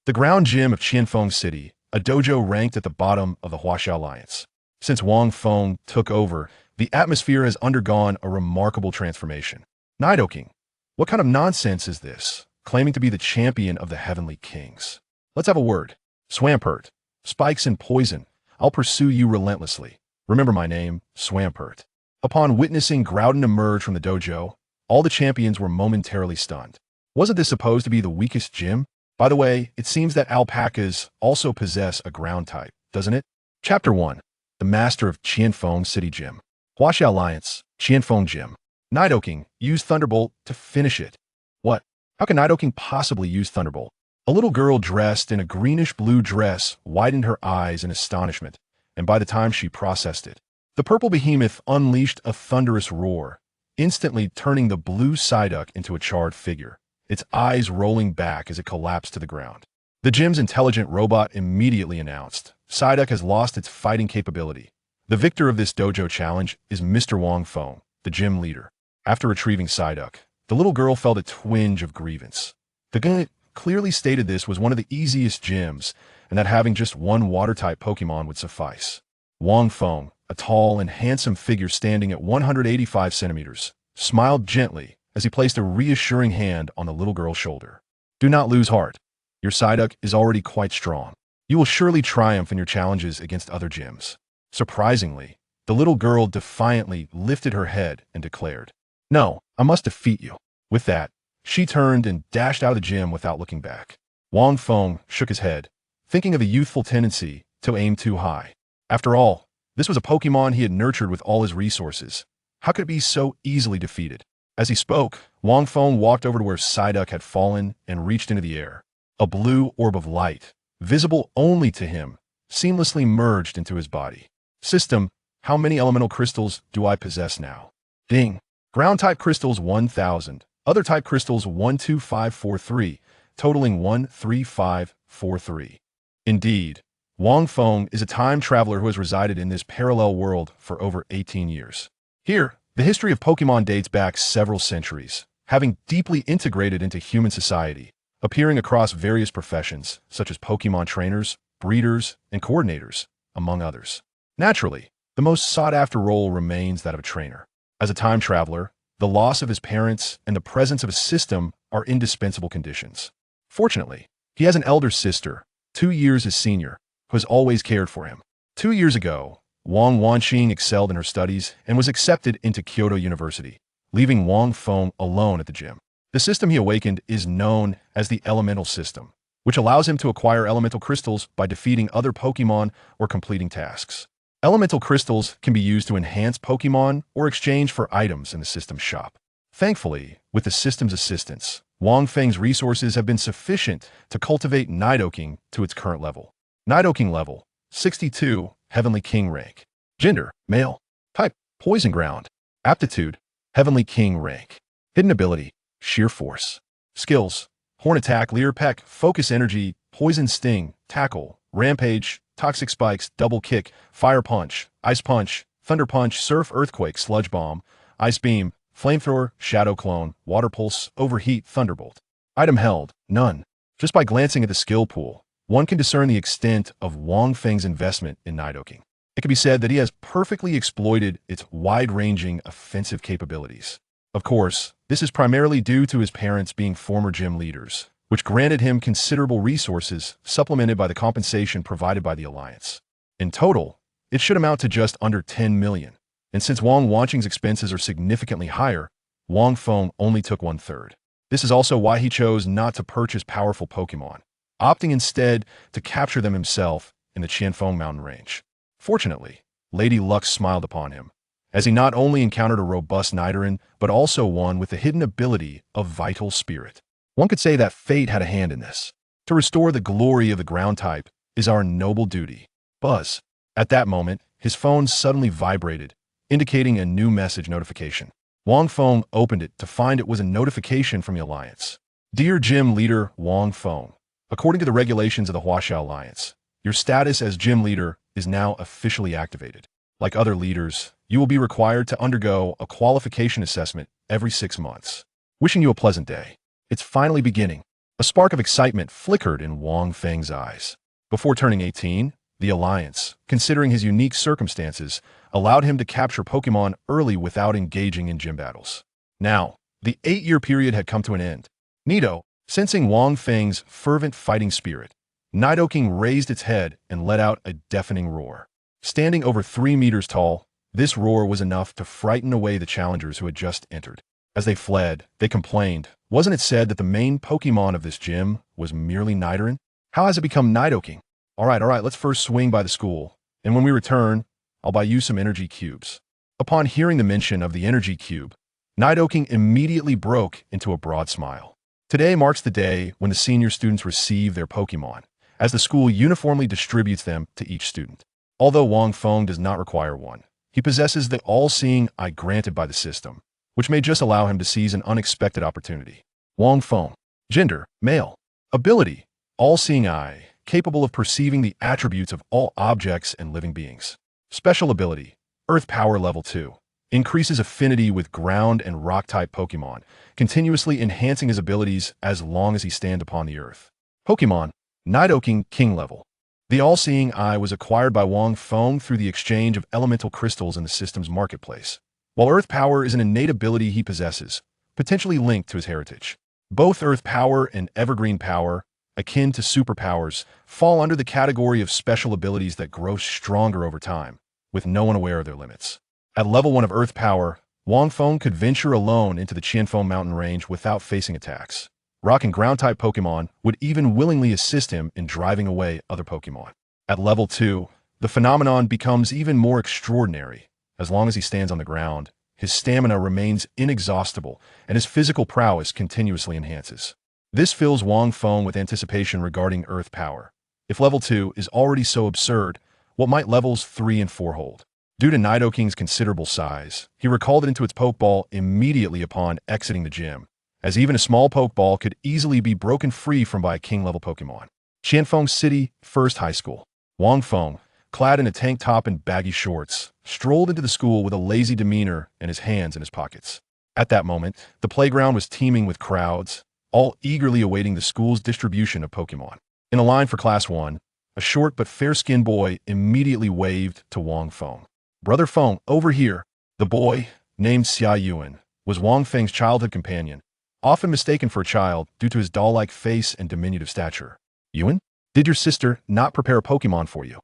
The ground gym of Qianfeng City, a dojo ranked at the bottom of the Huaxia Alliance. Since Wang Feng took over, the atmosphere has undergone a remarkable transformation. Nidoking, what kind of nonsense is this, claiming to be the champion of the Heavenly Kings? Let's have a word. Swampert, spikes and poison, I'll pursue you relentlessly. Remember my name, Swampert. Upon witnessing Groudon emerge from the dojo, all the champions were momentarily stunned. Wasn't this supposed to be the weakest gym? By the way, it seems that alpacas also possess a ground type, doesn't it? Chapter 1. The Master of Qianfeng City Gym. Huaxia Alliance, Qianfeng Gym. Nidoking used Thunderbolt to finish it. What? How can Nidoking possibly use Thunderbolt? A little girl dressed in a greenish-blue dress widened her eyes in astonishment, and by the time she processed it, the purple behemoth unleashed a thunderous roar, instantly turning the blue Psyduck into a charred figure, its eyes rolling back as it collapsed to the ground. The gym's intelligent robot immediately announced, Psyduck has lost its fighting capability. The victor of this dojo challenge is Mr. Wang Feng, the gym leader. After retrieving Psyduck, the little girl felt a twinge of grievance. The guy clearly stated this was one of the easiest gyms, and that having just one water-type Pokemon would suffice. Wang Feng, a tall and handsome figure standing at 185 centimeters, smiled gently as he placed a reassuring hand on the little girl's shoulder. Do not lose heart. Your Psyduck is already quite strong. You will surely triumph in your challenges against other gyms. Surprisingly, the little girl defiantly lifted her head and declared, No, I must defeat you. With that, she turned and dashed out of the gym without looking back. Wang Feng shook his head, thinking of a youthful tendency to aim too high. After all, this was a Pokemon he had nurtured with all his resources. How could it be so easily defeated? As he spoke, Wang Feng walked over to where Psyduck had fallen and reached into the air. A blue orb of light, visible only to him, seamlessly merged into his body. System, how many elemental crystals do I possess now? Ding. Ground-type crystals 1,000. Other type crystals 12543, totaling 13543. Indeed, Wang Feng is a time traveler who has resided in this parallel world for over 18 years. Here, the history of Pokemon dates back several centuries, having deeply integrated into human society, appearing across various professions, such as Pokemon trainers, breeders, and coordinators, among others. Naturally, the most sought-after role remains that of a trainer. As a time traveler, the loss of his parents and the presence of a system are indispensable conditions. Fortunately, he has an elder sister, 2 years his senior, who has always cared for him. 2 years ago, Wang Wanqing excelled in her studies and was accepted into Kyoto University, leaving Wang Feng alone at the gym. The system he awakened is known as the Elemental System, which allows him to acquire elemental crystals by defeating other Pokemon or completing tasks. Elemental crystals can be used to enhance Pokemon or exchange for items in the system's shop. Thankfully, with the system's assistance, Wang Feng's resources have been sufficient to cultivate Nidoking to its current level. Nidoking level, 62, Heavenly King rank. Gender, male. Type, Poison Ground. Aptitude, Heavenly King rank. Hidden ability, Sheer Force. Skills, Horn Attack, Leer Peck, Focus Energy, Poison Sting, Tackle, Rampage, Toxic Spikes, Double Kick, Fire Punch, Ice Punch, Thunder Punch, Surf Earthquake, Sludge Bomb, Ice Beam, Flamethrower, Shadow Clone, Water Pulse, Overheat, Thunderbolt. Item held, none. Just by glancing at the skill pool, one can discern the extent of Wang Feng's investment in Nidoking. It can be said that he has perfectly exploited its wide-ranging offensive capabilities. Of course, this is primarily due to his parents being former gym leaders, which granted him considerable resources supplemented by the compensation provided by the Alliance. In total, it should amount to just under 10 million, and since Wang Wanqing's expenses are significantly higher, Wang Feng only took 1/3. This is also why he chose not to purchase powerful Pokemon, opting instead to capture them himself in the Qianfeng mountain range. Fortunately, Lady Luck smiled upon him, as he not only encountered a robust Nidoran, but also one with the hidden ability of Vital Spirit. One could say that fate had a hand in this. To restore the glory of the ground type is our noble duty. Buzz. At that moment, his phone suddenly vibrated, indicating a new message notification. Wang Feng opened it to find it was a notification from the Alliance. Dear Gym Leader Wang Feng, according to the regulations of the Huaxia Alliance, your status as gym leader is now officially activated. Like other leaders, you will be required to undergo a qualification assessment every 6 months. Wishing you a pleasant day. It's finally beginning. A spark of excitement flickered in Wang Feng's eyes. Before turning 18, the Alliance, considering his unique circumstances, allowed him to capture Pokémon early without engaging in gym battles. Now, the 8-year period had come to an end. Nido, sensing Wang Feng's fervent fighting spirit, Nidoking raised its head and let out a deafening roar. Standing over 3 meters tall, this roar was enough to frighten away the challengers who had just entered. As they fled, they complained. Wasn't it said that the main Pokémon of this gym was merely Nidoran? How has it become Nidoking? All right, let's first swing by the school, and when we return, I'll buy you some energy cubes. Upon hearing the mention of the energy cube, Nidoking immediately broke into a broad smile. Today marks the day when the senior students receive their Pokémon, as the school uniformly distributes them to each student. Although Wang Feng does not require one, he possesses the all-seeing eye granted by the system, which may just allow him to seize an unexpected opportunity. Wang Feng. Gender, male. Ability, all-seeing eye, capable of perceiving the attributes of all objects and living beings. Special ability, Earth Power Level 2. Increases affinity with ground and rock-type Pokémon, continuously enhancing his abilities as long as he stands upon the Earth. Pokémon, Nidoking King Level. The all-seeing eye was acquired by Wang Feng through the exchange of elemental crystals in the system's marketplace. While Earth Power is an innate ability he possesses, potentially linked to his heritage. Both Earth Power and Evergreen Power, akin to superpowers, fall under the category of special abilities that grow stronger over time, with no one aware of their limits. At level 1 of Earth Power, Wang Feng could venture alone into the Qianfeng mountain range without facing attacks. Rock and Ground-type Pokémon would even willingly assist him in driving away other Pokémon. At level 2, the phenomenon becomes even more extraordinary. As long as he stands on the ground, his stamina remains inexhaustible and his physical prowess continuously enhances. This fills Wang Feng with anticipation regarding Earth Power. If level 2 is already so absurd, what might levels 3 and 4 hold? Due to Nidoking's considerable size, he recalled it into its Pokeball immediately upon exiting the gym, as even a small Pokeball could easily be broken free from by a King-level Pokemon. Qianfeng City, First High School. Wang Feng, clad in a tank top and baggy shorts, strolled into the school with a lazy demeanor and his hands in his pockets. At that moment, the playground was teeming with crowds, all eagerly awaiting the school's distribution of Pokemon. In a line for Class 1, a short but fair-skinned boy immediately waved to Wang Feng. "Brother Feng, over here." The boy, named Xia Yuan, was Wang Feng's childhood companion, often mistaken for a child due to his doll-like face and diminutive stature. "Yuan, did your sister not prepare a Pokemon for you?"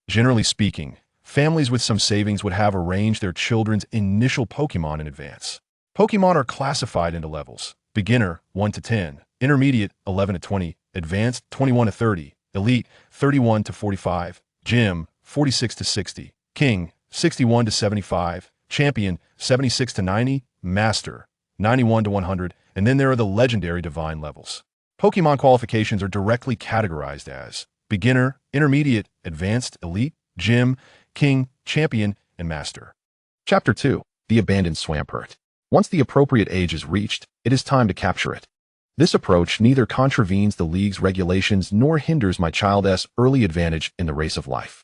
Generally speaking, families with some savings would have arranged their children's initial Pokemon in advance. Pokemon are classified into levels: beginner 1 to 10, intermediate 11 to 20, advanced 21 to 30, elite 31 to 45, gym 46 to 60, king 61 to 75, champion 76 to 90, master 91 to 100, and then there are the legendary divine levels. Pokemon qualifications are directly categorized as beginner, intermediate, advanced, elite, gym, king, champion, and master. Chapter 2. The Abandoned Swampert. Once the appropriate age is reached, it is time to capture it. This approach neither contravenes the League's regulations nor hinders my child's early advantage in the race of life.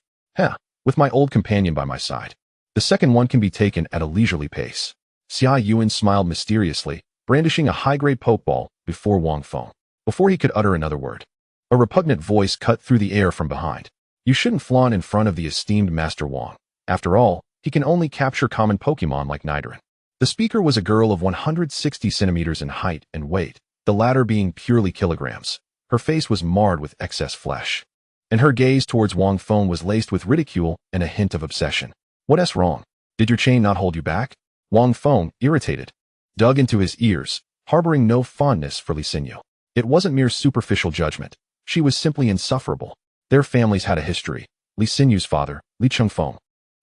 With my old companion by my side. The second one can be taken at a leisurely pace. Xia Yuan smiled mysteriously, brandishing a high-grade Pokeball before Wang Feng. Before he could utter another word, a repugnant voice cut through the air from behind. "You shouldn't flaunt in front of the esteemed Master Wang. After all, he can only capture common Pokemon like Nidoran." The speaker was a girl of 160 centimeters in height and weight, the latter being purely kilograms. Her face was marred with excess flesh, and her gaze towards Wang Feng was laced with ridicule and a hint of obsession. "What's wrong? Did your chain not hold you back?" Wang Feng, irritated, dug into his ears, harboring no fondness for Li Xinyu. It wasn't mere superficial judgment. She was simply insufferable. Their families had a history. Li Xinyu's father, Li Qianfeng,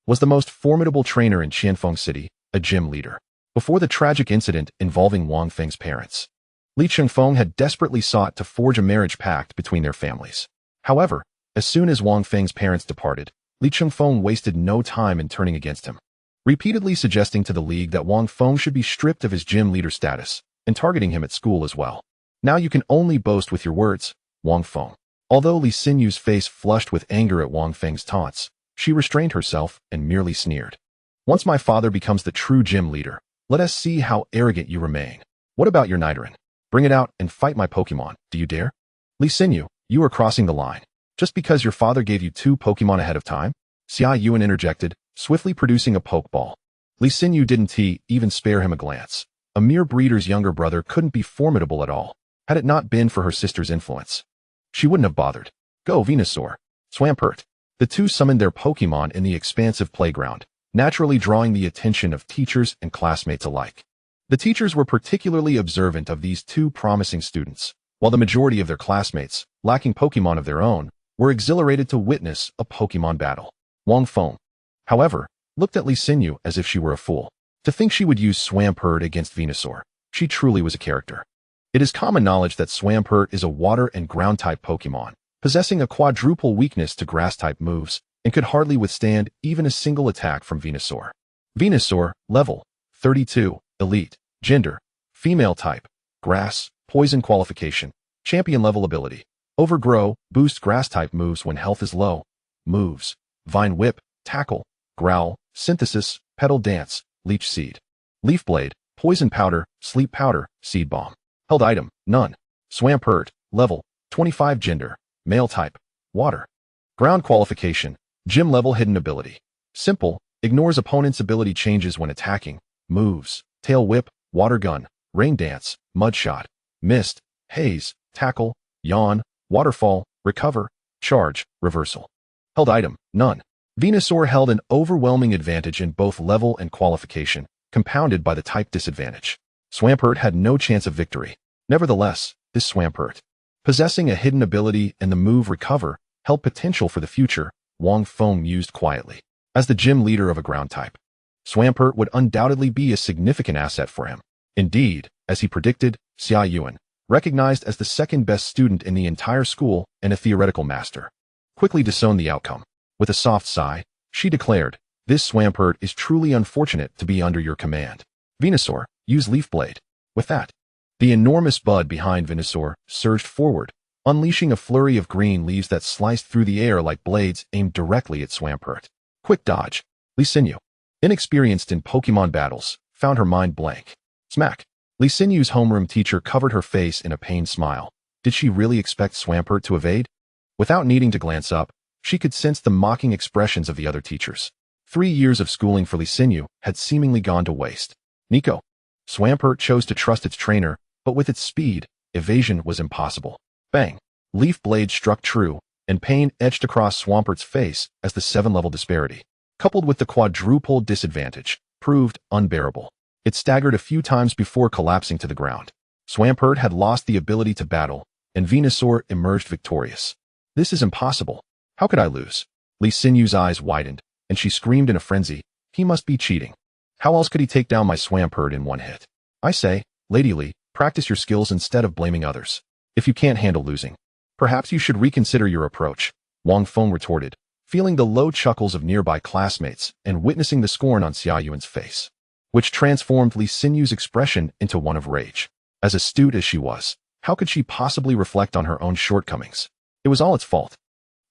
was the most formidable trainer in Qianfeng City, a gym leader. Before the tragic incident involving Wang Feng's parents, Li Qianfeng had desperately sought to forge a marriage pact between their families. However, as soon as Wang Feng's parents departed, Li Qianfeng wasted no time in turning against him, repeatedly suggesting to the League that Wang Feng should be stripped of his gym leader status and targeting him at school as well. "Now you can only boast with your words, Wang Feng." Although Li Xinyu's face flushed with anger at Wang Feng's taunts, she restrained herself and merely sneered. "Once my father becomes the true gym leader, let us see how arrogant you remain. What about your Nidoran? Bring it out and fight my Pokemon. Do you dare? Lee Sinyu, you are crossing the line. Just because your father gave you 2 Pokemon ahead of time? Xia Yuan interjected, swiftly producing a Pokeball. Lee Sinyu didn't even spare him a glance. A mere breeder's younger brother couldn't be formidable at all, had it not been for her sister's influence. She wouldn't have bothered. Go, Venusaur. Swampert. The two summoned their Pokemon in the expansive playground, naturally drawing the attention of teachers and classmates alike. The teachers were particularly observant of these 2 promising students, while the majority of their classmates, lacking Pokemon of their own, were exhilarated to witness a Pokemon battle. Wang Feng, however, looked at Lee Sinyu as if she were a fool. To think she would use Swampert against Venusaur. She truly was a character. It is common knowledge that Swampert is a water and ground-type Pokemon, possessing a quadruple weakness to grass-type moves, and could hardly withstand even a single attack from Venusaur. Venusaur, level 32, elite, gender, female type, grass, poison qualification, champion level ability, overgrow, boost grass-type moves when health is low, moves, vine whip, tackle, growl, synthesis, petal dance, leech seed, leaf blade, poison powder, sleep powder, seed bomb. Held item, none. Swampert, level 25, gender, male type, water. Ground qualification, gym level hidden ability. Simple, ignores opponent's ability changes when attacking, moves, tail whip, water gun, rain dance, mud shot, mist, haze, tackle, yawn, waterfall, recover, charge, reversal. Held item, none. Venusaur held an overwhelming advantage in both level and qualification, compounded by the type disadvantage. Swampert had no chance of victory. Nevertheless, this Swampert, possessing a hidden ability and the move recover, held potential for the future, Wang Feng mused quietly. As the gym leader of a ground type, Swampert would undoubtedly be a significant asset for him. Indeed, as he predicted, Xia Yuan, recognized as the second best student in the entire school and a theoretical master, quickly disowned the outcome. With a soft sigh, she declared, "This Swampert is truly unfortunate to be under your command. Venusaur, use Leaf Blade." With that, the enormous bud behind Venusaur surged forward, unleashing a flurry of green leaves that sliced through the air like blades aimed directly at Swampert. Quick dodge. Lee Sinyu, inexperienced in Pokemon battles, found her mind blank. Smack. Lee Sinyu's homeroom teacher covered her face in a pained smile. Did she really expect Swampert to evade? Without needing to glance up, she could sense the mocking expressions of the other teachers. 3 years of schooling for Lee Sinyu had seemingly gone to waste. Nico. Swampert chose to trust its trainer, but with its speed, evasion was impossible. Bang. Leaf Blade struck true, and pain etched across Swampert's face as the 7-level disparity, coupled with the quadruple disadvantage, proved unbearable. It staggered a few times before collapsing to the ground. Swampert had lost the ability to battle, and Venusaur emerged victorious. This is impossible. How could I lose? Lee Sinyu's eyes widened, and she screamed in a frenzy, "He must be cheating. How else could he take down my Swampert in one hit? I say, Lady Lee, practice your skills instead of blaming others. If you can't handle losing, perhaps you should reconsider your approach," Wang Feng retorted, feeling the low chuckles of nearby classmates and witnessing the scorn on Xia Yuan's face, which transformed Lee Sinyu's expression into one of rage. As astute as she was, how could she possibly reflect on her own shortcomings? It was all its fault.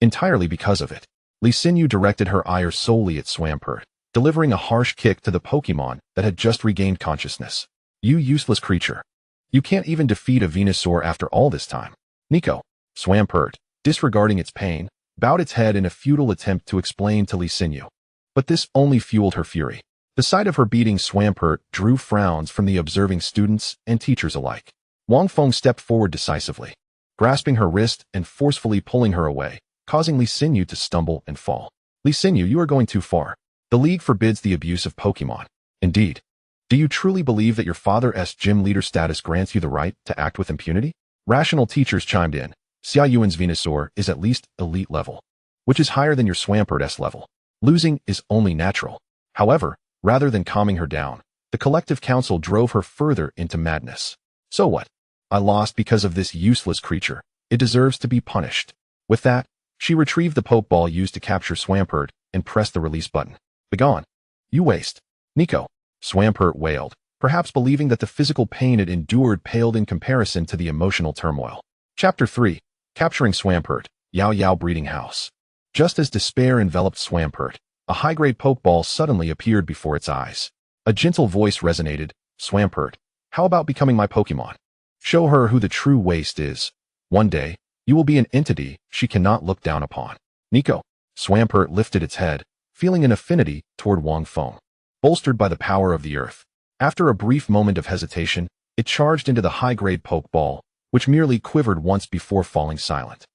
Entirely because of it. Lee Sinyu directed her ire solely at Swampert, delivering a harsh kick to the Pokemon that had just regained consciousness. "You useless creature. You can't even defeat a Venusaur after all this time." Nico. Swampert, disregarding its pain, bowed its head in a futile attempt to explain to Lee Sinyu. But this only fueled her fury. The sight of her beating Swampert drew frowns from the observing students and teachers alike. Wang Feng stepped forward decisively, grasping her wrist and forcefully pulling her away, causing Lee Sinyu to stumble and fall. "Lee Sinyu, you are going too far. The League forbids the abuse of Pokemon." "Indeed. Do you truly believe that your father's gym leader status grants you the right to act with impunity?" Rational teachers chimed in. "Xia Yuan's Venusaur is at least elite level, which is higher than your Swampert's level. Losing is only natural." However, rather than calming her down, the collective council drove her further into madness. "So what? I lost because of this useless creature. It deserves to be punished." With that, she retrieved the Pokeball used to capture Swampert and pressed the release button. "Begone. You waste." "Nico." Swampert wailed, perhaps believing that the physical pain it endured paled in comparison to the emotional turmoil. Chapter 3. Capturing Swampert, Yao Yao Breeding House. Just as despair enveloped Swampert, a high-grade Pokeball suddenly appeared before its eyes. A gentle voice resonated, "Swampert, how about becoming my Pokemon?" Show her who the true waste is. One day, you will be an entity she cannot look down upon. Nico. Swampert lifted its head, feeling an affinity toward Wang Feng, bolstered by the power of the earth. After a brief moment of hesitation, it charged into the high-grade Pokeball, which merely quivered once before falling silent.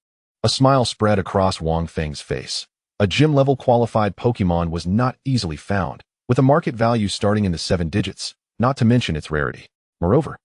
A smile spread across Wang Feng's face. A gym-level qualified Pokemon was not easily found, with a market value starting in the 7 digits, not to mention its rarity. Moreover,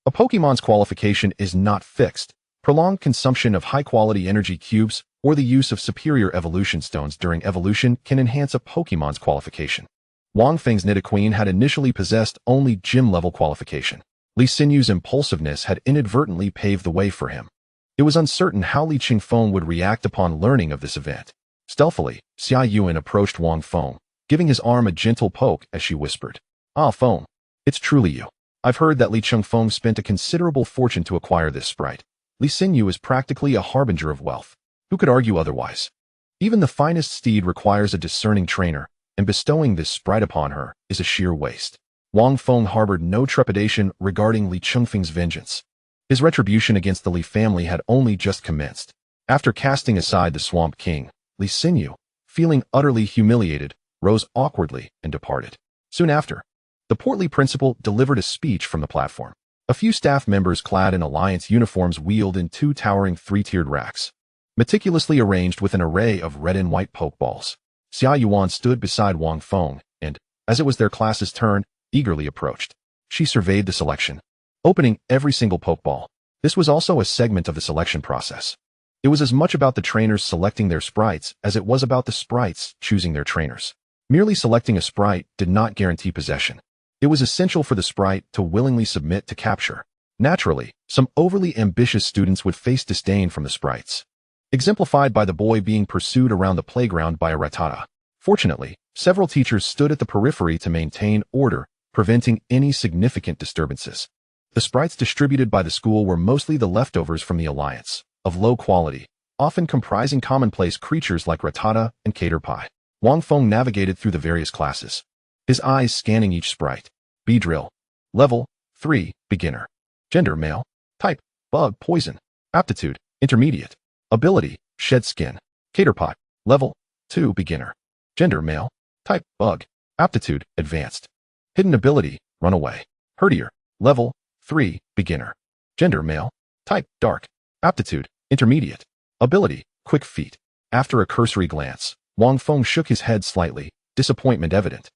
a Pokemon's qualification is not fixed. Prolonged consumption of high-quality energy cubes or the use of superior evolution stones during evolution can enhance a Pokemon's qualification. Wang Feng's Nidoking had initially possessed only gym-level qualification. Li Xinyu's impulsiveness had inadvertently paved the way for him. It was uncertain how Li Qianfeng would react upon learning of this event. Stealthily, Xia Yuan approached Wang Feng, giving his arm a gentle poke as she whispered, "Ah, Feng, it's truly you. I've heard that Li Qianfeng spent a considerable fortune to acquire this sprite. Li Xinyu is practically a harbinger of wealth. Who could argue otherwise? Even the finest steed requires a discerning trainer, and bestowing this sprite upon her is a sheer waste." Wang Feng harbored no trepidation regarding Li Qianfeng's vengeance. His retribution against the Li family had only just commenced. After casting aside the Swamp King, Li Xinyu, feeling utterly humiliated, rose awkwardly and departed. Soon after, the portly principal delivered a speech from the platform. A few staff members clad in alliance uniforms wheeled in 2 towering 3-tiered racks, meticulously arranged with an array of red and white Pokeballs. Xia Yuan stood beside Wang Feng and, as it was their class's turn, eagerly approached. She surveyed the selection, opening every single Pokeball. This was also a segment of the selection process. It was as much about the trainers selecting their sprites as it was about the sprites choosing their trainers. Merely selecting a sprite did not guarantee possession. It was essential for the sprite to willingly submit to capture. Naturally, some overly ambitious students would face disdain from the sprites, exemplified by the boy being pursued around the playground by a Rattata. Fortunately, several teachers stood at the periphery to maintain order, preventing any significant disturbances. The sprites distributed by the school were mostly the leftovers from the Alliance, of low quality, often comprising commonplace creatures like Rattata and Caterpie. Wang Feng navigated through the various classes, his eyes scanning each sprite. Beedrill. Level 3, Beginner. Gender, male. Type, Bug, Poison. Aptitude, Intermediate. Ability, Shed Skin. Caterpie. Level 2, Beginner. Gender, male. Type, Bug. Aptitude, Advanced. Hidden ability, Runaway. Herdier. Level 3, Beginner. Gender, male. Type, Dark. Aptitude, Intermediate. Ability, Quick Feet. After a cursory glance, Wang Feng shook his head slightly, disappointment evident.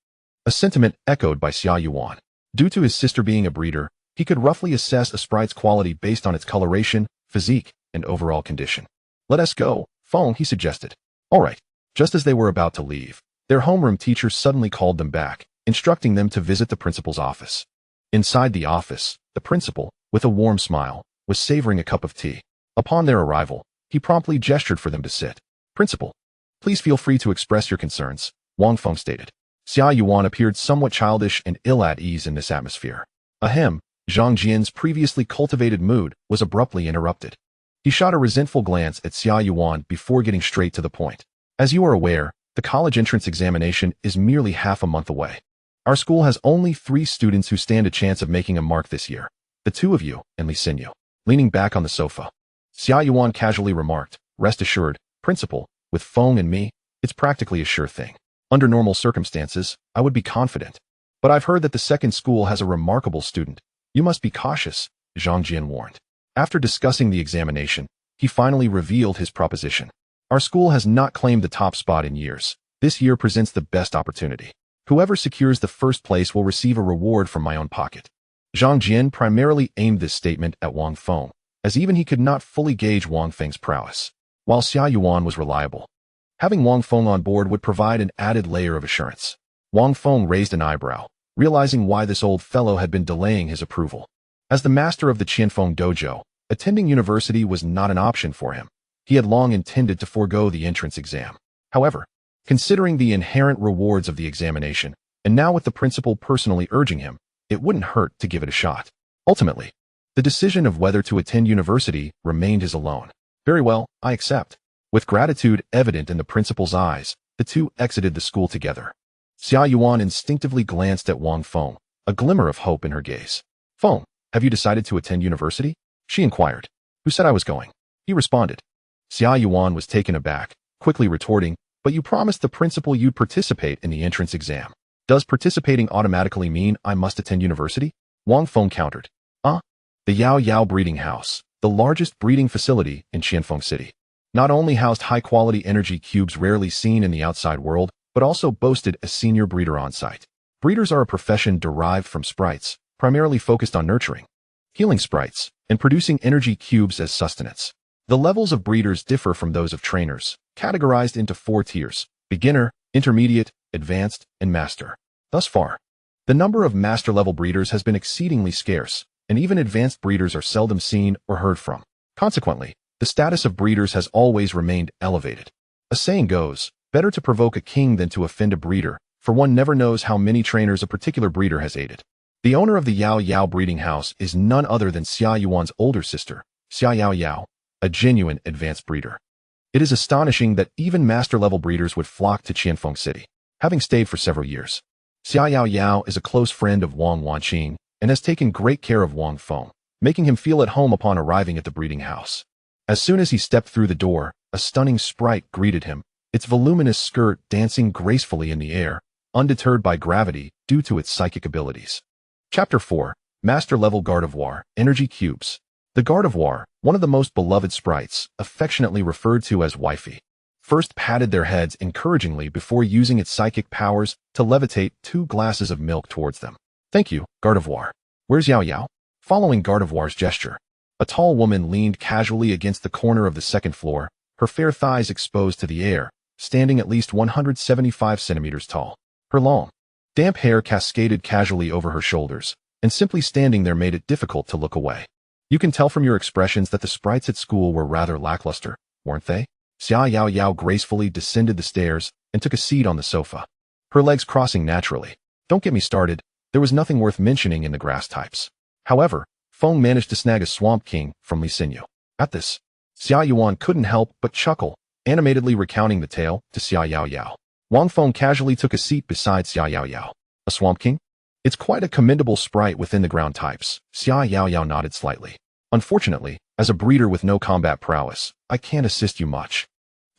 A sentiment echoed by Xia Yuan. Due to his sister being a breeder, he could roughly assess a sprite's quality based on its coloration, physique, and overall condition. "Let us go, Feng," he suggested. "All right." Just as they were about to leave, their homeroom teacher suddenly called them back, instructing them to visit the principal's office. Inside the office, the principal, with a warm smile, was savoring a cup of tea. Upon their arrival, he promptly gestured for them to sit. "Principal, please feel free to express your concerns," Wang Feng stated. Xia Yuan appeared somewhat childish and ill at ease in this atmosphere. Ahem, Zhang Jian's previously cultivated mood was abruptly interrupted. He shot a resentful glance at Xia Yuan before getting straight to the point. "As you are aware, the college entrance examination is merely half a month away. Our school has only 3 students who stand a chance of making a mark this year. The 2 of you and Li Xinyu." Leaning back on the sofa, Xia Yuan casually remarked, "Rest assured, Principal, with Feng and me, it's practically a sure thing. Under normal circumstances, I would be confident. But I've heard that the second school has a remarkable student. You must be cautious," Zhang Jian warned. After discussing the examination, he finally revealed his proposition. "Our school has not claimed the top spot in years. This year presents the best opportunity. Whoever secures the first place will receive a reward from my own pocket." Zhang Jian primarily aimed this statement at Wang Feng, as even he could not fully gauge Wang Feng's prowess, while Xia Yuan was reliable. Having Wang Feng on board would provide an added layer of assurance. Wang Feng raised an eyebrow, realizing why this old fellow had been delaying his approval. As the master of the Qianfeng dojo, attending university was not an option for him. He had long intended to forego the entrance exam. However, considering the inherent rewards of the examination, and now with the principal personally urging him, it wouldn't hurt to give it a shot. Ultimately, the decision of whether to attend university remained his alone. "Very well, I accept." With gratitude evident in the principal's eyes, the two exited the school together. Xia Yuan instinctively glanced at Wang Feng, a glimmer of hope in her gaze. "Feng, Have you decided to attend university? She inquired. Who said I was going? He responded. Xia Yuan was taken aback, quickly retorting, but you promised the principal you'd participate in the entrance exam. Does participating automatically mean I must attend university? Wang Feng countered. The Yao Yao breeding house, the largest breeding facility in Qianfeng City, not only housed high-quality energy cubes rarely seen in the outside world, but also boasted a senior breeder on site. Breeders are a profession derived from sprites, primarily focused on nurturing, healing sprites, and producing energy cubes as sustenance. The levels of breeders differ from those of trainers, categorized into 4 tiers: beginner, intermediate, advanced, and master. Thus far, the number of master-level breeders has been exceedingly scarce, and even advanced breeders are seldom seen or heard from. Consequently, the status of breeders has always remained elevated. A saying goes, better to provoke a king than to offend a breeder, for one never knows how many trainers a particular breeder has aided. The owner of the Yao Yao breeding house is none other than Xia Yuan's older sister, Xia Yao Yao, a genuine advanced breeder. It is astonishing that even master-level breeders would flock to Qianfeng City, having stayed for several years. Xia Yao Yao is a close friend of Wang Wanqing and has taken great care of Wang Feng, making him feel at home upon arriving at the breeding house. As soon as he stepped through the door, a stunning sprite greeted him, its voluminous skirt dancing gracefully in the air, undeterred by gravity due to its psychic abilities. Chapter 4. Master-Level Gardevoir, Energy Cubes. The Gardevoir, one of the most beloved sprites, affectionately referred to as wifey, first patted their heads encouragingly before using its psychic powers to levitate 2 glasses of milk towards them. Thank you, Gardevoir. Where's Yao Yao? Following Gardevoir's gesture, a tall woman leaned casually against the corner of the second floor, her fair thighs exposed to the air, standing at least 175 centimeters tall. Her long, damp hair cascaded casually over her shoulders, and simply standing there made it difficult to look away. You can tell from your expressions that the sprites at school were rather lackluster, weren't they? Xia Yao Yao gracefully descended the stairs and took a seat on the sofa, her legs crossing naturally. Don't get me started, there was nothing worth mentioning in the grass types. However, Feng managed to snag a Swamp King from Li Xinyu. At this, Xia Yuan couldn't help but chuckle, animatedly recounting the tale to Xia Yao Yao. Wang Feng casually took a seat beside Xia Yao Yao. A Swamp King? It's quite a commendable sprite within the ground types. Xia Yao Yao nodded slightly. Unfortunately, as a breeder with no combat prowess, I can't assist you much.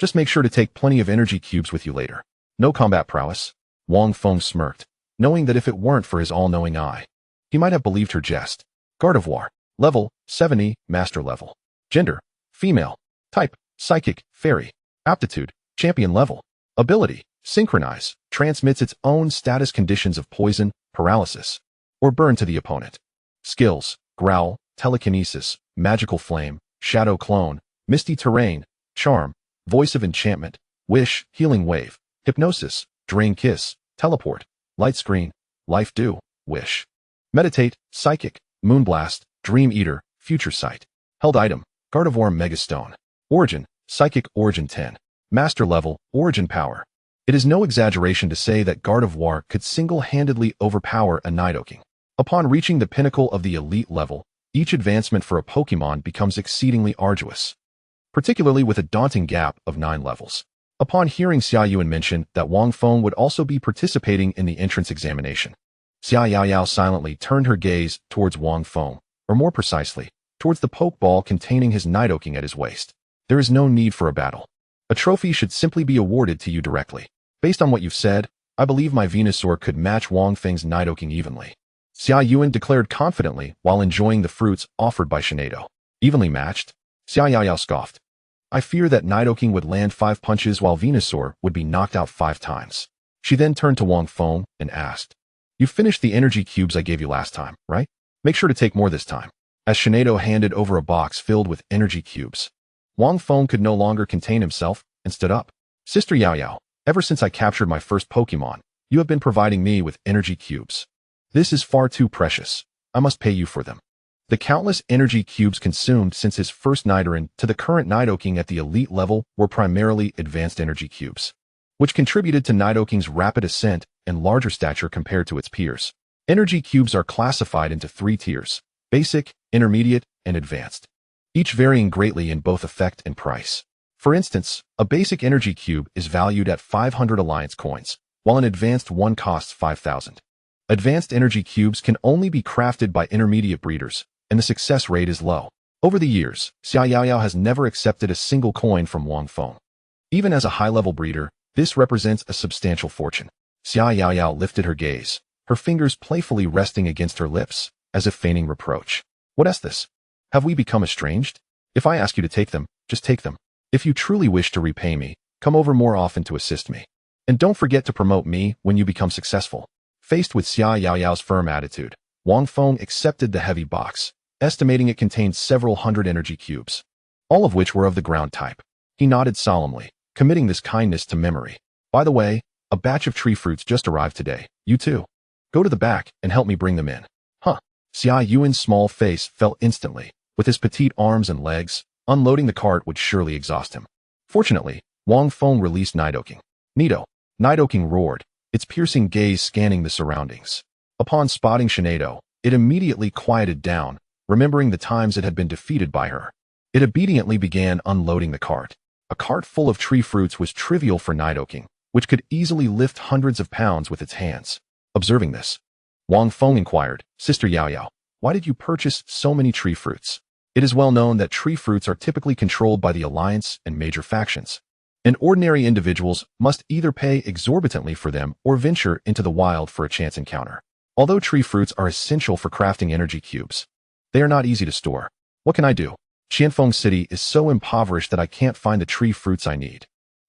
Just make sure to take plenty of energy cubes with you later. No combat prowess? Wang Feng smirked, knowing that if it weren't for his all-knowing eye, he might have believed her jest. Gardevoir. Level, 70, Master Level. Gender, female. Type, Psychic, Fairy. Aptitude, Champion Level. Ability, Synchronize, transmits its own status conditions of poison, paralysis, or burn to the opponent. Skills, Growl, Telekinesis, Magical Flame, Shadow Clone, Misty Terrain, Charm, Voice of Enchantment, Wish, Healing Wave, Hypnosis, Drain Kiss, Teleport, Light Screen, Life Dew, Wish. Meditate, Psychic, Moonblast, Dream Eater, Future Sight. Held item, Gardevoir Megastone. Origin, Psychic Origin 10. Master Level, Origin Power. It is no exaggeration to say that Gardevoir could single-handedly overpower a Nidoking. Upon reaching the pinnacle of the elite level, each advancement for a Pokémon becomes exceedingly arduous, particularly with a daunting gap of 9 levels. Upon hearing Xia Yuan mention that Wang Feng would also be participating in the entrance examination, Xia Yao Yao silently turned her gaze towards Wang Feng, or more precisely, towards the Pokeball containing his Nidoking at his waist. There is no need for a battle. A trophy should simply be awarded to you directly. Based on what you've said, I believe my Venusaur could match Wang Feng's Nidoking evenly. Xia Yuan declared confidently while enjoying the fruits offered by Shinado. Evenly matched? Xia Yao Yao scoffed. I fear that Nidoking would land 5 punches while Venusaur would be knocked out 5 times. She then turned to Wang Feng and asked, You finished the energy cubes I gave you last time, right? Make sure to take more this time. As Shinado handed over a box filled with energy cubes, Wang Feng could no longer contain himself and stood up. Sister Yao Yao, ever since I captured my first Pokemon, you have been providing me with energy cubes. This is far too precious. I must pay you for them. The countless energy cubes consumed since his first Nidoran to the current Nidoking at the elite level were primarily advanced energy cubes, which contributed to Nidoking's rapid ascent and larger stature compared to its peers. Energy cubes are classified into 3 tiers: basic, intermediate, and advanced, each varying greatly in both effect and price. For instance, a basic energy cube is valued at 500 Alliance coins, while an advanced one costs 5,000. Advanced energy cubes can only be crafted by intermediate breeders, and the success rate is low. Over the years, Xia Yaoyao has never accepted a single coin from Wang Feng. Even as a high-level breeder, this represents a substantial fortune. Xia Yaoyao lifted her gaze, her fingers playfully resting against her lips, as if feigning reproach. What is this? Have we become estranged? If I ask you to take them, just take them. If you truly wish to repay me, come over more often to assist me. And don't forget to promote me when you become successful. Faced with Xia Yaoyao's firm attitude, Wang Feng accepted the heavy box, estimating it contained several hundred energy cubes, all of which were of the ground type. He nodded solemnly, committing this kindness to memory. By the way, a batch of tree fruits just arrived today. You too. Go to the back and help me bring them in. Huh. Xia Yuan's small face fell instantly. With his petite arms and legs, unloading the cart would surely exhaust him. Fortunately, Wang Feng released Nidoking. Nidoking roared, its piercing gaze scanning the surroundings. Upon spotting Shinado, it immediately quieted down, remembering the times it had been defeated by her. It obediently began unloading the cart. A cart full of tree fruits was trivial for Nidoking, which could easily lift hundreds of pounds with its hands. Observing this, Wang Feng inquired, Sister Yaoyao, why did you purchase so many tree fruits? It is well known that tree fruits are typically controlled by the Alliance and major factions, and ordinary individuals must either pay exorbitantly for them or venture into the wild for a chance encounter. Although tree fruits are essential for crafting energy cubes, they are not easy to store. What can I do? Qianfeng City is so impoverished that I can't find the tree fruits I need.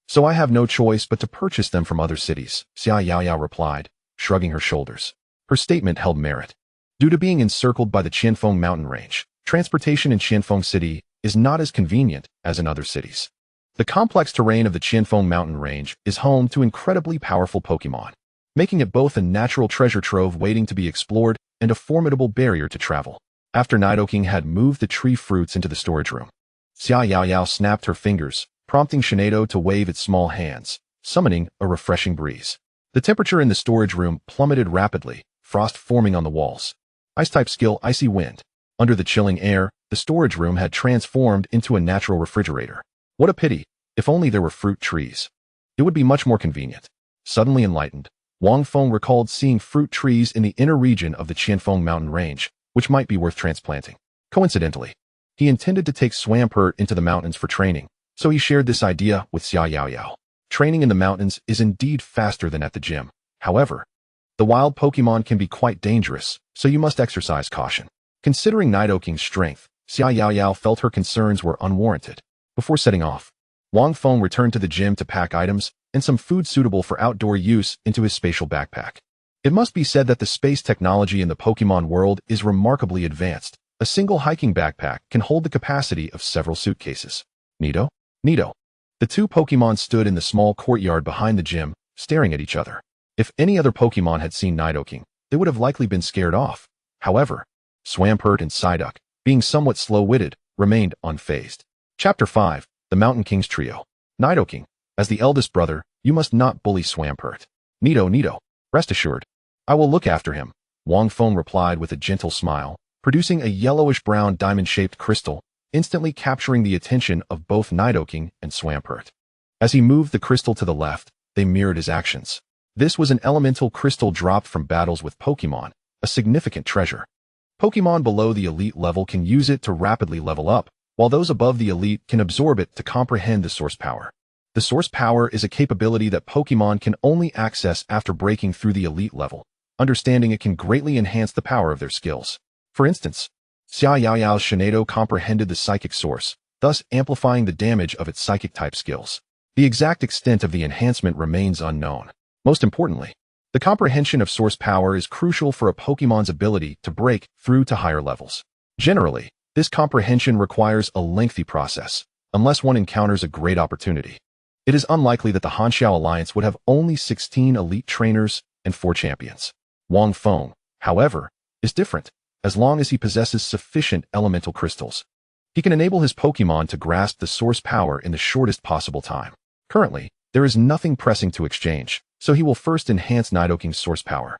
So I have no choice but to purchase them from other cities, Xia Yaoyao replied, shrugging her shoulders. Her statement held merit. Due to being encircled by the Qianfeng mountain range, transportation in Qianfeng City is not as convenient as in other cities. The complex terrain of the Qianfeng mountain range is home to incredibly powerful Pokémon, making it both a natural treasure trove waiting to be explored and a formidable barrier to travel. After Nidoking had moved the tree fruits into the storage room, Xia Yaoyao snapped her fingers, prompting Shinado to wave its small hands, summoning a refreshing breeze. The temperature in the storage room plummeted rapidly, frost forming on the walls. Ice-type skill Icy Wind. Under the chilling air, the storage room had transformed into a natural refrigerator. What a pity, if only there were fruit trees. It would be much more convenient. Suddenly enlightened, Wang Feng recalled seeing fruit trees in the inner region of the Qianfeng mountain range, which might be worth transplanting. Coincidentally, he intended to take Swampert into the mountains for training, so he shared this idea with Xia Yaoyao. Training in the mountains is indeed faster than at the gym. However, the wild Pokémon can be quite dangerous, so you must exercise caution. Considering Nidoking's strength, Xia Yaoyao felt her concerns were unwarranted. Before setting off, Wang Feng returned to the gym to pack items and some food suitable for outdoor use into his spatial backpack. It must be said that the space technology in the Pokémon world is remarkably advanced. A single hiking backpack can hold the capacity of several suitcases. Nido? The two Pokémon stood in the small courtyard behind the gym, staring at each other. If any other Pokémon had seen Nidoking, they would have likely been scared off. However, Swampert and Psyduck, being somewhat slow-witted, remained unfazed. Chapter 5, The Mountain King's Trio. Nidoking, as the eldest brother, you must not bully Swampert. Nido, rest assured, I will look after him, Wang Feng replied with a gentle smile, producing a yellowish-brown diamond-shaped crystal, instantly capturing the attention of both Nidoking and Swampert. As he moved the crystal to the left, they mirrored his actions. This was an elemental crystal dropped from battles with Pokémon, a significant treasure. Pokémon below the elite level can use it to rapidly level up, while those above the elite can absorb it to comprehend the source power. The source power is a capability that Pokémon can only access after breaking through the elite level. Understanding it can greatly enhance the power of their skills. For instance, Xia Yaoyao's Shinado comprehended the psychic source, thus amplifying the damage of its psychic-type skills. The exact extent of the enhancement remains unknown. Most importantly, the comprehension of source power is crucial for a Pokémon's ability to break through to higher levels. Generally, this comprehension requires a lengthy process, unless one encounters a great opportunity. It is unlikely that the Huaxia Alliance would have only 16 elite trainers and 4 champions. Wang Feng, however, is different. As long as he possesses sufficient elemental crystals, he can enable his Pokémon to grasp the source power in the shortest possible time. Currently, there is nothing pressing to exchange, so he will first enhance Nidoking's source power,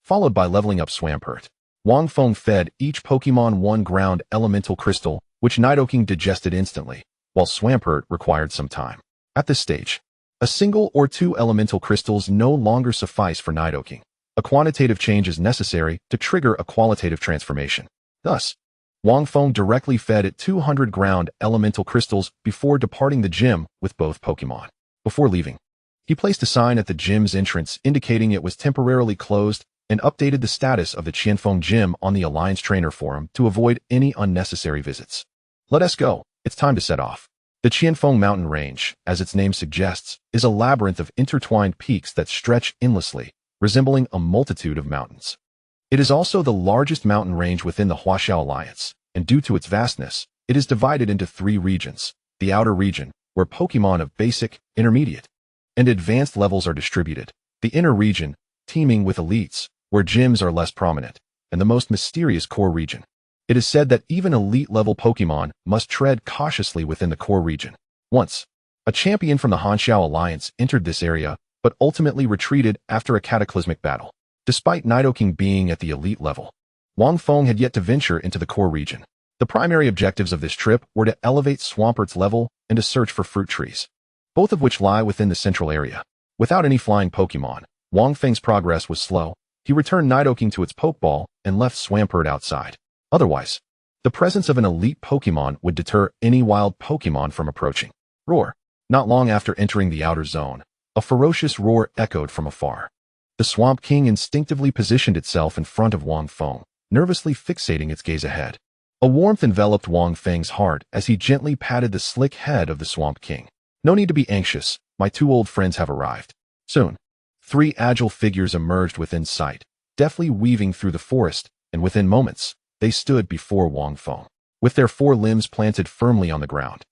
followed by leveling up Swampert. Wang Feng fed each Pokémon one ground elemental crystal, which Nidoking digested instantly, while Swampert required some time. At this stage, a single or 2 elemental crystals no longer suffice for Nidoking. A quantitative change is necessary to trigger a qualitative transformation. Thus, Wang Feng directly fed it 200 ground elemental crystals before departing the gym with both Pokémon. Before leaving, he placed a sign at the gym's entrance indicating it was temporarily closed and updated the status of the Qianfeng gym on the Alliance Trainer Forum to avoid any unnecessary visits. Let us go. It's time to set off. The Qianfeng mountain range, as its name suggests, is a labyrinth of intertwined peaks that stretch endlessly, resembling a multitude of mountains. It is also the largest mountain range within the Huaxia Alliance, and due to its vastness, it is divided into 3 regions. The outer region, where Pokémon of basic, intermediate, and advanced levels are distributed. The inner region, teeming with elites, where gyms are less prominent, and the most mysterious core region. It is said that even elite-level Pokémon must tread cautiously within the core region. Once, a champion from the Hanxiao Alliance entered this area, but ultimately retreated after a cataclysmic battle. Despite Nidoking being at the elite level, Wang Feng had yet to venture into the core region. The primary objectives of this trip were to elevate Swampert's level and to search for fruit trees, both of which lie within the central area. Without any flying Pokémon, Wang Feng's progress was slow. He returned Nidoking to its Pokeball and left Swampert outside. Otherwise, the presence of an elite Pokémon would deter any wild Pokémon from approaching. Roar. Not long after entering the outer zone, a ferocious roar echoed from afar. The Swamp King instinctively positioned itself in front of Wang Feng, nervously fixating its gaze ahead. A warmth enveloped Wang Feng's heart as he gently patted the slick head of the Swamp King. No need to be anxious, my 2 old friends have arrived. Soon, 3 agile figures emerged within sight, deftly weaving through the forest, and within moments, they stood before Wang Feng. With their 4 limbs planted firmly on the ground,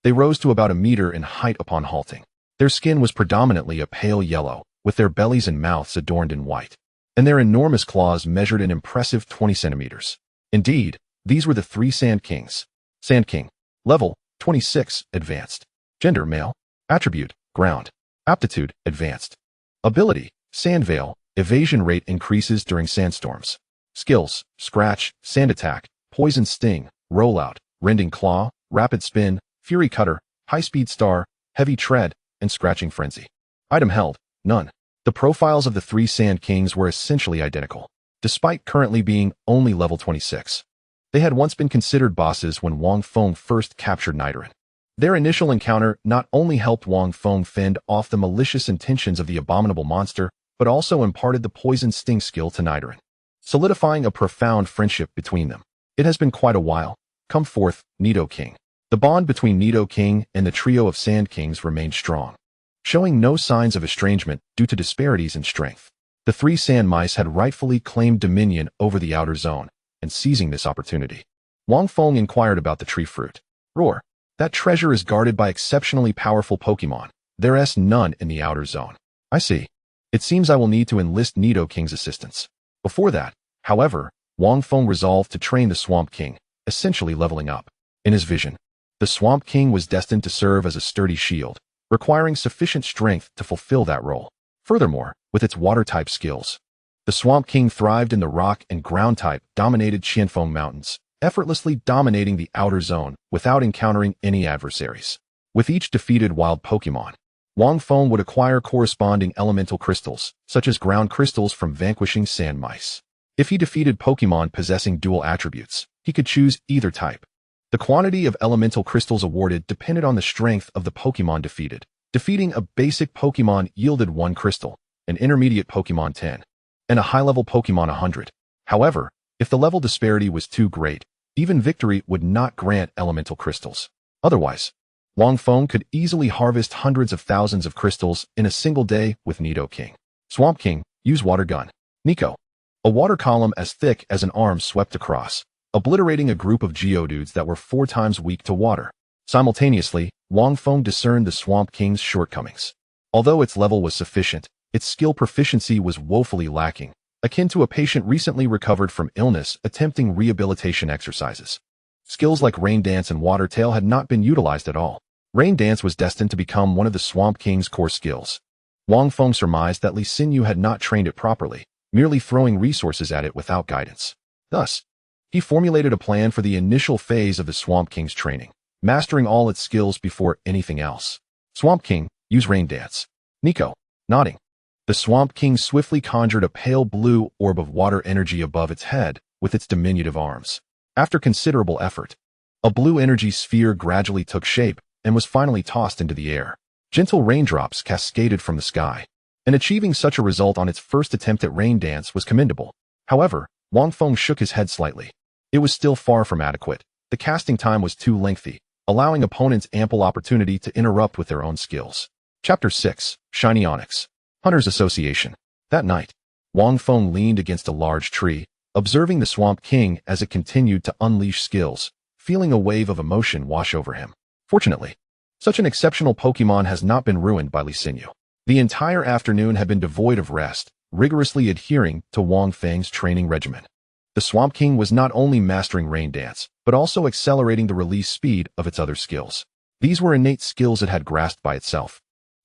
they rose to about a meter in height upon halting. Their skin was predominantly a pale yellow, with their bellies and mouths adorned in white, and their enormous claws measured an impressive 20 centimeters. Indeed, these were the 3 Sand Kings. Sand King. Level, 26, Advanced. Gender, Male. Attribute, Ground. Aptitude, Advanced. Ability, Sand Veil. Evasion rate increases during sandstorms. Skills, Scratch, Sand Attack, Poison Sting, Rollout, Rending Claw, Rapid Spin, Fury Cutter, High-Speed Star, Heavy Tread, and Scratching Frenzy. Item held, none. The profiles of the 3 Sand Kings were essentially identical, despite currently being only level 26. They had once been considered bosses when Wang Feng first captured Nidoran. Their initial encounter not only helped Wang Feng fend off the malicious intentions of the abominable monster, but also imparted the Poison Sting skill to Nidoran, solidifying a profound friendship between them. It has been quite a while. Come forth, Nidoking. The bond between Nidoking and the trio of Sand Kings remained strong, showing no signs of estrangement due to disparities in strength. The 3 Sand Mice had rightfully claimed dominion over the outer zone, and seizing this opportunity, Wang Feng inquired about the tree fruit. Roar. That treasure is guarded by exceptionally powerful Pokémon. There's none in the outer zone. I see. It seems I will need to enlist Nidoking's assistance. Before that, however, Wang Feng resolved to train the Swamp King, essentially leveling up. In his vision, the Swamp King was destined to serve as a sturdy shield, requiring sufficient strength to fulfill that role. Furthermore, with its water-type skills, the Swamp King thrived in the rock and ground-type dominated Qianfeng Mountains, effortlessly dominating the outer zone without encountering any adversaries. With each defeated wild Pokémon, Wang Feng would acquire corresponding elemental crystals, such as ground crystals from vanquishing sand mice. If he defeated Pokémon possessing dual attributes, he could choose either type. The quantity of elemental crystals awarded depended on the strength of the Pokémon defeated. Defeating a basic Pokémon yielded 1 crystal, an intermediate Pokémon 10, and a high-level Pokémon 100. However, if the level disparity was too great, even victory would not grant elemental crystals. Otherwise, Wang Feng could easily harvest hundreds of thousands of crystals in a single day with Nidoking. Swamp King, use Water Gun. Nico. A water column as thick as an arm swept across, obliterating a group of Geodudes that were 4 times weak to water. Simultaneously, Wang Feng discerned the Swamp King's shortcomings. Although its level was sufficient, its skill proficiency was woefully lacking, akin to a patient recently recovered from illness attempting rehabilitation exercises. Skills like Rain Dance and Water Tail had not been utilized at all. Rain Dance was destined to become one of the Swamp King's core skills. Wang Feng surmised that Li Xinyu had not trained it properly, merely throwing resources at it without guidance. Thus, he formulated a plan for the initial phase of the Swamp King's training, mastering all its skills before anything else. Swamp King, use Rain Dance. Nico, nodding. The Swamp King swiftly conjured a pale blue orb of water energy above its head with its diminutive arms. After considerable effort, a blue energy sphere gradually took shape and was finally tossed into the air. Gentle raindrops cascaded from the sky, and achieving such a result on its first attempt at rain dance was commendable. However, Wang Feng shook his head slightly. It was still far from adequate. The casting time was too lengthy, allowing opponents ample opportunity to interrupt with their own skills. Chapter 6. Shiny Onyx. Hunters Association. That night, Wang Feng leaned against a large tree, observing the Swamp King as it continued to unleash skills, feeling a wave of emotion wash over him. Fortunately, such an exceptional Pokémon has not been ruined by Li Xinyu. The entire afternoon had been devoid of rest, rigorously adhering to Wang Feng's training regimen. The Swamp King was not only mastering Rain Dance, but also accelerating the release speed of its other skills. These were innate skills it had grasped by itself,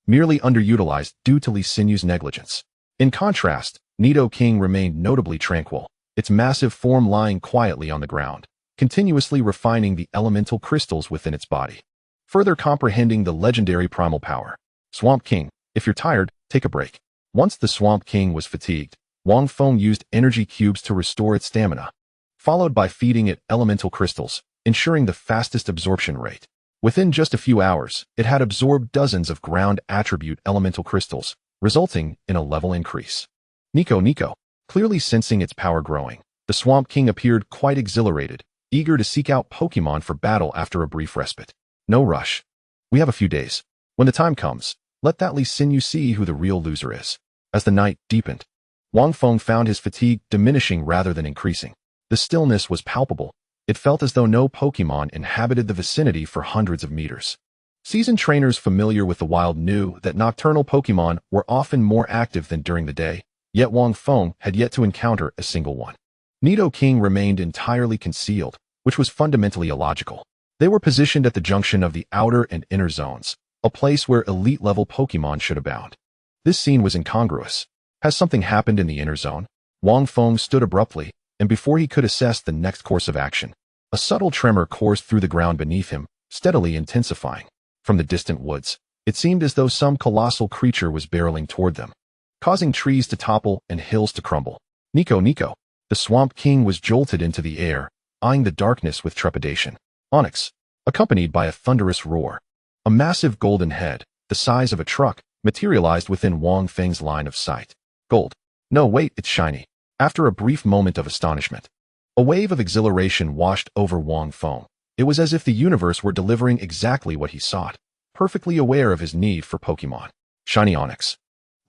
merely underutilized due to Li Xinyu's negligence. In contrast, Nidoking remained notably tranquil, its massive form lying quietly on the ground, continuously refining the elemental crystals within its body, further comprehending the legendary primal power. Swamp King, if you're tired, take a break. Once the Swamp King was fatigued, Wang Feng used energy cubes to restore its stamina, followed by feeding it elemental crystals, ensuring the fastest absorption rate. Within just a few hours, it had absorbed dozens of ground attribute elemental crystals, resulting in a level increase. Nico, clearly sensing its power growing, the Swamp King appeared quite exhilarated, eager to seek out Pokémon for battle after a brief respite. No rush. We have a few days. When the time comes, let that Li Xinyu see who the real loser is. As the night deepened, Wang Feng found his fatigue diminishing rather than increasing. The stillness was palpable. It felt as though no Pokémon inhabited the vicinity for hundreds of meters. Seasoned trainers familiar with the wild knew that nocturnal Pokémon were often more active than during the day, yet Wang Feng had yet to encounter a single one. Nidoking remained entirely concealed, which was fundamentally illogical. They were positioned at the junction of the outer and inner zones, a place where elite-level Pokémon should abound. This scene was incongruous. Has something happened in the inner zone? Wang Feng stood abruptly, and before he could assess the next course of action, a subtle tremor coursed through the ground beneath him, steadily intensifying. From the distant woods, it seemed as though some colossal creature was barreling toward them, causing trees to topple and hills to crumble. Nico, the Swamp King was jolted into the air, eyeing the darkness with trepidation. Onyx, accompanied by a thunderous roar. A massive golden head, the size of a truck, materialized within Wang Feng's line of sight. Gold. No, wait, it's shiny. After a brief moment of astonishment, a wave of exhilaration washed over Wang Feng. It was as if the universe were delivering exactly what he sought, perfectly aware of his need for Pokémon. Shiny Onyx.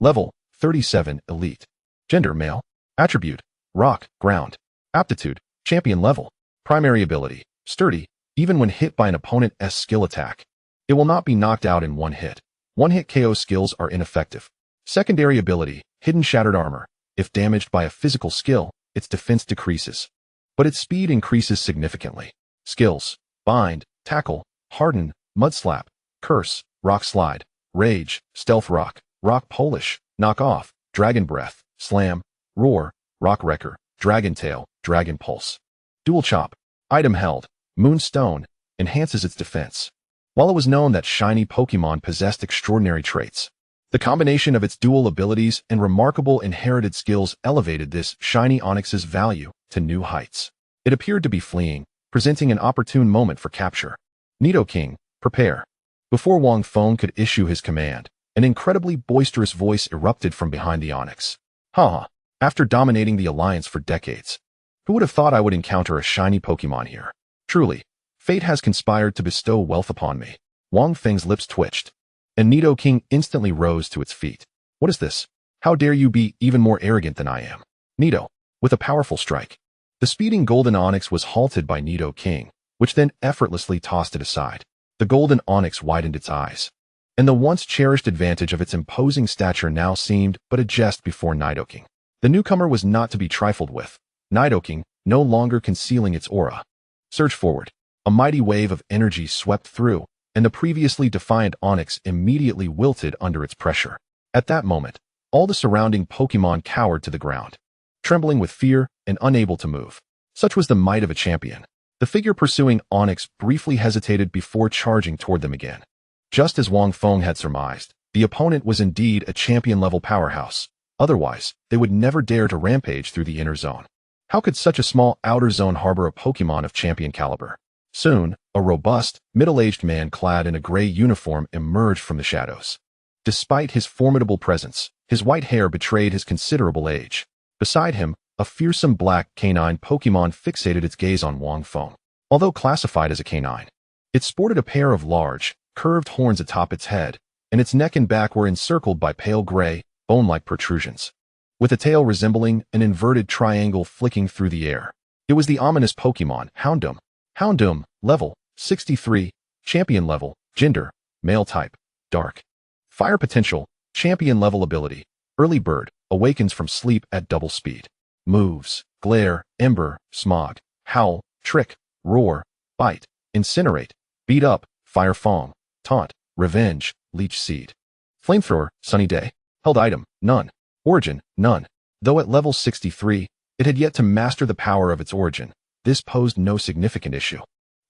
Level, 37, Elite. Gender, male. Attribute, Rock, Ground. Aptitude, Champion level. Primary ability, Sturdy, even when hit by an opponent's skill attack. It will not be knocked out in one hit. One-hit KO skills are ineffective. Secondary ability, Hidden Shattered Armor. If damaged by a physical skill, its defense decreases, but its speed increases significantly. Skills, Bind, Tackle, Harden, Mudslap, Curse, Rock Slide, Rage, Stealth Rock, Rock Polish, Knock Off, Dragon Breath, Slam, Roar, Rock Wrecker, Dragon Tail, Dragon Pulse. Dual Chop. Item held, Moonstone, enhances its defense. While it was known that shiny Pokémon possessed extraordinary traits, the combination of its dual abilities and remarkable inherited skills elevated this shiny Onyx's value to new heights. It appeared to be fleeing, presenting an opportune moment for capture. Nidoking, prepare. Before Wang Feng could issue his command, an incredibly boisterous voice erupted from behind the Onyx. After dominating the Alliance for decades, who would have thought I would encounter a shiny Pokémon here? Truly, fate has conspired to bestow wealth upon me. Wang Feng's lips twitched, and Nidoking instantly rose to its feet. What is this? How dare you be even more arrogant than I am? Nido, with a powerful strike. The speeding golden Onyx was halted by Nidoking, which then effortlessly tossed it aside. The golden Onyx widened its eyes, and the once cherished advantage of its imposing stature now seemed but a jest before Nidoking. The newcomer was not to be trifled with. Nidoking, no longer concealing its aura, surged forward. A mighty wave of energy swept through, and the previously defiant Onyx immediately wilted under its pressure. At that moment, all the surrounding Pokémon cowered to the ground, trembling with fear and unable to move. Such was the might of a champion. The figure pursuing Onyx briefly hesitated before charging toward them again. Just as Wang Feng had surmised, The opponent was indeed a champion-level powerhouse. Otherwise, they would never dare to rampage through the inner zone. How could such a small outer zone harbor a Pokémon of champion caliber? Soon, a robust, middle-aged man clad in a gray uniform emerged from the shadows. Despite his formidable presence, his white hair betrayed his considerable age. Beside him, a fearsome black canine Pokémon fixated its gaze on Wang Feng. Although classified as a canine, it sported a pair of large, curved horns atop its head, and its neck and back were encircled by pale gray, bone-like protrusions, with a tail resembling an inverted triangle flicking through the air. It was the ominous Pokémon, Houndoom. Houndoom, level 63, champion level, gender, male type, dark. Fire potential, champion level ability, early bird, awakens from sleep at double speed. Moves, glare, ember, smog, howl, trick, roar, bite, incinerate, beat up, fire fong, taunt, revenge, leech seed. Flamethrower, sunny day. Held item, none. Origin, none. Though at level 63, it had yet to master the power of its origin. This posed no significant issue.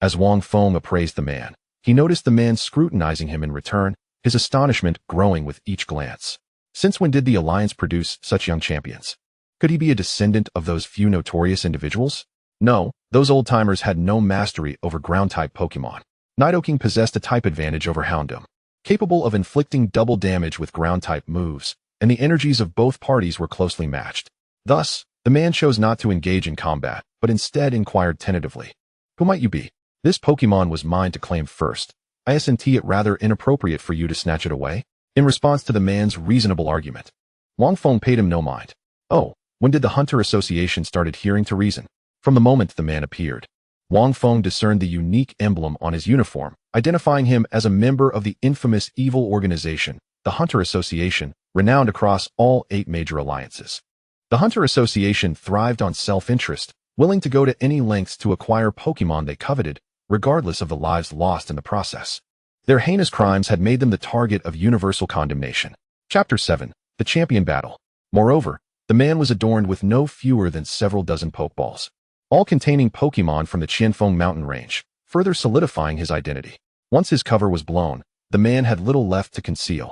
As Wang Feng appraised the man, he noticed the man scrutinizing him in return, his astonishment growing with each glance. Since when did the Alliance produce such young champions? Could he be a descendant of those few notorious individuals? No, those old-timers had no mastery over ground-type Pokémon. Nidoking possessed a type advantage over Houndoom, capable of inflicting double damage with ground-type moves, and the energies of both parties were closely matched. Thus, the man chose not to engage in combat, but instead inquired tentatively, "Who might you be? This Pokémon was mine to claim first. Isn't it rather inappropriate for you to snatch it away?" In response to the man's reasonable argument, Wang Feng paid him no mind. Oh, when did the Hunter Association start adhering to reason? From the moment the man appeared. Wang Feng discerned the unique emblem on his uniform, identifying him as a member of the infamous evil organization, the Hunter Association, renowned across all 8 major alliances. The Hunter Association thrived on self-interest, willing to go to any lengths to acquire Pokémon they coveted, regardless of the lives lost in the process. Their heinous crimes had made them the target of universal condemnation. Chapter 7. The Champion Battle. Moreover, the man was adorned with no fewer than several dozen Pokeballs, all containing Pokémon from the Qianfeng mountain range, further solidifying his identity. Once his cover was blown, the man had little left to conceal.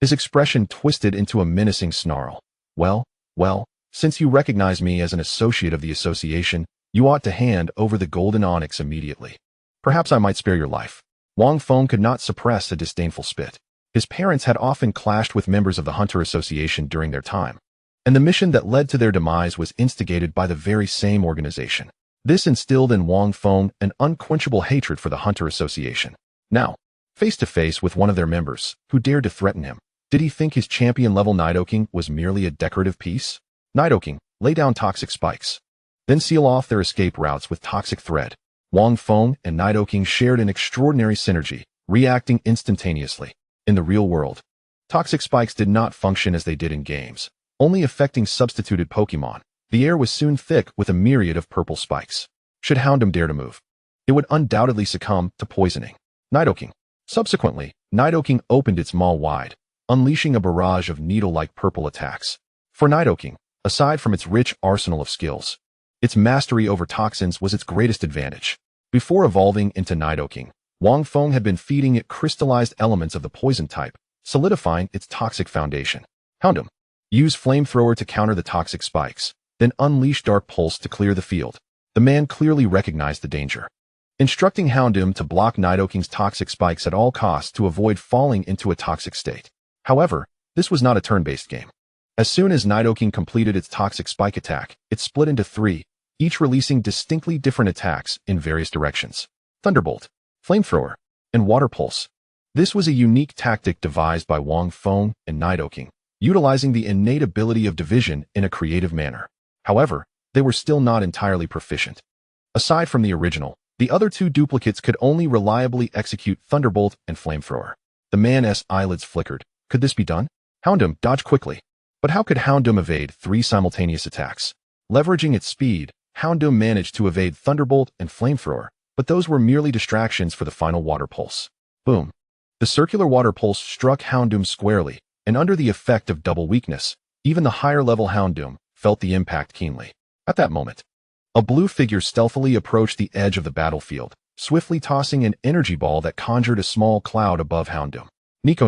His expression twisted into a menacing snarl. Well, since you recognize me as an associate of the association, you ought to hand over the golden onyx immediately. Perhaps I might spare your life. Wang Feng could not suppress a disdainful spit. His parents had often clashed with members of the Hunter Association during their time, and the mission that led to their demise was instigated by the very same organization. This instilled in Wang Feng an unquenchable hatred for the Hunter Association. Now, face to face with one of their members, who dared to threaten him, did he think his champion-level Nidoking was merely a decorative piece? Nidoking, lay down toxic spikes. Then seal off their escape routes with toxic thread. Wang Feng and Nidoking shared an extraordinary synergy, reacting instantaneously. In the real world, toxic spikes did not function as they did in games, only affecting substituted Pokémon. The air was soon thick with a myriad of purple spikes. Should Houndoom dare to move, it would undoubtedly succumb to poisoning. Nidoking. Subsequently, Nidoking opened its maw wide, unleashing a barrage of needle-like purple attacks. For Nidoking, aside from its rich arsenal of skills, its mastery over toxins was its greatest advantage. Before evolving into Nidoking, Wang Feng had been feeding it crystallized elements of the poison type, solidifying its toxic foundation. Houndoom. Use Flamethrower to counter the toxic spikes, then unleash Dark Pulse to clear the field. The man clearly recognized the danger, instructing Houndoom to block Nidoking's toxic spikes at all costs to avoid falling into a toxic state. However, this was not a turn-based game. As soon as Nidoking completed its toxic spike attack, it split into 3, each releasing distinctly different attacks in various directions. Thunderbolt, Flamethrower, and Water Pulse. This was a unique tactic devised by Wang Feng and Nidoking, utilizing the innate ability of division in a creative manner. However, they were still not entirely proficient. Aside from the original, the other 2 duplicates could only reliably execute Thunderbolt and Flamethrower. The man's eyelids flickered. Could this be done? Houndoom dodged quickly. But how could Houndoom evade 3 simultaneous attacks? Leveraging its speed, Houndoom managed to evade Thunderbolt and Flamethrower, but those were merely distractions for the final Water Pulse. Boom. The circular Water Pulse struck Houndoom squarely, and under the effect of double weakness, even the higher-level Houndoom felt the impact keenly. At that moment, a blue figure stealthily approached the edge of the battlefield, swiftly tossing an energy ball that conjured a small cloud above Houndoom. Nico.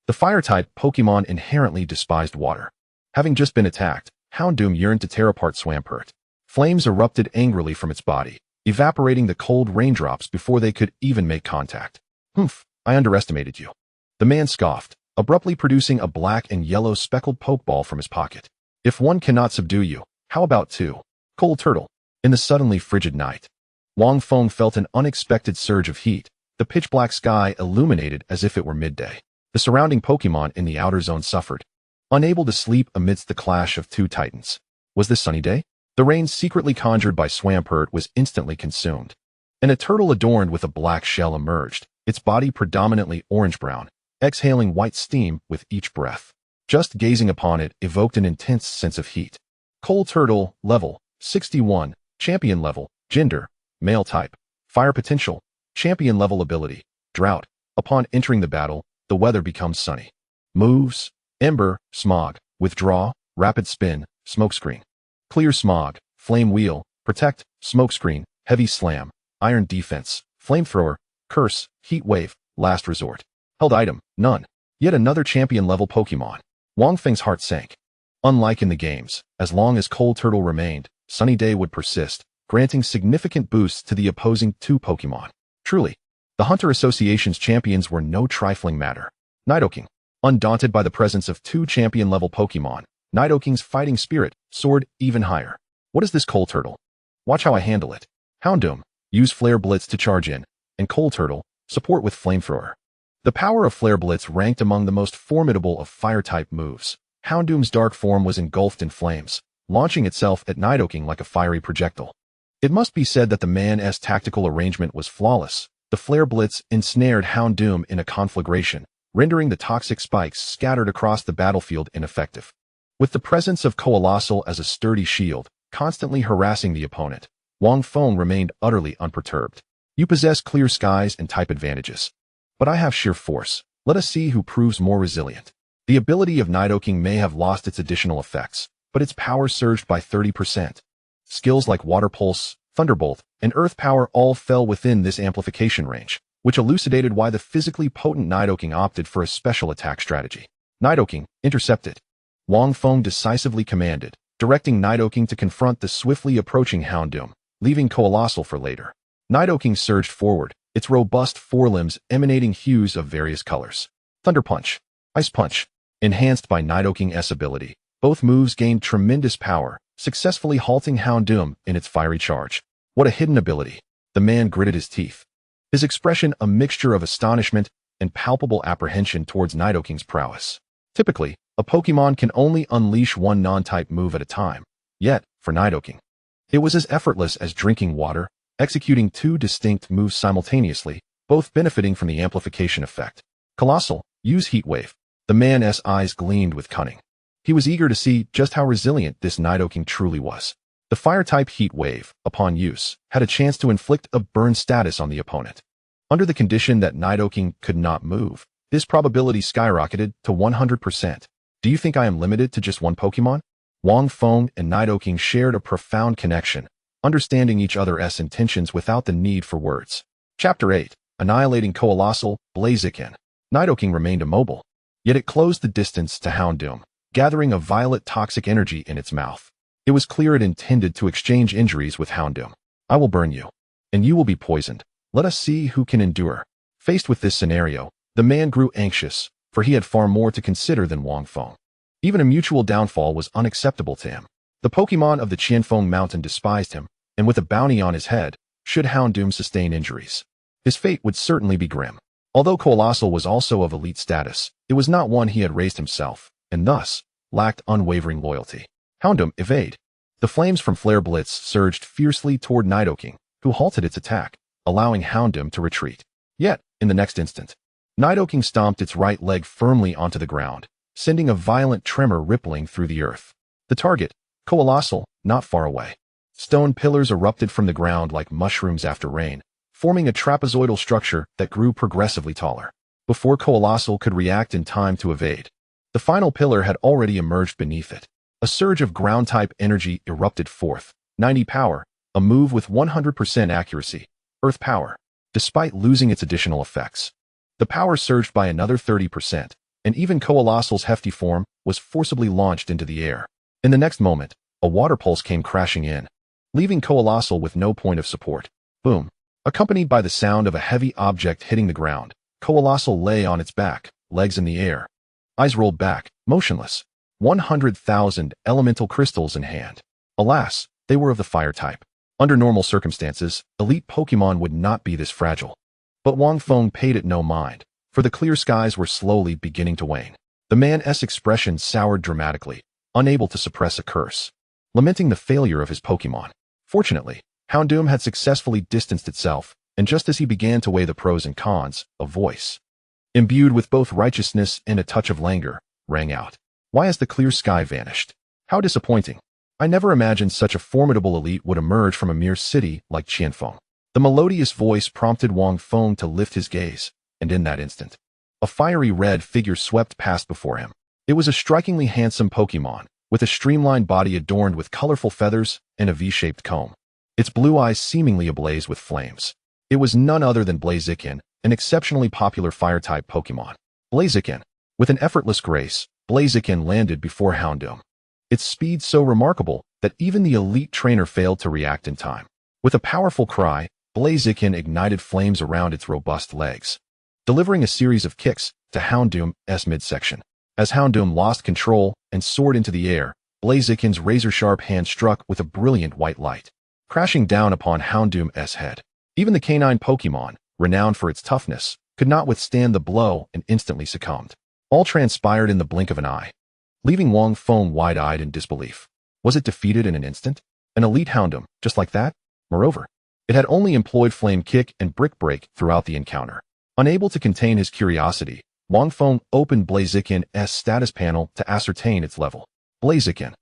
The fire-type Pokémon inherently despised water. Having just been attacked, Houndoom yearned to tear apart Swampert. Flames erupted angrily from its body, evaporating the cold raindrops before they could even make contact. Humph, I underestimated you. The man scoffed, abruptly producing a black and yellow speckled Pokeball from his pocket. If one cannot subdue you, how about two? Cold Turtle. In the suddenly frigid night, Wang Feng felt an unexpected surge of heat, the pitch-black sky illuminated as if it were midday. The surrounding Pokémon in the outer zone suffered, unable to sleep amidst the clash of two titans. Was this sunny day? The rain secretly conjured by Swampert was instantly consumed, and a turtle adorned with a black shell emerged, its body predominantly orange-brown, exhaling white steam with each breath. Just gazing upon it evoked an intense sense of heat. Cold Turtle, level 61, champion level, gender, male type, fire potential, champion level ability, drought. Upon entering the battle, the weather becomes sunny. Moves: Ember, Smog, Withdraw, Rapid Spin, Smokescreen. Clear Smog, Flame Wheel, Protect, Smokescreen, Heavy Slam, Iron Defense, Flamethrower, Curse, Heat Wave, Last Resort. Held item, none. Yet another champion-level Pokémon. Wang Feng's heart sank. Unlike in the games, as long as Cold Turtle remained, Sunny Day would persist, granting significant boosts to the opposing two Pokémon. Truly, the Hunter Association's champions were no trifling matter. Nidoking. Undaunted by the presence of two champion-level Pokémon, Nidoking's fighting spirit soared even higher. What is this Cold Turtle? Watch how I handle it. Houndoom. Use Flare Blitz to charge in, and Cold Turtle, support with Flamethrower. The power of Flare Blitz ranked among the most formidable of fire-type moves. Houndoom's dark form was engulfed in flames, launching itself at Nidoking like a fiery projectile. It must be said that the man's tactical arrangement was flawless. The Flare Blitz ensnared Houndoom in a conflagration, rendering the toxic spikes scattered across the battlefield ineffective. With the presence of Coalossal as a sturdy shield, constantly harassing the opponent, Wang Feng remained utterly unperturbed. You possess clear skies and type advantages. But I have sheer force. Let us see who proves more resilient. The ability of Nidoking may have lost its additional effects, but its power surged by 30%. Skills like Water Pulse, Thunderbolt, and Earth Power all fell within this amplification range, which elucidated why the physically potent Nidoking opted for a special attack strategy. Nidoking, intercepted. Wang Feng decisively commanded, directing Nidoking to confront the swiftly approaching Houndoom, leaving Coalossal for later. Nidoking surged forward, its robust forelimbs emanating hues of various colors. Thunder Punch, Ice Punch. Enhanced by Nidoking's ability, both moves gained tremendous power, successfully halting Houndoom in its fiery charge. What a hidden ability. The man gritted his teeth, his expression a mixture of astonishment and palpable apprehension towards Nidoking's prowess. Typically, a Pokémon can only unleash one non-type move at a time. Yet, for Nidoking, it was as effortless as drinking water, executing two distinct moves simultaneously, both benefiting from the amplification effect. Colossal, use Heat Wave. The man's eyes gleamed with cunning. He was eager to see just how resilient this Nidoking truly was. The fire-type Heat Wave, upon use, had a chance to inflict a burn status on the opponent. Under the condition that Nidoking could not move, this probability skyrocketed to 100%. Do you think I am limited to just one Pokémon? Wang Feng and Nidoking shared a profound connection, understanding each other's intentions without the need for words. Chapter 8. Annihilating Coalossal, Blaziken. Nidoking remained immobile, yet it closed the distance to Houndoom, gathering a violet toxic energy in its mouth. It was clear it intended to exchange injuries with Houndoom. I will burn you, and you will be poisoned. Let us see who can endure. Faced with this scenario, the man grew anxious, for he had far more to consider than Wang Feng. Even a mutual downfall was unacceptable to him. The Pokémon of the Qianfeng mountain despised him, and with a bounty on his head, should Houndoom sustain injuries, his fate would certainly be grim. Although Coalossal was also of elite status, it was not one he had raised himself, and thus, lacked unwavering loyalty. Houndoom, evade. The flames from Flare Blitz surged fiercely toward Nidoking, who halted its attack, allowing Houndoom to retreat. Yet, in the next instant, Nidoking stomped its right leg firmly onto the ground, sending a violent tremor rippling through the earth. The target, Coalossal, not far away. Stone pillars erupted from the ground like mushrooms after rain, forming a trapezoidal structure that grew progressively taller. Before Coalossal could react in time to evade, the final pillar had already emerged beneath it. A surge of ground-type energy erupted forth. 90 power, a move with 100% accuracy. Earth power. Despite losing its additional effects, the power surged by another 30%, and even Coalossal's hefty form was forcibly launched into the air. In the next moment, a water pulse came crashing in, leaving Coalossal with no point of support. Boom! Accompanied by the sound of a heavy object hitting the ground, Coalossal lay on its back, legs in the air. Eyes rolled back, motionless. 100,000 elemental crystals in hand. Alas, they were of the fire type. Under normal circumstances, elite Pokémon would not be this fragile. But Wang Feng paid it no mind, for the clear skies were slowly beginning to wane. The man's expression soured dramatically, unable to suppress a curse, lamenting the failure of his Pokémon. Fortunately, Houndoom had successfully distanced itself, and just as he began to weigh the pros and cons, a voice, imbued with both righteousness and a touch of languor, rang out. Why has the clear sky vanished? How disappointing. I never imagined such a formidable elite would emerge from a mere city like Qianfeng. The melodious voice prompted Wang Feng to lift his gaze, and in that instant, a fiery red figure swept past before him. It was a strikingly handsome Pokémon, with a streamlined body adorned with colorful feathers and a V-shaped comb. Its blue eyes seemingly ablaze with flames. It was none other than Blaziken, an exceptionally popular fire-type Pokémon. Blaziken. With an effortless grace, Blaziken landed before Houndoom. Its speed so remarkable that even the elite trainer failed to react in time. With a powerful cry, Blaziken ignited flames around its robust legs, delivering a series of kicks to Houndoom's midsection. As Houndoom lost control and soared into the air, Blaziken's razor-sharp hand struck with a brilliant white light, crashing down upon Houndoom's head. Even the canine Pokémon, renowned for its toughness, could not withstand the blow and instantly succumbed. All transpired in the blink of an eye, leaving Wang Feng wide-eyed in disbelief. Was it defeated in an instant? An elite Houndoom, just like that? Moreover, it had only employed Flame Kick and Brick Break throughout the encounter. Unable to contain his curiosity, Wang Feng opened Blaziken's status panel to ascertain its level. Blaziken.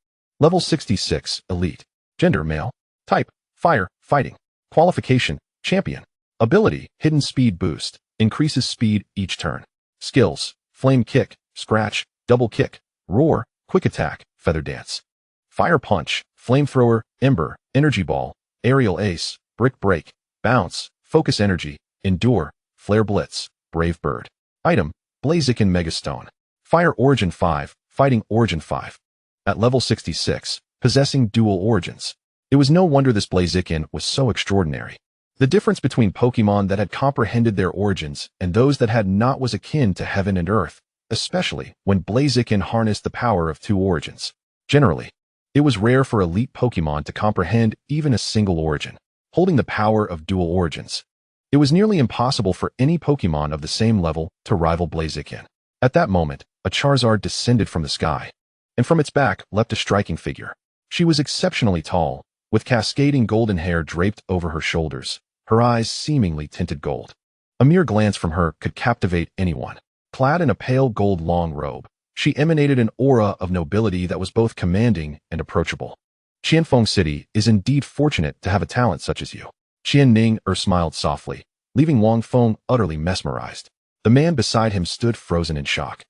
Level 66, Elite. Gender, male. Type, Fire, Fighting. Qualification, Champion. Ability, Hidden Speed Boost. Increases speed each turn. Skills, Flame Kick, Scratch, Double Kick, Roar, Quick Attack, Feather Dance. Fire Punch, Flamethrower, Ember, Energy Ball, Aerial Ace, Brick Break, Bounce, Focus Energy, Endure, Flare Blitz, Brave Bird. Item, Blaziken Megastone. Fire Origin 5, Fighting Origin 5. At level 66, possessing dual origins. It was no wonder this Blaziken was so extraordinary. The difference between Pokémon that had comprehended their origins and those that had not was akin to heaven and earth, especially when Blaziken harnessed the power of two origins. Generally, it was rare for elite Pokémon to comprehend even a single origin, holding the power of dual origins. It was nearly impossible for any Pokémon of the same level to rival Blaziken. At that moment, a Charizard descended from the sky, and from its back leapt a striking figure. She was exceptionally tall, with cascading golden hair draped over her shoulders, her eyes seemingly tinted gold. A mere glance from her could captivate anyone. Clad in a pale gold long robe, she emanated an aura of nobility that was both commanding and approachable. Qianfeng City is indeed fortunate to have a talent such as you. Qianning smiled softly, leaving Wang Feng utterly mesmerized. The man beside him stood frozen in shock,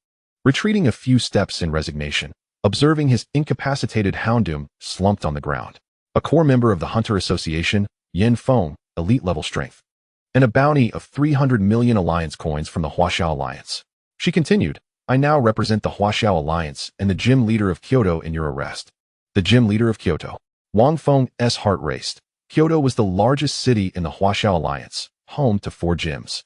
retreating a few steps in resignation, observing his incapacitated Houndoom slumped on the ground. A core member of the Hunter Association, Yin Feng, elite level strength, and a bounty of 300 million alliance coins from the Huaxia Alliance. She continued, I now represent the Huaxia Alliance and the gym leader of Kyoto in your arrest. The gym leader of Kyoto. Wang Feng's heart raced. Kyoto was the largest city in the Huaxia Alliance, home to 4 gyms,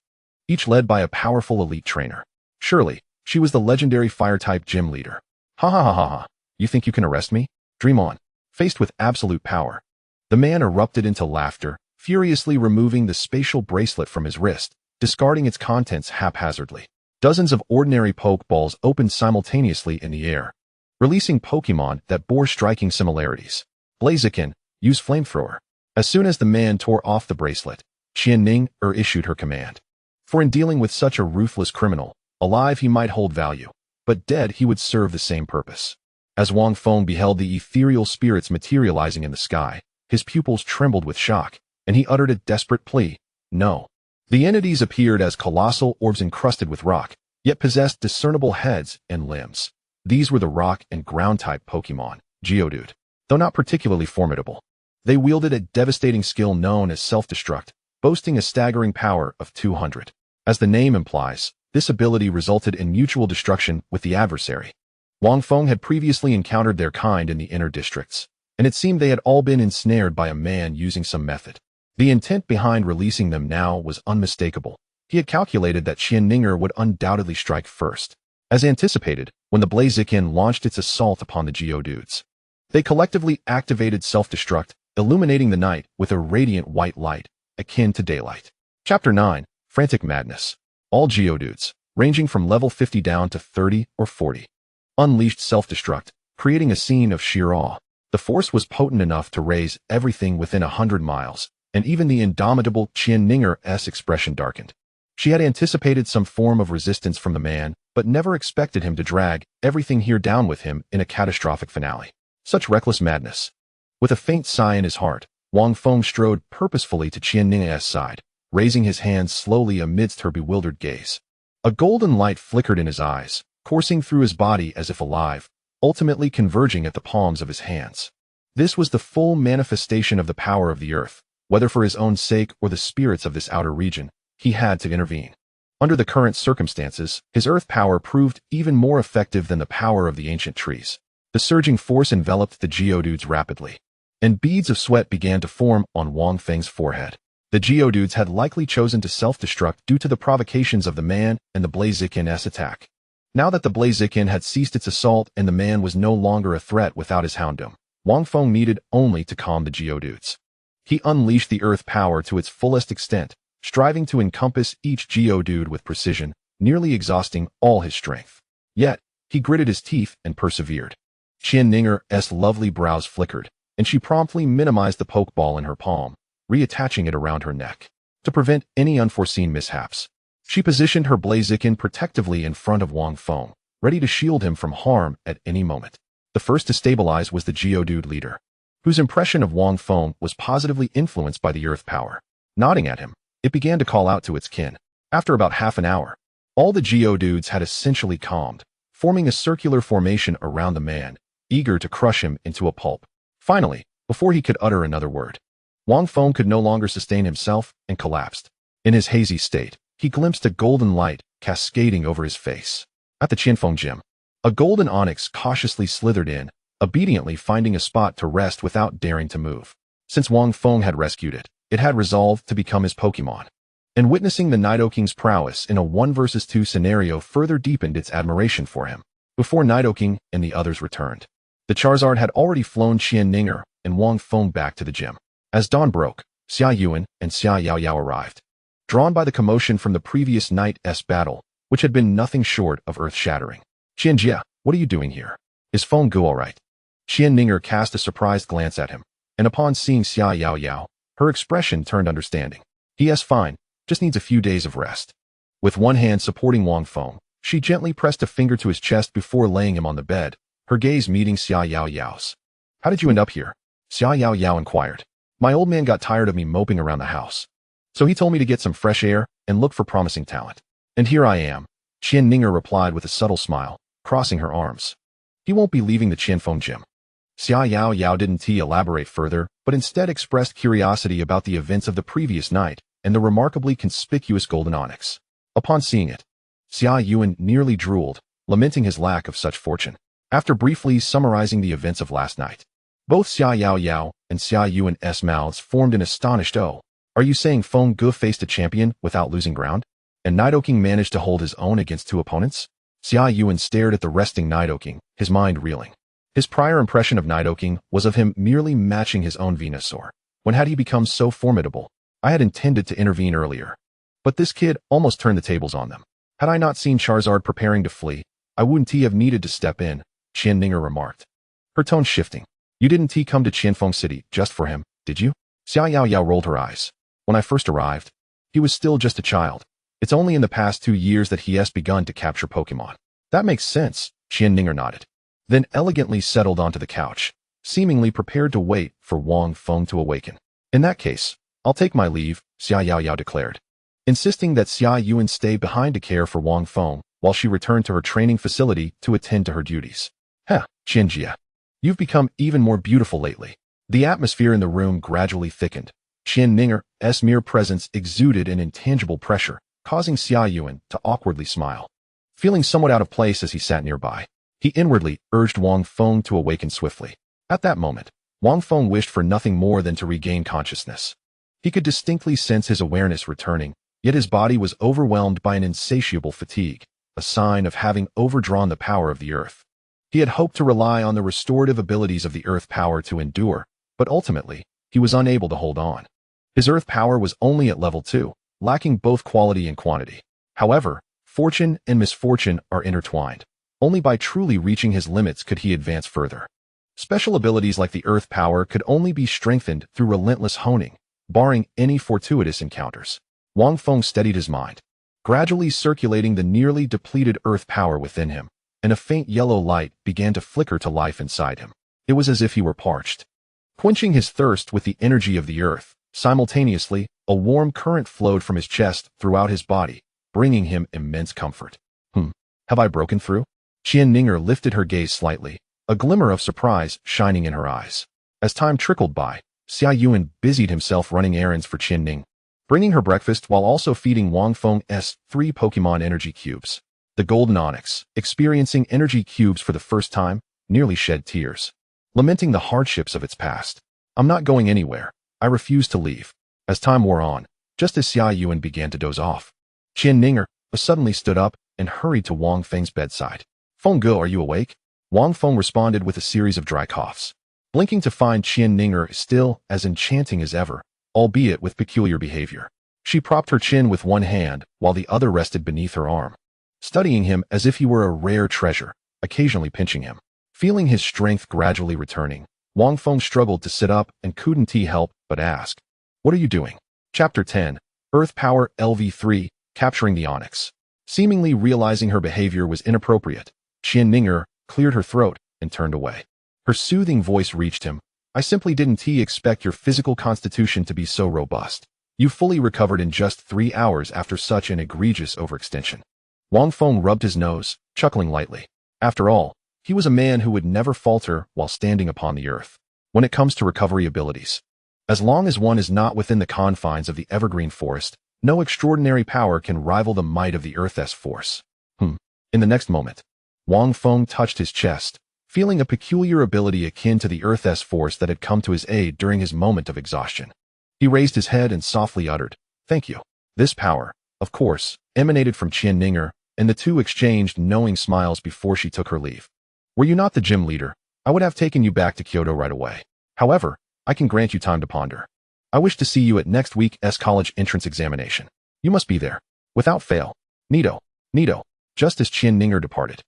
each led by a powerful elite trainer. Surely, she was the legendary fire-type gym leader. Ha ha ha ha ha. You think you can arrest me? Dream on. Faced with absolute power, the man erupted into laughter, furiously removing the spatial bracelet from his wrist, discarding its contents haphazardly. Dozens of ordinary Pokeballs opened simultaneously in the air, releasing Pokémon that bore striking similarities. Blaziken, use Flamethrower. As soon as the man tore off the bracelet, Qianning issued her command. For in dealing with such a ruthless criminal, alive he might hold value, but dead he would serve the same purpose. As Wang Feng beheld the ethereal spirits materializing in the sky, his pupils trembled with shock, and he uttered a desperate plea, no. The entities appeared as colossal orbs encrusted with rock, yet possessed discernible heads and limbs. These were the rock and ground-type Pokémon, Geodude. Though not particularly formidable, they wielded a devastating skill known as self-destruct, boasting a staggering power of 200. As the name implies, This ability resulted in mutual destruction with the adversary. Wang Feng had previously encountered their kind in the inner districts, and it seemed they had all been ensnared by a man using some method. The intent behind releasing them now was unmistakable. He had calculated that Qianfeng would undoubtedly strike first. As anticipated, when the Blaziken launched its assault upon the Geodudes, they collectively activated self-destruct, illuminating the night with a radiant white light, akin to daylight. Chapter 9, Frantic Madness. All Geodudes, ranging from level 50 down to 30 or 40, unleashed self-destruct, creating a scene of sheer awe. The force was potent enough to raise everything within 100 miles, and even the indomitable Qianfeng's expression darkened. She had anticipated some form of resistance from the man, but never expected him to drag everything here down with him in a catastrophic finale. Such reckless madness. With a faint sigh in his heart, Wang Feng strode purposefully to Qianfeng's side, raising his hands slowly amidst her bewildered gaze. A golden light flickered in his eyes, coursing through his body as if alive, ultimately converging at the palms of his hands. This was the full manifestation of the power of the earth. Whether for his own sake or the spirits of this outer region, he had to intervene. Under the current circumstances, his earth power proved even more effective than the power of the ancient trees. The surging force enveloped the Geodudes rapidly, and beads of sweat began to form on Wang Feng's forehead. The Geodudes had likely chosen to self-destruct due to the provocations of the man and the Blaziken's attack. Now that the Blaziken had ceased its assault and the man was no longer a threat without his Houndoom, Wang Feng needed only to calm the Geodudes. He unleashed the earth power to its fullest extent, striving to encompass each Geodude with precision, nearly exhausting all his strength. Yet, he gritted his teeth and persevered. Qianfeng's lovely brows flickered, and she promptly minimized the pokeball in her palm, reattaching it around her neck. To prevent any unforeseen mishaps, she positioned her Blaziken protectively in front of Wang Feng, ready to shield him from harm at any moment. The first to stabilize was the Geodude leader, whose impression of Wang Feng was positively influenced by the earth power. Nodding at him, it began to call out to its kin. After about half an hour, all the Geodudes had essentially calmed, forming a circular formation around the man, eager to crush him into a pulp. Finally, before he could utter another word, Wang Feng could no longer sustain himself and collapsed. In his hazy state, he glimpsed a golden light cascading over his face. At the Qianfeng gym, a golden onyx cautiously slithered in, obediently finding a spot to rest without daring to move. Since Wang Feng had rescued it, it had resolved to become his Pokémon. And witnessing the Nidoking's prowess in a 1 versus 2 scenario further deepened its admiration for him. Before Nidoking and the others returned, the Charizard had already flown Qianfeng and Wang Feng back to the gym. As dawn broke, Xia Yuan and Xia Yaoyao arrived. Drawn by the commotion from the previous night's battle, which had been nothing short of earth-shattering. Qianjia, what are you doing here? Is Feng Gu all right? Qianfeng cast a surprised glance at him, and upon seeing Xia Yaoyao, her expression turned understanding. He's fine, just needs a few days of rest. With one hand supporting Wang Feng, she gently pressed a finger to his chest before laying him on the bed, her gaze meeting Xia Yaoyao's. How did you end up here? Xia Yaoyao inquired. My old man got tired of me moping around the house, so he told me to get some fresh air and look for promising talent. And here I am, Qianfeng replied with a subtle smile, crossing her arms. He won't be leaving the Qianfeng gym. Xia Yaoyao didn't elaborate further, but instead expressed curiosity about the events of the previous night and the remarkably conspicuous golden onyx. Upon seeing it, Xia Yuan nearly drooled, lamenting his lack of such fortune. After briefly summarizing the events of last night, both Xia Yaoyao and Xia Yuan's mouths formed an astonished "Oh, are you saying Feng Gu faced a champion without losing ground? And Nidoking managed to hold his own against 2 opponents?" Xia Yuan stared at the resting Nidoking, his mind reeling. His prior impression of Nidoking was of him merely matching his own Venusaur. When had he become so formidable? I had intended to intervene earlier, but this kid almost turned the tables on them. Had I not seen Charizard preparing to flee, I wouldn't have needed to step in, Qianfeng remarked, her tone shifting. You didn't come to Qianfeng City just for him, did you? Xia Yaoyao rolled her eyes. When I first arrived, he was still just a child. It's only in the past 2 years that he has begun to capture Pokémon. That makes sense, Qianfeng nodded, then elegantly settled onto the couch, seemingly prepared to wait for Wang Feng to awaken. In that case, I'll take my leave, Xia Yaoyao declared, insisting that Xia Yuan stay behind to care for Wang Feng while she returned to her training facility to attend to her duties. Qianjia, you've become even more beautiful lately. The atmosphere in the room gradually thickened. Qianfeng's mere presence exuded an intangible pressure, causing Xia Yuan to awkwardly smile. Feeling somewhat out of place as he sat nearby, he inwardly urged Wang Feng to awaken swiftly. At that moment, Wang Feng wished for nothing more than to regain consciousness. He could distinctly sense his awareness returning, yet his body was overwhelmed by an insatiable fatigue, a sign of having overdrawn the power of the earth. He had hoped to rely on the restorative abilities of the earth power to endure, but ultimately, he was unable to hold on. His earth power was only at level 2, lacking both quality and quantity. However, fortune and misfortune are intertwined. Only by truly reaching his limits could he advance further. Special abilities like the earth power could only be strengthened through relentless honing, barring any fortuitous encounters. Wang Feng steadied his mind, gradually circulating the nearly depleted earth power within him, and a faint yellow light began to flicker to life inside him. It was as if he were parched. Quenching his thirst with the energy of the earth, simultaneously, a warm current flowed from his chest throughout his body, bringing him immense comfort. Have I broken through? Qianfeng lifted her gaze slightly, a glimmer of surprise shining in her eyes. As time trickled by, Xia Yuan busied himself running errands for Qianfeng, bringing her breakfast while also feeding Wang Feng's 3 Pokemon energy cubes. The Golden Onyx, experiencing energy cubes for the first time, nearly shed tears, lamenting the hardships of its past. I'm not going anywhere. I refuse to leave. As time wore on, just as Xia Yuan began to doze off, Qianfeng suddenly stood up and hurried to Wang Feng's bedside. Fengge, are you awake? Wang Feng responded with a series of dry coughs, blinking to find Qianfeng still as enchanting as ever, albeit with peculiar behavior. She propped her chin with one hand while the other rested beneath her arm, studying him as if he were a rare treasure, occasionally pinching him. Feeling his strength gradually returning, Wang Feng struggled to sit up and couldn't help but ask, "What are you doing?" Chapter 10, Earth Power LV3, Capturing the Onyx. Seemingly realizing her behavior was inappropriate, Qianfeng cleared her throat and turned away. Her soothing voice reached him. I simply didn't expect your physical constitution to be so robust. You fully recovered in just 3 hours after such an egregious overextension. Wang Feng rubbed his nose, chuckling lightly. After all, he was a man who would never falter while standing upon the earth. When it comes to recovery abilities, as long as one is not within the confines of the evergreen forest, no extraordinary power can rival the might of the earth's force. In the next moment, Wang Feng touched his chest, feeling a peculiar ability akin to the earth's force that had come to his aid during his moment of exhaustion. He raised his head and softly uttered, "Thank you." This power, of course, emanated from Qianfeng, and the two exchanged knowing smiles before she took her leave. Were you not the gym leader, I would have taken you back to Kyoto right away. However, I can grant you time to ponder. I wish to see you at next week's college entrance examination. You must be there. Without fail. Nido. Just as Qianfeng departed,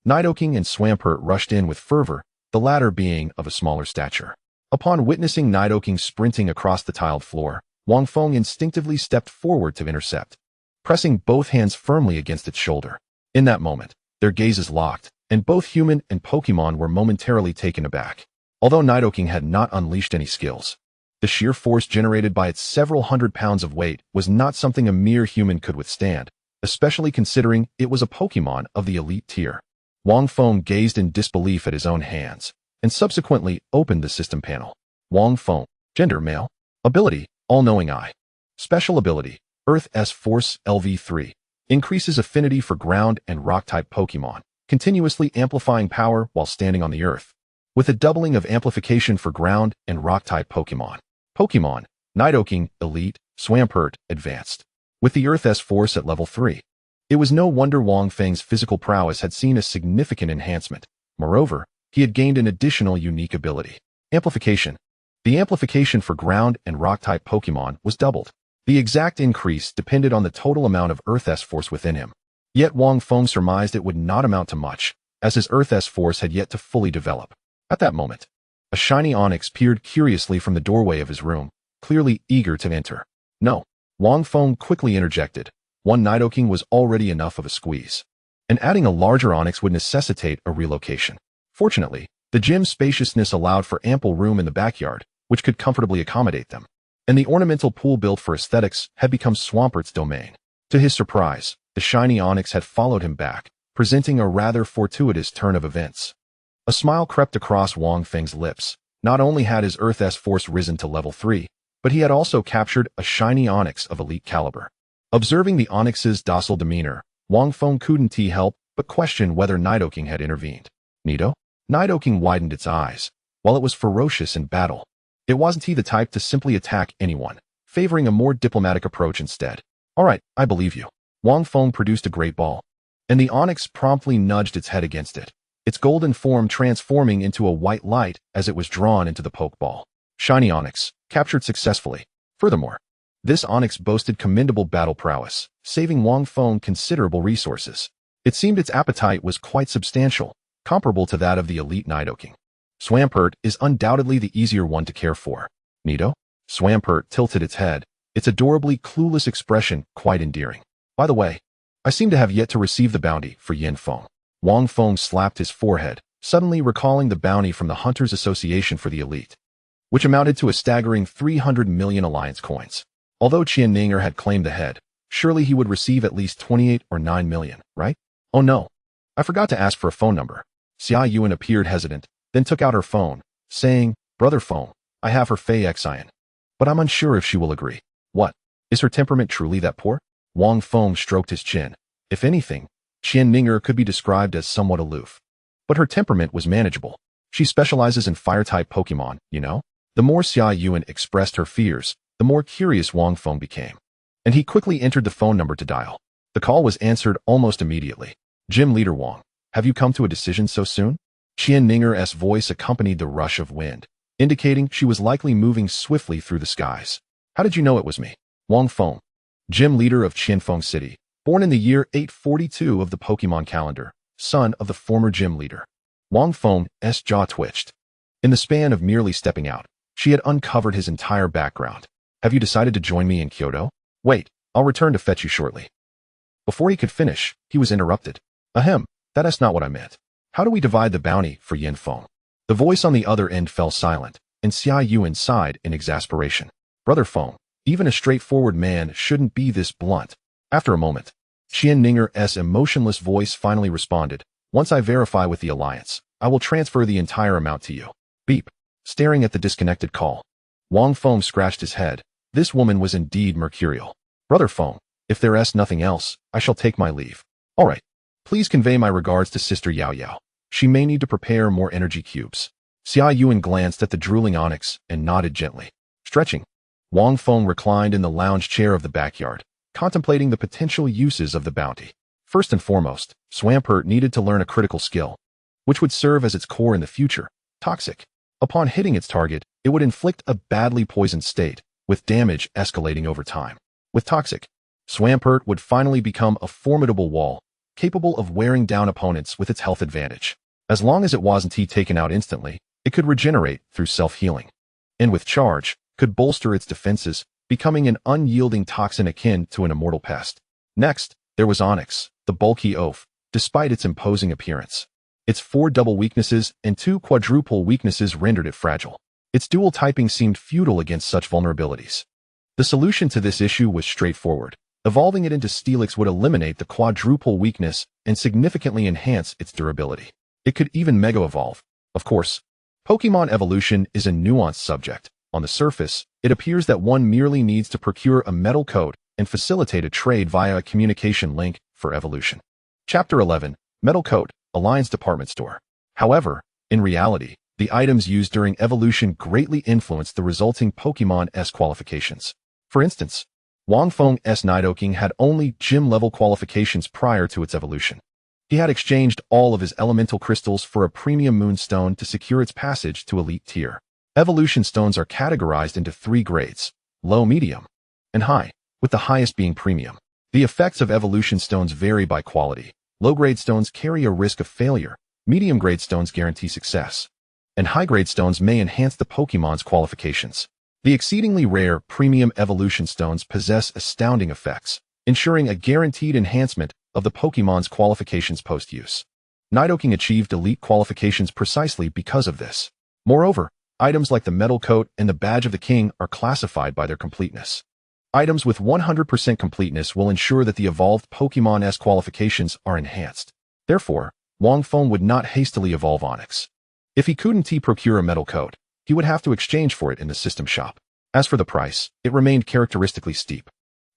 Nidoking and Swampert rushed in with fervor, the latter being of a smaller stature. Upon witnessing Nidoking sprinting across the tiled floor, Wang Feng instinctively stepped forward to intercept, pressing both hands firmly against its shoulder. In that moment, their gazes locked, and both human and Pokemon were momentarily taken aback. Although Nidoking had not unleashed any skills, the sheer force generated by its several hundred pounds of weight was not something a mere human could withstand, especially considering it was a Pokemon of the elite tier. Wang Feng gazed in disbelief at his own hands, and subsequently opened the system panel. Wang Feng, gender male. Ability, all-knowing eye. Special ability, Earth's Force LV3, increases affinity for ground and rock-type Pokemon, continuously amplifying power while standing on the earth, with a doubling of amplification for ground and rock-type Pokemon. Pokemon, Nidoking, Elite, Swampert, Advanced. With the Earth's Force at level 3. It was no wonder Wang Feng's physical prowess had seen a significant enhancement. Moreover, he had gained an additional unique ability. Amplification. The amplification for ground and rock-type Pokemon was doubled. The exact increase depended on the total amount of Earth's Force within him. Yet Wang Feng surmised it would not amount to much, as his Earth's Force had yet to fully develop. At that moment, a shiny onyx peered curiously from the doorway of his room, clearly eager to enter. No. Wang Feng quickly interjected. One Nidoking was already enough of a squeeze, and adding a larger onyx would necessitate a relocation. Fortunately, the gym's spaciousness allowed for ample room in the backyard, which could comfortably accommodate them, and the ornamental pool built for aesthetics had become Swampert's domain. To his surprise, the shiny onyx had followed him back, presenting a rather fortuitous turn of events. A smile crept across Wang Feng's lips. Not only had his Earth's Force risen to level 3, but he had also captured a shiny onyx of elite caliber. Observing the Onyx's docile demeanor, Wang Feng couldn't help but question whether Nidoking had intervened. Nido? Nidoking widened its eyes. While it was ferocious in battle, it wasn't the type to simply attack anyone, favoring a more diplomatic approach instead. All right, I believe you. Wang Feng produced a great ball, and the Onyx promptly nudged its head against it, its golden form transforming into a white light as it was drawn into the Pokeball. Shiny Onyx, captured successfully. Furthermore, this Onyx boasted commendable battle prowess, saving Wang Feng considerable resources. It seemed its appetite was quite substantial, comparable to that of the elite Nidoking. Swampert is undoubtedly the easier one to care for. Nido? Swampert tilted its head, its adorably clueless expression quite endearing. By the way, I seem to have yet to receive the bounty for Qianfeng. Wang Feng slapped his forehead, suddenly recalling the bounty from the Hunters Association for the elite, which amounted to a staggering 300 million alliance coins. Although Qianfeng had claimed the head, surely he would receive at least 28 or 9 million, right? Oh no, I forgot to ask for a phone number. Xia Yuan appeared hesitant, then took out her phone, saying, Brother Feng, I have her Fei Xian, but I'm unsure if she will agree. What? Is her temperament truly that poor? Wang Feng stroked his chin. If anything, Qianfeng could be described as somewhat aloof. But her temperament was manageable. She specializes in fire-type Pokémon, you know? The more Xia Yuan expressed her fears, the more curious Wang Feng became. And he quickly entered the phone number to dial. The call was answered almost immediately. Gym Leader Wang, have you come to a decision so soon? Qianfeng's voice accompanied the rush of wind, indicating she was likely moving swiftly through the skies. How did you know it was me? Wang Feng, Gym Leader of Qianfeng City, born in the year 842 of the Pokemon calendar, son of the former Gym Leader. Wang Feng's jaw twitched. In the span of merely stepping out, she had uncovered his entire background. Have you decided to join me in Kyoto? Wait, I'll return to fetch you shortly. Before he could finish, he was interrupted. Ahem, that's not what I meant. How do we divide the bounty for Qianfeng? The voice on the other end fell silent, and Xia Yuan sighed in exasperation. Brother Feng, even a straightforward man shouldn't be this blunt. After a moment, Qianfeng's emotionless voice finally responded. Once I verify with the Alliance, I will transfer the entire amount to you. Beep. Staring at the disconnected call, Wang Feng scratched his head. This woman was indeed mercurial. Brother Feng, if there's nothing else, I shall take my leave. All right. Please convey my regards to Sister Yao Yao. She may need to prepare more energy cubes. Xia Yuan glanced at the drooling Onyx and nodded gently. Stretching, Wang Feng reclined in the lounge chair of the backyard, contemplating the potential uses of the bounty. First and foremost, Swampert needed to learn a critical skill, which would serve as its core in the future, Toxic. Upon hitting its target, it would inflict a badly poisoned state, with damage escalating over time. With Toxic, Swampert would finally become a formidable wall, capable of wearing down opponents with its health advantage. As long as it wasn't taken out instantly, it could regenerate through self-healing. And with Charge, could bolster its defenses, becoming an unyielding toxin akin to an immortal pest. Next, there was Onyx, the bulky oaf, despite its imposing appearance. Its 4 double weaknesses and 2 quadruple weaknesses rendered it fragile. Its dual typing seemed futile against such vulnerabilities. The solution to this issue was straightforward. Evolving it into Steelix would eliminate the quadruple weakness and significantly enhance its durability. It could even mega-evolve. Of course, Pokemon evolution is a nuanced subject. On the surface, it appears that one merely needs to procure a metal coat and facilitate a trade via a communication link for evolution. Chapter 11, Metal Coat, Alliance Department Store. However, in reality, the items used during evolution greatly influenced the resulting Pokemon's qualifications. For instance, Wang Feng's Nidoking had only gym-level qualifications prior to its evolution. He had exchanged all of his elemental crystals for a premium moonstone to secure its passage to elite tier. Evolution stones are categorized into 3 grades, low, medium, and high, with the highest being premium. The effects of evolution stones vary by quality. Low-grade stones carry a risk of failure, medium-grade stones guarantee success, and high-grade stones may enhance the Pokemon's qualifications. The exceedingly rare premium evolution stones possess astounding effects, ensuring a guaranteed enhancement of the Pokemon's qualifications post-use. Nidoking achieved elite qualifications precisely because of this. Moreover, items like the Metal Coat and the Badge of the King are classified by their completeness. Items with 100% completeness will ensure that the evolved Pokemon's qualifications are enhanced. Therefore, Wang Feng would not hastily evolve Onyx. If he couldn't procure a Metal Coat, he would have to exchange for it in the system shop. As for the price, it remained characteristically steep.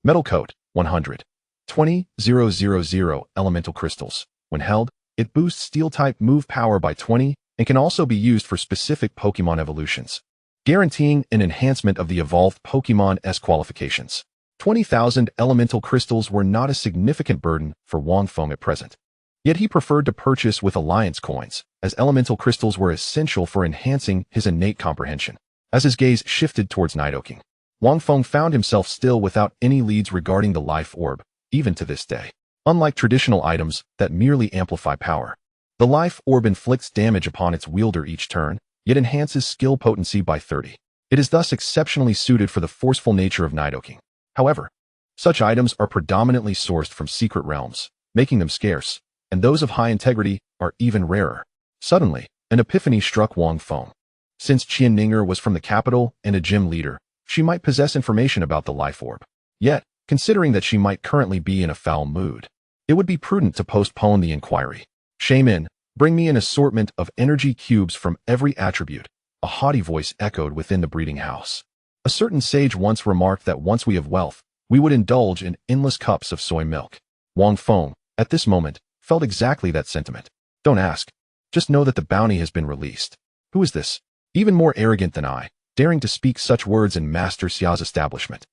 Metal Coat, 120,000 elemental crystals. When held, it boosts Steel-type move power by 20 and can also be used for specific Pokemon evolutions, guaranteeing an enhancement of the evolved Pokemon's qualifications. 20,000 elemental crystals were not a significant burden for Wang Feng at present. Yet he preferred to purchase with alliance coins, as elemental crystals were essential for enhancing his innate comprehension. As his gaze shifted towards Nidoking, Wang Feng found himself still without any leads regarding the life orb, even to this day. Unlike traditional items that merely amplify power, the life orb inflicts damage upon its wielder each turn, yet enhances skill potency by 30. It is thus exceptionally suited for the forceful nature of Nidoking. However, such items are predominantly sourced from secret realms, making them scarce, and those of high integrity are even rarer. Suddenly, an epiphany struck Wang Feng. Since Qianfeng was from the capital and a gym leader, she might possess information about the life orb. Yet, considering that she might currently be in a foul mood, it would be prudent to postpone the inquiry. Shaman, bring me an assortment of energy cubes from every attribute, a haughty voice echoed within the breeding house. A certain sage once remarked that once we have wealth, we would indulge in endless cups of soy milk. Wang Feng, at this moment, felt exactly that sentiment. Don't ask. Just know that the bounty has been released. Who is this? Even more arrogant than I, daring to speak such words in Master Xia's establishment.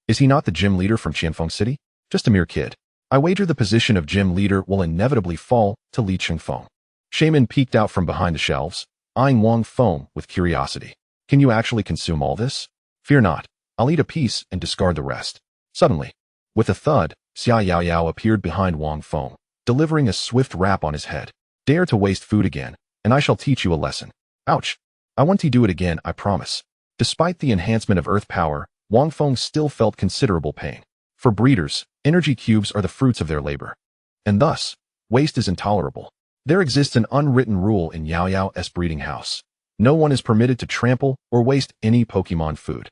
Is he not the gym leader from Qianfeng City? Just a mere kid. I wager the position of gym leader will inevitably fall to Li Qianfeng. Shaman peeked out from behind the shelves, eyeing Wang Feng with curiosity. Can you actually consume all this? Fear not. I'll eat a piece and discard the rest. Suddenly, with a thud, Xia Yaoyao appeared behind Wang Feng, delivering a swift rap on his head. Dare to waste food again, and I shall teach you a lesson. Ouch. I won't do it again, I promise. Despite the enhancement of earth power, Wang Feng still felt considerable pain. For breeders, energy cubes are the fruits of their labor. And thus, waste is intolerable. There exists an unwritten rule in Yao Yao's breeding house. No one is permitted to trample or waste any Pokemon food,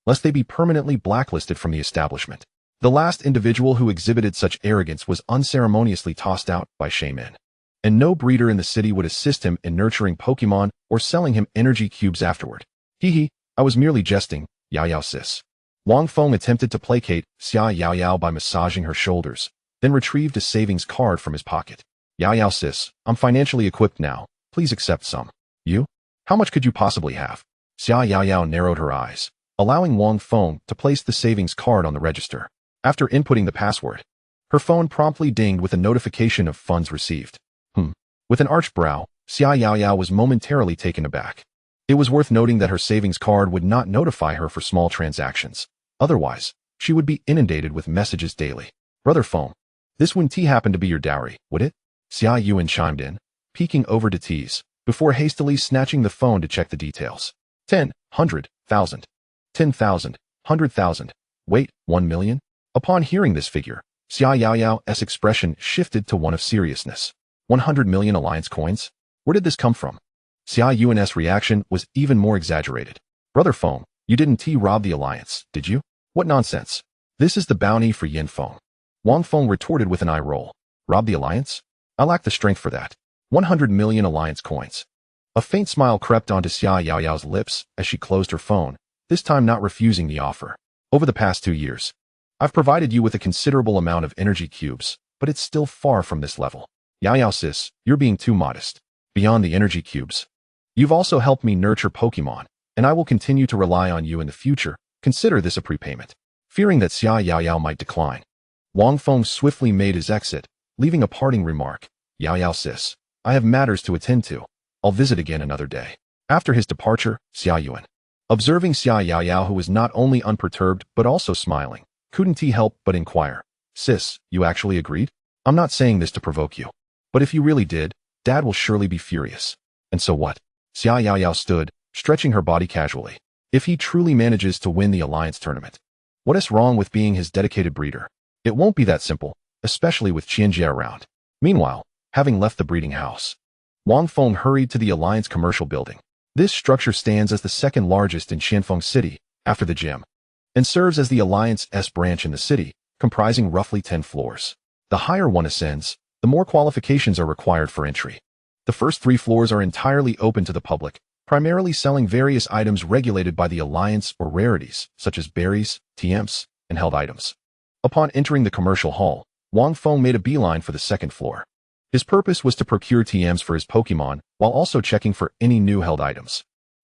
lest they be permanently blacklisted from the establishment. The last individual who exhibited such arrogance was unceremoniously tossed out by Shaman, and no breeder in the city would assist him in nurturing Pokemon or selling him energy cubes afterward. Hee, I was merely jesting, Yao Yao sis. Wang Feng attempted to placate Xia Yaoyao by massaging her shoulders, then retrieved a savings card from his pocket. Yao Yao sis, I'm financially equipped now. Please accept some. You? How much could you possibly have? Xia Yaoyao narrowed her eyes, allowing Wang Feng to place the savings card on the register. After inputting the password, her phone promptly dinged with a notification of funds received. With an arched brow, Xia Yaoyao was momentarily taken aback. It was worth noting that her savings card would not notify her for small transactions. Otherwise, she would be inundated with messages daily. Brother Feng, this wouldn't happen to be your dowry, would it? Xia Yuan chimed in, peeking over to tease, before hastily snatching the phone to check the details. 10, 100,000. 10,000, 100,000. Wait, 1 million? Upon hearing this figure, Xia Yaoyao's expression shifted to one of seriousness. 100 million alliance coins? Where did this come from? Xia Yuan's reaction was even more exaggerated. Brother Feng, you didn't rob the alliance, did you? What nonsense. This is the bounty for Qianfeng. Wang Feng retorted with an eye roll. Rob the alliance? I lack the strength for that. 100 million alliance coins. A faint smile crept onto Xia Yaoyao's lips as she closed her phone, this time not refusing the offer. Over the past 2 years, I've provided you with a considerable amount of energy cubes, but it's still far from this level. Yao Yao sis, you're being too modest. Beyond the energy cubes, you've also helped me nurture Pokemon, and I will continue to rely on you in the future. Consider this a prepayment. Fearing that Xia Yaoyao might decline, Wang Feng swiftly made his exit, leaving a parting remark. Yao Yao sis, I have matters to attend to. I'll visit again another day. After his departure, Xia Yuan, observing Xia Yaoyao, who was not only unperturbed but also smiling, couldn't he help but inquire. Sis, you actually agreed? I'm not saying this to provoke you, but if you really did, Dad will surely be furious. And so what? Xia Yaoyao stood, stretching her body casually. If he truly manages to win the alliance tournament, what is wrong with being his dedicated breeder? It won't be that simple, especially with Qianjie around. Meanwhile, having left the breeding house, Wang Feng hurried to the alliance commercial building. This structure stands as the second largest in Qianfeng City, after the gym, and serves as the alliance's branch in the city, comprising roughly 10 floors. The higher one ascends, the more qualifications are required for entry. The first 3 floors are entirely open to the public, primarily selling various items regulated by the alliance or rarities, such as berries, TMs, and held items. Upon entering the commercial hall, Wang Feng made a beeline for the second floor. His purpose was to procure TMs for his Pokemon while also checking for any new held items.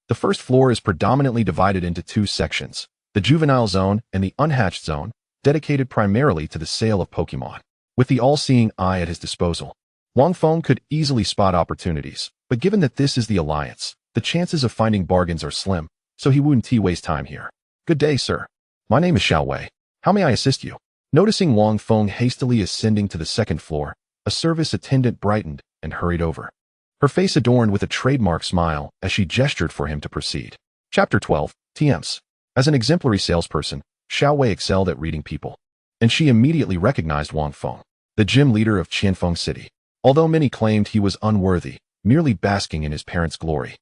The first floor is predominantly divided into two sections, the juvenile zone and the unhatched zone, dedicated primarily to the sale of Pokemon. With the all-seeing eye at his disposal, Wang Feng could easily spot opportunities, but given that this is the Alliance, the chances of finding bargains are slim, so he wouldn't waste time here. Good day, sir. My name is Xiao Wei. How may I assist you? Noticing Wang Feng hastily ascending to the second floor, a service attendant brightened and hurried over. Her face adorned with a trademark smile as she gestured for him to proceed. Chapter 12, TMs. As an exemplary salesperson, Xiao Wei excelled at reading people, and she immediately recognized Wang Feng, the gym leader of Qianfeng City. Although many claimed he was unworthy, merely basking in his parents' glory,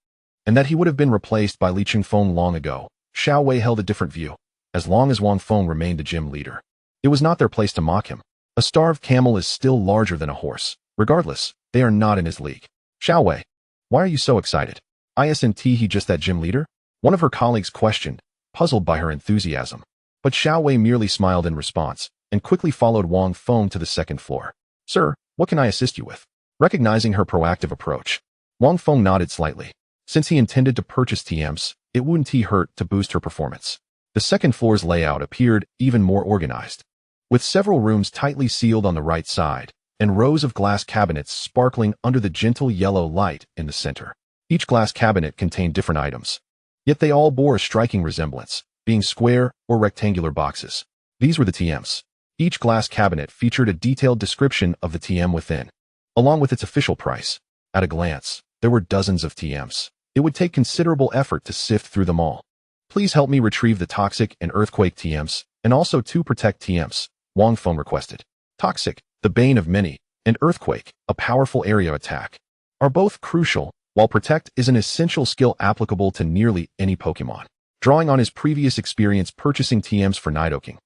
and that he would have been replaced by Li Chingfeng long ago, Xiao Wei held a different view. As long as Wang Feng remained the gym leader, it was not their place to mock him. A starved camel is still larger than a horse. Regardless, they are not in his league. Xiao Wei, why are you so excited? Isn't he just that gym leader? One of her colleagues questioned, puzzled by her enthusiasm. But Xiao Wei merely smiled in response, and quickly followed Wang Feng to the second floor. Sir, what can I assist you with? Recognizing her proactive approach, Wang Feng nodded slightly. Since he intended to purchase TMs, it wouldn't hurt to boost her performance. The second floor's layout appeared even more organized, with several rooms tightly sealed on the right side, and rows of glass cabinets sparkling under the gentle yellow light in the center. Each glass cabinet contained different items, yet they all bore a striking resemblance, being square or rectangular boxes. These were the TMs. Each glass cabinet featured a detailed description of the TM within, along with its official price. At a glance, there were dozens of TMs. It would take considerable effort to sift through them all. Please help me retrieve the Toxic and Earthquake TMs, and also 2 Protect TMs, Wang Feng requested. Toxic, the bane of many, and Earthquake, a powerful area attack, are both crucial, while Protect is an essential skill applicable to nearly any Pokemon. Drawing on his previous experience purchasing TMs for Nidoking,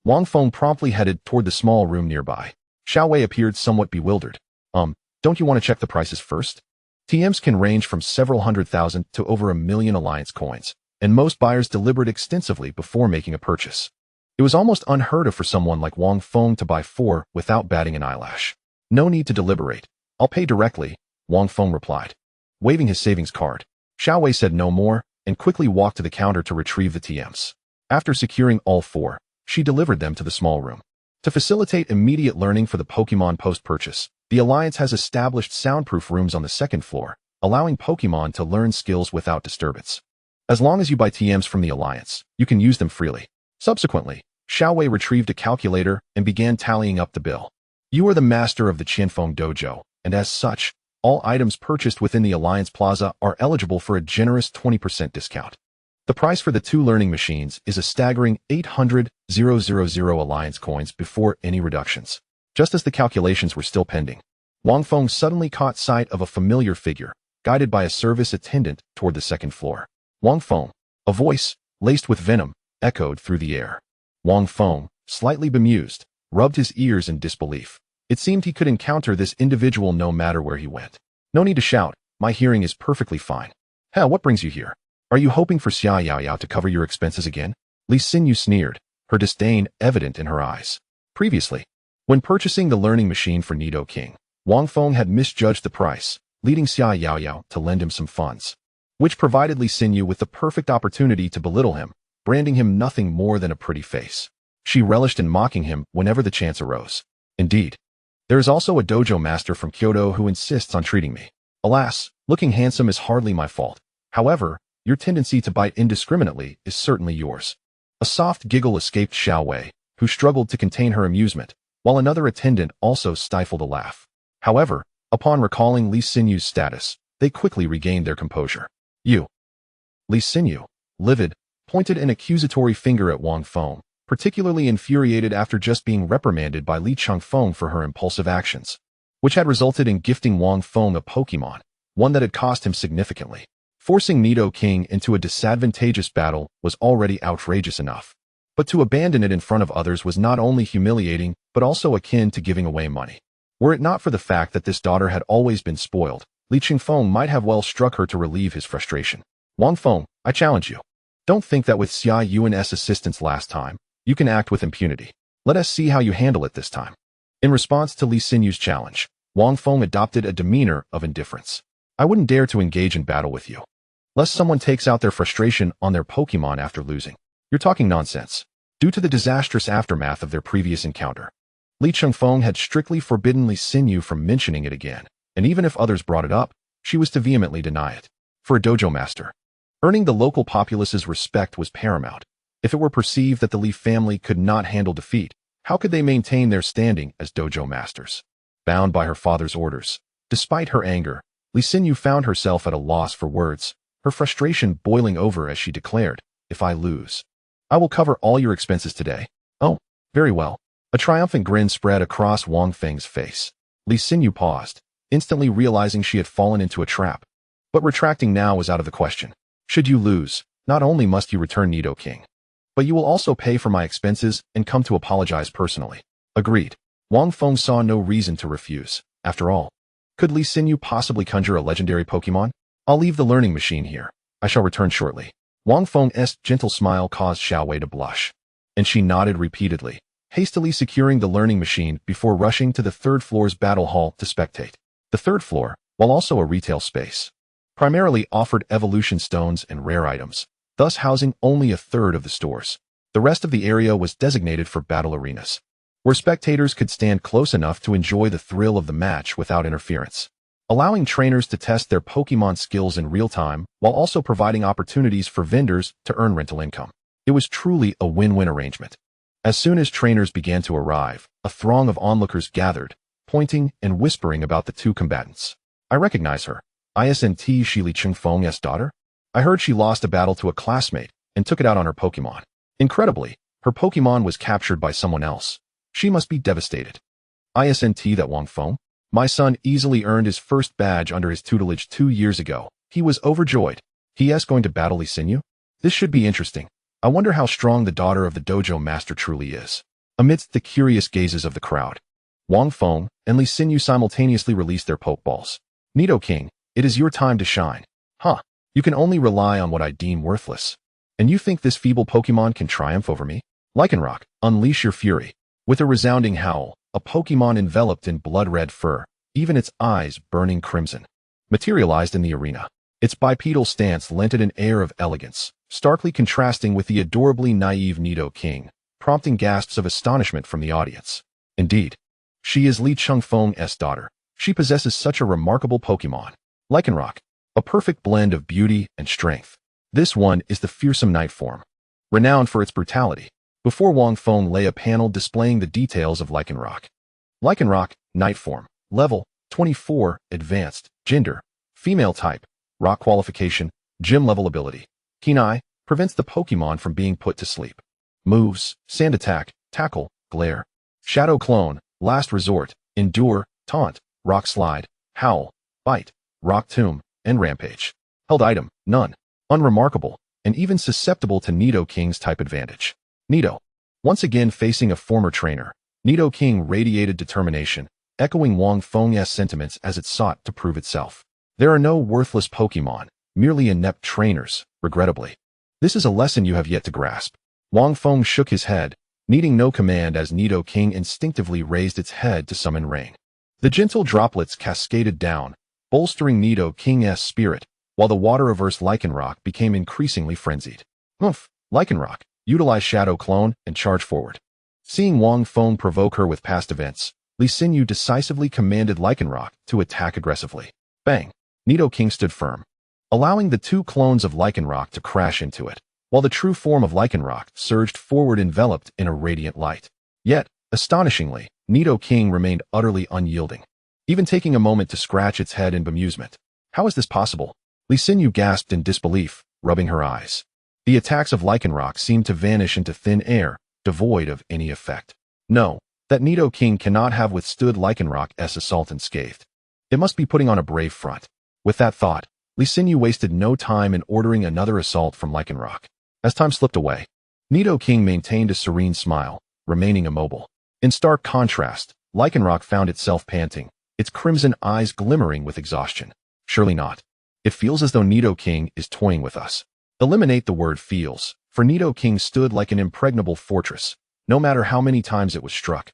Wang Feng promptly headed toward the small room nearby. Xiao Wei appeared somewhat bewildered. Don't you want to check the prices first? TMs can range from several 100,000 to over 1 million Alliance coins, and most buyers deliberate extensively before making a purchase. It was almost unheard of for someone like Wang Feng to buy 4 without batting an eyelash. No need to deliberate. I'll pay directly, Wang Feng replied. Waving his savings card, Xiao Wei said no more and quickly walked to the counter to retrieve the TMs. After securing all 4, she delivered them to the small room. To facilitate immediate learning for the Pokemon post-purchase, the Alliance has established soundproof rooms on the second floor, allowing Pokemon to learn skills without disturbance. As long as you buy TMs from the Alliance, you can use them freely. Subsequently, Xiao Wei retrieved a calculator and began tallying up the bill. You are the master of the Qianfeng dojo, and as such, all items purchased within the Alliance Plaza are eligible for a generous 20% discount. The price for the 2 learning machines is a staggering 800,000 Alliance coins before any reductions. Just as the calculations were still pending, Wang Feng suddenly caught sight of a familiar figure, guided by a service attendant toward the second floor. Wang Feng, a voice, laced with venom, echoed through the air. Wang Feng, slightly bemused, rubbed his ears in disbelief. It seemed he could encounter this individual no matter where he went. No need to shout, my hearing is perfectly fine. Hell, what brings you here? Are you hoping for Xia Yaoyao to cover your expenses again? Li Xinyu sneered, her disdain evident in her eyes. Previously, when purchasing the learning machine for Nidoking, Wang Feng had misjudged the price, leading Xia Yaoyao to lend him some funds, which provided Li Xinyu with the perfect opportunity to belittle him, branding him nothing more than a pretty face. She relished in mocking him whenever the chance arose. Indeed, there is also a dojo master from Kyoto who insists on treating me. Alas, looking handsome is hardly my fault. However, your tendency to bite indiscriminately is certainly yours. A soft giggle escaped Xiao Wei, who struggled to contain her amusement, while another attendant also stifled a laugh. However, upon recalling Li Xinyu's status, they quickly regained their composure. You. Li Xinyu, livid, pointed an accusatory finger at Wang Feng, particularly infuriated after just being reprimanded by Li Changfeng for her impulsive actions, which had resulted in gifting Wang Feng a Pokemon, one that had cost him significantly. Forcing Nidoking into a disadvantageous battle was already outrageous enough, but to abandon it in front of others was not only humiliating but also akin to giving away money. Were it not for the fact that this daughter had always been spoiled, Li Changfeng might have well struck her to relieve his frustration. Wang Feng, I challenge you. Don't think that with Xia Yuan's assistance last time, you can act with impunity. Let us see how you handle it this time. In response to Li Xinyu's challenge, Wang Feng adopted a demeanor of indifference. I wouldn't dare to engage in battle with you, lest someone takes out their frustration on their Pokemon after losing. You're talking nonsense. Due to the disastrous aftermath of their previous encounter, Li Qianfeng had strictly forbidden Li Xinyu from mentioning it again, and even if others brought it up, she was to vehemently deny it. For a dojo master, earning the local populace's respect was paramount. If it were perceived that the Li family could not handle defeat, how could they maintain their standing as dojo masters? Bound by her father's orders, despite her anger, Li Xinyu found herself at a loss for words, her frustration boiling over as she declared, "If I lose, I will cover all your expenses today." "Oh, very well." A triumphant grin spread across Wang Feng's face. Li Xinyu paused, instantly realizing she had fallen into a trap. But retracting now was out of the question. Should you lose, not only must you return Nidoking, but you will also pay for my expenses and come to apologize personally. Agreed. Wang Feng saw no reason to refuse. After all, could Li Xinyu possibly conjure a legendary Pokemon? I'll leave the learning machine here. I shall return shortly. Wang Feng's gentle smile caused Xiaowei to blush, and she nodded repeatedly, hastily securing the learning machine before rushing to the third floor's battle hall to spectate. The third floor, while also a retail space, primarily offered evolution stones and rare items, thus housing only a third of the stores. The rest of the area was designated for battle arenas, where spectators could stand close enough to enjoy the thrill of the match without interference, allowing trainers to test their Pokemon skills in real time while also providing opportunities for vendors to earn rental income. It was truly a win-win arrangement. As soon as trainers began to arrive, a throng of onlookers gathered, pointing and whispering about the two combatants. "I recognize her. Isn't she Li Qianfeng's daughter? I heard she lost a battle to a classmate and took it out on her Pokemon. Incredibly, her Pokemon was captured by someone else. She must be devastated. Isn't that Wang Feng? My son easily earned his first badge under his tutelage 2 years ago. He was overjoyed. He is going to battle Li Xinyu? This should be interesting. I wonder how strong the daughter of the dojo master truly is." Amidst the curious gazes of the crowd, Wang Feng and Li Xinyu simultaneously released their Pokeballs. "Nidoking, it is your time to shine." "Huh, you can only rely on what I deem worthless. And you think this feeble Pokemon can triumph over me? Lycanroc, unleash your fury." With a resounding howl, a Pokemon enveloped in blood-red fur, even its eyes burning crimson, materialized in the arena. Its bipedal stance lent it an air of elegance, starkly contrasting with the adorably naive Nidoking, prompting gasps of astonishment from the audience. Indeed, she is Li Qianfeng's daughter. She possesses such a remarkable Pokemon. Lycanroc, a perfect blend of beauty and strength. This one is the fearsome night form, renowned for its brutality. Before Wang Feng lay a panel displaying the details of Lycanroc. Lycanroc, night form, level 24, advanced, gender, female type, rock qualification, gym level ability. Keen Eye, prevents the Pokemon from being put to sleep. Moves, Sand Attack, Tackle, Glare. Shadow Clone, Last Resort, Endure, Taunt, Rock Slide, Howl, Bite, Rock Tomb, and Rampage. Held item, none. Unremarkable, and even susceptible to Nidoking's type advantage. Nido. Once again facing a former trainer, Nidoking radiated determination, echoing Wang Feng's sentiments as it sought to prove itself. There are no worthless Pokemon, merely inept trainers, regrettably. This is a lesson you have yet to grasp. Wang Feng shook his head, needing no command as Nidoking instinctively raised its head to summon rain. The gentle droplets cascaded down, bolstering Nidoking's spirit, while the water-averse Lycanroc became increasingly frenzied. "Humph, Lycanroc, utilize Shadow Clone and charge forward." Seeing Wang Feng provoke her with past events, Li Xinyu decisively commanded Lycanroc to attack aggressively. Bang! Nidoking stood firm, allowing the two clones of Lycanroc to crash into it, while the true form of Lycanroc surged forward enveloped in a radiant light. Yet, astonishingly, Nidoking remained utterly unyielding, even taking a moment to scratch its head in bemusement. How is this possible? Li Xinyu gasped in disbelief, rubbing her eyes. The attacks of Lycanroc seemed to vanish into thin air, devoid of any effect. No, that Nidoking cannot have withstood Lycanroc's assault unscathed. It must be putting on a brave front. With that thought, Li Xinyu wasted no time in ordering another assault from Lycanroc. As time slipped away, Nidoking maintained a serene smile, remaining immobile. In stark contrast, Lycanroc found itself panting, its crimson eyes glimmering with exhaustion. Surely not. It feels as though Nidoking is toying with us. Eliminate the word feels, for Nidoking stood like an impregnable fortress, no matter how many times it was struck.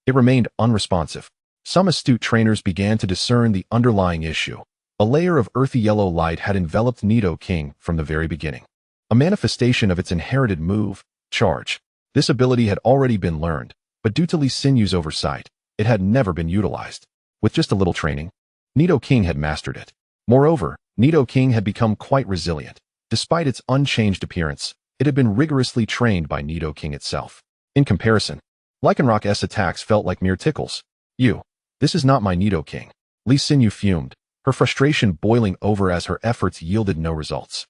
It remained unresponsive. Some astute trainers began to discern the underlying issue. A layer of earthy yellow light had enveloped Nidoking from the very beginning. A manifestation of its inherited move, Charge. This ability had already been learned, but due to Lee Sinyu's oversight, it had never been utilized. With just a little training, Nidoking had mastered it. Moreover, Nidoking had become quite resilient. Despite its unchanged appearance, it had been rigorously trained by Nidoking itself. In comparison, Lycanrock's attacks felt like mere tickles. This is not my Nidoking. Lee Sinyu fumed, her frustration boiling over as her efforts yielded no results.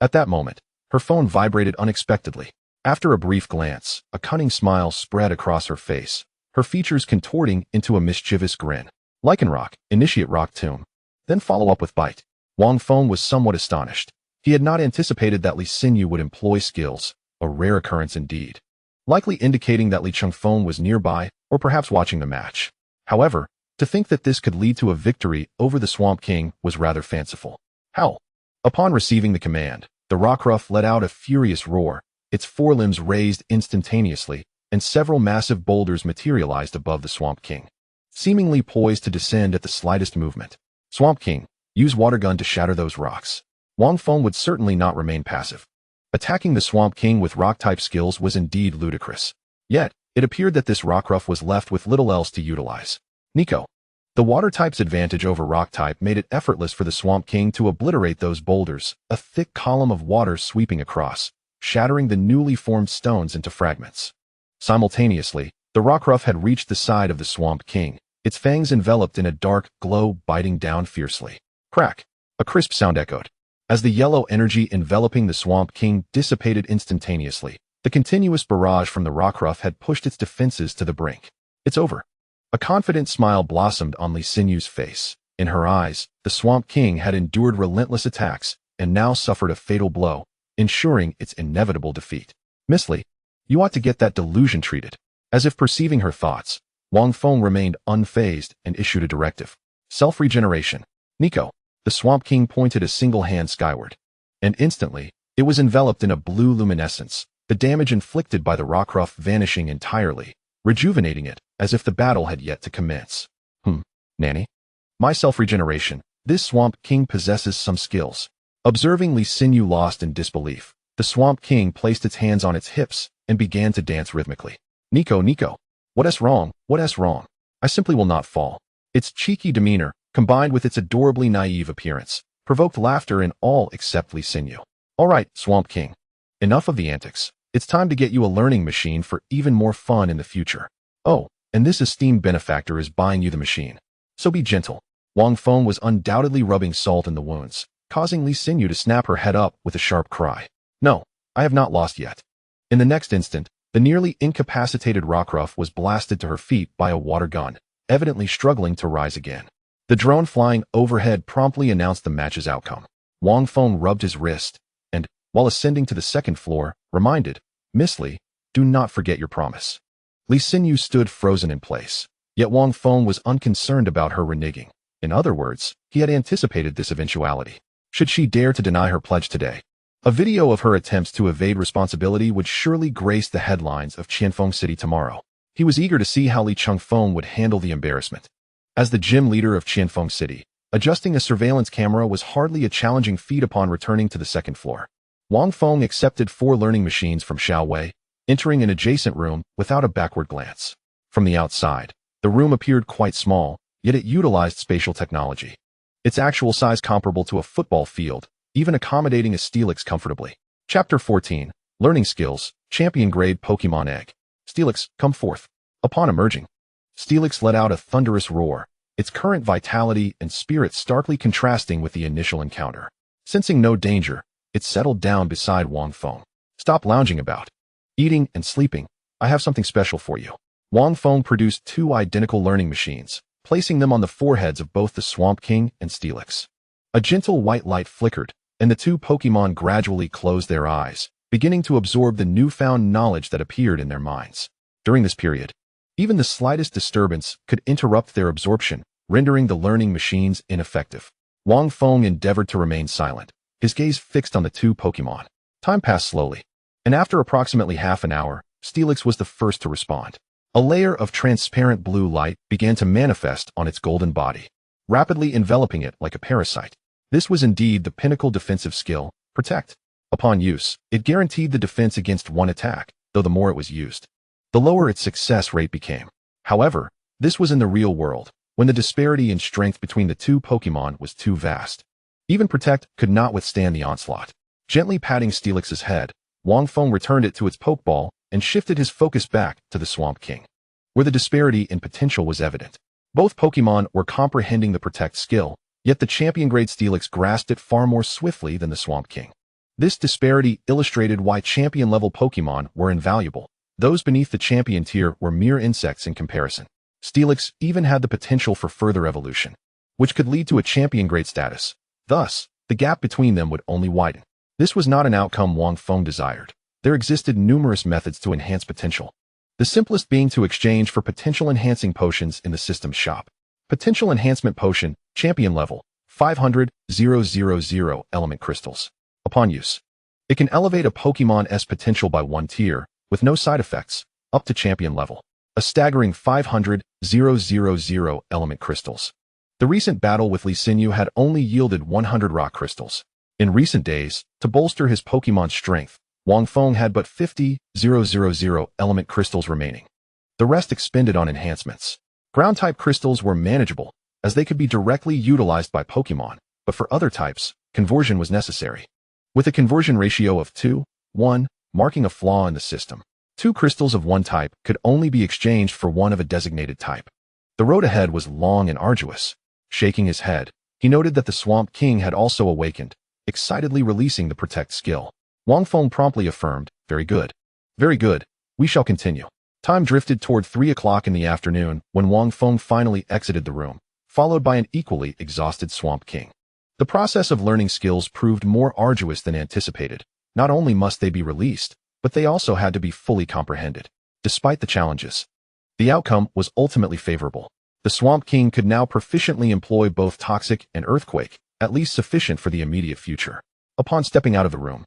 At that moment, her phone vibrated unexpectedly. After a brief glance, a cunning smile spread across her face, her features contorting into a mischievous grin. Lycanrock, initiate Rock Tomb, then follow up with Bite. Wang Feng was somewhat astonished. He had not anticipated that Lee Sinyu would employ skills, a rare occurrence indeed, likely indicating that Li Changfeng was nearby or perhaps watching the match. However, to think that this could lead to a victory over the Swamp King was rather fanciful. How? Upon receiving the command, the Rockruff let out a furious roar, its forelimbs raised instantaneously, and several massive boulders materialized above the Swamp King, seemingly poised to descend at the slightest movement. Swamp King, use Water Gun to shatter those rocks. Wang Feng would certainly not remain passive. Attacking the Swamp King with rock-type skills was indeed ludicrous. Yet, it appeared that this Rockruff was left with little else to utilize. Nico. The Water-type's advantage over Rock-type made it effortless for the Swamp King to obliterate those boulders, a thick column of water sweeping across, shattering the newly formed stones into fragments. Simultaneously, the Rockruff had reached the side of the Swamp King, its fangs enveloped in a dark glow biting down fiercely. Crack! A crisp sound echoed. As the yellow energy enveloping the Swamp King dissipated instantaneously, the continuous barrage from the Rockruff had pushed its defenses to the brink. It's over. A confident smile blossomed on Lee Sinyu's face. In her eyes, the Swamp King had endured relentless attacks and now suffered a fatal blow, ensuring its inevitable defeat. Miss Lee, you ought to get that delusion treated. As if perceiving her thoughts, Wang Feng remained unfazed and issued a directive. Self-regeneration. Nico. The Swamp King pointed a single hand skyward. And instantly, it was enveloped in a blue luminescence, the damage inflicted by the Rockruff vanishing entirely, rejuvenating it, as if the battle had yet to commence. Nanny? My self-regeneration. This Swamp King possesses some skills. Observing Lee Sinyu lost in disbelief, the Swamp King placed its hands on its hips and began to dance rhythmically. Nico. What-s wrong? What-s wrong? I simply will not fall. Its cheeky demeanor, combined with its adorably naive appearance, provoked laughter in all except Lee Sinyu. All right, Swamp King. Enough of the antics. It's time to get you a learning machine for even more fun in the future. Oh, and this esteemed benefactor is buying you the machine. So be gentle. Wang Feng was undoubtedly rubbing salt in the wounds, causing Lee Sinyu to snap her head up with a sharp cry. No, I have not lost yet. In the next instant, the nearly incapacitated Rockruff was blasted to her feet by a water gun, evidently struggling to rise again. The drone flying overhead promptly announced the match's outcome. Wang Feng rubbed his wrist, and, while ascending to the second floor, reminded, Miss Lee, do not forget your promise. Lee Sinyu stood frozen in place, yet Wang Feng was unconcerned about her reneging. In other words, he had anticipated this eventuality. Should she dare to deny her pledge today, a video of her attempts to evade responsibility would surely grace the headlines of Qianfeng City tomorrow. He was eager to see how Li Changfeng would handle the embarrassment. As the gym leader of Qianfeng City, adjusting a surveillance camera was hardly a challenging feat upon returning to the second floor. Wang Feng accepted 4 learning machines from Xiao Wei, entering an adjacent room without a backward glance. From the outside, the room appeared quite small, yet it utilized spatial technology. Its actual size comparable to a football field, even accommodating a Steelix comfortably. Chapter 14, Learning Skills, Champion Grade Pokemon Egg. Steelix, come forth. Upon emerging, Steelix let out a thunderous roar, its current vitality and spirit starkly contrasting with the initial encounter. Sensing no danger, it settled down beside Wang Feng. Stop lounging about. Eating and sleeping. I have something special for you. Wang Feng produced 2 identical learning machines, placing them on the foreheads of both the Swamp King and Steelix. A gentle white light flickered, and the 2 Pokemon gradually closed their eyes, beginning to absorb the newfound knowledge that appeared in their minds. During this period, even the slightest disturbance could interrupt their absorption, rendering the learning machines ineffective. Wang Feng endeavored to remain silent, his gaze fixed on the 2 Pokemon. Time passed slowly, and after approximately half an hour, Steelix was the first to respond. A layer of transparent blue light began to manifest on its golden body, rapidly enveloping it like a parasite. This was indeed the pinnacle defensive skill, Protect. Upon use, it guaranteed the defense against one attack, though the more it was used, the lower its success rate became. However, this was in the real world, when the disparity in strength between the two Pokémon was too vast. Even Protect could not withstand the onslaught. Gently patting Steelix's head, Wang Feng returned it to its Pokeball and shifted his focus back to the Swamp King, where the disparity in potential was evident. Both Pokémon were comprehending the Protect skill, yet the champion-grade Steelix grasped it far more swiftly than the Swamp King. This disparity illustrated why champion-level Pokémon were invaluable. Those beneath the champion tier were mere insects in comparison. Steelix even had the potential for further evolution, which could lead to a champion-grade status. Thus, the gap between them would only widen. This was not an outcome Wang Feng desired. There existed numerous methods to enhance potential, the simplest being to exchange for potential-enhancing potions in the system's shop. Potential Enhancement Potion, Champion Level, 500,000 Element Crystals. Upon use, it can elevate a Pokémon's potential by one tier, with no side effects, up to champion level. A staggering 500,000 Element Crystals. The recent battle with Lee Sinyu had only yielded 100 Rock Crystals. In recent days, to bolster his Pokémon's strength, Wang Feng had but 50,000 Element Crystals remaining. The rest expended on enhancements. Ground-type crystals were manageable, as they could be directly utilized by Pokémon, but for other types, conversion was necessary. With a conversion ratio of 2:1, marking a flaw in the system. 2 crystals of one type could only be exchanged for one of a designated type. The road ahead was long and arduous. Shaking his head, he noted that the Swamp King had also awakened, excitedly releasing the Protect skill. Wang Feng promptly affirmed, "Very good. Very good. We shall continue." Time drifted toward 3 o'clock in the afternoon when Wang Feng finally exited the room, followed by an equally exhausted Swamp King. The process of learning skills proved more arduous than anticipated. Not only must they be released, but they also had to be fully comprehended. Despite the challenges, the outcome was ultimately favorable. The Swamp King could now proficiently employ both Toxic and Earthquake, at least sufficient for the immediate future. Upon stepping out of the room,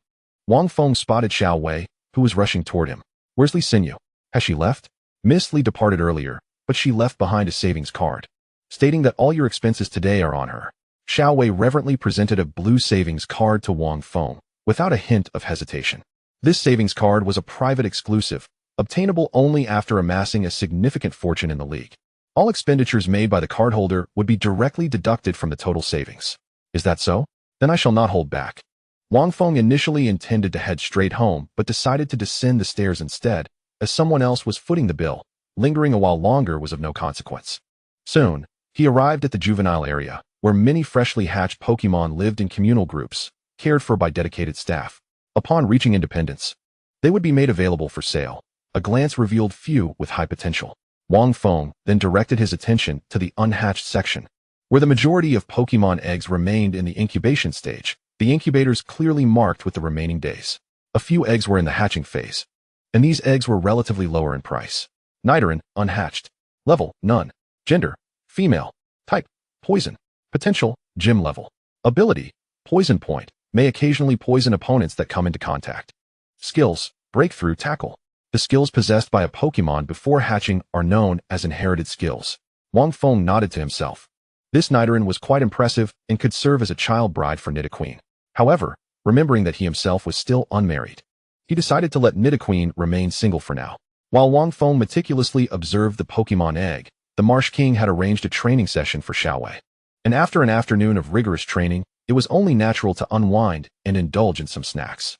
Wang Feng spotted Xiao Wei, who was rushing toward him. "Where's Lee Sinyu? Has she left?" "Miss Lee departed earlier, but she left behind a savings card, stating that all your expenses today are on her." Xiao Wei reverently presented a blue savings card to Wang Feng, without a hint of hesitation. This savings card was a private exclusive, obtainable only after amassing a significant fortune in the league. All expenditures made by the cardholder would be directly deducted from the total savings. "Is that so? Then I shall not hold back." Wang Feng initially intended to head straight home, but decided to descend the stairs instead, as someone else was footing the bill. Lingering a while longer was of no consequence. Soon, he arrived at the juvenile area, where many freshly hatched Pokémon lived in communal groups, cared for by dedicated staff. Upon reaching independence, they would be made available for sale. A glance revealed few with high potential. Wang Feng then directed his attention to the unhatched section, where the majority of Pokémon eggs remained in the incubation stage, the incubators clearly marked with the remaining days. A few eggs were in the hatching phase, and these eggs were relatively lower in price. Nidoran, unhatched. Level, none. Gender, female. Type, poison. Potential, gym level. Ability, poison point, may occasionally poison opponents that come into contact. Skills, breakthrough tackle. The skills possessed by a Pokémon before hatching are known as inherited skills. Wang Feng nodded to himself. This Nidoran was quite impressive and could serve as a child bride for Nidoking. However, remembering that he himself was still unmarried, he decided to let Nidoking remain single for now. While Wang Feng meticulously observed the Pokémon egg, the Marsh King had arranged a training session for Xiao Wei. And after an afternoon of rigorous training, it was only natural to unwind and indulge in some snacks.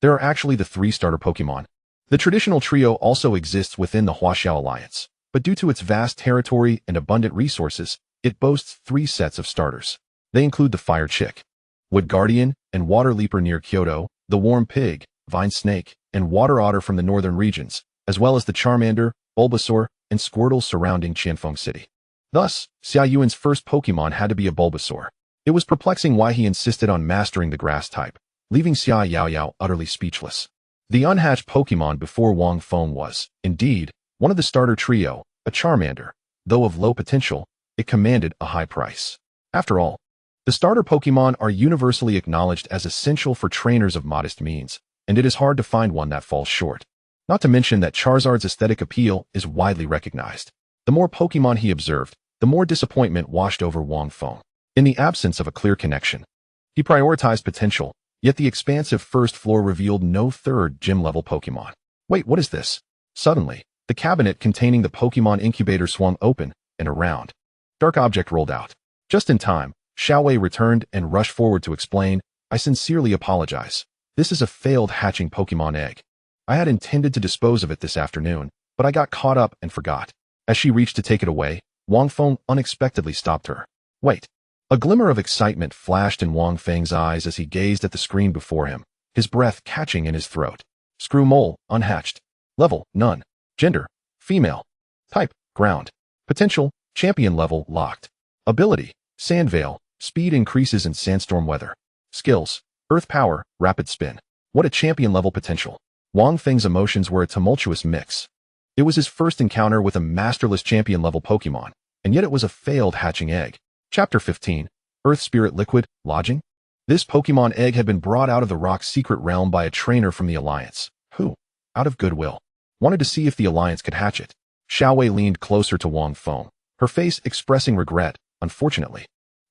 There are actually the 3 starter Pokémon. The traditional trio also exists within the Huaxia Alliance, but due to its vast territory and abundant resources, it boasts 3 sets of starters. They include the Fire Chick, Wood Guardian, and Water Leaper near Kyoto, the Warm Pig, Vine Snake, and Water Otter from the northern regions, as well as the Charmander, Bulbasaur, and Squirtle surrounding Qianfeng City. Thus, Xia Yuan's first Pokémon had to be a Bulbasaur. It was perplexing why he insisted on mastering the grass type, leaving Xia Yaoyao utterly speechless. The unhatched Pokémon before Wang Feng was, indeed, one of the starter trio, a Charmander. Though of low potential, it commanded a high price. After all, the starter Pokémon are universally acknowledged as essential for trainers of modest means, and it is hard to find one that falls short. Not to mention that Charizard's aesthetic appeal is widely recognized. The more Pokemon he observed, the more disappointment washed over Wang Feng. In the absence of a clear connection, he prioritized potential, yet the expansive first floor revealed no third gym-level Pokemon. Wait, what is this? Suddenly, the cabinet containing the Pokemon incubator swung open, and a round, dark object rolled out. Just in time, Xiaowei returned and rushed forward to explain, I sincerely apologize. This is a failed hatching Pokemon egg. I had intended to dispose of it this afternoon, but I got caught up and forgot. As she reached to take it away, Wang Feng unexpectedly stopped her. Wait. A glimmer of excitement flashed in Wang Feng's eyes as he gazed at the screen before him, his breath catching in his throat. Screw mole, unhatched. Level, none. Gender, female. Type, ground. Potential, champion level, locked. Ability, sand veil, speed increases in sandstorm weather. Skills, earth power, rapid spin. What a champion level potential. Wang Feng's emotions were a tumultuous mix. It was his first encounter with a masterless champion level Pokemon, and yet it was a failed hatching egg. Chapter 15, Earth Spirit Liquid, Lodging? This Pokemon egg had been brought out of the rock's secret realm by a trainer from the Alliance, who, out of goodwill, wanted to see if the Alliance could hatch it. Xiaowei leaned closer to Wang Feng, her face expressing regret. Unfortunately,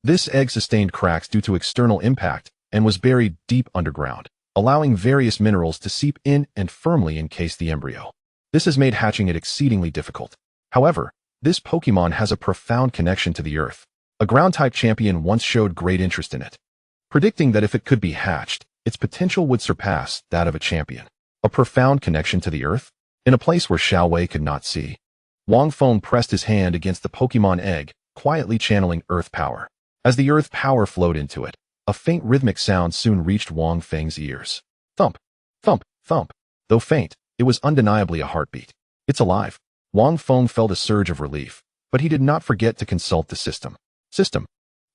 this egg sustained cracks due to external impact and was buried deep underground, allowing various minerals to seep in and firmly encase the embryo. This has made hatching it exceedingly difficult. However, this Pokemon has a profound connection to the Earth. A ground-type champion once showed great interest in it, predicting that if it could be hatched, its potential would surpass that of a champion. A profound connection to the Earth? In a place where Xiaowei could not see. Wang Feng pressed his hand against the Pokemon egg, quietly channeling Earth power. As the Earth power flowed into it, a faint rhythmic sound soon reached Wang Feng's ears. Thump, thump, thump. Though faint, it was undeniably a heartbeat. It's alive. Wang Feng felt a surge of relief, but he did not forget to consult the system. System.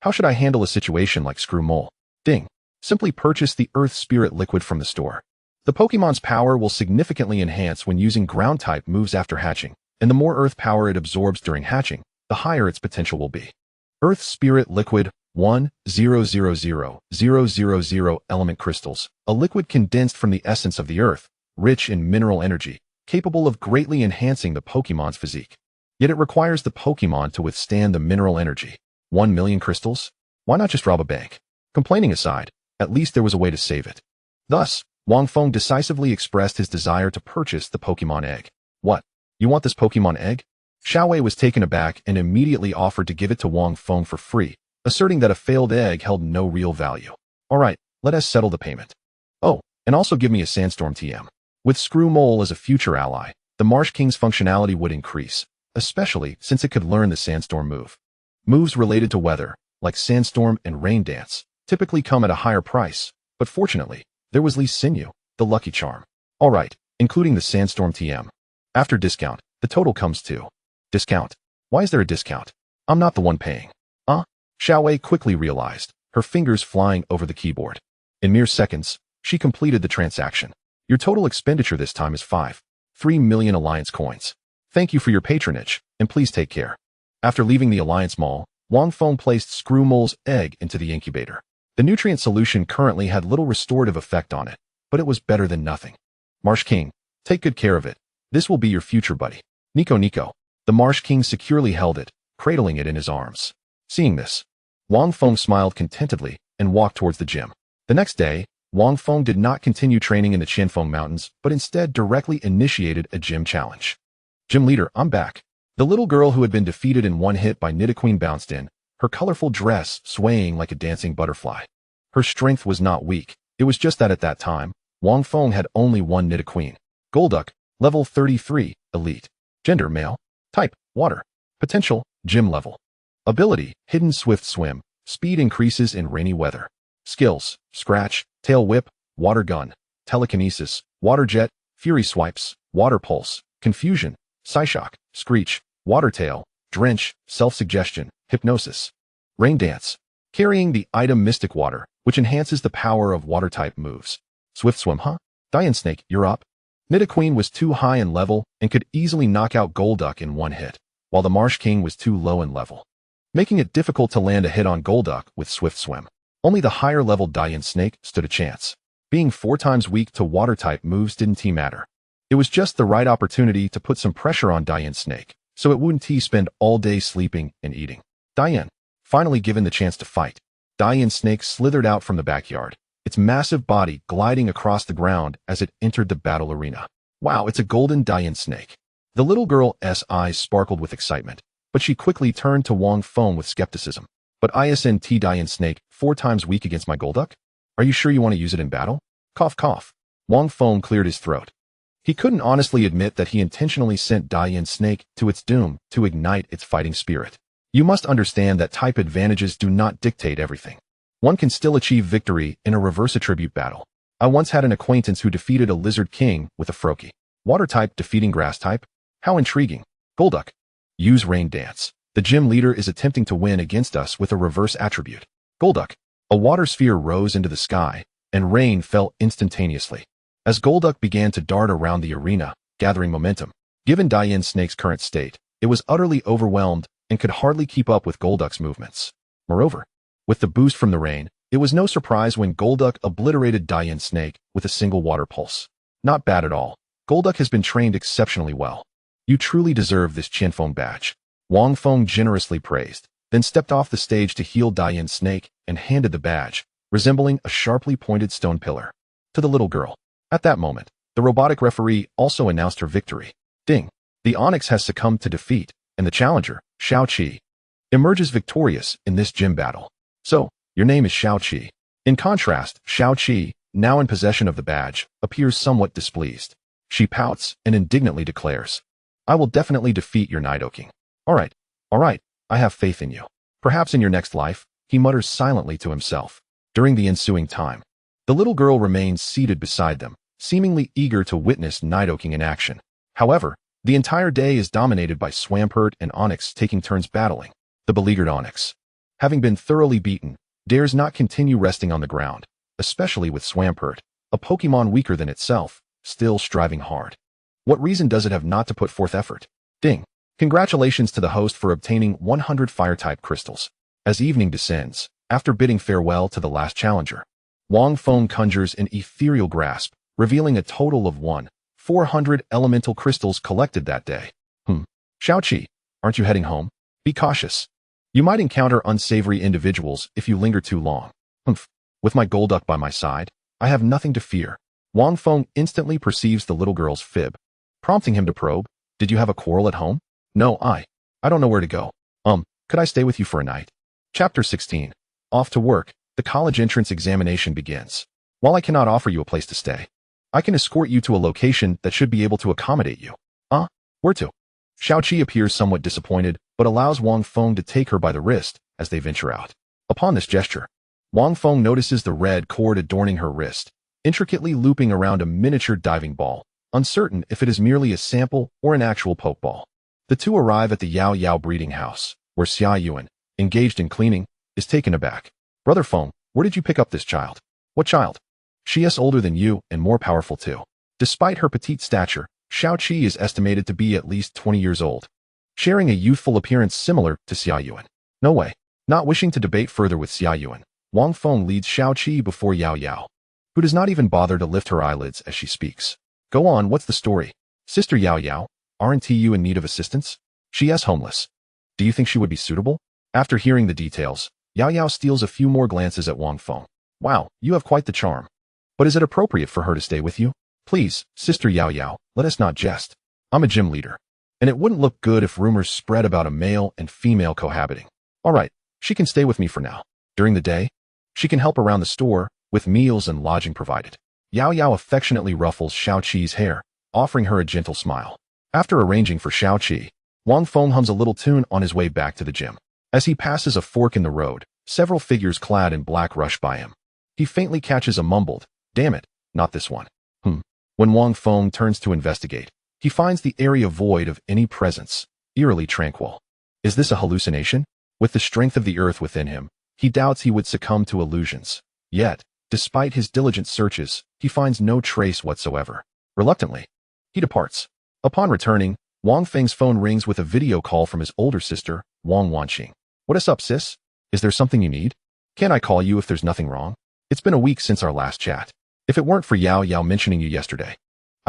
How should I handle a situation like Screw Mole? Ding. Simply purchase the Earth Spirit Liquid from the store. The Pokemon's power will significantly enhance when using ground-type moves after hatching, and the more Earth power it absorbs during hatching, the higher its potential will be. Earth Spirit Liquid 1,000,000 element crystals, a liquid condensed from the essence of the Earth, rich in mineral energy, capable of greatly enhancing the Pokemon's physique. Yet it requires the Pokemon to withstand the mineral energy. 1 million crystals? Why not just rob a bank? Complaining aside, at least there was a way to save it. Thus, Wang Feng decisively expressed his desire to purchase the Pokemon egg. What? You want this Pokemon egg? Xiaowei was taken aback and immediately offered to give it to Wang Feng for free, asserting that a failed egg held no real value. Alright, let us settle the payment. Oh, and also give me a Sandstorm TM. With Screw Mole as a future ally, the Marsh King's functionality would increase, especially since it could learn the Sandstorm move. Moves related to weather, like Sandstorm and Rain Dance, typically come at a higher price, but fortunately, there was Lee Sinew, the lucky charm. Alright, including the Sandstorm TM. After discount, the total comes to... Discount? Why is there a discount? I'm not the one paying. Xiaowei quickly realized, her fingers flying over the keyboard. In mere seconds, she completed the transaction. Your total expenditure this time is 3 million Alliance coins. Thank you for your patronage, and please take care. After leaving the Alliance Mall, Wang Feng placed Screw Mole's egg into the incubator. The nutrient solution currently had little restorative effect on it, but it was better than nothing. Marsh King, take good care of it. This will be your future buddy. Nico. The Marsh King securely held it, cradling it in his arms. Seeing this, Wang Feng smiled contentedly and walked towards the gym. The next day, Wang Feng did not continue training in the Qianfeng Mountains, but instead directly initiated a gym challenge. Gym leader, I'm back. The little girl who had been defeated in one hit by Nidoking bounced in, her colorful dress swaying like a dancing butterfly. Her strength was not weak, it was just that at that time, Wang Feng had only one Nidoking. Golduck, level 33, elite. Gender, male. Type, water. Potential, gym level. Ability, hidden swift swim, speed increases in rainy weather. Skills, scratch, tail whip, water gun, telekinesis, water jet, fury swipes, water pulse, confusion, psyshock, screech, water tail, drench, self-suggestion, hypnosis. Rain dance, carrying the item mystic water, which enhances the power of water-type moves. Swift swim, Dian Snake, you're up. Nidoqueen was too high in level and could easily knock out Golduck in one hit, while the Marsh King was too low in level, making it difficult to land a hit on Golduck with Swift Swim. Only the higher-level Dian Snake stood a chance. Being 4 times weak to water-type moves didn't matter. It was just the right opportunity to put some pressure on Diane's snake, so it wouldn't spend all day sleeping and eating. Diane, finally given the chance to fight, Diane's snake slithered out from the backyard, its massive body gliding across the ground as it entered the battle arena. Wow, it's a golden Diane snake. The little girl's eyes sparkled with excitement, but she quickly turned to Wang Feng with skepticism. But isn't Diane snake 4 times weak against my Golduck? Are you sure you want to use it in battle? Cough cough. Wang Feng cleared his throat. He couldn't honestly admit that he intentionally sent Diane's snake to its doom to ignite its fighting spirit. You must understand that type advantages do not dictate everything. One can still achieve victory in a reverse attribute battle. I once had an acquaintance who defeated a lizard king with a Froakie. Water type defeating grass type? How intriguing. Golduck. Use rain dance. The gym leader is attempting to win against us with a reverse attribute. Golduck. A water sphere rose into the sky, and rain fell instantaneously. As Golduck began to dart around the arena, gathering momentum, given Diane Snake's current state, it was utterly overwhelmed and could hardly keep up with Golduck's movements. Moreover, with the boost from the rain, it was no surprise when Golduck obliterated Diane Snake with a single water pulse. Not bad at all. Golduck has been trained exceptionally well. You truly deserve this Qianfeng badge. Wang Feng generously praised, then stepped off the stage to heal Diane Snake and handed the badge, resembling a sharply pointed stone pillar, to the little girl. At that moment, the robotic referee also announced her victory. Ding! The Onyx has succumbed to defeat, and the challenger, Xiaoqi, emerges victorious in this gym battle. So, your name is Xiaoqi. In contrast, Xiaoqi, now in possession of the badge, appears somewhat displeased. She pouts and indignantly declares, I will definitely defeat your Nidoking. All right, I have faith in you. Perhaps in your next life, he mutters silently to himself. During the ensuing time, the little girl remains seated beside them, seemingly eager to witness Nidoking in action. However, the entire day is dominated by Swampert and Onyx taking turns battling. The beleaguered Onyx, having been thoroughly beaten, dares not continue resting on the ground, especially with Swampert, a Pokemon weaker than itself, still striving hard. What reason does it have not to put forth effort? Ding! Congratulations to the host for obtaining 100 Fire-type crystals. As evening descends, after bidding farewell to the last challenger, Wang Feng conjures an ethereal grasp, revealing a total of 400 elemental crystals collected that day. Xiaoqi, aren't you heading home? Be cautious. You might encounter unsavory individuals if you linger too long. With my Golduck by my side, I have nothing to fear. Wang Feng instantly perceives the little girl's fib, prompting him to probe, Did you have a quarrel at home? No, I don't know where to go. Could I stay with you for a night? Chapter 16. Off to work, the college entrance examination begins. While I cannot offer you a place to stay, I can escort you to a location that should be able to accommodate you. Where to? Xiaoqi appears somewhat disappointed, but allows Wang Feng to take her by the wrist as they venture out. Upon this gesture, Wang Feng notices the red cord adorning her wrist, intricately looping around a miniature diving ball, uncertain if it is merely a sample or an actual pokeball. The two arrive at the Yao Yao breeding house, where Xia Yuan, engaged in cleaning, is taken aback. Brother Feng, where did you pick up this child? What child? She is older than you and more powerful too. Despite her petite stature, Xiaoqi is estimated to be at least 20 years old, sharing a youthful appearance similar to Xia Yuan. No way. Not wishing to debate further with Xia Yuan, Wang Feng leads Xiaoqi before Yao Yao, who does not even bother to lift her eyelids as she speaks. Go on, what's the story? Sister Yao Yao, aren't you in need of assistance? She is homeless. Do you think she would be suitable? After hearing the details, Yao Yao steals a few more glances at Wang Feng. Wow, you have quite the charm. But is it appropriate for her to stay with you? Please, Sister Yao Yao, let us not jest. I'm a gym leader, and it wouldn't look good if rumors spread about a male and female cohabiting. All right, she can stay with me for now. During the day, she can help around the store, with meals and lodging provided. Yao Yao affectionately ruffles Xiaoqi's hair, offering her a gentle smile. After arranging for Xiaoqi, Wang Feng hums a little tune on his way back to the gym. As he passes a fork in the road, several figures clad in black rush by him. He faintly catches a mumbled, "Damn it, not this one." When Wang Feng turns to investigate, he finds the area void of any presence, eerily tranquil. Is this a hallucination? With the strength of the earth within him, he doubts he would succumb to illusions. Yet, despite his diligent searches, he finds no trace whatsoever. Reluctantly, he departs. Upon returning, Wang Feng's phone rings with a video call from his older sister, Wang Wanqing. What is up, sis? Is there something you need? Can I call you if there's nothing wrong? It's been a week since our last chat. If it weren't for Yao Yao mentioning you yesterday,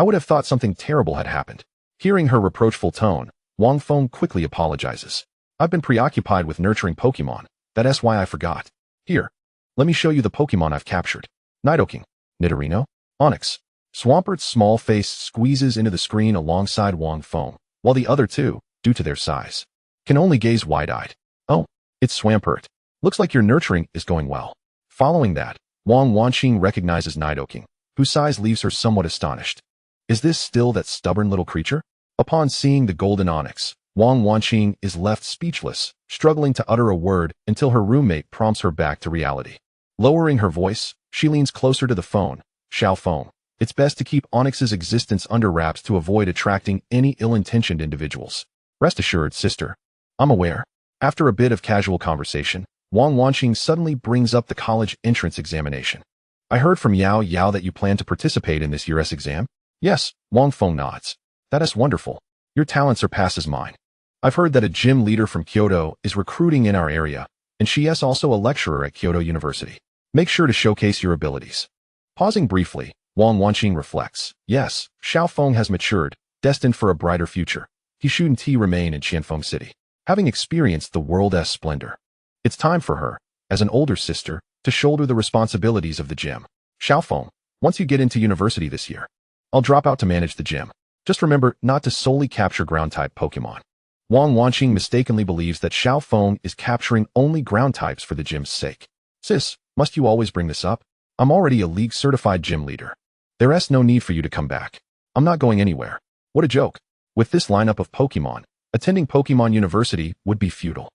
I would have thought something terrible had happened. Hearing her reproachful tone, Wang Feng quickly apologizes. I've been preoccupied with nurturing Pokémon. That's why I forgot. Here, let me show you the Pokémon I've captured. Nidoking, Nidorino, Onix. Swampert's small face squeezes into the screen alongside Wang Feng, while the other two, due to their size, can only gaze wide-eyed. Oh, it's Swampert. Looks like your nurturing is going well. Following that, Wang Wanqing recognizes Nidoking, whose size leaves her somewhat astonished. Is this still that stubborn little creature? Upon seeing the golden onyx, Wang Wanqing is left speechless, struggling to utter a word until her roommate prompts her back to reality. Lowering her voice, she leans closer to the phone. Qianfeng, it's best to keep Onyx's existence under wraps to avoid attracting any ill-intentioned individuals. Rest assured, sister. I'm aware. After a bit of casual conversation, Wang Wanqing suddenly brings up the college entrance examination. I heard from Yao Yao that you plan to participate in this year's exam? Yes, Wang Feng nods. That is wonderful. Your talent surpasses mine. I've heard that a gym leader from Kyoto is recruiting in our area, and she is also a lecturer at Kyoto University. Make sure to showcase your abilities. Pausing briefly, Wang Wanqing reflects. Yes, Qianfeng has matured, destined for a brighter future. He shouldn't remain in Qianfeng City, having experienced the world's splendor. It's time for her, as an older sister, to shoulder the responsibilities of the gym. Qianfeng, once you get into university this year, I'll drop out to manage the gym. Just remember not to solely capture ground-type Pokémon. Wang Wanqing mistakenly believes that Qianfeng is capturing only ground types for the gym's sake. Sis, must you always bring this up? I'm already a league-certified gym leader. There's no need for you to come back. I'm not going anywhere. What a joke. With this lineup of Pokémon, attending Pokémon University would be futile.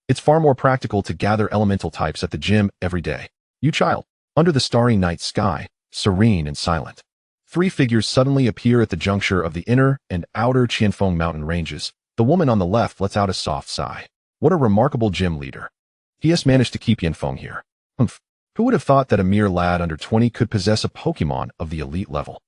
It's far more practical to gather elemental types at the gym every day. You child. Under the starry night sky, serene and silent, three figures suddenly appear at the juncture of the inner and outer Qianfeng mountain ranges. The woman on the left lets out a soft sigh. What a remarkable gym leader. He has managed to keep Qianfeng here. Humph. Who would have thought that a mere lad under 20 could possess a Pokémon of the elite level?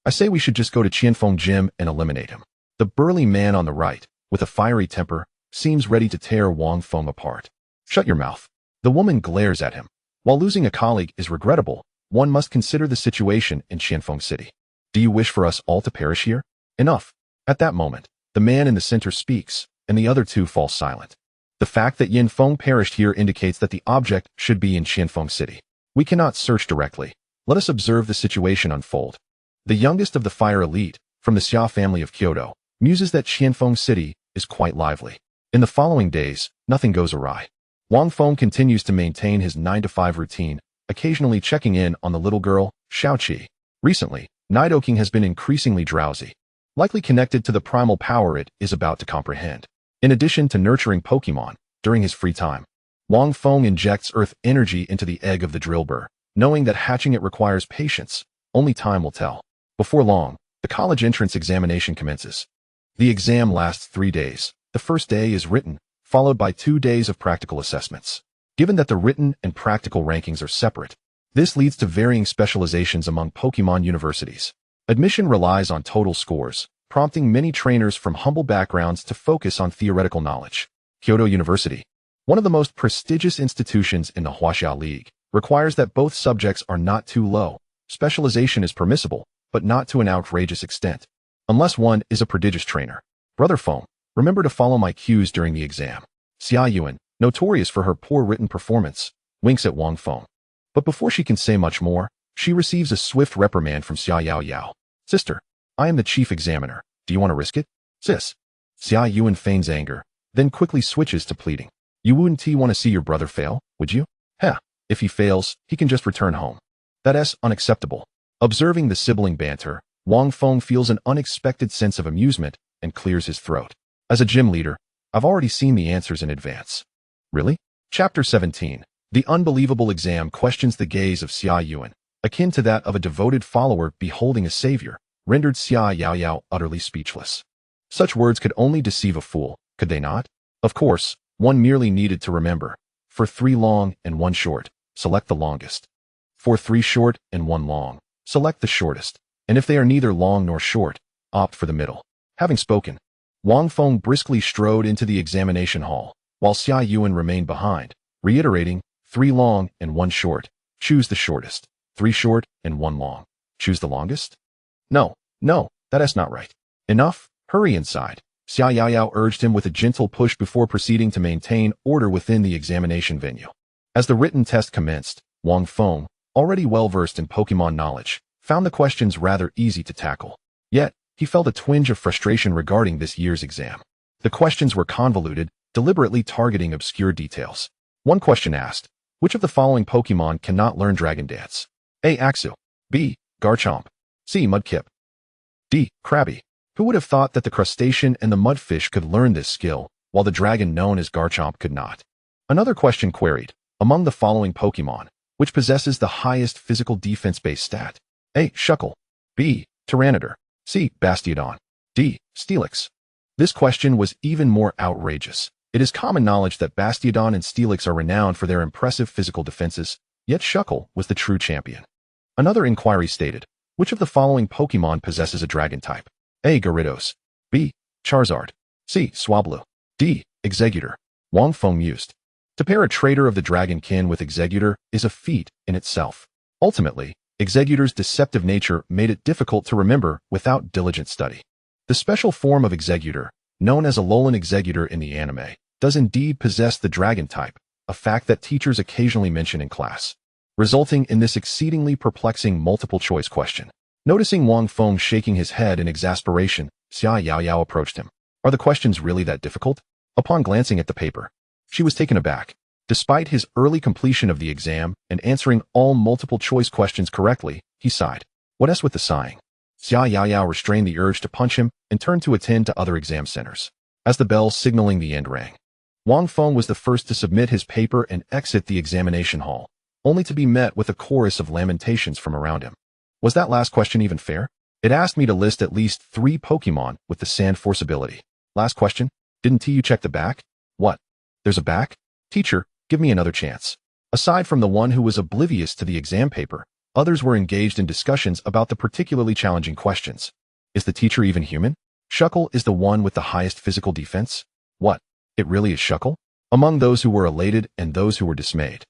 I say we should just go to Qianfeng Gym and eliminate him. The burly man on the right, with a fiery temper, seems ready to tear Wang Feng apart. Shut your mouth. The woman glares at him. While losing a colleague is regrettable, one must consider the situation in Qianfeng City. Do you wish for us all to perish here? Enough. At that moment, the man in the center speaks, and the other two fall silent. The fact that Qianfeng perished here indicates that the object should be in Qianfeng City. We cannot search directly. Let us observe the situation unfold. The youngest of the Fire Elite, from the Xia family of Kyoto, muses that Qianfeng City is quite lively. In the following days, nothing goes awry. Wang Feng continues to maintain his 9-to-5 routine, occasionally checking in on the little girl, Xiaoqi. Recently, Nidoking has been increasingly drowsy, likely connected to the primal power it is about to comprehend. In addition to nurturing Pokémon, during his free time, Wang Feng injects earth energy into the egg of the drillbur, knowing that hatching it requires patience. Only time will tell. Before long, the college entrance examination commences. The exam lasts 3 days. The first day is written, followed by 2 days of practical assessments. Given that the written and practical rankings are separate, this leads to varying specializations among Pokémon universities. Admission relies on total scores, prompting many trainers from humble backgrounds to focus on theoretical knowledge. Kyoto University, one of the most prestigious institutions in the Huaxia League, requires that both subjects are not too low. Specialization is permissible, but not to an outrageous extent, unless one is a prodigious trainer. Brother Feng, remember to follow my cues during the exam. Xia Yuan, notorious for her poor written performance, winks at Wang Feng. But before she can say much more, she receives a swift reprimand from Xia Yao Yao. Sister, I am the chief examiner. Do you want to risk it? Sis. Xia Yuan feigns anger, then quickly switches to pleading. You wouldn't want to see your brother fail, would you? Heh, if he fails, he can just return home. That's unacceptable. Observing the sibling banter, Wang Feng feels an unexpected sense of amusement and clears his throat. As a gym leader, I've already seen the answers in advance. Really? Chapter 17. The unbelievable exam questions the gaze of Xia Yuan, akin to that of a devoted follower beholding a savior, rendered Xia Yao Yao utterly speechless. Such words could only deceive a fool, could they not? Of course, one merely needed to remember. For 3 long and 1 short, select the longest. For 3 short and 1 long, select the shortest. And if they are neither long nor short, opt for the middle. Having spoken, Wang Feng briskly strode into the examination hall, while Xia Yuan remained behind, reiterating, 3 long and 1 short, choose the shortest. 3 short and 1 long, choose the longest? No, That's not right. Enough, hurry inside. Xia Yaoyao urged him with a gentle push before proceeding to maintain order within the examination venue. As the written test commenced, Wang Feng, already well-versed in Pokemon knowledge, found the questions rather easy to tackle. Yet, he felt a twinge of frustration regarding this year's exam. The questions were convoluted, deliberately targeting obscure details. One question asked, which of the following Pokemon cannot learn Dragon Dance? A. Axew. B. Garchomp. C. Mudkip. D. Krabby. Who would have thought that the crustacean and the mudfish could learn this skill, while the dragon known as Garchomp could not? Another question queried, among the following Pokemon, which possesses the highest physical defense-based stat? A. Shuckle. B. Tyranitar. C. Bastiodon. D. Steelix. This question was even more outrageous. It is common knowledge that Bastiodon and Steelix are renowned for their impressive physical defenses, yet Shuckle was the true champion. Another inquiry stated, which of the following Pokemon possesses a dragon type? A. Gyarados. B. Charizard. C. Swablu. D. Exeggutor. Wang Feng mused. To pair a traitor of the dragon kin with Exeggutor is a feat in itself. Ultimately, Exeggutor's deceptive nature made it difficult to remember without diligent study. The special form of Exeggutor, known as Alolan Exeggutor in the anime, does indeed possess the dragon type, a fact that teachers occasionally mention in class, resulting in this exceedingly perplexing multiple-choice question. Noticing Wang Feng shaking his head in exasperation, Xia Yaoyao approached him. Are the questions really that difficult? Upon glancing at the paper, she was taken aback. Despite his early completion of the exam and answering all multiple-choice questions correctly, he sighed. What else with the sighing? Xia Yaoyao restrained the urge to punch him and turned to attend to other exam centers. As the bell signaling the end rang, Wang Feng was the first to submit his paper and exit the examination hall, only to be met with a chorus of lamentations from around him. Was that last question even fair? It asked me to list at least 3 Pokemon with the Sand Force ability. Last question? Didn't you check the back? What? There's a back? Teacher, give me another chance. Aside from the one who was oblivious to the exam paper, others were engaged in discussions about the particularly challenging questions. Is the teacher even human? Shuckle is the one with the highest physical defense? What? It really is Shuckle? Among those who were elated and those who were dismayed,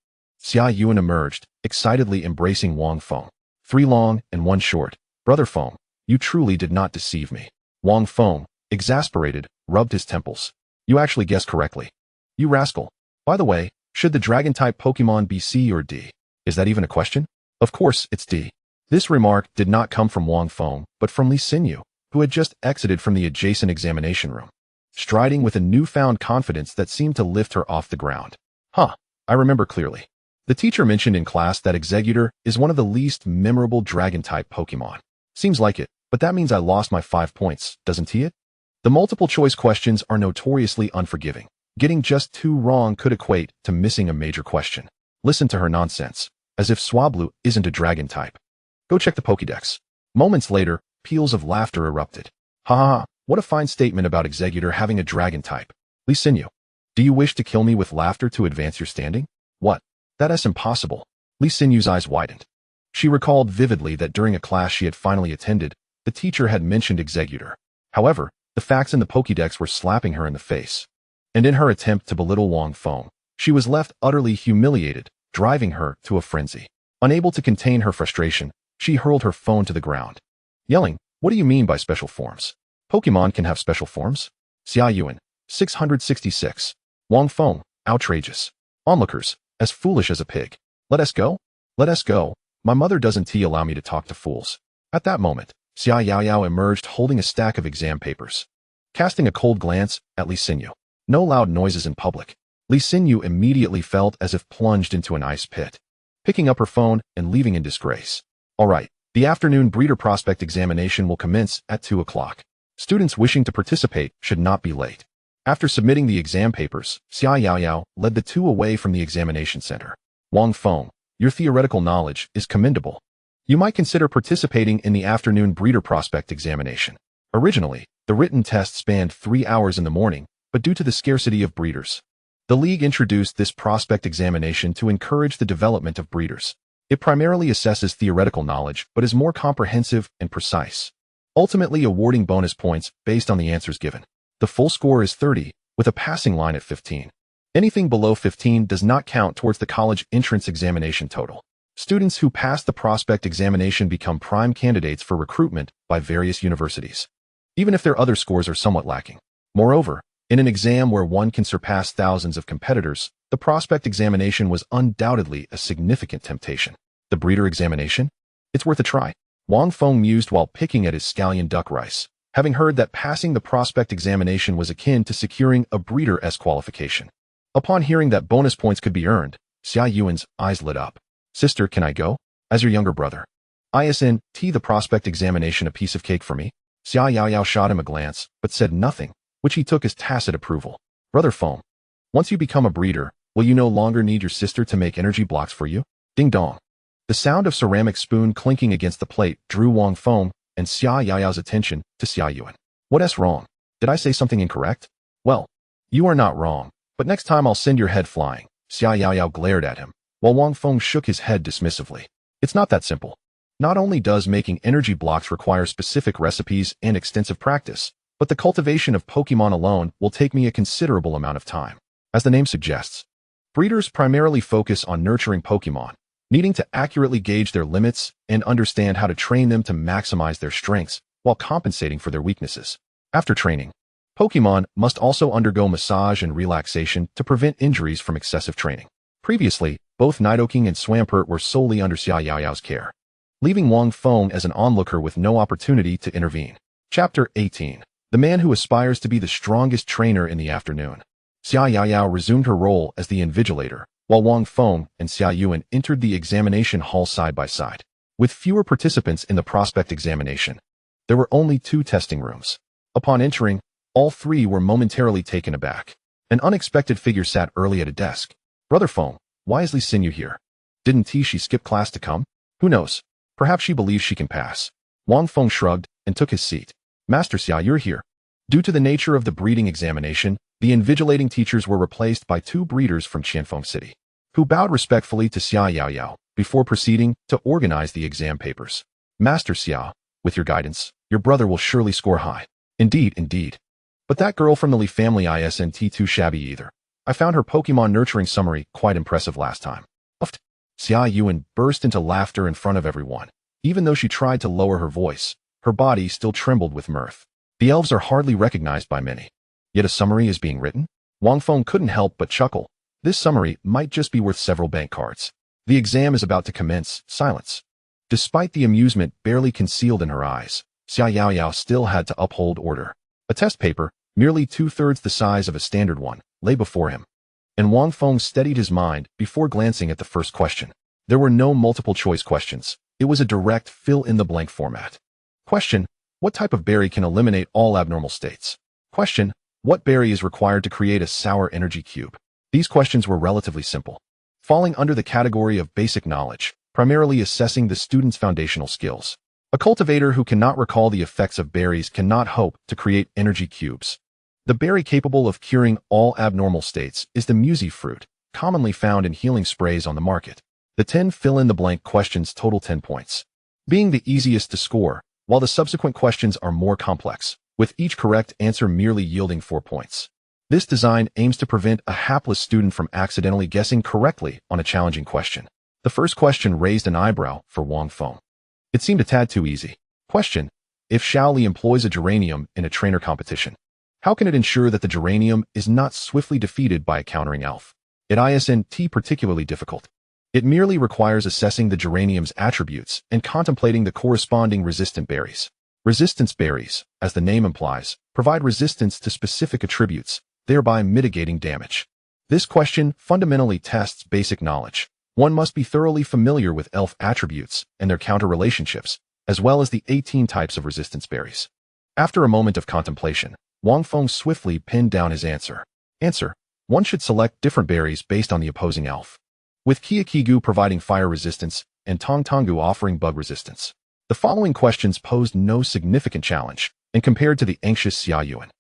Xia Yuan emerged, excitedly embracing Wang Feng. 3 long and 1 short. Brother Feng, you truly did not deceive me. Wang Feng, exasperated, rubbed his temples. You actually guessed correctly. You rascal. By the way, should the dragon-type Pokemon be C or D? Is that even a question? Of course, it's D. This remark did not come from Wang Feng, but from Li Xinyu, who had just exited from the adjacent examination room, striding with a newfound confidence that seemed to lift her off the ground. I remember clearly. The teacher mentioned in class that Exeggutor is one of the least memorable dragon-type Pokemon. Seems like it, but that means I lost my 5 points, doesn't it? The multiple-choice questions are notoriously unforgiving. Getting just 2 wrong could equate to missing a major question. Listen to her nonsense, as if Swablu isn't a dragon type. Go check the Pokédex. Moments later, peals of laughter erupted. Ha ha ha, what a fine statement about Exeggutor having a dragon type. Li Xinyu, do you wish to kill me with laughter to advance your standing? What? That is impossible. Li Xinyu's eyes widened. She recalled vividly that during a class she had finally attended, the teacher had mentioned Exeggutor. However, the facts in the Pokédex were slapping her in the face. And in her attempt to belittle Wang Feng, she was left utterly humiliated, driving her to a frenzy. Unable to contain her frustration, she hurled her phone to the ground, yelling, "What do you mean by special forms? Pokemon can have special forms?" Xia Yuan, 666. Wang Feng, outrageous. Onlookers, as foolish as a pig. Let us go? Let us go. My mother doesn't allow me to talk to fools. At that moment, Xia Yaoyao emerged holding a stack of exam papers. Casting a cold glance at Li Xinyu. No loud noises in public. Li Xinyu immediately felt as if plunged into an ice pit, picking up her phone and leaving in disgrace. All right, the afternoon breeder prospect examination will commence at 2 o'clock. Students wishing to participate should not be late. After submitting the exam papers, Xia Yaoyao led the 2 away from the examination center. Wang Feng, your theoretical knowledge is commendable. You might consider participating in the afternoon breeder prospect examination. Originally, the written test spanned 3 hours in the morning, but due to the scarcity of breeders, the league introduced this prospect examination to encourage the development of breeders. It primarily assesses theoretical knowledge, but is more comprehensive and precise, ultimately awarding bonus points based on the answers given. The full score is 30, with a passing line at 15. Anything below 15 does not count towards the college entrance examination total. Students who pass the prospect examination become prime candidates for recruitment by various universities, even if their other scores are somewhat lacking. Moreover, in an exam where one can surpass thousands of competitors, the prospect examination was undoubtedly a significant temptation. The breeder examination? It's worth a try. Wang Feng mused while picking at his scallion duck rice, having heard that passing the prospect examination was akin to securing a breeder-S qualification. Upon hearing that bonus points could be earned, Xia Yuan's eyes lit up. Sister, can I go? As your younger brother. Isn't the prospect examination a piece of cake for me? Xia Yaoyao shot him a glance, but said nothing, which he took as tacit approval. Brother Feng, once you become a breeder, will you no longer need your sister to make energy blocks for you? Ding dong. The sound of ceramic spoon clinking against the plate drew Wang Feng and Xia Yaoyao's attention to Xia Yuan. What's wrong? Did I say something incorrect? Well, you are not wrong, but next time I'll send your head flying. Xia Yaoyao glared at him, while Wang Feng shook his head dismissively. It's not that simple. Not only does making energy blocks require specific recipes and extensive practice, but the cultivation of Pokémon alone will take me a considerable amount of time. As the name suggests, breeders primarily focus on nurturing Pokémon, needing to accurately gauge their limits and understand how to train them to maximize their strengths while compensating for their weaknesses. After training, Pokémon must also undergo massage and relaxation to prevent injuries from excessive training. Previously, both Nidoking and Swampert were solely under Xia Yaoyao's care, leaving Wang Feng as an onlooker with no opportunity to intervene. Chapter 18. The man who aspires to be the strongest trainer in the afternoon. Xia Yaoyao resumed her role as the invigilator, while Wang Feng and Xia Yuan entered the examination hall side by side. With fewer participants in the prospect examination, there were only 2 testing rooms. Upon entering, all 3 were momentarily taken aback. An unexpected figure sat early at a desk. Brother Feng, why is Li Xinyu here? Didn't she skip class to come? Who knows? Perhaps she believes she can pass. Wang Feng shrugged and took his seat. Master Xia, you're here. Due to the nature of the breeding examination, the invigilating teachers were replaced by 2 breeders from Qianfeng City, who bowed respectfully to Xia Yaoyao before proceeding to organize the exam papers. Master Xia, with your guidance, your brother will surely score high. Indeed. But that girl from the Li family isn't too shabby either. I found her Pokemon nurturing summary quite impressive last time. Uffed. Xia Yuan burst into laughter in front of everyone. Even though she tried to lower her voice, her body still trembled with mirth. The elves are hardly recognized by many. Yet a summary is being written? Wang Feng couldn't help but chuckle. This summary might just be worth several bank cards. The exam is about to commence. Silence. Despite the amusement barely concealed in her eyes, Xia Yaoyao still had to uphold order. A test paper, merely 2/3 the size of a standard one, lay before him, and Wang Feng steadied his mind before glancing at the first question. There were no multiple-choice questions. It was a direct fill-in-the-blank format. Question: what type of berry can eliminate all abnormal states? Question: what berry is required to create a sour energy cube? These questions were relatively simple, falling under the category of basic knowledge, primarily assessing the student's foundational skills. A cultivator who cannot recall the effects of berries cannot hope to create energy cubes. The berry capable of curing all abnormal states is the Musi fruit, commonly found in healing sprays on the market. The 10 fill-in-the-blank questions total 10 points, being the easiest to score, while the subsequent questions are more complex, with each correct answer merely yielding 4 points. This design aims to prevent a hapless student from accidentally guessing correctly on a challenging question. The first question raised an eyebrow for Wang Feng. It seemed a tad too easy. Question: if Shaoli employs a geranium in a trainer competition, how can it ensure that the geranium is not swiftly defeated by a countering elf? It isn't particularly difficult. It merely requires assessing the geranium's attributes and contemplating the corresponding resistant berries. Resistance berries, as the name implies, provide resistance to specific attributes, thereby mitigating damage. This question fundamentally tests basic knowledge. One must be thoroughly familiar with elf attributes and their counter relationships, as well as the 18 types of resistance berries. After a moment of contemplation, Wang Feng swiftly pinned down his answer. Answer: one should select different berries based on the opposing elf, with Qiaqigu providing fire resistance and Tongtongu offering bug resistance. The following questions posed no significant challenge, and compared to the anxious Xia Yuan,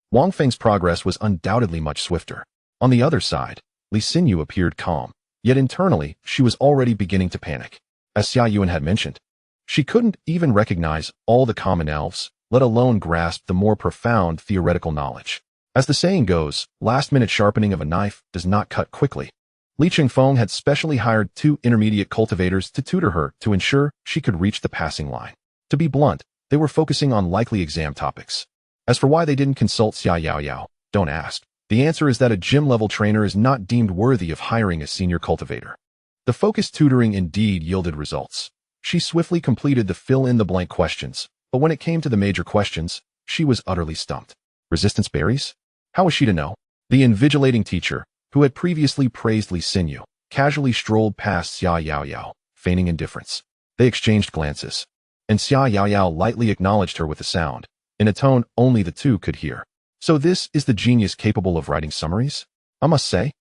Wang Feng's progress was undoubtedly much swifter. On the other side, Li Xinyu appeared calm, yet internally she was already beginning to panic. As Xia Yuan had mentioned, she couldn't even recognize all the common elves, let alone grasp the more profound theoretical knowledge. As the saying goes, last-minute sharpening of a knife does not cut quickly. Li Qianfeng had specially hired 2 intermediate cultivators to tutor her to ensure she could reach the passing line. To be blunt, they were focusing on likely exam topics. As for why they didn't consult Xia Yaoyao, don't ask. The answer is that a gym-level trainer is not deemed worthy of hiring a senior cultivator. The focused tutoring indeed yielded results. She swiftly completed the fill-in-the-blank questions, but when it came to the major questions, she was utterly stumped. Resistance berries? How was she to know? The invigilating teacher, who had previously praised Li Xinyu, casually strolled past Xia Yaoyao, feigning indifference. They exchanged glances, and Xia Yaoyao lightly acknowledged her with a sound, in a tone only the two could hear. So this is the genius capable of writing summaries? I must say,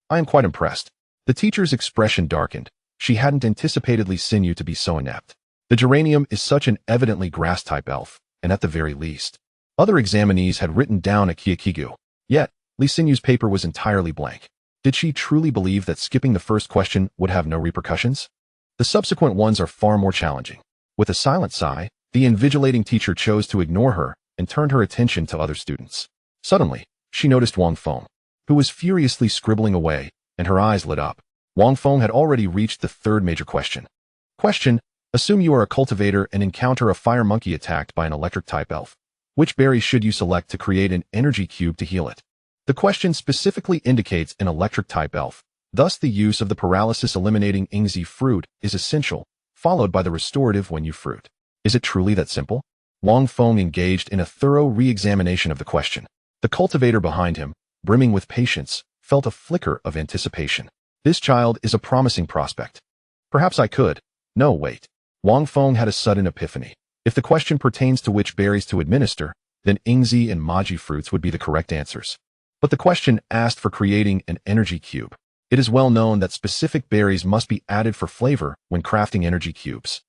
I am quite impressed. The teacher's expression darkened. She hadn't anticipated Li Xinyu to be so inept. The geranium is such an evidently grass-type elf, and at the very least, other examinees had written down a Qiaqigu. Yet, Li Xinyu's paper was entirely blank. Did she truly believe that skipping the first question would have no repercussions? The subsequent ones are far more challenging. With a silent sigh, the invigilating teacher chose to ignore her and turned her attention to other students. Suddenly, she noticed Wang Feng, who was furiously scribbling away, and her eyes lit up. Wang Feng had already reached the 3rd major question. Question: assume you are a cultivator and encounter a fire monkey attacked by an electric-type elf. Which berry should you select to create an energy cube to heal it? The question specifically indicates an electric-type elf. Thus, the use of the paralysis-eliminating Ingzi fruit is essential, followed by the restorative Wenyu fruit. Is it truly that simple? Wang Feng engaged in a thorough re-examination of the question. The cultivator behind him, brimming with patience, felt a flicker of anticipation. This child is a promising prospect. Perhaps I could. No, wait. Wang Feng had a sudden epiphany. If the question pertains to which berries to administer, then Ingzi and Maji fruits would be the correct answers. But the question asked for creating an energy cube. It is well known that specific berries must be added for flavor when crafting energy cubes.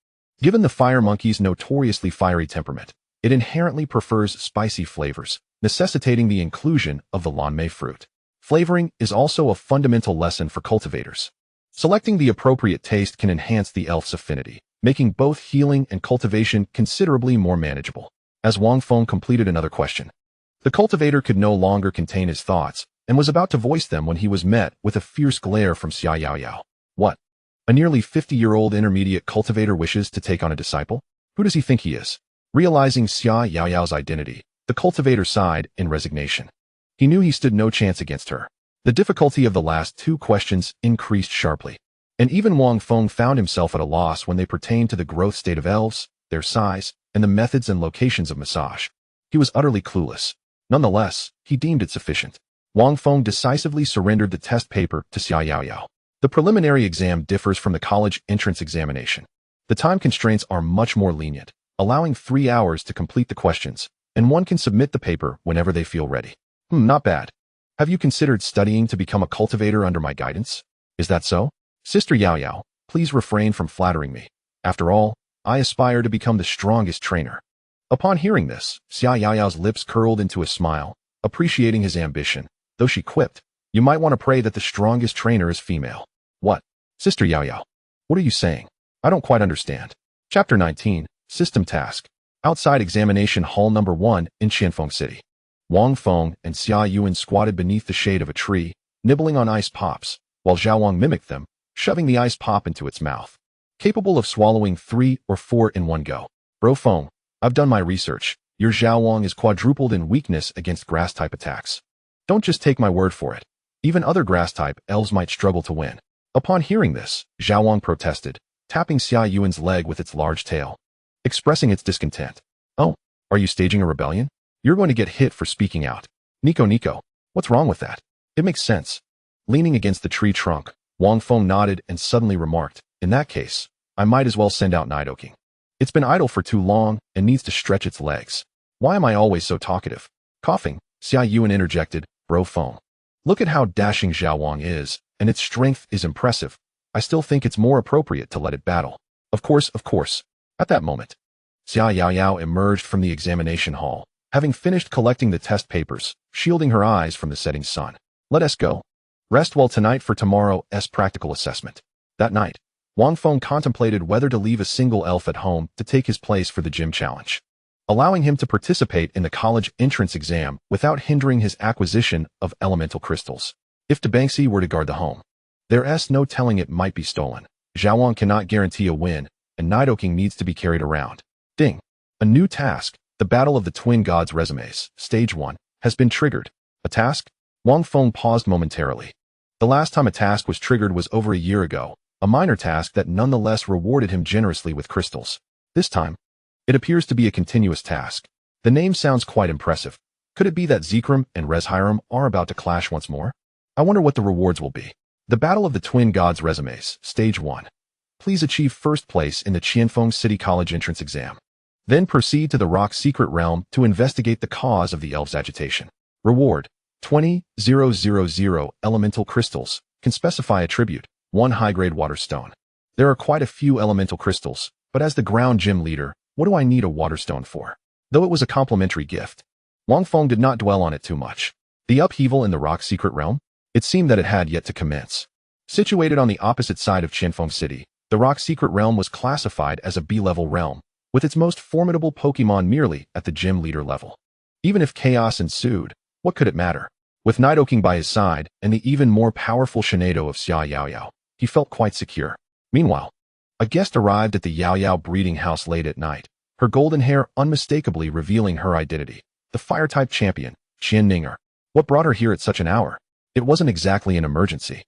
Given the fire monkey's notoriously fiery temperament, it inherently prefers spicy flavors, necessitating the inclusion of the lanmei fruit. Flavoring is also a fundamental lesson for cultivators. Selecting the appropriate taste can enhance the elf's affinity, making both healing and cultivation considerably more manageable. As Wang Feng completed another question, the cultivator could no longer contain his thoughts and was about to voice them when he was met with a fierce glare from Xia Yaoyao. What? A nearly 50-year-old intermediate cultivator wishes to take on a disciple? Who does he think he is? Realizing Xia Yaoyao's identity, the cultivator sighed in resignation. He knew he stood no chance against her. The difficulty of the last 2 questions increased sharply, and even Wang Feng found himself at a loss when they pertained to the growth state of elves, their size, and the methods and locations of massage. He was utterly clueless. Nonetheless, he deemed it sufficient. Wang Feng decisively surrendered the test paper to Xia Yaoyao. The preliminary exam differs from the college entrance examination. The time constraints are much more lenient, allowing 3 hours to complete the questions, and one can submit the paper whenever they feel ready. Not bad. Have you considered studying to become a cultivator under my guidance? Is that so? Sister Yaoyao, please refrain from flattering me. After all, I aspire to become the strongest trainer. Upon hearing this, Xia Yaoyao's lips curled into a smile, appreciating his ambition, though she quipped, you might want to pray that the strongest trainer is female. What? Sister Yaoyao, what are you saying? I don't quite understand. Chapter 19, System Task. Outside Examination Hall Number 1 in Qianfeng City. Wang Feng and Xia Yuan squatted beneath the shade of a tree, nibbling on ice pops, while Zhao Wang mimicked them, shoving the ice pop into its mouth. Capable of swallowing 3 or 4 in one go. Bro Feng, I've done my research. Your Zhao Wang is quadrupled in weakness against grass-type attacks. Don't just take my word for it. Even other grass-type elves might struggle to win. Upon hearing this, Zhao Wang protested, tapping Xia Yuan's leg with its large tail, expressing its discontent. Oh, are you staging a rebellion? You're going to get hit for speaking out. Nico, what's wrong with that? It makes sense. Leaning against the tree trunk, Wang Feng nodded and suddenly remarked, in that case, I might as well send out Nidoking. It's been idle for too long and needs to stretch its legs. Why am I always so talkative? Coughing, Xia Yuan interjected, Bro Feng. Look at how dashing Zhao Wang is, and its strength is impressive. I still think it's more appropriate to let it battle. Of course. At that moment, Xia Yaoyao emerged from the examination hall, having finished collecting the test papers, shielding her eyes from the setting sun. Let us go. Rest well tonight for tomorrow's practical assessment. That night, Wang Feng contemplated whether to leave a single elf at home to take his place for the gym challenge, allowing him to participate in the college entrance exam without hindering his acquisition of elemental crystals. If Debanxi were to guard the home, There's no telling it might be stolen. Xiaowang cannot guarantee a win, and Nidoking needs to be carried around. Ding. A new task, the Battle of the Twin Gods Resumes, Stage 1, has been triggered. A task? Wang Feng paused momentarily. The last time a task was triggered was over a year ago, a minor task that nonetheless rewarded him generously with crystals. This time, it appears to be a continuous task. The name sounds quite impressive. Could it be that Zekrom and Reshiram are about to clash once more? I wonder what the rewards will be. The Battle of the Twin Gods Resumes, Stage 1. Please achieve first place in the Qianfeng City College entrance exam. Then proceed to the Rock Secret Realm to investigate the cause of the elves' agitation. Reward: 20,000 elemental crystals. Can specify attribute: 1 high-grade water stone. There are quite a few elemental crystals, but as the ground gym leader, what do I need a water stone for? Though it was a complimentary gift, Wang Feng did not dwell on it too much. The upheaval in the Rock Secret Realm? It seemed that it had yet to commence. Situated on the opposite side of Qianfeng City, the Rock Secret Realm was classified as a B-level realm, with its most formidable Pokémon merely at the gym leader level. Even if chaos ensued, what could it matter? With Nidoking by his side and the even more powerful Shinado of Xia Yaoyao, he felt quite secure. Meanwhile, a guest arrived at the Yaoyao breeding house late at night, her golden hair unmistakably revealing her identity. The fire-type champion, Qianfeng. What brought her here at such an hour? It wasn't exactly an emergency.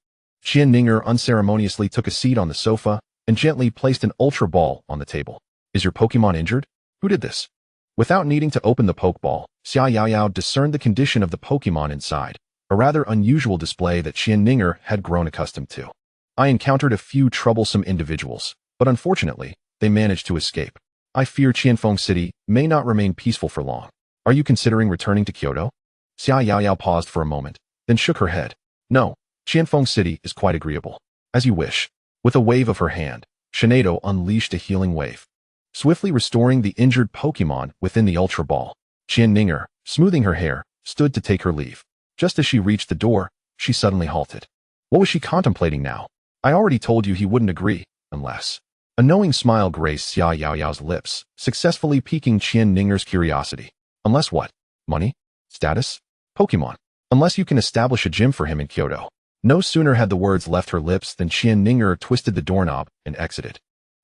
Qianfeng unceremoniously took a seat on the sofa and gently placed an Ultra Ball on the table. Is your Pokémon injured? Who did this? Without needing to open the Pokeball, Xia Yaoyao discerned the condition of the Pokémon inside, a rather unusual display that Qianfeng had grown accustomed to. I encountered a few troublesome individuals, but unfortunately, they managed to escape. I fear Qianfeng City may not remain peaceful for long. Are you considering returning to Kyoto? Xia Yaoyao paused for a moment, then shook her head. No, Qianfeng City is quite agreeable. As you wish. With a wave of her hand, Shinado unleashed a healing wave, swiftly restoring the injured Pokémon within the Ultra Ball. Qianfeng, smoothing her hair, stood to take her leave. Just as she reached the door, she suddenly halted. What was she contemplating now? I already told you he wouldn't agree, unless... A knowing smile graced Xia Yaoyao's lips, successfully piquing Qianfeng's curiosity. Unless what? Money? Status? Pokémon? Unless you can establish a gym for him in Kyoto. No sooner had the words left her lips than Qianfeng twisted the doorknob and exited,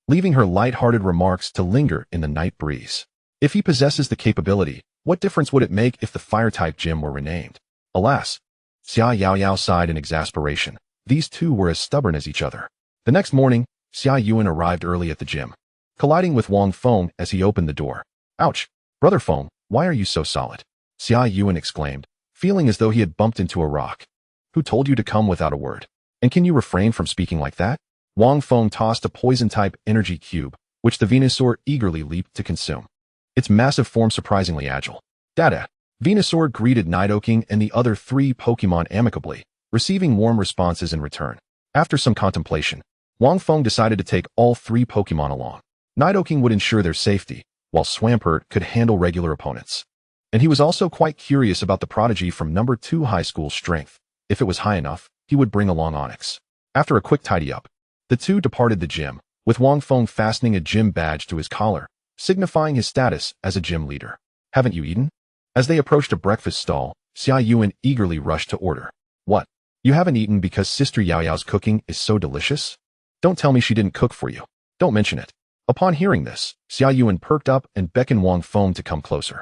leaving her light-hearted remarks to linger in the night breeze. If he possesses the capability, what difference would it make if the fire-type gym were renamed? Alas! Xia Yaoyao sighed in exasperation. These two were as stubborn as each other. The next morning, Xia Yuan arrived early at the gym, colliding with Wang Feng as he opened the door. Ouch! Brother Feng, why are you so solid? Xia Yuan exclaimed, feeling as though he had bumped into a rock. Who told you to come without a word? And can you refrain from speaking like that? Wang Feng tossed a poison-type energy cube, which the Venusaur eagerly leaped to consume. Its massive form surprisingly agile. Dada! Venusaur greeted Nidoking and the other 3 Pokémon amicably, receiving warm responses in return. After some contemplation, Wang Feng decided to take all 3 Pokémon along. Nidoking would ensure their safety, while Swampert could handle regular opponents. And he was also quite curious about the prodigy from number 2 high school's strength. If it was high enough, he would bring along Onyx. After a quick tidy-up, the two departed the gym, with Wang Feng fastening a gym badge to his collar, signifying his status as a gym leader. Haven't you eaten? As they approached a breakfast stall, Xia Yuan eagerly rushed to order. What? You haven't eaten because Sister Yaoyao's cooking is so delicious? Don't tell me she didn't cook for you. Don't mention it. Upon hearing this, Xia Yuan perked up and beckoned Wang Feng to come closer.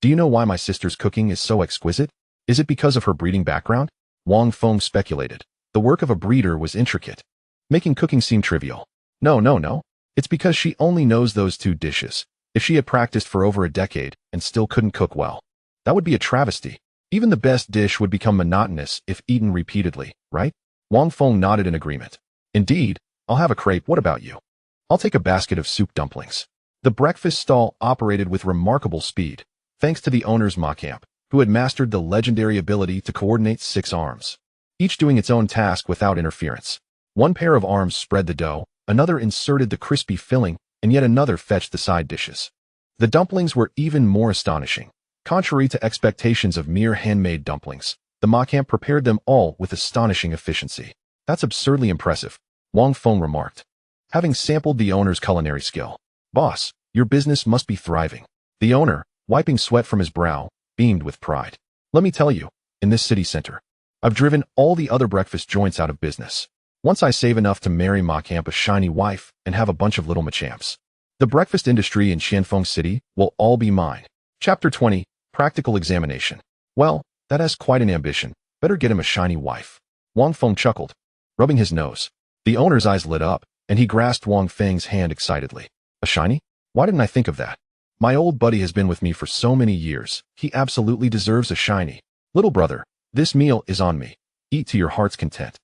Do you know why my sister's cooking is so exquisite? Is it because of her breeding background? Wang Feng speculated. The work of a breeder was intricate, making cooking seem trivial. No. It's because she only knows those 2 dishes. If she had practiced for over a decade and still couldn't cook well, that would be a travesty. Even the best dish would become monotonous if eaten repeatedly, right? Wang Feng nodded in agreement. Indeed, I'll have a crepe. What about you? I'll take a basket of soup dumplings. The breakfast stall operated with remarkable speed, thanks to the owner's Macamp, who had mastered the legendary ability to coordinate 6 arms, each doing its own task without interference. One pair of arms spread the dough, another inserted the crispy filling, and yet another fetched the side dishes. The dumplings were even more astonishing. Contrary to expectations of mere handmade dumplings, the Macamp prepared them all with astonishing efficiency. That's absurdly impressive, Wang Feng remarked, having sampled the owner's culinary skill. Boss, your business must be thriving. The owner, wiping sweat from his brow, beamed with pride. Let me tell you, in this city center, I've driven all the other breakfast joints out of business. Once I save enough to marry Ma Camp a shiny wife and have a bunch of little Machamps, the breakfast industry in Qianfeng City will all be mine. Chapter 20, Practical Examination. Well, that has quite an ambition. Better get him a shiny wife. Wang Feng chuckled, rubbing his nose. The owner's eyes lit up, and he grasped Wang Feng's hand excitedly. A shiny? Why didn't I think of that? My old buddy has been with me for so many years. He absolutely deserves a shiny. Little brother, this meal is on me. Eat to your heart's content.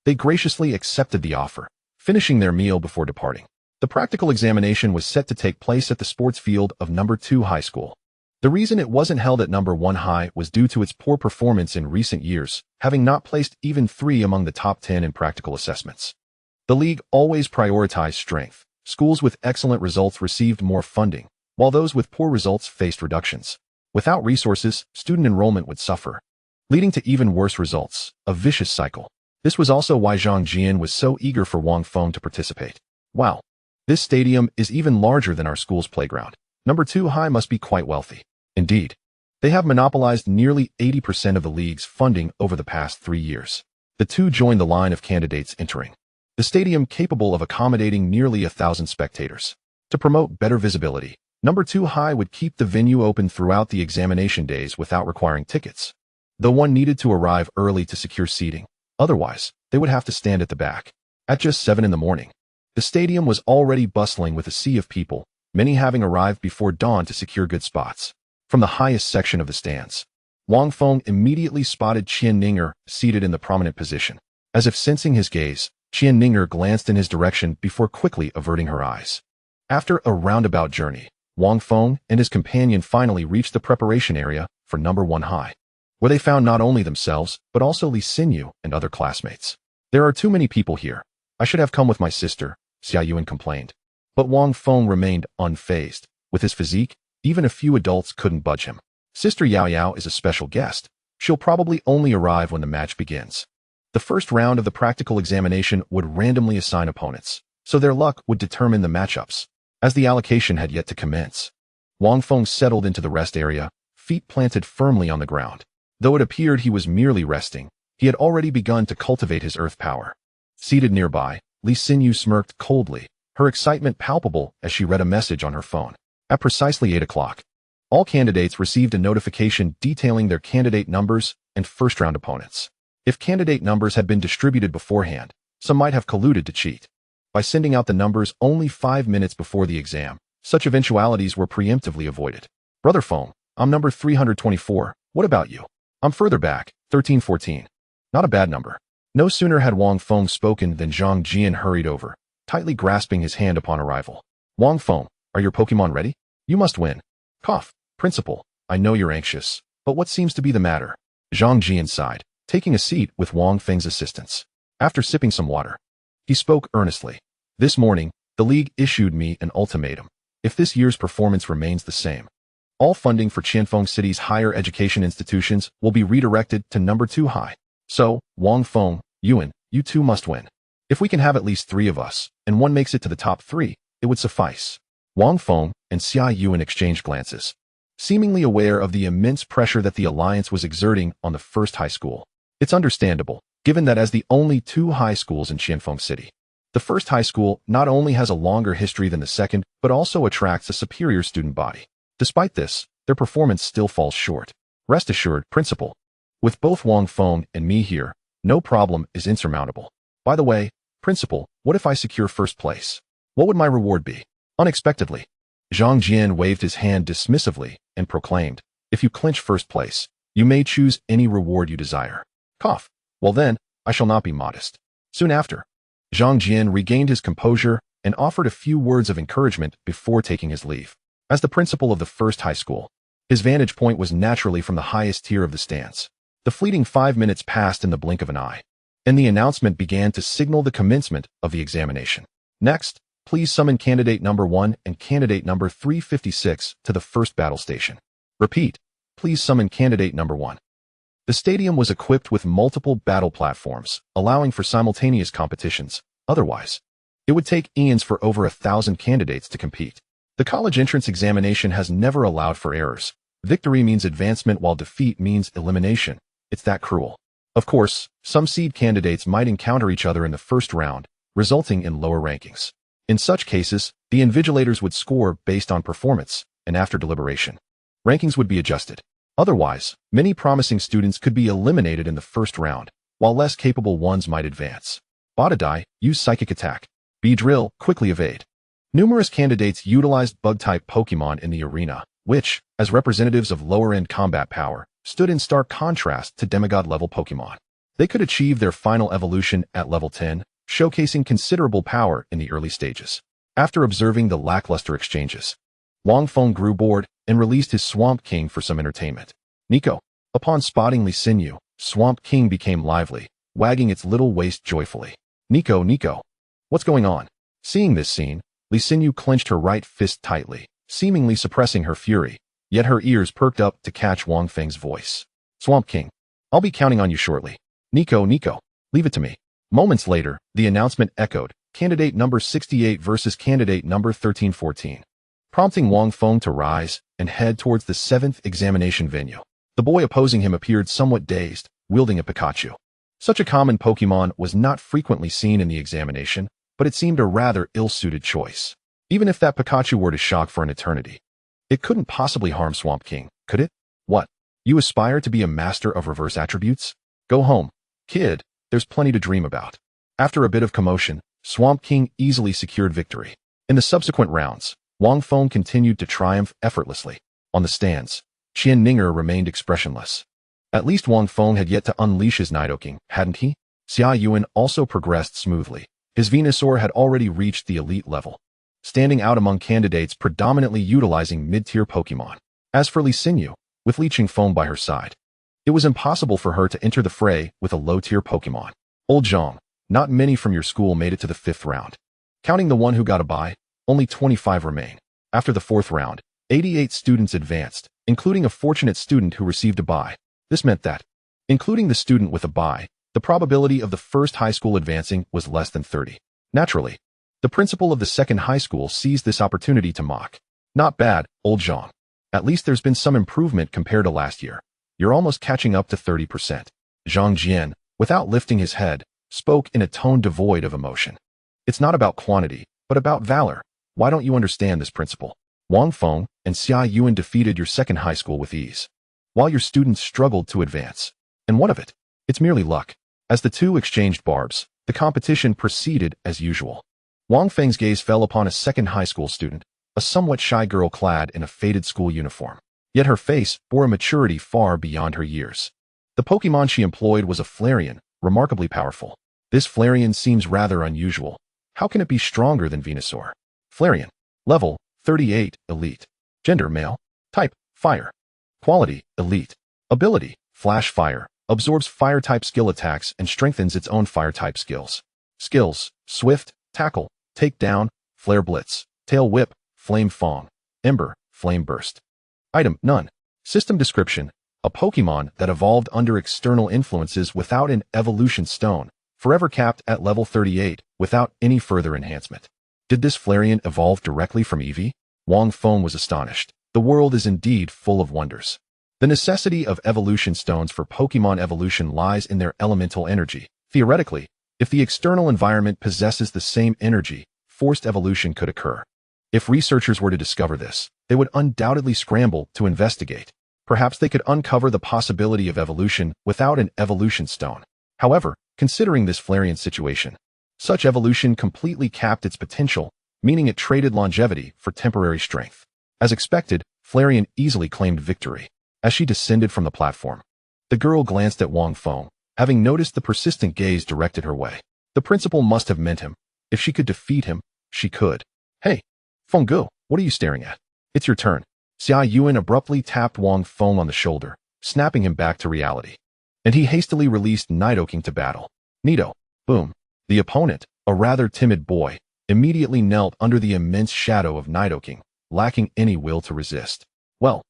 They graciously accepted the offer, finishing their meal before departing. The practical examination was set to take place at the sports field of No. 2 High School. The reason it wasn't held at No. 1 High was due to its poor performance in recent years, having not placed even 3 among the top 10 in practical assessments. The league always prioritized strength. Schools with excellent results received more funding, while those with poor results faced reductions. Without resources, student enrollment would suffer, leading to even worse results, a vicious cycle. This was also why Zhang Jian was so eager for Wang Feng to participate. Wow, this stadium is even larger than our school's playground. No. 2 High must be quite wealthy. Indeed, they have monopolized nearly 80% of the league's funding over the past 3 years. The two joined the line of candidates entering the stadium, capable of accommodating nearly 1,000 spectators. To promote better visibility, No. 2 High would keep the venue open throughout the examination days without requiring tickets, though one needed to arrive early to secure seating. Otherwise, they would have to stand at the back. At just 7 in the morning, the stadium was already bustling with a sea of people, many having arrived before dawn to secure good spots. From the highest section of the stands, Wang Feng immediately spotted Qianfeng seated in the prominent position. As if sensing his gaze, Qianfeng glanced in his direction before quickly averting her eyes. After a roundabout journey, Wang Feng and his companion finally reached the preparation area for No. 1 High, where they found not only themselves, but also Li Xinyu and other classmates. There are too many people here. I should have come with my sister, Xia Yuan complained. But Wang Feng remained unfazed. With his physique, even a few adults couldn't budge him. Sister Yao Yao is a special guest. She'll probably only arrive when the match begins. The first round of the practical examination would randomly assign opponents, so their luck would determine the matchups. As the allocation had yet to commence, Wang Feng settled into the rest area, feet planted firmly on the ground. Though it appeared he was merely resting, he had already begun to cultivate his earth power. Seated nearby, Li Xinyu smirked coldly, her excitement palpable as she read a message on her phone. At precisely 8 o'clock, all candidates received a notification detailing their candidate numbers and first-round opponents. If candidate numbers had been distributed beforehand, some might have colluded to cheat. By sending out the numbers only 5 minutes before the exam, such eventualities were preemptively avoided. Brother Feng, I'm number 324. What about you? I'm further back, 1314. Not a bad number. No sooner had Wang Feng spoken than Zhang Jian hurried over, tightly grasping his hand upon arrival. Wang Feng, are your Pokemon ready? You must win. Cough. Principal, I know you're anxious, but what seems to be the matter? Zhang Jian sighed, taking a seat with Wang Feng's assistance. After sipping some water, he spoke earnestly. This morning, the league issued me an ultimatum. If this year's performance remains the same, all funding for Qianfeng City's higher education institutions will be redirected to No. 2 High. So, Wang Feng, Yuan, you two must win. If we can have at least 3 of us, and one makes it to the top 3, it would suffice. Wang Feng and Xia Yuan exchanged glances, seemingly aware of the immense pressure that the alliance was exerting on the first high school. It's understandable, given that as the only 2 high schools in Qianfeng City, the first high school not only has a longer history than the second, but also attracts a superior student body. Despite this, their performance still falls short. Rest assured, Principal, with both Wang Feng and me here, no problem is insurmountable. By the way, Principal, what if I secure first place? What would my reward be? Unexpectedly, Zhang Jian waved his hand dismissively and proclaimed, if you clinch first place, you may choose any reward you desire. Cough. Well then, I shall not be modest. Soon after, Zhang Jian regained his composure and offered a few words of encouragement before taking his leave. As the principal of the first high school, his vantage point was naturally from the highest tier of the stands. The fleeting 5 minutes passed in the blink of an eye, and the announcement began to signal the commencement of the examination. Next, please summon candidate number 1 and candidate number 356 to the first battle station. Repeat, please summon candidate number 1. The stadium was equipped with multiple battle platforms, allowing for simultaneous competitions. Otherwise, it would take eons for over 1,000 candidates to compete. The college entrance examination has never allowed for errors. Victory means advancement while defeat means elimination. It's that cruel. Of course, some seed candidates might encounter each other in the first round, resulting in lower rankings. In such cases, the invigilators would score based on performance, and after deliberation, rankings would be adjusted. Otherwise, many promising students could be eliminated in the first round, while less capable ones might advance. Botadai, use Psychic Attack. Beedrill, quickly evade. Numerous candidates utilized Bug-type Pokémon in the arena, which, as representatives of lower-end combat power, stood in stark contrast to demigod-level Pokémon. They could achieve their final evolution at level 10, showcasing considerable power in the early stages. After observing the lackluster exchanges, Wang Feng grew bored and released his Swamp King for some entertainment. Nico. Upon spotting Lee Sinyu, Swamp King became lively, wagging its little waist joyfully. Nico. What's going on? Seeing this scene, Lee Sinyu clenched her right fist tightly, seemingly suppressing her fury, yet her ears perked up to catch Wang Feng's voice. Swamp King. I'll be counting on you shortly. Nico, leave it to me. Moments later, the announcement echoed, candidate number 68 versus candidate number 1314, prompting Wang Feng to rise and head towards the 7th examination venue. The boy opposing him appeared somewhat dazed, wielding a Pikachu. Such a common Pokemon was not frequently seen in the examination, but it seemed a rather ill-suited choice. Even if that Pikachu were to shock for an eternity, it couldn't possibly harm Swamp King, could it? What? You aspire to be a master of reverse attributes? Go home, kid. There's plenty to dream about. After a bit of commotion, Swamp King easily secured victory. In the subsequent rounds, Wang Feng continued to triumph effortlessly. On the stands, Qianfeng remained expressionless. At least Wang Feng had yet to unleash his Nidoking, hadn't he? Xia Yuan also progressed smoothly. His Venusaur had already reached the elite level, standing out among candidates predominantly utilizing mid-tier Pokemon. As for Lee Sinyu, with Li Qingfeng by her side, it was impossible for her to enter the fray with a low-tier Pokemon. Old Zhang, not many from your school made it to the 5th round. Counting the one who got a bye, only 25 remain. After the 4th round, 88 students advanced, including a fortunate student who received a bye. This meant that, including the student with a bye, the probability of the first high school advancing was less than 30. Naturally, the principal of the second high school seized this opportunity to mock. Not bad, old Zhang. At least there's been some improvement compared to last year. You're almost catching up to 30%. Zhang Jian, without lifting his head, spoke in a tone devoid of emotion. It's not about quantity, but about valor. Why don't you understand this principle? Wang Feng and Xia Yuan defeated your second high school with ease, while your students struggled to advance. And what of it? It's merely luck. As the two exchanged barbs, the competition proceeded as usual. Wang Feng's gaze fell upon a second high school student, a somewhat shy girl clad in a faded school uniform. Yet her face bore a maturity far beyond her years. The Pokemon she employed was a Flareon, remarkably powerful. This Flareon seems rather unusual. How can it be stronger than Venusaur? Flareon. Level, 38, Elite. Gender, male. Type, Fire. Quality, Elite. Ability, Flash Fire. Absorbs Fire-type skill attacks and strengthens its own Fire-type skills. Skills, Swift, Tackle, Takedown, Flare Blitz, Tail Whip, Flame Fong, Ember, Flame Burst. Item, none. System description, a Pokemon that evolved under external influences without an evolution stone, forever capped at level 38, without any further enhancement. Did this Flareon evolve directly from Eevee? Wang Feng was astonished. The world is indeed full of wonders. The necessity of evolution stones for Pokemon evolution lies in their elemental energy. Theoretically, if the external environment possesses the same energy, forced evolution could occur. If researchers were to discover this, they would undoubtedly scramble to investigate. Perhaps they could uncover the possibility of evolution without an evolution stone. However, considering this Flareon situation, such evolution completely capped its potential, meaning it traded longevity for temporary strength. As expected, Flareon easily claimed victory. As she descended from the platform, the girl glanced at Wang Feng, having noticed the persistent gaze directed her way. The principal must have meant him. If she could defeat him, she could. Hey, Fenggu, what are you staring at? It's your turn. Xia Yuan abruptly tapped Wang Feng on the shoulder, snapping him back to reality. And he hastily released Nidoking to battle. Nido. Boom. The opponent, a rather timid boy, immediately knelt under the immense shadow of Nidoking, lacking any will to resist. Well,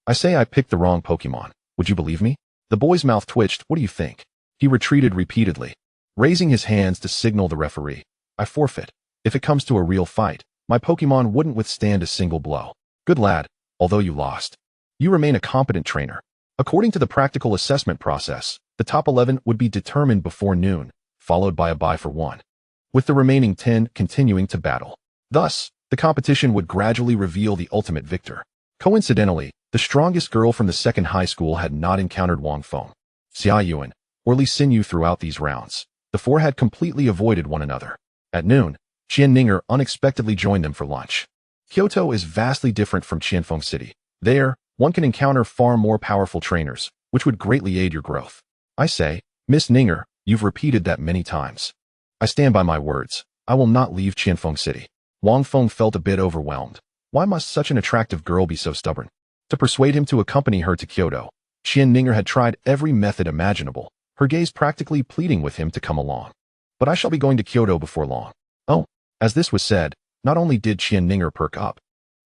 I say I picked the wrong Pokemon. Would you believe me? The boy's mouth twitched. What do you think? He retreated repeatedly, raising his hands to signal the referee. I forfeit. If it comes to a real fight, my Pokemon wouldn't withstand a single blow. Good lad, although you lost, you remain a competent trainer. According to the practical assessment process, The top 11 would be determined before noon, followed by a bye for one, with the remaining 10 continuing to battle. Thus, the competition would gradually reveal the ultimate victor. Coincidentally, the strongest girl from the second high school had not encountered Wang Feng, Xia Yuan, or Li Xinyu throughout these rounds. The four had completely avoided one another. At noon, Qianfeng unexpectedly joined them for lunch. Kyoto is vastly different from Qianfeng City. There, one can encounter far more powerful trainers, which would greatly aid your growth. I say, Miss Ninger, you've repeated that many times. I stand by my words. I will not leave Qianfeng City. Wang Feng felt a bit overwhelmed. Why must such an attractive girl be so stubborn? To persuade him to accompany her to Kyoto, Qianfeng had tried every method imaginable, her gaze practically pleading with him to come along. But I shall be going to Kyoto before long. Oh, as this was said, not only did Qianfeng perk up,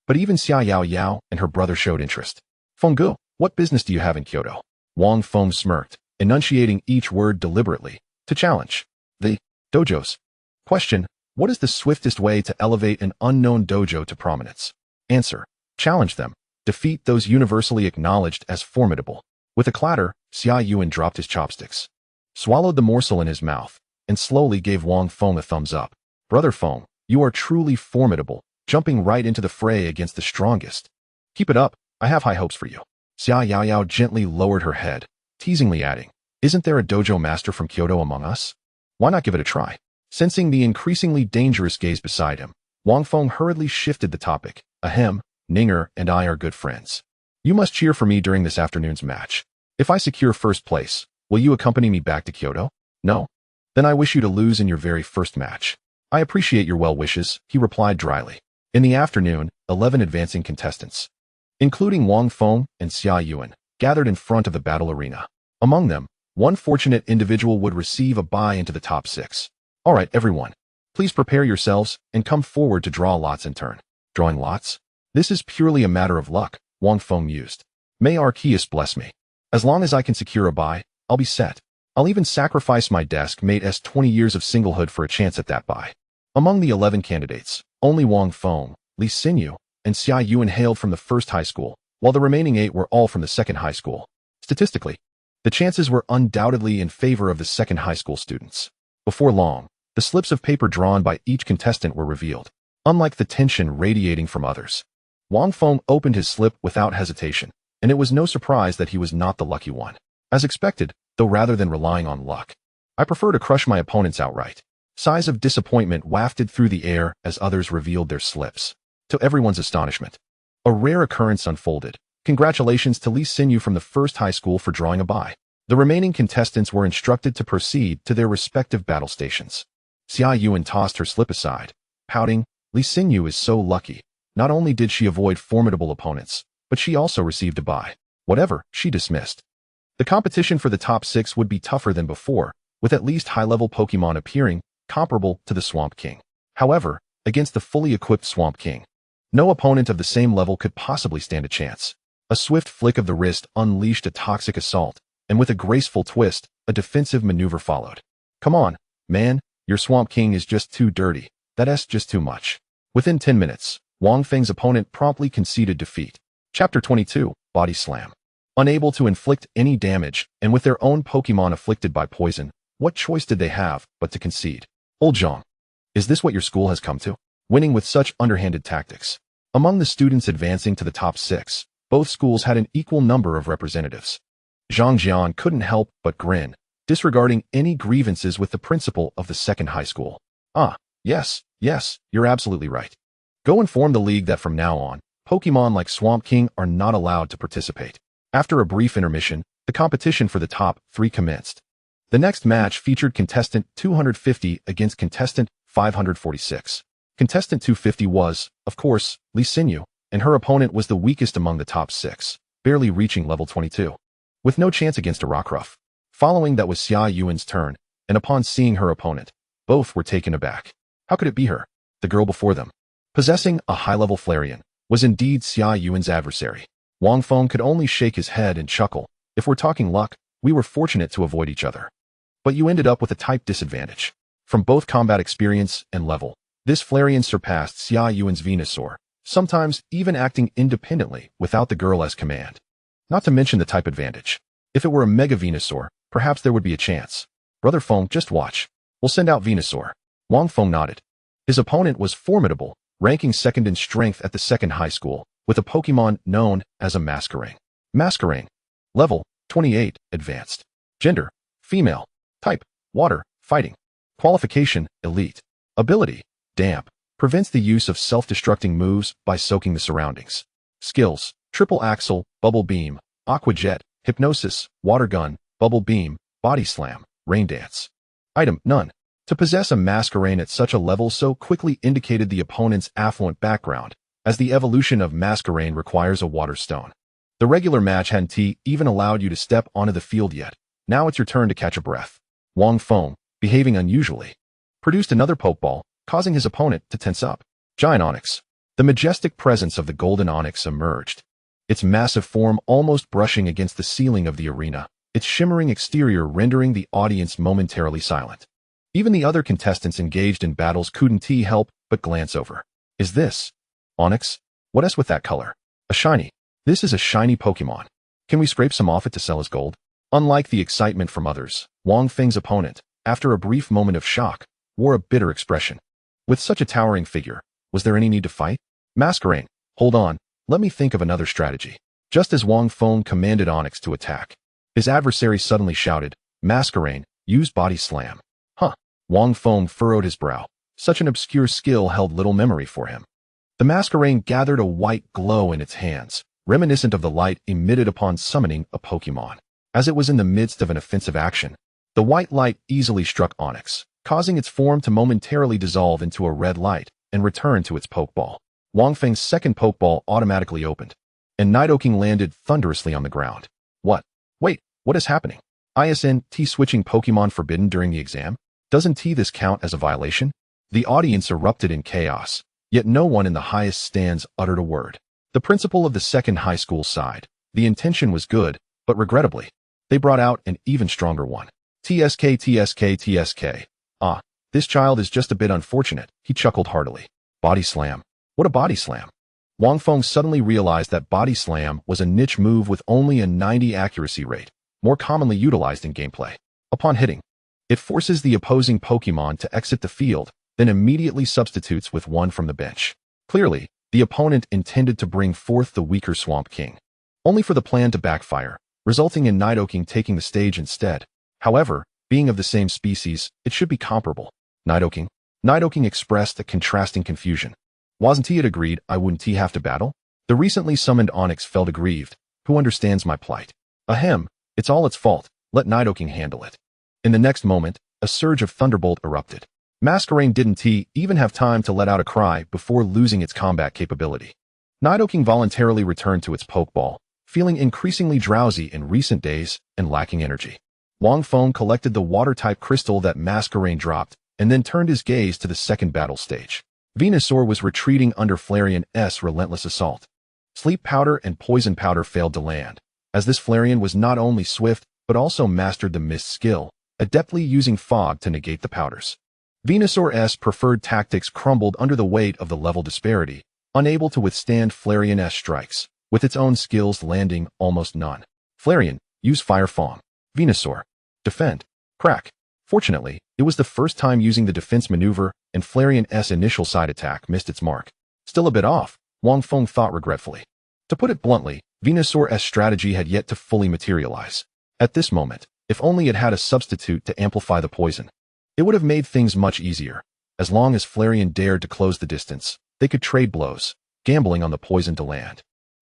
but even Xia Yao Yao and her brother showed interest. Fenggu, what business do you have in Kyoto? Wang Feng smirked, enunciating each word deliberately, to challenge the dojos. Question, what is the swiftest way to elevate an unknown dojo to prominence? Answer, challenge them. Defeat those universally acknowledged as formidable. With a clatter, Xia Yuan dropped his chopsticks, swallowed the morsel in his mouth, and slowly gave Wang Feng a thumbs up. Brother Feng, you are truly formidable, jumping right into the fray against the strongest. Keep it up, I have high hopes for you. Xia Yao Yao gently lowered her head, teasingly adding, isn't there a dojo master from Kyoto among us? Why not give it a try? Sensing the increasingly dangerous gaze beside him, Wang Feng hurriedly shifted the topic. Ahem, Ninger and I are good friends. You must cheer for me during this afternoon's match. If I secure first place, will you accompany me back to Kyoto? No? Then I wish you to lose in your very first match. I appreciate your well wishes, he replied dryly. In the afternoon, 11 advancing contestants, including Wang Feng and Xia Yuan, gathered in front of the battle arena. Among them, one fortunate individual would receive a bye into the top 6. All right, everyone. Please prepare yourselves and come forward to draw lots in turn. Drawing lots? This is purely a matter of luck, Wang Feng mused. May Arceus bless me. As long as I can secure a bye, I'll be set. I'll even sacrifice my desk mate's 20 years of singlehood for a chance at that bye. Among the 11 candidates, only Wang Feng, Li Xinyu, and Xia Yuan hailed from the first high school, while the remaining 8 were all from the second high school. Statistically, the chances were undoubtedly in favor of the second high school students. Before long, the slips of paper drawn by each contestant were revealed. Unlike the tension radiating from others, Wang Feng opened his slip without hesitation, and it was no surprise that he was not the lucky one. As expected, though rather than relying on luck, I prefer to crush my opponents outright. Sighs of disappointment wafted through the air as others revealed their slips. To everyone's astonishment, a rare occurrence unfolded. Congratulations to Li Xinyu from the first high school for drawing a bye. The remaining contestants were instructed to proceed to their respective battle stations. Xia Yuan tossed her slip aside, pouting, Li Xinyu is so lucky. Not only did she avoid formidable opponents, but she also received a bye. Whatever, she dismissed. The competition for the top 6 would be tougher than before, with at least high-level Pokémon appearing, comparable to the Swamp King. However, against the fully equipped Swamp King, no opponent of the same level could possibly stand a chance. A swift flick of the wrist unleashed a toxic assault, and with a graceful twist, a defensive maneuver followed. Come on, man, your Swamp King is just too dirty. That's just too much. Within 10 minutes, Wang Feng's opponent promptly conceded defeat. Chapter 22, Body Slam. Unable to inflict any damage, and with their own Pokémon afflicted by poison, what choice did they have but to concede? Old Zhang, is this what your school has come to? Winning with such underhanded tactics. Among the students advancing to the top 6, both schools had an equal number of representatives. Zhang Jian couldn't help but grin, disregarding any grievances with the principal of the second high school. Ah, yes, you're absolutely right. Go inform the league that from now on, Pokémon like Swamp King are not allowed to participate. After a brief intermission, the competition for the top 3 commenced. The next match featured contestant 250 against contestant 546. Contestant 250 was, of course, Li Xinyu, and her opponent was the weakest among the top 6, barely reaching level 22. With no chance against a Rockruff. Following that was Xia Yuan's turn, and upon seeing her opponent, both were taken aback. How could it be her? The girl before them, possessing a high-level Flareon, was indeed Xia Yuan's adversary. Wang Feng could only shake his head and chuckle. If we're talking luck, we were fortunate to avoid each other. But you ended up with a type disadvantage. From both combat experience and level, this Flareon surpassed Xia Yuan's Venusaur, sometimes even acting independently without the girl as command. Not to mention the type advantage. If it were a Mega Venusaur, perhaps there would be a chance. Brother Feng, just watch. We'll send out Venusaur. Wang Feng nodded. His opponent was formidable, ranking second in strength at the second high school, with a Pokemon known as a Masquerain. Masquerain. Level, 28, Advanced. Gender, female. Type, Water, Fighting. Qualification, Elite. Ability, Damp. Prevents the use of self-destructing moves by soaking the surroundings. Skills, Triple Axle, Bubble Beam, Aqua Jet, Hypnosis, Water Gun, Bubble Beam, Body Slam, Rain Dance. Item, None. To possess a Masquerain at such a level so quickly indicated the opponent's affluent background, as the evolution of Masquerain requires a Water Stone. The regular match hadn't even allowed you to step onto the field yet. Now it's your turn to catch a breath. Wang Feng, behaving unusually, produced another Pokeball, causing his opponent to tense up. Giant Onix. The majestic presence of the Golden Onix emerged, its massive form almost brushing against the ceiling of the arena, its shimmering exterior rendering the audience momentarily silent. Even the other contestants engaged in battles couldn't help but glance over. Is this Onix? What is with that color? A shiny. This is a shiny Pokemon. Can we scrape some off it to sell as gold? Unlike the excitement from others, Wang Feng's opponent, after a brief moment of shock, wore a bitter expression. With such a towering figure, was there any need to fight? Masquerain, hold on, let me think of another strategy. Just as Wang Feng commanded Onix to attack, his adversary suddenly shouted, Masquerain, use Body Slam. Wang Feng furrowed his brow. Such an obscure skill held little memory for him. The Masquerain gathered a white glow in its hands, reminiscent of the light emitted upon summoning a Pokemon. As it was in the midst of an offensive action, the white light easily struck Onix, causing its form to momentarily dissolve into a red light and return to its Pokeball. Wang Feng's second Pokeball automatically opened, and Nidoking landed thunderously on the ground. What? Wait, what is happening? Isn't switching Pokemon forbidden during the exam? Doesn't this count as a violation? The audience erupted in chaos, yet no one in the highest stands uttered a word. The principal of the second high school sighed. The intention was good, but regrettably, they brought out an even stronger one. TSK. Ah, this child is just a bit unfortunate, he chuckled heartily. Body Slam. What a Body Slam? Wang Feng suddenly realized that Body Slam was a niche move with only a 90 accuracy rate, more commonly utilized in gameplay. Upon hitting, it forces the opposing Pokemon to exit the field, then immediately substitutes with one from the bench. Clearly, the opponent intended to bring forth the weaker Swamp King, only for the plan to backfire, resulting in Nidoking taking the stage instead. However, being of the same species, it should be comparable. Nidoking? Nidoking expressed a contrasting confusion. Wasn't he agreed I wouldn't have to battle? The recently summoned Onix felt aggrieved. Who understands my plight? Ahem, it's all its fault. Let Nidoking handle it. In the next moment, a surge of thunderbolt erupted. Masquerain didn't even have time to let out a cry before losing its combat capability. Nidoking voluntarily returned to its Pokeball, feeling increasingly drowsy in recent days and lacking energy. Wang Feng collected the water-type crystal that Masquerain dropped, and then turned his gaze to the second battle stage. Venusaur was retreating under Flareon's relentless assault. Sleep Powder and Poison Powder failed to land, as this Flareon was not only swift, but also mastered the Mist skill, adeptly using fog to negate the powders. Venusaur's preferred tactics crumbled under the weight of the level disparity, unable to withstand Flareon's strikes, with its own skills landing almost none. Flareon, use Fire Fong. Venusaur, defend. Crack. Fortunately, it was the first time using the defense maneuver, and Flareon's initial side attack missed its mark. Still a bit off, Wang Feng thought regretfully. To put it bluntly, Venusaur's strategy had yet to fully materialize. At this moment, if only it had a substitute to amplify the poison, it would have made things much easier. As long as Flareon dared to close the distance, they could trade blows, gambling on the poison to land.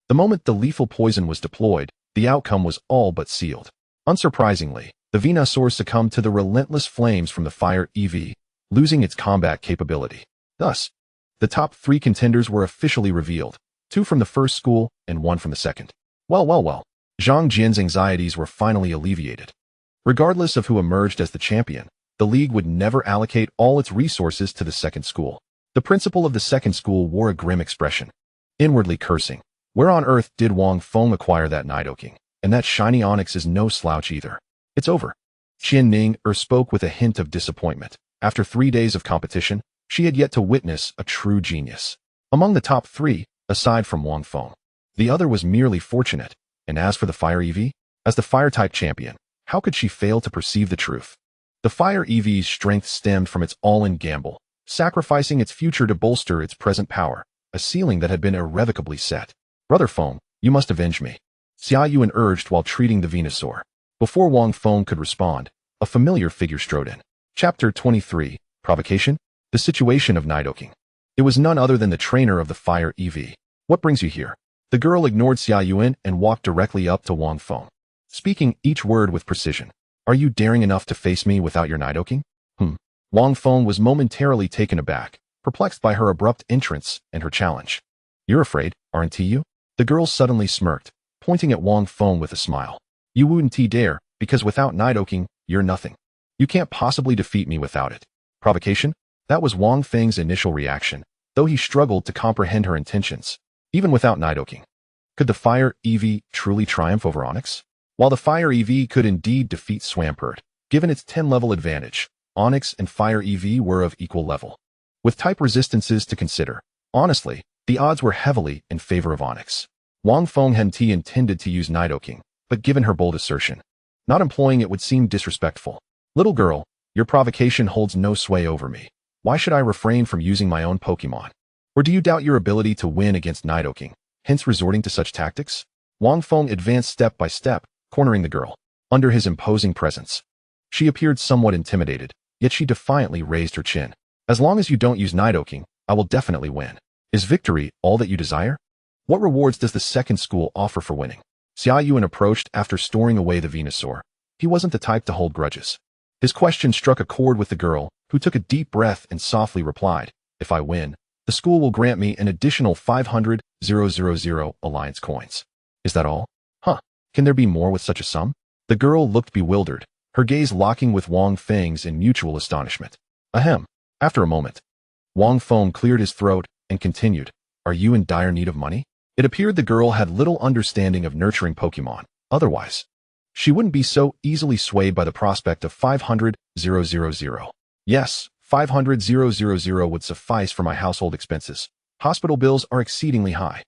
The moment the lethal poison was deployed, the outcome was all but sealed. Unsurprisingly, the Venusaur succumbed to the relentless flames from the fire EV, losing its combat capability. Thus, the top 3 contenders were officially revealed, 2 from the first school and 1 from the second. Well. Zhang Jian's anxieties were finally alleviated. Regardless of who emerged as the champion, the league would never allocate all its resources to the second school. The principal of the second school wore a grim expression, inwardly cursing. Where on earth did Wang Feng acquire that Nidoking? And that shiny Onix is no slouch either. It's over. Qianfeng spoke with a hint of disappointment. After 3 days of competition, she had yet to witness a true genius. Among the top 3, aside from Wang Feng, the other was merely fortunate. And as for the Fire EV, as the Fire-type champion, How could she fail to perceive the truth? The Fire EV's strength stemmed from its all-in gamble, sacrificing its future to bolster its present power, a ceiling that had been irrevocably set. Brother Feng, you must avenge me, Xia Yuan urged while treating the Venusaur. Before Wang Feng could respond, a familiar figure strode in. Chapter 23, Provocation? The Situation of Nidoking. It was none other than the trainer of the Fire EV. What brings you here? The girl ignored Xia Yuan and walked directly up to Wang Feng, speaking each word with precision. Are you daring enough to face me without your Nidoking? Wang Feng was momentarily taken aback, perplexed by her abrupt entrance and her challenge. You're afraid, aren't you? The girl suddenly smirked, pointing at Wang Feng with a smile. You wouldn't dare, because without Nidoking, you're nothing. You can't possibly defeat me without it. Provocation? That was Wang Feng's initial reaction, though he struggled to comprehend her intentions. Even without Nidoking, could the Fire EV truly triumph over Onix? While the Fire EV could indeed defeat Swampert, given its 10-level advantage, Onix and Fire EV were of equal level. With type resistances to consider, honestly, the odds were heavily in favor of Onix. Wang Feng hadn't intended to use Nidoking, but given her bold assertion, not employing it would seem disrespectful. Little girl, your provocation holds no sway over me. Why should I refrain from using my own Pokémon? Or do you doubt your ability to win against Nidoking, hence resorting to such tactics? Wang Feng advanced step by step, cornering the girl. Under his imposing presence, she appeared somewhat intimidated, yet she defiantly raised her chin. As long as you don't use Nidoking, I will definitely win. Is victory all that you desire? What rewards does the second school offer for winning? Xia Yuan approached after storing away the Venusaur. He wasn't the type to hold grudges. His question struck a chord with the girl, who took a deep breath and softly replied, If I win, the school will grant me an additional 500,000 alliance coins. Is that all? Can there be more with such a sum? The girl looked bewildered, her gaze locking with Wang Feng's in mutual astonishment. Ahem. After a moment, Wang Feng cleared his throat and continued, Are you in dire need of money? It appeared the girl had little understanding of nurturing Pokémon. Otherwise, she wouldn't be so easily swayed by the prospect of 500,000. Yes, 500,000 would suffice for my household expenses. Hospital bills are exceedingly high.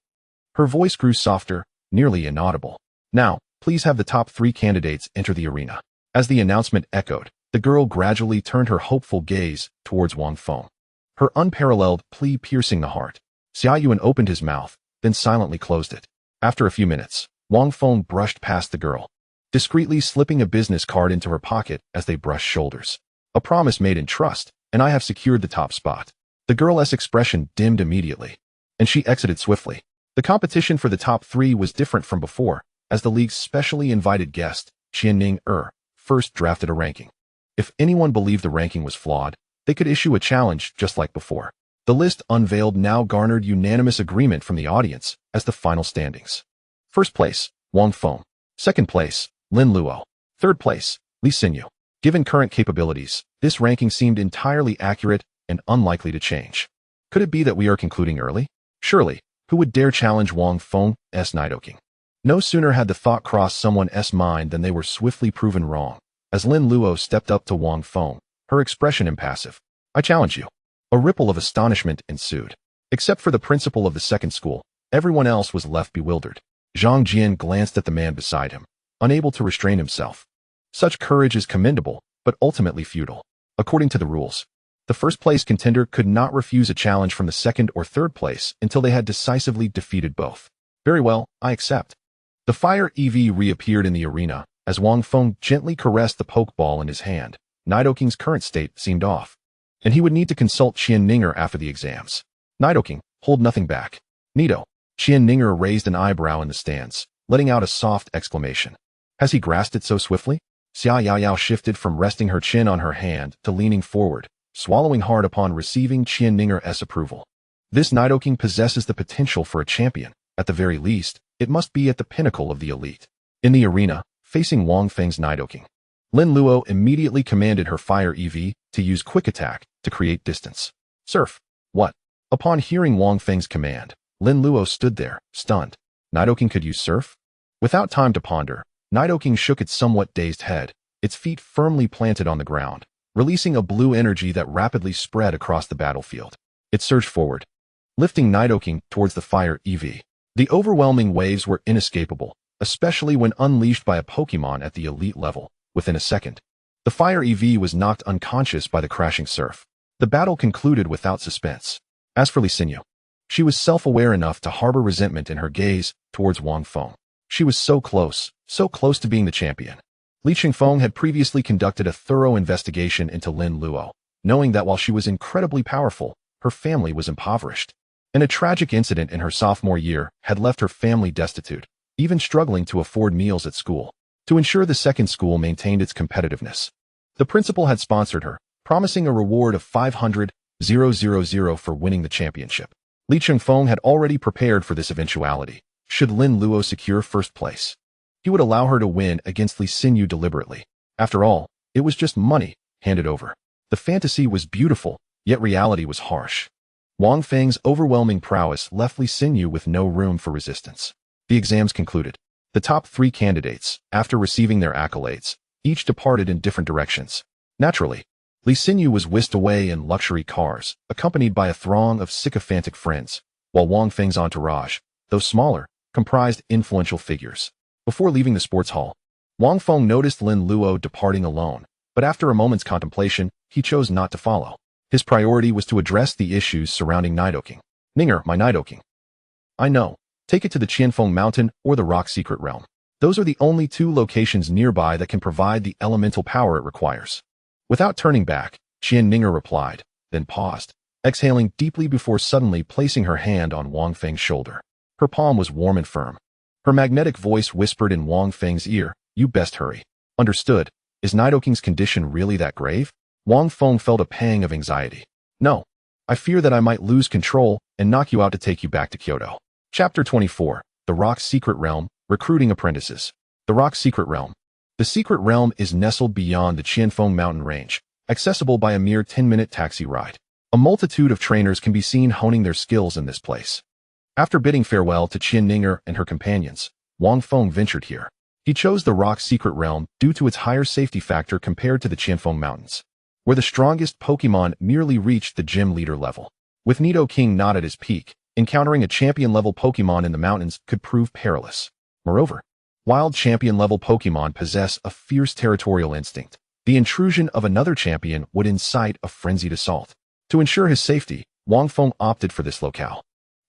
Her voice grew softer, nearly inaudible. Now, please have the top 3 candidates enter the arena. As the announcement echoed, the girl gradually turned her hopeful gaze towards Wang Feng, her unparalleled plea piercing the heart. Xia Yuan opened his mouth, then silently closed it. After a few minutes, Wang Feng brushed past the girl, discreetly slipping a business card into her pocket as they brushed shoulders. A promise made in trust, and I have secured the top spot. The girl's expression dimmed immediately, and she exited swiftly. The competition for the top 3 was different from before, as the league's specially invited guest, Qianfeng, first drafted a ranking. If anyone believed the ranking was flawed, they could issue a challenge just like before. The list unveiled now garnered unanimous agreement from the audience as the final standings. First place, Wang Feng. Second place, Lin Luo. Third place, Li Xinyu. Given current capabilities, this ranking seemed entirely accurate and unlikely to change. Could it be that we are concluding early? Surely, who would dare challenge Wang Feng's Nidoking? No sooner had the thought crossed someone's mind than they were swiftly proven wrong. As Lin Luo stepped up to Wang Feng, her expression impassive. I challenge you. A ripple of astonishment ensued. Except for the principal of the second school, everyone else was left bewildered. Zhang Jian glanced at the man beside him, unable to restrain himself. Such courage is commendable, but ultimately futile. According to the rules, the first-place contender could not refuse a challenge from the second or third place until they had decisively defeated both. Very well, I accept. The Fire EV reappeared in the arena as Wang Feng gently caressed the Pokeball in his hand. Nidoking's current state seemed off, and he would need to consult Qianfeng after the exams. Nidoking, hold nothing back. Nido. Qianfeng raised an eyebrow in the stands, letting out a soft exclamation. Has he grasped it so swiftly? Xia Yaoyao shifted from resting her chin on her hand to leaning forward, swallowing hard upon receiving Qianfeng's approval. This Nidoking possesses the potential for a champion. At the very least, it must be at the pinnacle of the elite. In the arena, facing Wang Feng's Nidoking, Lin Luo immediately commanded her Fire EV to use Quick Attack to create distance. Surf. What? Upon hearing Wang Feng's command, Lin Luo stood there, stunned. Nidoking could use Surf? Without time to ponder, Nidoking shook its somewhat dazed head, its feet firmly planted on the ground, releasing a blue energy that rapidly spread across the battlefield. It surged forward, lifting Nidoking towards the Fire EV. The overwhelming waves were inescapable, especially when unleashed by a Pokémon at the elite level. within a second. The Fire EV was knocked unconscious by the crashing surf. The battle concluded without suspense. As for Li Xinyu, she was self-aware enough to harbor resentment in her gaze towards Wang Feng. She was so close to being the champion. Li Qianfeng had previously conducted a thorough investigation into Lin Luo, knowing that while she was incredibly powerful, her family was impoverished. And a tragic incident in her sophomore year had left her family destitute, even struggling to afford meals at school. To ensure the second school maintained its competitiveness, the principal had sponsored her, promising a reward of 500,000 for winning the championship. Li Qianfeng had already prepared for this eventuality. Should Lin Luo secure first place, he would allow her to win against Li Xinyu deliberately. After all, it was just money handed over. The fantasy was beautiful, yet reality was harsh. Wang Feng's overwhelming prowess left Li Xinyu with no room for resistance. The exams concluded. The top 3 candidates, after receiving their accolades, each departed in different directions. Naturally, Li Xinyu was whisked away in luxury cars, accompanied by a throng of sycophantic friends, while Wang Feng's entourage, though smaller, comprised influential figures. Before leaving the sports hall, Wang Feng noticed Lin Luo departing alone, but after a moment's contemplation, he chose not to follow. His priority was to address the issues surrounding Nidoking. Ninger, my Nidoking. I know. Take it to the Qianfeng Mountain or the Rock Secret Realm. Those are the only 2 locations nearby that can provide the elemental power it requires. Without turning back, Ninger replied, then paused, exhaling deeply before suddenly placing her hand on Wang Feng's shoulder. Her palm was warm and firm. Her magnetic voice whispered in Wang Feng's ear, "You best hurry." Understood. Is Nidoking's condition really that grave? Wang Feng felt a pang of anxiety. No. I fear that I might lose control and knock you out to take you back to Kyoto. Chapter 24. The Rock Secret Realm, Recruiting Apprentices. The Rock Secret Realm. The Secret Realm is nestled beyond the Qianfeng mountain range, accessible by a mere 10-minute taxi ride. A multitude of trainers can be seen honing their skills in this place. After bidding farewell to Qianfeng and her companions, Wang Feng ventured here. He chose the Rock Secret Realm due to its higher safety factor compared to the Qianfeng Mountains, where the strongest Pokémon merely reached the gym leader level. With Nidoking not at his peak, encountering a champion-level Pokémon in the mountains could prove perilous. Moreover, wild champion-level Pokémon possess a fierce territorial instinct. The intrusion of another champion would incite a frenzied assault. To ensure his safety, Wang Feng opted for this locale.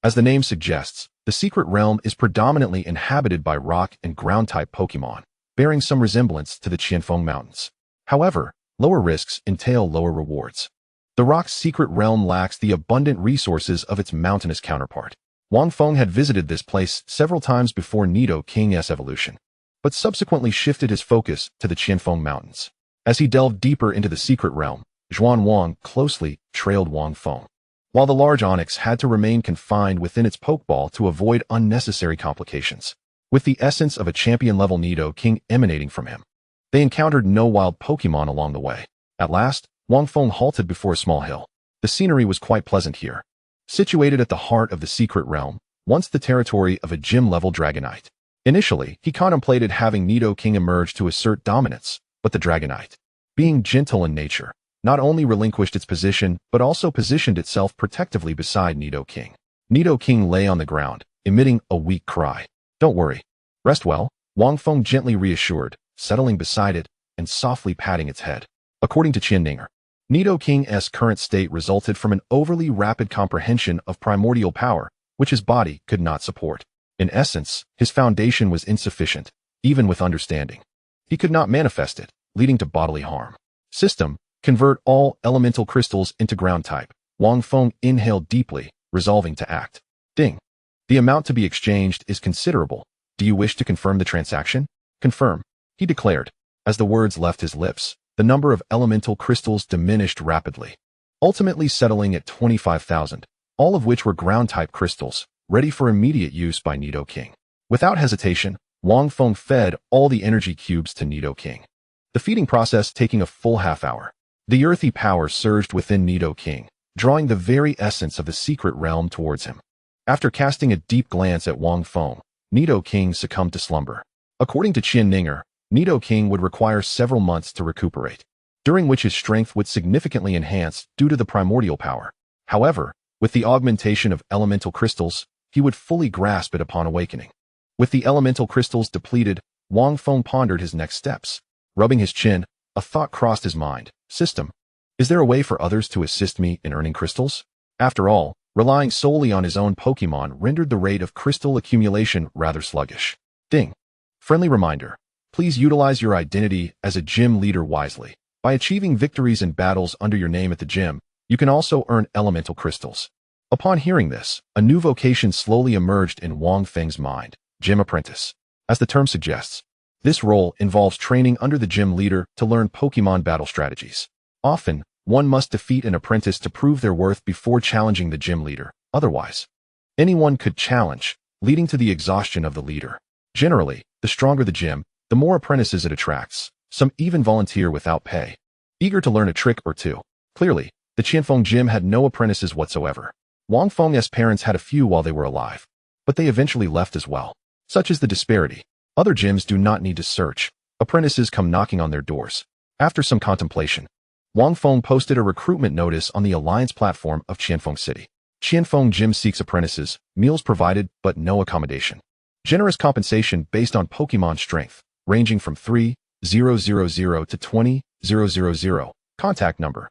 As the name suggests, the Secret Realm is predominantly inhabited by rock and ground-type Pokémon, bearing some resemblance to the Qianfeng Mountains. However, lower risks entail lower rewards. The Rock's Secret Realm lacks the abundant resources of its mountainous counterpart. Wang Feng had visited this place several times before Nidoking's evolution, but subsequently shifted his focus to the Qianfeng Mountains. As he delved deeper into the Secret Realm, Zhuan Wang closely trailed Wang Feng, while the large onyx had to remain confined within its Pokeball to avoid unnecessary complications. With the essence of a champion-level Nidoking emanating from him, they encountered no wild Pokémon along the way. At last, Wang Feng halted before a small hill. The scenery was quite pleasant here. Situated at the heart of the Secret Realm, once the territory of a gym-level Dragonite. Initially, he contemplated having Nidoking emerge to assert dominance, but the Dragonite, being gentle in nature, not only relinquished its position, but also positioned itself protectively beside Nidoking. Nidoking lay on the ground, emitting a weak cry. "Don't worry. Rest well," Wang Feng gently reassured, settling beside it and softly patting its head. According to Qianfeng, Nidoking's current state resulted from an overly rapid comprehension of primordial power, which his body could not support. In essence, his foundation was insufficient, even with understanding. He could not manifest it, leading to bodily harm. System: convert all elemental crystals into ground type. Wang Feng inhaled deeply, resolving to act. Ding. The amount to be exchanged is considerable. Do you wish to confirm the transaction? Confirm, he declared. As the words left his lips, the number of elemental crystals diminished rapidly, ultimately settling at 25,000, all of which were ground-type crystals, ready for immediate use by Nidoking. Without hesitation, Wang Feng fed all the energy cubes to Nidoking, the feeding process taking a full half-hour. The earthy power surged within Nidoking, drawing the very essence of the Secret Realm towards him. After casting a deep glance at Wang Feng, Nidoking succumbed to slumber. According to Qianfeng, Nidoking would require several months to recuperate, during which his strength would significantly enhance due to the primordial power. However, with the augmentation of elemental crystals, he would fully grasp it upon awakening. With the elemental crystals depleted, Wang Feng pondered his next steps. Rubbing his chin, a thought crossed his mind. System. Is there a way for others to assist me in earning crystals? After all, relying solely on his own Pokémon rendered the rate of crystal accumulation rather sluggish. Ding. Friendly reminder. Please utilize your identity as a gym leader wisely. By achieving victories in battles under your name at the gym, you can also earn elemental crystals. Upon hearing this, a new vocation slowly emerged in Wang Feng's mind, gym apprentice. As the term suggests, this role involves training under the gym leader to learn Pokémon battle strategies. Often, one must defeat an apprentice to prove their worth before challenging the gym leader. Otherwise, anyone could challenge, leading to the exhaustion of the leader. Generally, the stronger the gym, the more apprentices it attracts. Some even volunteer without pay, eager to learn a trick or two. Clearly, the Qianfeng gym had no apprentices whatsoever. Wang Feng's parents had a few while they were alive, but they eventually left as well. Such is the disparity. Other gyms do not need to search. Apprentices come knocking on their doors. After some contemplation, Wang Feng posted a recruitment notice on the Alliance platform of Qianfeng City. Qianfeng Gym seeks apprentices, meals provided but no accommodation. Generous compensation based on Pokémon strength, ranging from 3,000 to 20,000. Contact number.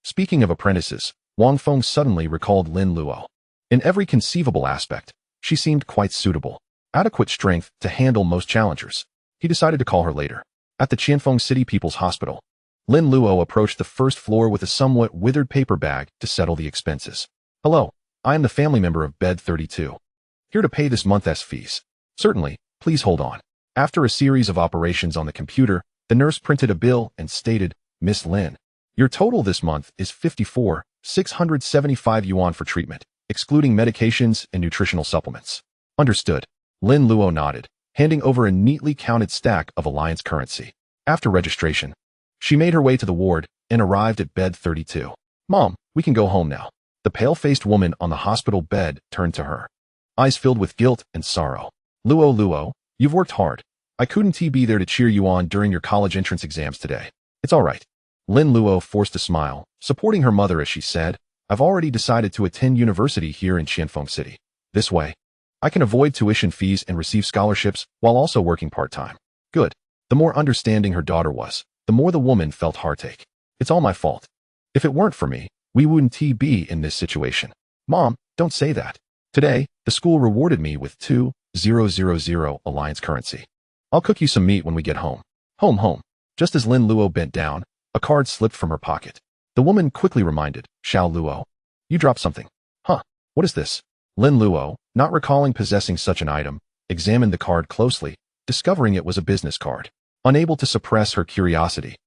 Speaking of apprentices, Wang Feng suddenly recalled Lin Luo. In every conceivable aspect, she seemed quite suitable. Adequate strength to handle most challengers. He decided to call her later. At the Qianfeng City People's Hospital, Lin Luo approached the first floor with a somewhat withered paper bag to settle the expenses. Hello, I am the family member of Bed 32. Here to pay this month's fees. Certainly, please hold on. After a series of operations on the computer, the nurse printed a bill and stated, Miss Lin, your total this month is 54,675 yuan for treatment, excluding medications and nutritional supplements. Understood. Lin Luo nodded, handing over a neatly counted stack of Alliance currency. After registration, she made her way to the ward and arrived at Bed 32. Mom, we can go home now. The pale-faced woman on the hospital bed turned to her, eyes filled with guilt and sorrow. Luo, you've worked hard. I couldn't be there to cheer you on during your college entrance exams today. It's all right. Lin Luo forced a smile, supporting her mother as she said, I've already decided to attend university here in Qianfeng City. This way, I can avoid tuition fees and receive scholarships while also working part-time. Good. The more understanding her daughter was, the more the woman felt heartache. It's all my fault. If it weren't for me, we wouldn't be in this situation. Mom, don't say that. Today, the school rewarded me with 2,000 Alliance currency. I'll cook you some meat when we get home. Home. Just as Lin Luo bent down, a card slipped from her pocket. The woman quickly reminded, Xiao Luo, you dropped something. Huh, what is this? Lin Luo, not recalling possessing such an item, examined the card closely, discovering it was a business card. Unable to suppress her curiosity,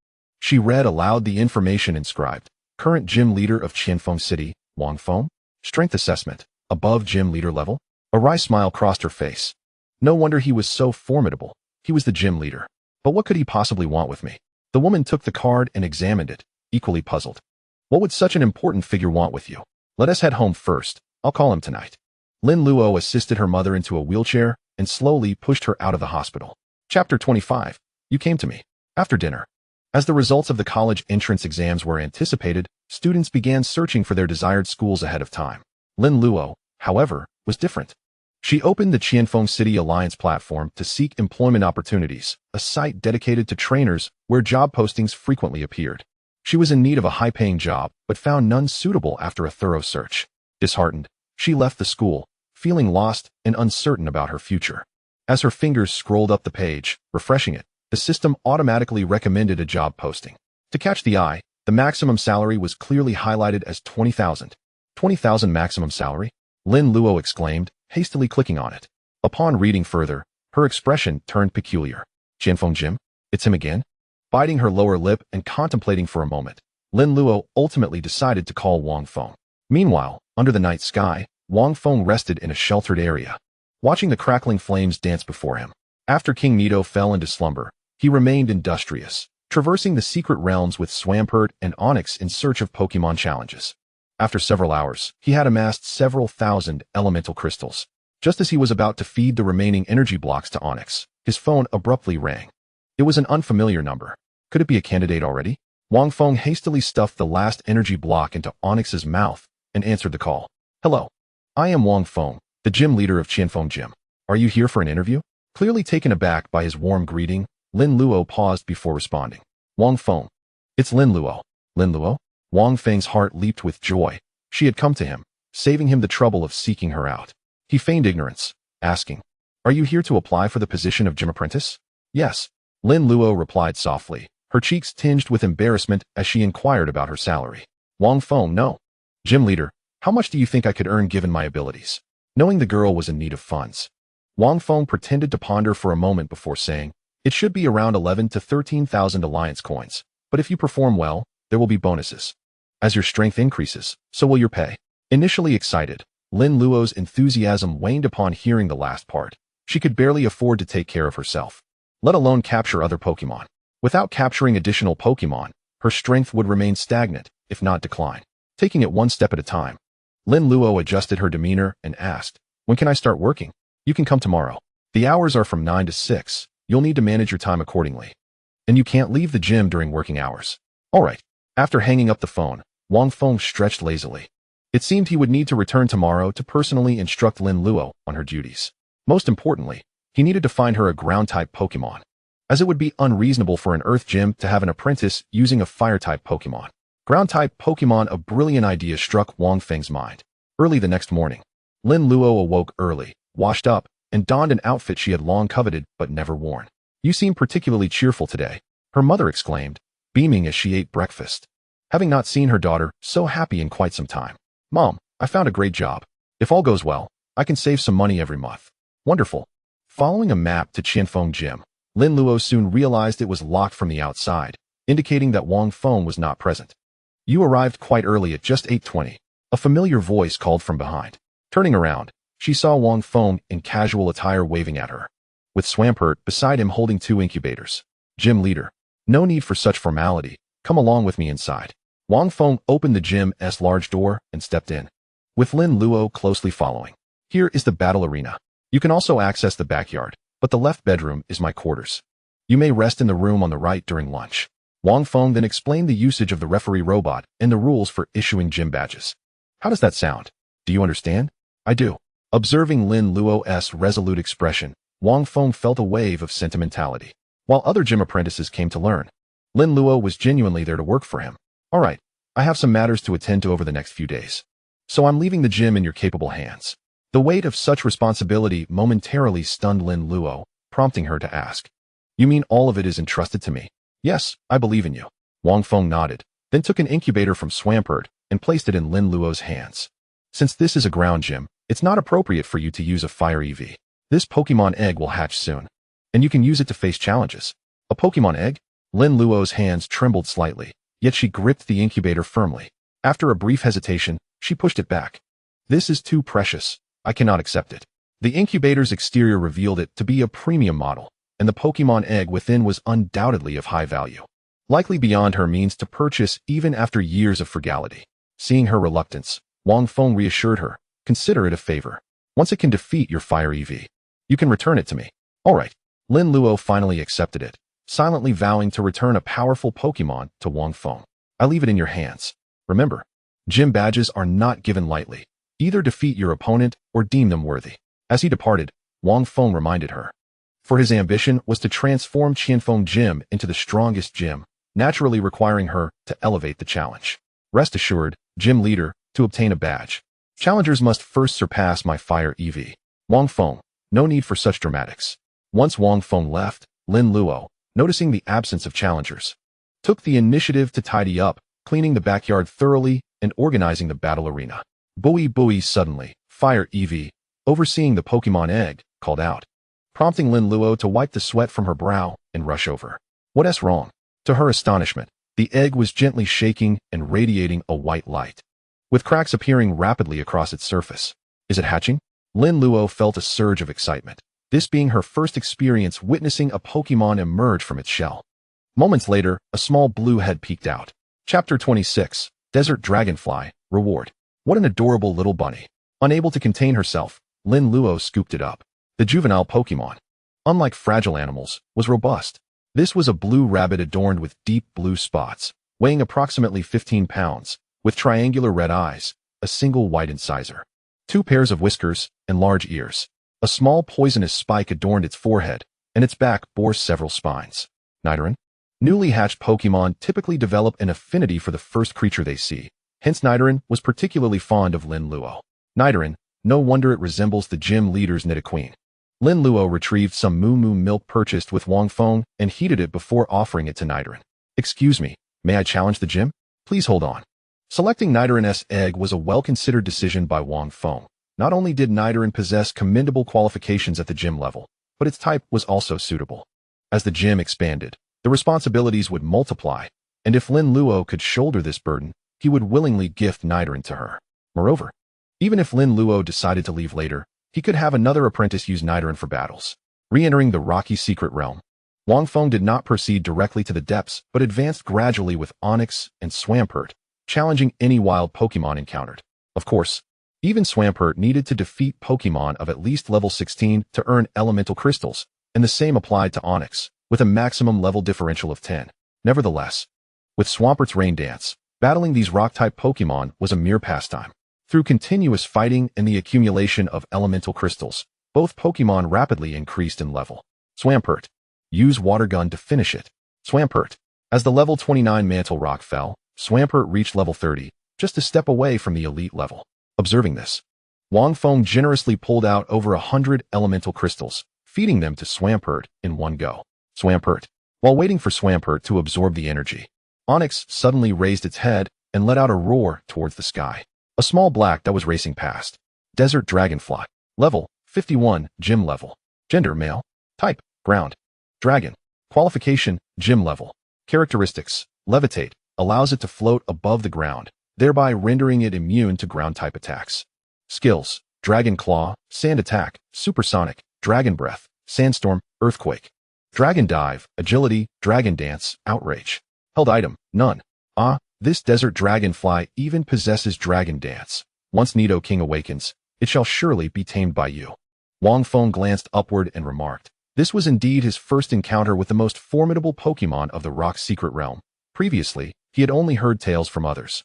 she read aloud the information inscribed. Current gym leader of Qianfeng City, Wang Feng. Strength assessment, above gym leader level. A wry smile crossed her face. No wonder he was so formidable. He was the gym leader. But what could he possibly want with me? The woman took the card and examined it, equally puzzled. What would such an important figure want with you? Let us head home first. I'll call him tonight. Lin Luo assisted her mother into a wheelchair and slowly pushed her out of the hospital. Chapter 25. You came to me. After dinner. As the results of the college entrance exams were anticipated, students began searching for their desired schools ahead of time. Lin Luo, however, was different. She opened the Qianfeng City Alliance platform to seek employment opportunities, a site dedicated to trainers where job postings frequently appeared. She was in need of a high-paying job, but found none suitable after a thorough search. Disheartened, she left the school, feeling lost and uncertain about her future. As her fingers scrolled up the page, refreshing it, the system automatically recommended a job posting. To catch the eye, the maximum salary was clearly highlighted as 20,000. 20,000 maximum salary? Lin Luo exclaimed, hastily clicking on it. Upon reading further, her expression turned peculiar. Qianfeng Gym? It's him again? Biting her lower lip and contemplating for a moment, Lin Luo ultimately decided to call Wang Feng. Meanwhile, under the night sky, Wang Feng rested in a sheltered area, watching the crackling flames dance before him. After King Nido fell into slumber, he remained industrious, traversing the secret realms with Swampert and Onyx in search of Pokémon challenges. After several hours, he had amassed several thousand elemental crystals. Just as he was about to feed the remaining energy blocks to Onyx, his phone abruptly rang. It was an unfamiliar number. Could it be a candidate already? Wang Feng hastily stuffed the last energy block into Onyx's mouth and answered the call. Hello. I am Wang Feng, the gym leader of Qianfeng Gym. Are you here for an interview? Clearly taken aback by his warm greeting, Lin Luo paused before responding. Wang Feng. It's Lin Luo. Lin Luo? Wang Feng's heart leaped with joy. She had come to him, saving him the trouble of seeking her out. He feigned ignorance, asking, "Are you here to apply for the position of gym apprentice?" "Yes," Lin Luo replied softly, her cheeks tinged with embarrassment as she inquired about her salary. Wang Feng, no. "Gym leader, how much do you think I could earn given my abilities?" Knowing the girl was in need of funds, Wang Feng pretended to ponder for a moment before saying, "It should be around 11 to 13,000 alliance coins, but if you perform well, there will be bonuses. As your strength increases, so will your pay." Initially excited, Lin Luo's enthusiasm waned upon hearing the last part. She could barely afford to take care of herself, let alone capture other Pokémon. Without capturing additional Pokémon, her strength would remain stagnant, if not decline. Taking it one step at a time, Lin Luo adjusted her demeanor and asked, "When can I start working?" "You can come tomorrow. The hours are from 9 to 6. You'll need to manage your time accordingly. And you can't leave the gym during working hours." "All right." After hanging up the phone, Wang Feng stretched lazily. It seemed he would need to return tomorrow to personally instruct Lin Luo on her duties. Most importantly, he needed to find her a ground-type Pokémon, as it would be unreasonable for an Earth gym to have an apprentice using a fire-type Pokémon. Ground-type Pokémon, a brilliant idea struck Wang Feng's mind. Early the next morning, Lin Luo awoke early, washed up, and donned an outfit she had long coveted but never worn. "You seem particularly cheerful today," her mother exclaimed, beaming as she ate breakfast, having not seen her daughter so happy in quite some time. "Mom, I found a great job. If all goes well, I can save some money every month." "Wonderful." Following a map to Qianfeng Gym, Lin Luo soon realized it was locked from the outside, indicating that Wang Feng was not present. "You arrived quite early at just 8:20. A familiar voice called from behind. Turning around, she saw Wang Feng in casual attire waving at her, with Swampert beside him holding 2 incubators. "Gym leader, no need for such formality. Come along with me inside." Wang Feng opened the gym's large door and stepped in, with Lin Luo closely following. "Here is the battle arena. You can also access the backyard, but the left bedroom is my quarters. You may rest in the room on the right during lunch." Wang Feng then explained the usage of the referee robot and the rules for issuing gym badges. "How does that sound? Do you understand?" "I do." Observing Lin Luo's resolute expression, Wang Feng felt a wave of sentimentality. While other gym apprentices came to learn, Lin Luo was genuinely there to work for him. "All right, I have some matters to attend to over the next few days, so I'm leaving the gym in your capable hands." The weight of such responsibility momentarily stunned Lin Luo, prompting her to ask, "You mean all of it is entrusted to me?" "Yes, I believe in you." Wang Feng nodded, then took an incubator from Swampert and placed it in Lin Luo's hands. "Since this is a ground gym, it's not appropriate for you to use a fire EV. This Pokemon egg will hatch soon, and you can use it to face challenges." "A Pokemon egg?" Lin Luo's hands trembled slightly, yet she gripped the incubator firmly. After a brief hesitation, she pushed it back. "This is too precious. I cannot accept it." The incubator's exterior revealed it to be a premium model, and the Pokemon egg within was undoubtedly of high value, likely beyond her means to purchase even after years of frugality. Seeing her reluctance, Wang Feng reassured her, "Consider it a favor. Once it can defeat your fire EV, you can return it to me." "All right." Lin Luo finally accepted it, silently vowing to return a powerful Pokemon to Wang Feng. "I leave it in your hands. Remember, gym badges are not given lightly. Either defeat your opponent or deem them worthy." As he departed, Wang Feng reminded her, for his ambition was to transform Qianfeng Gym into the strongest gym, naturally requiring her to elevate the challenge. "Rest assured, gym leader, to obtain a badge, challengers must first surpass my fire EV." Wang Feng, no need for such dramatics. Once Wang Feng left, Lin Luo, noticing the absence of challengers, took the initiative to tidy up, cleaning the backyard thoroughly and organizing the battle arena. Bowie suddenly, fire EV, overseeing the Pokemon egg, called out, prompting Lin Luo to wipe the sweat from her brow and rush over. "What's wrong?" To her astonishment, the egg was gently shaking and radiating a white light, with cracks appearing rapidly across its surface. "Is it hatching?" Lin Luo felt a surge of excitement, this being her first experience witnessing a Pokemon emerge from its shell. Moments later, a small blue head peeked out. Chapter 26, Desert Dragonfly, Reward. What an adorable little bunny. Unable to contain herself, Lin Luo scooped it up. The juvenile Pokemon, unlike fragile animals, was robust. This was a blue rabbit adorned with deep blue spots, weighing approximately 15 pounds, with triangular red eyes, a single white incisor, 2 pairs of whiskers, and large ears. A small poisonous spike adorned its forehead, and its back bore several spines. Nidoran. Newly hatched Pokémon typically develop an affinity for the first creature they see. Hence Nidoran was particularly fond of Lin Luo. Nidoran, no wonder it resembles the gym leader's Nidoking. Lin Luo retrieved some Moo Moo milk purchased with Wang Feng and heated it before offering it to Nidoran. Excuse me, may I challenge the gym? Please hold on. Selecting Nidoran's egg was a well-considered decision by Wang Feng. Not only did Nidoran possess commendable qualifications at the gym level, but its type was also suitable. As the gym expanded, the responsibilities would multiply, and if Lin Luo could shoulder this burden, he would willingly gift Nidoran to her. Moreover, even if Lin Luo decided to leave later, he could have another apprentice use Nidoran for battles. Re-entering the rocky secret realm, Wang Feng did not proceed directly to the depths, but advanced gradually with Onix and Swampert, challenging any wild Pokémon encountered. Of course, even Swampert needed to defeat Pokémon of at least level 16 to earn elemental crystals, and the same applied to Onix, with a maximum level differential of 10. Nevertheless, with Swampert's Rain Dance, battling these rock-type Pokémon was a mere pastime. Through continuous fighting and the accumulation of elemental crystals, both Pokémon rapidly increased in level. Swampert. Use Water Gun to finish it. Swampert. As the level 29 Mantle Rock fell, Swampert reached level 30, just a step away from the elite level. Observing this, Wang Feng generously pulled out over 100 elemental crystals, feeding them to Swampert in one go. Swampert. While waiting for Swampert to absorb the energy, Onix suddenly raised its head and let out a roar towards the sky. A small black that was racing past. Desert Dragonfly. Level, 51, Gym level. Gender, male. Type, Ground. Dragon. Qualification, Gym level. Characteristics, Levitate, allows it to float above the ground, thereby rendering it immune to ground-type attacks. Skills, Dragon Claw, Sand Attack, Supersonic, Dragon Breath, Sandstorm, Earthquake. Dragon Dive, Agility, Dragon Dance, Outrage. Held item, none. This desert dragonfly even possesses Dragon Dance. Once Nidoking awakens, it shall surely be tamed by you. Wang Feng glanced upward and remarked. This was indeed his first encounter with the most formidable Pokémon of the Rock Secret Realm. Previously, he had only heard tales from others.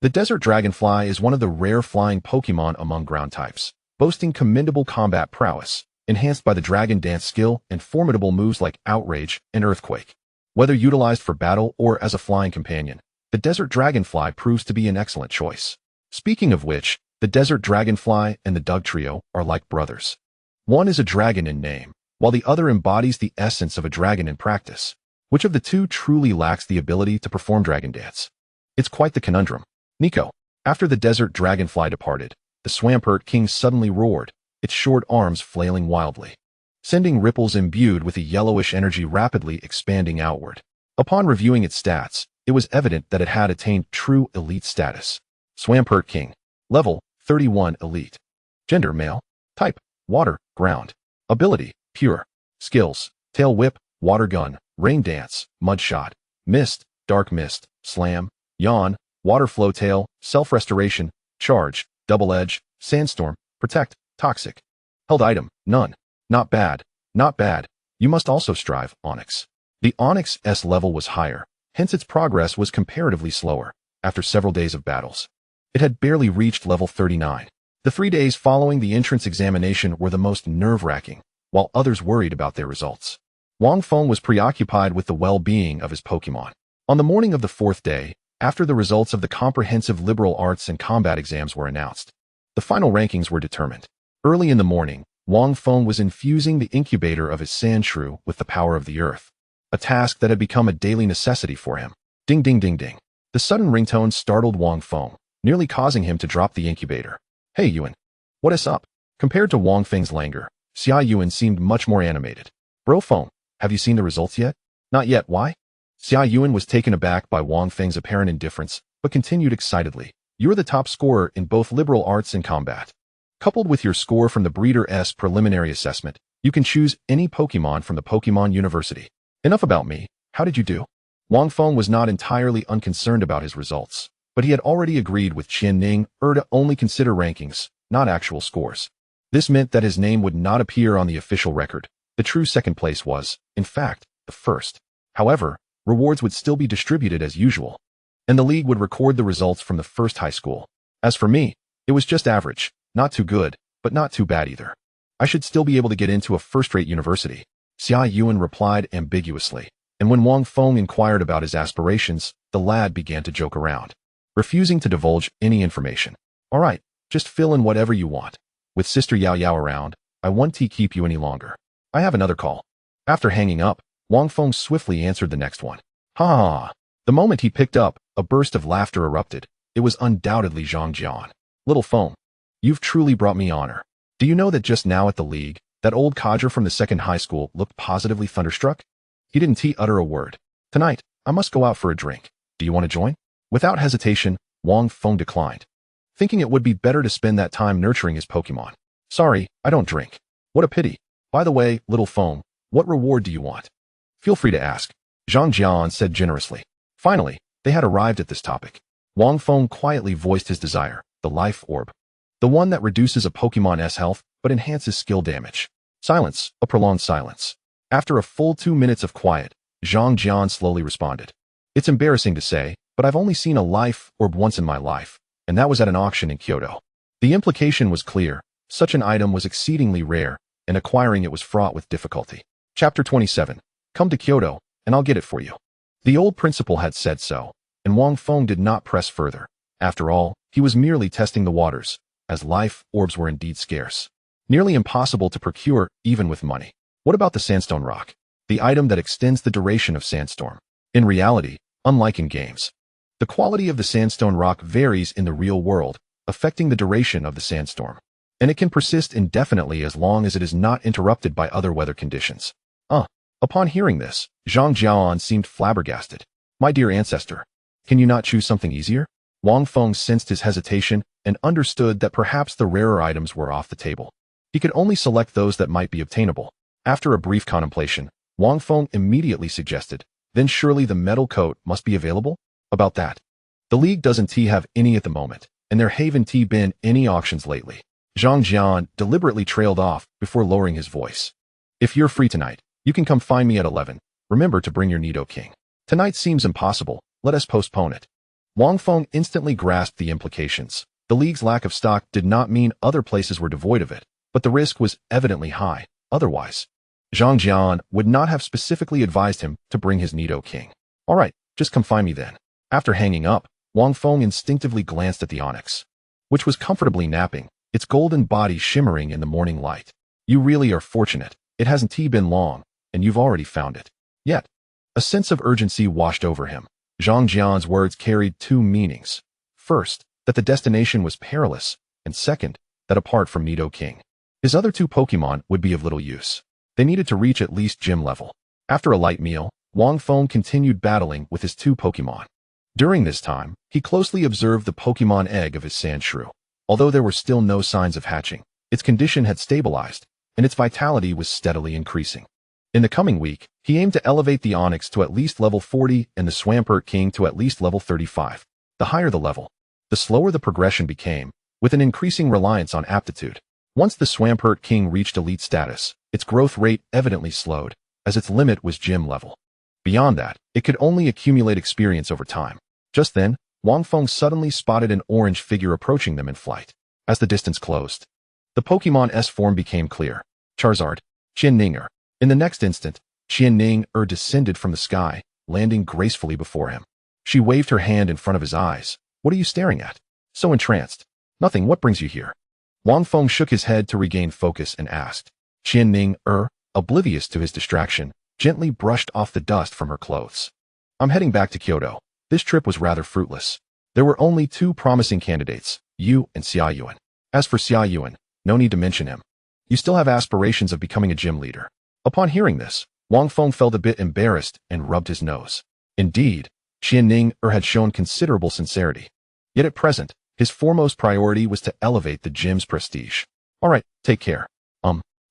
The desert dragonfly is one of the rare flying Pokémon among ground types, boasting commendable combat prowess, enhanced by the Dragon Dance skill and formidable moves like Outrage and Earthquake. Whether utilized for battle or as a flying companion, the desert dragonfly proves to be an excellent choice. Speaking of which, the desert dragonfly and the Dugtrio are like brothers. One is a dragon in name, while the other embodies the essence of a dragon in practice. Which of the two truly lacks the ability to perform Dragon Dance? It's quite the conundrum. Nico. After the desert dragonfly departed, the Swampert King suddenly roared, its short arms flailing wildly, sending ripples imbued with a yellowish energy rapidly expanding outward. Upon reviewing its stats, it was evident that it had attained true elite status. Swampert King. Level, 31 Elite. Gender, male. Type, Water, Ground. Ability, Pure. Skills, Tail Whip, Water Gun, Rain Dance, Mud Shot, Mist, Dark Mist, Slam, Yawn, Water Flow Tail, Self-Restoration, Charge, Double Edge, Sandstorm, Protect, Toxic. Held item, none. Not bad. Not bad. You must also strive, Onix. The Onix S level was higher, hence its progress was comparatively slower. After several days of battles, it had barely reached level 39. The 3 days following the entrance examination were the most nerve-wracking, while others worried about their results. Wang Feng was preoccupied with the well-being of his Pokémon. On the morning of the 4th day, after the results of the comprehensive liberal arts and combat exams were announced, the final rankings were determined. Early in the morning, Wang Feng was infusing the incubator of his Sandshrew with the power of the earth, a task that had become a daily necessity for him. Ding ding ding ding. The sudden ringtone startled Wang Feng, nearly causing him to drop the incubator. Hey Yuan. What is up? Compared to Wang Feng's languor, Xia Yuan seemed much more animated. Bro Feng, have you seen the results yet? Not yet, why? Xia Yuan was taken aback by Wang Feng's apparent indifference, but continued excitedly. You're the top scorer in both liberal arts and combat. Coupled with your score from the Breeder S preliminary assessment, you can choose any Pokémon from the Pokémon University. Enough about me, how did you do? Wang Feng was not entirely unconcerned about his results, but he had already agreed with Qianfeng to only consider rankings, not actual scores. This meant that his name would not appear on the official record. The true second place was, in fact, the first. However, rewards would still be distributed as usual, and the league would record the results from the first high school. As for me, it was just average, not too good, but not too bad either. I should still be able to get into a first-rate university. Xia Yuan replied ambiguously, and when Wang Feng inquired about his aspirations, the lad began to joke around, refusing to divulge any information. All right, just fill in whatever you want. With Sister Yao Yao around, I won't keep you any longer. I have another call. After hanging up, Wang Feng swiftly answered the next one. Ha ha ha. The moment he picked up, a burst of laughter erupted. It was undoubtedly Zhang Jian. Little Feng, you've truly brought me honor. Do you know that just now at the league, that old codger from the second high school looked positively thunderstruck? He didn't utter a word. Tonight, I must go out for a drink. Do you want to join? Without hesitation, Wang Feng declined, thinking it would be better to spend that time nurturing his Pokemon. Sorry, I don't drink. What a pity. By the way, Little Feng, what reward do you want? Feel free to ask, Zhang Jian said generously. Finally, they had arrived at this topic. Wang Feng quietly voiced his desire, the Life Orb. The one that reduces a Pokemon's health, but enhances skill damage. Silence, a prolonged silence. After a full 2 minutes of quiet, Zhang Jian slowly responded. It's embarrassing to say, but I've only seen a Life Orb once in my life, and that was at an auction in Kyoto. The implication was clear. Such an item was exceedingly rare, and acquiring it was fraught with difficulty. Chapter 27. Come to Kyoto, and I'll get it for you. The old principal had said so, and Wang Feng did not press further. After all, he was merely testing the waters, as Life Orbs were indeed scarce. Nearly impossible to procure, even with money. What about the Sandstone Rock? The item that extends the duration of Sandstorm. In reality, unlike in games, the quality of the Sandstone Rock varies in the real world, affecting the duration of the sandstorm. And it can persist indefinitely as long as it is not interrupted by other weather conditions. Upon hearing this, Zhang Jian seemed flabbergasted. My dear ancestor, can you not choose something easier? Wang Feng sensed his hesitation and understood that perhaps the rarer items were off the table. He could only select those that might be obtainable. After a brief contemplation, Wang Feng immediately suggested, then surely the metal coat must be available? About that. The league doesn't have any at the moment, and there haven't been any auctions lately. Zhang Jian deliberately trailed off before lowering his voice. If you're free tonight, you can come find me at 11. Remember to bring your Nidoking. Tonight seems impossible. Let us postpone it. Wang Feng instantly grasped the implications. The league's lack of stock did not mean other places were devoid of it, but the risk was evidently high. Otherwise, Zhang Jian would not have specifically advised him to bring his Nidoking. All right, just come find me then. After hanging up, Wang Feng instinctively glanced at the Onyx, which was comfortably napping, its golden body shimmering in the morning light. You really are fortunate. It hasn't been long, and you've already found it. Yet, a sense of urgency washed over him. Zhang Jian's words carried two meanings. First, that the destination was perilous, and second, that apart from Nidoking, his other two Pokemon would be of little use. They needed to reach at least gym level. After a light meal, Wang Feng continued battling with his two Pokemon. During this time, he closely observed the Pokemon egg of his Sandshrew. Although there were still no signs of hatching, its condition had stabilized, and its vitality was steadily increasing. In the coming week, he aimed to elevate the Onyx to at least level 40 and the Swampert King to at least level 35. The higher the level, the slower the progression became, with an increasing reliance on aptitude. Once the Swampert King reached elite status, its growth rate evidently slowed, as its limit was gym level. Beyond that, it could only accumulate experience over time. Just then, Wang Feng suddenly spotted an orange figure approaching them in flight. As the distance closed, the Pokemon's form became clear. Charizard, Qianfeng. In the next instant, Qianfeng descended from the sky, landing gracefully before him. She waved her hand in front of his eyes. What are you staring at? So entranced. Nothing. What brings you here? Wang Feng shook his head to regain focus and asked. Qianfeng, oblivious to his distraction, gently brushed off the dust from her clothes. I'm heading back to Kyoto. This trip was rather fruitless. There were only two promising candidates, you and Xia Yuan. As for Xia Yuan, no need to mention him. You still have aspirations of becoming a gym leader. Upon hearing this, Wang Feng felt a bit embarrassed and rubbed his nose. Indeed, Qianfeng had shown considerable sincerity. Yet at present, his foremost priority was to elevate the gym's prestige. All right, take care.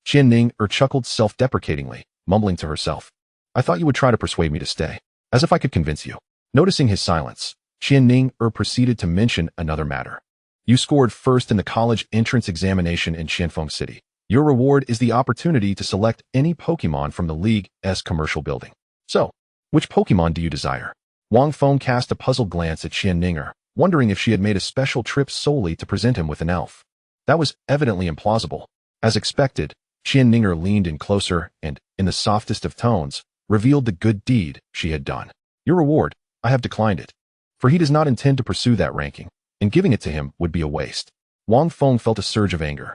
Qianfeng chuckled self-deprecatingly, mumbling to herself. I thought you would try to persuade me to stay. As if I could convince you. Noticing his silence, Qianfeng proceeded to mention another matter. You scored first in the college entrance examination in Qianfeng City. Your reward is the opportunity to select any Pokemon from the League's commercial building. So, which Pokemon do you desire? Wang Feng cast a puzzled glance at Qianfeng, wondering if she had made a special trip solely to present him with an elf. That was evidently implausible. As expected, Qianfeng leaned in closer and, in the softest of tones, revealed the good deed she had done. Your reward, I have declined it. For he does not intend to pursue that ranking, and giving it to him would be a waste. Wang Feng felt a surge of anger.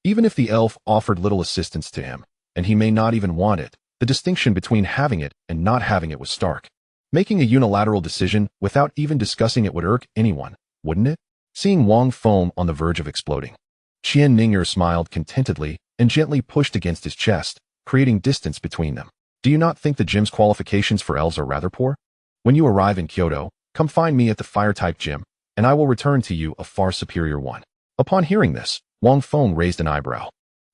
Even if the elf offered little assistance to him, and he may not even want it, the distinction between having it and not having it was stark. Making a unilateral decision without even discussing it would irk anyone, wouldn't it? Seeing Wang Feng on the verge of exploding, Qianfeng smiled contentedly and gently pushed against his chest, creating distance between them. Do you not think the gym's qualifications for elves are rather poor? When you arrive in Kyoto, come find me at the fire-type gym, and I will return to you a far superior one. Upon hearing this, Wang Feng raised an eyebrow.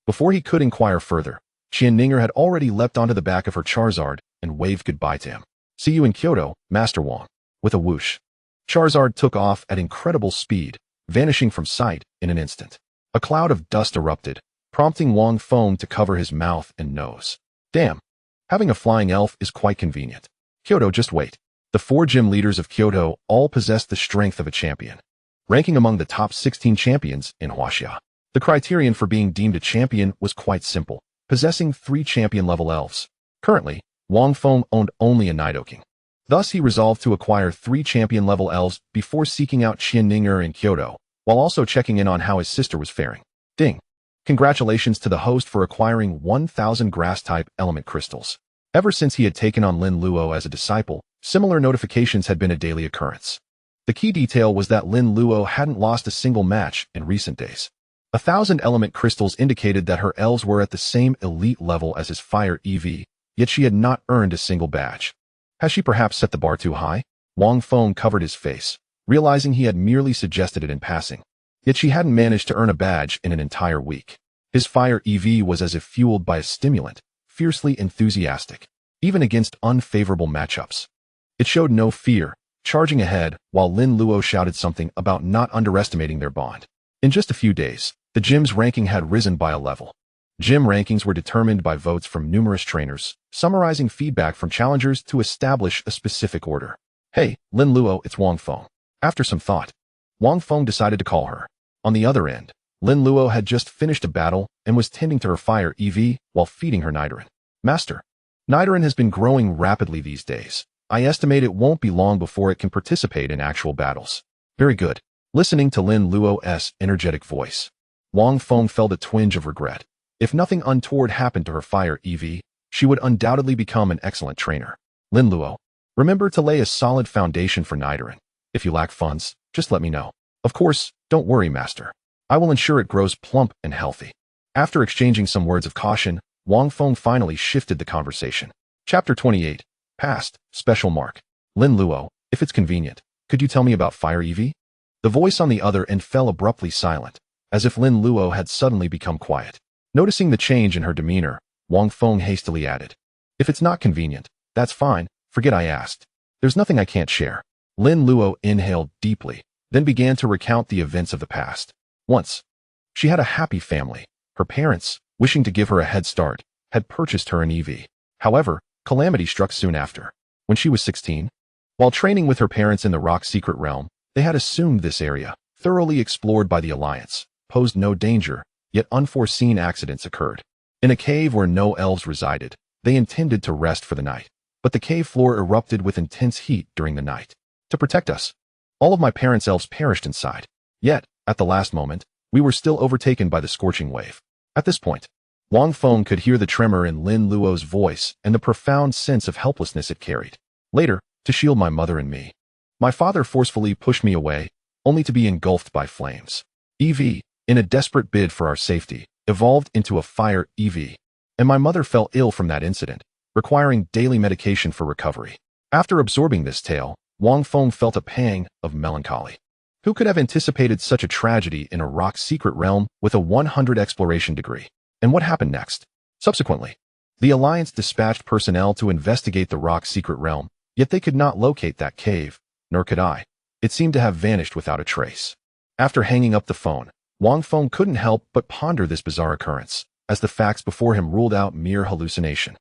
Before he could inquire further, Qianfeng had already leapt onto the back of her Charizard and waved goodbye to him. See you in Kyoto, Master Wang. With a whoosh, Charizard took off at incredible speed, vanishing from sight in an instant. A cloud of dust erupted, prompting Wang Feng to cover his mouth and nose. Damn, having a flying elf is quite convenient. Kyoto, just wait. The 4 gym leaders of Kyoto all possessed the strength of a champion, ranking among the top 16 champions in Huaxia. The criterion for being deemed a champion was quite simple, possessing 3 champion-level elves. Currently, Wang Feng owned only a Nidoking. Thus, he resolved to acquire 3 champion-level elves before seeking out Qianfeng in Kyoto, while also checking in on how his sister was faring. Ding! Congratulations to the host for acquiring 1,000 grass-type element crystals. Ever since he had taken on Lin Luo as a disciple, similar notifications had been a daily occurrence. The key detail was that Lin Luo hadn't lost a single match in recent days. 1,000 element crystals indicated that her elves were at the same elite level as his fire EV, yet she had not earned a single badge. Has she perhaps set the bar too high? Wang Feng covered his face, realizing he had merely suggested it in passing. Yet she hadn't managed to earn a badge in an entire week. His fire EV was as if fueled by a stimulant, fiercely enthusiastic, even against unfavorable matchups. It showed no fear, charging ahead while Lin Luo shouted something about not underestimating their bond. In just a few days, the gym's ranking had risen by a level. Gym rankings were determined by votes from numerous trainers, summarizing feedback from challengers to establish a specific order. Hey, Lin Luo, it's Wang Feng. After some thought, Wang Feng decided to call her. On the other end, Lin Luo had just finished a battle and was tending to her fire EV while feeding her Nidoran. Master, Nidoran has been growing rapidly these days. I estimate it won't be long before it can participate in actual battles. Very good. Listening to Lin Luo's energetic voice, Wang Feng felt a twinge of regret. If nothing untoward happened to her fire EV, she would undoubtedly become an excellent trainer. Lin Luo, remember to lay a solid foundation for Nidoran. If you lack funds, just let me know. Of course, don't worry, Master. I will ensure it grows plump and healthy. After exchanging some words of caution, Wang Feng finally shifted the conversation. Chapter 28. Past, Special Mark. Lin Luo, if it's convenient, could you tell me about fire EV? The voice on the other end fell abruptly silent, as if Lin Luo had suddenly become quiet. Noticing the change in her demeanor, Wang Feng hastily added, if it's not convenient, that's fine, forget I asked. There's nothing I can't share. Lin Luo inhaled deeply, then began to recount the events of the past. Once, she had a happy family. Her parents, wishing to give her a head start, had purchased her an EV. However, calamity struck soon after. When she was 16, while training with her parents in the Rock Secret Realm, they had assumed this area, thoroughly explored by the Alliance, posed no danger, yet unforeseen accidents occurred. In a cave where no elves resided, they intended to rest for the night, but the cave floor erupted with intense heat during the night. To protect us, all of my parents' elves perished inside. Yet, at the last moment, we were still overtaken by the scorching wave. At this point, Wang Feng could hear the tremor in Lin Luo's voice and the profound sense of helplessness it carried. Later, to shield my mother and me, my father forcefully pushed me away, only to be engulfed by flames. EV, in a desperate bid for our safety, evolved into a fire EV, and my mother fell ill from that incident, requiring daily medication for recovery. After absorbing this tale, Wang Feng felt a pang of melancholy. Who could have anticipated such a tragedy in a rock secret realm with a 100 exploration degree? And what happened next? Subsequently, the Alliance dispatched personnel to investigate the rock secret realm, yet they could not locate that cave, nor could I. It seemed to have vanished without a trace. After hanging up the phone, Wang Feng couldn't help but ponder this bizarre occurrence, as the facts before him ruled out mere hallucination.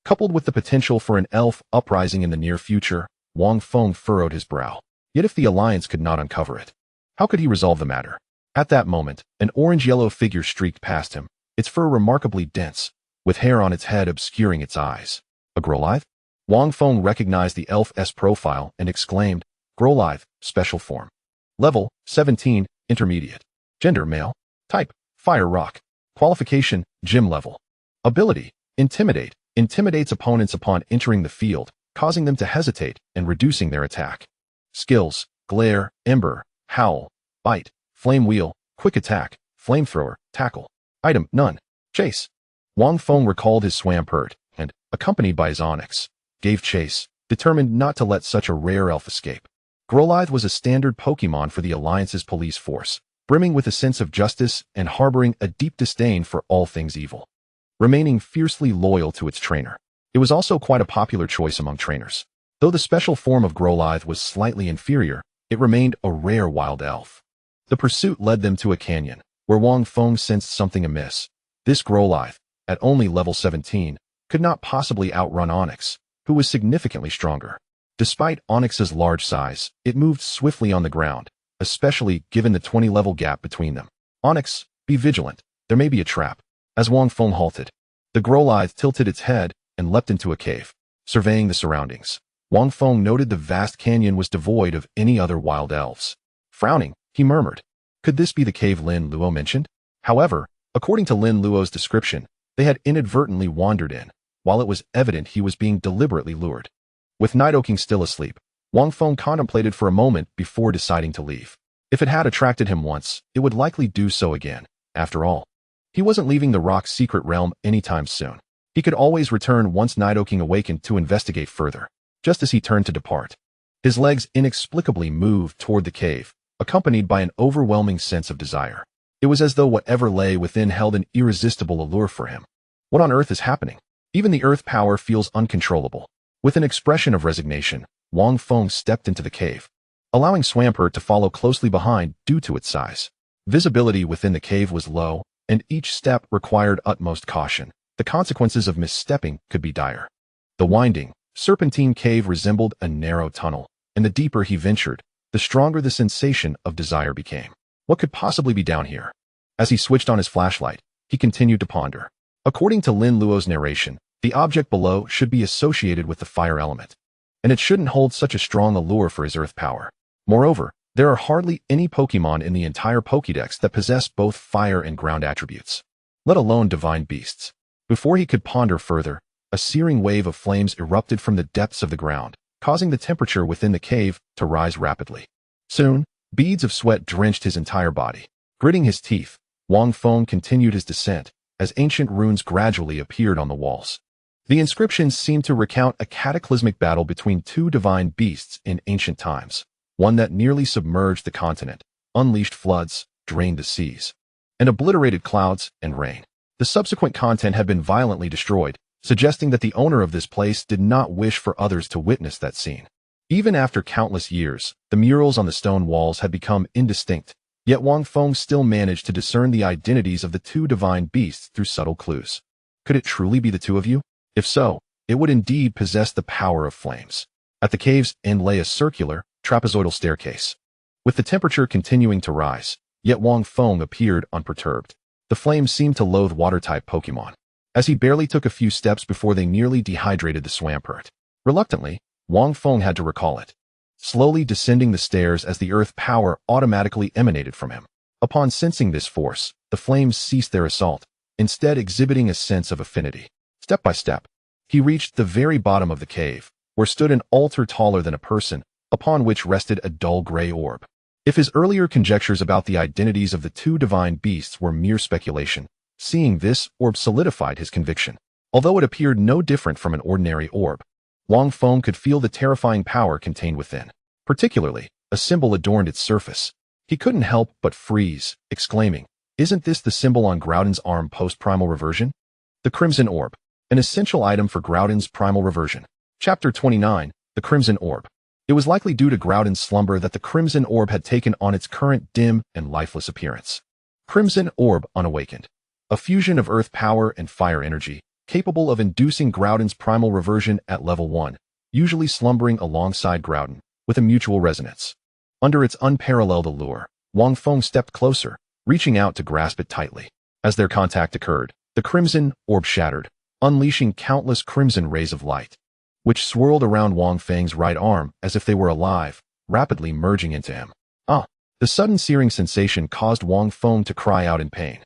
Coupled with the potential for an elf uprising in the near future, Wang Feng furrowed his brow. Yet if the Alliance could not uncover it, how could he resolve the matter? At that moment, an orange-yellow figure streaked past him, its fur remarkably dense, with hair on its head obscuring its eyes. A Growlithe? Wang Feng recognized the elf's profile and exclaimed, Growlithe, special form. Level, 17, intermediate. Gender, male. Type, fire rock. Qualification, gym level. Ability, intimidate. Intimidates opponents upon entering the field, causing them to hesitate and reducing their attack. Skills, glare, ember, howl, bite, flame wheel, quick attack, flamethrower, tackle. Item, none. Chase. Wang Feng recalled his Swampert and, accompanied by his Onix, gave chase, determined not to let such a rare elf escape. Growlithe was a standard Pokémon for the Alliance's police force, brimming with a sense of justice and harboring a deep disdain for all things evil. Remaining fiercely loyal to its trainer. It was also quite a popular choice among trainers. Though the special form of Growlithe was slightly inferior, it remained a rare wild elf. The pursuit led them to a canyon, where Wang Feng sensed something amiss. This Growlithe, at only level 17, could not possibly outrun Onix, who was significantly stronger. Despite Onix's large size, it moved swiftly on the ground, especially given the 20-level gap between them. Onix, be vigilant. There may be a trap. As Wang Feng halted, the Growlithe tilted its head and leapt into a cave. Surveying the surroundings, Wang Feng noted the vast canyon was devoid of any other wild elves. Frowning, he murmured, could this be the cave Lin Luo mentioned? However, according to Lin Luo's description, they had inadvertently wandered in, while it was evident he was being deliberately lured. With Nidoking still asleep, Wang Feng contemplated for a moment before deciding to leave. If it had attracted him once, it would likely do so again. After all, he wasn't leaving the rock's secret realm anytime soon. He could always return once Nidoking awakened to investigate further. Just as he turned to depart, his legs inexplicably moved toward the cave, accompanied by an overwhelming sense of desire. It was as though whatever lay within held an irresistible allure for him. What on earth is happening? Even the earth power feels uncontrollable. With an expression of resignation, Wang Feng stepped into the cave, allowing Swampert to follow closely behind due to its size. Visibility within the cave was low, and each step required utmost caution. The consequences of misstepping could be dire. The winding, serpentine cave resembled a narrow tunnel, and the deeper he ventured, the stronger the sensation of desire became. What could possibly be down here? As he switched on his flashlight, he continued to ponder. According to Lin Luo's narration, the object below should be associated with the fire element, and it shouldn't hold such a strong allure for his earth power. Moreover, there are hardly any Pokémon in the entire Pokédex that possess both fire and ground attributes, let alone divine beasts. Before he could ponder further, a searing wave of flames erupted from the depths of the ground, causing the temperature within the cave to rise rapidly. Soon, beads of sweat drenched his entire body. Gritting his teeth, Wang Feng continued his descent, as ancient runes gradually appeared on the walls. The inscriptions seemed to recount a cataclysmic battle between two divine beasts in ancient times, one that nearly submerged the continent, unleashed floods, drained the seas, and obliterated clouds and rain. The subsequent content had been violently destroyed, suggesting that the owner of this place did not wish for others to witness that scene. Even after countless years, the murals on the stone walls had become indistinct, yet Wang Feng still managed to discern the identities of the two divine beasts through subtle clues. Could it truly be the two of you? If so, it would indeed possess the power of flames. At the cave's end lay a circular, trapezoidal staircase. With the temperature continuing to rise, yet Wang Feng appeared unperturbed. The flames seemed to loathe water-type Pokémon, as he barely took a few steps before they nearly dehydrated the Swampert. Reluctantly, Wang Feng had to recall it, slowly descending the stairs as the earth power automatically emanated from him. Upon sensing this force, the flames ceased their assault, instead exhibiting a sense of affinity. Step by step, he reached the very bottom of the cave, where stood an altar taller than a person, upon which rested a dull gray orb. If his earlier conjectures about the identities of the two divine beasts were mere speculation, seeing this orb solidified his conviction. Although it appeared no different from an ordinary orb, Wang Feng could feel the terrifying power contained within. Particularly, a symbol adorned its surface. He couldn't help but freeze, exclaiming, "Isn't this the symbol on Groudon's arm post-primal reversion?" The Crimson Orb, an essential item for Groudon's primal reversion. Chapter 29, The Crimson Orb. It was likely due to Groudon's slumber that the Crimson Orb had taken on its current dim and lifeless appearance. Crimson Orb unawakened. A fusion of earth power and fire energy, capable of inducing Groudon's primal reversion at level 1, usually slumbering alongside Groudon, with a mutual resonance. Under its unparalleled allure, Wang Feng stepped closer, reaching out to grasp it tightly. As their contact occurred, the crimson orb shattered, unleashing countless crimson rays of light, which swirled around Wang Feng's right arm as if they were alive, rapidly merging into him. The sudden searing sensation caused Wang Feng to cry out in pain.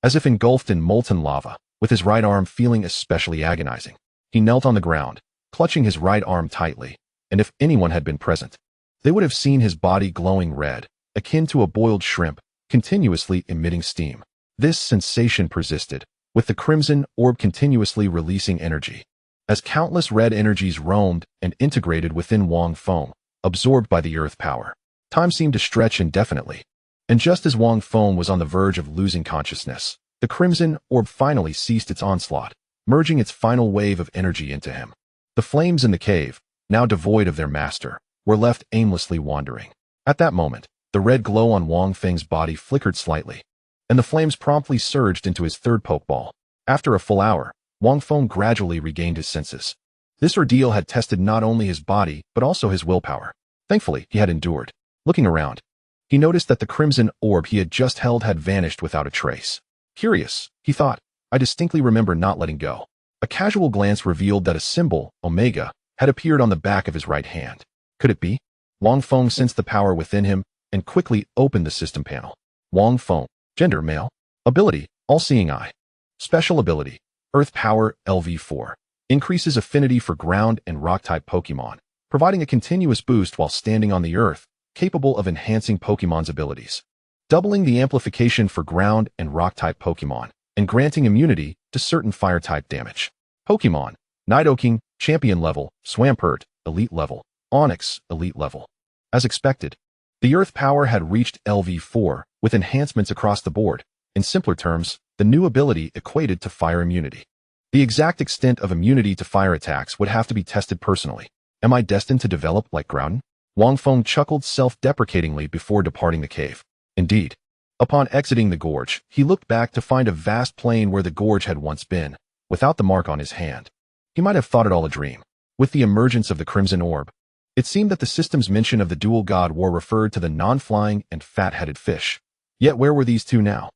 As if engulfed in molten lava, with his right arm feeling especially agonizing. He knelt on the ground, clutching his right arm tightly, and if anyone had been present, they would have seen his body glowing red, akin to a boiled shrimp, continuously emitting steam. This sensation persisted, with the crimson orb continuously releasing energy. As countless red energies roamed and integrated within Wang Feng, absorbed by the earth power. Time seemed to stretch indefinitely. And just as Wang Feng was on the verge of losing consciousness, the crimson orb finally ceased its onslaught, merging its final wave of energy into him. The flames in the cave, now devoid of their master, were left aimlessly wandering. At that moment, the red glow on Wang Feng's body flickered slightly, and the flames promptly surged into his third Pokeball. After a full hour, Wang Feng gradually regained his senses. This ordeal had tested not only his body, but also his willpower. Thankfully, he had endured. Looking around, he noticed that the crimson orb he had just held had vanished without a trace. Curious, he thought, I distinctly remember not letting go. A casual glance revealed that a symbol, Omega, had appeared on the back of his right hand. Could it be? Wang Feng sensed the power within him and quickly opened the system panel. Wang Feng, gender male. Ability, all-seeing eye. Special ability, Earth Power LV4. Increases affinity for ground and rock-type Pokémon, providing a continuous boost while standing on the earth, capable of enhancing Pokémon's abilities. Doubling the amplification for ground and rock-type Pokémon, and granting immunity to certain fire-type damage. Pokémon, Nidoking, Champion level, Swampert, Elite level, Onix, Elite level. As expected, the Earth Power had reached LV4, with enhancements across the board. In simpler terms, the new ability equated to fire immunity. The exact extent of immunity to fire attacks would have to be tested personally. Am I destined to develop like Groudon? Wang Feng chuckled self-deprecatingly before departing the cave. Indeed. Upon exiting the gorge, he looked back to find a vast plain where the gorge had once been, without the mark on his hand. He might have thought it all a dream. With the emergence of the crimson orb, it seemed that the system's mention of the dual god war referred to the non-flying and fat-headed fish. Yet where were these two now?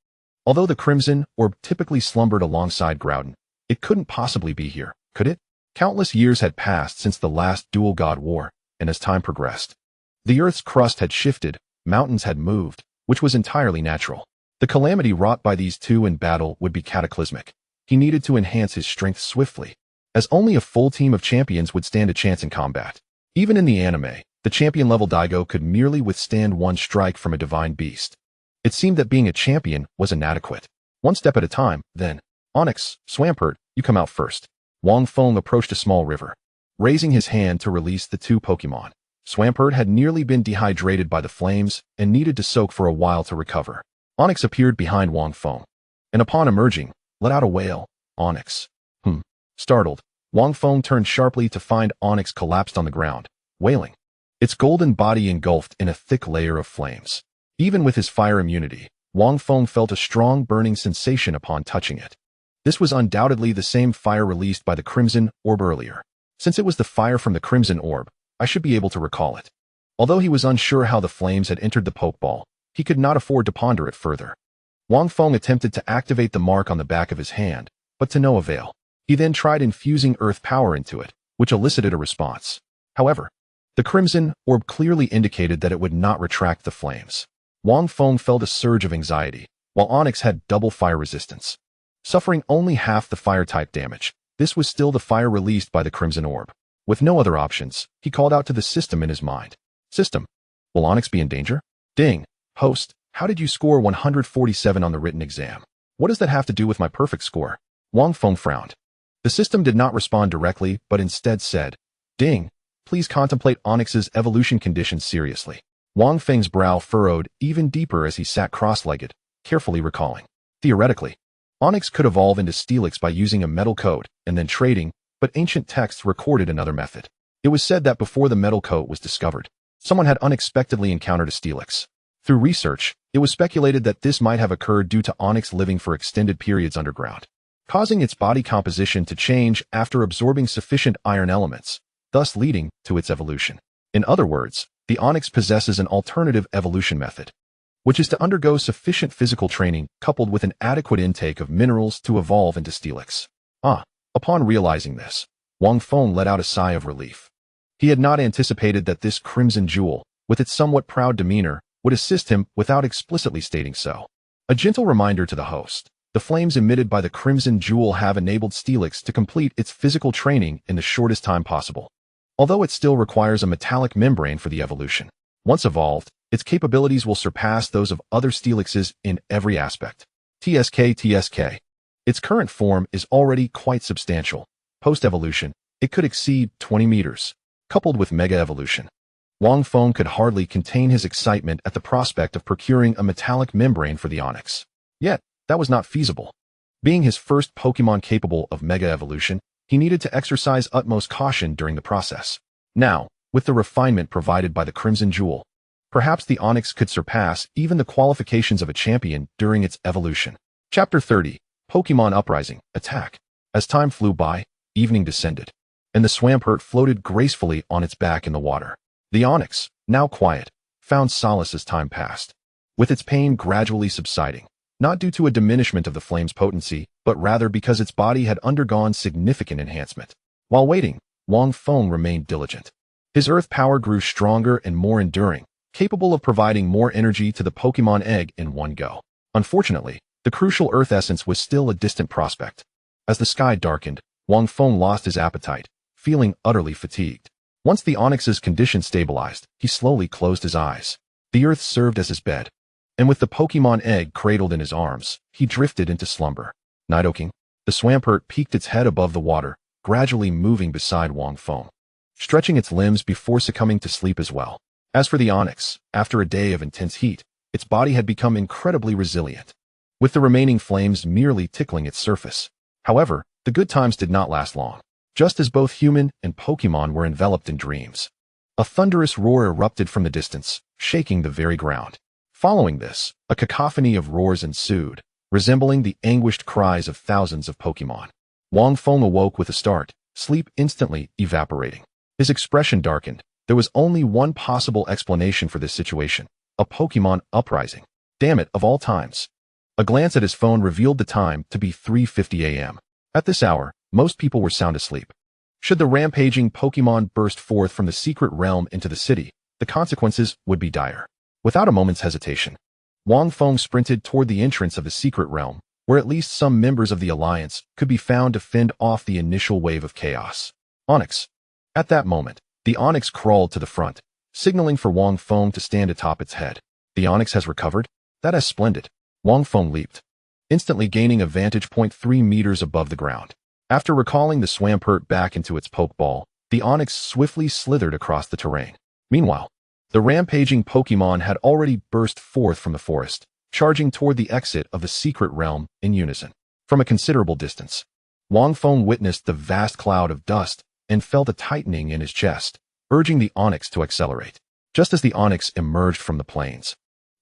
Although the crimson orb typically slumbered alongside Groudon, it couldn't possibly be here, could it? Countless years had passed since the last dual god war, and as time progressed, the Earth's crust had shifted, mountains had moved, which was entirely natural. The calamity wrought by these two in battle would be cataclysmic. He needed to enhance his strength swiftly, as only a full team of champions would stand a chance in combat. Even in the anime, the champion-level Daigo could merely withstand one strike from a divine beast. It seemed that being a champion was inadequate. One step at a time, then. Onix, Swampert, you come out first. Wang Feng approached a small river, raising his hand to release the two Pokémon. Swampert had nearly been dehydrated by the flames and needed to soak for a while to recover. Onix appeared behind Wang Feng, and upon emerging, let out a wail. Onix. Startled, Wang Feng turned sharply to find Onix collapsed on the ground, wailing. Its golden body engulfed in a thick layer of flames. Even with his fire immunity, Wang Feng felt a strong burning sensation upon touching it. This was undoubtedly the same fire released by the crimson orb earlier. Since it was the fire from the crimson orb, I should be able to recall it. Although he was unsure how the flames had entered the Pokeball, he could not afford to ponder it further. Wang Feng attempted to activate the mark on the back of his hand, but to no avail. He then tried infusing earth power into it, which elicited a response. However, the crimson orb clearly indicated that it would not retract the flames. Wang Feng felt a surge of anxiety, while Onix had double fire resistance. Suffering only half the fire-type damage, this was still the fire released by the crimson orb. With no other options, he called out to the system in his mind. System, will Onix be in danger? Ding. Host, how did you score 147 on the written exam? What does that have to do with my perfect score? Wang Feng frowned. The system did not respond directly, but instead said, Ding, please contemplate Onix's evolution conditions seriously. Wang Feng's brow furrowed even deeper as he sat cross-legged, carefully recalling. Theoretically, Onix could evolve into Steelix by using a metal coat and then trading, but ancient texts recorded another method. It was said that before the metal coat was discovered, someone had unexpectedly encountered a Steelix. Through research, it was speculated that this might have occurred due to Onix living for extended periods underground, causing its body composition to change after absorbing sufficient iron elements, thus leading to its evolution. In other words, the Onix possesses an alternative evolution method. which is to undergo sufficient physical training coupled with an adequate intake of minerals to evolve into Steelix. Upon realizing this, Wang Feng let out a sigh of relief. He had not anticipated that this crimson jewel, with its somewhat proud demeanor, would assist him without explicitly stating so. A gentle reminder to the host. The flames emitted by the crimson jewel have enabled Steelix to complete its physical training in the shortest time possible, although it still requires a metallic membrane for the evolution. Once evolved, its capabilities will surpass those of other Steelixes in every aspect. TSK. Its current form is already quite substantial. Post-evolution, it could exceed 20 meters. Coupled with Mega Evolution, Wang Feng could hardly contain his excitement at the prospect of procuring a metallic membrane for the Onyx. Yet, that was not feasible. Being his first Pokémon capable of Mega Evolution, he needed to exercise utmost caution during the process. Now, with the refinement provided by the Crimson Jewel, perhaps the Onyx could surpass even the qualifications of a champion during its evolution. Chapter 30, Pokémon Uprising, Attack. As time flew by, evening descended, and the Swampert floated gracefully on its back in the water. The Onyx, now quiet, found solace as time passed, with its pain gradually subsiding, not due to a diminishment of the flame's potency, but rather because its body had undergone significant enhancement. While waiting, Wang Feng remained diligent. His earth power grew stronger and more enduring, capable of providing more energy to the Pokémon egg in one go. Unfortunately, the crucial earth essence was still a distant prospect. As the sky darkened, Wang Feng lost his appetite, feeling utterly fatigued. Once the Onyx's condition stabilized, he slowly closed his eyes. The earth served as his bed, and with the Pokémon egg cradled in his arms, he drifted into slumber. Nidoking, the Swampert peeked its head above the water, gradually moving beside Wang Feng, stretching its limbs before succumbing to sleep as well. As for the Onyx, after a day of intense heat, its body had become incredibly resilient, with the remaining flames merely tickling its surface. However, the good times did not last long. Just as both human and Pokémon were enveloped in dreams, a thunderous roar erupted from the distance, shaking the very ground. Following this, a cacophony of roars ensued, resembling the anguished cries of thousands of Pokémon. Wang Feng awoke with a start, sleep instantly evaporating. His expression darkened. There was only one possible explanation for this situation: a Pokémon uprising. Damn it, of all times. A glance at his phone revealed the time to be 3:50 a.m. At this hour, most people were sound asleep. Should the rampaging Pokémon burst forth from the secret realm into the city, the consequences would be dire. Without a moment's hesitation, Wang Feng sprinted toward the entrance of the secret realm, where at least some members of the Alliance could be found to fend off the initial wave of chaos. Onyx. At that moment, the Onyx crawled to the front, signaling for Wang Feng to stand atop its head. The Onyx has recovered? That is splendid. Wang Feng leaped, instantly gaining a vantage point 3 meters above the ground. After recalling the Swampert back into its Pokeball, the Onyx swiftly slithered across the terrain. Meanwhile, the rampaging Pokémon had already burst forth from the forest, charging toward the exit of the secret realm in unison. From a considerable distance, Wang Feng witnessed the vast cloud of dust and felt a tightening in his chest, urging the Onyx to accelerate. Just as the Onyx emerged from the plains,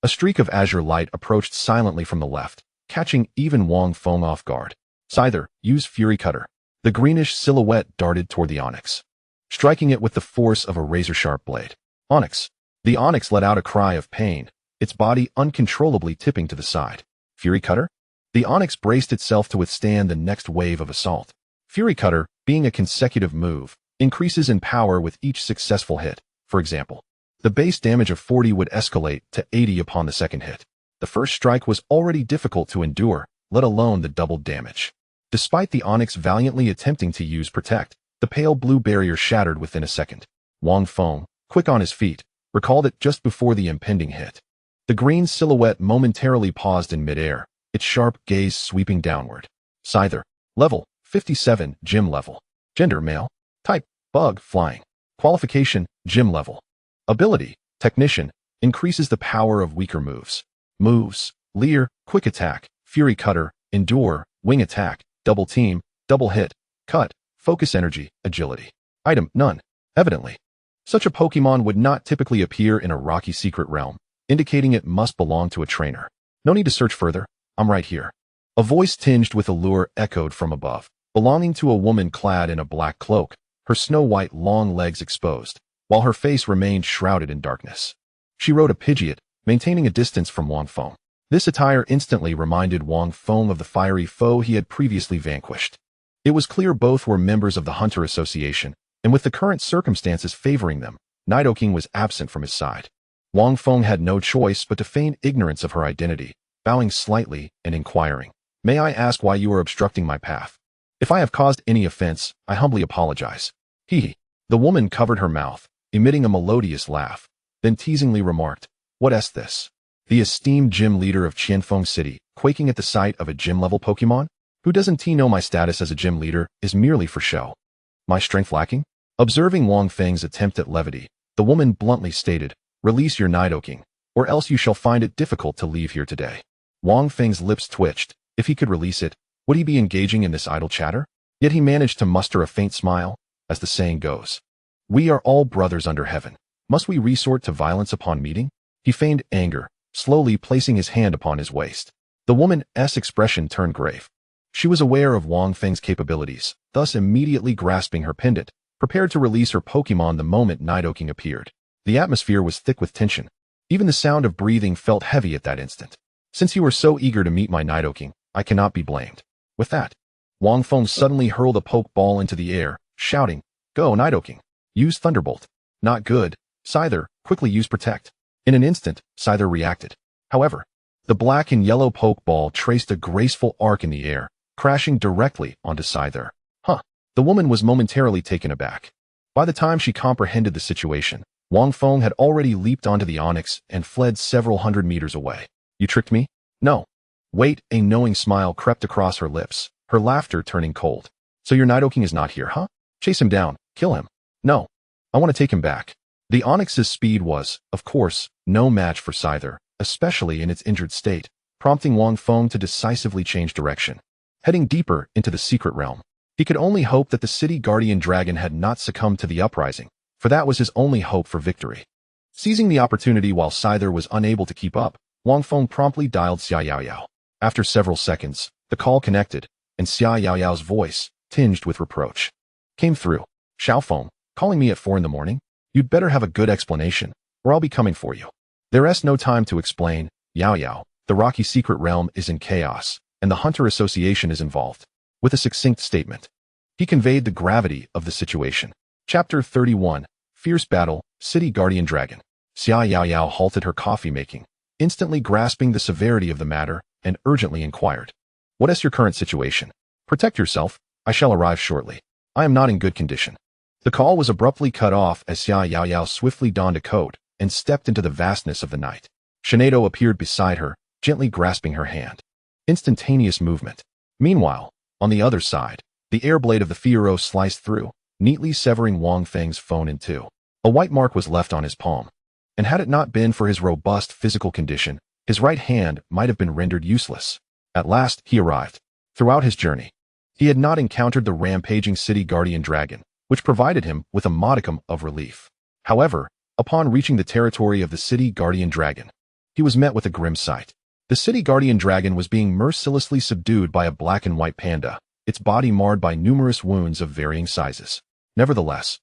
a streak of azure light approached silently from the left, catching even Wang Feng off guard. Scyther, use Fury Cutter. The greenish silhouette darted toward the Onyx, striking it with the force of a razor-sharp blade. Onyx. The Onyx let out a cry of pain, its body uncontrollably tipping to the side. Fury Cutter? The Onyx braced itself to withstand the next wave of assault. Fury Cutter, being a consecutive move, increases in power with each successful hit. For example, the base damage of 40 would escalate to 80 upon the second hit. The first strike was already difficult to endure, let alone the doubled damage. Despite the Onyx valiantly attempting to use Protect, the pale blue barrier shattered within a second. Wang Feng, quick on his feet, recalled it just before the impending hit. The green silhouette momentarily paused in midair, its sharp gaze sweeping downward. Scyther. Level, 57, Gym level. Gender, male. Type, Bug, Flying. Qualification, Gym level. Ability, Technician, increases the power of weaker moves. Moves, Leer, Quick Attack, Fury Cutter, Endure, Wing Attack, Double Team, Double Hit, Cut, Focus Energy, Agility. Item, None. Evidently, such a Pokémon would not typically appear in a rocky secret realm, indicating it must belong to a trainer. No need to search further, I'm right here. A voice tinged with allure echoed from above, belonging to a woman clad in a black cloak, her snow-white long legs exposed, while her face remained shrouded in darkness. She rode a Pidgeot, maintaining a distance from Wang Feng. This attire instantly reminded Wang Feng of the fiery foe he had previously vanquished. It was clear both were members of the Hunter Association, and with the current circumstances favoring them, Nidoking was absent from his side. Wang Feng had no choice but to feign ignorance of her identity, bowing slightly and inquiring, "May I ask why you are obstructing my path? If I have caused any offense, I humbly apologize." Hee. The woman covered her mouth, emitting a melodious laugh, then teasingly remarked, "What's this?" The esteemed gym leader of Qianfeng City, quaking at the sight of a gym-level Pokemon? Who doesn't know my status as a gym leader is merely for show? My strength lacking? Observing Wang Feng's attempt at levity, the woman bluntly stated, "Release your Nidoking, or else you shall find it difficult to leave here today." Wang Feng's lips twitched. If he could release it, would he be engaging in this idle chatter? Yet he managed to muster a faint smile, as the saying goes. "We are all brothers under heaven. Must we resort to violence upon meeting?" He feigned anger, slowly placing his hand upon his waist. The woman's expression turned grave. She was aware of Wang Feng's capabilities, thus immediately grasping her pendant, prepared to release her Pokemon the moment Nidoking appeared. The atmosphere was thick with tension. Even the sound of breathing felt heavy at that instant. "Since you were so eager to meet my Nidoking, I cannot be blamed." With that, Wang Feng suddenly hurled a Pokeball into the air, shouting, "Go, Nidoking! Use Thunderbolt!" "Not good. Scyther, quickly use Protect." In an instant, Scyther reacted. However, the black and yellow Pokeball traced a graceful arc in the air, crashing directly onto Scyther. The woman was momentarily taken aback. By the time she comprehended the situation, Wang Feng had already leaped onto the Onyx and fled several hundred meters away. "You tricked me?" "No." Wait, a knowing smile crept across her lips, her laughter turning cold. "So your Nidoking is not here, huh? Chase him down, kill him." "No. I want to take him back." The Onyx's speed was, of course, no match for Scyther, especially in its injured state, prompting Wang Feng to decisively change direction. Heading deeper into the secret realm, he could only hope that the city guardian dragon had not succumbed to the uprising, for that was his only hope for victory. Seizing the opportunity while Scyther was unable to keep up, Wang Feng promptly dialed Xia Yaoyao. After several seconds, the call connected, and Xia Yaoyao's voice, tinged with reproach, came through. "Xiaofeng, calling me at 4 in the morning? You'd better have a good explanation, or I'll be coming for you." There's no time to explain, Yaoyao. The rocky secret realm is in chaos, and the Hunter Association is involved. With a succinct statement, he conveyed the gravity of the situation. Chapter 31, Fierce Battle, City Guardian Dragon. Xia Yaoyao halted her coffee making, instantly grasping the severity of the matter, and urgently inquired, "What is your current situation? Protect yourself, I shall arrive shortly. I am not in good condition." The call was abruptly cut off as Xia Yaoyao swiftly donned a coat and stepped into the vastness of the night. Shinado appeared beside her, gently grasping her hand. Instantaneous movement. Meanwhile, on the other side, the air blade of the Fiero sliced through, neatly severing Wang Feng's phone in two. A white mark was left on his palm, and had it not been for his robust physical condition, his right hand might have been rendered useless. At last, he arrived. Throughout his journey, he had not encountered the rampaging city guardian dragon, which provided him with a modicum of relief. However, upon reaching the territory of the city guardian dragon, he was met with a grim sight. The city guardian dragon was being mercilessly subdued by a black and white panda, its body marred by numerous wounds of varying sizes. Nevertheless,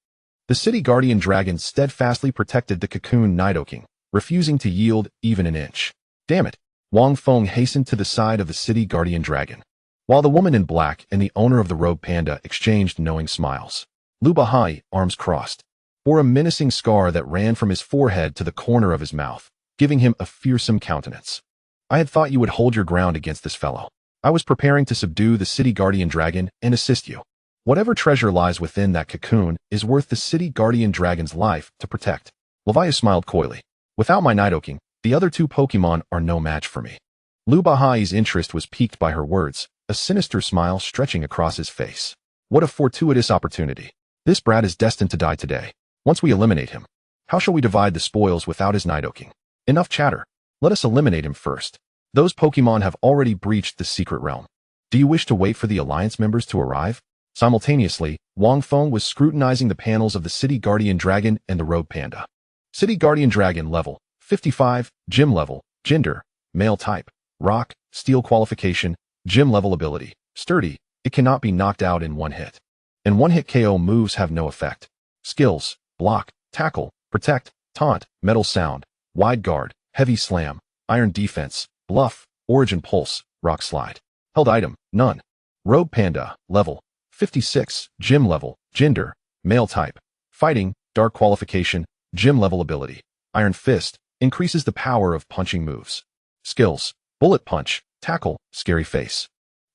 the city guardian dragon steadfastly protected the cocoon Nidoking, refusing to yield even an inch. "Damn it!" Wang Feng hastened to the side of the city guardian dragon, while the woman in black and the owner of the rogue panda exchanged knowing smiles. Lu Bahai, arms crossed, bore a menacing scar that ran from his forehead to the corner of his mouth, giving him a fearsome countenance. "I had thought you would hold your ground against this fellow. I was preparing to subdue the city guardian dragon and assist you. Whatever treasure lies within that cocoon is worth the city guardian dragon's life to protect." Levias smiled coyly. "Without my Nidoking, the other two Pokemon are no match for me." Lu Bahai's interest was piqued by her words, a sinister smile stretching across his face. "What a fortuitous opportunity. This brat is destined to die today. Once we eliminate him, how shall we divide the spoils without his Nidoking? Enough chatter. Let us eliminate him first. Those Pokemon have already breached the secret realm. Do you wish to wait for the Alliance members to arrive?" Simultaneously, Wang Feng was scrutinizing the panels of the City Guardian Dragon and the Rogue Panda. City Guardian Dragon level, 55, gym level, gender, male type, rock, steel qualification, gym level ability, sturdy, it cannot be knocked out in one hit. And one-hit KO moves have no effect. Skills, block, tackle, protect, taunt, metal sound, wide guard, Heavy Slam, Iron Defense, Bluff, Origin Pulse, Rock Slide. Held item, none. Rogue Panda, level 56, gym level, gender, male type. Fighting, dark qualification, gym level ability. Iron Fist, increases the power of punching moves. Skills, Bullet Punch, Tackle, Scary Face.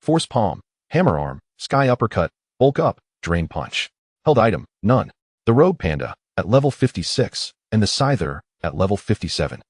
Force Palm, Hammer Arm, Sky Uppercut, Bulk Up, Drain Punch. Held item, none. The Rogue Panda, at level 56, and the Scyther, at level 57,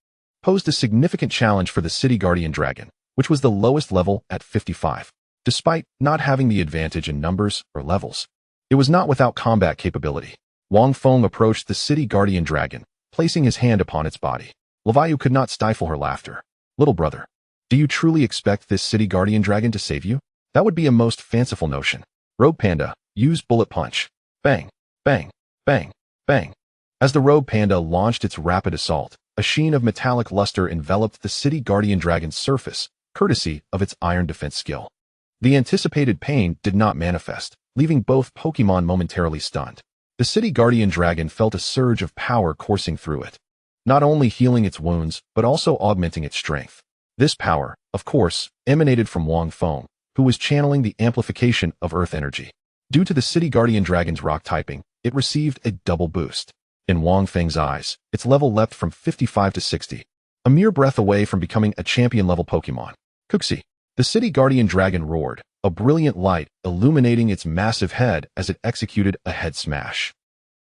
posed a significant challenge for the City Guardian Dragon, which was the lowest level at 55. Despite not having the advantage in numbers or levels, it was not without combat capability. Wang Feng approached the City Guardian Dragon, placing his hand upon its body. Levayu could not stifle her laughter. Little brother, do you truly expect this City Guardian Dragon to save you? That would be a most fanciful notion. Rogue Panda, use Bullet Punch. Bang, bang, bang, bang. As the Rogue Panda launched its rapid assault, a sheen of metallic luster enveloped the City Guardian Dragon's surface, courtesy of its iron defense skill. The anticipated pain did not manifest, leaving both Pokémon momentarily stunned. The City Guardian Dragon felt a surge of power coursing through it, not only healing its wounds, but also augmenting its strength. This power, of course, emanated from Wang Feng, who was channeling the amplification of Earth energy. Due to the City Guardian Dragon's rock typing, it received a double boost. In Wang Feng's eyes, its level leapt from 55 to 60, a mere breath away from becoming a champion-level Pokémon. Quagsire. The City Guardian Dragon roared, a brilliant light illuminating its massive head as it executed a head smash,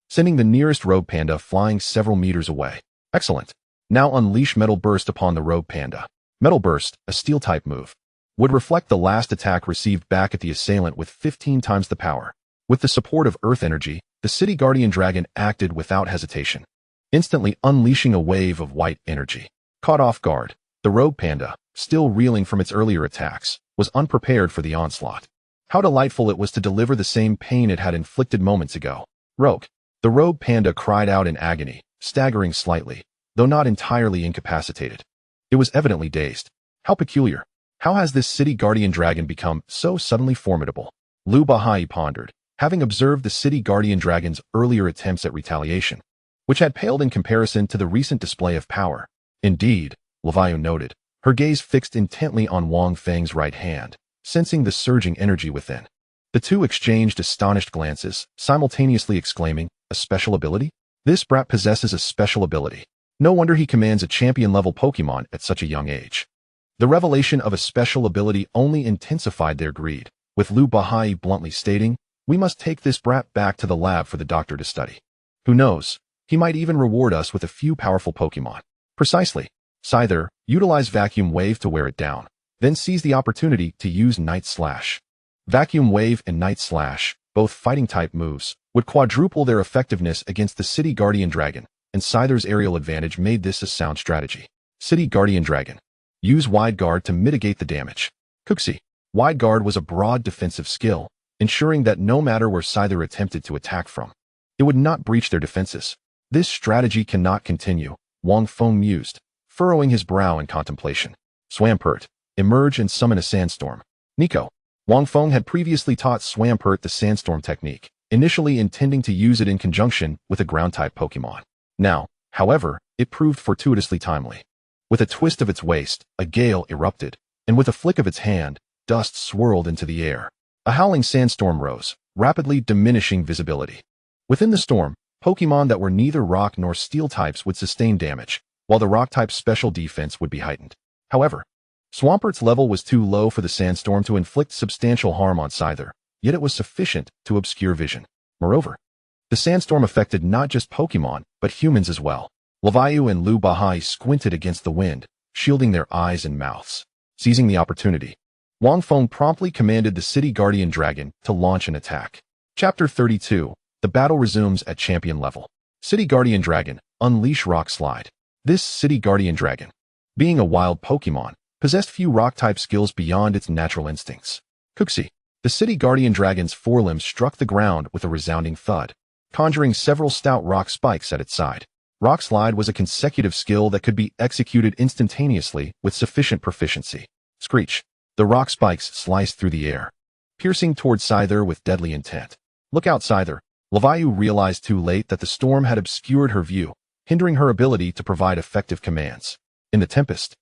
sending the nearest Rogue Panda flying several meters away. Excellent. Now unleash Metal Burst upon the Rogue Panda. Metal Burst, a Steel-type move, would reflect the last attack received back at the assailant with 15 times the power. With the support of Earth energy, the City Guardian Dragon acted without hesitation, instantly unleashing a wave of white energy. Caught off guard, the Rogue Panda, still reeling from its earlier attacks, was unprepared for the onslaught. How delightful it was to deliver the same pain it had inflicted moments ago. Rogue. The Rogue Panda cried out in agony, staggering slightly, though not entirely incapacitated. It was evidently dazed. How peculiar. How has this City Guardian Dragon become so suddenly formidable? Lu Bahai pondered, having observed the City Guardian Dragon's earlier attempts at retaliation, which had paled in comparison to the recent display of power. Indeed, Levayu noted, her gaze fixed intently on Wang Feng's right hand, sensing the surging energy within. The two exchanged astonished glances, simultaneously exclaiming, "A special ability? This brat possesses a special ability. No wonder he commands a champion-level Pokémon at such a young age." The revelation of a special ability only intensified their greed, with Lu Bahai bluntly stating, "We must take this brat back to the lab for the doctor to study. Who knows, he might even reward us with a few powerful Pokémon." Precisely. Scyther, utilize Vacuum Wave to wear it down, then seize the opportunity to use Night Slash. Vacuum Wave and Night Slash, both fighting-type moves, would quadruple their effectiveness against the City Guardian Dragon, and Scyther's aerial advantage made this a sound strategy. City Guardian Dragon. Use Wide Guard to mitigate the damage. Quagsire. Wide Guard was a broad defensive skill, ensuring that no matter where Scyther attempted to attack from, it would not breach their defenses. This strategy cannot continue, Wang Feng mused, furrowing his brow in contemplation. Swampert, emerge and summon a sandstorm. Nico. Wang Feng had previously taught Swampert the sandstorm technique, initially intending to use it in conjunction with a ground-type Pokémon. Now, however, it proved fortuitously timely. With a twist of its waist, a gale erupted, and with a flick of its hand, dust swirled into the air. A howling sandstorm rose, rapidly diminishing visibility. Within the storm, Pokémon that were neither rock nor steel types would sustain damage, while the rock-type special defense would be heightened. However, Swampert's level was too low for the sandstorm to inflict substantial harm on Scyther, yet it was sufficient to obscure vision. Moreover, the sandstorm affected not just Pokémon, but humans as well. Levayu and Lu Bahai squinted against the wind, shielding their eyes and mouths. Seizing the opportunity, Wang Feng promptly commanded the City Guardian Dragon to launch an attack. Chapter 32. The battle resumes at champion level. City Guardian Dragon, unleash Rock Slide. This City Guardian Dragon, being a wild Pokémon, possessed few rock-type skills beyond its natural instincts. Quagsire. The City Guardian Dragon's forelimbs struck the ground with a resounding thud, conjuring several stout rock spikes at its side. Rock Slide was a consecutive skill that could be executed instantaneously with sufficient proficiency. Screech. The rock spikes sliced through the air, piercing toward Scyther with deadly intent. Look out, Scyther. Levayu realized too late that the storm had obscured her view, hindering her ability to provide effective commands. In the Tempest,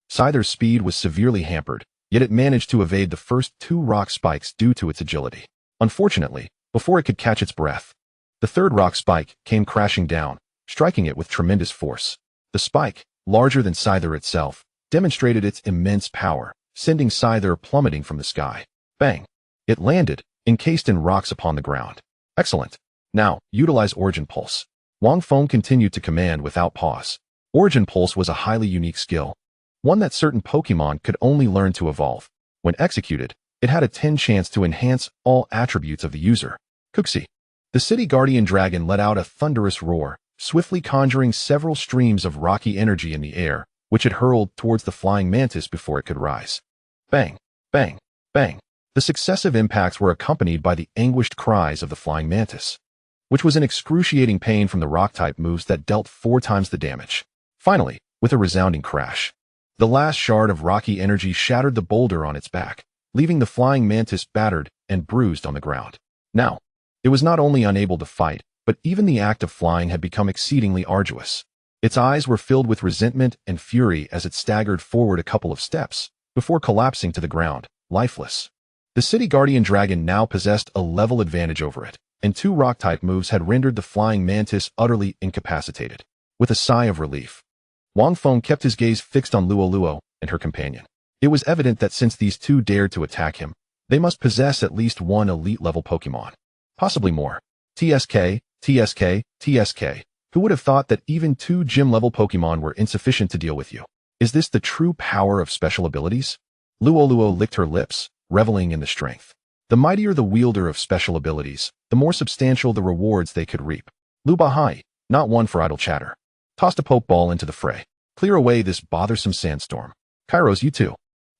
Scyther's speed was severely hampered, yet it managed to evade the first 2 rock spikes due to its agility. Unfortunately, before it could catch its breath, the third rock spike came crashing down, striking it with tremendous force. The spike, larger than Scyther itself, demonstrated its immense power, sending Scyther plummeting from the sky. Bang! It landed, encased in rocks upon the ground. Excellent. Now, utilize Origin Pulse. Wang Feng continued to command without pause. Origin Pulse was a highly unique skill, one that certain Pokémon could only learn to evolve. When executed, it had a 10 chance to enhance all attributes of the user. Quagsire. The City Guardian Dragon let out a thunderous roar, swiftly conjuring several streams of rocky energy in the air, which it hurled towards the flying mantis before it could rise. Bang! Bang! Bang! The successive impacts were accompanied by the anguished cries of the flying mantis, which was in excruciating pain from the rock-type moves that dealt 4 times the damage. Finally, with a resounding crash, the last shard of rocky energy shattered the boulder on its back, leaving the flying mantis battered and bruised on the ground. Now, it was not only unable to fight, but even the act of flying had become exceedingly arduous. Its eyes were filled with resentment and fury as it staggered forward a couple of steps, before collapsing to the ground, lifeless. The City Guardian Dragon now possessed a level advantage over it, and 2 rock-type moves had rendered the flying mantis utterly incapacitated. With a sigh of relief, Wang Feng kept his gaze fixed on Luo and her companion. It was evident that since these 2 dared to attack him, they must possess at least 1 elite-level Pokémon. Possibly more. TSK. Who would have thought that even 2 gym-level Pokémon were insufficient to deal with you? Is this the true power of special abilities? Luo licked her lips, reveling in the strength. The mightier the wielder of special abilities, the more substantial the rewards they could reap. Lu Bahai, not one for idle chatter. Tossed a Pokeball into the fray. Clear away this bothersome sandstorm. Kairos, you too.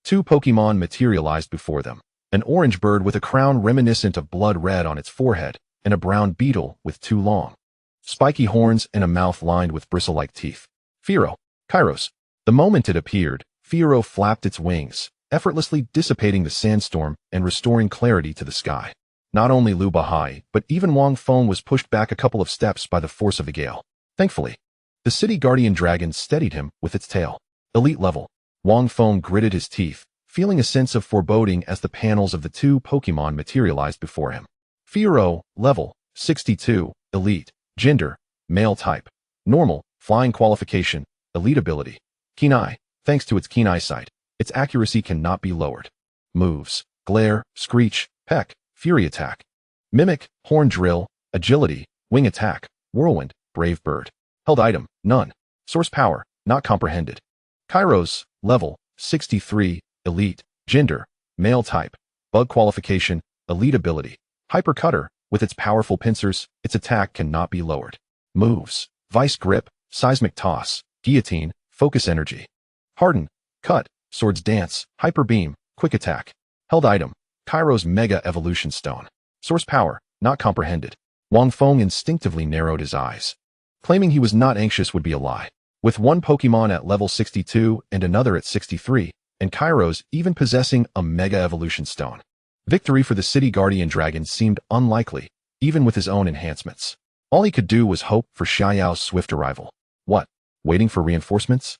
2 Pokemon materialized before them. An orange bird with a crown reminiscent of blood red on its forehead, and a brown beetle with 2 long, spiky horns and a mouth lined with bristle-like teeth. Firo. Kairos. The moment it appeared, Firo flapped its wings, effortlessly dissipating the sandstorm and restoring clarity to the sky. Not only Lu Bahai, but even Wang Feng was pushed back a couple of steps by the force of the gale. Thankfully, the City Guardian Dragon steadied him with its tail. Elite level. Wang Feng gritted his teeth, feeling a sense of foreboding as the panels of the 2 Pokemon materialized before him. Firo, level 62, elite, gender, male type, normal, flying qualification, elite ability, keen eye. Thanks to its keen eyesight, its accuracy cannot be lowered. Moves: glare, screech, peck, fury attack, mimic, horn drill, agility, wing attack, whirlwind, brave bird. Held item, none. Source power, not comprehended. Kairos, level 63, elite, gender, male type, bug qualification, elite ability, hyper cutter. With its powerful pincers, its attack cannot be lowered. Moves: vice grip, seismic toss, guillotine, focus energy, harden, cut, swords dance, hyper beam, quick attack. Held item, Kairos Mega Evolution Stone. Source power, not comprehended. Wang Feng instinctively narrowed his eyes. Claiming he was not anxious would be a lie. With 1 Pokemon at level 62 and another at 63, and Kairos even possessing a Mega Evolution Stone, victory for the City Guardian Dragon seemed unlikely, even with his own enhancements. All he could do was hope for Xiaoyao's swift arrival. What? Waiting for reinforcements?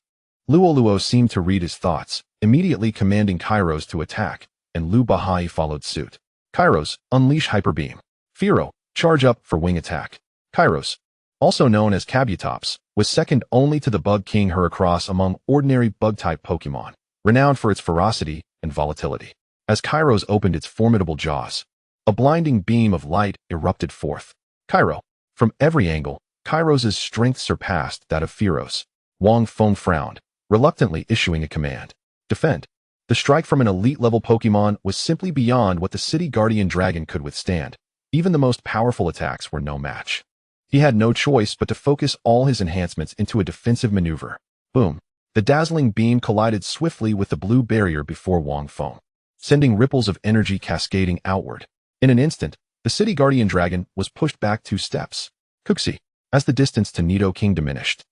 Luo seemed to read his thoughts, immediately commanding Kairos to attack, and Lu Bahai followed suit. Kairos, unleash Hyper Beam. Firo, charge up for wing attack. Kairos, also known as Kabutops, was second only to the Bug King Heracross among ordinary Bug-type Pokémon, renowned for its ferocity and volatility. As Kairos opened its formidable jaws, a blinding beam of light erupted forth. Cairo. From every angle, Kairos' strength surpassed that of Firo's. Wang Feng frowned, reluctantly issuing a command. Defend. The strike from an elite-level Pokémon was simply beyond what the City Guardian Dragon could withstand. Even the most powerful attacks were no match. He had no choice but to focus all his enhancements into a defensive maneuver. Boom. The dazzling beam collided swiftly with the blue barrier before Wang Feng, sending ripples of energy cascading outward. In an instant, the City Guardian Dragon was pushed back 2 steps. Quagsire. As the distance to Nidoking diminished,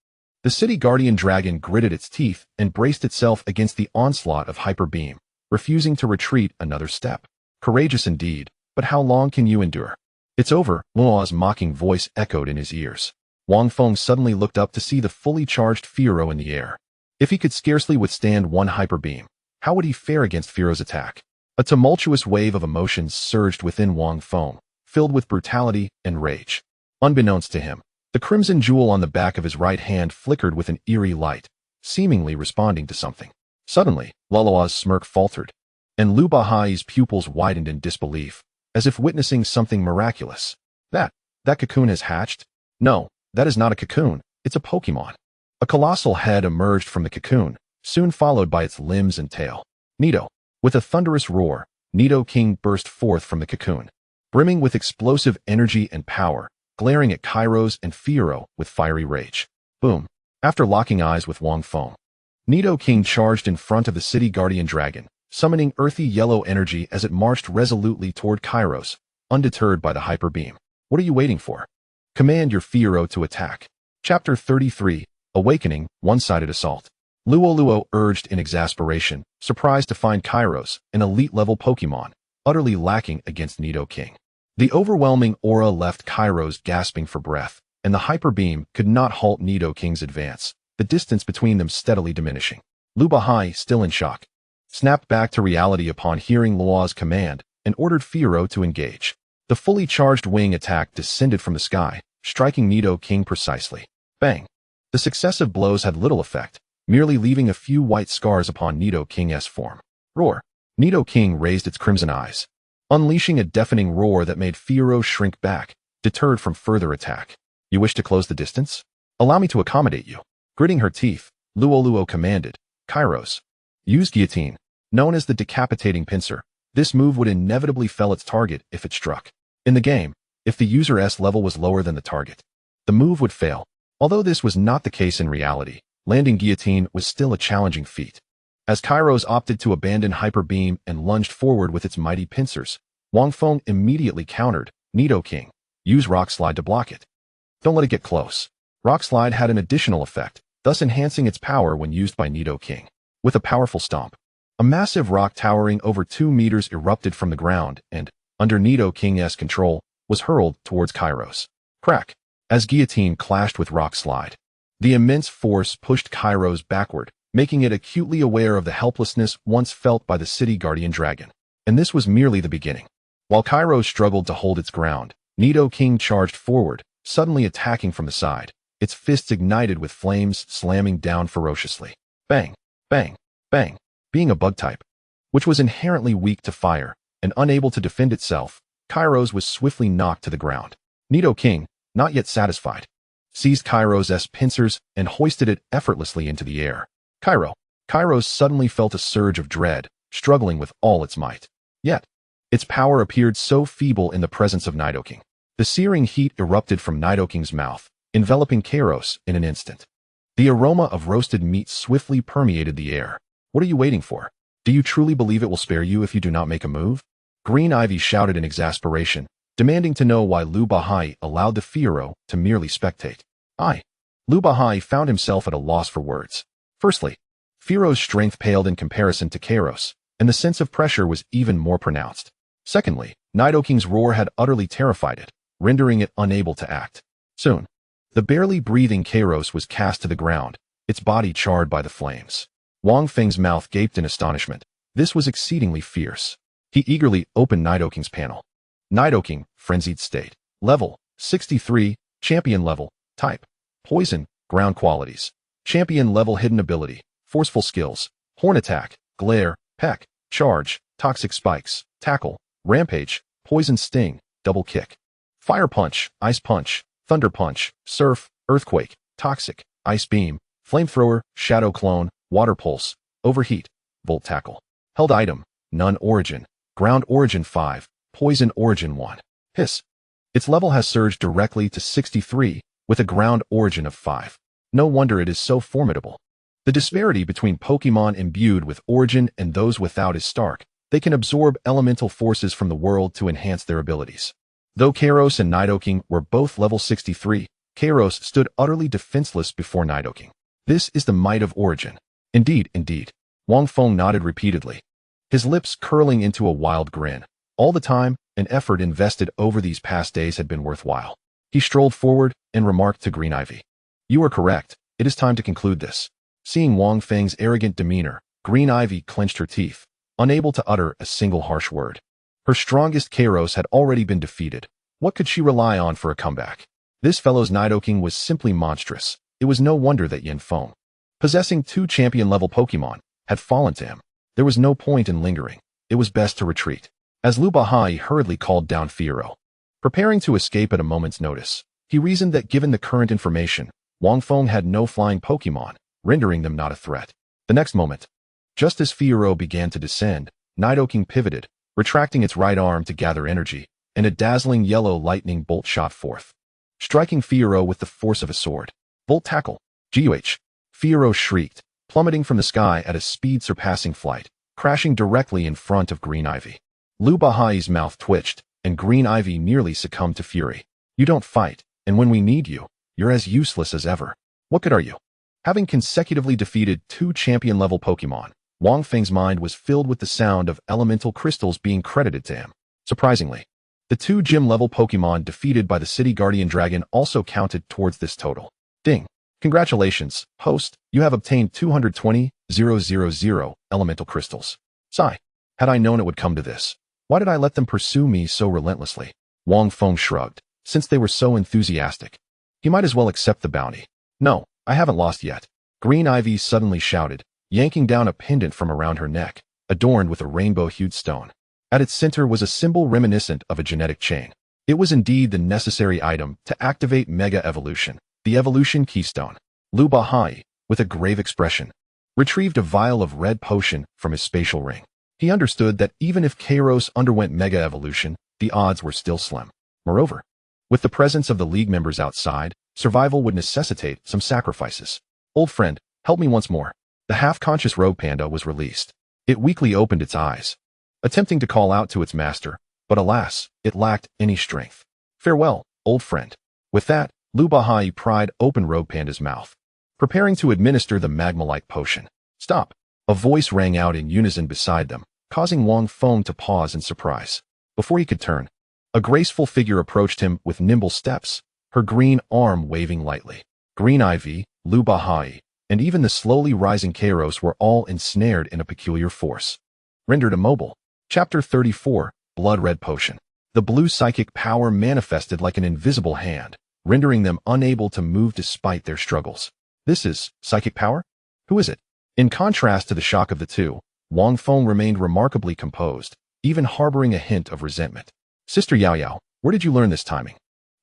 the City Guardian Dragon gritted its teeth and braced itself against the onslaught of Hyper Beam, refusing to retreat another step. Courageous indeed, but how long can you endure? It's over, Luo's mocking voice echoed in his ears. Wang Feng suddenly looked up to see the fully charged Firo in the air. If he could scarcely withstand one hyper beam, how would he fare against Fearo's attack? A tumultuous wave of emotions surged within Wang Feng, filled with brutality and rage. Unbeknownst to him, the crimson jewel on the back of his right hand flickered with an eerie light, seemingly responding to something. Suddenly, Lulua's smirk faltered, and Lu Bahai's pupils widened in disbelief, as if witnessing something miraculous. That cocoon has hatched? No, that is not a cocoon, it's a Pokémon. A colossal head emerged from the cocoon, soon followed by its limbs and tail. Nido. With a thunderous roar, Nidoking burst forth from the cocoon, brimming with explosive energy and power, glaring at Kairos and Fiero with fiery rage. Boom. After locking eyes with Wang Feng, Nidoking charged in front of the city guardian dragon, summoning earthy yellow energy as it marched resolutely toward Kairos, undeterred by the hyper beam. What are you waiting for? Command your Fiero to attack. Chapter 33, Awakening, One-Sided Assault. Luo urged in exasperation, surprised to find Kairos, an elite-level Pokémon, utterly lacking against Nidoking. The overwhelming aura left Kairos gasping for breath, and the hyper beam could not halt Nidoking's advance, the distance between them steadily diminishing. Lu Bahai, still in shock, snapped back to reality upon hearing Luo's command and ordered Fiero to engage. The fully charged wing attack descended from the sky, striking Nidoking precisely. Bang! The successive blows had little effect, merely leaving a few white scars upon Nidoking's form. Roar! Nidoking raised its crimson eyes, unleashing a deafening roar that made Fiero shrink back, deterred from further attack. You wish to close the distance? Allow me to accommodate you. Gritting her teeth, Luo commanded, Kairos, use guillotine. Known as the decapitating pincer, this move would inevitably fell its target if it struck. In the game, if the user's level was lower than the target, the move would fail. Although this was not the case in reality, landing guillotine was still a challenging feat. As Kairos opted to abandon hyper beam and lunged forward with its mighty pincers, Wang Feng immediately countered, Nidoking, use Rock Slide to block it. Don't let it get close. Rock Slide had an additional effect, thus enhancing its power when used by Nidoking. With a powerful stomp, a massive rock towering over 2 meters erupted from the ground and, under Nidoking's control, was hurled towards Kairos. Crack! As guillotine clashed with Rock Slide, the immense force pushed Kairos backward, making it acutely aware of the helplessness once felt by the city guardian dragon. And this was merely the beginning. While Kairos struggled to hold its ground, Nidoking charged forward, suddenly attacking from the side, its fists ignited with flames slamming down ferociously. Bang! Bang! Bang! Being a bug type, which was inherently weak to fire and unable to defend itself, Kairos was swiftly knocked to the ground. Nidoking, not yet satisfied, seized Kairos' pincers and hoisted it effortlessly into the air. Kairos suddenly felt a surge of dread, struggling with all its might. Yet, its power appeared so feeble in the presence of Nidoking. The searing heat erupted from Nidoking's mouth, enveloping Kairos in an instant. The aroma of roasted meat swiftly permeated the air. What are you waiting for? Do you truly believe it will spare you if you do not make a move? Green Ivy shouted in exasperation, demanding to know why Lu Bahai allowed the Fiero to merely spectate. Lu Bahai found himself at a loss for words. Firstly, Fiero's strength paled in comparison to Kairos, and the sense of pressure was even more pronounced. Secondly, Nidoking's roar had utterly terrified it, rendering it unable to act. Soon, the barely breathing Kairos was cast to the ground, its body charred by the flames. Wang Feng's mouth gaped in astonishment. This was exceedingly fierce. He eagerly opened Nidoking's panel. Nidoking, frenzied state. Level, 63, champion level, type. Poison, ground qualities. Champion level hidden ability, forceful skills, horn attack, glare, peck, charge, toxic spikes, tackle, rampage, poison sting, double kick. Fire punch, ice punch, thunder punch, surf, earthquake, toxic, ice beam, flamethrower, shadow clone, water pulse, overheat, volt tackle. Held item, none origin, ground origin 5, poison origin 1. Hiss. Its level has surged directly to 63, with a ground origin of 5. No wonder it is so formidable. The disparity between Pokémon imbued with origin and those without is stark. They can absorb elemental forces from the world to enhance their abilities. Though Kairos and Nidoking were both level 63, Kairos stood utterly defenseless before Nidoking. This is the might of origin. Indeed. Wang Feng nodded repeatedly, his lips curling into a wild grin. All the time, an effort invested over these past days had been worthwhile. He strolled forward and remarked to Green Ivy, "You are correct. It is time to conclude this." Seeing Wang Feng's arrogant demeanor, Green Ivy clenched her teeth, unable to utter a single harsh word. Her strongest Kairos had already been defeated. What could she rely on for a comeback? This fellow's Nidoking was simply monstrous. It was no wonder that Qianfeng, possessing 2 champion-level Pokémon, had fallen to him. There was no point in lingering. It was best to retreat. As Lu Bahai hurriedly called down Fiero, preparing to escape at a moment's notice, he reasoned that given the current information, Wang Feng had no flying Pokémon, rendering them not a threat. The next moment, just as Fiero began to descend, Nidoking pivoted, retracting its right arm to gather energy, and a dazzling yellow lightning bolt shot forth, striking Fiero with the force of a sword. Bolt tackle. GUH. Fiero shrieked, plummeting from the sky at a speed surpassing flight, crashing directly in front of Green Ivy. Lu Bahai's mouth twitched, and Green Ivy nearly succumbed to fury. You don't fight, and when we need you, you're as useless as ever. What good are you? Having consecutively defeated 2 champion-level Pokémon, Wang Feng's mind was filled with the sound of elemental crystals being credited to him. Surprisingly, the 2 gym-level Pokémon defeated by the City Guardian Dragon also counted towards this total. Ding! Congratulations, host, you have obtained 220,000 elemental crystals. Sigh. Had I known it would come to this, why did I let them pursue me so relentlessly? Wang Feng shrugged. Since they were so enthusiastic, he might as well accept the bounty. No, I haven't lost yet. Green Ivy suddenly shouted, yanking down a pendant from around her neck, adorned with a rainbow-hued stone. At its center was a symbol reminiscent of a genetic chain. It was indeed the necessary item to activate Mega Evolution, the evolution keystone. Lu Bahai, with a grave expression, retrieved a vial of red potion from his spatial ring. He understood that even if Kairos underwent Mega Evolution, the odds were still slim. Moreover, with the presence of the League members outside, survival would necessitate some sacrifices. Old friend, help me once more. The half-conscious rogue panda was released. It weakly opened its eyes, attempting to call out to its master, but alas, it lacked any strength. Farewell, old friend. With that, Lu Bahai pried open rogue panda's mouth, preparing to administer the magma-like potion. Stop! A voice rang out in unison beside them, causing Wang Feng to pause in surprise. Before he could turn, a graceful figure approached him with nimble steps, her green arm waving lightly. Green Ivy, Lu Bahai, and even the slowly rising Kairos were all ensnared in a peculiar force. Rendered immobile. Chapter 34, Blood Red Potion. The blue psychic power manifested like an invisible hand, rendering them unable to move despite their struggles. This is psychic power? Who is it? In contrast to the shock of the two, Wang Feng remained remarkably composed, even harboring a hint of resentment. Sister Yao Yao, where did you learn this timing?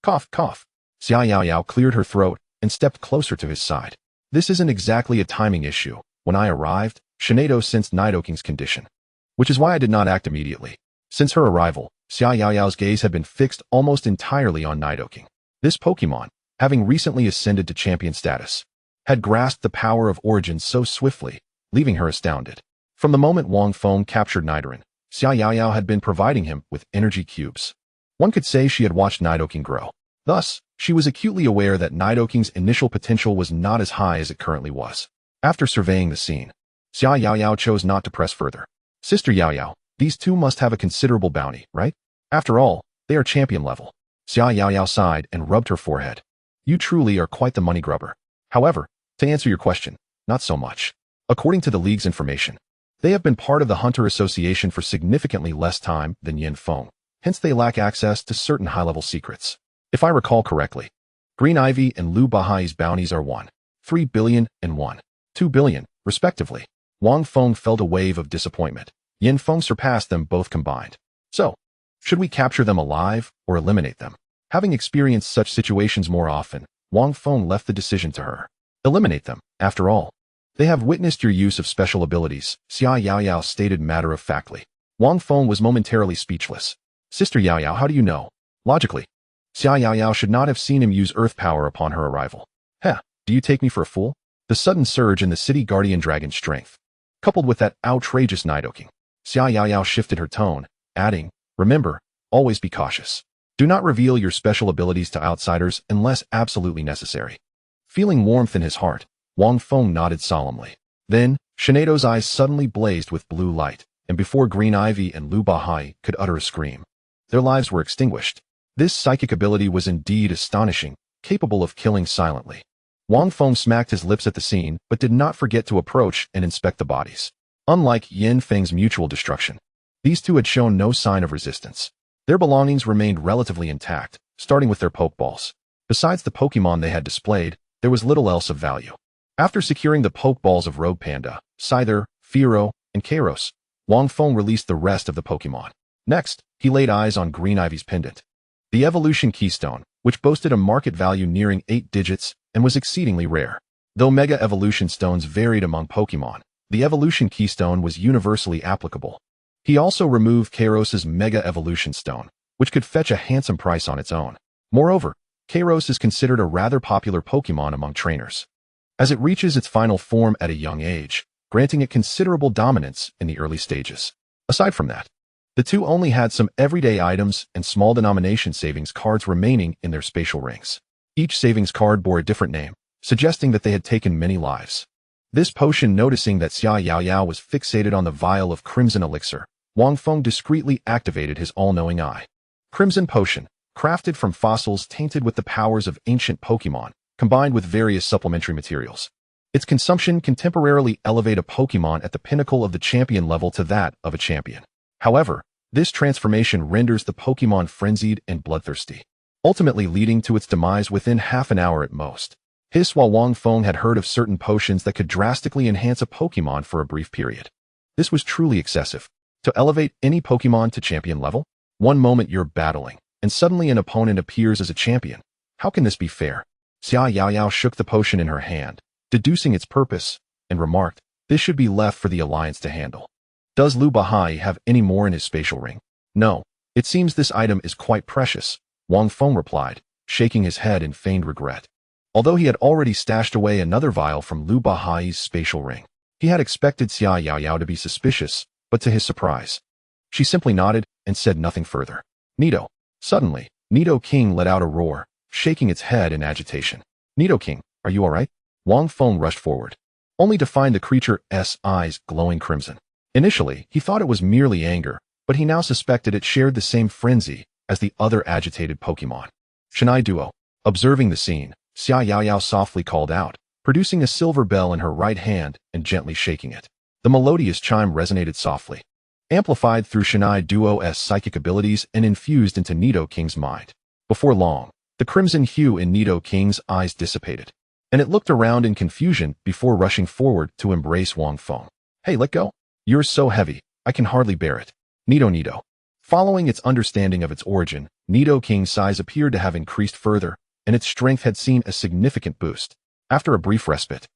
Cough, cough. Xia Yao Yao cleared her throat and stepped closer to his side. This isn't exactly a timing issue. When I arrived, Shinado sensed Nidoking's condition, which is why I did not act immediately. Since her arrival, Xia Yao Yao's gaze had been fixed almost entirely on Nidoking. This Pokémon, having recently ascended to champion status, had grasped the power of origin so swiftly, leaving her astounded. From the moment Wang Feng captured Nidoran, Xia Yao Yao had been providing him with energy cubes. One could say she had watched Nidoking grow. Thus, she was acutely aware that Nidoking's initial potential was not as high as it currently was. After surveying the scene, Xia Yao Yao chose not to press further. Sister Yao Yao, these two must have a considerable bounty, right? After all, they are champion level. Xia Yao Yao sighed and rubbed her forehead. You truly are quite the money grubber. However, to answer your question, not so much. According to the League's information, they have been part of the Hunter Association for significantly less time than Qianfeng, hence they lack access to certain high-level secrets. If I recall correctly, Green Ivy and Lu Bahai's bounties are 1.3 billion and 1.2 billion, respectively. Wang Feng felt a wave of disappointment. Qianfeng surpassed them both combined. So, should we capture them alive or eliminate them? Having experienced such situations more often, Wang Feng left the decision to her. Eliminate them, after all. They have witnessed your use of special abilities, Xia Yao Yao stated matter-of-factly. Wang Feng was momentarily speechless. Sister Yao Yao, how do you know? Logically, Xia Yao Yao should not have seen him use earth power upon her arrival. Heh, do you take me for a fool? The sudden surge in the City Guardian Dragon's strength, coupled with that outrageous Nidoking. Xia Yao Yao shifted her tone, adding, remember, always be cautious. Do not reveal your special abilities to outsiders unless absolutely necessary. Feeling warmth in his heart, Wang Feng nodded solemnly. Then, Shinado's eyes suddenly blazed with blue light, and before Green Ivy and Lu Bahai could utter a scream, their lives were extinguished. This psychic ability was indeed astonishing, capable of killing silently. Wang Feng smacked his lips at the scene, but did not forget to approach and inspect the bodies. Unlike Qianfeng's mutual destruction, these two had shown no sign of resistance. Their belongings remained relatively intact, starting with their Pokeballs. Besides the Pokemon they had displayed, there was little else of value. After securing the Pokeballs of Rogue Panda, Scyther, Fearow, and Kairos, Wang Feng released the rest of the Pokemon. Next, he laid eyes on Green Ivy's pendant. The Evolution Keystone, which boasted a market value nearing 8 digits and was exceedingly rare. Though Mega Evolution Stones varied among Pokemon, the Evolution Keystone was universally applicable. He also removed Kairos's Mega Evolution Stone, which could fetch a handsome price on its own. Moreover, Kairos is considered a rather popular Pokemon among trainers, as it reaches its final form at a young age, granting it considerable dominance in the early stages. Aside from that, the two only had some everyday items and small denomination savings cards remaining in their spatial rings. Each savings card bore a different name, suggesting that they had taken many lives. This potion, noticing that Xia Yaoyao was fixated on the vial of Crimson Elixir, Wang Feng discreetly activated his all-knowing eye. Crimson Potion, crafted from fossils tainted with the powers of ancient Pokemon, combined with various supplementary materials. Its consumption can temporarily elevate a Pokemon at the pinnacle of the champion level to that of a champion. However, this transformation renders the Pokemon frenzied and bloodthirsty, ultimately leading to its demise within half an hour at most. While Wang Feng had heard of certain potions that could drastically enhance a Pokemon for a brief period. This was truly excessive. To elevate any Pokemon to champion level, one moment you're battling, and suddenly an opponent appears as a champion. How can this be fair? Xia Yaoyao shook the potion in her hand, deducing its purpose, and remarked, "This should be left for the Alliance to handle." "Does Lu Bahai have any more in his spatial ring?" "No. It seems this item is quite precious," Wang Feng replied, shaking his head in feigned regret. Although he had already stashed away another vial from Lu Bahai's spatial ring, he had expected Xia Yaoyao to be suspicious, but to his surprise, she simply nodded and said nothing further. "Nido." Suddenly, Nidoking let out a roar, shaking its head in agitation. "Nidoking, are you all right?" Wang Feng rushed forward, only to find the creature's eyes glowing crimson. Initially, he thought it was merely anger, but he now suspected it shared the same frenzy as the other agitated Pokemon. "Shinai Duo." Observing the scene, Xia Yaoyao softly called out, producing a silver bell in her right hand and gently shaking it. The melodious chime resonated softly, amplified through Shinai Duo's psychic abilities and infused into Nidoking's mind. Before long, the crimson hue in Nidoking's eyes dissipated, and it looked around in confusion before rushing forward to embrace Wang Feng. "Hey, let go. You're so heavy, I can hardly bear it." Nido. Following its understanding of its origin, Nidoking's size appeared to have increased further, and its strength had seen a significant boost. After a brief respite,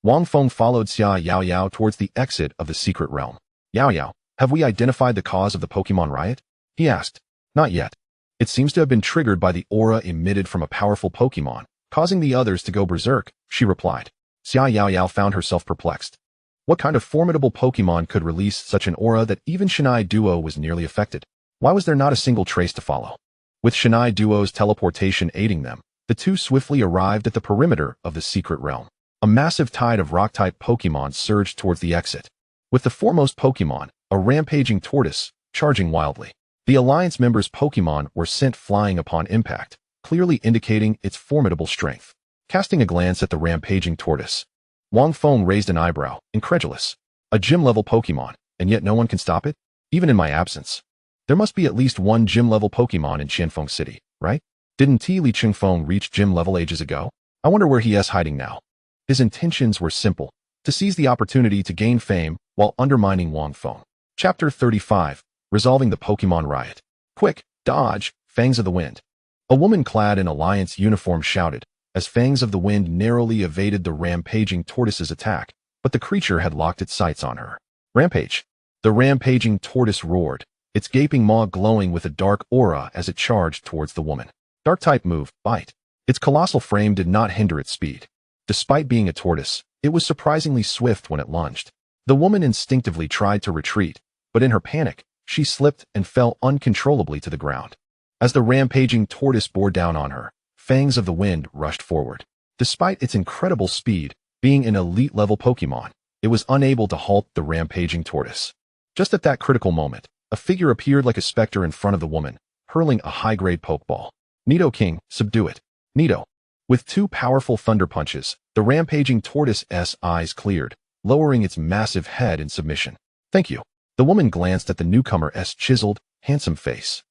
Wang Feng followed Xia Yaoyao towards the exit of the secret realm. "Yaoyao, have we identified the cause of the Pokemon riot?" he asked. "Not yet. It seems to have been triggered by the aura emitted from a powerful Pokemon, causing the others to go berserk," she replied. Xia Yaoyao found herself perplexed. What kind of formidable Pokemon could release such an aura that even Shinai Duo was nearly affected? Why was there not a single trace to follow? With Shinai Duo's teleportation aiding them, the two swiftly arrived at the perimeter of the secret realm. A massive tide of rock-type Pokemon surged towards the exit, with the foremost Pokemon, a rampaging tortoise, charging wildly. The Alliance members' Pokemon were sent flying upon impact, clearly indicating its formidable strength. Casting a glance at the rampaging tortoise, Wang Feng raised an eyebrow, incredulous. A gym-level Pokemon, and yet no one can stop it? Even in my absence. There must be at least one gym-level Pokemon in Qianfeng City, right? Didn't Li Chingfeng reach gym level ages ago? I wonder where he is hiding now. His intentions were simple, to seize the opportunity to gain fame while undermining Wang Feng. Chapter 35, Resolving the Pokemon Riot. "Quick, dodge, Fangs of the Wind." A woman clad in Alliance uniform shouted, as Fangs of the Wind narrowly evaded the rampaging tortoise's attack, but the creature had locked its sights on her. "Rampage!" The rampaging tortoise roared, its gaping maw glowing with a dark aura as it charged towards the woman. Dark-type move, Bite. Its colossal frame did not hinder its speed. Despite being a tortoise, it was surprisingly swift when it lunged. The woman instinctively tried to retreat, but in her panic, she slipped and fell uncontrollably to the ground. As the rampaging tortoise bore down on her, Fangs of the Wind rushed forward. Despite its incredible speed, being an elite-level Pokemon, it was unable to halt the rampaging tortoise. Just at that critical moment, a figure appeared like a specter in front of the woman, hurling a high-grade Pokeball. "Nidoking, subdue it." "Nido." With two powerful thunder punches, the rampaging tortoise's eyes cleared, lowering its massive head in submission. Thank you. The woman glanced at the newcomer's chiseled, handsome face,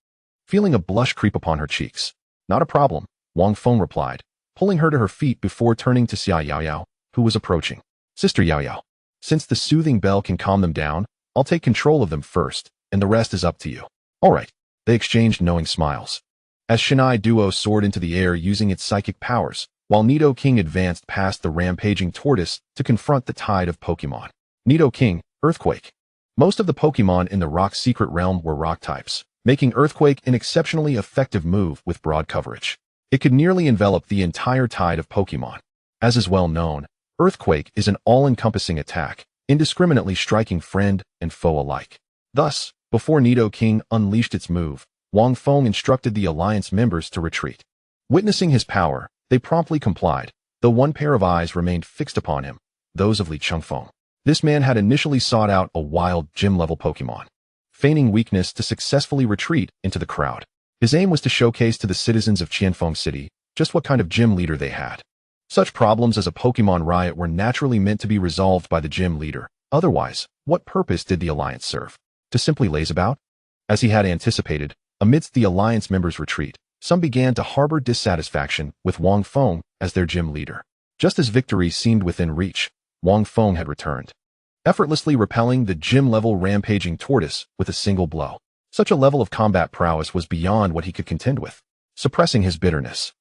feeling a blush creep upon her cheeks. Not a problem, Wang Feng replied, pulling her to her feet before turning to Xia Yaoyao, who was approaching. Sister Yaoyao, since the soothing bell can calm them down, I'll take control of them first, and the rest is up to you. All right. They exchanged knowing smiles. As Shinai Duo soared into the air using its psychic powers, while Nidoking advanced past the rampaging tortoise to confront the tide of Pokémon. Nidoking, Earthquake. Most of the Pokémon in the Rock Secret Realm were rock types, making Earthquake an exceptionally effective move with broad coverage. It could nearly envelop the entire tide of Pokémon. As is well known, Earthquake is an all-encompassing attack, indiscriminately striking friend and foe alike. Thus, before Nidoking unleashed its move, Wang Feng instructed the Alliance members to retreat. Witnessing his power, they promptly complied, though one pair of eyes remained fixed upon him, those of Qianfeng. This man had initially sought out a wild gym-level Pokémon, feigning weakness to successfully retreat into the crowd. His aim was to showcase to the citizens of Qianfeng City just what kind of gym leader they had. Such problems as a Pokémon riot were naturally meant to be resolved by the gym leader. Otherwise, what purpose did the Alliance serve? To simply laze about? As he had anticipated, amidst the Alliance members' retreat, some began to harbor dissatisfaction with Wang Feng as their gym leader. Just as victory seemed within reach, Wang Feng had returned, effortlessly repelling the gym-level rampaging tortoise with a single blow. Such a level of combat prowess was beyond what he could contend with. Suppressing his bitterness,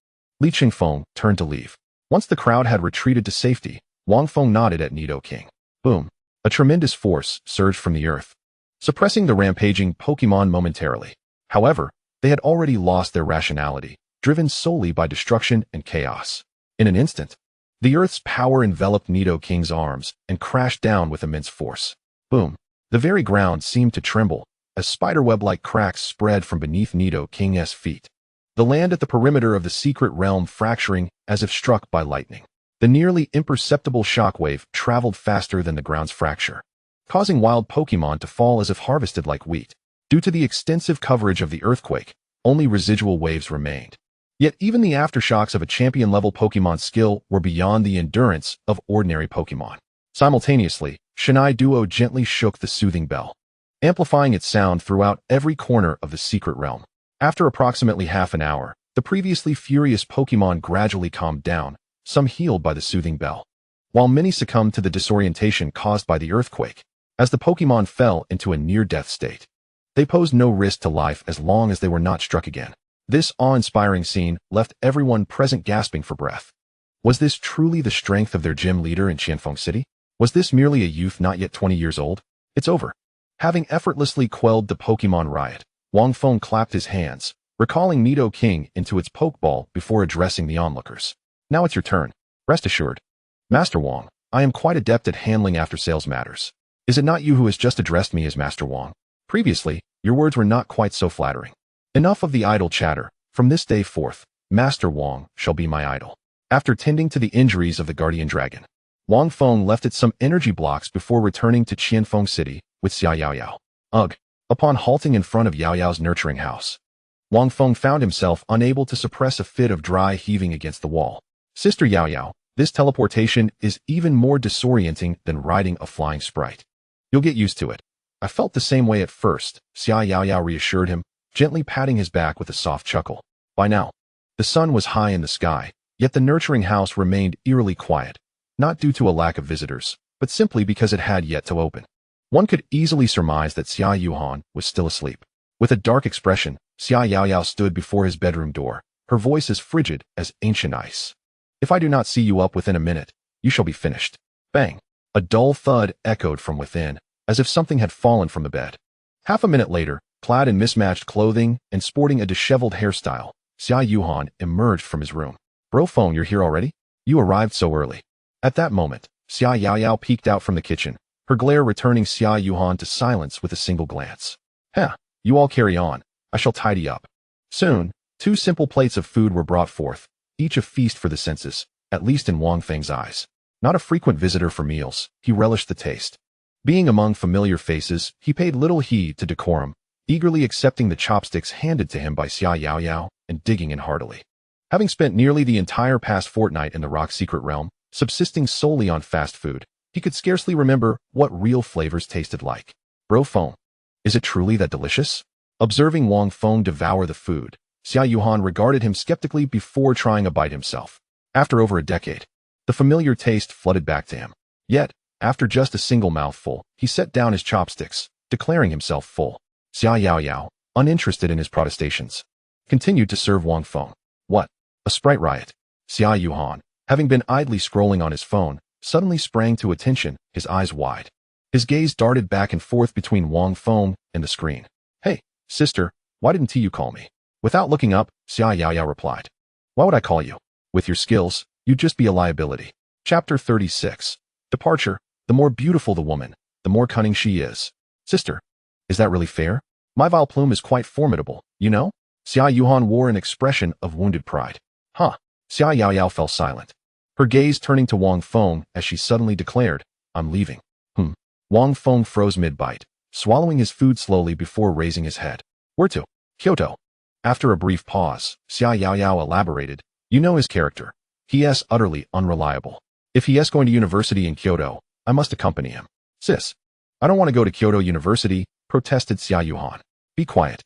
Qianfeng turned to leave. Once the crowd had retreated to safety, Wang Feng nodded at Nidoking. Boom! A tremendous force surged from the earth, suppressing the rampaging Pokémon momentarily. However, they had already lost their rationality, driven solely by destruction and chaos. In an instant, the Earth's power enveloped Nidoking's arms and crashed down with immense force. Boom! The very ground seemed to tremble, as spiderweb-like cracks spread from beneath Nidoking's feet. The land at the perimeter of the secret realm fracturing as if struck by lightning. The nearly imperceptible shockwave traveled faster than the ground's fracture, causing wild Pokémon to fall as if harvested like wheat. Due to the extensive coverage of the earthquake, only residual waves remained. Yet even the aftershocks of a champion-level Pokémon skill were beyond the endurance of ordinary Pokémon. Simultaneously, Shinai Duo gently shook the soothing bell, amplifying its sound throughout every corner of the secret realm. After approximately half an hour, the previously furious Pokémon gradually calmed down, some healed by the soothing bell, while many succumbed to the disorientation caused by the earthquake. As the Pokémon fell into a near-death state, they posed no risk to life as long as they were not struck again. This awe-inspiring scene left everyone present gasping for breath. Was this truly the strength of their gym leader in Qianfeng City? Was this merely a youth not yet 20 years old? It's over. Having effortlessly quelled the Pokémon riot, Wang Feng clapped his hands, recalling Nidoking into its Pokeball before addressing the onlookers. Now it's your turn. Rest assured. Master Wang, I am quite adept at handling after-sales matters. Is it not you who has just addressed me as Master Wang? Previously, your words were not quite so flattering. Enough of the idle chatter. From this day forth, Master Wang shall be my idol. After tending to the injuries of the guardian dragon, Wang Feng left it some energy blocks before returning to Qianfeng City with Xia Yaoyao. Ugh. Upon halting in front of Yaoyao's nurturing house, Wang Feng found himself unable to suppress a fit of dry heaving against the wall. Sister Yaoyao, this teleportation is even more disorienting than riding a flying sprite. You'll get used to it. I felt the same way at first, Xia Yaoyao reassured him, gently patting his back with a soft chuckle. By now, the sun was high in the sky, yet the nurturing house remained eerily quiet, not due to a lack of visitors, but simply because it had yet to open. One could easily surmise that Xia Yuhan was still asleep. With a dark expression, Xia Yaoyao stood before his bedroom door, her voice as frigid as ancient ice. If I do not see you up within a minute, you shall be finished. Bang! A dull thud echoed from within, as if something had fallen from the bed. Half a minute later, clad in mismatched clothing and sporting a disheveled hairstyle, Xia Yuhan emerged from his room. Bro Feng, you're here already? You arrived so early. At that moment, Xia Yaoyao peeked out from the kitchen, her glare returning Xia Yuhan to silence with a single glance. You all carry on. I shall tidy up. Soon, 2 simple plates of food were brought forth, each a feast for the senses, at least in Wang Feng's eyes. Not a frequent visitor for meals, he relished the taste. Being among familiar faces, he paid little heed to decorum, eagerly accepting the chopsticks handed to him by Xia Yaoyao and digging in heartily. Having spent nearly the entire past fortnight in the rock's secret realm, subsisting solely on fast food, he could scarcely remember what real flavors tasted like. Bro Feng, is it truly that delicious? Observing Wang Feng devour the food, Xia Yuhan regarded him skeptically before trying a bite himself. After over a decade, the familiar taste flooded back to him. Yet, after just a single mouthful, he set down his chopsticks, declaring himself full. Xia Yaoyao, uninterested in his protestations, continued to serve Wang Feng. What? A sprite riot. Xia Yuhan, having been idly scrolling on his phone, suddenly sprang to attention, his eyes wide. His gaze darted back and forth between Wang Feng and the screen. Hey, sister, why didn't you call me? Without looking up, Xia Yaoyao replied. Why would I call you? With your skills, you'd just be a liability. Chapter 36. Departure. The more beautiful the woman, the more cunning she is. Sister, is that really fair? My vile plume is quite formidable, you know? Xia Yuhan wore an expression of wounded pride. Huh. Xia Yaoyao fell silent, her gaze turning to Wang Feng as she suddenly declared, I'm leaving. Wang Feng froze mid-bite, swallowing his food slowly before raising his head. Where to? Kyoto. After a brief pause, Xia Yaoyao elaborated, you know his character. He is utterly unreliable. If he is going to university in Kyoto, I must accompany him. Sis, I don't want to go to Kyoto University, protested Xia Yuhan. Be quiet.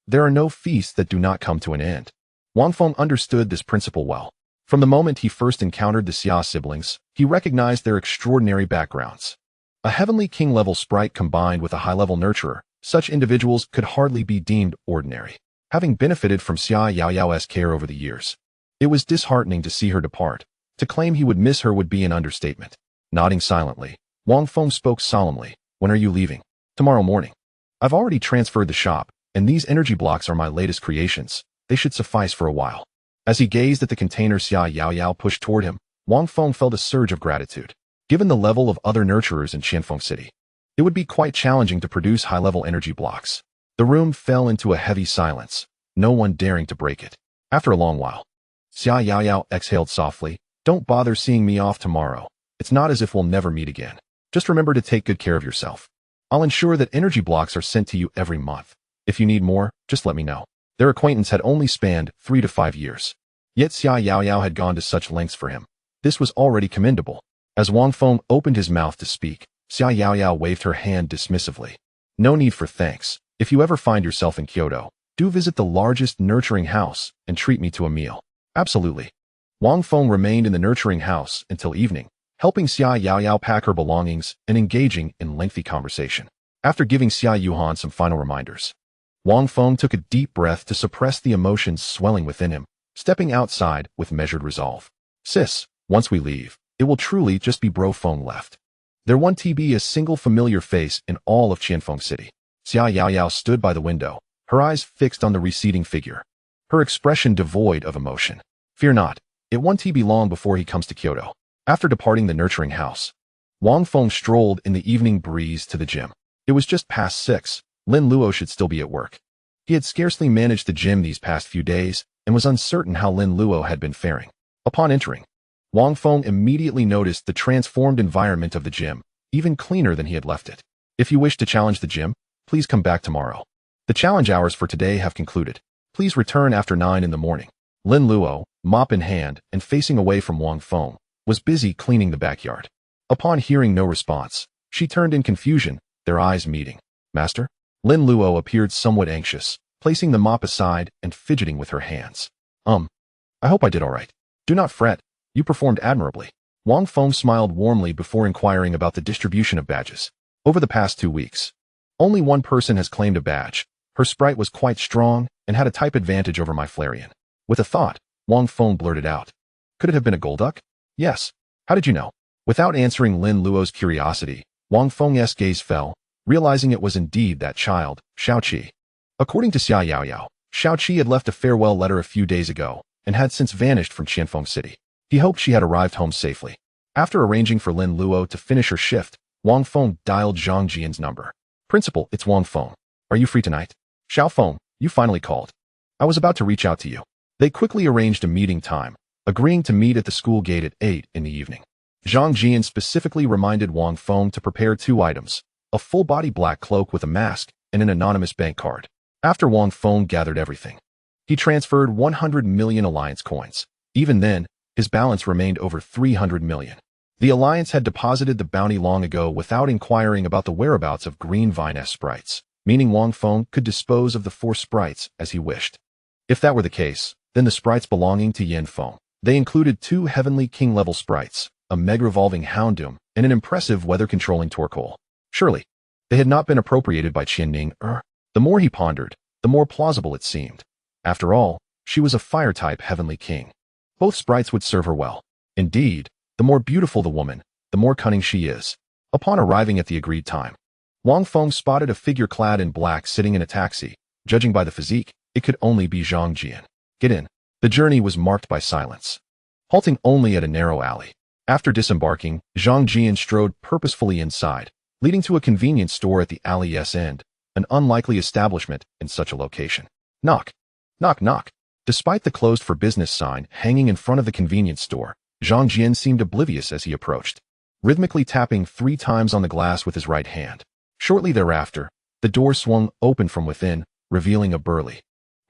There are no feasts that do not come to an end. Wang Feng understood this principle well. From the moment he first encountered the Xia siblings, he recognized their extraordinary backgrounds. A heavenly king-level sprite combined with a high-level nurturer, such individuals could hardly be deemed ordinary. Having benefited from Xia Yaoyao's care over the years, it was disheartening to see her depart. To claim he would miss her would be an understatement. Nodding silently, Wang Feng spoke solemnly. When are you leaving? Tomorrow morning. I've already transferred the shop, and these energy blocks are my latest creations. They should suffice for a while. As he gazed at the container Xia Yaoyao pushed toward him, Wang Feng felt a surge of gratitude. Given the level of other nurturers in Qianfeng City, it would be quite challenging to produce high-level energy blocks. The room fell into a heavy silence, no one daring to break it. After a long while, Xia Yaoyao exhaled softly. Don't bother seeing me off tomorrow. It's not as if we'll never meet again. Just remember to take good care of yourself. I'll ensure that energy blocks are sent to you every month. If you need more, just let me know. Their acquaintance had only spanned 3 to 5 years. Yet Xia Yaoyao had gone to such lengths for him. This was already commendable. As Wang Feng opened his mouth to speak, Xia Yaoyao waved her hand dismissively. No need for thanks. If you ever find yourself in Kyoto, do visit the largest nurturing house and treat me to a meal. Absolutely. Wang Feng remained in the nurturing house until evening, helping Xia Yaoyao pack her belongings and engaging in lengthy conversation. After giving Xia Yuhan some final reminders, Wang Feng took a deep breath to suppress the emotions swelling within him, stepping outside with measured resolve. Sis, once we leave, it will truly just be Bro Feng left. There won't be a single familiar face in all of Qianfeng City. Xia Yaoyao stood by the window, her eyes fixed on the receding figure, her expression devoid of emotion. Fear not, it won't be long before he comes to Kyoto. After departing the nurturing house, Wang Feng strolled in the evening breeze to the gym. It was just past 6. Lin Luo should still be at work. He had scarcely managed the gym these past few days and was uncertain how Lin Luo had been faring. Upon entering, Wang Feng immediately noticed the transformed environment of the gym, even cleaner than he had left it. If you wish to challenge the gym, please come back tomorrow. The challenge hours for today have concluded. Please return after 9 in the morning. Lin Luo, mop in hand and facing away from Wang Feng, was busy cleaning the backyard. Upon hearing no response, she turned in confusion, their eyes meeting. Master? Lin Luo appeared somewhat anxious, placing the mop aside and fidgeting with her hands. I hope I did all right. Do not fret. You performed admirably. Wang Feng smiled warmly before inquiring about the distribution of badges. Over the past 2 weeks, only one person has claimed a badge. Her sprite was quite strong and had a type advantage over my Flareon. With a thought, Wang Feng blurted out. Could it have been a Golduck? Yes. How did you know? Without answering Lin Luo's curiosity, Wang Feng's gaze fell, realizing it was indeed that child, Xiaoqi. According to Xia Yaoyao, Xiaoqi had left a farewell letter a few days ago and had since vanished from Qianfeng City. He hoped she had arrived home safely. After arranging for Lin Luo to finish her shift, Wang Feng dialed Zhang Jian's number. Principal, it's Wang Feng. Are you free tonight? Xiao Feng, you finally called. I was about to reach out to you. They quickly arranged a meeting time, agreeing to meet at the school gate at 8 in the evening. Zhang Jian specifically reminded Wang Feng to prepare 2 items, a full-body black cloak with a mask and an anonymous bank card. After Wang Feng gathered everything, He transferred 100 million Alliance coins. Even then, his balance remained over 300 million. The Alliance had deposited the bounty long ago without inquiring about the whereabouts of Green Vine-S sprites, meaning Wang Feng could dispose of the 4 sprites as he wished. If that were the case, then the sprites belonging to Qianfeng. They included 2 Heavenly King-level sprites, a Meg-revolving Houndoom, and an impressive weather-controlling Torkoal. Surely, they had not been appropriated by Qianning. The more he pondered, the more plausible it seemed. After all, she was a Fire-type Heavenly King. Both sprites would serve her well. Indeed, the more beautiful the woman, the more cunning she is. Upon arriving at the agreed time, Wang Feng spotted a figure clad in black sitting in a taxi. Judging by the physique, it could only be Zhang Jian. Get in. The journey was marked by silence, halting only at a narrow alley. After disembarking, Zhang Jian strode purposefully inside, leading to a convenience store at the alley's end, an unlikely establishment in such a location. Knock. Knock knock. Despite the closed for business sign hanging in front of the convenience store, Zhang Jian seemed oblivious as he approached, rhythmically tapping 3 times on the glass with his right hand. Shortly thereafter, the door swung open from within, revealing a burly,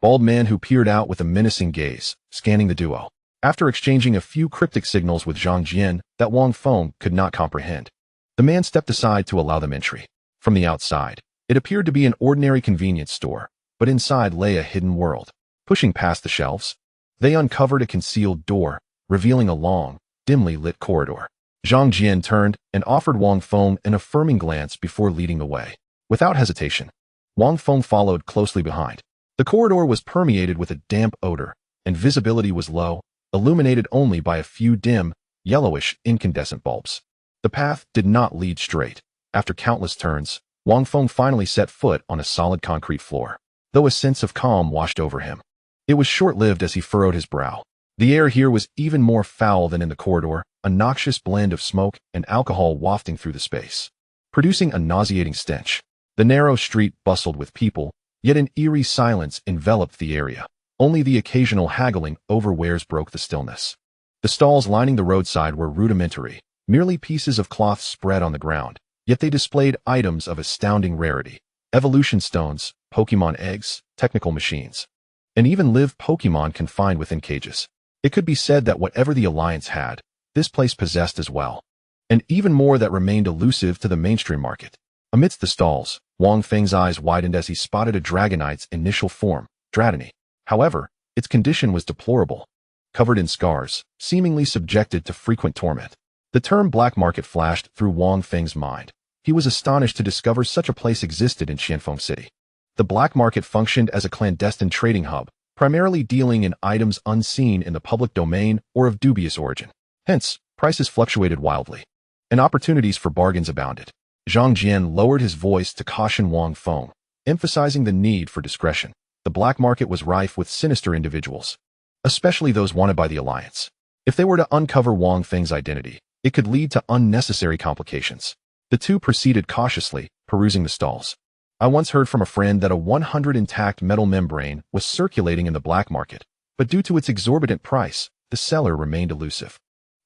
bald man who peered out with a menacing gaze, scanning the duo. After exchanging a few cryptic signals with Zhang Jian that Wang Feng could not comprehend, the man stepped aside to allow them entry. From the outside, it appeared to be an ordinary convenience store, but inside lay a hidden world. Pushing past the shelves, they uncovered a concealed door, revealing a long, dimly lit corridor. Zhang Jian turned and offered Wang Feng an affirming glance before leading the way. Without hesitation, Wang Feng followed closely behind. The corridor was permeated with a damp odor, and visibility was low, illuminated only by a few dim, yellowish, incandescent bulbs. The path did not lead straight. After countless turns, Wang Feng finally set foot on a solid concrete floor, though a sense of calm washed over him. It was short-lived as he furrowed his brow. The air here was even more foul than in the corridor, a noxious blend of smoke and alcohol wafting through the space, producing a nauseating stench. The narrow street bustled with people, yet an eerie silence enveloped the area. Only the occasional haggling over wares broke the stillness. The stalls lining the roadside were rudimentary, merely pieces of cloth spread on the ground, yet they displayed items of astounding rarity. Evolution stones, Pokemon eggs, technical machines, and even live Pokemon confined within cages. It could be said that whatever the Alliance had, this place possessed as well, and even more that remained elusive to the mainstream market. Amidst the stalls, Wang Feng's eyes widened as he spotted a Dragonite's initial form, Dratini. However, its condition was deplorable, covered in scars, seemingly subjected to frequent torment. The term black market flashed through Wang Feng's mind. He was astonished to discover such a place existed in Qianfeng City. The black market functioned as a clandestine trading hub, primarily dealing in items unseen in the public domain or of dubious origin. Hence, prices fluctuated wildly, and opportunities for bargains abounded. Zhang Jian lowered his voice to caution Wang Feng, emphasizing the need for discretion. The black market was rife with sinister individuals, especially those wanted by the Alliance. If they were to uncover Wang Feng's identity, it could lead to unnecessary complications. The two proceeded cautiously, perusing the stalls. I once heard from a friend that a 100 intact metal membrane was circulating in the black market, but due to its exorbitant price, the seller remained elusive.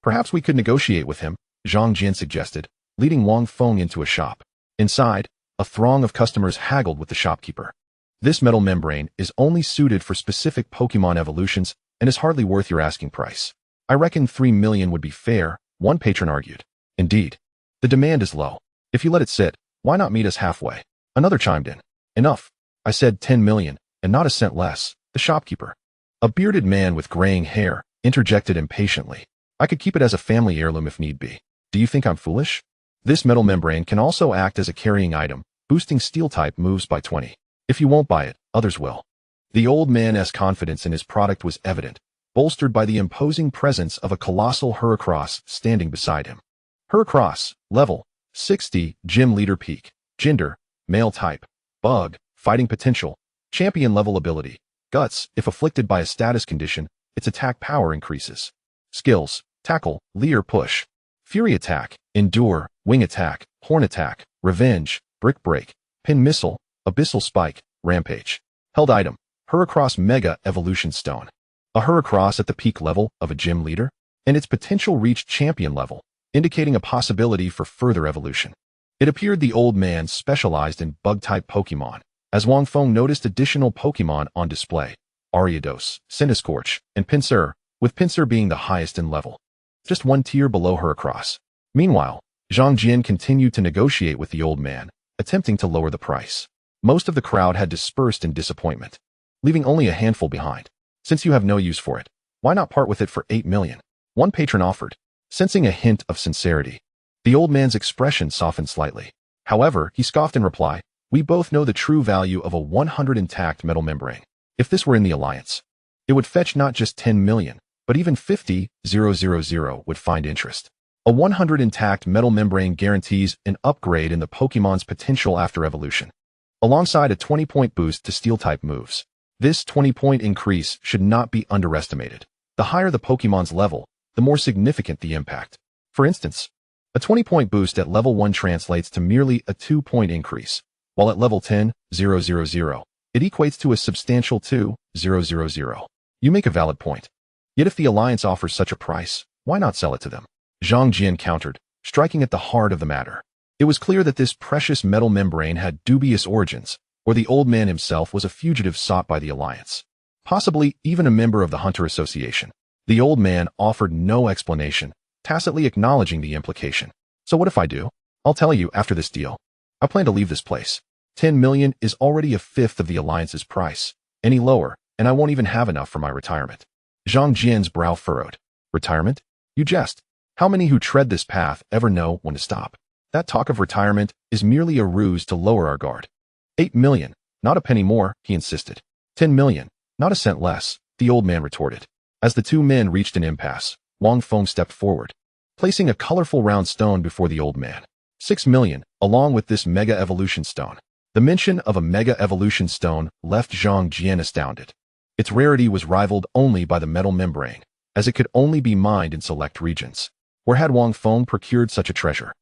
Perhaps we could negotiate with him, Zhang Jian suggested, leading Wang Feng into a shop. Inside, a throng of customers haggled with the shopkeeper. This metal membrane is only suited for specific Pokemon evolutions and is hardly worth your asking price. I reckon 3 million would be fair, one patron argued. Indeed, the demand is low. If you let it sit, why not meet us halfway? Another chimed in. Enough. I said 10 million, and not a cent less, the shopkeeper, a bearded man with graying hair, interjected impatiently. I could keep it as a family heirloom if need be. Do you think I'm foolish? This metal membrane can also act as a carrying item, boosting steel-type moves by 20. If you won't buy it, others will. The old man's confidence in his product was evident, bolstered by the imposing presence of a colossal Heracross standing beside him. Heracross, level 60, gym leader peak, gender, male type, bug, fighting potential, champion level ability, guts. If afflicted by a status condition, its attack power increases. Skills, tackle, leer push, fury attack, endure, wing attack, horn attack, revenge, brick break, pin missile, abyssal spike, rampage. Held item, Heracross Mega Evolution Stone. A Heracross at the peak level of a gym leader, and its potential reached champion level, indicating a possibility for further evolution. It appeared the old man specialized in bug-type Pokemon, as Wang Feng noticed additional Pokemon on display, Ariados, Cinescorch, and Pinsir, with Pinsir being the highest in level, just one tier below her across. Meanwhile, Zhang Jian continued to negotiate with the old man, attempting to lower the price. Most of the crowd had dispersed in disappointment, leaving only a handful behind. Since you have no use for it, why not part with it for 8 million? One patron offered, sensing a hint of sincerity. The old man's expression softened slightly. However, he scoffed in reply, "We both know the true value of a 100 intact metal membrane. If this were in the alliance, it would fetch not just 10 million, but even 50,000 would find interest. A 100 intact metal membrane guarantees an upgrade in the Pokemon's potential after evolution, alongside a 20-point boost to Steel-type moves. This 20-point increase should not be underestimated. The higher the Pokemon's level, the more significant the impact. For instance, a 20-point boost at level 1 translates to merely a 2-point increase, while at level 10,000, it equates to a substantial 2,000. You make a valid point. Yet if the alliance offers such a price, why not sell it to them?" Zhang Jian countered, striking at the heart of the matter. It was clear that this precious metal membrane had dubious origins, or the old man himself was a fugitive sought by the alliance, possibly even a member of the Hunter Association. The old man offered no explanation, tacitly acknowledging the implication. "So what if I do? I'll tell you after this deal. I plan to leave this place. 10 million is already a fifth of the alliance's price. Any lower, and I won't even have enough for my retirement." Zhang Jian's brow furrowed. "Retirement? You jest. How many who tread this path ever know when to stop? That talk of retirement is merely a ruse to lower our guard." 8 million, not a penny more, he insisted. 10 million, not a cent less, the old man retorted. As the two men reached an impasse, Wang Feng stepped forward, placing a colorful round stone before the old man. 6 million, along with this Mega Evolution Stone. The mention of a Mega Evolution Stone left Zhang Jian astounded. Its rarity was rivaled only by the metal membrane, as it could only be mined in select regions. Where had Wang Feng procured such a treasure?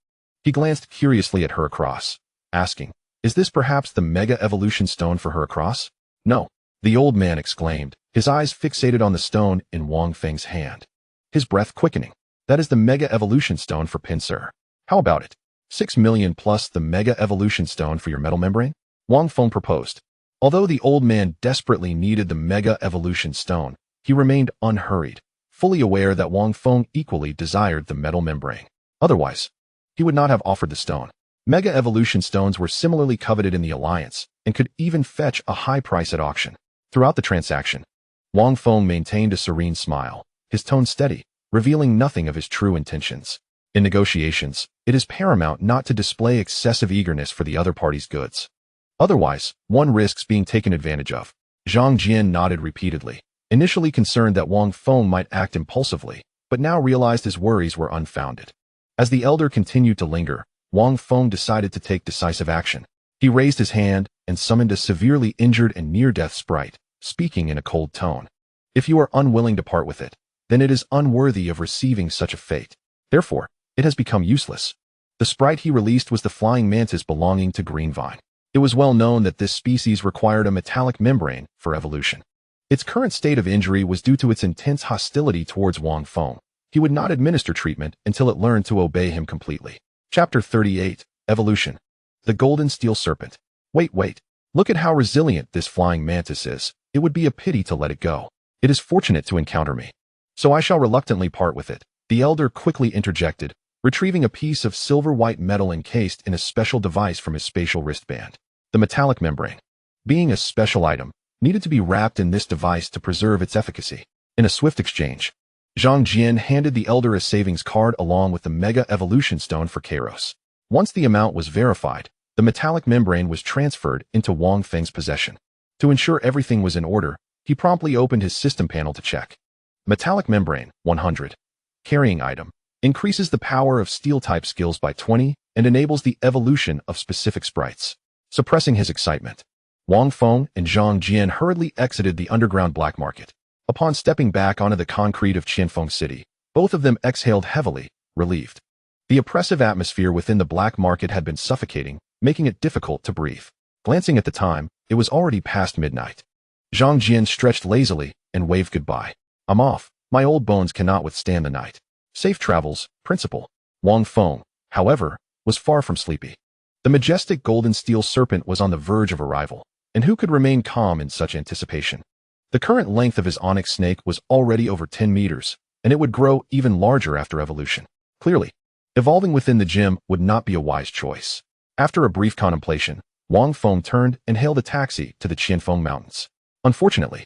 He glanced curiously at Heracross, asking, "Is this perhaps the Mega Evolution Stone for Heracross?" "No," the old man exclaimed, his eyes fixated on the stone in Wang Feng's hand, his breath quickening. "That is the Mega Evolution Stone for Pinsir. How about it? 6 million plus the Mega Evolution Stone for your metal membrane?" Wang Feng proposed. Although the old man desperately needed the Mega Evolution Stone, he remained unhurried, fully aware that Wang Feng equally desired the metal membrane. Otherwise, he would not have offered the stone. Mega Evolution Stones were similarly coveted in the alliance and could even fetch a high price at auction. Throughout the transaction, Wang Feng maintained a serene smile, his tone steady, revealing nothing of his true intentions. In negotiations, it is paramount not to display excessive eagerness for the other party's goods. Otherwise, one risks being taken advantage of. Zhang Jian nodded repeatedly, initially concerned that Wang Feng might act impulsively, but now realized his worries were unfounded. As the elder continued to linger, Wang Feng decided to take decisive action. He raised his hand and summoned a severely injured and near-death sprite, speaking in a cold tone. "If you are unwilling to part with it, then it is unworthy of receiving such a fate. Therefore, it has become useless." The sprite he released was the flying mantis belonging to Greenvine. It was well known that this species required a metallic membrane for evolution. Its current state of injury was due to its intense hostility towards Wang Feng. He would not administer treatment until it learned to obey him completely. Chapter 38, Evolution. The Golden Steel Serpent. Wait. Look at how resilient this flying mantis is. It would be a pity to let it go. It is fortunate to encounter me, so I shall reluctantly part with it. The elder quickly interjected, retrieving a piece of silver-white metal encased in a special device from his spatial wristband. The metallic membrane, being a special item, needed to be wrapped in this device to preserve its efficacy. In a swift exchange, Zhang Jian handed the elder a savings card along with the Mega Evolution Stone for Kairos. Once the amount was verified, the metallic membrane was transferred into Wang Feng's possession. To ensure everything was in order, he promptly opened his system panel to check. Metallic membrane, 100. Carrying item. Increases the power of steel-type skills by 20 and enables the evolution of specific sprites. Suppressing his excitement, Wang Feng and Zhang Jian hurriedly exited the underground black market. Upon stepping back onto the concrete of Qianfeng City, both of them exhaled heavily, relieved. The oppressive atmosphere within the black market had been suffocating, making it difficult to breathe. Glancing at the time, it was already past midnight. Zhang Jian stretched lazily and waved goodbye. "I'm off. My old bones cannot withstand the night. Safe travels, Principal." Wang Feng, however, was far from sleepy. The majestic golden steel serpent was on the verge of arrival, and who could remain calm in such anticipation? The current length of his onyx snake was already over 10 meters, and it would grow even larger after evolution. Clearly, evolving within the gym would not be a wise choice. After a brief contemplation, Wang Feng turned and hailed a taxi to the Qianfeng Mountains. Unfortunately,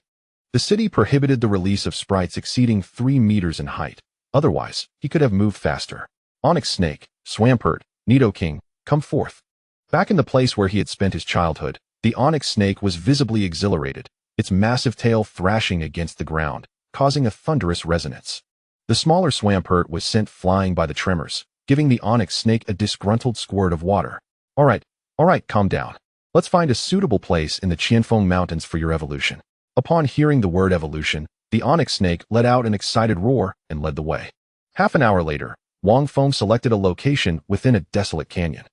the city prohibited the release of sprites exceeding 3 meters in height. Otherwise, he could have moved faster. Onyx Snake, Swampert, Nidoking, come forth. Back in the place where he had spent his childhood, the Onyx Snake was visibly exhilarated, its massive tail thrashing against the ground, causing a thunderous resonance. The smaller Swampert was sent flying by the tremors, giving the Onyx Snake a disgruntled squirt of water. All right, calm down. Let's find a suitable place in the Qianfeng Mountains for your evolution. Upon hearing the word evolution, the Onyx Snake let out an excited roar and led the way. Half an hour later, Wang Feng selected a location within a desolate canyon,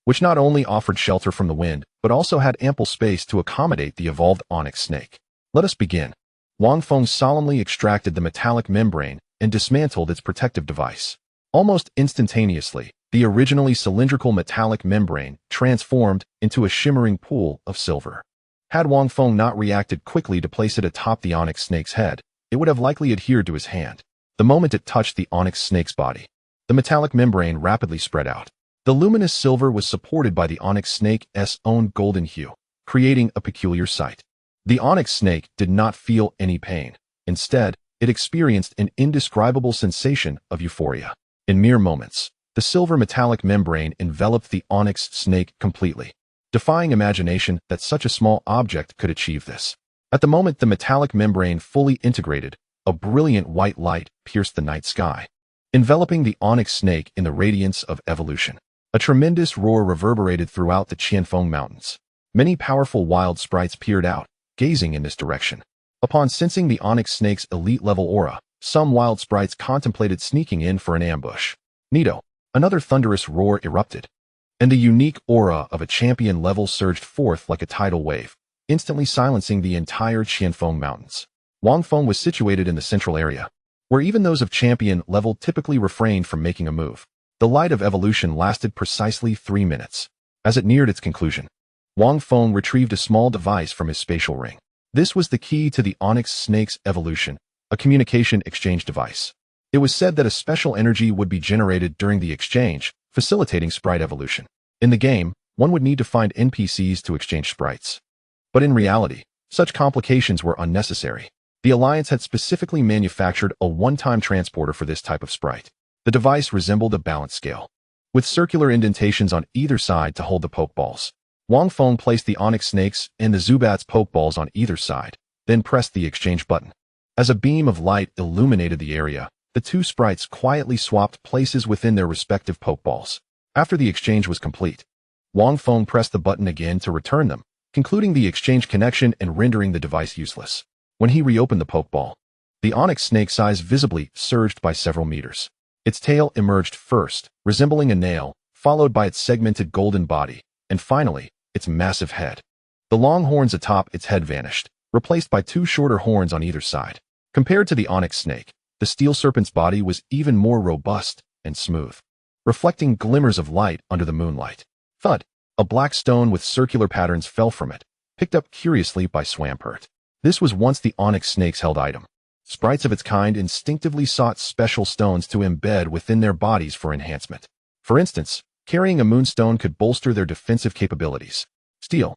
which not only offered shelter from the wind, but also had ample space to accommodate the evolved Onyx Snake. Let us begin. Wang Feng solemnly extracted the metallic membrane and dismantled its protective device. Almost instantaneously, the originally cylindrical metallic membrane transformed into a shimmering pool of silver. Had Wang Feng not reacted quickly to place it atop the Onyx Snake's head, it would have likely adhered to his hand. The moment it touched the Onyx Snake's body, the metallic membrane rapidly spread out. The luminous silver was supported by the Onyx Snake's own golden hue, creating a peculiar sight. The Onyx Snake did not feel any pain. Instead, it experienced an indescribable sensation of euphoria. In mere moments, the silver metallic membrane enveloped the Onyx Snake completely, defying imagination that such a small object could achieve this. At the moment the metallic membrane fully integrated, a brilliant white light pierced the night sky, enveloping the Onyx Snake in the radiance of evolution. A tremendous roar reverberated throughout the Qianfeng Mountains. Many powerful wild sprites peered out, gazing in this direction. Upon sensing the Onyx Snake's elite-level aura, some wild sprites contemplated sneaking in for an ambush. Nido, another thunderous roar erupted, and the unique aura of a champion level surged forth like a tidal wave, instantly silencing the entire Qianfeng Mountains. Wang Feng was situated in the central area, where even those of champion level typically refrained from making a move. The light of evolution lasted precisely 3 minutes. As it neared its conclusion, Wang Feng retrieved a small device from his spatial ring. This was the key to the Onyx Snake's evolution, a communication exchange device. It was said that a special energy would be generated during the exchange, facilitating sprite evolution. In the game, one would need to find NPCs to exchange sprites. But in reality, such complications were unnecessary. The Alliance had specifically manufactured a one-time transporter for this type of sprite. The device resembled a balance scale, with circular indentations on either side to hold the Pokeballs. Wang Feng placed the Onyx Snakes and the Zubat's Pokeballs on either side, then pressed the exchange button. As a beam of light illuminated the area, the two sprites quietly swapped places within their respective Pokeballs. After the exchange was complete, Wang Feng pressed the button again to return them, concluding the exchange connection and rendering the device useless. When he reopened the Pokeball, the Onyx Snake size visibly surged by several meters. Its tail emerged first, resembling a nail, followed by its segmented golden body, and finally, its massive head. The long horns atop its head vanished, replaced by 2 shorter horns on either side. Compared to the Onyx Snake, the Steel Serpent's body was even more robust and smooth, reflecting glimmers of light under the moonlight. Thud! A black stone with circular patterns fell from it, picked up curiously by Swampert. This was once the Onyx Snake's held item. Sprites of its kind instinctively sought special stones to embed within their bodies for enhancement. For instance, carrying a moonstone could bolster their defensive capabilities. Steel.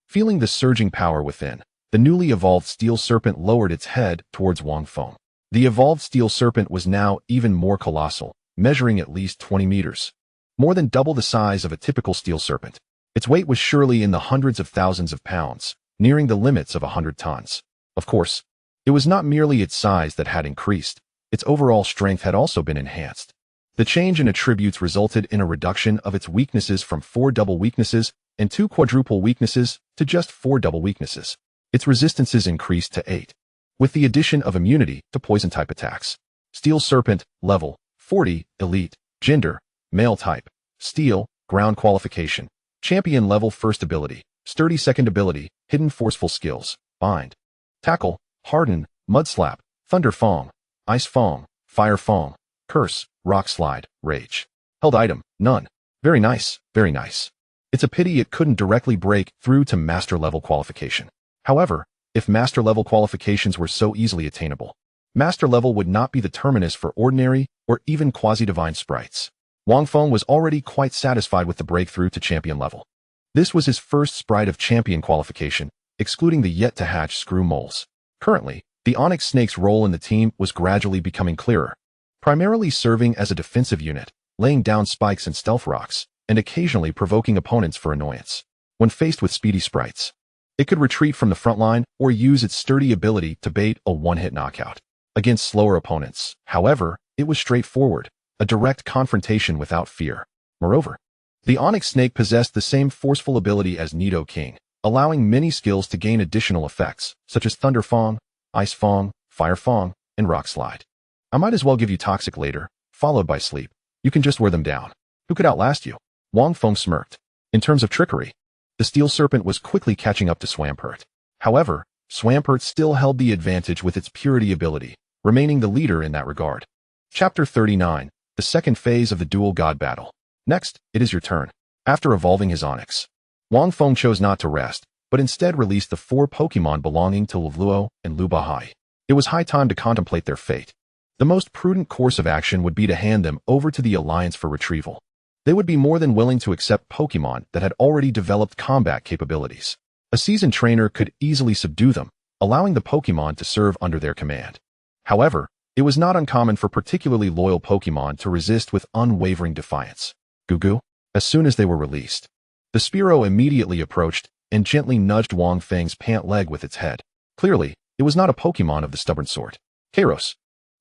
Feeling the surging power within, the newly evolved Steel Serpent lowered its head towards Wang Feng. The evolved Steel Serpent was now even more colossal, measuring at least 20 meters, more than double the size of a typical Steel Serpent. Its weight was surely in the hundreds of thousands of pounds, nearing the limits of 100 tons. Of course, it was not merely its size that had increased, its overall strength had also been enhanced. The change in attributes resulted in a reduction of its weaknesses from 4 double weaknesses and 2 quadruple weaknesses to just 4 double weaknesses. Its resistances increased to 8, with the addition of immunity to poison-type attacks. Steel Serpent, level 40, elite, gender, male type, steel, ground qualification, champion level first ability, sturdy second ability, hidden forceful skills, bind, tackle, harden, mud slap, thunder fong, ice fong, fire fong, curse, rock slide, rage. Held item, none. Very nice, very nice. It's a pity it couldn't directly break through to master level qualification. However, If Master Level qualifications were so easily attainable, Master Level would not be the terminus for ordinary or even quasi-divine sprites. Wang Feng was already quite satisfied with the breakthrough to champion level. This was his first sprite of champion qualification, excluding the yet-to-hatch screw moles. Currently, the Onyx Snake's role in the team was gradually becoming clearer, primarily serving as a defensive unit, laying down spikes and stealth rocks, and occasionally provoking opponents for annoyance. When faced with speedy sprites, it could retreat from the front line or use its sturdy ability to bait a one-hit knockout. Against slower opponents, however, it was straightforward, a direct confrontation without fear. Moreover, the Onyx Snake possessed the same forceful ability as Nidoking, allowing many skills to gain additional effects, such as Thunder Fong, Ice Fong, Fire Fong, and Rock Slide. I might as well give you Toxic later, followed by Sleep. You can just wear them down. Who could outlast you? Wang Feng smirked. In terms of trickery, the Steel Serpent was quickly catching up to Swampert. However, Swampert still held the advantage with its Purity ability, remaining the leader in that regard. Chapter 39, the second phase of the Dual God Battle. Next, it is your turn. After evolving his Onyx, Wang Feng chose not to rest, but instead released the 4 Pokémon belonging to Luo and Lubahai. It was high time to contemplate their fate. The most prudent course of action would be to hand them over to the Alliance for retrieval. They would be more than willing to accept Pokémon that had already developed combat capabilities. A seasoned trainer could easily subdue them, allowing the Pokémon to serve under their command. However, it was not uncommon for particularly loyal Pokémon to resist with unwavering defiance. Gugu. As soon as they were released, the Spearow immediately approached and gently nudged Wang Feng's pant leg with its head. Clearly, it was not a Pokémon of the stubborn sort. Kairos.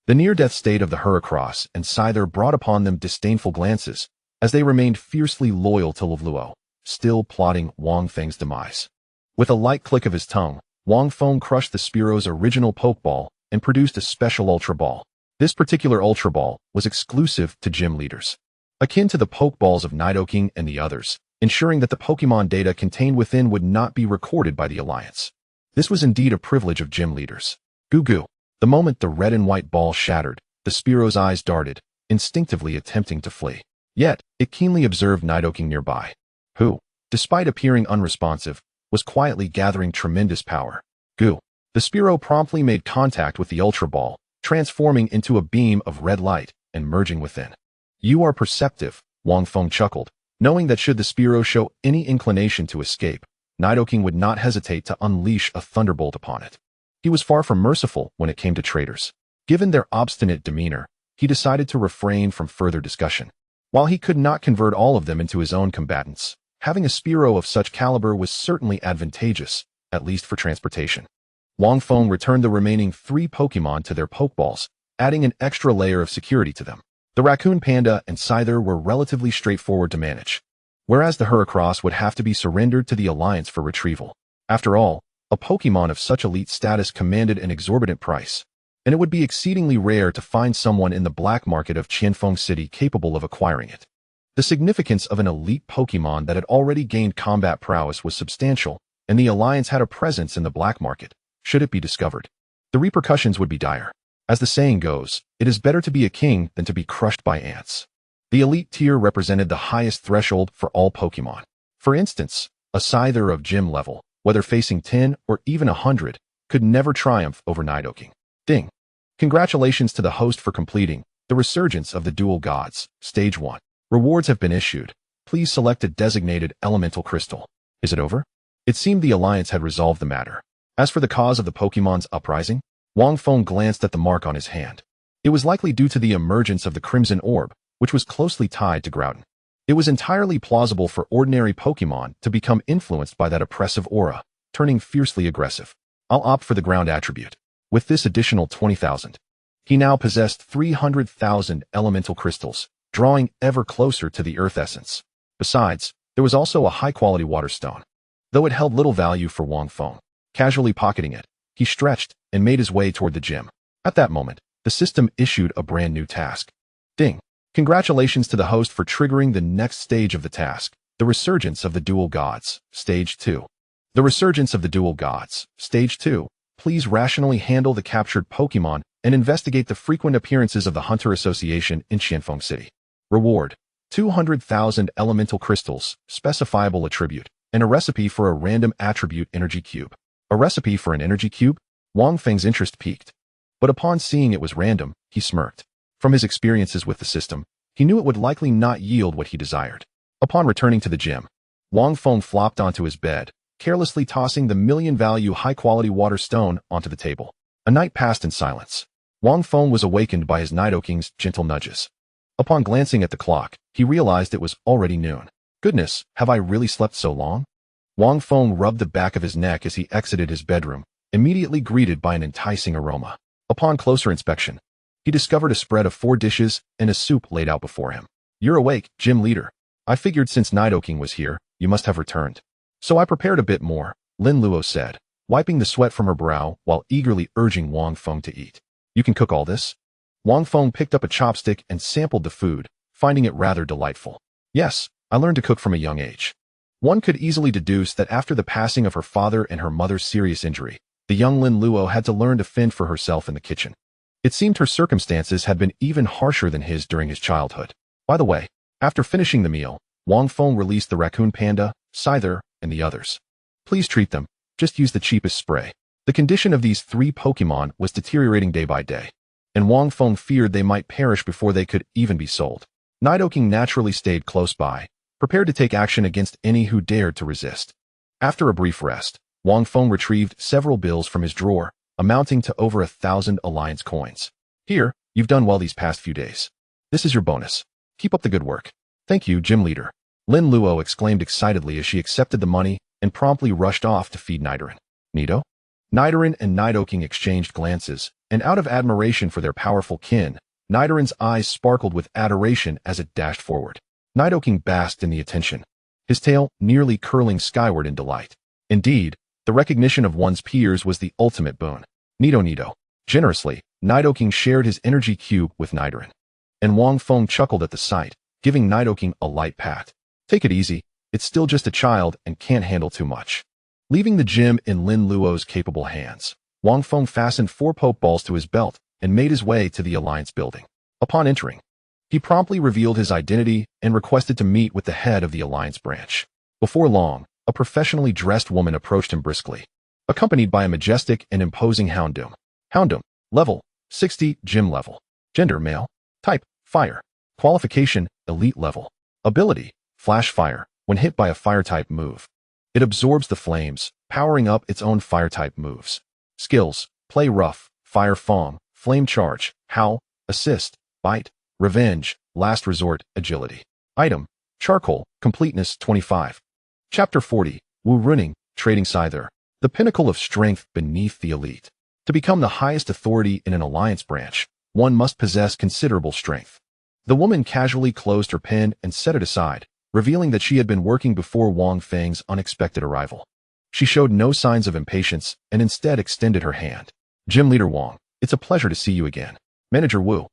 The near-death state of the Heracross and Scyther brought upon them disdainful glances, as they remained fiercely loyal to Luo, still plotting Wang Feng's demise. With a light click of his tongue, Wang Feng crushed the Spearow's original Pokeball and produced a special Ultra Ball. This particular Ultra Ball was exclusive to gym leaders, akin to the Pokeballs of Nidoking and the others, ensuring that the Pokémon data contained within would not be recorded by the Alliance. This was indeed a privilege of gym leaders. Gugu. The moment the red and white ball shattered, the Spearow's eyes darted, instinctively attempting to flee. Yet, it keenly observed Nidoking nearby, who, despite appearing unresponsive, was quietly gathering tremendous power. Goo. The Spearow promptly made contact with the Ultra Ball, transforming into a beam of red light and merging within. You are perceptive, Wang Feng chuckled, knowing that should the Spearow show any inclination to escape, Nidoking would not hesitate to unleash a thunderbolt upon it. He was far from merciful when it came to traitors. Given their obstinate demeanor, he decided to refrain from further discussion. While he could not convert all of them into his own combatants, having a Spearow of such caliber was certainly advantageous, at least for transportation. Wang Feng returned the remaining 3 Pokémon to their Pokeballs, adding an extra layer of security to them. The Raccoon Panda and Scyther were relatively straightforward to manage, whereas the Heracross would have to be surrendered to the Alliance for retrieval. After all, a Pokémon of such elite status commanded an exorbitant price, and it would be exceedingly rare to find someone in the black market of Qianfeng City capable of acquiring it. The significance of an elite Pokémon that had already gained combat prowess was substantial, and the Alliance had a presence in the black market, should it be discovered. The repercussions would be dire. As the saying goes, it is better to be a king than to be crushed by ants. The elite tier represented the highest threshold for all Pokémon. For instance, a Scyther of gym level, whether facing 10 or even 100, could never triumph over Nidoking. Ding. Congratulations to the host for completing the Resurgence of the Dual Gods, Stage 1. Rewards have been issued. Please select a designated elemental crystal. Is it over? It seemed the Alliance had resolved the matter. As for the cause of the Pokémon's uprising, Wang Feng glanced at the mark on his hand. It was likely due to the emergence of the Crimson Orb, which was closely tied to Groudon. It was entirely plausible for ordinary Pokémon to become influenced by that oppressive aura, turning fiercely aggressive. I'll opt for the ground attribute. With this additional 20,000, he now possessed 300,000 elemental crystals, drawing ever closer to the earth essence. Besides, there was also a high-quality water stone. Though it held little value for Wang Feng, casually pocketing it, he stretched and made his way toward the gym. At that moment, the system issued a brand new task. Ding. Congratulations to the host for triggering the next stage of the task, the Resurgence of the Dual Gods, Stage 2. The Resurgence of the Dual Gods, Stage 2. Please rationally handle the captured Pokémon and investigate the frequent appearances of the Hunter Association in Qianfeng City. Reward: 200,000 elemental crystals, specifiable attribute, and a recipe for a random attribute energy cube. A recipe for an energy cube? Wang Feng's interest piqued. But upon seeing it was random, he smirked. From his experiences with the system, he knew it would likely not yield what he desired. Upon returning to the gym, Wang Feng flopped onto his bed, carelessly tossing the million-value high-quality water stone onto the table. A night passed in silence. Wang Feng was awakened by his Nidoking's gentle nudges. Upon glancing at the clock, he realized it was already noon. Goodness, have I really slept so long? Wang Feng rubbed the back of his neck as he exited his bedroom, immediately greeted by an enticing aroma. Upon closer inspection, he discovered a spread of 4 dishes and a soup laid out before him. You're awake, gym leader. I figured since Nidoking was here, you must have returned. So I prepared a bit more, Lin Luo said, wiping the sweat from her brow while eagerly urging Wang Feng to eat. You can cook all this? Wang Feng picked up a chopstick and sampled the food, finding it rather delightful. Yes, I learned to cook from a young age. One could easily deduce that after the passing of her father and her mother's serious injury, the young Lin Luo had to learn to fend for herself in the kitchen. It seemed her circumstances had been even harsher than his during his childhood. By the way, after finishing the meal, Wang Feng released the raccoon panda, Scyther, and the others. Please treat them, just use the cheapest spray. The condition of these 3 Pokémon was deteriorating day by day, and Wang Feng feared they might perish before they could even be sold. Nidoking naturally stayed close by, prepared to take action against any who dared to resist. After a brief rest, Wang Feng retrieved several bills from his drawer, amounting to over 1,000 Alliance coins. Here, you've done well these past few days. This is your bonus. Keep up the good work. Thank you, gym leader. Lin Luo exclaimed excitedly as she accepted the money and promptly rushed off to feed Nidoran. Nido? Nidoran and Nidoking exchanged glances, and out of admiration for their powerful kin, Nidoran's eyes sparkled with adoration as it dashed forward. Nidoking basked in the attention, his tail nearly curling skyward in delight. Indeed, the recognition of one's peers was the ultimate boon. Nido. Generously, Nidoking shared his energy cube with Nidoran. And Wang Feng chuckled at the sight, giving Nidoking a light pat. Take it easy, it's still just a child and can't handle too much. Leaving the gym in Lin Luo's capable hands, Wang Feng fastened 4 Pokeballs to his belt and made his way to the Alliance building. Upon entering, he promptly revealed his identity and requested to meet with the head of the Alliance branch. Before long, a professionally dressed woman approached him briskly, accompanied by a majestic and imposing Houndoom. Houndoom, level, 60, gym level. Gender, male. Type, fire. Qualification, elite level. Ability, flash fire, when hit by a fire-type move. It absorbs the flames, powering up its own fire-type moves. Skills, play rough, fire fong, flame charge, howl, assist, bite, revenge, last resort, agility. Item, charcoal, completeness 25. Chapter 40, Wu Running, Trading Scyther. The pinnacle of strength beneath the elite. To become the highest authority in an Alliance branch, one must possess considerable strength. The woman casually closed her pen and set it aside, revealing that she had been working before Wang Feng's unexpected arrival. She showed no signs of impatience and instead extended her hand. Gym Leader Wang, it's a pleasure to see you again. Manager Wu,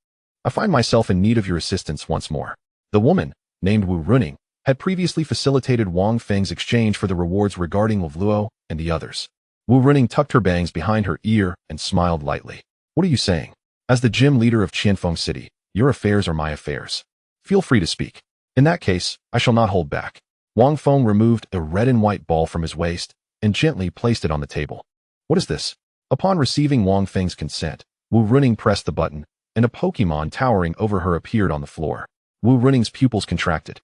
I find myself in need of your assistance once more. The woman, named Wu Running, had previously facilitated Wang Feng's exchange for the rewards regarding Luo and the others. Wu Running tucked her bangs behind her ear and smiled lightly. What are you saying? As the gym leader of Qianfeng City, your affairs are my affairs. Feel free to speak. In that case, I shall not hold back. Wang Feng removed a red and white ball from his waist and gently placed it on the table. What is this? Upon receiving Wang Feng's consent, Wu Running pressed the button, and a Pokémon towering over her appeared on the floor. Wu Running's pupils contracted.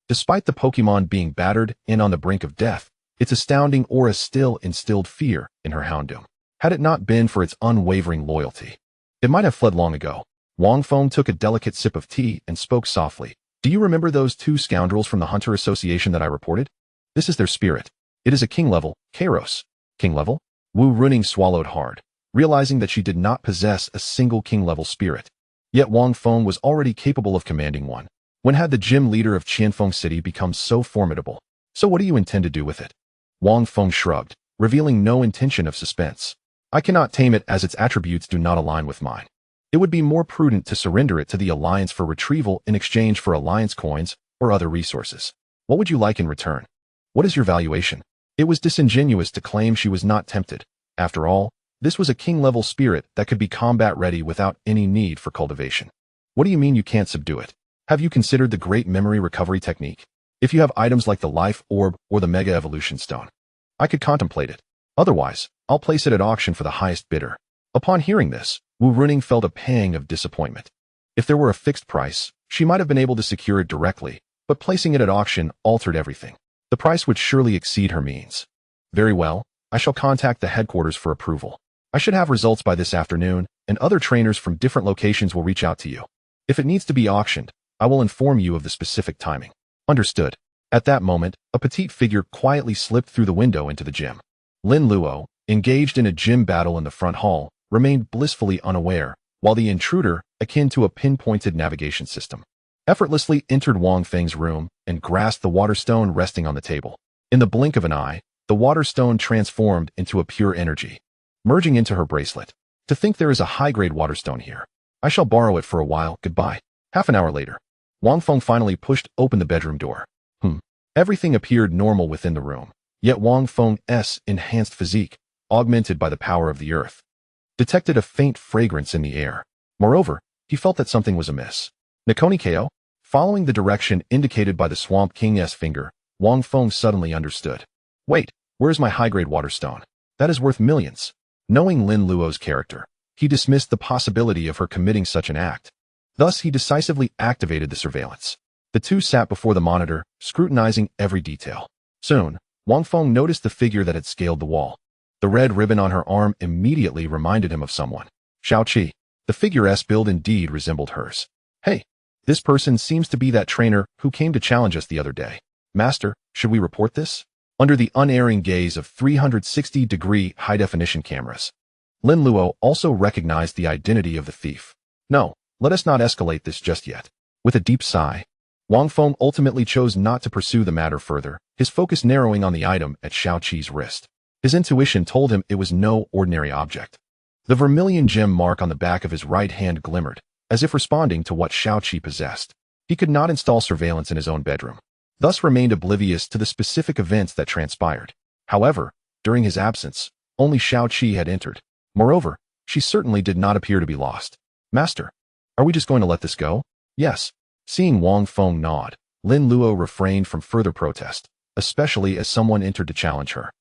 Despite the Pokémon being battered and on the brink of death, its astounding aura still instilled fear in her Houndoom. Had it not been for its unwavering loyalty, it might have fled long ago. Wang Feng took a delicate sip of tea and spoke softly. Do you remember those 2 scoundrels from the Hunter Association that I reported? This is their spirit. It is a king level, Kairos. King level? Wu Running swallowed hard, realizing that she did not possess a single king level spirit. Yet Wang Feng was already capable of commanding one. When had the gym leader of Qianfeng City become so formidable? So what do you intend to do with it? Wang Feng shrugged, revealing no intention of suspense. I cannot tame it as its attributes do not align with mine. It would be more prudent to surrender it to the Alliance for retrieval in exchange for Alliance coins or other resources. What would you like in return? What is your valuation? It was disingenuous to claim she was not tempted. After all, this was a king-level spirit that could be combat-ready without any need for cultivation. What do you mean you can't subdue it? Have you considered the great memory recovery technique? If you have items like the Life Orb or the Mega Evolution Stone, I could contemplate it. Otherwise, I'll place it at auction for the highest bidder. Upon hearing this, Wu Runing felt a pang of disappointment. If there were a fixed price, she might have been able to secure it directly, but placing it at auction altered everything. The price would surely exceed her means. Very well, I shall contact the headquarters for approval. I should have results by this afternoon, and other trainers from different locations will reach out to you. If it needs to be auctioned, I will inform you of the specific timing. Understood. At that moment, a petite figure quietly slipped through the window into the gym. Lin Luo, engaged in a gym battle in the front hall, remained blissfully unaware, while the intruder, akin to a pinpointed navigation system, effortlessly entered Wang Feng's room and grasped the water stone resting on the table. In the blink of an eye, the water stone transformed into a pure energy, merging into her bracelet. To think there is a high-grade water stone here. I shall borrow it for a while, goodbye. Half an hour later, Wang Feng finally pushed open the bedroom door. Everything appeared normal within the room, yet Wang Feng's enhanced physique, augmented by the power of the earth, detected a faint fragrance in the air. Moreover, he felt that something was amiss. Nidoking? Following the direction indicated by the Swamp King's finger, Wang Feng suddenly understood. Wait, where's my high-grade water stone? That is worth millions. Knowing Lin Luo's character, he dismissed the possibility of her committing such an act. Thus, he decisively activated the surveillance. The two sat before the monitor, scrutinizing every detail. Soon, Wang Feng noticed the figure that had scaled the wall. The red ribbon on her arm immediately reminded him of someone. Xiaoqi. The figure's build indeed resembled hers. Hey, this person seems to be that trainer who came to challenge us the other day. Master, should we report this? Under the unerring gaze of 360-degree high-definition cameras, Lin Luo also recognized the identity of the thief. No, let us not escalate this just yet. With a deep sigh, Wang Feng ultimately chose not to pursue the matter further, his focus narrowing on the item at Xiaoqi's wrist. His intuition told him it was no ordinary object. The vermilion gem mark on the back of his right hand glimmered, as if responding to what Xiaoqi possessed. He could not install surveillance in his own bedroom, thus remained oblivious to the specific events that transpired. However, during his absence, only Xiaoqi had entered. Moreover, she certainly did not appear to be lost. Master, are we just going to let this go? Yes. Seeing Wang Feng nod, Lin Luo refrained from further protest, especially as someone entered to challenge her,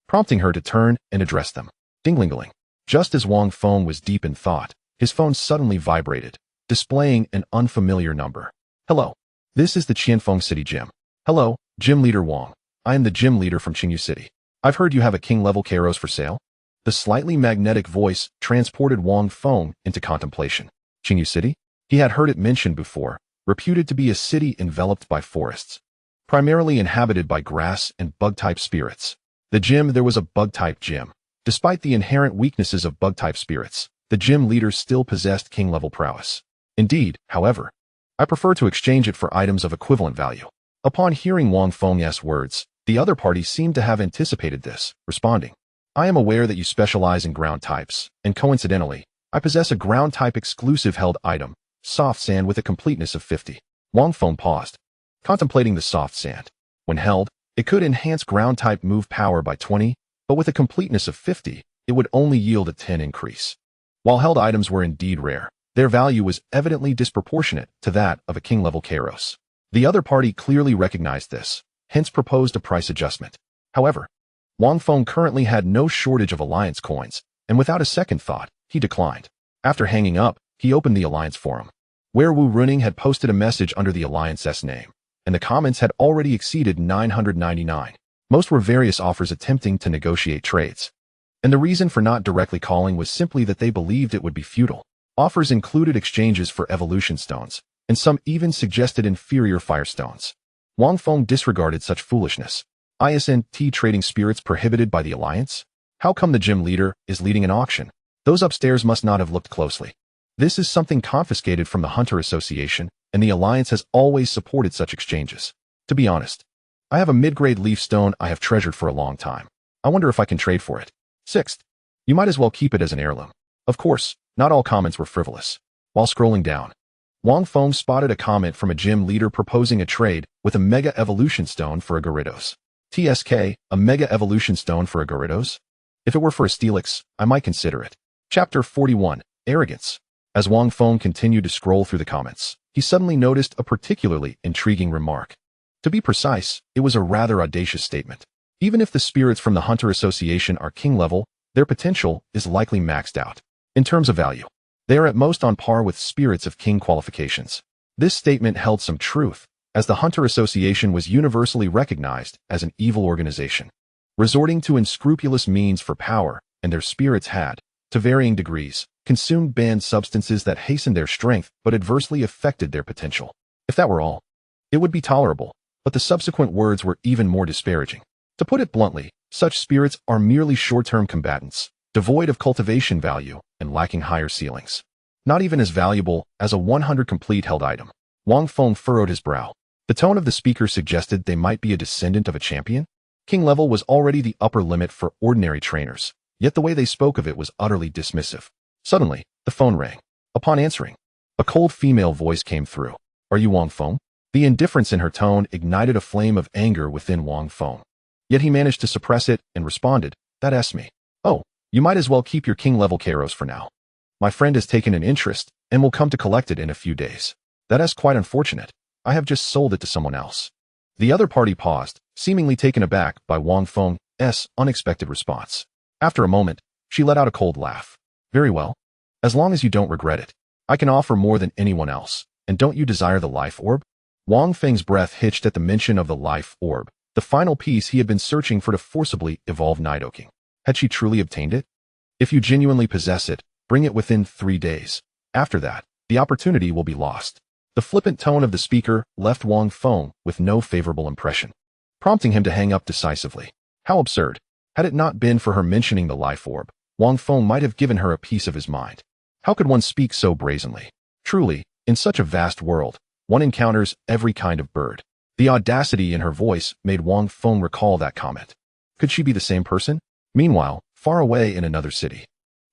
prompting her to turn and address them. Ding-ling-ling. Just as Wang Feng was deep in thought, his phone suddenly vibrated, displaying an unfamiliar number. Hello. This is the Qianfeng City Gym. Hello, Gym Leader Wang. I am the gym leader from Qingyu City. I've heard you have a king-level Kairos for sale. The slightly magnetic voice transported Wang Feng into contemplation. Qingyu City? He had heard it mentioned before, reputed to be a city enveloped by forests, primarily inhabited by grass and bug-type spirits. The gym, there was a bug-type gym. Despite the inherent weaknesses of bug-type spirits, the gym leader still possessed king-level prowess. Indeed, however, I prefer to exchange it for items of equivalent value. Upon hearing Wang Feng's words, the other party seemed to have anticipated this, responding, I am aware that you specialize in ground types, and coincidentally, I possess a ground-type exclusive held item, soft sand with a completeness of 50. Wang Feng paused, contemplating the soft sand. When held, it could enhance ground-type move power by 20, but with a completeness of 50, it would only yield a 10 increase. While held items were indeed rare, their value was evidently disproportionate to that of a king-level Kairos. The other party clearly recognized this, hence proposed a price adjustment. However, Wang Feng currently had no shortage of alliance coins, and without a second thought, he declined. After hanging up, he opened the alliance forum, where Wu Runing had posted a message under the alliance's name, and the comments had already exceeded 999. Most were various offers attempting to negotiate trades, and the reason for not directly calling was simply that they believed it would be futile. Offers included exchanges for evolution stones, and some even suggested inferior firestones. Wang Feng disregarded such foolishness. ISNT trading spirits prohibited by the alliance? How come the gym leader is leading an auction? Those upstairs must not have looked closely. This is something confiscated from the Hunter Association, and the alliance has always supported such exchanges. To be honest, I have a mid-grade leaf stone I have treasured for a long time. I wonder if I can trade for it. Sixth, you might as well keep it as an heirloom. Of course, not all comments were frivolous. While scrolling down, Wang Feng spotted a comment from a gym leader proposing a trade with a Mega Evolution Stone for a Gyarados. TSK, a Mega Evolution Stone for a Gyarados? If it were for a Steelix, I might consider it. Chapter 41, Arrogance. As Wang Feng continued to scroll through the comments, he suddenly noticed a particularly intriguing remark. To be precise, it was a rather audacious statement. Even if the spirits from the Hunter Association are king level, their potential is likely maxed out. In terms of value, they are at most on par with spirits of king qualifications. This statement held some truth, as the Hunter Association was universally recognized as an evil organization, resorting to unscrupulous means for power, and their spirits had, to varying degrees, consumed banned substances that hastened their strength but adversely affected their potential. If that were all, it would be tolerable, but the subsequent words were even more disparaging. To put it bluntly, such spirits are merely short-term combatants, devoid of cultivation value and lacking higher ceilings. Not even as valuable as a 100 complete held item. Wang Feng furrowed his brow. The tone of the speaker suggested they might be a descendant of a champion. King level was already the upper limit for ordinary trainers, yet the way they spoke of it was utterly dismissive. Suddenly, the phone rang. Upon answering, a cold female voice came through. Are you Wang Feng? The indifference in her tone ignited a flame of anger within Wang Feng. Yet he managed to suppress it and responded, that's me. Oh, you might as well keep your king-level Kairos for now. My friend has taken an interest and will come to collect it in a few days. That is quite unfortunate. I have just sold it to someone else. The other party paused, seemingly taken aback by Wang Feng's unexpected response. After a moment, she let out a cold laugh. Very well. As long as you don't regret it, I can offer more than anyone else. And don't you desire the life orb? Wang Feng's breath hitched at the mention of the life orb, the final piece he had been searching for to forcibly evolve Nidoking. Had she truly obtained it? If you genuinely possess it, bring it within 3 days. After that, the opportunity will be lost. The flippant tone of the speaker left Wang Feng with no favorable impression, prompting him to hang up decisively. How absurd. Had it not been for her mentioning the life orb, Wang Feng might have given her a piece of his mind. How could one speak so brazenly? Truly, in such a vast world, one encounters every kind of bird. The audacity in her voice made Wang Feng recall that comment. Could she be the same person? Meanwhile, far away in another city,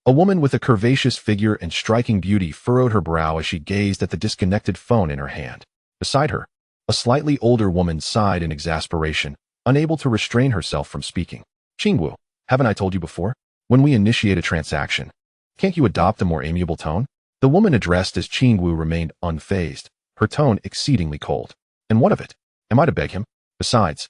a woman with a curvaceous figure and striking beauty furrowed her brow as she gazed at the disconnected phone in her hand. Beside her, a slightly older woman sighed in exasperation, unable to restrain herself from speaking. Qingwu, haven't I told you before? When we initiate a transaction, can't you adopt a more amiable tone? The woman addressed as Qingwu remained unfazed, her tone exceedingly cold. And what of it? Am I to beg him? Besides,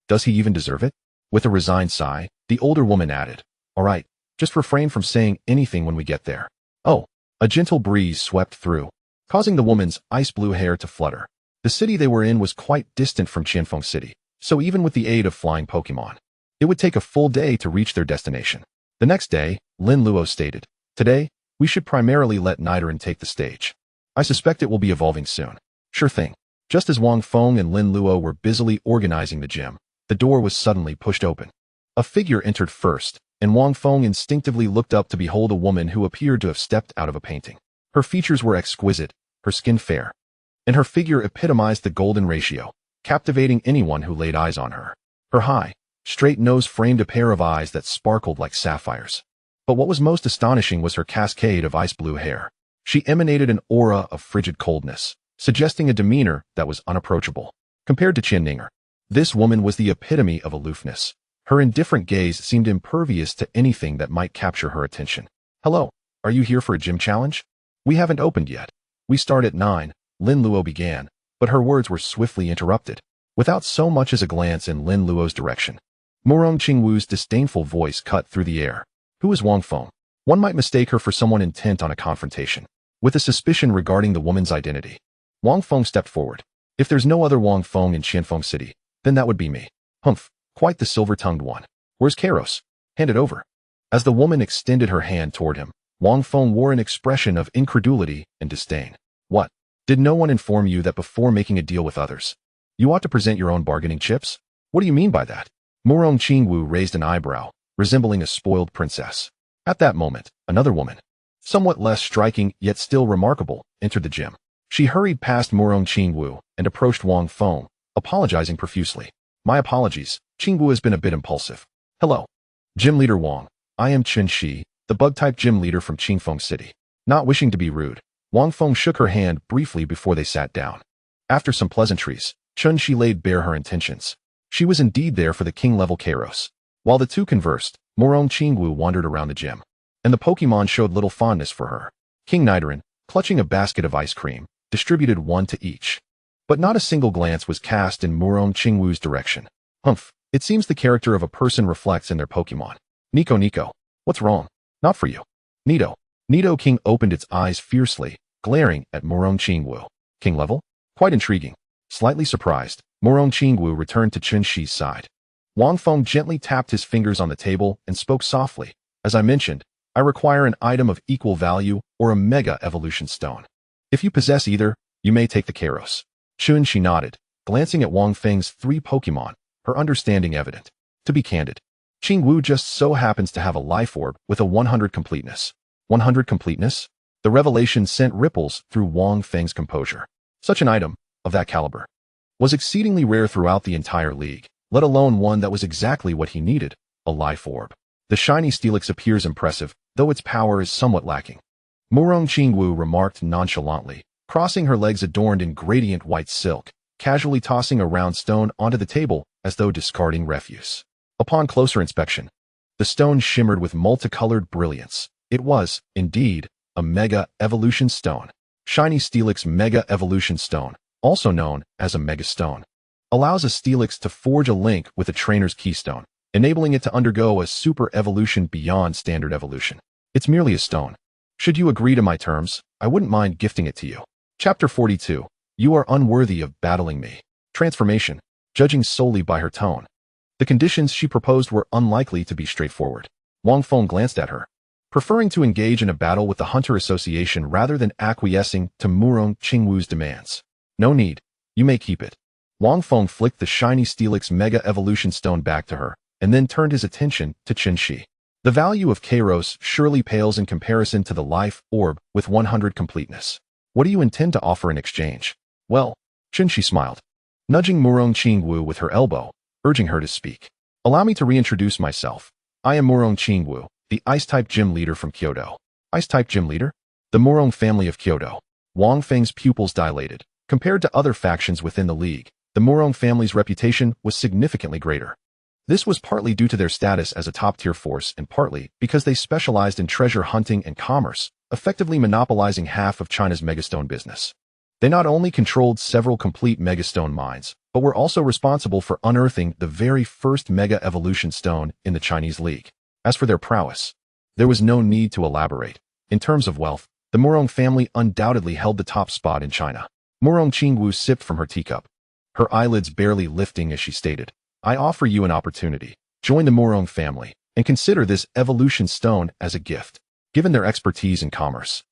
does he even deserve it? With a resigned sigh, the older woman added, all right, just refrain from saying anything when we get there. Oh, a gentle breeze swept through, causing the woman's ice-blue hair to flutter. The city they were in was quite distant from Qianfeng City, so even with the aid of flying Pokémon, it would take a full day to reach their destination. The next day, Lin Luo stated, today, we should primarily let Nidoking take the stage. I suspect it will be evolving soon. Sure thing. Just as Wang Feng and Lin Luo were busily organizing the gym, the door was suddenly pushed open. A figure entered first, and Wang Feng instinctively looked up to behold a woman who appeared to have stepped out of a painting. Her features were exquisite, her skin fair, and her figure epitomized the golden ratio, captivating anyone who laid eyes on her. Her high, straight nose framed a pair of eyes that sparkled like sapphires. But what was most astonishing was her cascade of ice-blue hair. She emanated an aura of frigid coldness, suggesting a demeanor that was unapproachable. Compared to Qianfeng, this woman was the epitome of aloofness. Her indifferent gaze seemed impervious to anything that might capture her attention. Hello, are you here for a gym challenge? We haven't opened yet. We start at 9, Lin Luo began, but her words were swiftly interrupted. Without so much as a glance in Lin Luo's direction, Murong Qingwu's disdainful voice cut through the air. Who is Wang Feng? One might mistake her for someone intent on a confrontation, with a suspicion regarding the woman's identity. Wang Feng stepped forward. If there's no other Wang Feng in Qianfeng City, then that would be me. Humph, quite the silver-tongued one. Where's Kairos? Hand it over. As the woman extended her hand toward him, Wang Feng wore an expression of incredulity and disdain. What? Did no one inform you that before making a deal with others, you ought to present your own bargaining chips? What do you mean by that? Murong Qingwu raised an eyebrow, resembling a spoiled princess. At that moment, another woman, somewhat less striking yet still remarkable, entered the gym. She hurried past Murong Qingwu and approached Wang Feng, apologizing profusely. My apologies, Qingwu has been a bit impulsive. Hello. Gym leader Wang, I am Chen Shi, the bug-type gym leader from Qianfeng City. Not wishing to be rude, Wang Feng shook her hand briefly before they sat down. After some pleasantries, Chen Shi laid bare her intentions. She was indeed there for the king-level Kairos. While the two conversed, Murong Qingwu wandered around the gym, and the Pokémon showed little fondness for her. King Nidoking, clutching a basket of ice cream, distributed one to each. But not a single glance was cast in Murong Qingwu's direction. Humph, it seems the character of a person reflects in their Pokémon. Nico. What's wrong? Not for you. Nidoking opened its eyes fiercely, glaring at Morong Qingwu. King level? Quite intriguing. Slightly surprised, Morong Qingwu returned to Qianxi's side. Wang Feng gently tapped his fingers on the table and spoke softly. As I mentioned, I require an item of equal value or a Mega Evolution Stone. If you possess either, you may take the Kairos. Qianxi nodded, glancing at Wang Feng's 3 Pokémon, her understanding evident. To be candid, Qingwu just so happens to have a life orb with a 100 completeness. 100 completeness? The revelation sent ripples through Wang Feng's composure. Such an item, of that caliber, was exceedingly rare throughout the entire league, let alone one that was exactly what he needed, a life orb. The shiny Steelix appears impressive, though its power is somewhat lacking. Morong Qingwu remarked nonchalantly, crossing her legs adorned in gradient white silk, casually tossing a round stone onto the table as though discarding refuse. Upon closer inspection, the stone shimmered with multicolored brilliance. It was, indeed, a Mega Evolution Stone. Shiny Steelix Mega Evolution Stone, also known as a Mega Stone, allows a Steelix to forge a link with a trainer's keystone, enabling it to undergo a super evolution beyond standard evolution. It's merely a stone. Should you agree to my terms, I wouldn't mind gifting it to you. Chapter 42. You are unworthy of battling me. Transformation. Judging solely by her tone, the conditions she proposed were unlikely to be straightforward. Wang Feng glanced at her, preferring to engage in a battle with the Hunter Association rather than acquiescing to Morong Qingwu's demands. No need. You may keep it. Wang Feng flicked the shiny Steelix Mega Evolution Stone back to her, and then turned his attention to Qianxi. The value of Kairos surely pales in comparison to the life orb with 100 completeness. What do you intend to offer in exchange? Well, Qianxi smiled, nudging Morong Qingwu with her elbow, urging her to speak. Allow me to reintroduce myself. I am Morong Qingwu, the Ice-type gym leader from Kyoto. Ice-type gym leader? The Morong family of Kyoto. Wang Feng's pupils dilated. Compared to other factions within the league, the Morong family's reputation was significantly greater. This was partly due to their status as a top-tier force and partly because they specialized in treasure hunting and commerce, effectively monopolizing half of China's megastone business. They not only controlled several complete megastone mines, but were also responsible for unearthing the very first Mega Evolution Stone in the Chinese League. As for their prowess, there was no need to elaborate. In terms of wealth, the Morong family undoubtedly held the top spot in China. Morong Qingwu sipped from her teacup, her eyelids barely lifting as she stated, I offer you an opportunity. Join the Morong family, and consider this evolution stone as a gift. Given their expertise in commerce,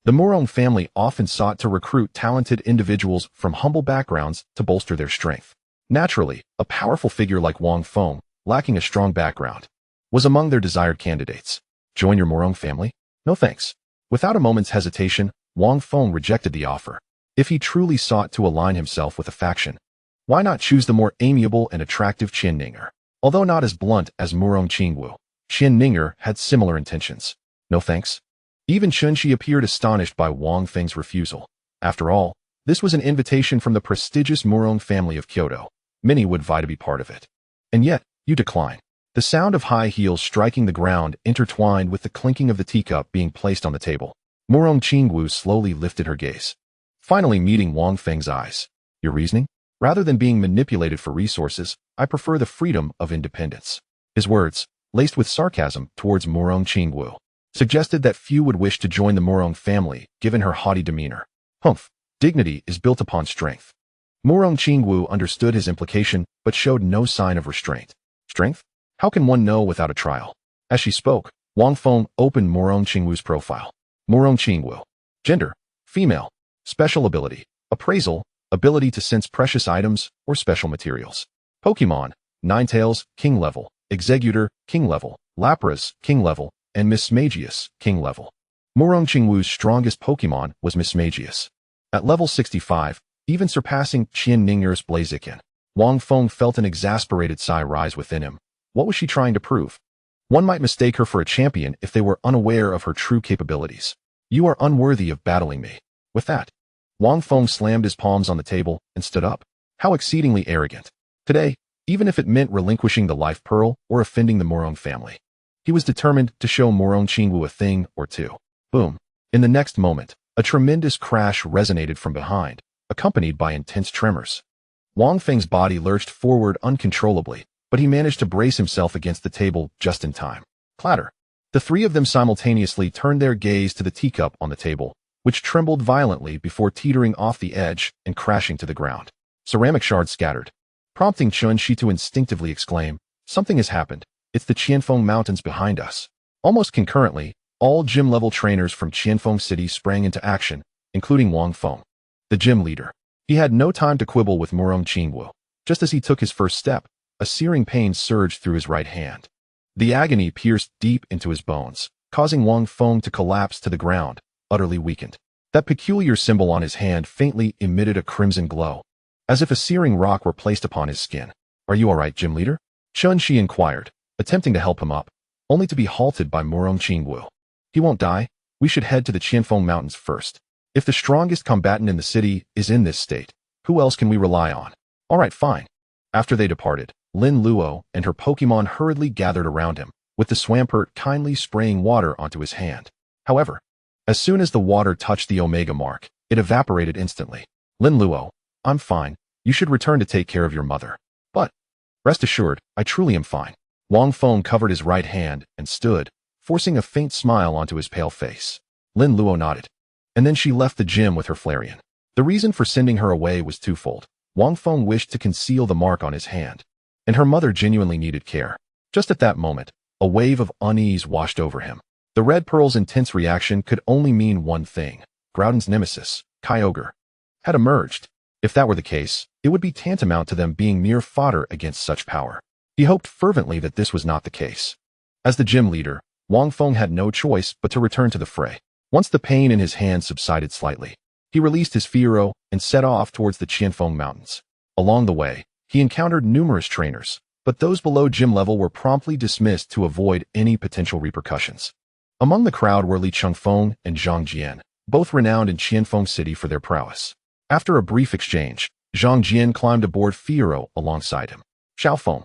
the Morong family often sought to recruit talented individuals from humble backgrounds to bolster their strength. Naturally, a powerful figure like Wang Feng, lacking a strong background, was among their desired candidates. Join your Morong family? No thanks. Without a moment's hesitation, Wang Feng rejected the offer. If he truly sought to align himself with a faction, why not choose the more amiable and attractive Qianfeng? Although not as blunt as Morong Qingwu, Qianfeng had similar intentions. No thanks. Even Qianxi appeared astonished by Wang Feng's refusal. After all, this was an invitation from the prestigious Morong family of Kyoto. Many would vie to be part of it. And yet, you decline. The sound of high heels striking the ground intertwined with the clinking of the teacup being placed on the table. Morong Qingwu slowly lifted her gaze, finally meeting Wang Feng's eyes. Your reasoning? Rather than being manipulated for resources, I prefer the freedom of independence. His words, laced with sarcasm towards Morong Qingwu, suggested that few would wish to join the Morong family given her haughty demeanor. Humph, dignity is built upon strength. Morong Qingwu understood his implication but showed no sign of restraint. Strength? How can one know without a trial? As she spoke, Wang Feng opened Morong Qingwu's profile. Morong Qingwu. Gender: female. Special ability: appraisal, ability to sense precious items or special materials. Pokemon: Ninetales, King level, Executor, King level, Lapras, King level, and Mismagius, King level. Morong Qingwu's strongest Pokemon was Mismagius. At level 65, even surpassing Qianning's Blaziken. Wang Feng felt an exasperated sigh rise within him. What was she trying to prove? One might mistake her for a champion if they were unaware of her true capabilities. You are unworthy of battling me. With that, Wang Feng slammed his palms on the table and stood up. How exceedingly arrogant. Today, even if it meant relinquishing the life pearl or offending the Morong family, he was determined to show Morong Qingwu a thing or two. Boom. In the next moment, a tremendous crash resonated from behind, accompanied by intense tremors. Wang Feng's body lurched forward uncontrollably, but he managed to brace himself against the table just in time. Clatter. The three of them simultaneously turned their gaze to the teacup on the table, which trembled violently before teetering off the edge and crashing to the ground. Ceramic shards scattered, prompting Chun-Shi to instinctively exclaim, "Something has happened. It's the Qianfeng Mountains behind us." Almost concurrently, all gym-level trainers from Qianfeng City sprang into action, including Wang Feng, the gym leader. He had no time to quibble with Murong Qingwu. Just as he took his first step, a searing pain surged through his right hand. The agony pierced deep into his bones, causing Wang Feng to collapse to the ground, utterly weakened. That peculiar symbol on his hand faintly emitted a crimson glow, as if a searing rock were placed upon his skin. "Are you all right, gym leader?" Chun-Shi inquired, attempting to help him up, only to be halted by Murong Qingwu. "He won't die. We should head to the Qianfeng Mountains first. If the strongest combatant in the city is in this state, who else can we rely on?" "All right, fine." After they departed, Lin Luo and her Pokémon hurriedly gathered around him, with the Swampert kindly spraying water onto his hand. However, as soon as the water touched the Omega mark, it evaporated instantly. "Lin Luo, I'm fine. You should return to take care of your mother." "But, rest assured, I truly am fine." Wang Feng covered his right hand and stood, forcing a faint smile onto his pale face. Lin Luo nodded, and then she left the gym with her Flareon. The reason for sending her away was twofold. Wang Feng wished to conceal the mark on his hand, and her mother genuinely needed care. Just at that moment, a wave of unease washed over him. The Red Pearl's intense reaction could only mean one thing. Groudon's nemesis, Kyogre, had emerged. If that were the case, it would be tantamount to them being mere fodder against such power. He hoped fervently that this was not the case. As the gym leader, Wang Feng had no choice but to return to the fray. Once the pain in his hand subsided slightly, he released his Fiero and set off towards the Qianfeng Mountains. Along the way, he encountered numerous trainers, but those below gym level were promptly dismissed to avoid any potential repercussions. Among the crowd were Li Chengfeng and Zhang Jian, both renowned in Qianfeng City for their prowess. After a brief exchange, Zhang Jian climbed aboard Fiero alongside him. "Xiaofeng,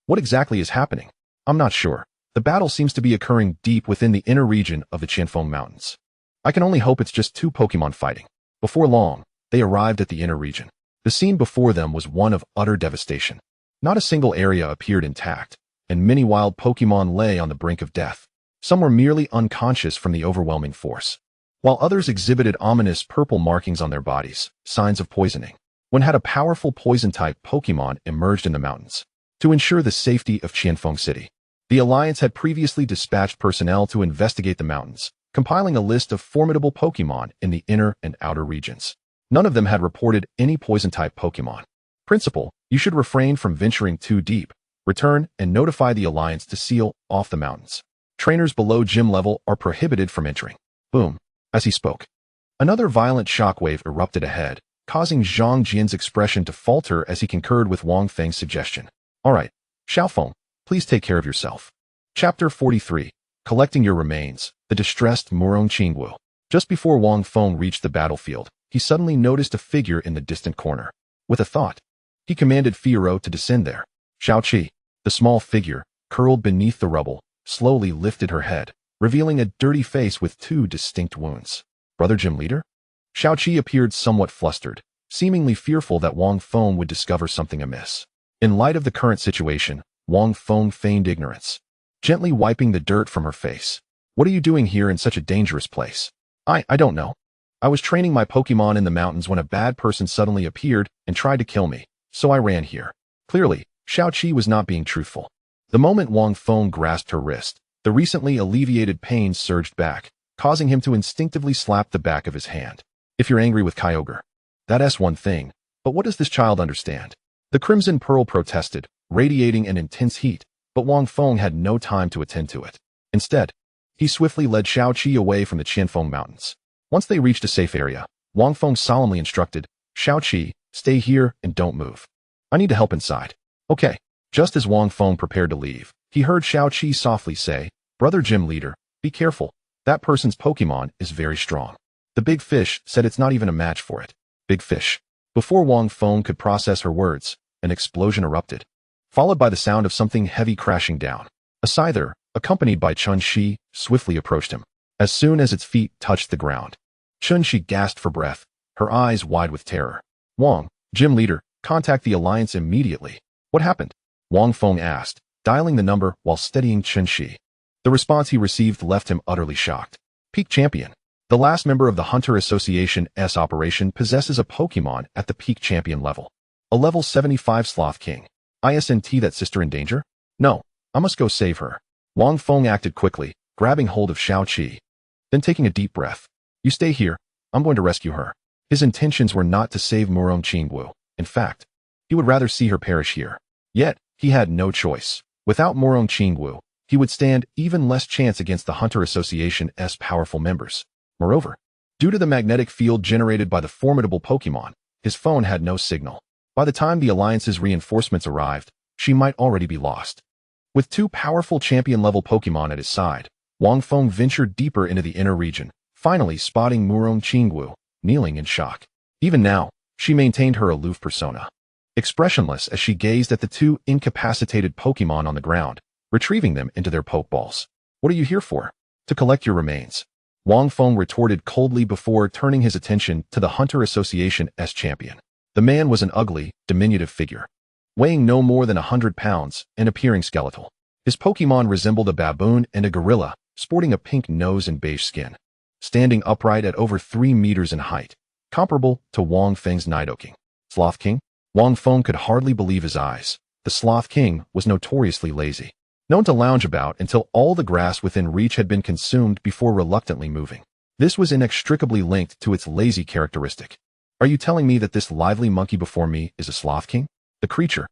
what exactly is happening?" "I'm not sure. The battle seems to be occurring deep within the inner region of the Qianfeng Mountains. I can only hope it's just two Pokémon fighting." Before long, they arrived at the inner region. The scene before them was one of utter devastation. Not a single area appeared intact, and many wild Pokémon lay on the brink of death. Some were merely unconscious from the overwhelming force, while others exhibited ominous purple markings on their bodies, signs of poisoning. When had a powerful poison-type Pokémon emerged in the mountains? To ensure the safety of Qianfeng City, the Alliance had previously dispatched personnel to investigate the mountains, compiling a list of formidable Pokémon in the inner and outer regions. None of them had reported any poison-type Pokémon. "Principal, you should refrain from venturing too deep. Return and notify the Alliance to seal off the mountains. Trainers below gym level are prohibited from entering." Boom. As he spoke, another violent shockwave erupted ahead, causing Zhang Jian's expression to falter as he concurred with Wang Feng's suggestion. "All right, Xiaofeng, please take care of yourself." Chapter 43. Collecting Your Remains, the distressed Murong Qingwu. Just before Wang Feng reached the battlefield, he suddenly noticed a figure in the distant corner. With a thought, he commanded Fiero to descend there. Xiaoqi, the small figure, curled beneath the rubble, slowly lifted her head, revealing a dirty face with two distinct wounds. "Brother Gym Leader?" Xiaoqi appeared somewhat flustered, seemingly fearful that Wang Feng would discover something amiss. In light of the current situation, Wang Feng feigned ignorance, gently wiping the dirt from her face. "What are you doing here in such a dangerous place?" I don't know. I was training my Pokémon in the mountains when a bad person suddenly appeared and tried to kill me, so I ran here." Clearly, Xiaoqi was not being truthful. The moment Wang Feng grasped her wrist, the recently alleviated pain surged back, causing him to instinctively slap the back of his hand. "If you're angry with Kyogre, that's one thing, but what does this child understand?" The Crimson Pearl protested, radiating an intense heat, but Wang Feng had no time to attend to it. Instead, he swiftly led Xiaoqi away from the Qianfeng Mountains. Once they reached a safe area, Wang Feng solemnly instructed, "Xiaoqi, stay here and don't move. I need to help inside." "Okay." Just as Wang Feng prepared to leave, he heard Xiaoqi softly say, "Brother Gym Leader, be careful. That person's Pokémon is very strong." The big fish said it's not even a match for it. Big fish. Before Wang Feng could process her words, an explosion erupted, followed by the sound of something heavy crashing down. A scyther, accompanied by Chun-Shi, swiftly approached him. As soon as its feet touched the ground, Chun-Shi gasped for breath, her eyes wide with terror. "Wang, Gym Leader, contact the Alliance immediately." "What happened?" Wang Feng asked, dialing the number while steadying Chun-Shi. The response he received left him utterly shocked. Peak Champion. The last member of the Hunter Association's operation possesses a Pokemon at the Peak Champion level. A level 75 Sloth King. Isn't that sister in danger? No, I must go save her. Wang Feng acted quickly, grabbing hold of Xiaoqi. Then taking a deep breath. You stay here, I'm going to rescue her. His intentions were not to save Murong Qingwu. In fact, he would rather see her perish here. Yet, he had no choice. Without Murong Qingwu, he would stand even less chance against the Hunter Association's powerful members. Moreover, due to the magnetic field generated by the formidable Pokemon, his phone had no signal. By the time the Alliance's reinforcements arrived, she might already be lost. With two powerful champion-level Pokemon at his side, Wang Feng ventured deeper into the inner region, finally spotting Murong Qingwu, kneeling in shock. Even now, she maintained her aloof persona. Expressionless as she gazed at the two incapacitated Pokemon on the ground, retrieving them into their Pokeballs. What are you here for? To collect your remains. Wang Feng retorted coldly before turning his attention to the Hunter Association's champion. The man was an ugly, diminutive figure, weighing no more than 100 pounds and appearing skeletal. His Pokemon resembled a baboon and a gorilla, sporting a pink nose and beige skin. Standing upright at over 3 meters in height, comparable to Wang Feng's Nidoking. Sloth King? Wang Feng could hardly believe his eyes. The Sloth King was notoriously lazy, known to lounge about until all the grass within reach had been consumed before reluctantly moving. This was inextricably linked to its lazy characteristic. Are you telling me that this lively monkey before me is a Sloth King? The creature,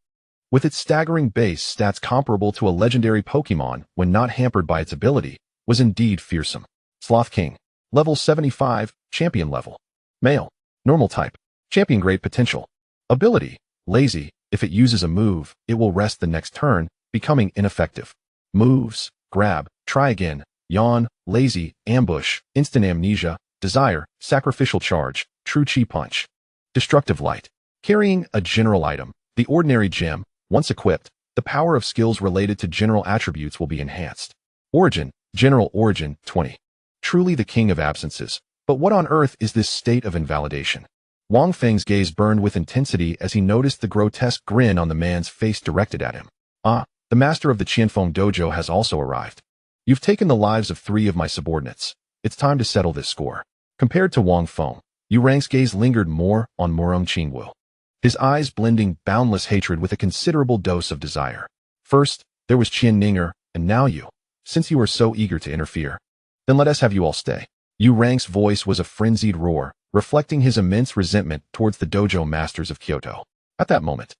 with its staggering base stats comparable to a legendary Pokemon when not hampered by its ability, was indeed fearsome. Sloth King. Level 75, Champion level. Male. Normal type. Champion grade potential. Ability. Lazy. If it uses a move, it will rest the next turn, becoming ineffective. Moves. Grab. Try again. Yawn. Lazy. Ambush. Instant amnesia. Desire. Sacrificial charge. True Chi punch. Destructive light. Carrying a general item. The ordinary gem. Once equipped, the power of skills related to general attributes will be enhanced. Origin. General origin. 20. Truly the king of absences. But what on earth is this state of invalidation? Wang Feng's gaze burned with intensity as he noticed the grotesque grin on the man's face directed at him. Ah, the master of the Qianfeng dojo has also arrived. You've taken the lives of 3 of my subordinates. It's time to settle this score. Compared to Wang Feng, Yurang's gaze lingered more on Murong Qingwu, his eyes blending boundless hatred with a considerable dose of desire. First, there was Qian Ninger, and now you. Since you are so eager to interfere, then let us have you all stay. Yurang's voice was a frenzied roar, reflecting his immense resentment towards the dojo masters of Kyoto. At that moment,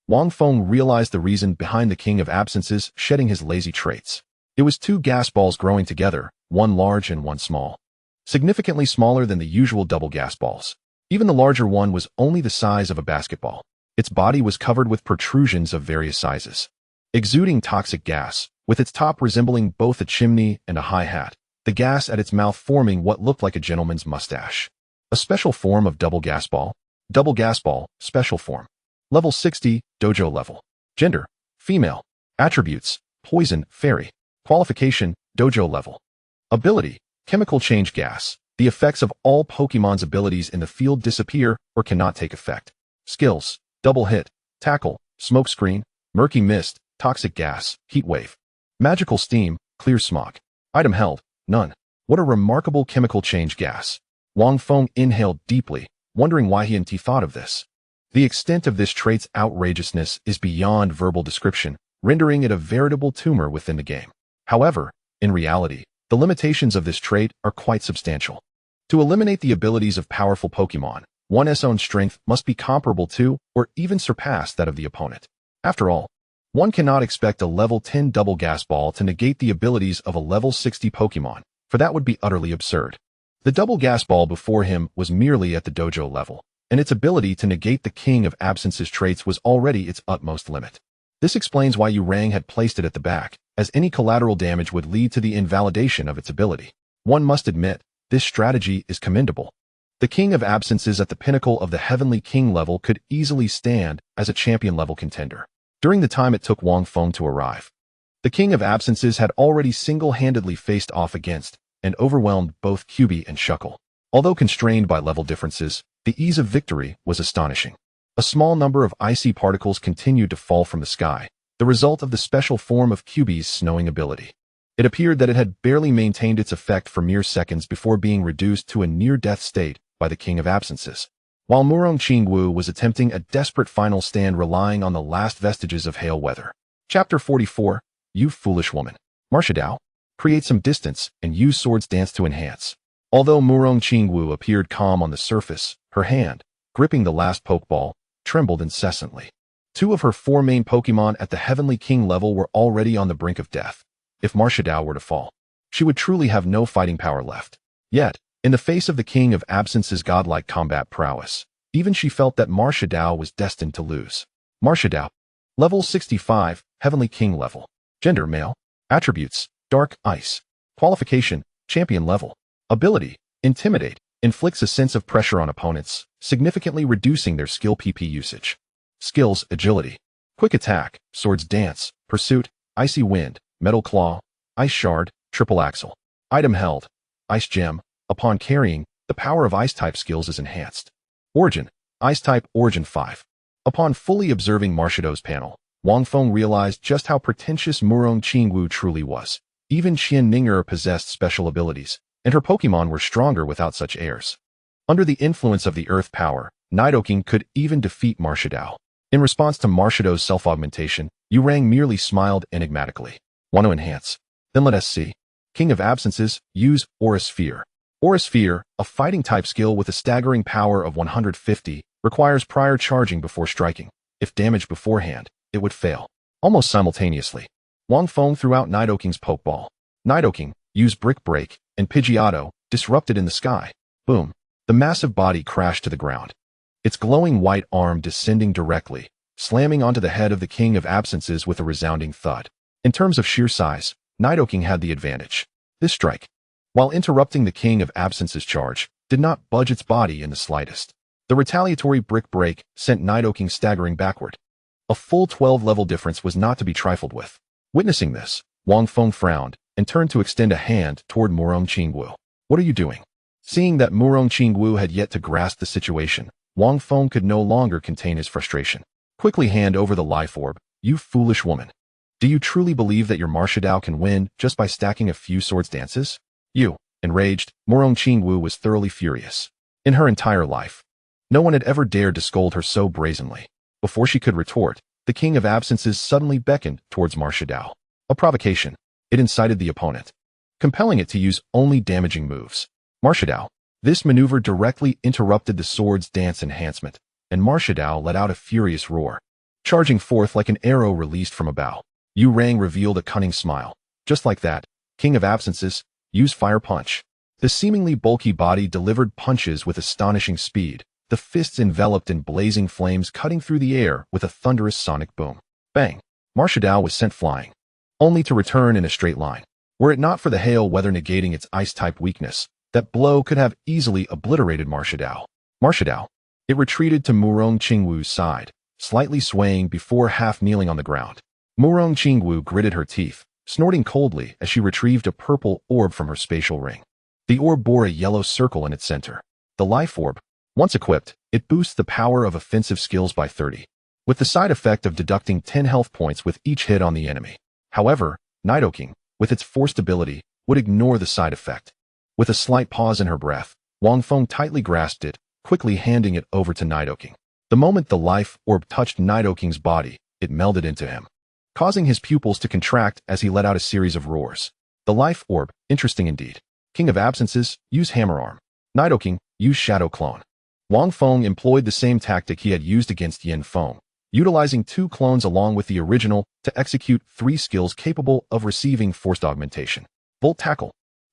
Wang Feng realized the reason behind the king of absences shedding his lazy traits. It was 2 gas balls growing together, one large and one small. Significantly smaller than the usual double gas balls. Even the larger one was only the size of a basketball. Its body was covered with protrusions of various sizes, exuding toxic gas, with its top resembling both a chimney and a high hat, the gas at its mouth forming what looked like a gentleman's mustache. A special form of double gas ball. Double gas ball, special form. Level 60, dojo level. Gender, female. Attributes, poison, fairy. Qualification, dojo level. Ability, chemical change gas. The effects of all Pokemon's abilities in the field disappear or cannot take effect. Skills, double hit, tackle, smoke screen, murky mist, toxic gas, heat wave. Magical steam, clear smog. Item held, none. What a remarkable chemical change gas. Wang Feng inhaled deeply, wondering why he hadn't thought of this. The extent of this trait's outrageousness is beyond verbal description, rendering it a veritable tumor within the game. However, in reality, the limitations of this trait are quite substantial. To eliminate the abilities of powerful Pokemon, one's own strength must be comparable to or even surpass that of the opponent. After all, one cannot expect a level 10 double gas ball to negate the abilities of a level 60 Pokemon, for that would be utterly absurd. The double gas ball before him was merely at the dojo level, and its ability to negate the king of absences traits was already its utmost limit. This explains why Yurang had placed it at the back, as any collateral damage would lead to the invalidation of its ability. One must admit, this strategy is commendable. The king of absences at the pinnacle of the heavenly king level could easily stand as a champion level contender. During the time it took Wang Feng to arrive, the king of absences had already single-handedly faced off against and overwhelmed both QB and Shuckle. Although constrained by level differences, the ease of victory was astonishing. A small number of icy particles continued to fall from the sky, the result of the special form of QB's snowing ability. It appeared that it had barely maintained its effect for mere seconds before being reduced to a near-death state by the King of Absences. While Murong Qingwu was attempting a desperate final stand relying on the last vestiges of hail weather. Chapter 44, You Foolish Woman. Marshadao, create some distance and use Swords Dance to enhance. Although Murong Qingwu appeared calm on the surface, her hand, gripping the last Pokeball, trembled incessantly. 2 of her 4 main Pokemon at the Heavenly King level were already on the brink of death. If Marshadao were to fall, she would truly have no fighting power left. Yet, in the face of the King of Absence's godlike combat prowess, even she felt that Marshadao was destined to lose. Marshadao, level 65, Heavenly King level. Gender male. Attributes, Dark Ice. Qualification, Champion level. Ability, Intimidate, inflicts a sense of pressure on opponents, significantly reducing their skill PP usage. Skills, Agility. Quick Attack, Swords Dance, Pursuit, Icy Wind, Metal Claw, Ice Shard, Triple Axle. Item held, Ice Gem. Upon carrying, the power of Ice-type skills is enhanced. Origin, Ice-type Origin 5. Upon fully observing Marshado's panel, Wang Feng realized just how pretentious Murong Qingwu truly was. Even Qianfeng possessed special abilities, and her Pokemon were stronger without such airs. Under the influence of the Earth power, Nidoking could even defeat Marshadao. In response to Marshado's self-augmentation, Yurang merely smiled enigmatically. Want to enhance? Then let us see. King of Absences, use Aura Sphere. Aura Sphere, a fighting-type skill with a staggering power of 150, requires prior charging before striking. If damaged beforehand, it would fail. Almost simultaneously, Wang Feng threw out Nidoking's Pokeball. Nidoking, use Brick Break, and Pidgeotto, disrupted in the sky. Boom. The massive body crashed to the ground. Its glowing white arm descending directly, slamming onto the head of the King of Absences with a resounding thud. In terms of sheer size, Nidoking had the advantage. This strike, while interrupting the King of Absence's charge, did not budge its body in the slightest. The retaliatory Brick Break sent Nidoking staggering backward. A full 12-level difference was not to be trifled with. Witnessing this, Wang Feng frowned and turned to extend a hand toward Murong Qingwu. What are you doing? Seeing that Murong Qingwu had yet to grasp the situation, Wang Feng could no longer contain his frustration. Quickly hand over the life orb, you foolish woman. Do you truly believe that your Marshadao can win just by stacking a few Swords Dances? You. Enraged, Murong Qingwu was thoroughly furious. In her entire life, no one had ever dared to scold her so brazenly. Before she could retort, the King of Absences suddenly beckoned towards Marshadao. A provocation. It incited the opponent, compelling it to use only damaging moves. Marshadao. This maneuver directly interrupted the Swords Dance enhancement, and Marshadao let out a furious roar. Charging forth like an arrow released from a bow, Yurang revealed a cunning smile. Just like that, King of Absences, use Fire Punch. The seemingly bulky body delivered punches with astonishing speed, the fists enveloped in blazing flames cutting through the air with a thunderous sonic boom. Bang! Marshadao was sent flying, only to return in a straight line. Were it not for the hail weather negating its ice-type weakness, that blow could have easily obliterated Marshadao. Marshadao. It retreated to Murong Qingwu's side, slightly swaying before half-kneeling on the ground. Murong Qingwu gritted her teeth, snorting coldly as she retrieved a purple orb from her spatial ring. The orb bore a yellow circle in its center. The life orb. Once equipped, it boosts the power of offensive skills by 30, with the side effect of deducting 10 health points with each hit on the enemy. However, Nidoking, with its forced ability, would ignore the side effect. With a slight pause in her breath, Wang Feng tightly grasped it, quickly handing it over to Nidoking. The moment the life orb touched Nidoking's body, it melded into him, causing his pupils to contract as he let out a series of roars. The life orb, interesting indeed. King of Absences, use Hammer Arm. Nidoking, use Shadow Clone. Wang Feng employed the same tactic he had used against Qianfeng, utilizing 2 clones along with the original to execute 3 skills capable of receiving forced augmentation. Volt Tackle,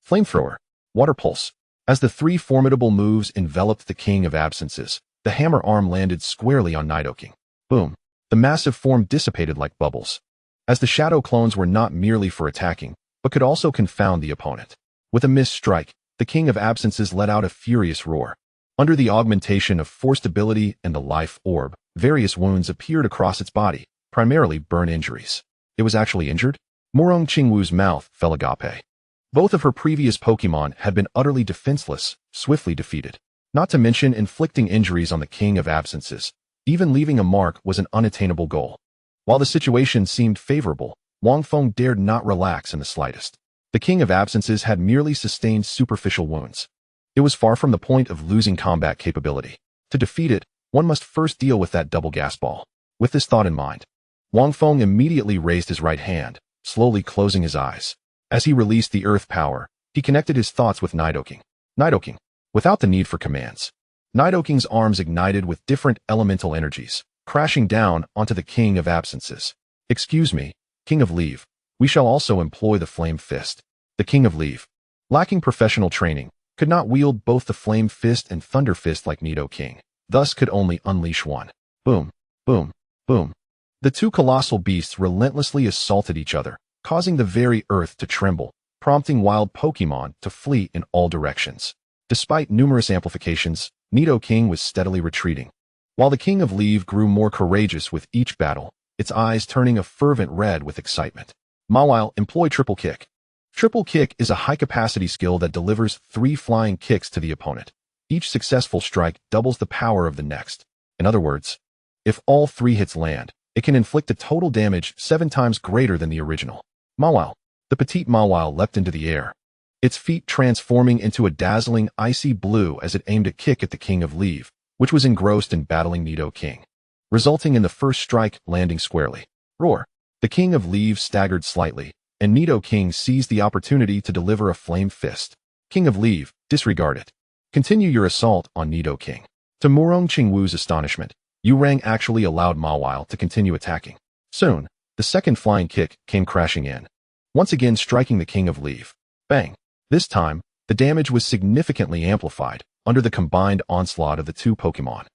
Flamethrower, Water Pulse. As the 3 formidable moves enveloped the King of Absences, the Hammer Arm landed squarely on Nidoking. Boom! The massive form dissipated like bubbles. As the Shadow Clones were not merely for attacking, but could also confound the opponent. With a missed strike, the King of Absences let out a furious roar. Under the augmentation of forced ability and the life orb, various wounds appeared across its body, primarily burn injuries. It was actually injured? Murong Qingwu's mouth fell agape. Both of her previous Pokemon had been utterly defenseless, swiftly defeated. Not to mention inflicting injuries on the King of Absences. Even leaving a mark was an unattainable goal. While the situation seemed favorable, Wang Feng dared not relax in the slightest. The King of Absences had merely sustained superficial wounds. It was far from the point of losing combat capability. To defeat it, one must first deal with that double gas ball. With this thought in mind, Wang Feng immediately raised his right hand, slowly closing his eyes. As he released the earth power, he connected his thoughts with Nidoking. Nidoking, without the need for commands. Nidoking's arms ignited with different elemental energies, crashing down onto the King of Absences. Excuse me, King of Leave. We shall also employ the Flame Fist. The King of Leave, lacking professional training, could not wield both the Flame Fist and Thunder Fist like Nidoking, thus could only unleash one. Boom, boom, boom. The two colossal beasts relentlessly assaulted each other, causing the very earth to tremble, prompting wild Pokémon to flee in all directions. Despite numerous amplifications, Nidoking was steadily retreating. While the King of Leave grew more courageous with each battle, its eyes turning a fervent red with excitement. Mawile, employ Triple Kick. Triple Kick is a high-capacity skill that delivers 3 flying kicks to the opponent. Each successful strike doubles the power of the next. In other words, if all 3 hits land, it can inflict a total damage 7 times greater than the original. Mawile. The petite Mawile leapt into the air, its feet transforming into a dazzling icy blue as it aimed a kick at the King of Leave, which was engrossed in battling Nidoking, resulting in the first strike landing squarely. Roar. The King of Leave staggered slightly, and Nidoking seized the opportunity to deliver a Flame Fist. King of Leave, disregard it. Continue your assault on Nidoking. To Murong Qingwu's astonishment, Yurang actually allowed Mawile to continue attacking. Soon, the second flying kick came crashing in, once again striking the King of Leave. Bang! This time, the damage was significantly amplified under the combined onslaught of the two Pokémon.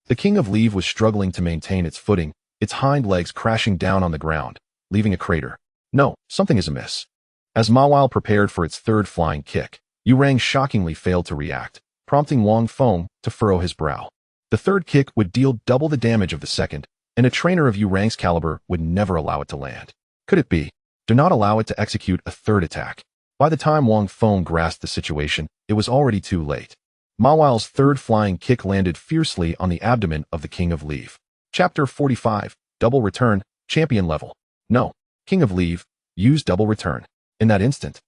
The King of Leave was struggling to maintain its footing, its hind legs crashing down on the ground, leaving a crater. No, something is amiss. As Mawile prepared for its third flying kick, Yurang shockingly failed to react, prompting Wang Feng to furrow his brow. The third kick would deal double the damage of the second, and a trainer of Yurang's caliber would never allow it to land. Could it be? Do not allow it to execute a third attack. By the time Wang Feng grasped the situation, it was already too late. Mawile's third flying kick landed fiercely on the abdomen of the King of Leave. Chapter 45, Double Return, Champion Level. No, King of Leave, use Double Return. In that instant,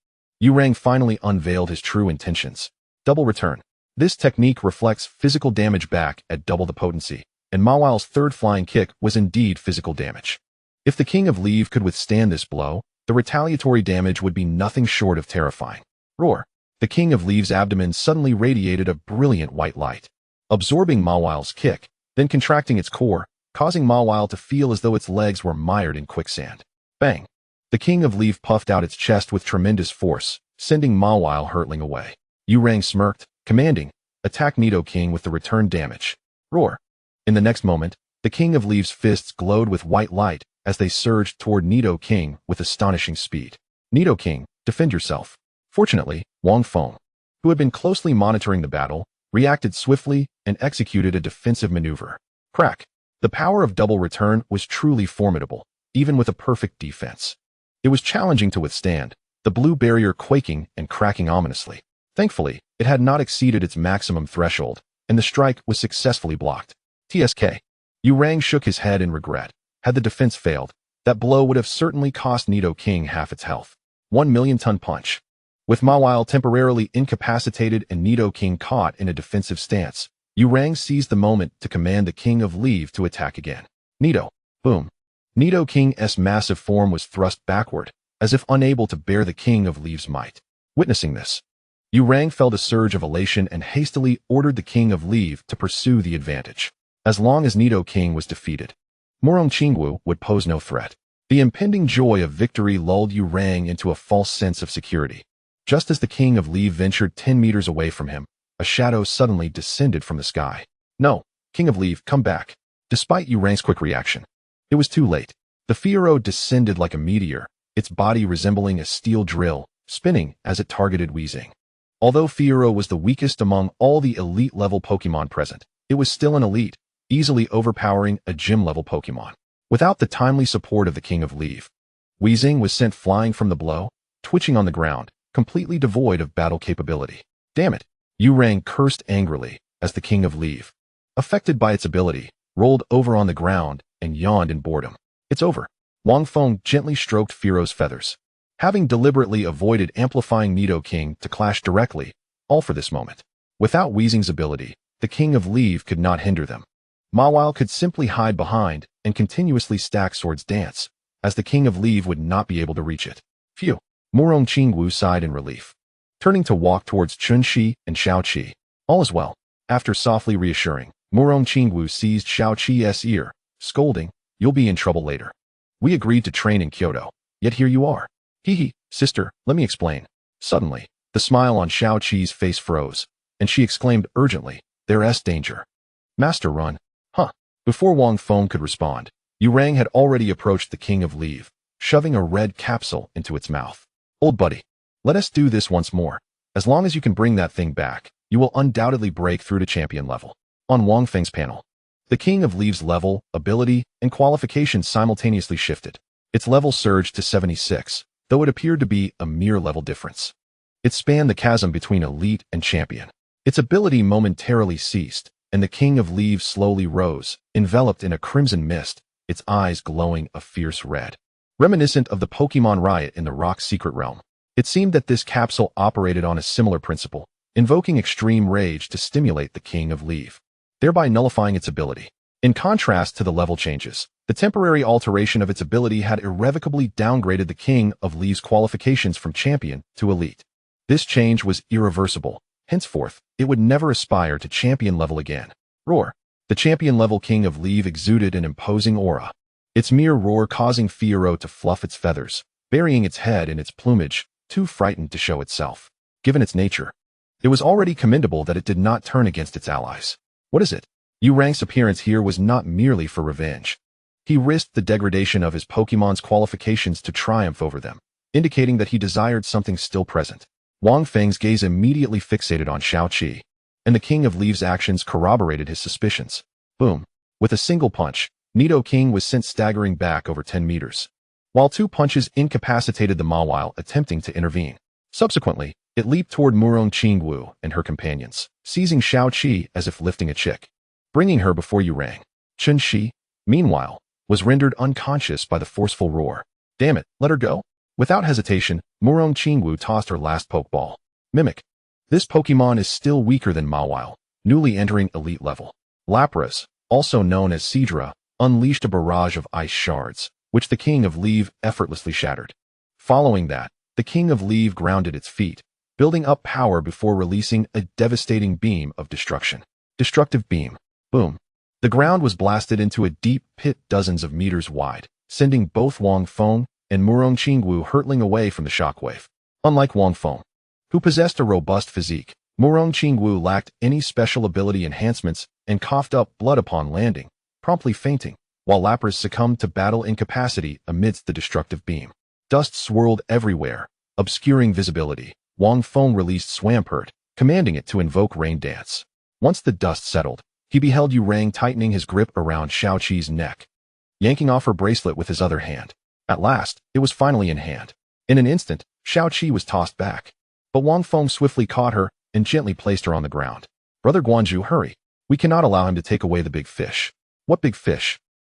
Yurang finally unveiled his true intentions. Double Return. This technique reflects physical damage back at double the potency, and Mawile's third flying kick was indeed physical damage. If the King of Leave could withstand this blow, the retaliatory damage would be nothing short of terrifying. Roar. The King of Leave's abdomen suddenly radiated a brilliant white light, absorbing Mawile's kick, then contracting its core, causing Mawile to feel as though its legs were mired in quicksand. Bang! The King of Leave puffed out its chest with tremendous force, sending Mawile hurtling away. Yurang smirked, commanding, attack Nidoking with the return damage. Roar! In the next moment, the King of Leave's fists glowed with white light as they surged toward Nidoking with astonishing speed. Nidoking, defend yourself. Fortunately, Wang Feng, who had been closely monitoring the battle, reacted swiftly and executed a defensive maneuver. Crack! The power of double return was truly formidable, even with a perfect defense. It was challenging to withstand, the blue barrier quaking and cracking ominously. Thankfully, it had not exceeded its maximum threshold, and the strike was successfully blocked. TSK. Yurang shook his head in regret. Had the defense failed, that blow would have certainly cost Nidoking half its health. 1,000,000-ton punch. With Mawile temporarily incapacitated and Nidoking caught in a defensive stance, Yurang seized the moment to command the King of Leave to attack again. Nido. Boom. Nidoking's massive form was thrust backward, as if unable to bear the King of Leave's might. Witnessing this, Yurang felt a surge of elation and hastily ordered the King of Leave to pursue the advantage. As long as Nidoking was defeated, Murong Qingwu would pose no threat. The impending joy of victory lulled Yurang into a false sense of security. Just as the King of Leave ventured 10 meters away from him, a shadow suddenly descended from the sky. No, King of Leave, come back. Despite Yurang's quick reaction, it was too late. The Fiero descended like a meteor, its body resembling a steel drill, spinning as it targeted Weezing. Although Fiero was the weakest among all the elite-level Pokémon present, it was still an elite, easily overpowering a gym-level Pokémon. Without the timely support of the King of Leave, Weezing was sent flying from the blow, twitching on the ground, completely devoid of battle capability. Damn it! Yurang cursed angrily as the King of Leave, affected by its ability, rolled over on the ground and yawned in boredom. It's over. Wang Feng gently stroked Fiero's feathers. having deliberately avoided amplifying Nidoking to clash directly, all for this moment. Without Weezing's ability, the King of Leave could not hinder them. Mawile could simply hide behind and continuously stack Sword's Dance, as the King of Leave would not be able to reach it. Phew! Murong Qingwu sighed in relief. Turning to walk towards Chunxi and Xiaoqi. All is well. After softly reassuring, Murong Qingwu seized Xiaoqi's ear, scolding, "You'll be in trouble later. We agreed to train in Kyoto, yet here you are." "Hee, sister, let me explain." Suddenly, the smile on Xiaoqi's face froze, and she exclaimed urgently, "There's danger." "Master, run." "Huh." Before Wang Feng could respond, Yurang had already approached the King of Leave, shoving a red capsule into its mouth. "Old buddy, let us do this once more. As long as you can bring that thing back, you will undoubtedly break through to champion level." On Wang Feng's panel, the King of Leave's level, ability, and qualifications simultaneously shifted. Its level surged to 76, though it appeared to be a mere level difference. It spanned the chasm between elite and champion. Its ability momentarily ceased, and the King of Leaves slowly rose, enveloped in a crimson mist, its eyes glowing a fierce red. Reminiscent of the Pokémon riot in the Rock Secret Realm, it seemed that this capsule operated on a similar principle, invoking extreme rage to stimulate the King of Leave, thereby nullifying its ability. In contrast to the level changes, the temporary alteration of its ability had irrevocably downgraded the King of Leave's qualifications from champion to elite. This change was irreversible. Henceforth, it would never aspire to champion level again. Roar! The champion level King of Leave exuded an imposing aura. Its mere roar causing Fiero to fluff its feathers, burying its head in its plumage, too frightened to show itself. Given its nature, it was already commendable that it did not turn against its allies. What is it? Yurang's appearance here was not merely for revenge. He risked the degradation of his Pokémon's qualifications to triumph over them, indicating that he desired something still present. Wang Feng's gaze immediately fixated on Xiaoqi, and the King of Leaves' actions corroborated his suspicions. Boom! With a single punch, Nidoking was sent staggering back over 10 meters, while 2 punches incapacitated the Mawile attempting to intervene. Subsequently, it leaped toward Murong Qingwu and her companions, seizing Xiaoqi as if lifting a chick, bringing her before Yurang. Chunxi, meanwhile, was rendered unconscious by the forceful roar. "Damn it, let her go." Without hesitation, Murong Qingwu tossed her last Pokeball. Mimic. This Pokemon is still weaker than Mawile, newly entering elite level. Lapras, also known as Seadra, unleashed a barrage of ice shards, which the King of Leave effortlessly shattered. Following that, the King of Leave grounded its feet, building up power before releasing a devastating beam of destruction. Destructive beam. Boom. The ground was blasted into a deep pit dozens of meters wide, sending both Wang Feng and Murong Qingwu hurtling away from the shockwave. Unlike Wang Feng, who possessed a robust physique, Murong Qingwu lacked any special ability enhancements and coughed up blood upon landing, promptly fainting, while Lapras succumbed to battle incapacity amidst the destructive beam. Dust swirled everywhere, obscuring visibility. Wang Feng released Swampert, commanding it to invoke Rain Dance. Once the dust settled, he beheld Yurang tightening his grip around Xiaoqi's neck, yanking off her bracelet with his other hand. At last, it was finally in hand. In an instant, Xiaoqi was tossed back, but Wang Feng swiftly caught her and gently placed her on the ground. "Brother Guanju, hurry. We cannot allow him to take away the big fish." "What big fish?"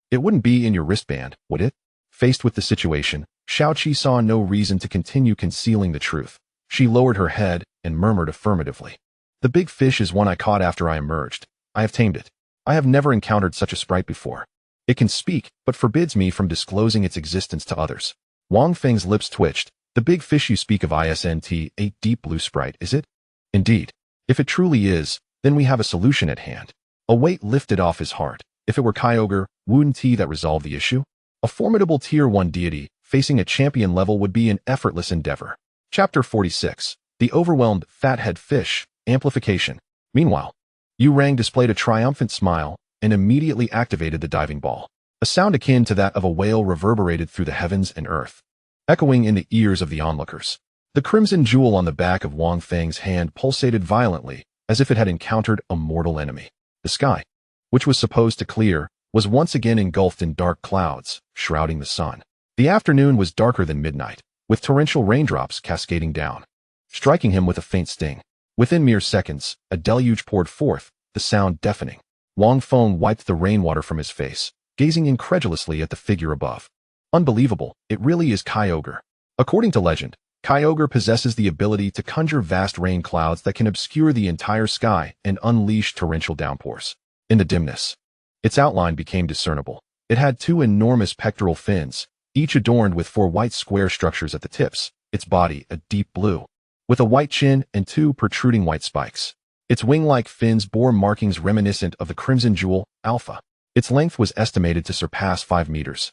"It wouldn't be in your wristband, would it?" Faced with the situation, Xiaoqi saw no reason to continue concealing the truth. She lowered her head and murmured affirmatively. "The big fish is one I caught after I emerged. I have tamed it. I have never encountered such a sprite before. It can speak, but forbids me from disclosing its existence to others." Wang Feng's lips twitched. "The big fish you speak of isn't a deep blue sprite, is it?" "Indeed. If it truly is, then we have a solution at hand." A weight lifted off his heart. If it were Kyogre, wouldn't he that resolve the issue? A formidable Tier 1 deity facing a champion level would be an effortless endeavor. Chapter 46. The Overwhelmed Fathead Fish, Amplification. Meanwhile, Yurang displayed a triumphant smile and immediately activated the diving ball. A sound akin to that of a whale reverberated through the heavens and earth, echoing in the ears of the onlookers. The crimson jewel on the back of Wang Feng's hand pulsated violently, as if it had encountered a mortal enemy. The sky, which was supposed to clear, was once again engulfed in dark clouds, shrouding the sun. The afternoon was darker than midnight, with torrential raindrops cascading down, striking him with a faint sting. Within mere seconds, a deluge poured forth, the sound deafening. Wang Feng wiped the rainwater from his face, gazing incredulously at the figure above. "Unbelievable, it really is Kyogre." According to legend, Kyogre possesses the ability to conjure vast rain clouds that can obscure the entire sky and unleash torrential downpours. In the dimness, its outline became discernible. It had 2 enormous pectoral fins, each adorned with 4 white square structures at the tips, its body a deep blue, with a white chin and 2 protruding white spikes. Its wing-like fins bore markings reminiscent of the Crimson Jewel, Alpha. Its length was estimated to surpass 5 meters.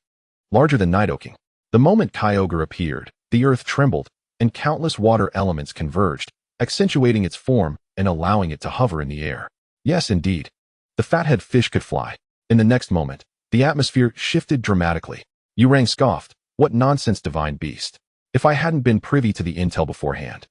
Larger than Nidoking. The moment Kyogre appeared, the earth trembled, and countless water elements converged, accentuating its form and allowing it to hover in the air. Yes, indeed. The fathead fish could fly. In the next moment, the atmosphere shifted dramatically. Wang scoffed, "What nonsense, divine beast. If I hadn't been privy to the intel beforehand,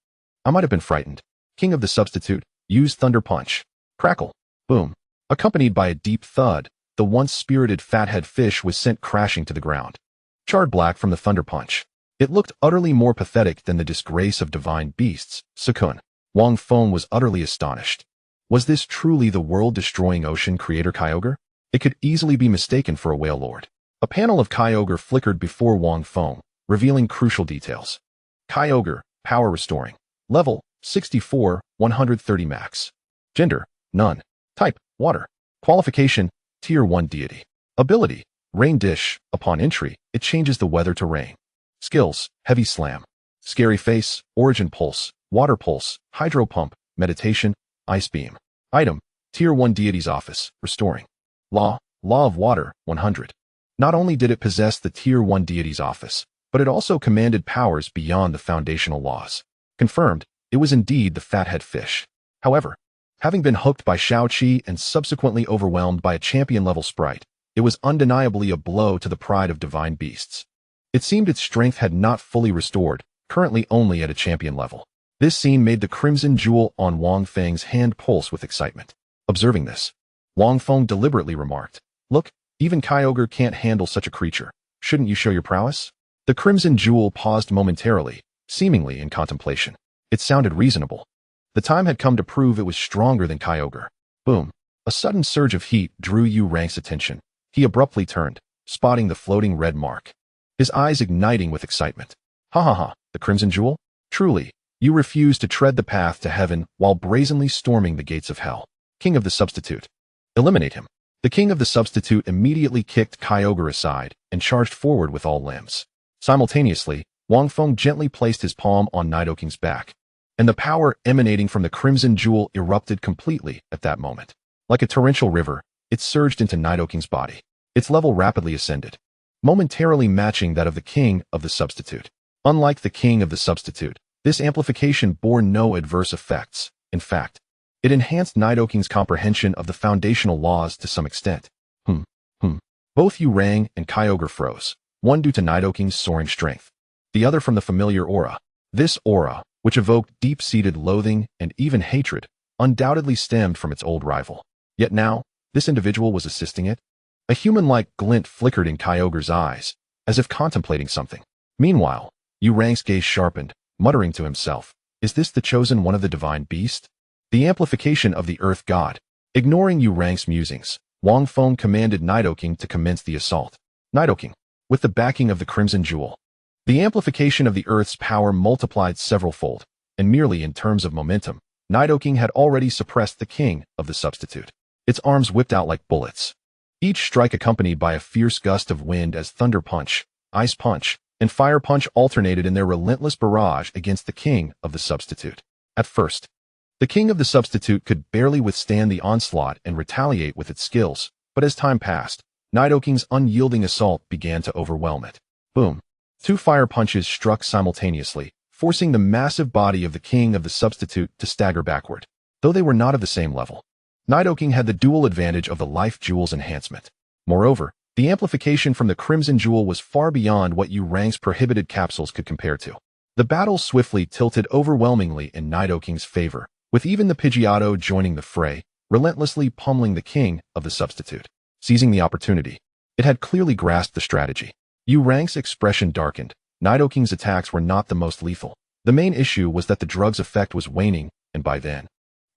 I might have been frightened." King of the Substitute used Thunder Punch. Crackle. Boom. Accompanied by a deep thud, the once spirited fathead fish was sent crashing to the ground. Charred black from the Thunder Punch. It looked utterly more pathetic than the disgrace of divine beasts. Sukun. Wang Feng was utterly astonished. Was this truly the world-destroying ocean creator Kyogre? It could easily be mistaken for a whale lord. A panel of Kyogre flickered before Wang Feng, revealing crucial details. Kyogre, power restoring. Level, 64, 130 max. Gender, none. Type, water. Qualification, Tier 1 deity. Ability, Rain Dish. Upon entry, it changes the weather to rain. Skills, Heavy Slam. Scary Face, Origin Pulse, Water Pulse, Hydro Pump, Meditation, Ice Beam. Item, Tier 1 deity's office, restoring. Law of Water, 100. Not only did it possess the Tier 1 deity's office, but it also commanded powers beyond the foundational laws. Confirmed, it was indeed the fathead fish. However, having been hooked by Shao-Chi and subsequently overwhelmed by a champion-level sprite, it was undeniably a blow to the pride of divine beasts. It seemed its strength had not fully restored, currently only at a champion level. This scene made the crimson jewel on Wang Feng's hand pulse with excitement. Observing this, Wang Feng deliberately remarked, "Look, even Kyogre can't handle such a creature. Shouldn't you show your prowess?" The crimson jewel paused momentarily, seemingly in contemplation. It sounded reasonable. The time had come to prove it was stronger than Kyogre. Boom. A sudden surge of heat drew Wang's attention. He abruptly turned, spotting the floating red mark. His eyes igniting with excitement. Ha ha ha, the crimson jewel? Truly, you refuse to tread the path to heaven while brazenly storming the gates of hell. King of the Substitute. Eliminate him. The King of the Substitute immediately kicked Kyogre aside and charged forward with all limbs. Simultaneously, Wang Feng gently placed his palm on Nidoking's back, and the power emanating from the crimson jewel erupted completely at that moment. Like a torrential river, it surged into Nidoking's body. Its level rapidly ascended, momentarily matching that of the King of the Substitute. Unlike the King of the Substitute, this amplification bore no adverse effects. In fact, it enhanced Nidoking's comprehension of the foundational laws to some extent. Both Wang and Kyogre froze, one due to Nidoking's soaring strength, the other from the familiar aura. This aura, which evoked deep-seated loathing and even hatred, undoubtedly stemmed from its old rival. Yet now, this individual was assisting it. A human-like glint flickered in Kyogre's eyes, as if contemplating something. Meanwhile, Wang's gaze sharpened, muttering to himself, "Is this the chosen one of the divine beast?" The amplification of the Earth God. Ignoring Wang's musings, Wang Feng commanded Nidoking to commence the assault. Nidoking, with the backing of the Crimson Jewel. The amplification of the Earth's power multiplied several-fold, and merely in terms of momentum, Nidoking had already suppressed the King of the Substitute. Its arms whipped out like bullets, each strike accompanied by a fierce gust of wind as Thunder Punch, Ice Punch, and Fire Punch alternated in their relentless barrage against the King of the Substitute. At first, the King of the Substitute could barely withstand the onslaught and retaliate with its skills, but as time passed, Nidoking's unyielding assault began to overwhelm it. Boom. 2 fire punches struck simultaneously, forcing the massive body of the King of the Substitute to stagger backward. Though they were not of the same level, Nidoking had the dual advantage of the Life Jewel's enhancement. Moreover, the amplification from the Crimson Jewel was far beyond what Wang's prohibited capsules could compare to. The battle swiftly tilted overwhelmingly in Nidoking's favor, with even the Pidgeotto joining the fray, relentlessly pummeling the King of the Substitute. Seizing the opportunity, it had clearly grasped the strategy. Wang's expression darkened. Nidoking's attacks were not the most lethal. The main issue was that the drug's effect was waning, and by then,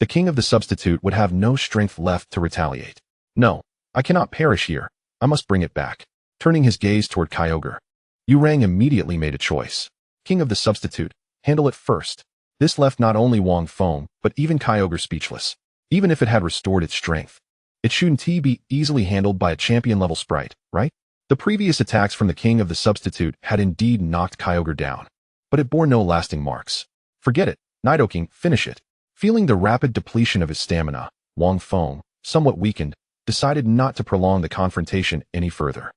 the King of the Substitute would have no strength left to retaliate. "No, I cannot perish here. I must bring it back." Turning his gaze toward Kyogre, Wang immediately made a choice. king of the substitute, handle it first. This left not only Wang Feng, but even Kyogre speechless. Even if it had restored its strength, it shouldn't be easily handled by a champion-level sprite, right? The previous attacks from the king of the substitute had indeed knocked Kyogre down, but it bore no lasting marks. Forget it, Nidoking, finish it. Feeling the rapid depletion of his stamina, Wang Feng, somewhat weakened, decided not to prolong the confrontation any further.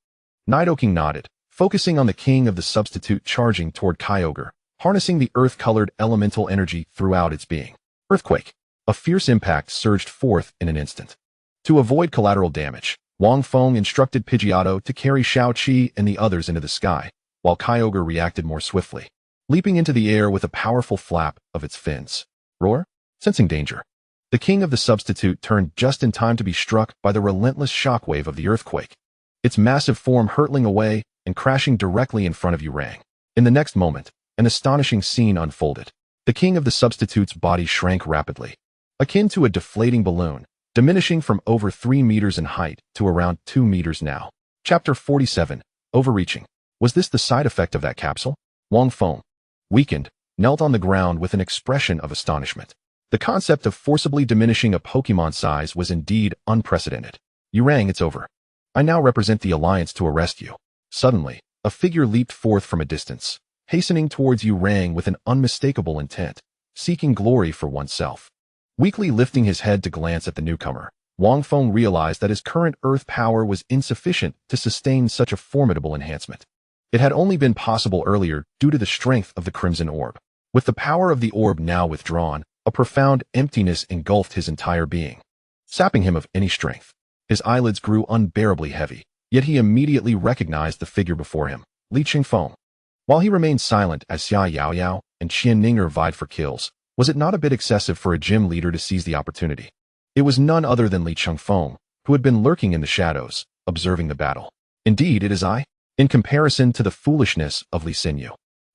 Nidoking nodded, focusing on the king of the substitute charging toward Kyogre, harnessing the earth-colored elemental energy throughout its being. Earthquake. A fierce impact surged forth in an instant. To avoid collateral damage, Wang Feng instructed Pidgeotto to carry Xiao-Qi and the others into the sky, while Kyogre reacted more swiftly, leaping into the air with a powerful flap of its fins. Roar? Sensing danger, the king of the substitute turned just in time to be struck by the relentless shockwave of the earthquake, its massive form hurtling away and crashing directly in front of Urang. In the next moment, an astonishing scene unfolded. The king of the substitute's body shrank rapidly, akin to a deflating balloon, diminishing from over 3 meters in height to around 2 meters now. Chapter 47, Overreaching. Was this the side effect of that capsule? Wang Feng, weakened, knelt on the ground with an expression of astonishment. The concept of forcibly diminishing a Pokémon size was indeed unprecedented. Urang, it's over. I now represent the Alliance to arrest you. Suddenly, a figure leaped forth from a distance, hastening towards Urang with an unmistakable intent, seeking glory for oneself. Weakly lifting his head to glance at the newcomer, Wang Feng realized that his current earth power was insufficient to sustain such a formidable enhancement. It had only been possible earlier due to the strength of the Crimson Orb. With the power of the orb now withdrawn, a profound emptiness engulfed his entire being, sapping him of any strength. His eyelids grew unbearably heavy, yet he immediately recognized the figure before him, Qianfeng. While he remained silent as Xia Yaoyao and Qianfeng vied for kills, was it not a bit excessive for a gym leader to seize the opportunity? It was none other than Qianfeng, who had been lurking in the shadows, observing the battle. Indeed, it is I. In comparison to the foolishness of Li Xinyu,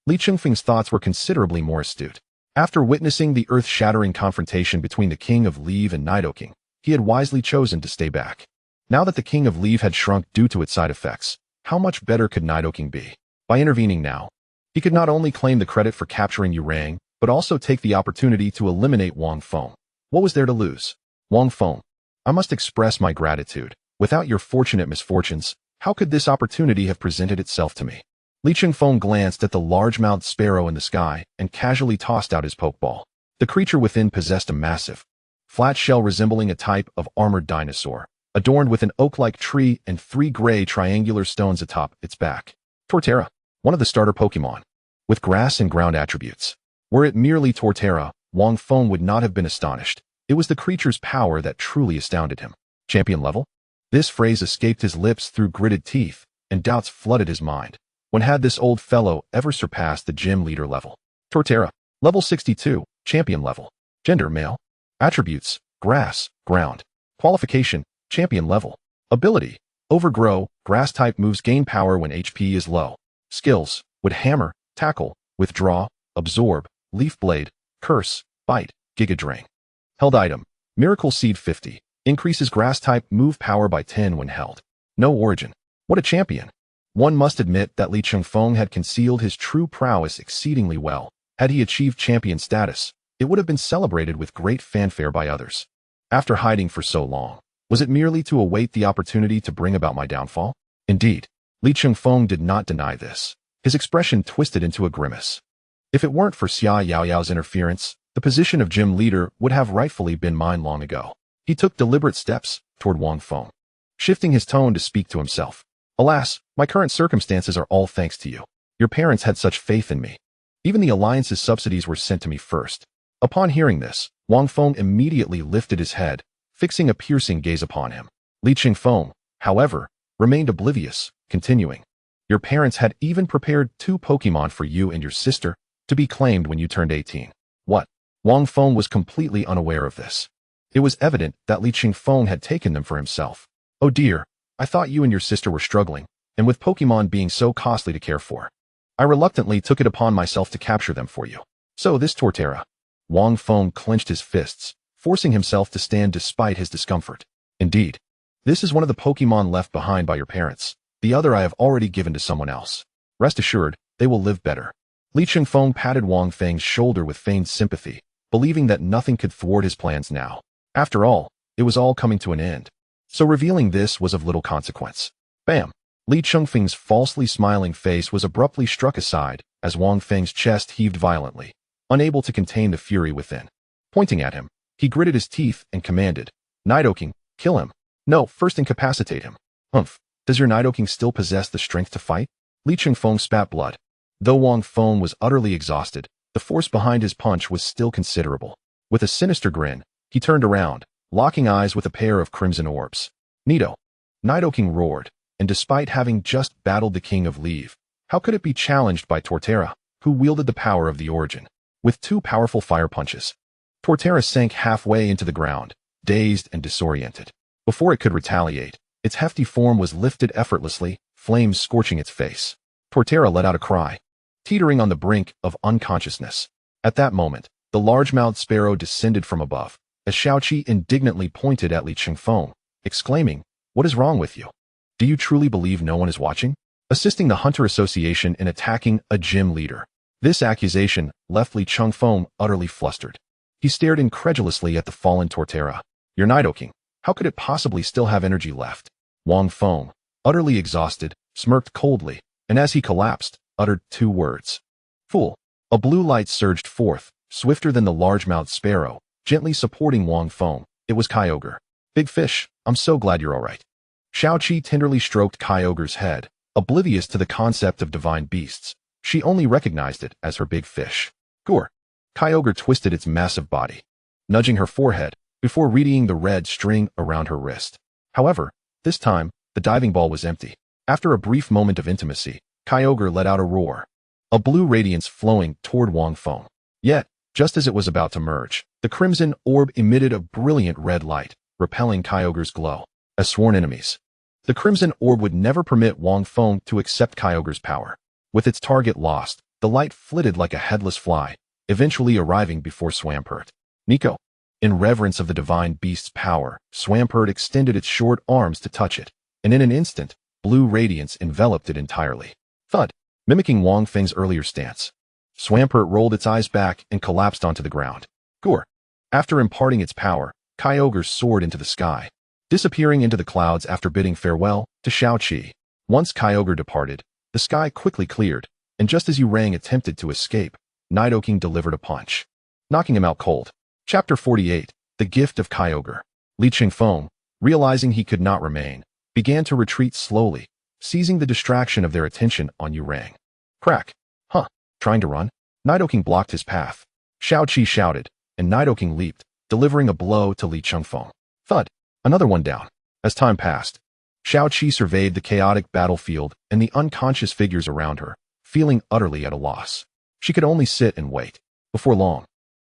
Qianfeng's thoughts were considerably more astute. After witnessing the earth-shattering confrontation between the King of Leave and Nidoking, he had wisely chosen to stay back. Now that the King of Leave had shrunk due to its side effects, how much better could Nidoking be? By intervening now, he could not only claim the credit for capturing Urang, but also take the opportunity to eliminate Wang Feng. What was there to lose? Wang Feng, I must express my gratitude. Without your fortunate misfortunes, how could this opportunity have presented itself to me? Qianfeng glanced at the large-mouthed sparrow in the sky and casually tossed out his pokeball. The creature within possessed a massive, flat shell resembling a type of armored dinosaur, adorned with an oak-like tree and 3 gray triangular stones atop its back. Torterra, one of the starter Pokémon, with grass and ground attributes. Were it merely Torterra, Wang Feng would not have been astonished. It was the creature's power that truly astounded him. Champion level? This phrase escaped his lips through gritted teeth, and doubts flooded his mind. When had this old fellow ever surpassed the gym leader level? Torterra, level 62, champion level. Gender, male. Attributes, grass, ground. Qualification, champion level. Ability, overgrow, grass-type moves gain power when HP is low. Skills, would hammer, tackle, withdraw, absorb, leaf blade, curse, bite, giga drain. Held item, miracle seed 50, increases grass-type move power by 10 when held. No origin. What a champion. One must admit that Qianfeng had concealed his true prowess exceedingly well. Had he achieved champion status, it would have been celebrated with great fanfare by others. After hiding for so long, was it merely to await the opportunity to bring about my downfall? Indeed, Qianfeng did not deny this. His expression twisted into a grimace. If it weren't for Xia Yaoyao's interference, the position of gym leader would have rightfully been mine long ago. He took deliberate steps toward Wang Feng, shifting his tone to speak to himself. Alas, my current circumstances are all thanks to you. Your parents had such faith in me. Even the Alliance's subsidies were sent to me first. Upon hearing this, Wang Feng immediately lifted his head, fixing a piercing gaze upon him. Qianfeng, however, remained oblivious, continuing. Your parents had even prepared 2 Pokémon for you and your sister to be claimed when you turned 18. What? Wang Feng was completely unaware of this. It was evident that Qianfeng had taken them for himself. Oh dear, I thought you and your sister were struggling, and with Pokémon being so costly to care for, I reluctantly took it upon myself to capture them for you. So this Torterra. Wang Feng clenched his fists, forcing himself to stand despite his discomfort. Indeed, this is one of the Pokémon left behind by your parents. The other I have already given to someone else. Rest assured, they will live better. Li Qianfeng patted Wang Feng's shoulder with feigned sympathy, believing that nothing could thwart his plans now. After all, it was all coming to an end. So revealing this was of little consequence. Bam! Li Qianfeng's falsely smiling face was abruptly struck aside as Wang Feng's chest heaved violently, unable to contain the fury within. Pointing at him, he gritted his teeth and commanded, "Nidoking, kill him. No, first incapacitate him." Humph! Does your Nidoking still possess the strength to fight? Li Qianfeng spat blood. Though Wang Feng was utterly exhausted, the force behind his punch was still considerable. With a sinister grin, he turned around, locking eyes with a pair of crimson orbs. Nidoking roared, and despite having just battled the King of Leave, how could it be challenged by Torterra, who wielded the power of the Origin? With two powerful fire punches, Torterra sank halfway into the ground, dazed and disoriented. Before it could retaliate, its hefty form was lifted effortlessly, flames scorching its face. Torterra let out a cry, teetering on the brink of unconsciousness. At that moment, the large-mouthed sparrow descended from above, as Xiaoqi indignantly pointed at Li Qianfeng, exclaiming, "What is wrong with you? Do you truly believe no one is watching?" Assisting the Hunter Association in attacking a gym leader. This accusation left Li Qianfeng utterly flustered. He stared incredulously at the fallen Torterra. "Your Nidoking, how could it possibly still have energy left?" Wang Feng, utterly exhausted, smirked coldly, and as he collapsed, uttered two words. "Fool." A blue light surged forth, swifter than the large-mouthed sparrow, gently supporting Wang Feng. It was Kyogre. "Big fish, I'm so glad you're all right." Xiaoqi tenderly stroked Kyogre's head, oblivious to the concept of divine beasts. She only recognized it as her big fish. "Gore." Kyogre twisted its massive body, nudging her forehead before readying the red string around her wrist. However, this time, the diving ball was empty. After a brief moment of intimacy, Kyogre let out a roar, a blue radiance flowing toward Wang Feng. Yet, just as it was about to merge, the crimson orb emitted a brilliant red light, repelling Kyogre's glow. As sworn enemies, the crimson orb would never permit Wang Feng to accept Kyogre's power. With its target lost, the light flitted like a headless fly, eventually arriving before Swampert. "Nico." In reverence of the divine beast's power, Swampert extended its short arms to touch it, and in an instant, blue radiance enveloped it entirely. Thud. Mimicking Wang Feng's earlier stance, Swampert rolled its eyes back and collapsed onto the ground. Gore. After imparting its power, Kyogre soared into the sky, disappearing into the clouds after bidding farewell to Xiaoqi. Once Kyogre departed, the sky quickly cleared, and just as Yurang attempted to escape, Nidoking delivered a punch, knocking him out cold. Chapter 48, The Gift of Kyogre. Li Qianfeng, realizing he could not remain, began to retreat slowly, seizing the distraction of their attention on Yurang. Crack. Huh. Trying to run? Nidoking blocked his path. Xiaoqi shouted, and Nidoking leaped, delivering a blow to Li Qianfeng. Thud. Another one down. As time passed, Xiaoqi surveyed the chaotic battlefield and the unconscious figures around her, feeling utterly at a loss. She could only sit and wait. Before long,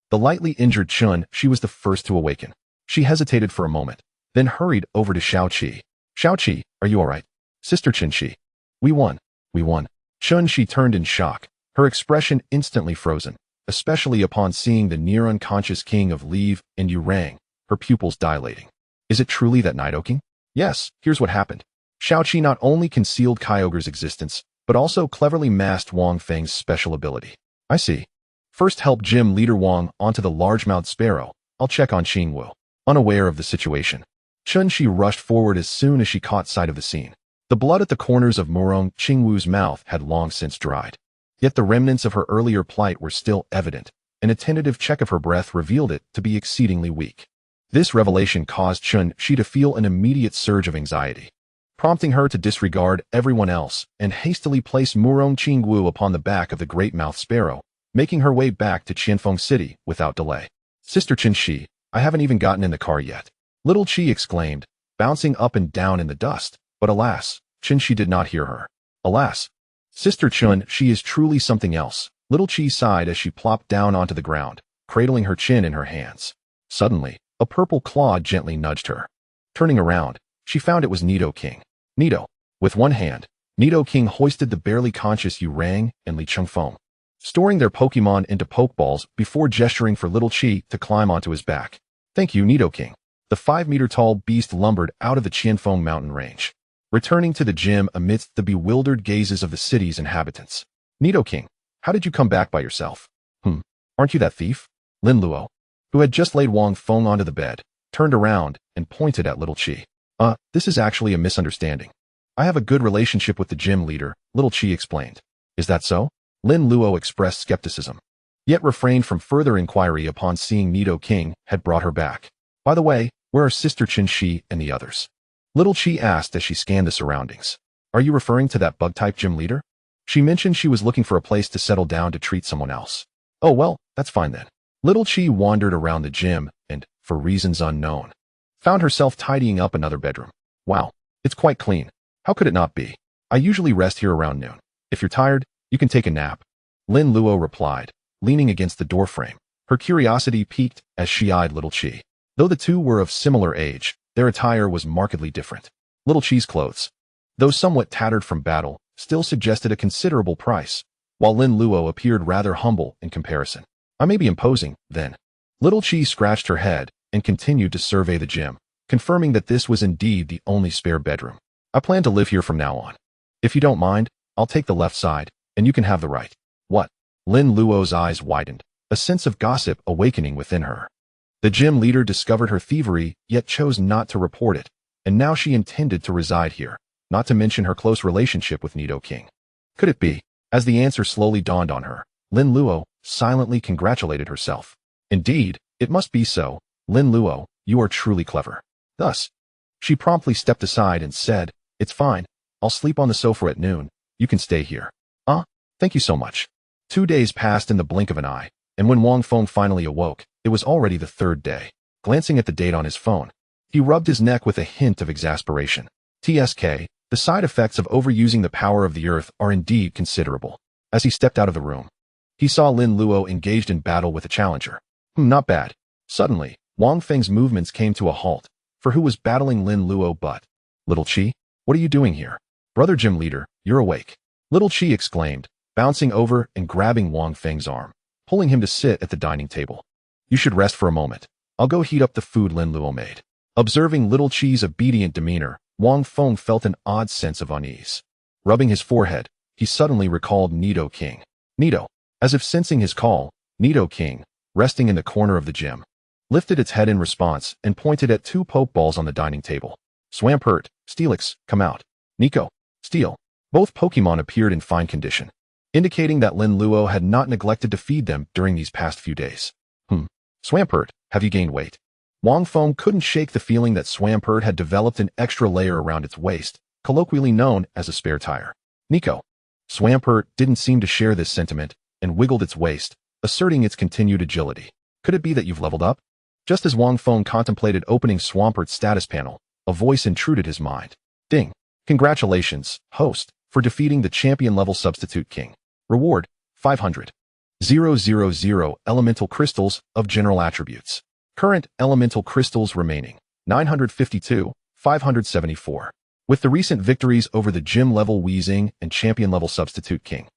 the lightly injured Chun, she was the first to awaken. She hesitated for a moment, then hurried over to Xiaoqi. "Xiaoqi, are you all right?" "Sister Chun-Shi. We won. We won." Chun-Shi turned in shock, her expression instantly frozen, especially upon seeing the near-unconscious King of Leave and Yurang, her pupils dilating. "Is it truly that Nidoking?" "Yes, here's what happened." Xiaoqi not only concealed Kyogre's existence, but also cleverly masked Wang Feng's special ability. "I see. First help Gym Leader Wang onto the large-mouthed sparrow. I'll check on Qingwu." Unaware of the situation, Chun-Shi rushed forward as soon as she caught sight of the scene. The blood at the corners of Murong Qingwu's mouth had long since dried. Yet the remnants of her earlier plight were still evident, and a tentative check of her breath revealed it to be exceedingly weak. This revelation caused Chun-Shi to feel an immediate surge of anxiety, prompting her to disregard everyone else and hastily place Murong Qingwu upon the back of the great-mouthed sparrow, making her way back to Qianfeng City without delay. "Sister Chun-Shi, I haven't even gotten in the car yet," Little Chi exclaimed, bouncing up and down in the dust, but alas, Chun-Shi did not hear her. "Alas, Sister Chun, she is truly something else," Little Chi sighed as she plopped down onto the ground, cradling her chin in her hands. Suddenly, a purple claw gently nudged her. Turning around, she found it was Nidoking. Nido. With one hand, Nidoking hoisted the barely conscious Yurang and Li Qianfeng, storing their Pokémon into Pokeballs before gesturing for Little Chi to climb onto his back. "Thank you, Nidoking." The 5-meter-tall beast lumbered out of the Qianfeng mountain range, returning to the gym amidst the bewildered gazes of the city's inhabitants. "Nidoking, How did you come back by yourself? Aren't you that thief? Lin Luo, who had just laid Wang Feng onto the bed, turned around and pointed at little Qi. This is actually a misunderstanding. I have a good relationship with the gym leader, little Qi explained. Is that so? Lin Luo expressed skepticism, yet refrained from further inquiry upon seeing Nidoking had brought her back. By the way, where are Sister Qin Shi and the others? Little Qi asked as she scanned the surroundings. Are you referring to that bug-type gym leader? She mentioned she was looking for a place to settle down to treat someone else. Oh well, that's fine then. Little Qi wandered around the gym and, for reasons unknown, found herself tidying up another bedroom. Wow, it's quite clean. How could it not be? I usually rest here around noon. If you're tired, you can take a nap. Lin Luo replied, leaning against the doorframe. Her curiosity piqued as she eyed little Qi. Though the two were of similar age, their attire was markedly different. Little Qi's clothes, though somewhat tattered from battle, still suggested a considerable price, while Lin Luo appeared rather humble in comparison. I may be imposing, then. Little Qi scratched her head and continued to survey the gym, confirming that this was indeed the only spare bedroom. I plan to live here from now on. If you don't mind, I'll take the left side, and you can have the right. What? Lin Luo's eyes widened, a sense of gossip awakening within her. The gym leader discovered her thievery, yet chose not to report it, and now she intended to reside here, not to mention her close relationship with Nidoking. Could it be? As the answer slowly dawned on her, Lin Luo silently congratulated herself. Indeed, it must be so. Lin Luo, you are truly clever. Thus, she promptly stepped aside and said, It's fine. I'll sleep on the sofa at noon. You can stay here. Thank you so much. 2 days passed in the blink of an eye, and when Wang Feng finally awoke, it was already the third day. Glancing at the date on his phone, he rubbed his neck with a hint of exasperation. TSK, the side effects of overusing the power of the earth are indeed considerable. As he stepped out of the room, he saw Lin Luo engaged in battle with a challenger. Not bad. Suddenly, Wang Feng's movements came to a halt, for who was battling Lin Luo but little Qi? What are you doing here? Brother gym leader, you're awake. Little Qi exclaimed, bouncing over and grabbing Wang Feng's arm, pulling him to sit at the dining table. You should rest for a moment. I'll go heat up the food Lin Luo made. Observing little Qi's obedient demeanor, Wang Feng felt an odd sense of unease. Rubbing his forehead, he suddenly recalled Nidoking. Nido. As if sensing his call, Nidoking, resting in the corner of the gym, lifted its head in response and pointed at 2 Pokeballs on the dining table. Swampert, Steelix, come out. Nico, Steel. Both Pokemon appeared in fine condition, indicating that Lin Luo had not neglected to feed them during these past few days. Swampert, have you gained weight? Wang Feng couldn't shake the feeling that Swampert had developed an extra layer around its waist, colloquially known as a spare tire. Nico. Swampert didn't seem to share this sentiment and wiggled its waist, asserting its continued agility. Could it be that you've leveled up? Just as Wang Feng contemplated opening Swampert's status panel, a voice intruded his mind. Ding. Congratulations, host, for defeating the champion-level substitute king. Reward, 500. 000 elemental crystals of general attributes. Current elemental crystals remaining, 952, 574. With the recent victories over the gym-level Weezing and champion-level substitute king,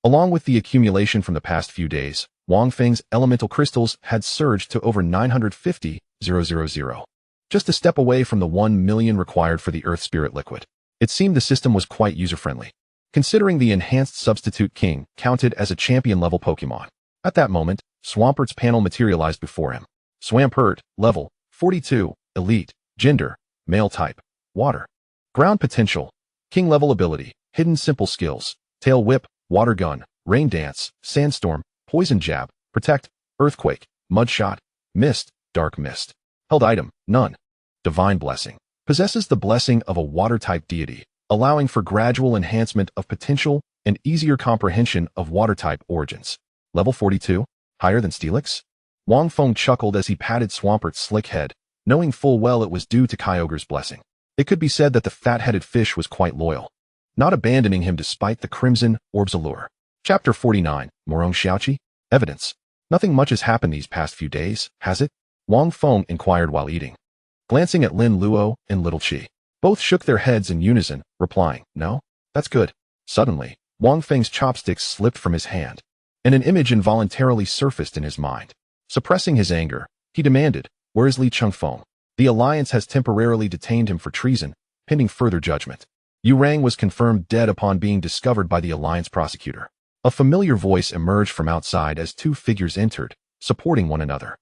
along with the accumulation from the past few days, Wang Feng's elemental crystals had surged to over 950,000. Just a step away from the 1 million required for the Earth Spirit Liquid. It seemed the system was quite user-friendly, considering the enhanced substitute king counted as a champion-level Pokemon. At that moment, Swampert's panel materialized before him. Swampert, level 42, elite, gender, male type, water. Ground potential, king level ability, hidden simple skills, tail whip, water gun, rain dance, sandstorm, poison jab, protect, earthquake, mud shot, mist, dark mist. Held item, none. Divine blessing. Possesses the blessing of a water-type deity, allowing for gradual enhancement of potential and easier comprehension of water-type origins. Level 42, higher than Steelix? Wang Feng chuckled as he patted Swampert's slick head, knowing full well it was due to Kyogre's blessing. It could be said that the fat-headed fish was quite loyal, not abandoning him despite the Crimson Orb's allure. Chapter 49, Morong Xiaoqi? Evidence. Nothing much has happened these past few days, has it? Wang Feng inquired while eating, glancing at Lin Luo and little Qi. Both shook their heads in unison, replying, no, that's good. Suddenly, Wang Feng's chopsticks slipped from his hand, and an image involuntarily surfaced in his mind. Suppressing his anger, he demanded, where is Li Chengfeng? The Alliance has temporarily detained him for treason, pending further judgment. Yu Rang was confirmed dead upon being discovered by the Alliance prosecutor. A familiar voice emerged from outside as two figures entered, supporting one another.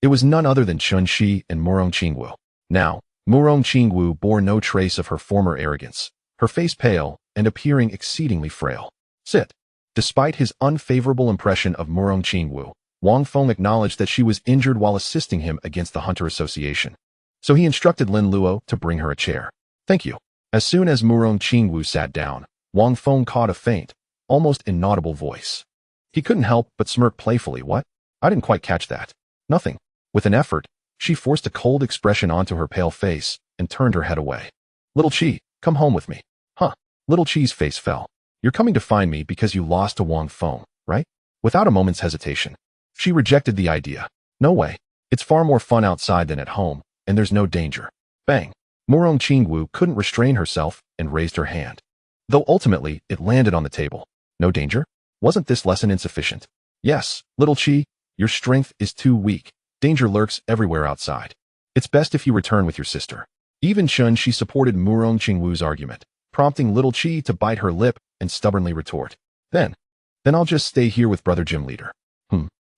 It was none other than Chun Shi and Murong Qingwu. Now, Murong Qingwu bore no trace of her former arrogance, her face pale and appearing exceedingly frail. Sit. Despite his unfavorable impression of Murong Qingwu, Wang Feng acknowledged that she was injured while assisting him against the Hunter Association. So he instructed Lin Luo to bring her a chair. Thank you. As soon as Murong Qingwu sat down, Wang Feng caught a faint, almost inaudible voice. He couldn't help but smirk playfully. What? I didn't quite catch that. Nothing. With an effort, she forced a cold expression onto her pale face and turned her head away. Little Qi, come home with me. Huh. Little Qi's face fell. You're coming to find me because you lost to Wang Feng, right? Without a moment's hesitation, she rejected the idea. No way. It's far more fun outside than at home, and there's no danger. Bang. Murong Qingwu couldn't restrain herself and raised her hand. Though ultimately, it landed on the table. No danger? Wasn't this lesson insufficient? Yes, little Qi, your strength is too weak. Danger lurks everywhere outside. It's best if you return with your sister. Even Chun Shi supported Murong Qingwu's argument, prompting little Qi to bite her lip and stubbornly retort. Then I'll just stay here with brother gym leader.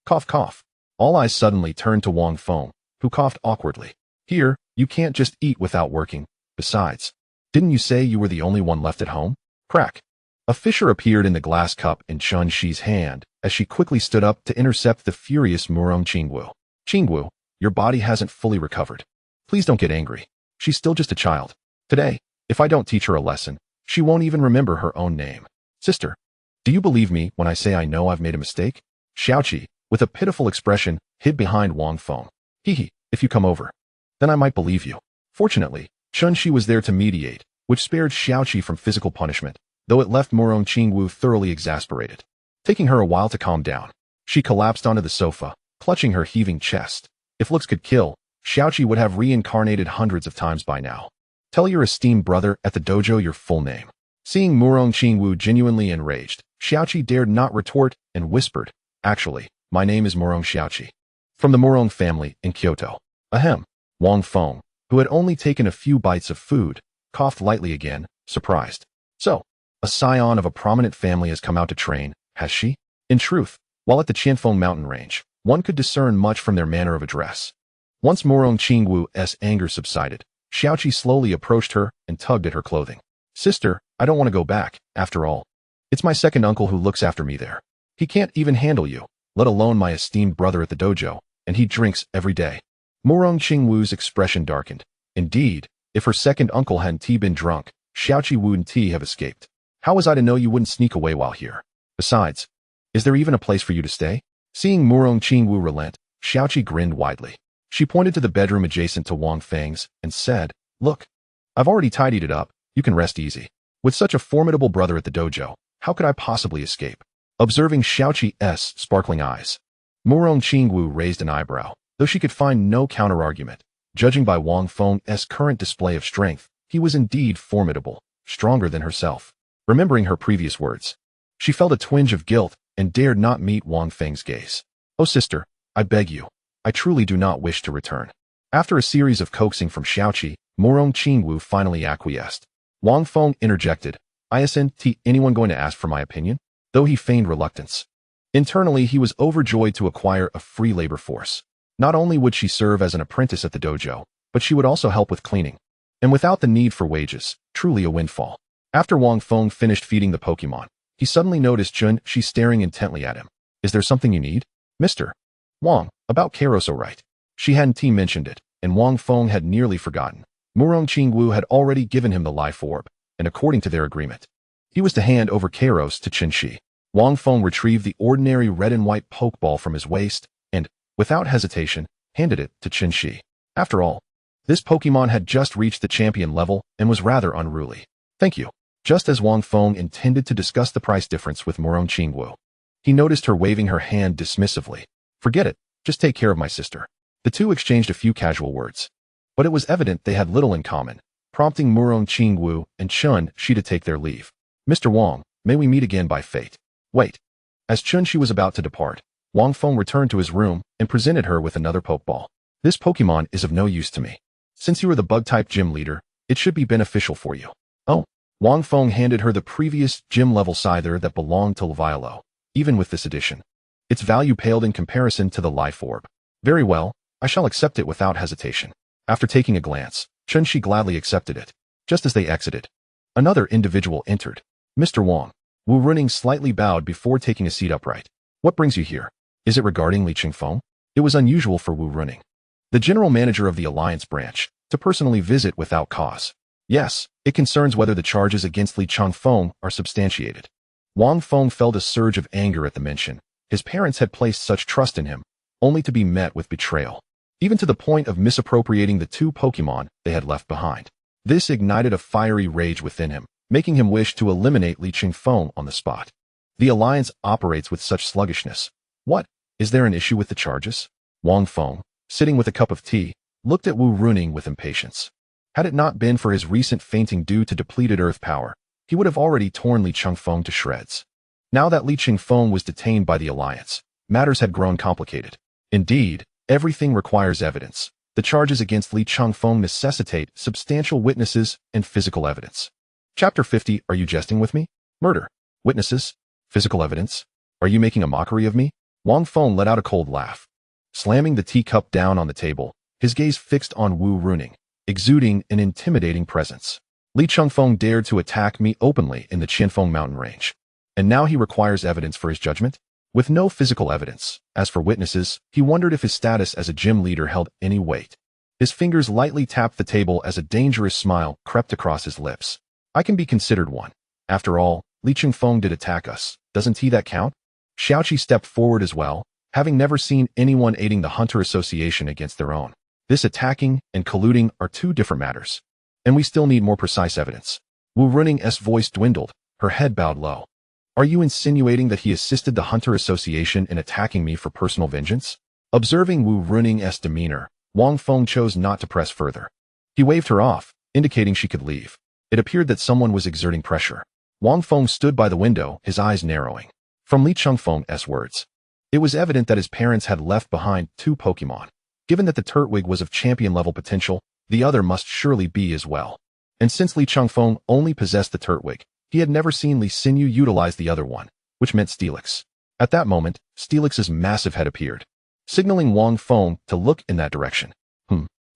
Cough cough. All eyes suddenly turned to Wang Feng, who coughed awkwardly. Here, you can't just eat without working. Besides, didn't you say you were the only one left at home? Crack. A fissure appeared in the glass cup in Chun Shi's hand as she quickly stood up to intercept the furious Murong Qingwu. Qingwu, your body hasn't fully recovered. Please don't get angry. She's still just a child. Today, if I don't teach her a lesson, she won't even remember her own name. Sister, do you believe me when I say I know I've made a mistake? Xiaoqi, with a pitiful expression, hid behind Wang Feng. Hee, if you come over, then I might believe you. Fortunately, Chun Shi was there to mediate, which spared Xiaoqi from physical punishment, though it left Murong Qingwu thoroughly exasperated. Taking her a while to calm down, she collapsed onto the sofa, clutching her heaving chest. If looks could kill, Xiaoqi would have reincarnated hundreds of times by now. Tell your esteemed brother at the dojo your full name. Seeing Murong Qingwu genuinely enraged, Xiaoqi dared not retort and whispered, Actually, my name is Murong Xiaoqi. From the Murong family in Kyoto. Ahem. Wang Feng, who had only taken a few bites of food, coughed lightly again, surprised. So, a scion of a prominent family has come out to train, has she? In truth, while at the Qianfeng mountain range, one could discern much from their manner of address. Once Murong Qingwu's anger subsided, Xiaoqi slowly approached her and tugged at her clothing. Sister, I don't want to go back, after all. It's my second uncle who looks after me there. He can't even handle you, let alone my esteemed brother at the dojo, and he drinks every day. Murong Qingwu's expression darkened. Indeed, if her second uncle hadn't been drunk, Xiaoqi wouldn't have escaped. How was I to know you wouldn't sneak away while here? Besides, is there even a place for you to stay? Seeing Murong Qingwu relent, Xiaoqi grinned widely. She pointed to the bedroom adjacent to Wang Feng's and said, Look, I've already tidied it up, you can rest easy. With such a formidable brother at the dojo, how could I possibly escape? Observing Xiaoqi's sparkling eyes, Murong Qingwu raised an eyebrow, though she could find no counter-argument. Judging by Wang Feng's current display of strength, he was indeed formidable, stronger than herself. Remembering her previous words, she felt a twinge of guilt and dared not meet Wang Feng's gaze. Oh sister, I beg you, I truly do not wish to return. After a series of coaxing from Xiaoqi, Murong Qingwu finally acquiesced. Wang Feng interjected, Isn't anyone going to ask for my opinion? Though he feigned reluctance. Internally, he was overjoyed to acquire a free labor force. Not only would she serve as an apprentice at the dojo, but she would also help with cleaning. And without the need for wages, truly a windfall. After Wang Feng finished feeding the Pokémon, he suddenly noticed Chun Shi staring intently at him. Is there something you need? Mr. Wang, about Caroso, right? She hadn't mentioned it, and Wang Feng had nearly forgotten. Murong Qingwu had already given him the life orb, and according to their agreement, he was to hand over Kairos to Chun Shi. Wang Feng retrieved the ordinary red and white Pokeball from his waist, and, without hesitation, handed it to Chun Shi. After all, this Pokemon had just reached the champion level and was rather unruly. Thank you. Just as Wang Feng intended to discuss the price difference with Murong Qingwu, he noticed her waving her hand dismissively. Forget it, just take care of my sister. The two exchanged a few casual words. But it was evident they had little in common, prompting Murong Qingwu and Chun Shi to take their leave. Mr. Wang, may we meet again by fate. Wait. As Chun Shi was about to depart, Wang Feng returned to his room and presented her with another Pokeball. This Pokemon is of no use to me. Since you are the Bug-type gym leader, it should be beneficial for you. Oh. Wang Feng handed her the previous gym-level Scyther that belonged to Leviolo. even with this addition. Its value paled in comparison to the life orb. Very well, I shall accept it without hesitation. After taking a glance, Chunxi gladly accepted it. Just as they exited, another individual entered. Mr. Wang. Wu Runing slightly bowed before taking a seat upright. What brings you here? Is it regarding Li Qianfeng? It was unusual for Wu Runing, the general manager of the Alliance branch, to personally visit without cause. Yes, it concerns whether the charges against Li Qianfeng are substantiated. Wang Feng felt a surge of anger at the mention. His parents had placed such trust in him, only to be met with betrayal, even to the point of misappropriating the 2 Pokémon they had left behind. This ignited a fiery rage within him, making him wish to eliminate Li Qianfeng on the spot. The Alliance operates with such sluggishness. What? Is there an issue with the charges? Wang Feng, sitting with a cup of tea, looked at Wu Runing with impatience. Had it not been for his recent fainting due to depleted earth power, he would have already torn Li Qianfeng to shreds. Now that Li Qianfeng was detained by the Alliance, matters had grown complicated. Indeed, everything requires evidence. The charges against Li Qianfeng necessitate substantial witnesses and physical evidence. Chapter 50. Are you jesting with me? Murder. Witnesses. Physical evidence. Are you making a mockery of me? Wang Feng let out a cold laugh. Slamming the teacup down on the table, his gaze fixed on Wu Runing, exuding an intimidating presence. Li Qianfeng dared to attack me openly in the Qianfeng mountain range. And now he requires evidence for his judgment? With no physical evidence, as for witnesses, he wondered if his status as a gym leader held any weight. His fingers lightly tapped the table as a dangerous smile crept across his lips. I can be considered one. After all, Li Qianfeng did attack us. Doesn't he that count? Xiaoqi stepped forward as well, having never seen anyone aiding the Hunter Association against their own. This attacking and colluding are 2 different matters. And we still need more precise evidence. Wu Runing's voice dwindled, her head bowed low. Are you insinuating that he assisted the Hunter Association in attacking me for personal vengeance? Observing Wu Runing's demeanor, Wang Feng chose not to press further. He waved her off, indicating she could leave. It appeared that someone was exerting pressure. Wang Feng stood by the window, his eyes narrowing. From Li Qianfeng's words, it was evident that his parents had left behind 2 Pokémon. Given that the Turtwig was of champion-level potential, the other must surely be as well. And since Li Qianfeng only possessed the Turtwig, he had never seen Li Xinyu utilize the other one, which meant Steelix. At that moment, Steelix's massive head appeared, signaling Wang Feng to look in that direction.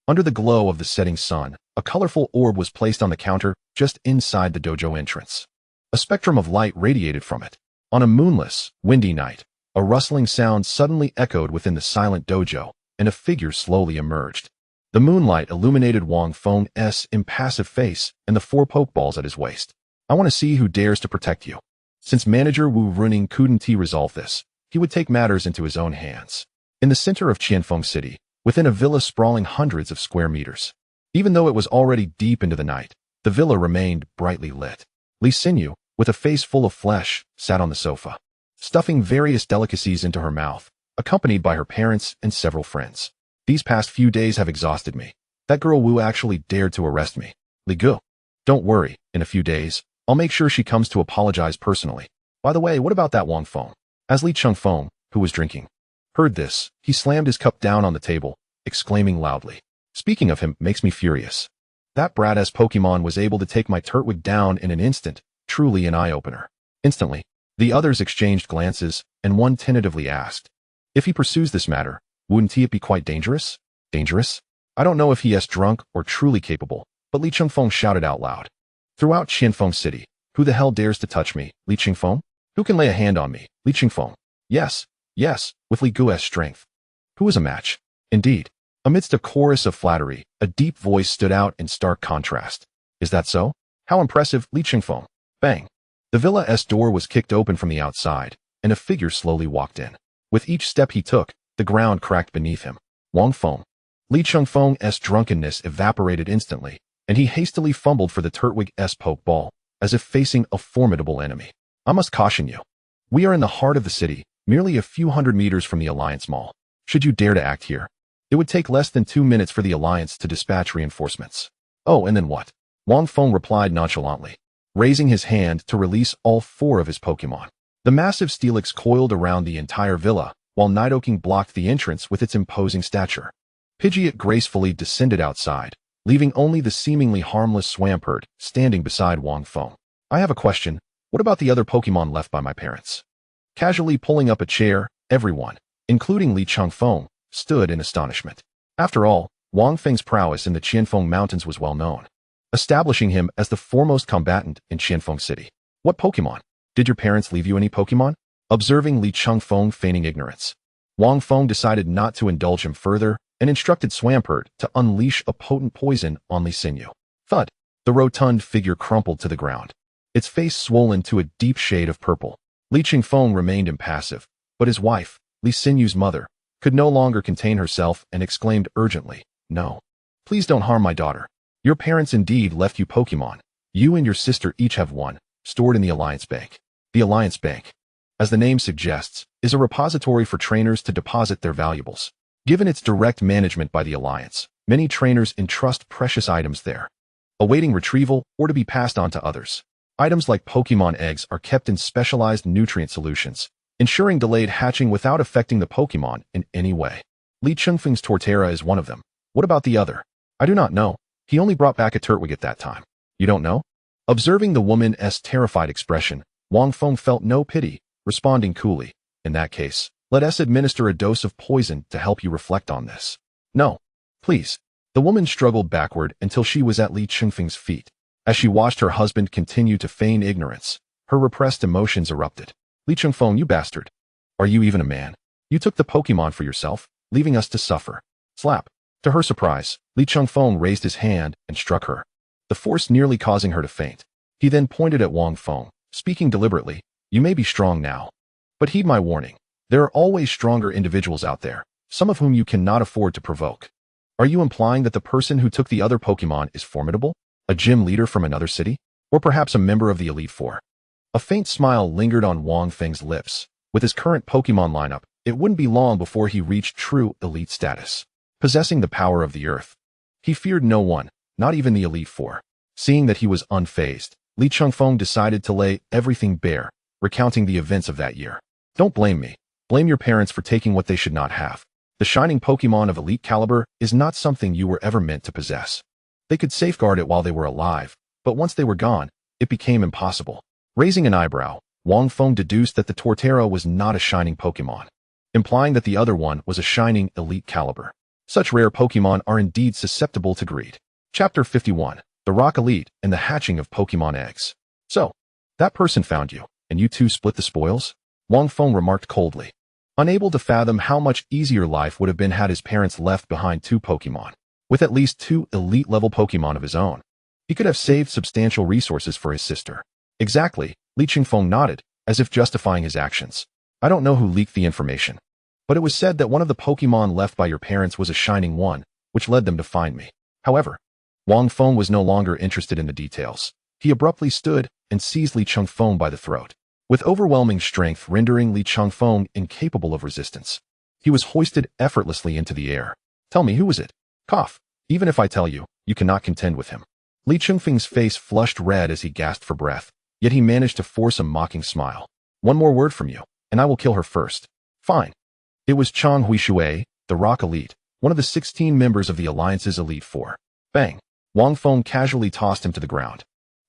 Under the glow of the setting sun, a colorful orb was placed on the counter just inside the dojo entrance. A spectrum of light radiated from it. On a moonless, windy night, a rustling sound suddenly echoed within the silent dojo, and a figure slowly emerged. The moonlight illuminated Wang Feng's impassive face and the 4 pokeballs at his waist. I want to see who dares to protect you. Since manager Wu Runing couldn't resolve this, he would take matters into his own hands. In the center of Qianfeng City, within a villa sprawling hundreds of square meters. Even though it was already deep into the night, the villa remained brightly lit. Li Xinyu, with a face full of flesh, sat on the sofa, stuffing various delicacies into her mouth, accompanied by her parents and several friends. These past few days have exhausted me. That girl Wu actually dared to arrest me. Li Gu. Don't worry, in a few days, I'll make sure she comes to apologize personally. By the way, what about that Wang Feng? As Li Qianfeng, who was drinking, heard this, he slammed his cup down on the table, exclaiming loudly. Speaking of him makes me furious. That brat-ass Pokemon was able to take my Turtwig down in an instant, truly an eye-opener. Instantly, the others exchanged glances, and one tentatively asked, if he pursues this matter, wouldn't it be quite dangerous? Dangerous? I don't know if he is drunk or truly capable, but Li Qianfeng shouted out loud. Throughout Qianfeng City, who the hell dares to touch me, Li Qianfeng? Who can lay a hand on me, Li Qianfeng? Yes, with Li Gu's strength. Who is a match? Indeed. Amidst a chorus of flattery, a deep voice stood out in stark contrast. Is that so? How impressive, Li Qianfeng. Bang. The villa's door was kicked open from the outside, and a figure slowly walked in. With each step he took, the ground cracked beneath him. Wang Feng. Li Qianfeng's drunkenness evaporated instantly, and he hastily fumbled for the Turtwig's pokeball, as if facing a formidable enemy. I must caution you. We are in the heart of the city, merely a few hundred meters from the Alliance Mall. Should you dare to act here, it would take less than 2 minutes for the Alliance to dispatch reinforcements. Oh, and then what? Wang Feng replied nonchalantly, raising his hand to release all 4 of his Pokemon. The massive Steelix coiled around the entire villa, while Nidoking blocked the entrance with its imposing stature. Pidgeot gracefully descended outside, leaving only the seemingly harmless Swampert standing beside Wang Feng. I have a question. What about the other Pokemon left by my parents? Casually pulling up a chair, everyone, including Li Qianfeng, stood in astonishment. After all, Wang Feng's prowess in the Qianfeng Mountains was well known, establishing him as the foremost combatant in Qianfeng City. What Pokemon? Did your parents leave you any Pokemon? Observing Li Qianfeng feigning ignorance, Wang Feng decided not to indulge him further and instructed Swampert to unleash a potent poison on Li Xinyu. Thud! The rotund figure crumpled to the ground, its face swollen to a deep shade of purple. Li Qianfeng remained impassive, but his wife, Li Xinyu's mother, could no longer contain herself and exclaimed urgently, "No. Please don't harm my daughter. Your parents indeed left you Pokemon. You and your sister each have one, stored in the Alliance Bank." The Alliance Bank, as the name suggests, is a repository for trainers to deposit their valuables. Given its direct management by the Alliance, many trainers entrust precious items there, awaiting retrieval or to be passed on to others. Items like Pokemon eggs are kept in specialized nutrient solutions, ensuring delayed hatching without affecting the Pokemon in any way. Li Qianfeng's Torterra is one of them. What about the other? I do not know. He only brought back a Turtwig at that time. You don't know? Observing the woman's terrified expression, Wang Feng felt no pity, responding coolly, "In that case, let us administer a dose of poison to help you reflect on this." "No. Please." The woman struggled backward until she was at Li Qianfeng's feet. As she watched her husband continue to feign ignorance, her repressed emotions erupted. "Li Qianfeng, you bastard. Are you even a man? You took the Pokemon for yourself, leaving us to suffer." Slap. To her surprise, Li Qianfeng raised his hand and struck her, the force nearly causing her to faint. He then pointed at Wang Feng, speaking deliberately, "You may be strong now, but heed my warning. There are always stronger individuals out there, some of whom you cannot afford to provoke." "Are you implying that the person who took the other Pokemon is formidable? A gym leader from another city? Or perhaps a member of the Elite Four?" A faint smile lingered on Wang Feng's lips. With his current Pokemon lineup, it wouldn't be long before he reached true elite status, possessing the power of the earth. He feared no one, not even the Elite Four. Seeing that he was unfazed, Li Qianfeng decided to lay everything bare, recounting the events of that year. "Don't blame me. Blame your parents for taking what they should not have. The shining Pokemon of elite caliber is not something you were ever meant to possess. They could safeguard it while they were alive, but once they were gone, it became impossible." Raising an eyebrow, Wang Feng deduced that the Torterra was not a shining Pokemon, implying that the other one was a shining elite caliber. Such rare Pokemon are indeed susceptible to greed. Chapter 51, The Rock Elite and the Hatching of Pokemon Eggs. "So, that person found you, and you two split the spoils?" Wang Feng remarked coldly, unable to fathom how much easier life would have been had his parents left behind two Pokemon. With at least two elite-level Pokemon of his own, he could have saved substantial resources for his sister. "Exactly," Li Qianfeng nodded, as if justifying his actions. "I don't know who leaked the information, but it was said that one of the Pokemon left by your parents was a shining one, which led them to find me." However, Wang Feng was no longer interested in the details. He abruptly stood and seized Li Qianfeng by the throat, with overwhelming strength rendering Li Qianfeng incapable of resistance. He was hoisted effortlessly into the air. "Tell me, who was it?" "Cough. Even if I tell you, you cannot contend with him." Li Qianfeng's face flushed red as he gasped for breath, yet he managed to force a mocking smile. "One more word from you, and I will kill her first." "Fine." It was Chang Huishui, the Rock Elite, one of the 16 members of the Alliance's Elite Four. Bang! Wang Feng casually tossed him to the ground.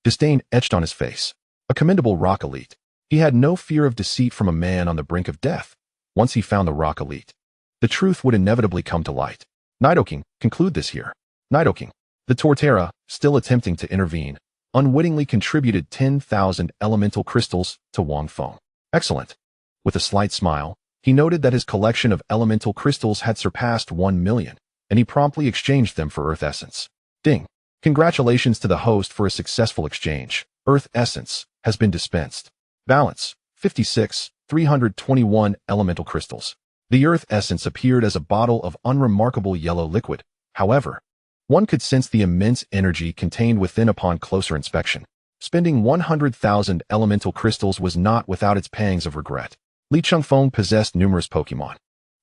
Disdain etched on his face. A commendable Rock Elite. He had no fear of deceit from a man on the brink of death. Once he found the Rock Elite, the truth would inevitably come to light. Nidoking, conclude this here. Nidoking. The Torterra, still attempting to intervene, unwittingly contributed 10,000 elemental crystals to Wang Feng. Excellent. With a slight smile, he noted that his collection of elemental crystals had surpassed 1 million, and he promptly exchanged them for Earth Essence. Ding. Congratulations to the host for a successful exchange. Earth Essence has been dispensed. Balance, 56, 321 elemental crystals. The Earth Essence appeared as a bottle of unremarkable yellow liquid. However, one could sense the immense energy contained within upon closer inspection. Spending 100,000 elemental crystals was not without its pangs of regret. Li Qianfeng possessed numerous Pokemon,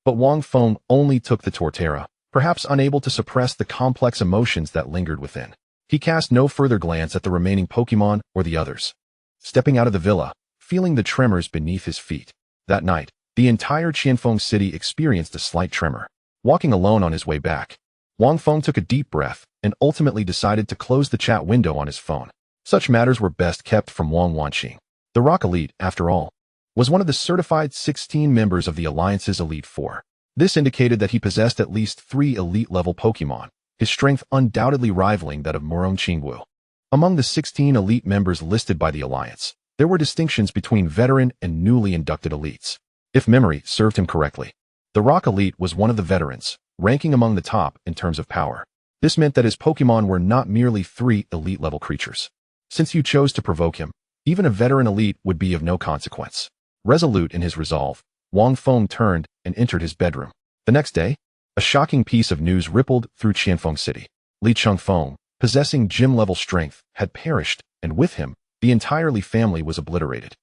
but Wang Feng only took the Torterra, perhaps unable to suppress the complex emotions that lingered within. He cast no further glance at the remaining Pokemon or the others. Stepping out of the villa, feeling the tremors beneath his feet. That night, the entire Qianfeng city experienced a slight tremor. Walking alone on his way back, Wang Feng took a deep breath and ultimately decided to close the chat window on his phone. Such matters were best kept from Wang Wanqing. The Rock Elite, after all, was one of the certified 16 members of the Alliance's Elite Four. This indicated that he possessed at least 3 elite-level Pokémon, his strength undoubtedly rivaling that of Morong Qingwu. Among the 16 elite members listed by the Alliance, there were distinctions between veteran and newly inducted elites. If memory served him correctly, the Rock Elite was one of the veterans, ranking among the top in terms of power. This meant that his Pokémon were not merely 3 elite-level creatures. Since you chose to provoke him, even a veteran elite would be of no consequence. Resolute in his resolve, Wang Feng turned and entered his bedroom. The next day, a shocking piece of news rippled through Qianfeng City. Qianfeng, possessing gym-level strength, had perished, and with him, the entire Li family was obliterated.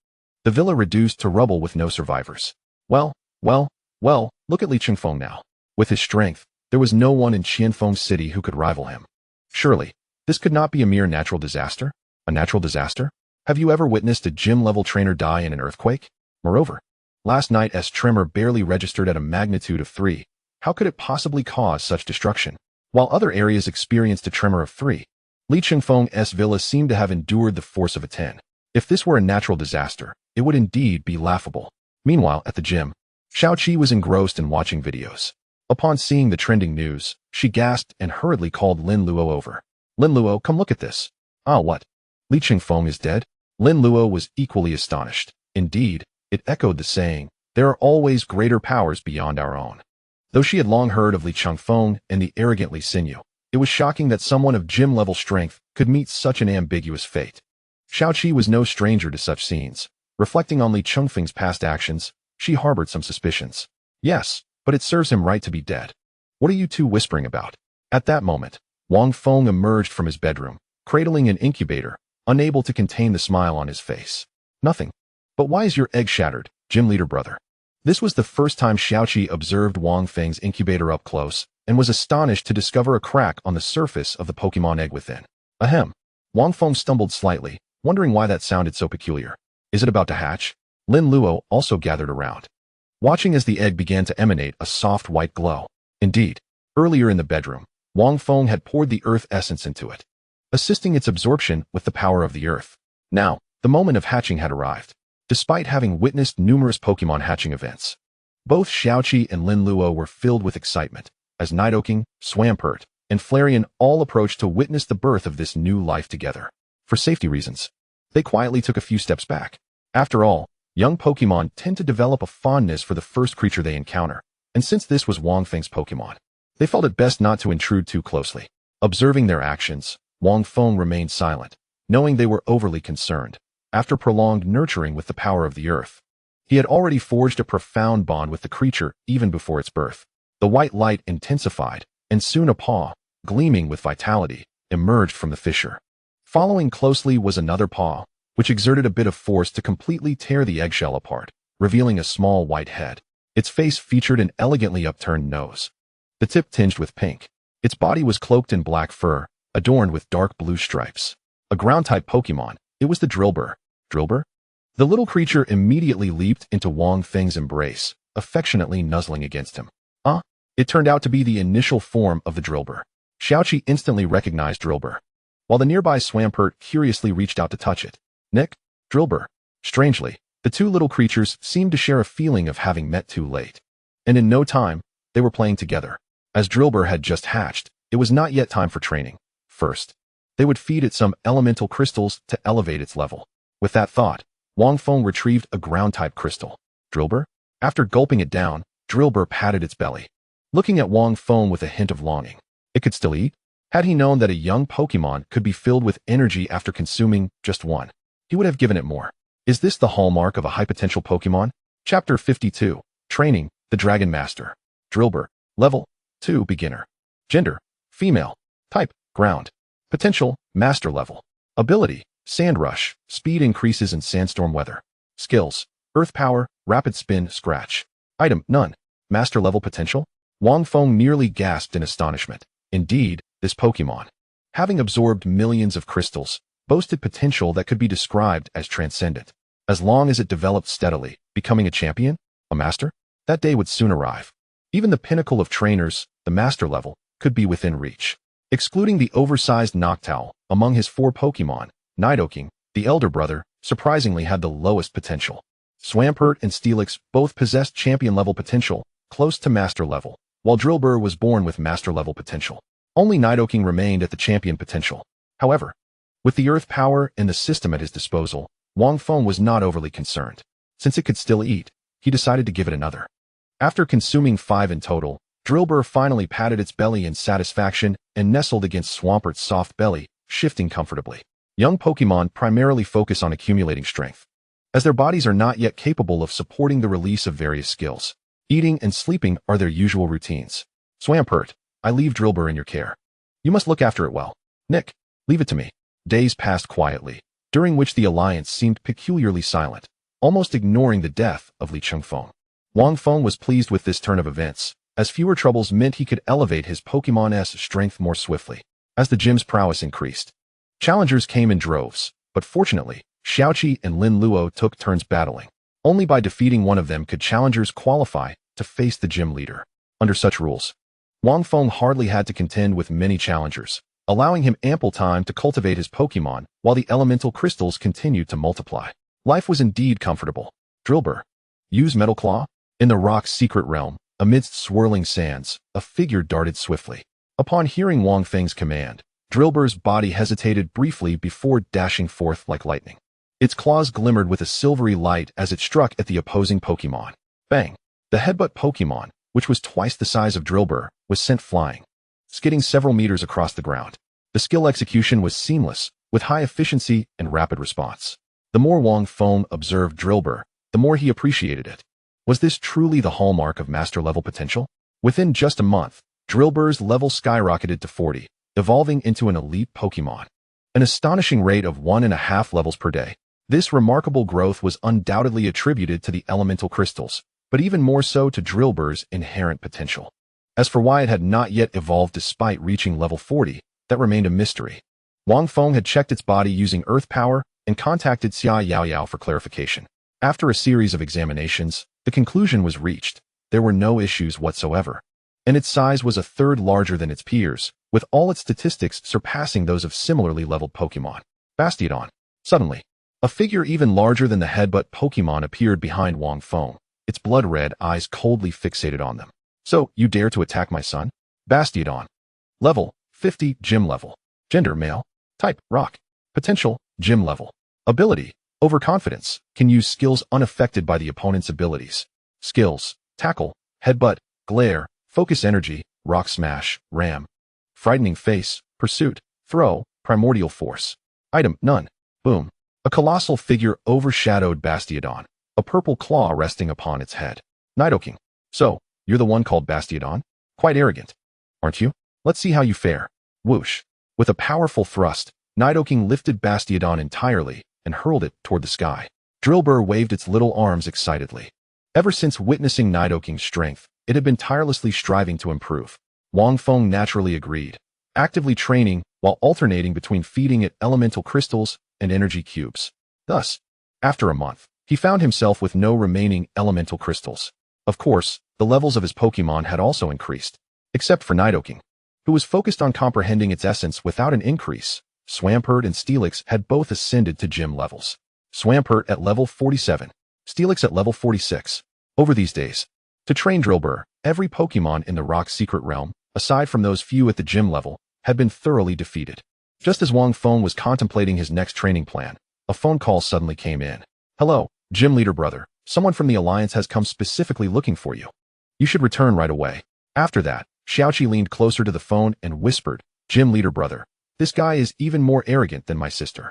The villa reduced to rubble with no survivors. Well, look at Qianfeng now. With his strength, there was no one in Qianfeng City who could rival him. Surely, this could not be a mere natural disaster? A natural disaster? Have you ever witnessed a gym-level trainer die in an earthquake? Moreover, last night's tremor barely registered at a magnitude of 3. How could it possibly cause such destruction? While other areas experienced a tremor of 3, Qianfeng's villa seemed to have endured the force of a 10. If this were a natural disaster, it would indeed be laughable. Meanwhile, at the gym, Xiaoqi was engrossed in watching videos. Upon seeing the trending news, she gasped and hurriedly called Lin Luo over. Lin Luo, come look at this. Ah, what? Qianfeng is dead? Lin Luo was equally astonished. Indeed, it echoed the saying, there are always greater powers beyond our own. Though she had long heard of Qianfeng and the arrogant Li Xinyu, it was shocking that someone of gym-level strength could meet such an ambiguous fate. Xiaoqi was no stranger to such scenes. Reflecting on Qianfeng's past actions, she harbored some suspicions. Yes, but it serves him right to be dead. What are you two whispering about? At that moment, Wang Feng emerged from his bedroom, cradling an incubator, unable to contain the smile on his face. Nothing. But why is your egg shattered, gym leader brother? This was the first time Xiaoqi observed Wang Feng's incubator up close, and was astonished to discover a crack on the surface of the Pokémon egg within. Ahem. Wang Feng stumbled slightly, wondering why that sounded so peculiar. Is it about to hatch? Lin Luo also gathered around, watching as the egg began to emanate a soft white glow. Indeed, earlier in the bedroom, Wang Feng had poured the earth essence into it, assisting its absorption with the power of the earth. Now, the moment of hatching had arrived. Despite having witnessed numerous Pokémon hatching events, both Xiaoqi and Lin Luo were filled with excitement, as Nidoking, Swampert, and Flareon all approached to witness the birth of this new life together. For safety reasons, they quietly took a few steps back. After all, young Pokémon tend to develop a fondness for the first creature they encounter, and since this was Wang Feng's Pokémon, they felt it best not to intrude too closely. Observing their actions, Wang Feng remained silent, knowing they were overly concerned. After prolonged nurturing with the power of the earth, he had already forged a profound bond with the creature even before its birth. The white light intensified, and soon a paw, gleaming with vitality, emerged from the fissure. Following closely was another paw, which exerted a bit of force to completely tear the eggshell apart, revealing a small white head. Its face featured an elegantly upturned nose, the tip tinged with pink. Its body was cloaked in black fur, adorned with dark blue stripes. A ground-type Pokémon, it was the Drillbur. Drillbur? The little creature immediately leaped into Wang Feng's embrace, affectionately nuzzling against him. It turned out to be the initial form of the Drillbur. Xiaoqi instantly recognized Drillbur, while the nearby Swampert curiously reached out to touch it. Nick? Drillbur. Strangely, the two little creatures seemed to share a feeling of having met too late. And in no time, they were playing together. As Drillbur had just hatched, it was not yet time for training. First, they would feed it some elemental crystals to elevate its level. With that thought, Wang Feng retrieved a ground-type crystal. Drillbur? After gulping it down, Drillbur patted its belly, looking at Wang Feng with a hint of longing. It could still eat? Had he known that a young Pokémon could be filled with energy after consuming just one, he would have given it more. Is this the hallmark of a high-potential Pokémon? Chapter 52. Training, the Dragon Master. Drillbur. Level 2 Beginner. Gender, female. Type, ground. Potential, master level. Ability, Sand Rush, speed increases in sandstorm weather. Skills, Earth Power, Rapid Spin, Scratch. Item, none. Master level potential? Wang Feng nearly gasped in astonishment. Indeed, this Pokémon, having absorbed millions of crystals, boasted potential that could be described as transcendent. As long as it developed steadily, becoming a champion, a master, that day would soon arrive. Even the pinnacle of trainers, the master level, could be within reach. Excluding the oversized Noctowl, among his 4 Pokémon, Nidoking, the elder brother, surprisingly had the lowest potential. Swampert and Steelix both possessed champion-level potential, close to master level, while Drillbur was born with master-level potential. Only Nidoking remained at the champion potential. However, with the earth power and the system at his disposal, Wang Feng was not overly concerned. Since it could still eat, he decided to give it another. After consuming 5 in total, Drillbur finally patted its belly in satisfaction and nestled against Swampert's soft belly, shifting comfortably. Young Pokémon primarily focus on accumulating strength, as their bodies are not yet capable of supporting the release of various skills. Eating and sleeping are their usual routines. Swampert, I leave Drillbur in your care. You must look after it well. Nick, leave it to me. Days passed quietly, during which the alliance seemed peculiarly silent, almost ignoring the death of Li Chengfeng. Wang Feng was pleased with this turn of events, as fewer troubles meant he could elevate his Pokémon's strength more swiftly. As the gym's prowess increased, challengers came in droves, but fortunately, Xiaoqi and Lin Luo took turns battling. Only by defeating one of them could challengers qualify to face the gym leader. Under such rules, Wang Feng hardly had to contend with many challengers, allowing him ample time to cultivate his Pokémon while the elemental crystals continued to multiply. Life was indeed comfortable. Drillbur, use Metal Claw? In the rock's secret realm, amidst swirling sands, a figure darted swiftly. Upon hearing Wang Feng's command, Drillbur's body hesitated briefly before dashing forth like lightning. Its claws glimmered with a silvery light as it struck at the opposing Pokémon. Bang! The headbutt Pokémon, which was twice the size of Drillbur, was sent flying, skidding several meters across the ground. The skill execution was seamless, with high efficiency and rapid response. The more Wang Feng observed Drillbur, the more he appreciated it. Was this truly the hallmark of master-level potential? Within just a month, Drillbur's level skyrocketed to 40, evolving into an elite Pokémon. An astonishing rate of 1.5 levels per day. This remarkable growth was undoubtedly attributed to the elemental crystals, but even more so to Drillbur's inherent potential. As for why it had not yet evolved despite reaching level 40, that remained a mystery. Wang Feng had checked its body using earth power and contacted Xia Yaoyao for clarification. After a series of examinations, the conclusion was reached. There were no issues whatsoever, and its size was a third larger than its peers, with all its statistics surpassing those of similarly leveled Pokémon. Bastiodon. Suddenly, a figure even larger than the headbutt Pokémon appeared behind Wang Feng, its blood-red eyes coldly fixated on them. So, you dare to attack my son? Bastiodon. Level, 50, gym level. Gender, male. Type, rock. Potential, gym level. Ability, overconfidence, can use skills unaffected by the opponent's abilities. Skills, tackle, headbutt, glare, focus energy, rock smash, ram. Frightening face, pursuit, throw, primordial force. Item, none. Boom. A colossal figure overshadowed Bastiodon, a purple claw resting upon its head. Nidoking. So, you're the one called Bastiodon? Quite arrogant, aren't you? Let's see how you fare. Whoosh. With a powerful thrust, Nidoking lifted Bastiodon entirely and hurled it toward the sky. Drillbur waved its little arms excitedly. Ever since witnessing Nidoking's strength, it had been tirelessly striving to improve. Wang Feng naturally agreed, actively training while alternating between feeding it elemental crystals and energy cubes. Thus, after a month, he found himself with no remaining elemental crystals. Of course, the levels of his Pokémon had also increased, except for Nidoking, who was focused on comprehending its essence without an increase. Swampert and Steelix had both ascended to gym levels. Swampert at level 47, Steelix at level 46. Over these days, to train Drillbur, every Pokémon in the rock secret realm, aside from those few at the gym level, had been thoroughly defeated. Just as Wang Feng was contemplating his next training plan, a phone call suddenly came in. Hello, gym leader brother. Someone from the Alliance has come specifically looking for you. You should return right away. After that, Xiaoqi leaned closer to the phone and whispered, Gym leader brother, this guy is even more arrogant than my sister.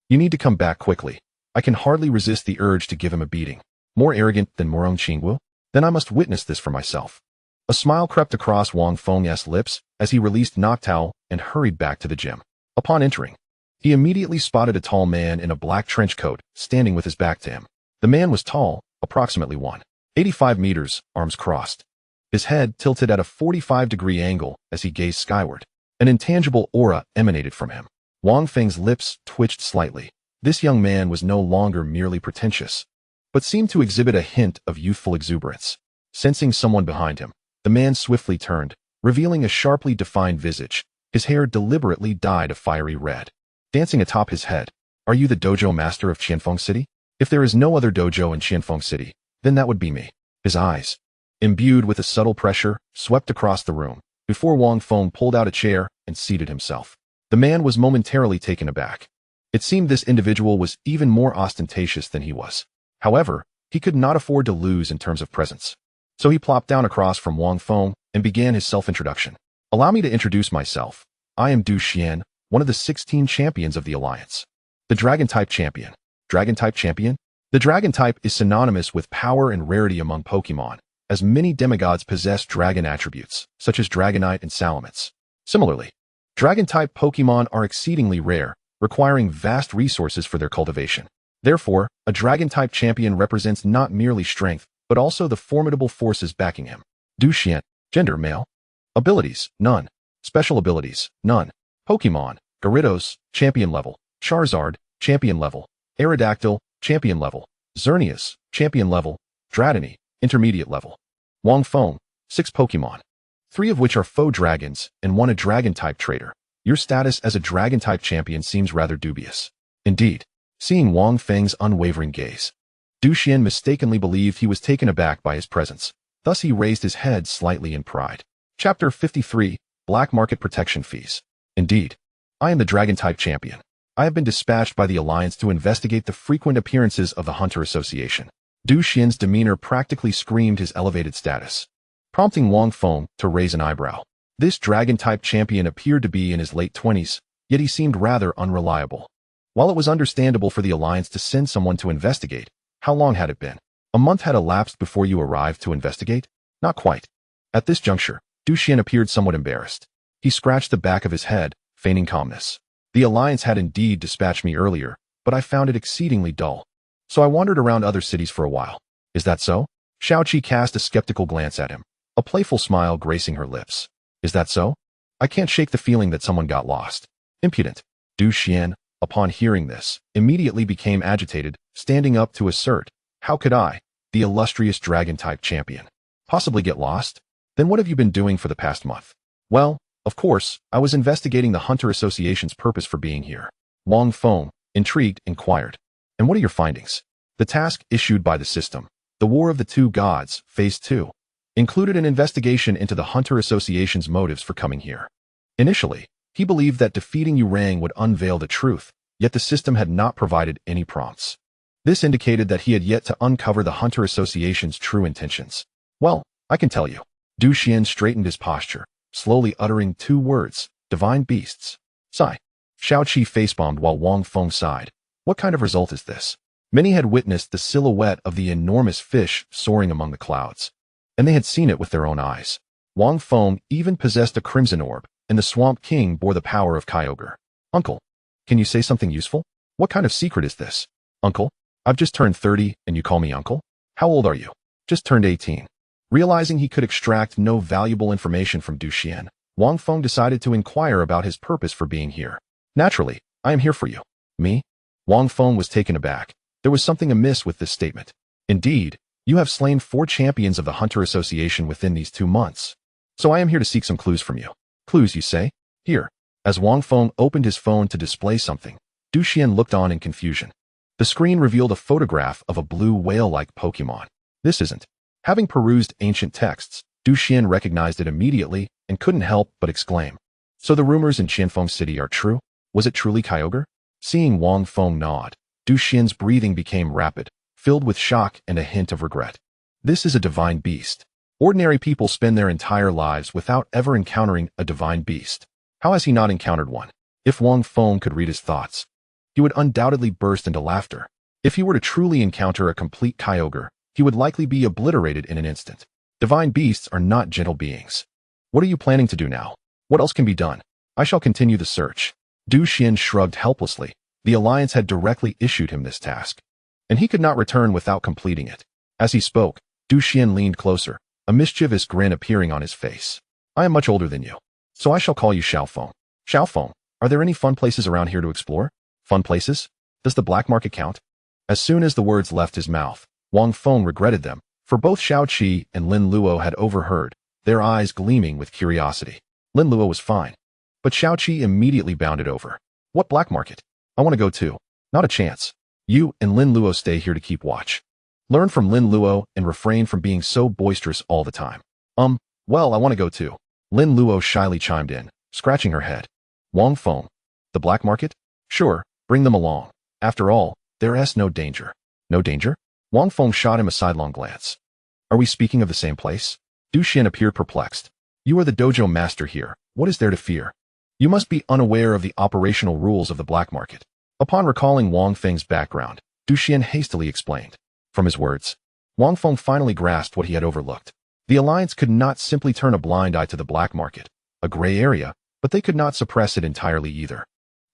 You need to come back quickly. I can hardly resist the urge to give him a beating. More arrogant than Morong Qingwu? Then I must witness this for myself. A smile crept across Wang Feng's lips as he released Noctowl and hurried back to the gym. Upon entering, he immediately spotted a tall man in a black trench coat standing with his back to him. The man was tall, approximately 1.85 meters, arms crossed. His head tilted at a 45-degree angle as he gazed skyward. An intangible aura emanated from him. Wang Feng's lips twitched slightly. This young man was no longer merely pretentious, but seemed to exhibit a hint of youthful exuberance. Sensing someone behind him, the man swiftly turned, revealing a sharply defined visage. His hair deliberately dyed a fiery red. Dancing atop his head, are you the dojo master of Qianfeng City? If there is no other dojo in Qianfeng City, then that would be me. His eyes, imbued with a subtle pressure, swept across the room, before Wang Feng pulled out a chair and seated himself. The man was momentarily taken aback. It seemed this individual was even more ostentatious than he was. However, he could not afford to lose in terms of presence. So he plopped down across from Wang Feng and began his self-introduction. Allow me to introduce myself. I am Du Xian, one of the 16 champions of the Alliance. The Dragon-type champion. Dragon-type champion? The Dragon-type is synonymous with power and rarity among Pokémon, as many demigods possess dragon attributes, such as Dragonite and Salamence. Similarly, Dragon-type Pokémon are exceedingly rare, requiring vast resources for their cultivation. Therefore, a Dragon-type champion represents not merely strength, but also the formidable forces backing him. Du Xian. Gender, male. Abilities, none. Special abilities, none. Pokémon, Gyarados, champion level. Charizard, champion level. Aerodactyl, champion level. Xerneas, champion level. Dratini, intermediate level. Wang Feng, 6 Pokémon. 3 of which are faux dragons, and 1 a dragon-type trader. Your status as a dragon-type champion seems rather dubious. Indeed, seeing Wang Feng's unwavering gaze, Du Xian mistakenly believed he was taken aback by his presence. Thus he raised his head slightly in pride. Chapter 53, Black Market Protection Fees. Indeed, I am the Dragon-type champion. I have been dispatched by the Alliance to investigate the frequent appearances of the Hunter Association. Du Xian's demeanor practically screamed his elevated status, prompting Wang Feng to raise an eyebrow. This Dragon-type champion appeared to be in his late 20s, yet he seemed rather unreliable. While it was understandable for the Alliance to send someone to investigate, how long had it been? A month had elapsed before you arrived to investigate? Not quite. At this juncture, Du Xian appeared somewhat embarrassed. He scratched the back of his head, feigning calmness. The Alliance had indeed dispatched me earlier, but I found it exceedingly dull. So I wandered around other cities for a while. Is that so? Xiaoqi cast a skeptical glance at him, a playful smile gracing her lips. Is that so? I can't shake the feeling that someone got lost. Impudent. Du Xian, upon hearing this, immediately became agitated, standing up to assert, how could I, the illustrious dragon-type champion, possibly get lost? Then what have you been doing for the past month? Well, of course, I was investigating the Hunter Association's purpose for being here. Wang Feng, intrigued, inquired. And what are your findings? The task issued by the system, the War of the Two Gods, Phase 2, included an investigation into the Hunter Association's motives for coming here. Initially, he believed that defeating Yurang would unveil the truth, yet the system had not provided any prompts. This indicated that he had yet to uncover the Hunter Association's true intentions. Well, I can tell you. Du Xian straightened his posture, slowly uttering 2 words, divine beasts. Sigh. Xiaoqi facebombed while Wang Feng sighed. What kind of result is this? Many had witnessed the silhouette of the enormous fish soaring among the clouds, and they had seen it with their own eyes. Wang Feng even possessed a crimson orb, and the Swamp King bore the power of Kyogre. Uncle, can you say something useful? What kind of secret is this? Uncle, I've just turned 30 and you call me uncle? How old are you? Just turned 18. Realizing he could extract no valuable information from Du Xian, Wang Feng decided to inquire about his purpose for being here. Naturally, I am here for you. Me? Wang Feng was taken aback. There was something amiss with this statement. Indeed, you have slain 4 champions of the Hunter Association within these 2 months. So I am here to seek some clues from you. Clues, you say? Here. As Wang Feng opened his phone to display something, Du Xian looked on in confusion. The screen revealed a photograph of a blue whale-like Pokémon. This isn't. Having perused ancient texts, Du Xian recognized it immediately and couldn't help but exclaim. So the rumors in Qianfeng City are true? Was it truly Kyogre? Seeing Wang Feng nod, Du Xian's breathing became rapid, filled with shock and a hint of regret. This is a divine beast. Ordinary people spend their entire lives without ever encountering a divine beast. How has he not encountered one? If Wang Feng could read his thoughts, he would undoubtedly burst into laughter. If he were to truly encounter a complete Kyogre, he would likely be obliterated in an instant. Divine beasts are not gentle beings. What are you planning to do now? What else can be done? I shall continue the search. Du Xian shrugged helplessly. The Alliance had directly issued him this task, and he could not return without completing it. As he spoke, Du Xian leaned closer, a mischievous grin appearing on his face. I am much older than you, so I shall call you Xiaofeng. Xiaofeng, are there any fun places around here to explore? Fun places? Does the black market count? As soon as the words left his mouth, Wang Feng regretted them, for both Xiaoqi and Lin Luo had overheard, their eyes gleaming with curiosity. Lin Luo was fine, but Xiaoqi immediately bounded over. What black market? I want to go too. Not a chance. You and Lin Luo stay here to keep watch. Learn from Lin Luo and refrain from being so boisterous all the time. Well, I want to go too. Lin Luo shyly chimed in, scratching her head. Wang Feng. The black market? Sure, bring them along. After all, there's no danger. No danger? Wang Feng shot him a sidelong glance. Are we speaking of the same place? Du Xian appeared perplexed. You are the dojo master here. What is there to fear? You must be unaware of the operational rules of the black market. Upon recalling Wang Feng's background, Du Xian hastily explained. From his words, Wang Feng finally grasped what he had overlooked. The alliance could not simply turn a blind eye to the black market, a gray area, but they could not suppress it entirely either,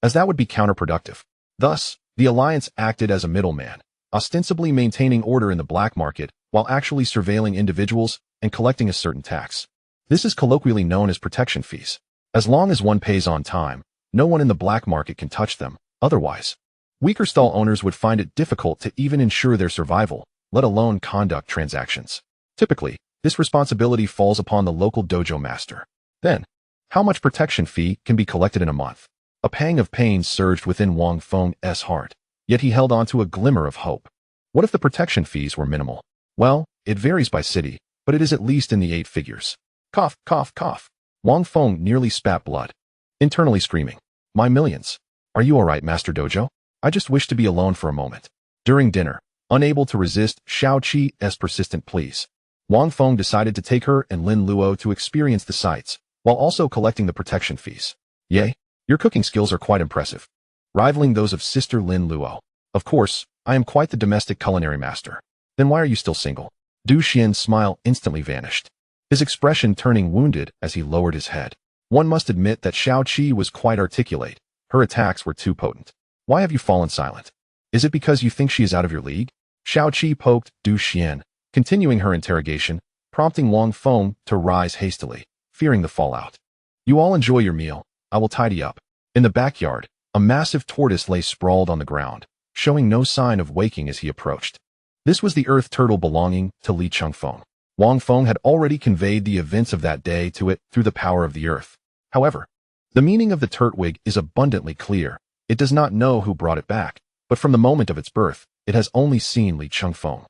as that would be counterproductive. Thus, the alliance acted as a middleman, ostensibly maintaining order in the black market while actually surveilling individuals and collecting a certain tax. This is colloquially known as protection fees. As long as one pays on time, no one in the black market can touch them. Otherwise, weaker stall owners would find it difficult to even ensure their survival, let alone conduct transactions. Typically, this responsibility falls upon the local dojo master. Then, how much protection fee can be collected in a month? A pang of pain surged within Wang Feng's heart, yet he held on to a glimmer of hope. What if the protection fees were minimal? Well, it varies by city, but it is at least in the 8 figures. Cough, cough, cough. Wang Feng nearly spat blood, internally screaming. My millions. Are you alright, Master Dojo? I just wish to be alone for a moment. During dinner, unable to resist Xiao Qi's persistent pleas, Wang Feng decided to take her and Lin Luo to experience the sights, while also collecting the protection fees. Yay, your cooking skills are quite impressive, rivaling those of Sister Lin Luo. Of course, I am quite the domestic culinary master. Then why are you still single? Du Xian's smile instantly vanished, his expression turning wounded as he lowered his head. One must admit that Xiao Qi was quite articulate. Her attacks were too potent. Why have you fallen silent? Is it because you think she is out of your league? Xiao Qi poked Du Xian, continuing her interrogation, prompting Wang Feng to rise hastily, fearing the fallout. You all enjoy your meal. I will tidy up. In the backyard, a massive tortoise lay sprawled on the ground, showing no sign of waking as he approached. This was the earth turtle belonging to Li Qianfeng. Wang Feng had already conveyed the events of that day to it through the power of the earth. However, the meaning of the turtwig is abundantly clear. It does not know who brought it back, but from the moment of its birth, it has only seen Li Qianfeng,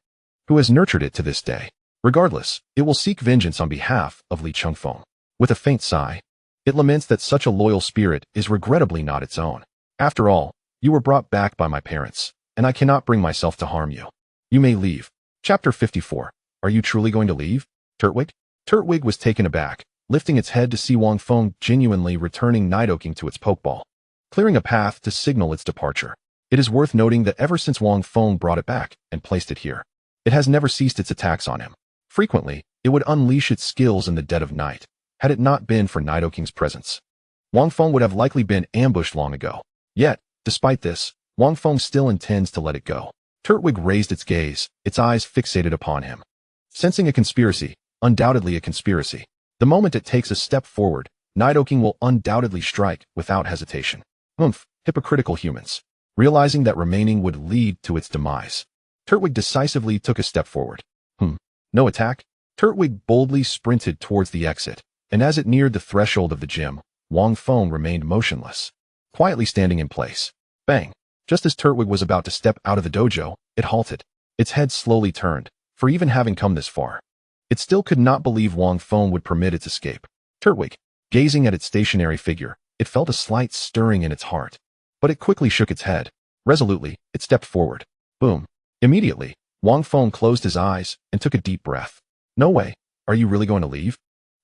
who has nurtured it to this day. Regardless, it will seek vengeance on behalf of Li Qianfeng. With a faint sigh, it laments that such a loyal spirit is regrettably not its own. After all, you were brought back by my parents, and I cannot bring myself to harm you. You may leave. Chapter 54. Are you truly going to leave? Turtwig? Turtwig was taken aback, lifting its head to see Wang Feng genuinely returning Nidoking to its Pokeball, clearing a path to signal its departure. It is worth noting that ever since Wang Feng brought it back and placed it here, it has never ceased its attacks on him. Frequently, it would unleash its skills in the dead of night, had it not been for Nidoking's presence. Wang Feng would have likely been ambushed long ago. Yet, despite this, Wang Feng still intends to let it go. Turtwig raised its gaze, its eyes fixated upon him. Sensing a conspiracy, undoubtedly a conspiracy. The moment it takes a step forward, Nidoking will undoubtedly strike without hesitation. Hypocritical humans. Realizing that remaining would lead to its demise, Turtwig decisively took a step forward. No attack? Turtwig boldly sprinted towards the exit, and as it neared the threshold of the gym, Wang Feng remained motionless, quietly standing in place. Bang! Just as Turtwig was about to step out of the dojo, it halted. Its head slowly turned, for even having come this far, it still could not believe Wang Feng would permit its escape. Turtwig, gazing at its stationary figure, it felt a slight stirring in its heart. But it quickly shook its head. Resolutely, it stepped forward. Boom. Immediately, Wang Feng closed his eyes and took a deep breath. No way. Are you really going to leave?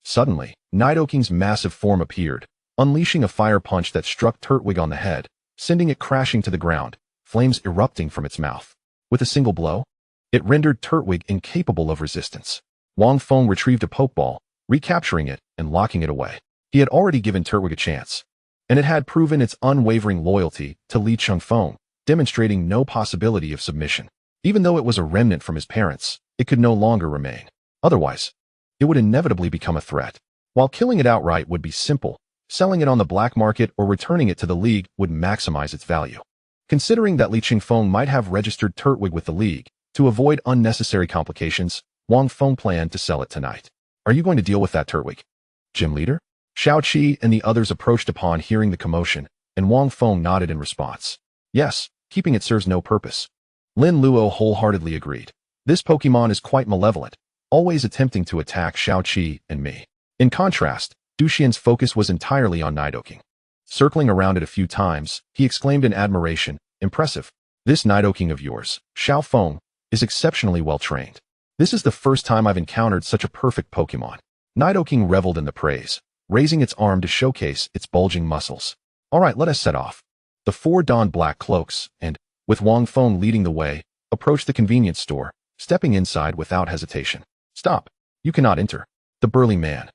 Suddenly, Nidoking's massive form appeared, unleashing a fire punch that struck Turtwig on the head, sending it crashing to the ground, flames erupting from its mouth. With a single blow, it rendered Turtwig incapable of resistance. Wang Feng retrieved a Pokeball, recapturing it and locking it away. He had already given Turtwig a chance, and it had proven its unwavering loyalty to Li Qianfeng, demonstrating no possibility of submission. Even though it was a remnant from his parents, it could no longer remain. Otherwise, it would inevitably become a threat. While killing it outright would be simple, selling it on the black market or returning it to the League would maximize its value. Considering that Li Qianfeng might have registered Turtwig with the League, to avoid unnecessary complications, Wang Feng planned to sell it tonight. Are you going to deal with that Turtwig? Gym leader? Xiao Qi and the others approached upon hearing the commotion, and Wang Feng nodded in response. Yes, Keeping it serves no purpose. Lin Luo wholeheartedly agreed. This Pokemon is quite malevolent, always attempting to attack Xiaoqi and me. In contrast, Duxian's focus was entirely on Nidoking. Circling around it a few times, he exclaimed in admiration, "Impressive. This Nidoking of yours, Qianfeng, is exceptionally well trained. This is the first time I've encountered such a perfect Pokemon." Nidoking reveled in the praise, raising its arm to showcase its bulging muscles. "All right, let us set off." The four donned black cloaks and, with Wang Feng leading the way, approached the convenience store, stepping inside without hesitation. "Stop. You cannot enter." The burly man,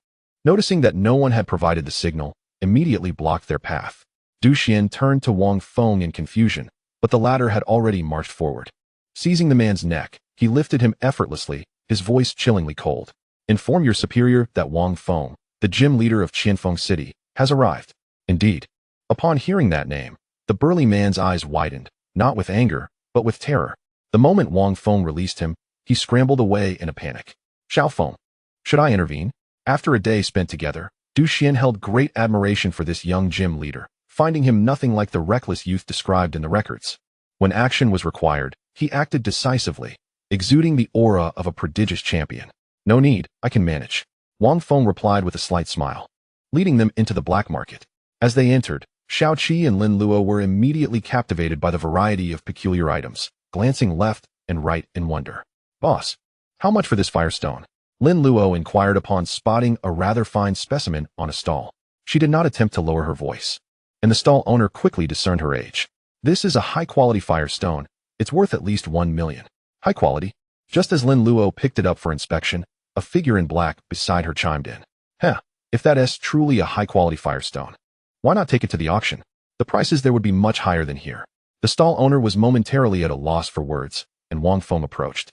noticing that no one had provided the signal, immediately blocked their path. Duxian turned to Wang Feng in confusion, but the latter had already marched forward. Seizing the man's neck, he lifted him effortlessly, his voice chillingly cold. "Inform your superior that Wang Feng, the gym leader of Qianfeng City, has arrived." Indeed. Upon hearing that name, the burly man's eyes widened, not with anger, but with terror. The moment Wang Feng released him, he scrambled away in a panic. "Xiaofeng, should I intervene?" After a day spent together, Duxian held great admiration for this young gym leader, finding him nothing like the reckless youth described in the records. When action was required, he acted decisively, exuding the aura of a prodigious champion. "No need, I can manage," Wang Feng replied with a slight smile, leading them into the black market. As they entered, Xiaoqi and Lin Luo were immediately captivated by the variety of peculiar items, glancing left and right in wonder. "Boss, how much for this firestone?" Lin Luo inquired upon spotting a rather fine specimen on a stall. She did not attempt to lower her voice, and the stall owner quickly discerned her age. "This is a high-quality firestone. It's worth at least 1 million. "High quality?" Just as Lin Luo picked it up for inspection, a figure in black beside her chimed in. "Heh, if that is truly a high-quality firestone, why not take it to the auction? The prices there would be much higher than here." The stall owner was momentarily at a loss for words, and Wang Feng approached,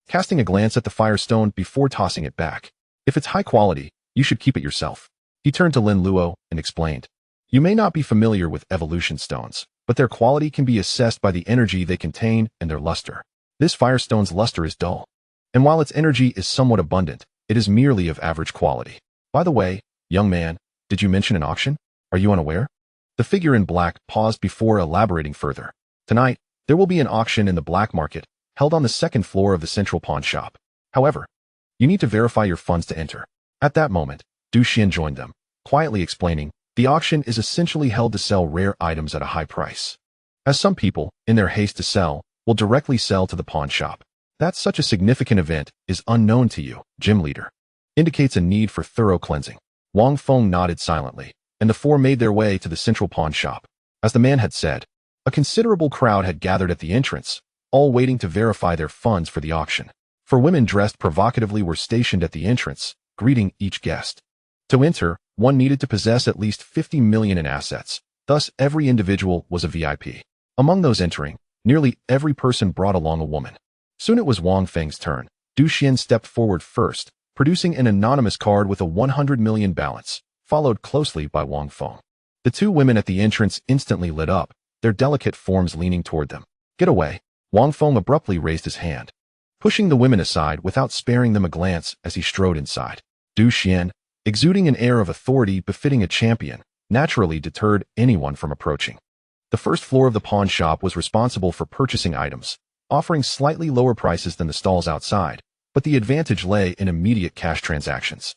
casting a glance at the firestone before tossing it back. "If it's high quality, you should keep it yourself." He turned to Lin Luo and explained, "You may not be familiar with evolution stones, but their quality can be assessed by the energy they contain and their luster. This firestone's luster is dull, and while its energy is somewhat abundant, it is merely of average quality. By the way, young man, did you mention an auction? Are you unaware?" The figure in black paused before elaborating further. "Tonight, there will be an auction in the black market, held on the second floor of the central pawn shop. However, you need to verify your funds to enter." At that moment, Duxian joined them, quietly explaining, "The auction is essentially held to sell rare items at a high price. As some people, in their haste to sell, will directly sell to the pawn shop. That such a significant event is unknown to you, gym leader, indicates a need for thorough cleansing." Wang Feng nodded silently, and the four made their way to the central pawn shop. As the man had said, a considerable crowd had gathered at the entrance, all waiting to verify their funds for the auction. For women dressed provocatively were stationed at the entrance, greeting each guest. To enter, one needed to possess at least 50 million in assets, thus every individual was a VIP. Among those entering, nearly every person brought along a woman. Soon it was Wang Feng's turn. Duxian stepped forward first, producing an anonymous card with a 100 million balance, followed closely by Wang Feng. The two women at the entrance instantly lit up, their delicate forms leaning toward them. "Get away." Wang Feng abruptly raised his hand, pushing the women aside without sparing them a glance as he strode inside. Duxian, exuding an air of authority befitting a champion, naturally deterred anyone from approaching. The first floor of the pawn shop was responsible for purchasing items, offering slightly lower prices than the stalls outside, but the advantage lay in immediate cash transactions.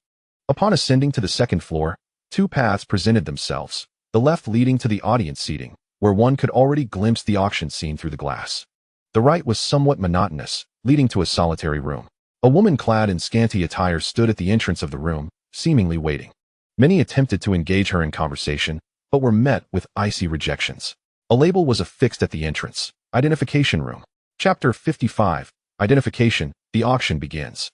Upon ascending to the second floor, two paths presented themselves, the left leading to the audience seating, where one could already glimpse the auction scene through the glass. The right was somewhat monotonous, leading to a solitary room. A woman clad in scanty attire stood at the entrance of the room, seemingly waiting. Many attempted to engage her in conversation, but were met with icy rejections. A label was affixed at the entrance. Identification Room. Chapter 55. Identification. The auction begins.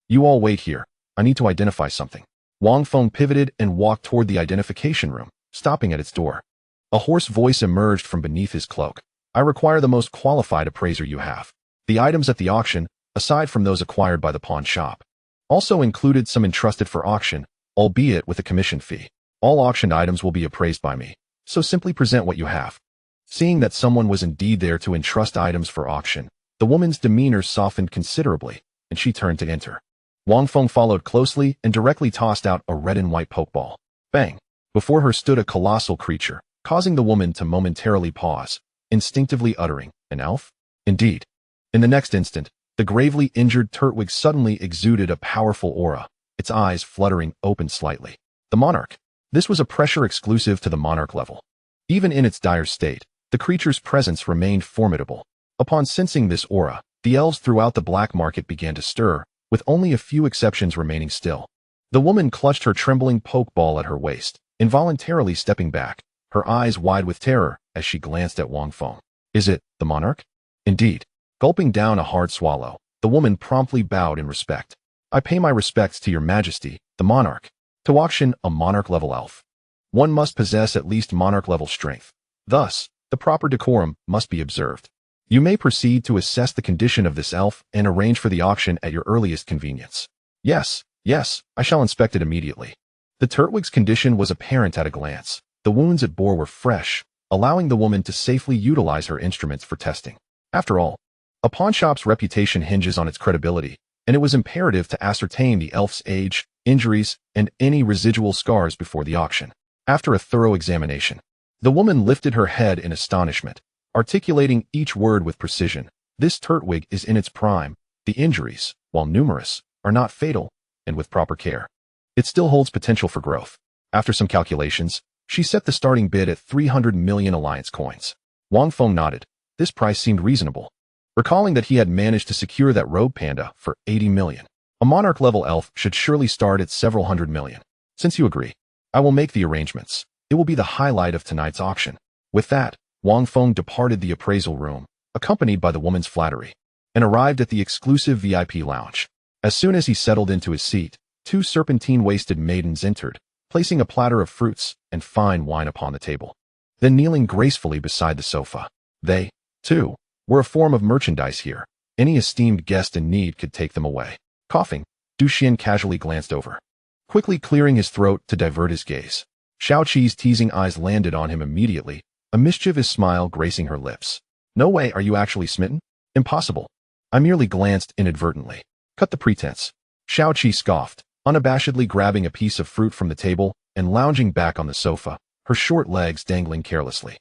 "You all wait here. I need to identify something." Wang Feng pivoted and walked toward the identification room, stopping at its door. A hoarse voice emerged from beneath his cloak. "I require the most qualified appraiser you have." The items at the auction, aside from those acquired by the pawn shop, also included some entrusted for auction, albeit with a commission fee. "All auctioned items will be appraised by me, so simply present what you have." Seeing that someone was indeed there to entrust items for auction, the woman's demeanor softened considerably, and she turned to enter. Wang Feng followed closely and directly tossed out a red and white pokeball. Bang! Before her stood a colossal creature, causing the woman to momentarily pause, instinctively uttering, "An elf?" Indeed. In the next instant, the gravely injured Turtwig suddenly exuded a powerful aura, its eyes fluttering open slightly. The Monarch. This was a pressure exclusive to the Monarch level. Even in its dire state, the creature's presence remained formidable. Upon sensing this aura, the elves throughout the black market began to stir, with only a few exceptions remaining still. The woman clutched her trembling pokeball at her waist, involuntarily stepping back, her eyes wide with terror as she glanced at Wang Feng. Is it the Monarch? Indeed. Gulping down a hard swallow, the woman promptly bowed in respect. I pay my respects to your majesty, the Monarch. To auction a Monarch-level elf, one must possess at least Monarch-level strength. Thus, the proper decorum must be observed. You may proceed to assess the condition of this elf and arrange for the auction at your earliest convenience. Yes, I shall inspect it immediately. The Turtwig's condition was apparent at a glance. The wounds it bore were fresh, allowing the woman to safely utilize her instruments for testing. After all, a pawnshop's reputation hinges on its credibility, and it was imperative to ascertain the elf's age, injuries, and any residual scars before the auction. After a thorough examination, the woman lifted her head in astonishment, articulating each word with precision. This Turtwig is in its prime. The injuries, while numerous, are not fatal, and with proper care, it still holds potential for growth. After some calculations, she set the starting bid at 300 million alliance coins. Wang Feng nodded. This price seemed reasonable, recalling that he had managed to secure that rogue panda for 80 million. A Monarch-level elf should surely start at several hundred million. Since you agree, I will make the arrangements. It will be the highlight of tonight's auction. With that, Wang Feng departed the appraisal room, accompanied by the woman's flattery, and arrived at the exclusive VIP lounge. As soon as he settled into his seat, two serpentine-waisted maidens entered, placing a platter of fruits and fine wine upon the table. Then kneeling gracefully beside the sofa. They, too, were a form of merchandise here. Any esteemed guest in need could take them away. Coughing, Du Xian casually glanced over, quickly clearing his throat to divert his gaze. Xiao Qi's teasing eyes landed on him immediately, a mischievous smile gracing her lips. No way, are you actually smitten? Impossible. I merely glanced inadvertently. Cut the pretense. Xiao Qi scoffed, unabashedly grabbing a piece of fruit from the table and lounging back on the sofa, her short legs dangling carelessly.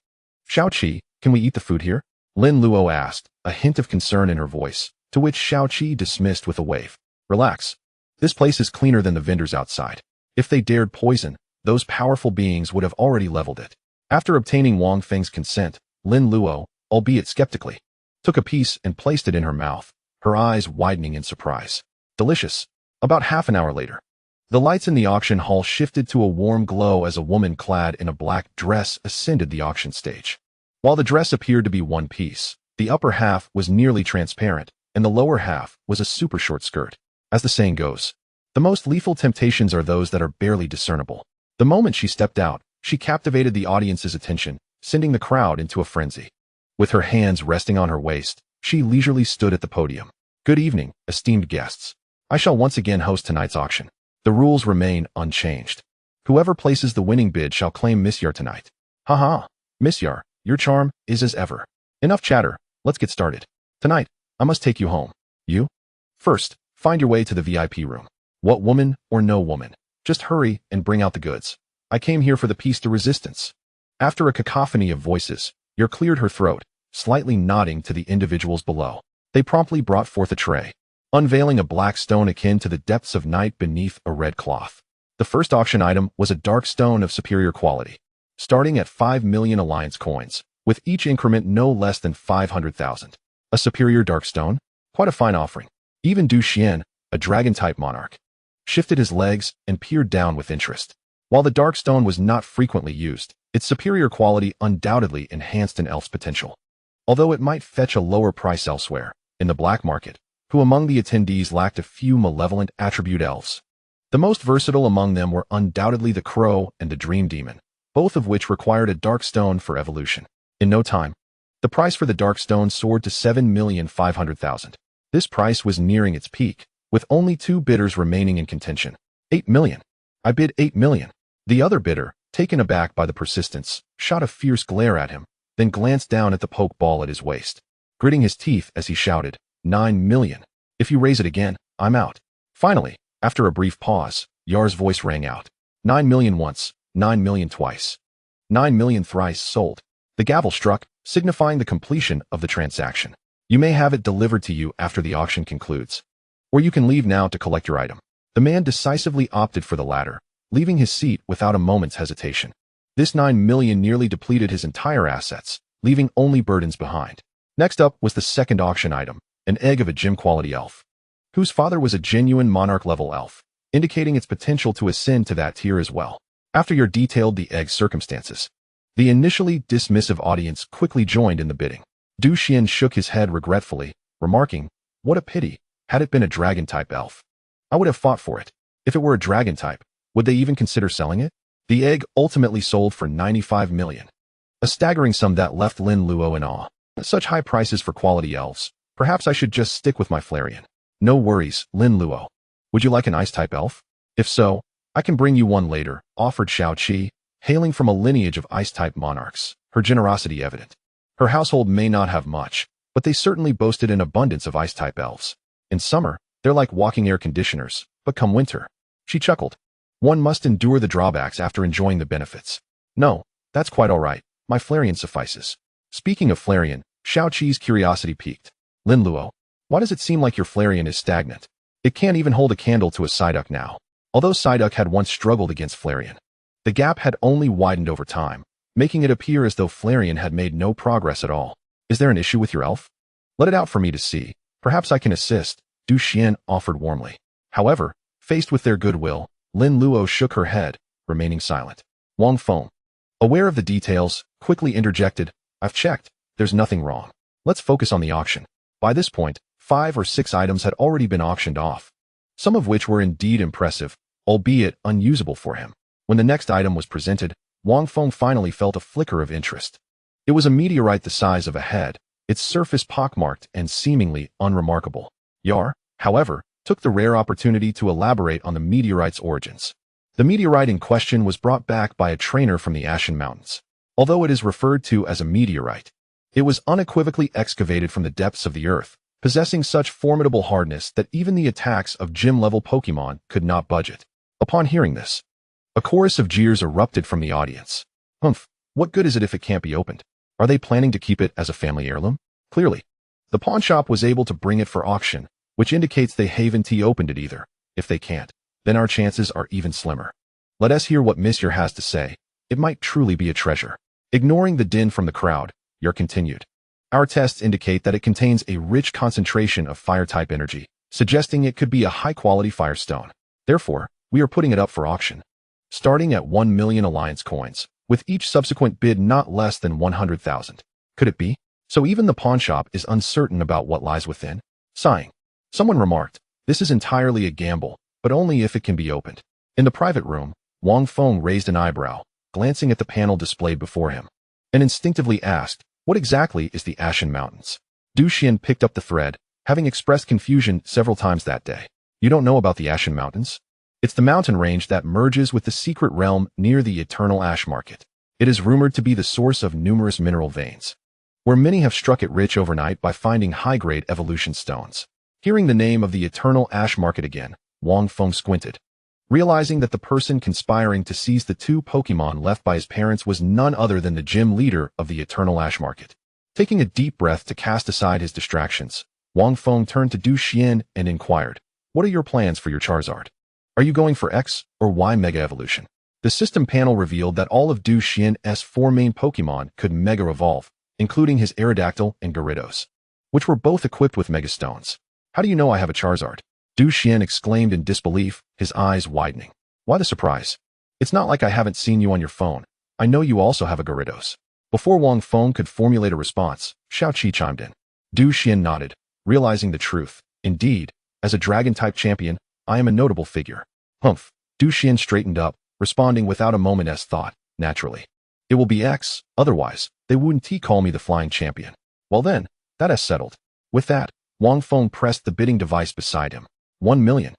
Xiao Qi, can we eat the food here? Lin Luo asked, a hint of concern in her voice, to which Xiao Qi dismissed with a wave. Relax. This place is cleaner than the vendors outside. If they dared poison, those powerful beings would have already leveled it. After obtaining Wang Feng's consent, Lin Luo, albeit skeptically, took a piece and placed it in her mouth, her eyes widening in surprise. Delicious. About half an hour later, the lights in the auction hall shifted to a warm glow as a woman clad in a black dress ascended the auction stage. While the dress appeared to be one piece, the upper half was nearly transparent, and the lower half was a super short skirt. As the saying goes, the most lethal temptations are those that are barely discernible. The moment she stepped out, she captivated the audience's attention, sending the crowd into a frenzy. With her hands resting on her waist, she leisurely stood at the podium. Good evening, esteemed guests. I shall once again host tonight's auction. The rules remain unchanged. Whoever places the winning bid shall claim Miss Yar tonight. Haha, Miss Yar, your charm is as ever. Enough chatter, let's get started. Tonight, I must take you home. You? First, find your way to the VIP room. What woman or no woman? Just hurry and bring out the goods. I came here for the piece de resistance. After a cacophony of voices, Yar cleared her throat, slightly nodding to the individuals below. They promptly brought forth a tray, unveiling a black stone akin to the depths of night beneath a red cloth. The first auction item was a dark stone of superior quality, starting at 5 million alliance coins, with each increment no less than 500,000. A superior dark stone? Quite a fine offering. Even Du Xian, a dragon-type monarch, shifted his legs and peered down with interest. While the dark stone was not frequently used, its superior quality undoubtedly enhanced an elf's potential. Although it might fetch a lower price elsewhere, in the black market, who among the attendees lacked a few malevolent attribute elves. The most versatile among them were undoubtedly the Crow and the Dream Demon, both of which required a dark stone for evolution. In no time, the price for the dark stone soared to 7,500,000. This price was nearing its peak, with only two bidders remaining in contention. 8 million. I bid 8 million. The other bidder, taken aback by the persistence, shot a fierce glare at him, then glanced down at the pokeball at his waist, gritting his teeth as he shouted, 9 million. If you raise it again, I'm out. Finally, after a brief pause, Yar's voice rang out. 9 million once, 9 million twice. 9 million thrice sold. The gavel struck, signifying the completion of the transaction. You may have it delivered to you after the auction concludes. Or you can leave now to collect your item. The man decisively opted for the latter, leaving his seat without a moment's hesitation. This 9 million nearly depleted his entire assets, leaving only burdens behind. Next up was the second auction item, an egg of a gym-quality elf, whose father was a genuine monarch-level elf, indicating its potential to ascend to that tier as well. After you detailed the egg's circumstances, the initially dismissive audience quickly joined in the bidding. Du Xian shook his head regretfully, remarking, "What a pity, had it been a dragon-type elf. I would have fought for it. If it were a dragon-type, would they even consider selling it?" The egg ultimately sold for 95 million. A staggering sum that left Lin Luo in awe. Such high prices for quality elves. Perhaps I should just stick with my Flareon. No worries, Lin Luo. Would you like an ice-type elf? If so, I can bring you one later, offered Xiao Qi, hailing from a lineage of ice-type monarchs, her generosity evident. Her household may not have much, but they certainly boasted an abundance of ice-type elves. In summer, they're like walking air conditioners, but come winter. She chuckled. One must endure the drawbacks after enjoying the benefits. No, that's quite all right. My Flareon suffices. Speaking of Flareon, Xiao Qi's curiosity piqued. Lin Luo, why does it seem like your Flareon is stagnant? It can't even hold a candle to a Psyduck now. Although Psyduck had once struggled against Flareon, the gap had only widened over time, making it appear as though Flareon had made no progress at all. Is there an issue with your elf? Let it out for me to see. Perhaps I can assist, Du Xian offered warmly. However, faced with their goodwill, Lin Luo shook her head, remaining silent. Wang Feng, aware of the details, quickly interjected, I've checked. There's nothing wrong. Let's focus on the auction. By this point, 5 or 6 items had already been auctioned off, some of which were indeed impressive, albeit unusable for him. When the next item was presented, Wang Feng finally felt a flicker of interest. It was a meteorite the size of a head, its surface pockmarked and seemingly unremarkable. Yar, however, took the rare opportunity to elaborate on the meteorite's origins. The meteorite in question was brought back by a trainer from the Ashen Mountains. Although it is referred to as a meteorite, it was unequivocally excavated from the depths of the earth, possessing such formidable hardness that even the attacks of gym-level Pokémon could not budge it. Upon hearing this, a chorus of jeers erupted from the audience. Humph, what good is it if it can't be opened? Are they planning to keep it as a family heirloom? Clearly, the pawnshop was able to bring it for auction, which indicates they haven't opened it either. If they can't, then our chances are even slimmer. Let us hear what Monsieur has to say. It might truly be a treasure. Ignoring the din from the crowd, Yer continued. Our tests indicate that it contains a rich concentration of fire-type energy, suggesting it could be a high-quality firestone. Therefore, we are putting it up for auction, starting at 1 million alliance coins, with each subsequent bid not less than 100,000. Could it be? So even the pawnshop is uncertain about what lies within? Sighing, someone remarked, this is entirely a gamble, but only if it can be opened. In the private room, Wang Feng raised an eyebrow, glancing at the panel displayed before him, and instinctively asked, what exactly is the Ashen Mountains? Du Xian picked up the thread, having expressed confusion several times that day. You don't know about the Ashen Mountains? It's the mountain range that merges with the secret realm near the Eternal Ash Market. It is rumored to be the source of numerous mineral veins, where many have struck it rich overnight by finding high-grade evolution stones. Hearing the name of the Eternal Ash Market again, Wang Feng squinted, realizing that the person conspiring to seize the 2 Pokémon left by his parents was none other than the gym leader of the Eternal Ash Market. Taking a deep breath to cast aside his distractions, Wang Feng turned to Du Xian and inquired, what are your plans for your Charizard? Are you going for X or Y Mega Evolution? The system panel revealed that all of Du Xian's 4 main Pokémon could Mega Evolve, including his Aerodactyl and Gyarados, which were both equipped with Mega Stones. How do you know I have a Charizard? Du Xian exclaimed in disbelief, his eyes widening. Why the surprise? It's not like I haven't seen you on your phone. I know you also have a Gyarados. Before Wang Feng could formulate a response, Xiao Qi chimed in. Du Xian nodded, realizing the truth. Indeed, as a Dragon-type champion, I am a notable figure. Humph. Du Xian straightened up, responding without a moment's thought, naturally. It will be X, otherwise, they wouldn't call me the Flying Champion. Well then, that is settled. With that, Wang Feng pressed the bidding device beside him. 1 million.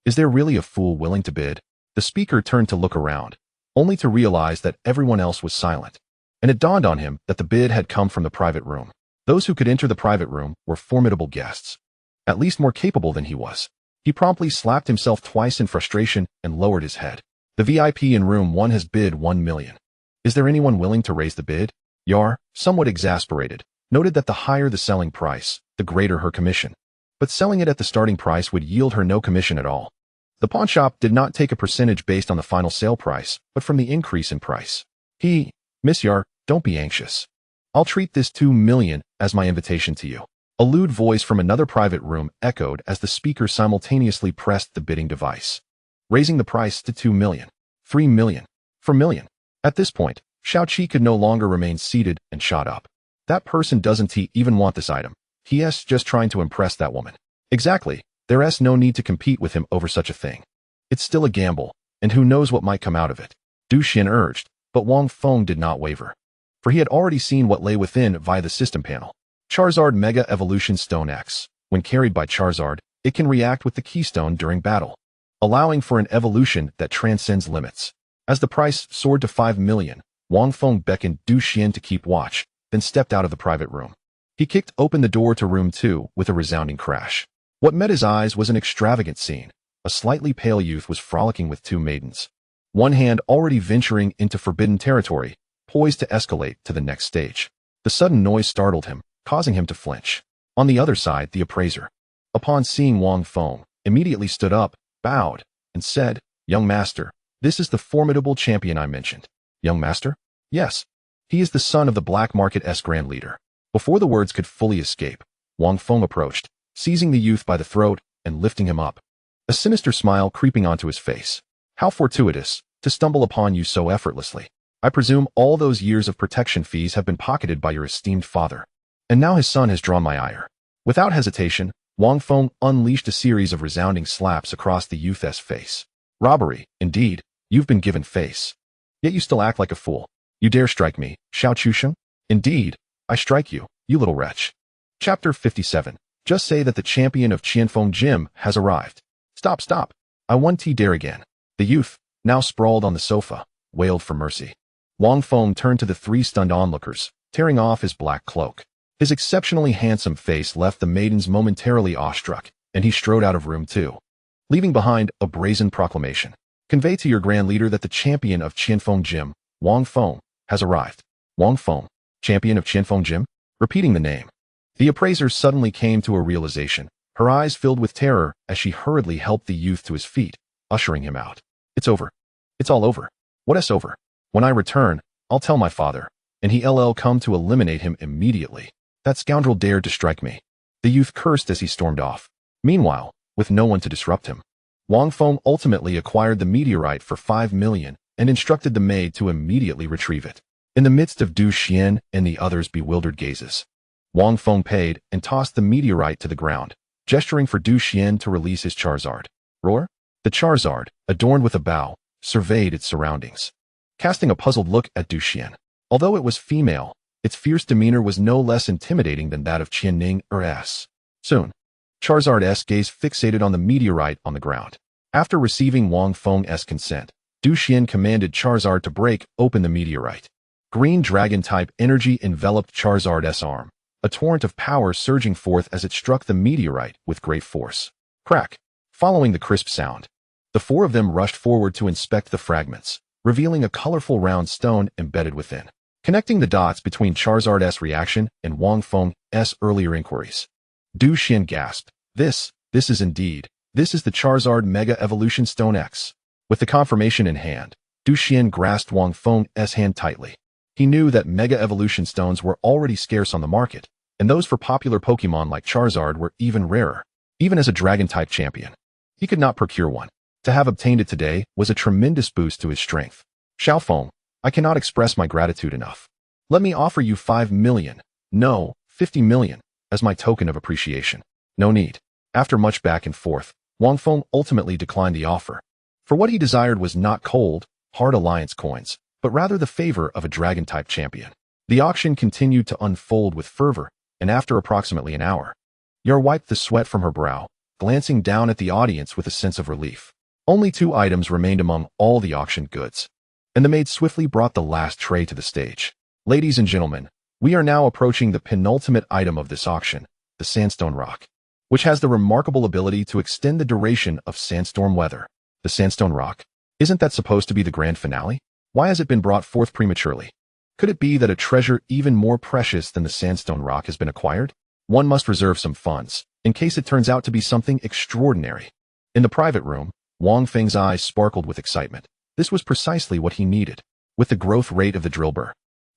Is there really a fool willing to bid? The speaker turned to look around, only to realize that everyone else was silent. And it dawned on him that the bid had come from the private room. Those who could enter the private room were formidable guests, at least more capable than he was. He promptly slapped himself twice in frustration and lowered his head. The VIP in room 1 has bid 1 million. Is there anyone willing to raise the bid? Yar, somewhat exasperated, noted that the higher the selling price, the greater her commission. But selling it at the starting price would yield her no commission at all. The pawnshop did not take a percentage based on the final sale price, but from the increase in price. Miss Yar, don't be anxious. I'll treat this 2 million as my invitation to you. A lewd voice from another private room echoed as the speaker simultaneously pressed the bidding device, raising the price to 2 million, 3 million, 4 million. At this point, Xiaoqi could no longer remain seated and shot up. That person doesn't even want this item. He's just trying to impress that woman. Exactly. There's no need to compete with him over such a thing. It's still a gamble, and who knows what might come out of it. Du Xian urged, but Wang Feng did not waver. For he had already seen what lay within via the system panel. Charizard Mega Evolution Stone X. When carried by Charizard, it can react with the keystone during battle, allowing for an evolution that transcends limits. As the price soared to 5 million, Wang Feng beckoned Du Xian to keep watch, then stepped out of the private room. He kicked open the door to room 2 with a resounding crash. What met his eyes was an extravagant scene. A slightly pale youth was frolicking with 2 maidens. One hand already venturing into forbidden territory, poised to escalate to the next stage. The sudden noise startled him, causing him to flinch. On the other side, the appraiser, upon seeing Wang Feng, immediately stood up, bowed, and said, "Young master, this is the formidable champion I mentioned." "Young master?" "Yes. He is the son of the Black Market Grand Leader." Before the words could fully escape, Wang Feng approached, seizing the youth by the throat and lifting him up, a sinister smile creeping onto his face. "How fortuitous to stumble upon you so effortlessly. I presume all those years of protection fees have been pocketed by your esteemed father. And now his son has drawn my ire." Without hesitation, Wang Feng unleashed a series of resounding slaps across the youth's face. "Robbery, indeed. You've been given face. Yet you still act like a fool. You dare strike me, Xiao Chusheng? Indeed, I strike you, you little wretch." Chapter 57. Just say that the champion of Qianfeng Gym has arrived. Stop. I won't dare again." The youth, now sprawled on the sofa, wailed for mercy. Wang Feng turned to the 3 stunned onlookers, tearing off his black cloak. His exceptionally handsome face left the maidens momentarily awestruck, and he strode out of room 2, leaving behind a brazen proclamation. "Convey to your grand leader that the champion of Qianfeng Gym, Wang Feng, has arrived." Wang Feng, champion of Qianfeng Gym? Repeating the name. The appraiser suddenly came to a realization, her eyes filled with terror as she hurriedly helped the youth to his feet, ushering him out. "It's over. It's all over." "What's over? When I return, I'll tell my father, and he'll come to eliminate him immediately. That scoundrel dared to strike me." The youth cursed as he stormed off. Meanwhile, with no one to disrupt him, Wang Feng ultimately acquired the meteorite for 5 million and instructed the maid to immediately retrieve it. In the midst of Du Xian and the others' bewildered gazes, Wang Feng paid and tossed the meteorite to the ground, gesturing for Du Xian to release his Charizard. "Roar?" The Charizard, adorned with a bow, surveyed its surroundings, casting a puzzled look at Du Xian. Although it was female, its fierce demeanor was no less intimidating than that of Qianning or S. Soon, Charizard's gaze fixated on the meteorite on the ground. After receiving Wang Feng's consent, Du Xian commanded Charizard to break open the meteorite. Green dragon-type energy enveloped Charizard's arm, a torrent of power surging forth as it struck the meteorite with great force. Crack! Following the crisp sound, the 4 of them rushed forward to inspect the fragments, revealing a colorful round stone embedded within. Connecting the dots between Charizard's reaction and Wang Feng's earlier inquiries, Du Xian gasped, This is the Charizard Mega Evolution Stone X." With the confirmation in hand, Du Xian grasped Wang Feng's hand tightly. He knew that Mega Evolution Stones were already scarce on the market, and those for popular Pokémon like Charizard were even rarer. Even as a Dragon-type champion, he could not procure one. To have obtained it today was a tremendous boost to his strength. "Xiaofeng, I cannot express my gratitude enough. Let me offer you 5 million, no, 50 million, as my token of appreciation." "No need." After much back and forth, Wang Feng ultimately declined the offer. For what he desired was not cold, hard alliance coins, but rather the favor of a Dragon-type champion. The auction continued to unfold with fervor, and after approximately an hour, Yar wiped the sweat from her brow, glancing down at the audience with a sense of relief. Only 2 items remained among all the auctioned goods, and the maid swiftly brought the last tray to the stage. "Ladies and gentlemen, we are now approaching the penultimate item of this auction, the Sandstone Rock, which has the remarkable ability to extend the duration of sandstorm weather." The Sandstone Rock? Isn't that supposed to be the grand finale? Why has it been brought forth prematurely? Could it be that a treasure even more precious than the sandstone rock has been acquired? One must reserve some funds, in case it turns out to be something extraordinary. In the private room, Wang Feng's eyes sparkled with excitement. This was precisely what he needed. With the growth rate of the drillbur,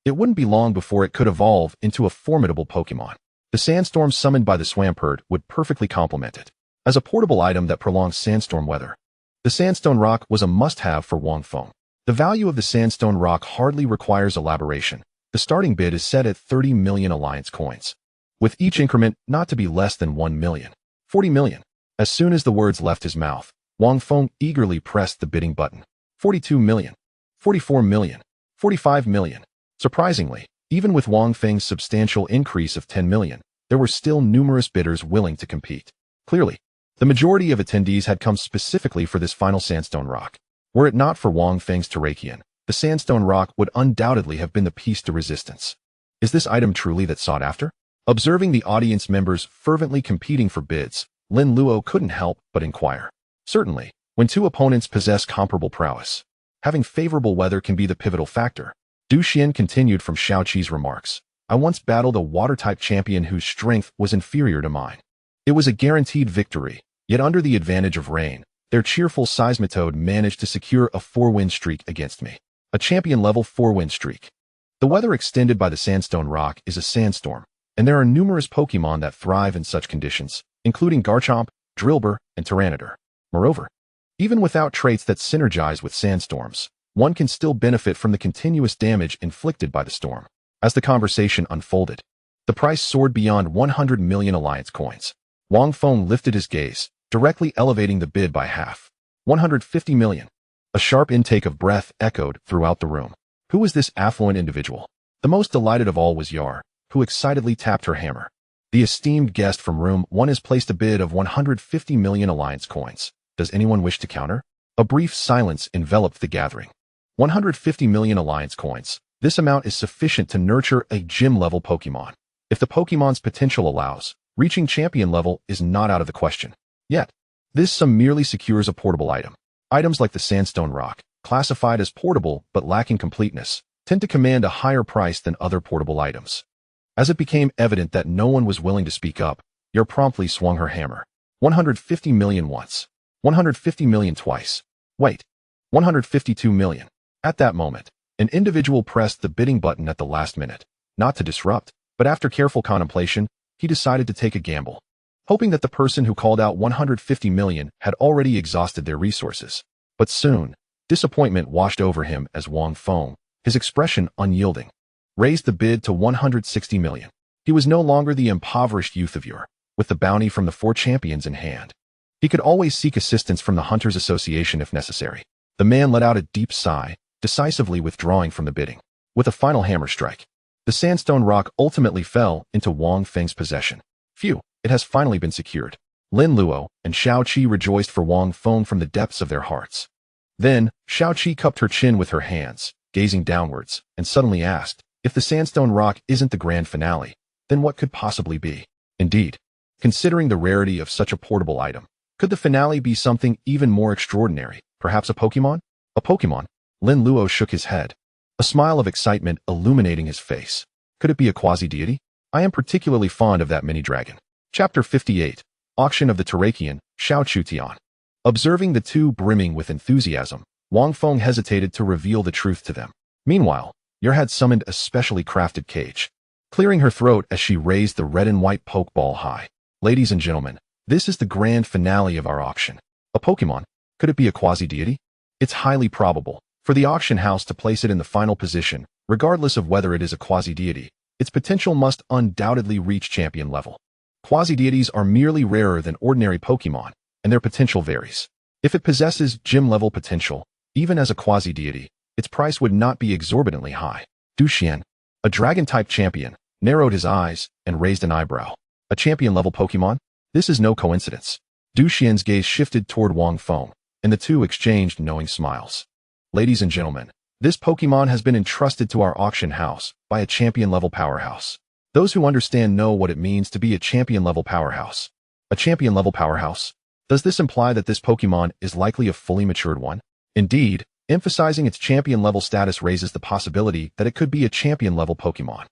it wouldn't be long before it could evolve into a formidable Pokémon. The sandstorm summoned by the Swampert would perfectly complement it. As a portable item that prolongs sandstorm weather, the sandstone rock was a must-have for Wang Feng. The value of the sandstone rock hardly requires elaboration. The starting bid is set at 30 million alliance coins, with each increment not to be less than 1 million. 40 million. As soon as the words left his mouth, Wang Feng eagerly pressed the bidding button. 42 million. 44 million. 45 million. Surprisingly, even with Wang Feng's substantial increase of 10 million, there were still numerous bidders willing to compete. Clearly, the majority of attendees had come specifically for this final sandstone rock. Were it not for Wang Feng's Terrakion, the sandstone rock would undoubtedly have been the piece de resistance. Is this item truly that sought after? Observing the audience members fervently competing for bids, Lin Luo couldn't help but inquire. Certainly, when two opponents possess comparable prowess, having favorable weather can be the pivotal factor. Du Xian continued from Xiaoqi's remarks. I once battled a water-type champion whose strength was inferior to mine. It was a guaranteed victory, yet under the advantage of rain, their cheerful Seismitoad managed to secure a 4-win streak against me. A champion-level 4-win streak. The weather extended by the sandstone rock is a sandstorm, and there are numerous Pokémon that thrive in such conditions, including Garchomp, Drillbur, and Tyranitar. Moreover, even without traits that synergize with sandstorms, one can still benefit from the continuous damage inflicted by the storm. As the conversation unfolded, the price soared beyond 100 million alliance coins. Wang Feng lifted his gaze, directly elevating the bid by half. 150 million. A sharp intake of breath echoed throughout the room. Who was this affluent individual? The most delighted of all was Yar, who excitedly tapped her hammer. The esteemed guest from room 1 has placed a bid of 150 million alliance coins. Does anyone wish to counter? A brief silence enveloped the gathering. 150 million alliance coins. This amount is sufficient to nurture a gym-level Pokémon. If the Pokémon's potential allows, reaching champion level is not out of the question. Yet, this sum merely secures a portable item. Items like the sandstone rock, classified as portable but lacking completeness, tend to command a higher price than other portable items. As it became evident that no one was willing to speak up, Yer promptly swung her hammer. 150 million once. 150 million twice. Wait. 152 million. At that moment, an individual pressed the bidding button at the last minute, not to disrupt, but after careful contemplation, he decided to take a gamble, hoping that the person who called out 150 million had already exhausted their resources. But soon, disappointment washed over him as Wang Feng, his expression unyielding, raised the bid to 160 million. He was no longer the impoverished youth of yore, with the bounty from the 4 champions in hand. He could always seek assistance from the Hunters Association if necessary. The man let out a deep sigh, decisively withdrawing from the bidding. With a final hammer strike, the sandstone rock ultimately fell into Wang Feng's possession. Phew, it has finally been secured. Lin Luo and Xiaoqi rejoiced for Wang Feng from the depths of their hearts. Then, Xiaoqi cupped her chin with her hands, gazing downwards, and suddenly asked, if the sandstone rock isn't the grand finale, then what could possibly be? Indeed, considering the rarity of such a portable item, could the finale be something even more extraordinary? Perhaps a Pokémon? A Pokémon? Lin Luo shook his head, a smile of excitement illuminating his face. Could it be a quasi-deity? I am particularly fond of that mini-dragon. Chapter 58. Auction of the Terrakion, Xiaoqutian. Observing the two brimming with enthusiasm, Wang Feng hesitated to reveal the truth to them. Meanwhile, Yer had summoned a specially crafted cage, clearing her throat as she raised the red and white Pokeball high. Ladies and gentlemen, this is the grand finale of our auction. A Pokémon? Could it be a quasi-deity? It's highly probable, for the auction house to place it in the final position, regardless of whether it is a quasi-deity. Its potential must undoubtedly reach champion level. Quasi-deities are merely rarer than ordinary Pokémon, and their potential varies. If it possesses gym-level potential, even as a quasi-deity, its price would not be exorbitantly high. Du Xian, a dragon-type champion, narrowed his eyes and raised an eyebrow. A champion-level Pokémon? This is no coincidence. Du Xian's gaze shifted toward Wang Feng, and the two exchanged knowing smiles. Ladies and gentlemen, this Pokémon has been entrusted to our auction house by a champion-level powerhouse. Those who understand know what it means to be a champion-level powerhouse. A champion-level powerhouse? Does this imply that this Pokémon is likely a fully matured one? Indeed, Emphasizing its champion-level status raises the possibility that it could be a champion-level Pokémon.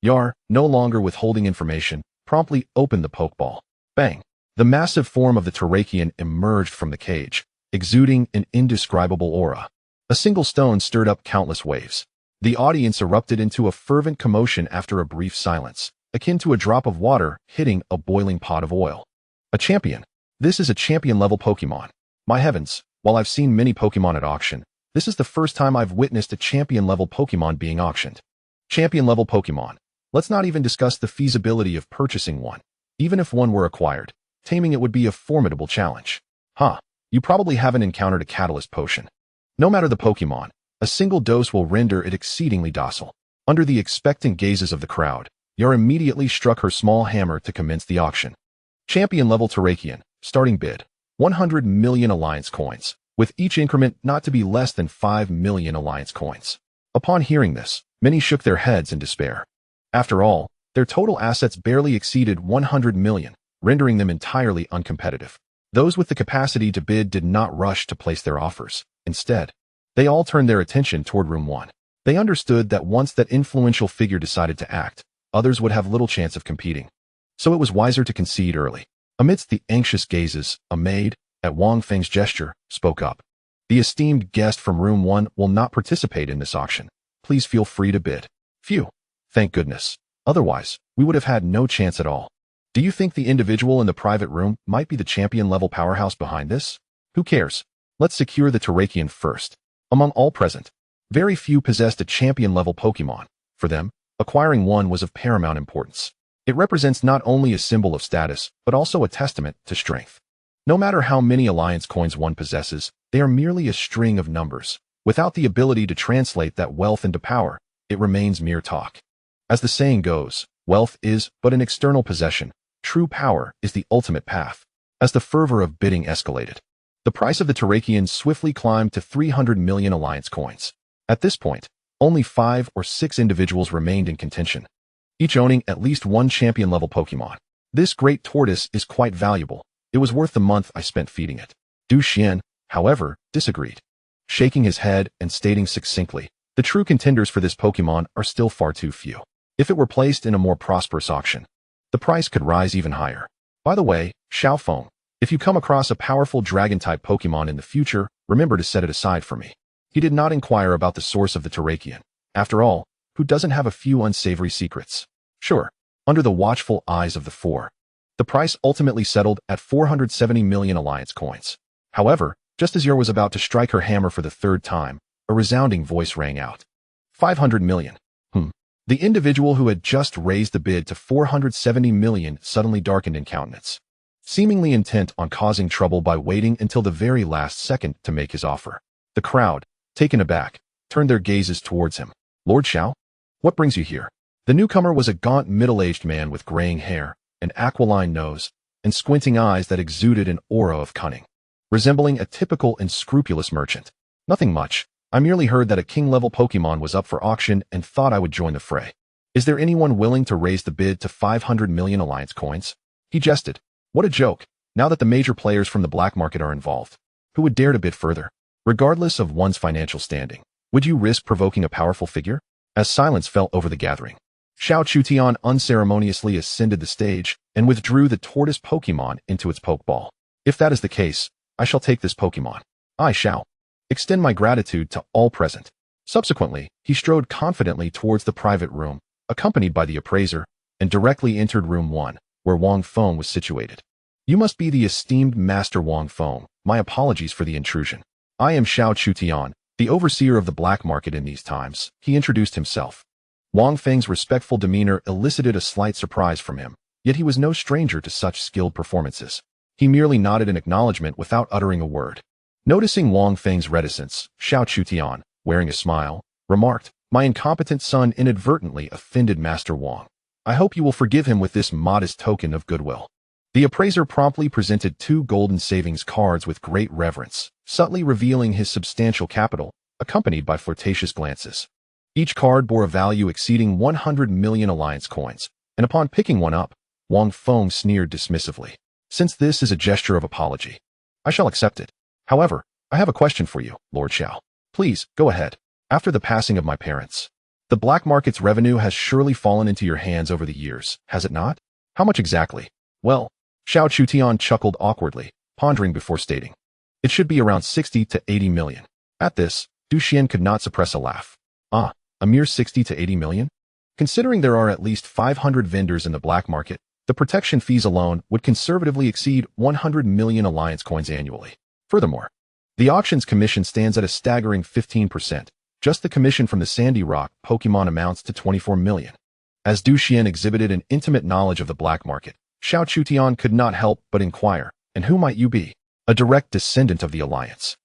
Yar, no longer withholding information, promptly opened the Pokeball. Bang! The massive form of the Terrakion emerged from the cage, exuding an indescribable aura. A single stone stirred up countless waves. The audience erupted into a fervent commotion after a brief silence, akin to a drop of water hitting a boiling pot of oil. A champion. This is a champion-level Pokémon. My heavens, while I've seen many Pokémon at auction, this is the first time I've witnessed a champion-level Pokémon being auctioned. Champion-level Pokémon. Let's not even discuss the feasibility of purchasing one. Even if one were acquired, taming it would be a formidable challenge. You probably haven't encountered a catalyst potion. No matter the Pokémon, a single dose will render it exceedingly docile. Under the expectant gazes of the crowd, Yar immediately struck her small hammer to commence the auction. Champion-level Terrakion, starting bid, 100 million Alliance coins, with each increment not to be less than 5 million Alliance coins. Upon hearing this, many shook their heads in despair. After all, their total assets barely exceeded 100 million, rendering them entirely uncompetitive. Those with the capacity to bid did not rush to place their offers. Instead, they all turned their attention toward Room 1. They understood that once that influential figure decided to act, others would have little chance of competing. So it was wiser to concede early. Amidst the anxious gazes, a maid, at Wang Feng's gesture, spoke up. The esteemed guest from Room 1 will not participate in this auction. Please feel free to bid. Phew. Thank goodness. Otherwise, we would have had no chance at all. Do you think the individual in the private room might be the champion-level powerhouse behind this? Who cares? Let's secure the Terrakion first. Among all present, very few possessed a champion-level Pokémon. For them, acquiring one was of paramount importance. It represents not only a symbol of status, but also a testament to strength. No matter how many Alliance coins one possesses, they are merely a string of numbers. Without the ability to translate that wealth into power, it remains mere talk. As the saying goes, wealth is but an external possession. True power is the ultimate path. As the fervor of bidding escalated, the price of the Terrakion swiftly climbed to 300 million Alliance coins. At this point, only 5 or 6 individuals remained in contention, each owning at least one champion-level Pokémon. This great tortoise is quite valuable. It was worth the month I spent feeding it. Du Xian, however, disagreed, shaking his head and stating succinctly, the true contenders for this Pokémon are still far too few. If it were placed in a more prosperous auction, the price could rise even higher. By the way, Qianfeng, if you come across a powerful dragon-type Pokémon in the future, remember to set it aside for me. He did not inquire about the source of the Terrakion. After all, who doesn't have a few unsavory secrets? Sure, under the watchful eyes of the four. The price ultimately settled at 470 million Alliance coins. However, just as Yor was about to strike her hammer for the third time, a resounding voice rang out. 500 million. The individual who had just raised the bid to 470 million suddenly darkened in countenance, seemingly intent on causing trouble by waiting until the very last second to make his offer. The crowd, taken aback, turned their gazes towards him. Lord Xiao? What brings you here? The newcomer was a gaunt middle-aged man with graying hair, an aquiline nose, and squinting eyes that exuded an aura of cunning, resembling a typical and scrupulous merchant. Nothing much. I merely heard that a king-level Pokémon was up for auction and thought I would join the fray. Is there anyone willing to raise the bid to 500 million Alliance coins? He jested. What a joke, now that the major players from the black market are involved. Who would dare to bid further? Regardless of one's financial standing, would you risk provoking a powerful figure? As silence fell over the gathering, Xiao Chutian unceremoniously ascended the stage and withdrew the tortoise Pokémon into its Pokeball. If that is the case, I shall take this Pokémon. I shall extend my gratitude to all present. Subsequently, he strode confidently towards the private room, accompanied by the appraiser, and directly entered Room 1, where Wang Feng was situated. You must be the esteemed Master Wang Feng. My apologies for the intrusion. I am Xiao Chutian, the overseer of the black market in these times. He introduced himself. Wang Feng's respectful demeanor elicited a slight surprise from him, yet he was no stranger to such skilled performances. He merely nodded in acknowledgement without uttering a word. Noticing Wang Feng's reticence, Xiao Chutian, wearing a smile, remarked, My incompetent son inadvertently offended Master Wang. I hope you will forgive him with this modest token of goodwill. The appraiser promptly presented 2 golden savings cards with great reverence, subtly revealing his substantial capital, accompanied by flirtatious glances. Each card bore a value exceeding 100 million Alliance coins, and upon picking one up, Wang Feng sneered dismissively. Since this is a gesture of apology, I shall accept it. However, I have a question for you, Lord Xiao. Please, go ahead. After the passing of my parents, the black market's revenue has surely fallen into your hands over the years, has it not? How much exactly? Well, Xiao Chutian chuckled awkwardly, pondering before stating. It should be around 60 to 80 million. At this, Du Xian could not suppress a laugh. Ah, a mere 60 to 80 million? Considering there are at least 500 vendors in the black market, the protection fees alone would conservatively exceed 100 million alliance coins annually. Furthermore, the auction's commission stands at a staggering 15%. Just the commission from the Sandy Rock Pokémon amounts to 24 million. As Du Xian exhibited an intimate knowledge of the black market, Xiao Chutian could not help but inquire, and who might you be? A direct descendant of the alliance.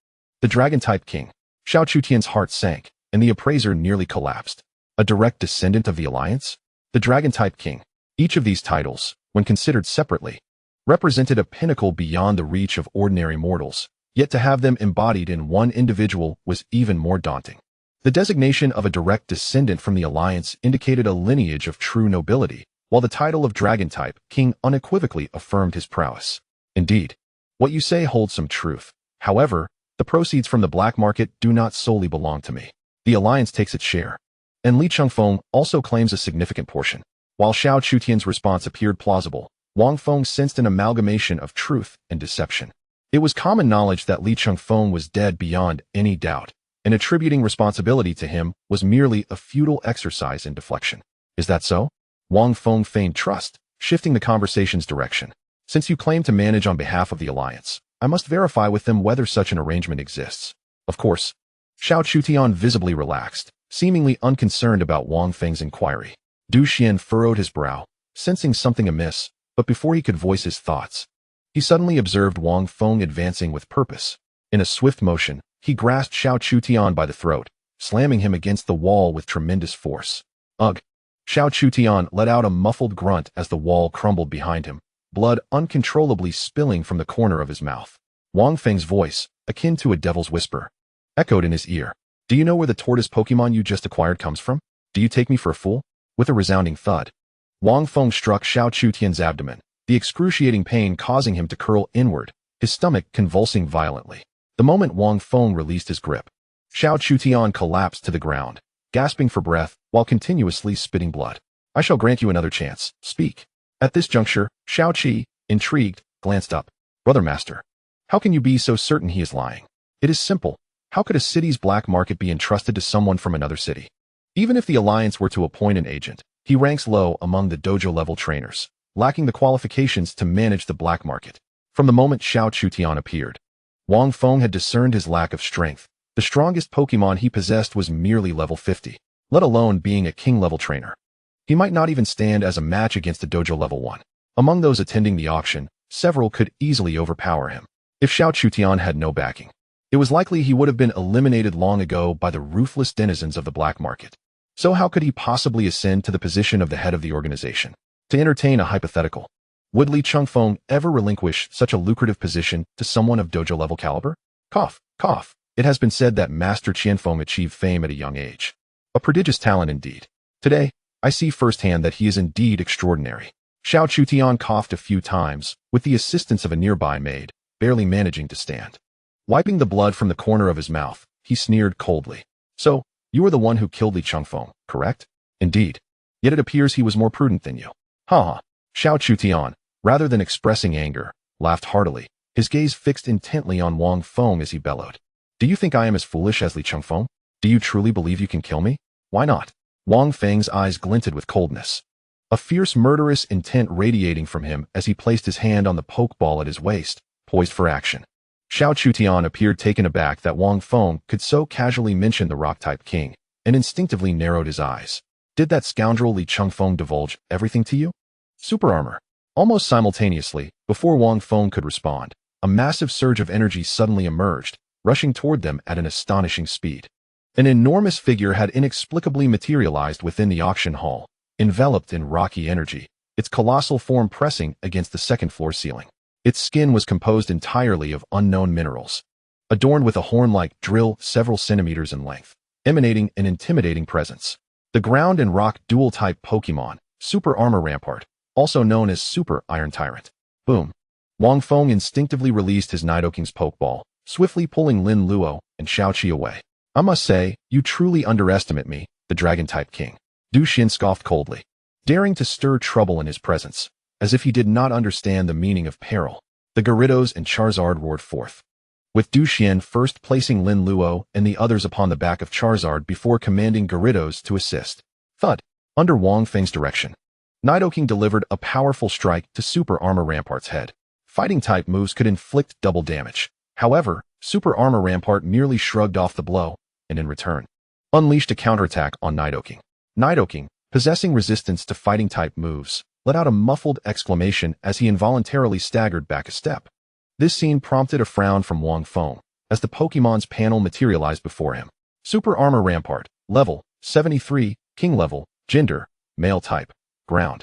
The Dragon-type King. Xiao Chutian's heart sank, and the appraiser nearly collapsed. A direct descendant of the alliance? The Dragon-type King. Each of these titles, when considered separately, represented a pinnacle beyond the reach of ordinary mortals, yet to have them embodied in one individual was even more daunting. The designation of a direct descendant from the alliance indicated a lineage of true nobility, while the title of Dragon-type King unequivocally affirmed his prowess. Indeed, what you say holds some truth. However, the proceeds from the black market do not solely belong to me. The alliance takes its share, and Qianfeng also claims a significant portion. While Xiao Chutian's response appeared plausible, Wang Feng sensed an amalgamation of truth and deception. It was common knowledge that Qianfeng was dead beyond any doubt, and attributing responsibility to him was merely a futile exercise in deflection. Is that so? Wang Feng feigned trust, shifting the conversation's direction. Since you claim to manage on behalf of the alliance, I must verify with them whether such an arrangement exists. Of course. Xiao Chutian visibly relaxed, seemingly unconcerned about Wang Feng's inquiry. Du Xian furrowed his brow, sensing something amiss, but before he could voice his thoughts, he suddenly observed Wang Feng advancing with purpose. In a swift motion, he grasped Xiao Chutian by the throat, slamming him against the wall with tremendous force. Ugh! Xiao Chutian let out a muffled grunt as the wall crumbled behind him, blood uncontrollably spilling from the corner of his mouth. Wang Feng's voice, akin to a devil's whisper, echoed in his ear. Do you know where the tortoise Pokémon you just acquired comes from? Do you take me for a fool? With a resounding thud, Wang Feng struck Xiao Chutian's abdomen, the excruciating pain causing him to curl inward, his stomach convulsing violently. The moment Wang Feng released his grip, Xiao Chutian collapsed to the ground, gasping for breath while continuously spitting blood. I shall grant you another chance. Speak. At this juncture, Xiao Qi, intrigued, glanced up. Brother Master, how can you be so certain he is lying? It is simple. How could a city's black market be entrusted to someone from another city? Even if the alliance were to appoint an agent, he ranks low among the dojo-level trainers, lacking the qualifications to manage the black market. From the moment Xiao Chutian appeared, Wang Feng had discerned his lack of strength. The strongest Pokémon he possessed was merely level 50, let alone being a king-level trainer. He might not even stand as a match against a dojo level 1. Among those attending the auction, several could easily overpower him. If Xiao Chutian had no backing, it was likely he would have been eliminated long ago by the ruthless denizens of the black market. So how could he possibly ascend to the position of the head of the organization? To entertain a hypothetical, would Qianfeng ever relinquish such a lucrative position to someone of dojo-level caliber? Cough, cough. It has been said that Master Qianfeng achieved fame at a young age. A prodigious talent indeed. Today, I see firsthand that he is indeed extraordinary. Xiao Chutian coughed a few times, with the assistance of a nearby maid, barely managing to stand. Wiping the blood from the corner of his mouth, he sneered coldly. So, you are the one who killed Qianfeng, correct? Indeed. Yet it appears he was more prudent than you. Ha ha. Xiao Chutian, rather than expressing anger, laughed heartily, his gaze fixed intently on Wang Feng as he bellowed. Do you think I am as foolish as Qianfeng? Do you truly believe you can kill me? Why not? Wang Feng's eyes glinted with coldness, a fierce murderous intent radiating from him as he placed his hand on the pokeball at his waist, poised for action. Xiao Chutian appeared taken aback that Wang Feng could so casually mention the rock-type king, and instinctively narrowed his eyes. Did that scoundrel Qianfeng divulge everything to you? Super armor. Almost simultaneously, before Wang Feng could respond, a massive surge of energy suddenly emerged, rushing toward them at an astonishing speed. An enormous figure had inexplicably materialized within the auction hall, enveloped in rocky energy, its colossal form pressing against the second-floor ceiling. Its skin was composed entirely of unknown minerals, adorned with a horn-like drill several centimeters in length, emanating an intimidating presence. The ground and rock dual-type Pokémon, Super Armor Rampart, also known as Super Iron Tyrant. Boom. Wang Feng instinctively released his Nidoking's Pokeball, swiftly pulling Lin Luo and Xiao Qi away. I must say, you truly underestimate me, the Dragon-type king. Du Xian scoffed coldly, daring to stir trouble in his presence, as if he did not understand the meaning of peril. The Gyarados and Charizard roared forth, with Du Xian first placing Lin Luo and the others upon the back of Charizard before commanding Gyarados to assist. Thud. Under Wang Feng's direction, Nidoking delivered a powerful strike to Super Armor Rampart's head. Fighting-type moves could inflict double damage. However, Super Armor Rampart merely shrugged off the blow, and in return, unleashed a counterattack on Nidoking. Nidoking, possessing resistance to fighting-type moves, let out a muffled exclamation as he involuntarily staggered back a step. This scene prompted a frown from Wang Feng, as the Pokémon's panel materialized before him. Super Armor Rampart, level 73, King level, gender, male type, ground.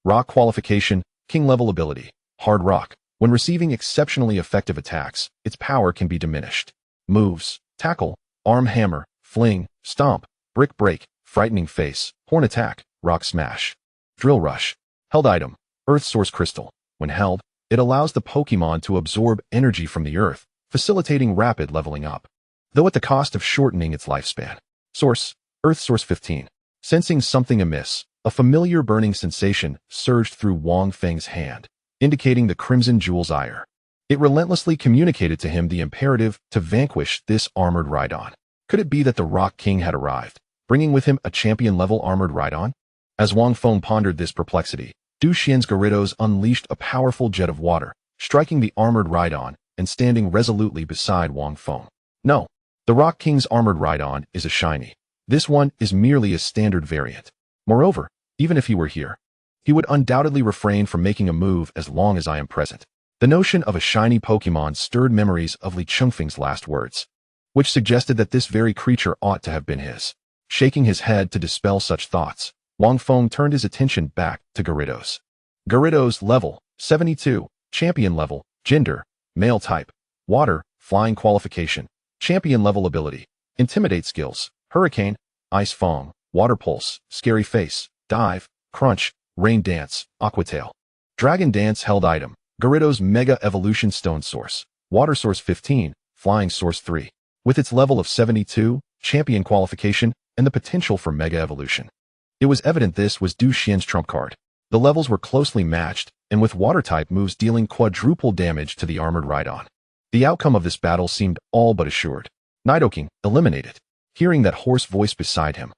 Rock qualification, King level ability, hard rock. When receiving exceptionally effective attacks, its power can be diminished. Moves, tackle, arm hammer, fling, stomp, brick break, frightening face, horn attack, rock smash. Drill rush. Held item, Earth Source Crystal. When held, it allows the Pokémon to absorb energy from the Earth, facilitating rapid leveling up, though at the cost of shortening its lifespan. Source, Earth Source 15. Sensing something amiss, a familiar burning sensation surged through Wang Feng's hand, indicating the Crimson Jewel's ire. It relentlessly communicated to him the imperative to vanquish this armored Rhydon. Could it be that the Rock King had arrived, bringing with him a champion-level armored Rhydon? As Wang Feng pondered this perplexity, Du Xian's Gyarados unleashed a powerful jet of water, striking the armored Rhydon and standing resolutely beside Wang Feng. No, the Rock King's armored Rhydon is a shiny. This one is merely a standard variant. Moreover, even if he were here, he would undoubtedly refrain from making a move as long as I am present. The notion of a shiny Pokémon stirred memories of Li Qianfeng's last words, which suggested that this very creature ought to have been his. Shaking his head to dispel such thoughts, Wang Feng turned his attention back to Gyarados. Gyarados level 72, champion level, gender, male type, water, flying qualification, champion level ability, intimidate skills, hurricane, ice fong, water pulse, scary face, dive, crunch, rain dance, aqua tail. Dragon dance held item, Gyarados Mega Evolution Stone Source, Water Source 15, Flying Source 3. With its level of 72, champion qualification, and the potential for Mega Evolution, it was evident this was Du Xian's trump card. The levels were closely matched, and with water-type moves dealing quadruple damage to the armored Rhydon. The outcome of this battle seemed all but assured. Nidoking, eliminated. Hearing that hoarse voice beside him,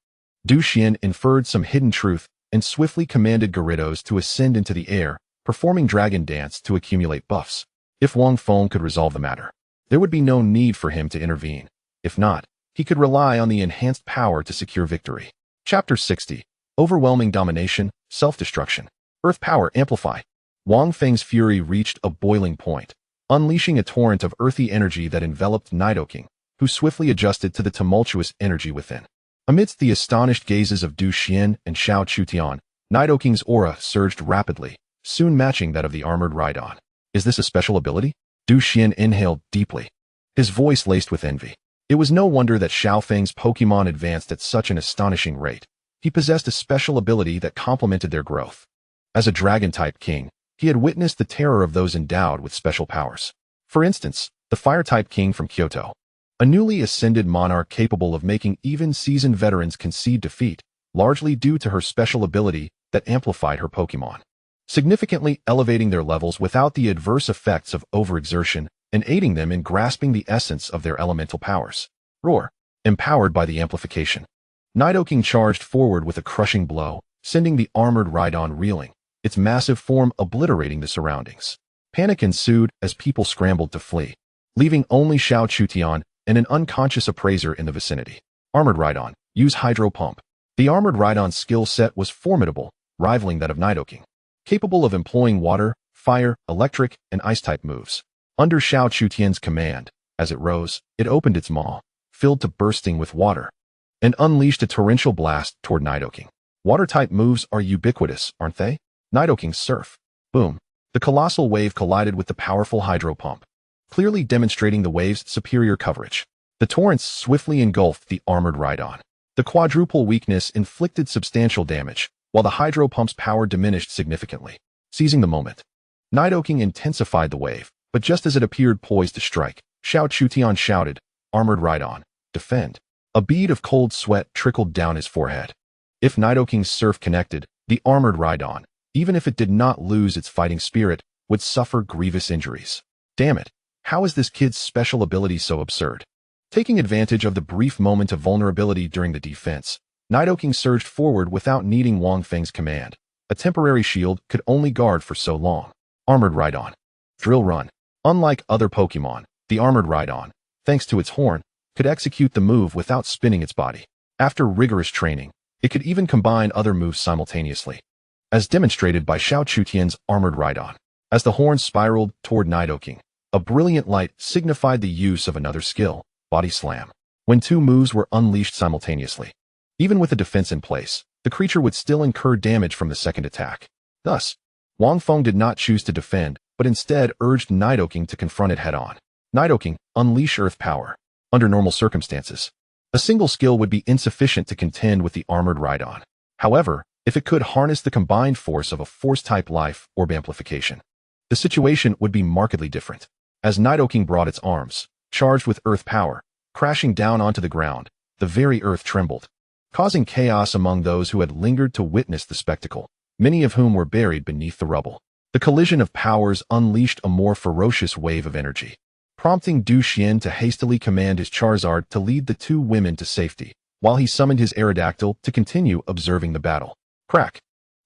Du Xian inferred some hidden truth and swiftly commanded Gyarados to ascend into the air, performing Dragon Dance to accumulate buffs. If Wang Feng could resolve the matter, there would be no need for him to intervene. If not, he could rely on the enhanced power to secure victory. Chapter 60. Overwhelming Domination, Self-Destruction. Earth Power Amplify. Wang Feng's fury reached a boiling point, unleashing a torrent of earthy energy that enveloped Nidoking, who swiftly adjusted to the tumultuous energy within. Amidst the astonished gazes of Du Xian and Xiao Chutian, Nidoking's aura surged rapidly, soon matching that of the armored Rhydon. Is this a special ability? Du Xian inhaled deeply, his voice laced with envy. It was no wonder that Xiaofeng's Pokémon advanced at such an astonishing rate. He possessed a special ability that complemented their growth. As a Dragon-type king, he had witnessed the terror of those endowed with special powers. For instance, the Fire-type king from Kyoto, a newly ascended monarch capable of making even seasoned veterans concede defeat, largely due to her special ability that amplified her Pokémon, significantly elevating their levels without the adverse effects of overexertion and aiding them in grasping the essence of their elemental powers. Roar. Empowered by the amplification, Nidoking charged forward with a crushing blow, sending the armored Rhydon reeling, its massive form obliterating the surroundings. Panic ensued as people scrambled to flee, leaving only Xiao Chutian and an unconscious appraiser in the vicinity. Armored Rhydon, use Hydro Pump. The armored Rhydon's skill set was formidable, rivaling that of Nidoking, capable of employing water, fire, electric, and ice-type moves. Under Xiao Chutian's command, as it rose, it opened its maw, filled to bursting with water, and unleashed a torrential blast toward Nidoking. Water-type moves are ubiquitous, aren't they? Nidoking's Surf. Boom. The colossal wave collided with the powerful Hydro Pump, clearly demonstrating the wave's superior coverage. The torrents swiftly engulfed the armored Rhydon. The quadruple weakness inflicted substantial damage, while the Hydro Pump's power diminished significantly. Seizing the moment, Nidoking intensified the wave, but just as it appeared poised to strike, Xiao Chutian shouted, "Armored Rhydon, defend." A bead of cold sweat trickled down his forehead. If Nidoking's surf connected, the armored Rhydon, even if it did not lose its fighting spirit, would suffer grievous injuries. Damn it, how is this kid's special ability so absurd? Taking advantage of the brief moment of vulnerability during the defense, Nidoking surged forward without needing Wang Feng's command. A temporary shield could only guard for so long. Armored Rhydon. Drill Run. Unlike other Pokémon, the Armored Rhydon, thanks to its horn, could execute the move without spinning its body. After rigorous training, it could even combine other moves simultaneously, as demonstrated by Xiao Chutian's Armored Rhydon. As the horn spiraled toward Nidoking, a brilliant light signified the use of another skill, Body Slam. When two moves were unleashed simultaneously, even with a defense in place, the creature would still incur damage from the second attack. Thus, Wang Feng did not choose to defend, but instead urged Nidoking to confront it head-on. Nidoking, unleash Earth Power. Under normal circumstances, a single skill would be insufficient to contend with the Armored Rhydon. However, if it could harness the combined force of a Force-type Life Orb amplification, the situation would be markedly different. As Nidoking brought its arms, charged with Earth Power, crashing down onto the ground, the very earth trembled, causing chaos among those who had lingered to witness the spectacle, many of whom were buried beneath the rubble. The collision of powers unleashed a more ferocious wave of energy, prompting Du Xian to hastily command his Charizard to lead the two women to safety, while he summoned his Aerodactyl to continue observing the battle. Crack!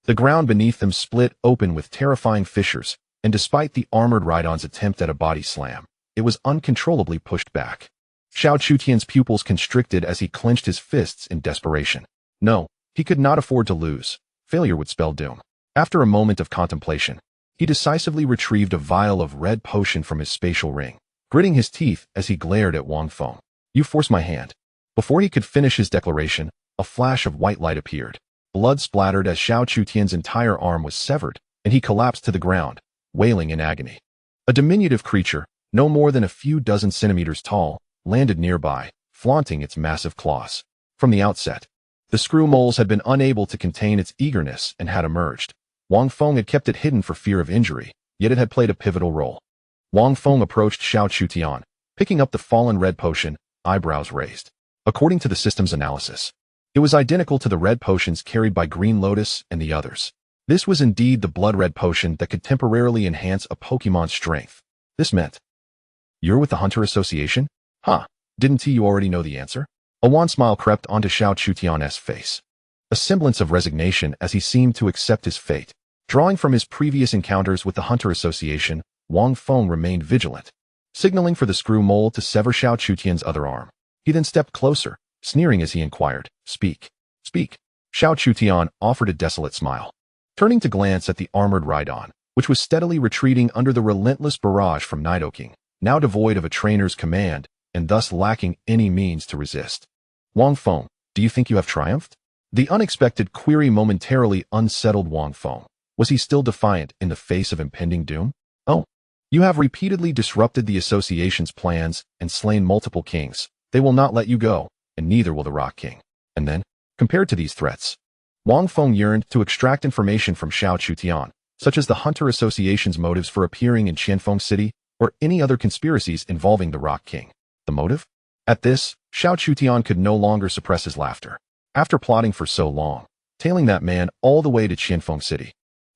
The ground beneath them split open with terrifying fissures, and despite the Armored Rhydon's attempt at a body slam, it was uncontrollably pushed back. Xiao Chutian's pupils constricted as he clenched his fists in desperation. No, he could not afford to lose. Failure would spell doom. After a moment of contemplation, he decisively retrieved a vial of red potion from his spatial ring, gritting his teeth as he glared at Wang Feng. You force my hand. Before he could finish his declaration, a flash of white light appeared. Blood splattered as Xiao Chutian's entire arm was severed, and he collapsed to the ground, wailing in agony. A diminutive creature, no more than a few dozen centimeters tall, landed nearby, flaunting its massive claws. From the outset, the screw moles had been unable to contain its eagerness and had emerged. Wang Feng had kept it hidden for fear of injury, yet it had played a pivotal role. Wang Feng approached Xiao Chutian, picking up the fallen red potion, eyebrows raised. According to the system's analysis, it was identical to the red potions carried by Green Lotus and the others. This was indeed the blood red potion that could temporarily enhance a Pokemon's strength. This meant, you're with the Hunter Association? Huh, didn't you already know the answer? A wan smile crept onto Xiao Chutian's face, a semblance of resignation as he seemed to accept his fate. Drawing from his previous encounters with the Hunter Association, Wang Feng remained vigilant, signaling for the screw mole to sever Xiao Chutian's other arm. He then stepped closer, sneering as he inquired, Speak. Speak. Xiao Chutian offered a desolate smile, turning to glance at the Armored Rhydon, which was steadily retreating under the relentless barrage from Nidoking, now devoid of a trainer's command, and thus lacking any means to resist. Wang Feng, do you think you have triumphed? The unexpected query momentarily unsettled Wang Feng. Was he still defiant in the face of impending doom? Oh, you have repeatedly disrupted the association's plans and slain multiple kings. They will not let you go, and neither will the Rock King. And then, compared to these threats, Wang Feng yearned to extract information from Xiao Chutian, such as the Hunter Association's motives for appearing in Qianfeng City or any other conspiracies involving the Rock King. The motive? At this, Xiao Chutian could no longer suppress his laughter. After plotting for so long, tailing that man all the way to Qianfeng City,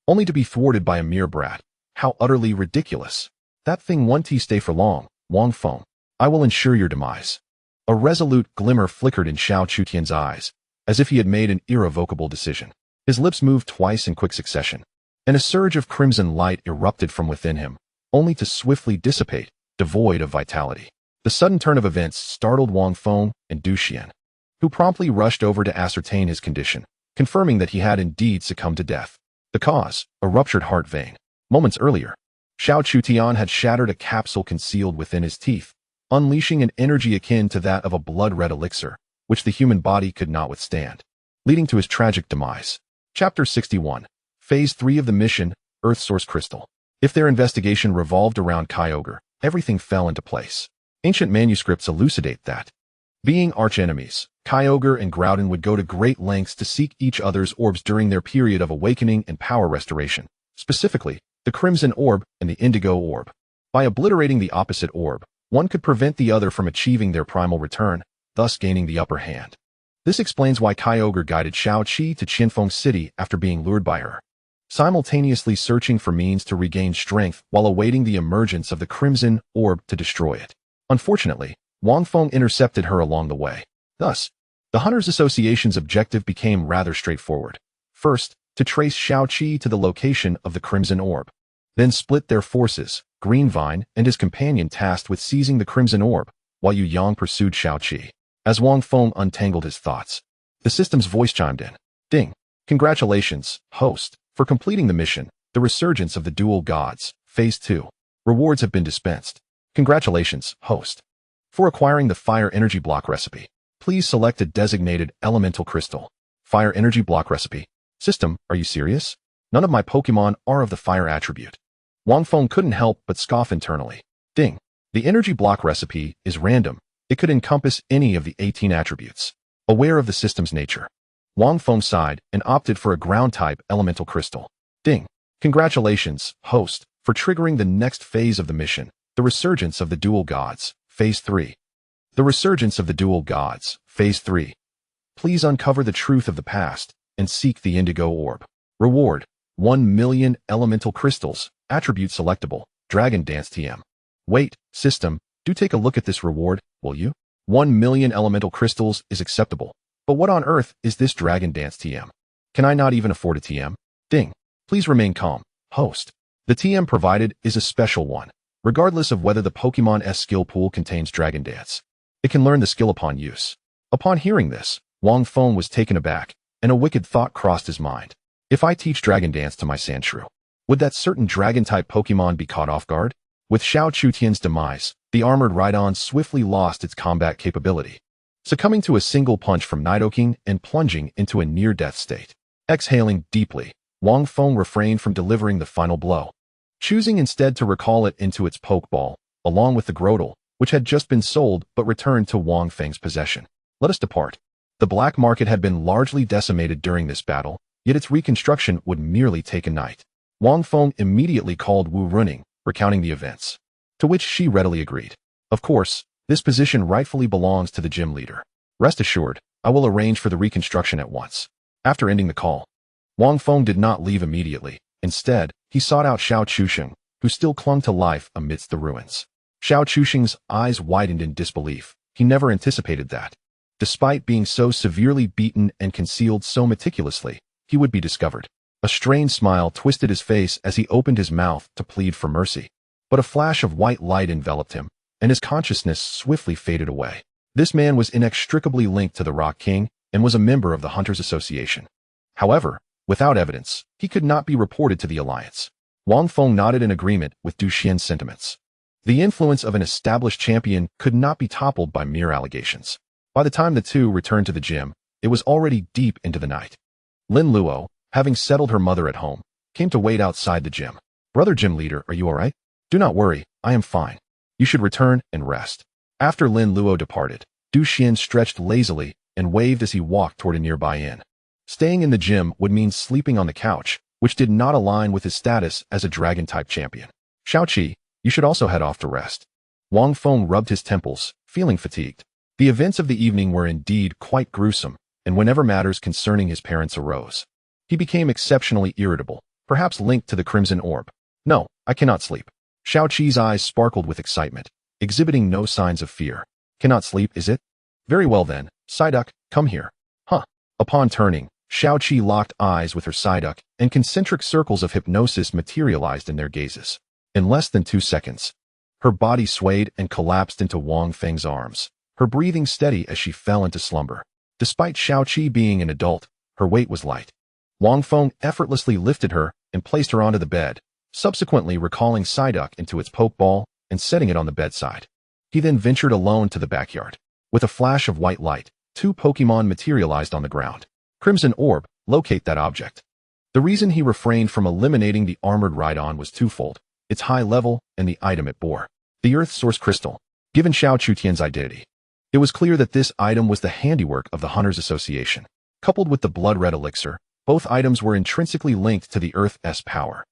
only to be thwarted by a mere brat, how utterly ridiculous. That thing won't stay for long, Wang Feng. I will ensure your demise. A resolute glimmer flickered in Xiao Chutian's eyes, as if he had made an irrevocable decision. His lips moved twice in quick succession, and a surge of crimson light erupted from within him, only to swiftly dissipate, devoid of vitality. The sudden turn of events startled Wang Feng and Du Xian, who promptly rushed over to ascertain his condition, confirming that he had indeed succumbed to death. The cause, a ruptured heart vein. Moments earlier, Xiao Chutian had shattered a capsule concealed within his teeth, unleashing an energy akin to that of a blood-red elixir, which the human body could not withstand, leading to his tragic demise. Chapter 61. Phase 3 of the mission, Earth Source Crystal. If their investigation revolved around Kyogre, everything fell into place. Ancient manuscripts elucidate that, being archenemies, Kyogre and Groudon would go to great lengths to seek each other's orbs during their period of awakening and power restoration, specifically, the Crimson Orb and the Indigo Orb. By obliterating the opposite orb, one could prevent the other from achieving their primal return, thus gaining the upper hand. This explains why Kyogre guided Xiaoqi to Qianfeng City after being lured by her, simultaneously searching for means to regain strength while awaiting the emergence of the Crimson Orb to destroy it. Unfortunately, Wang Feng intercepted her along the way. Thus, the Hunters Association's objective became rather straightforward. First, to trace Xiaoqi to the location of the Crimson Orb. Then split their forces, Greenvine and his companion tasked with seizing the Crimson Orb, while Yu Yang pursued Xiaoqi. As Wang Feng untangled his thoughts, the system's voice chimed in. Ding! Congratulations, host, for completing the mission, the Resurgence of the Dual Gods, Phase 2. Rewards have been dispensed. Congratulations, host. For acquiring the Fire Energy Block recipe, please select a designated elemental crystal. Fire Energy Block recipe. System, are you serious? None of my Pokémon are of the fire attribute. Wang Feng couldn't help but scoff internally. Ding! The energy block recipe is random. It could encompass any of the 18 attributes. Aware of the system's nature, Wang Feng sighed and opted for a ground-type elemental crystal. Ding! Congratulations, host, for triggering the next phase of the mission, the Resurgence of the Dual Gods, Phase 3. The Resurgence of the Dual Gods, Phase 3. Please uncover the truth of the past and seek the Indigo Orb. Reward: 1 million elemental crystals, attribute selectable, Dragon Dance TM. Wait, system, do take a look at this reward, will you? 1 million elemental crystals is acceptable, but what on earth is this Dragon Dance TM? Can I not even afford a TM? Ding! Please remain calm, host. The TM provided is a special one, regardless of whether the Pokémon's skill pool contains Dragon Dance. It can learn the skill upon use. Upon hearing this, Wang Feng was taken aback, and a wicked thought crossed his mind. If I teach Dragon Dance to my Sandshrew, would that certain Dragon-type Pokémon be caught off guard? With Xiao Chutian's demise, the armored Rhydon swiftly lost its combat capability, succumbing to a single punch from Nidoking and plunging into a near-death state. Exhaling deeply, Wang Feng refrained from delivering the final blow, choosing instead to recall it into its Pokeball, along with the Groudon, which had just been sold but returned to Wang Feng's possession. Let us depart. The black market had been largely decimated during this battle, yet its reconstruction would merely take a night. Wang Feng immediately called Wu Runing, recounting the events, to which she readily agreed. Of course, this position rightfully belongs to the gym leader. Rest assured, I will arrange for the reconstruction at once. After ending the call, Wang Feng did not leave immediately. Instead, he sought out Xiao Chusheng, who still clung to life amidst the ruins. Xiao Chusheng's eyes widened in disbelief. He never anticipated that, despite being so severely beaten and concealed so meticulously, he would be discovered. A strained smile twisted his face as he opened his mouth to plead for mercy. But a flash of white light enveloped him, and his consciousness swiftly faded away. This man was inextricably linked to the Rock King and was a member of the Hunters Association. However, without evidence, he could not be reported to the Alliance. Wang Feng nodded in agreement with Du Xian's sentiments. The influence of an established champion could not be toppled by mere allegations. By the time the two returned to the gym, it was already deep into the night. Lin Luo, having settled her mother at home, came to wait outside the gym. Brother gym leader, are you alright? Do not worry, I am fine. You should return and rest. After Lin Luo departed, Du Xian stretched lazily and waved as he walked toward a nearby inn. Staying in the gym would mean sleeping on the couch, which did not align with his status as a dragon-type champion. Xiaoqi, you should also head off to rest. Wang Feng rubbed his temples, feeling fatigued. The events of the evening were indeed quite gruesome, and whenever matters concerning his parents arose, he became exceptionally irritable, perhaps linked to the Crimson Orb. No, I cannot sleep. Xiaoqi's eyes sparkled with excitement, exhibiting no signs of fear. Cannot sleep, is it? Very well then, Psyduck, come here. Huh. Upon turning, Xiaoqi locked eyes with her Psyduck, and concentric circles of hypnosis materialized in their gazes. In less than 2 seconds, her body swayed and collapsed into Wang Feng's arms, her breathing steady as she fell into slumber. Despite Xiaoqi being an adult, her weight was light. Wang Feng effortlessly lifted her and placed her onto the bed, subsequently recalling Psyduck into its Pokeball and setting it on the bedside. He then ventured alone to the backyard. With a flash of white light, 2 Pokémon materialized on the ground. Crimson Orb, locate that object. The reason he refrained from eliminating the armored Rhydon was twofold: its high level and the item it bore. The Earth Source Crystal. Given Xiao Chutian's identity, it was clear that this item was the handiwork of the Hunters Association. Coupled with the Blood Red Elixir, both items were intrinsically linked to the Earth's power.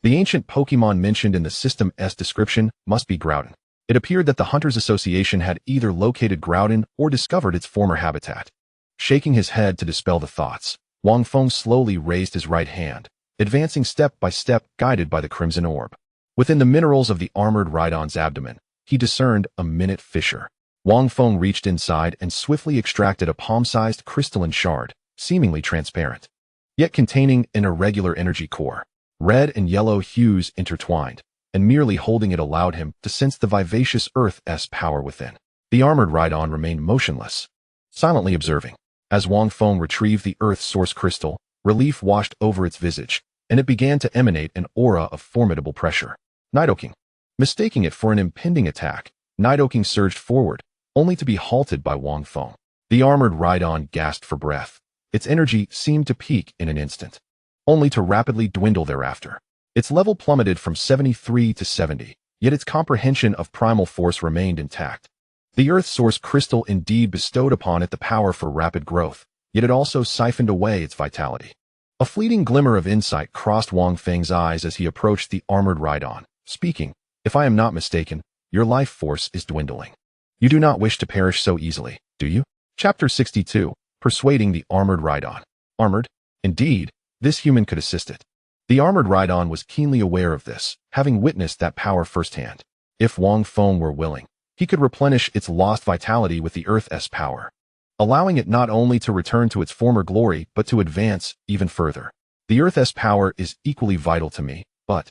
The ancient Pokémon mentioned in the system's description must be Groudon. It appeared that the Hunters Association had either located Groudon or discovered its former habitat. Shaking his head to dispel the thoughts, Wang Feng slowly raised his right hand, advancing step by step guided by the crimson orb. Within the minerals of the armored Rhydon's abdomen, he discerned a minute fissure. Wang Feng reached inside and swiftly extracted a palm-sized crystalline shard, seemingly transparent, yet containing an irregular energy core. Red and yellow hues intertwined, and merely holding it allowed him to sense the vivacious Earth's power within. The armored Rhydon remained motionless, silently observing. As Wang Feng retrieved the Earth Source crystal, relief washed over its visage, and it began to emanate an aura of formidable pressure. Nidoking. Mistaking it for an impending attack, Nidoking surged forward, only to be halted by Wang Feng. The armored Rhydon gasped for breath. Its energy seemed to peak in an instant, only to rapidly dwindle thereafter. Its level plummeted from 73 to 70, yet its comprehension of primal force remained intact. The Earth Source crystal indeed bestowed upon it the power for rapid growth, yet it also siphoned away its vitality. A fleeting glimmer of insight crossed Wang Feng's eyes as he approached the armored Rhydon, speaking, "If I am not mistaken, your life force is dwindling. You do not wish to perish so easily, do you?" Chapter 62, Persuading the Armored Rhydon. Armored? Indeed, this human could assist it. The armored Rhydon was keenly aware of this, having witnessed that power firsthand. If Wang Feng were willing, he could replenish its lost vitality with the Earth's power, allowing it not only to return to its former glory but to advance even further. The Earth's power is equally vital to me, but...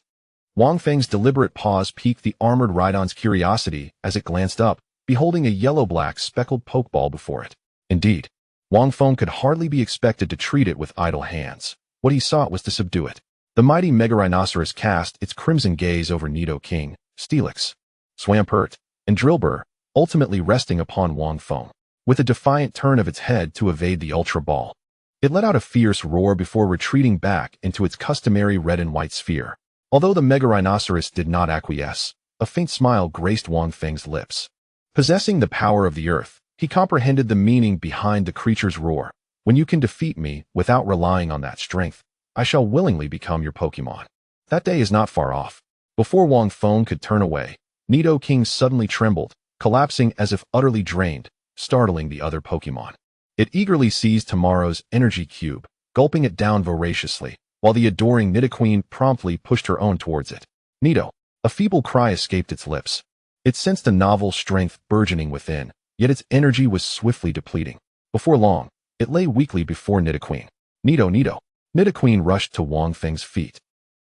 Wang Feng's deliberate pause piqued the armored Rhydon's curiosity as it glanced up, beholding a yellow-black speckled pokeball before it. Indeed, Wang Feng could hardly be expected to treat it with idle hands. What he sought was to subdue it. The mighty Mega Rhinoceros cast its crimson gaze over Nidoking, Steelix, Swampert, and Drillbur, ultimately resting upon Wang Feng, with a defiant turn of its head to evade the Ultra Ball. It let out a fierce roar before retreating back into its customary red and white sphere. Although the Mega Rhinoceros did not acquiesce, a faint smile graced Wang Feng's lips. Possessing the power of the earth, he comprehended the meaning behind the creature's roar. When you can defeat me without relying on that strength, I shall willingly become your Pokémon. That day is not far off. Before Wang Feng could turn away, Nidoking suddenly trembled, collapsing as if utterly drained, startling the other Pokémon. It eagerly seized Tomorrow's energy cube, gulping it down voraciously, while the adoring Nidoqueen promptly pushed her own towards it. Nido! A feeble cry escaped its lips. It sensed a novel strength burgeoning within, yet its energy was swiftly depleting. Before long, it lay weakly before Nidoqueen. Nido, Nido! Nidoqueen rushed to Wang Feng's feet,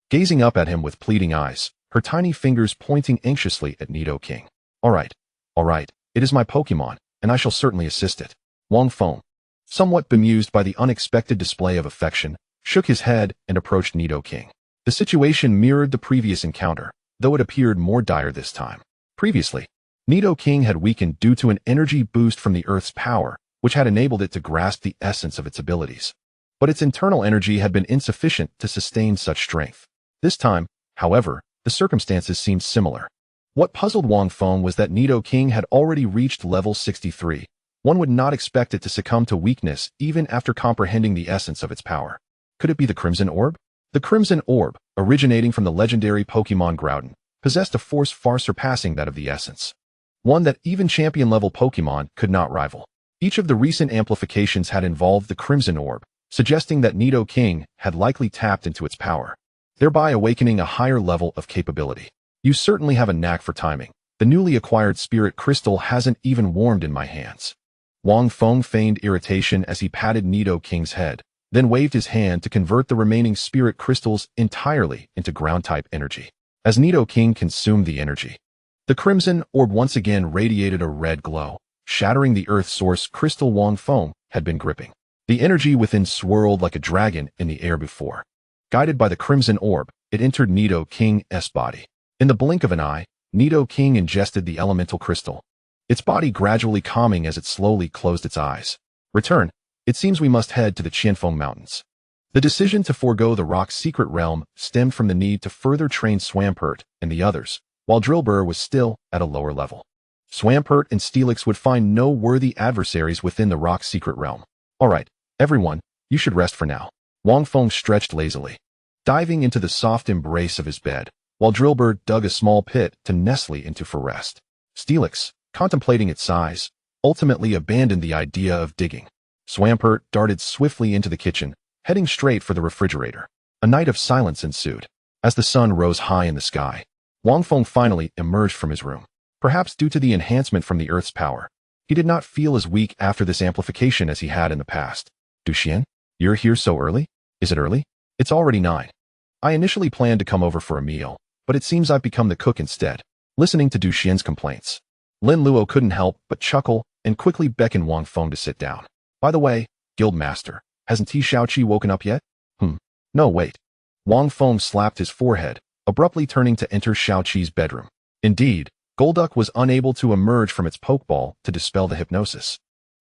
gazing up at him with pleading eyes, her tiny fingers pointing anxiously at Nidoking. All right, it is my Pokémon, and I shall certainly assist it. Wang Feng, somewhat bemused by the unexpected display of affection, shook his head and approached Nidoking. The situation mirrored the previous encounter, though it appeared more dire this time. Previously, Nidoking had weakened due to an energy boost from the Earth's power, which had enabled it to grasp the essence of its abilities. But its internal energy had been insufficient to sustain such strength. This time, however, the circumstances seemed similar. What puzzled Wang Feng was that Nidoking had already reached level 63. One would not expect it to succumb to weakness even after comprehending the essence of its power. Could it be the Crimson Orb? The Crimson Orb, originating from the legendary Pokémon Groudon, possessed a force far surpassing that of the essence. One that even champion-level Pokémon could not rival. Each of the recent amplifications had involved the Crimson Orb, suggesting that Nidoking had likely tapped into its power, thereby awakening a higher level of capability. You certainly have a knack for timing. The newly acquired Spirit Crystal hasn't even warmed in my hands. Wang Feng feigned irritation as he patted Nidoking's head, then waved his hand to convert the remaining Spirit Crystals entirely into Ground-type energy. As Nidoking consumed the energy, the Crimson Orb once again radiated a red glow, shattering the Earth Source crystal Wang Feng had been gripping. The energy within swirled like a dragon in the air before. Guided by the Crimson Orb, it entered Nidoking's body. In the blink of an eye, Nidoking ingested the elemental crystal, its body gradually calming as it slowly closed its eyes. Return. It seems we must head to the Qianfeng Mountains. The decision to forego the rock's secret realm stemmed from the need to further train Swampert and the others, while Drillbur was still at a lower level. Swampert and Steelix would find no worthy adversaries within the rock's secret realm. All right, everyone, you should rest for now. Wang Feng stretched lazily, diving into the soft embrace of his bed, while Drillbur dug a small pit to nestle into for rest. Steelix, contemplating its size, ultimately abandoned the idea of digging. Swampert darted swiftly into the kitchen, heading straight for the refrigerator. A night of silence ensued. As the sun rose high in the sky, Wang Feng finally emerged from his room. Perhaps due to the enhancement from the Earth's power, he did not feel as weak after this amplification as he had in the past. Duxian, you're here so early? Is it early? It's already 9. I initially planned to come over for a meal, but it seems I've become the cook instead. Listening to Duxian's complaints, Lin Luo couldn't help but chuckle and quickly beckon Wang Feng to sit down. By the way, Guildmaster, hasn't Xiaoqi woken up yet? No, wait. Wang Feng slapped his forehead, abruptly turning to enter Xiaoqi's bedroom. Indeed, Golduck was unable to emerge from its pokeball to dispel the hypnosis,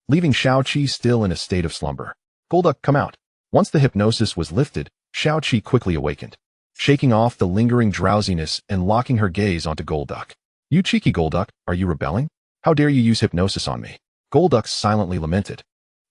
leaving Xiaoqi still in a state of slumber. Golduck, come out. Once the hypnosis was lifted, Xiaoqi quickly awakened, shaking off the lingering drowsiness and locking her gaze onto Golduck. You cheeky Golduck, are you rebelling? How dare you use hypnosis on me? Golduck silently lamented,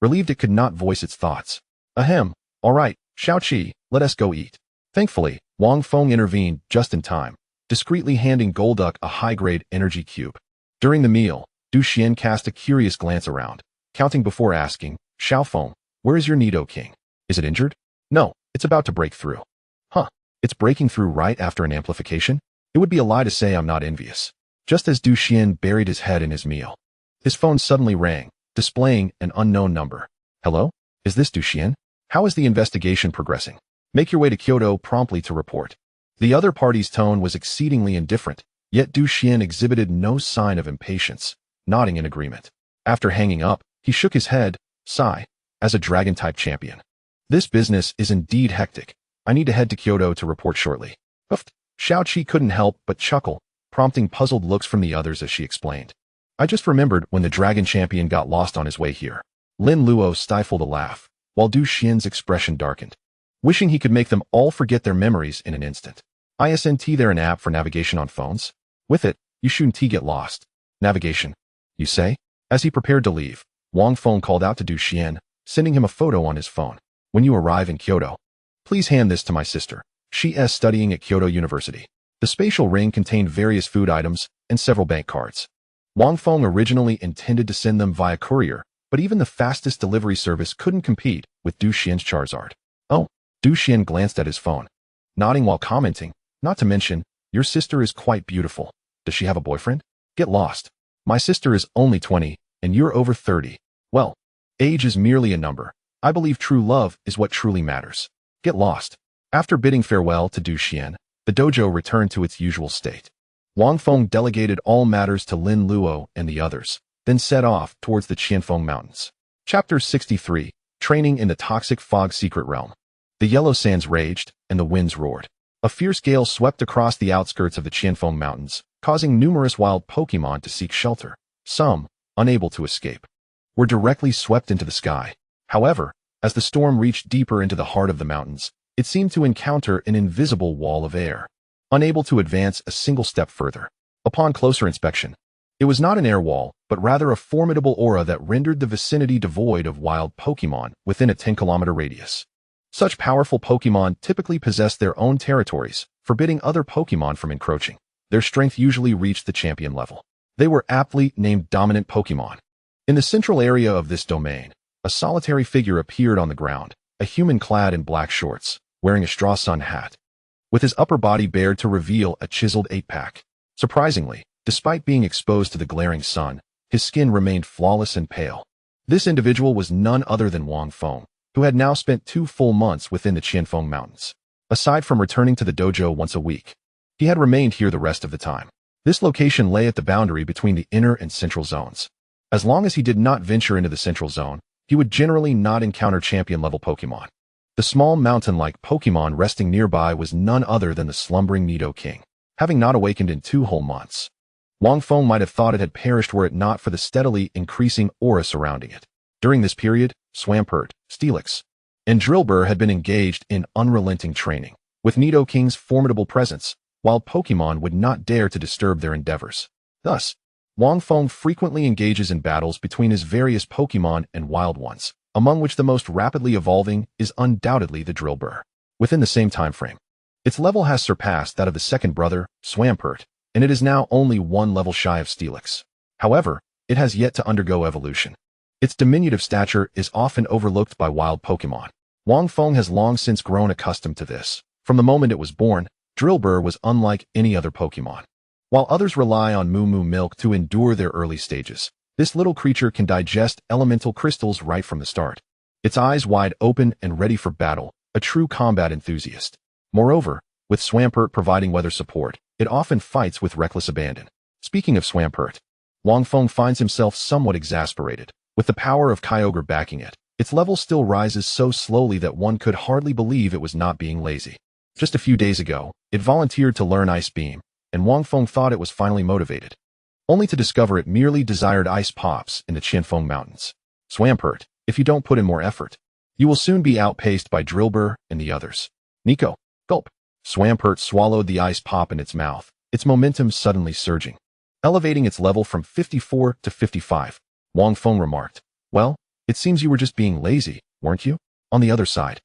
relieved it could not voice its thoughts. Ahem, all right, Xiaoqi, let us go eat. Thankfully, Wang Feng intervened just in time, discreetly handing Golduck a high-grade energy cube. During the meal, Duxian cast a curious glance around, counting before asking, Xiaofeng, where is your Nidoking? Is it injured? No, it's about to break through. Huh, it's breaking through right after an amplification? It would be a lie to say I'm not envious. Just as Duxian buried his head in his meal, his phone suddenly rang, displaying an unknown number. Hello? Is this Duxian? How is the investigation progressing? Make your way to Kyoto promptly to report. The other party's tone was exceedingly indifferent, yet Duxian exhibited no sign of impatience, nodding in agreement. After hanging up, he shook his head, sigh, as a dragon-type champion. This business is indeed hectic. I need to head to Kyoto to report shortly. Oof. Xiaoqi couldn't help but chuckle, prompting puzzled looks from the others as she explained. I just remembered when the dragon champion got lost on his way here. Lin Luo stifled a laugh, while Duxian's expression darkened, wishing he could make them all forget their memories in an instant. Isn't there an app for navigation on phones? With it, you shouldn't get lost. Navigation, you say? As he prepared to leave, Wang Feng called out to Duxian, sending him a photo on his phone. When you arrive in Kyoto, please hand this to my sister. She is studying at Kyoto University. The spatial ring contained various food items and several bank cards. Wang Feng originally intended to send them via courier, but even the fastest delivery service couldn't compete with Duxian's Charizard. Oh, Duxian glanced at his phone, nodding while commenting, not to mention, your sister is quite beautiful. Does she have a boyfriend? Get lost. My sister is only 20, and you're over 30. Well, age is merely a number. I believe true love is what truly matters. Get lost. After bidding farewell to Duxian, the dojo returned to its usual state. Wang Feng delegated all matters to Lin Luo and the others, then set off towards the Qianfeng Mountains. Chapter 63, Training in the Toxic Fog Secret Realm. The yellow sands raged, and the winds roared. A fierce gale swept across the outskirts of the Qianfeng Mountains, causing numerous wild Pokémon to seek shelter. Some, unable to escape, were directly swept into the sky. However, as the storm reached deeper into the heart of the mountains, it seemed to encounter an invisible wall of air, unable to advance a single step further. Upon closer inspection, it was not an air wall, but rather a formidable aura that rendered the vicinity devoid of wild Pokémon within a 10-kilometer radius. Such powerful Pokémon typically possessed their own territories, forbidding other Pokémon from encroaching. Their strength usually reached the champion level. They were aptly named dominant Pokémon. In the central area of this domain, a solitary figure appeared on the ground, a human clad in black shorts, wearing a straw sun hat, with his upper body bared to reveal a chiseled 8-pack. Surprisingly, despite being exposed to the glaring sun, his skin remained flawless and pale. This individual was none other than Wang Feng, who had now spent 2 full months within the Qianfeng Mountains. Aside from returning to the dojo once a week, he had remained here the rest of the time. This location lay at the boundary between the inner and central zones. As long as he did not venture into the central zone, he would generally not encounter champion-level Pokémon. The small mountain-like Pokémon resting nearby was none other than the slumbering Nidoking, having not awakened in 2 whole months. Wang Feng might have thought it had perished were it not for the steadily increasing aura surrounding it. During this period, Swampert, Steelix, and Drillbur had been engaged in unrelenting training. With Nidoking's formidable presence, wild Pokémon would not dare to disturb their endeavors. Thus, Wang Feng frequently engages in battles between his various Pokémon and wild ones, among which the most rapidly evolving is undoubtedly the Drillbur. Within the same time frame, its level has surpassed that of the second brother, Swampert, and it is now only one level shy of Steelix. However, it has yet to undergo evolution. Its diminutive stature is often overlooked by wild Pokémon. Wang Feng has long since grown accustomed to this. From the moment it was born, Drillbur was unlike any other Pokémon. While others rely on Moo Moo milk to endure their early stages, this little creature can digest elemental crystals right from the start. Its eyes wide open and ready for battle, a true combat enthusiast. Moreover, with Swampert providing weather support, it often fights with reckless abandon. Speaking of Swampert, Wang Feng finds himself somewhat exasperated. With the power of Kyogre backing it, its level still rises so slowly that one could hardly believe it was not being lazy. Just a few days ago, it volunteered to learn Ice Beam, and Wang Feng thought it was finally motivated, only to discover it merely desired ice pops in the Qianfeng Mountains. Swampert, if you don't put in more effort, you will soon be outpaced by Drillbur and the others. Nico, gulp. Swampert swallowed the ice pop in its mouth, its momentum suddenly surging, elevating its level from 54 to 55. Wang Feng remarked, "Well, it seems you were just being lazy, weren't you?" On the other side,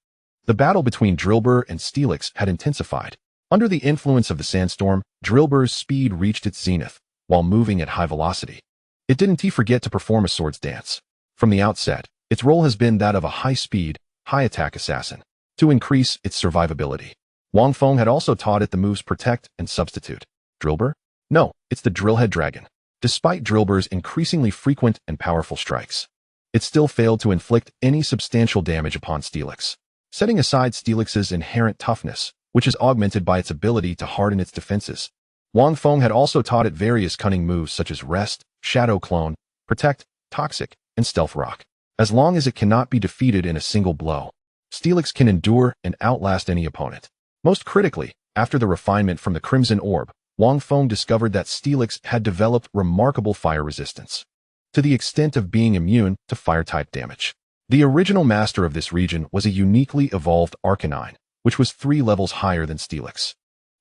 the battle between Drillbur and Steelix had intensified. Under the influence of the sandstorm, Drillbur's speed reached its zenith, while moving at high velocity. It didn't forget to perform a swords dance. From the outset, its role has been that of a high-speed, high-attack assassin, to increase its survivability. Wang Feng had also taught it the moves Protect and Substitute. Drillbur? No, it's the Drillhead Dragon. Despite Drillbur's increasingly frequent and powerful strikes, it still failed to inflict any substantial damage upon Steelix. Setting aside Steelix's inherent toughness, which is augmented by its ability to harden its defenses, Wang Feng had also taught it various cunning moves such as Rest, Shadow Clone, Protect, Toxic, and Stealth Rock. As long as it cannot be defeated in a single blow, Steelix can endure and outlast any opponent. Most critically, after the refinement from the Crimson Orb, Wang Feng discovered that Steelix had developed remarkable fire resistance, to the extent of being immune to fire-type damage. The original master of this region was a uniquely evolved Arcanine, which was 3 levels higher than Steelix.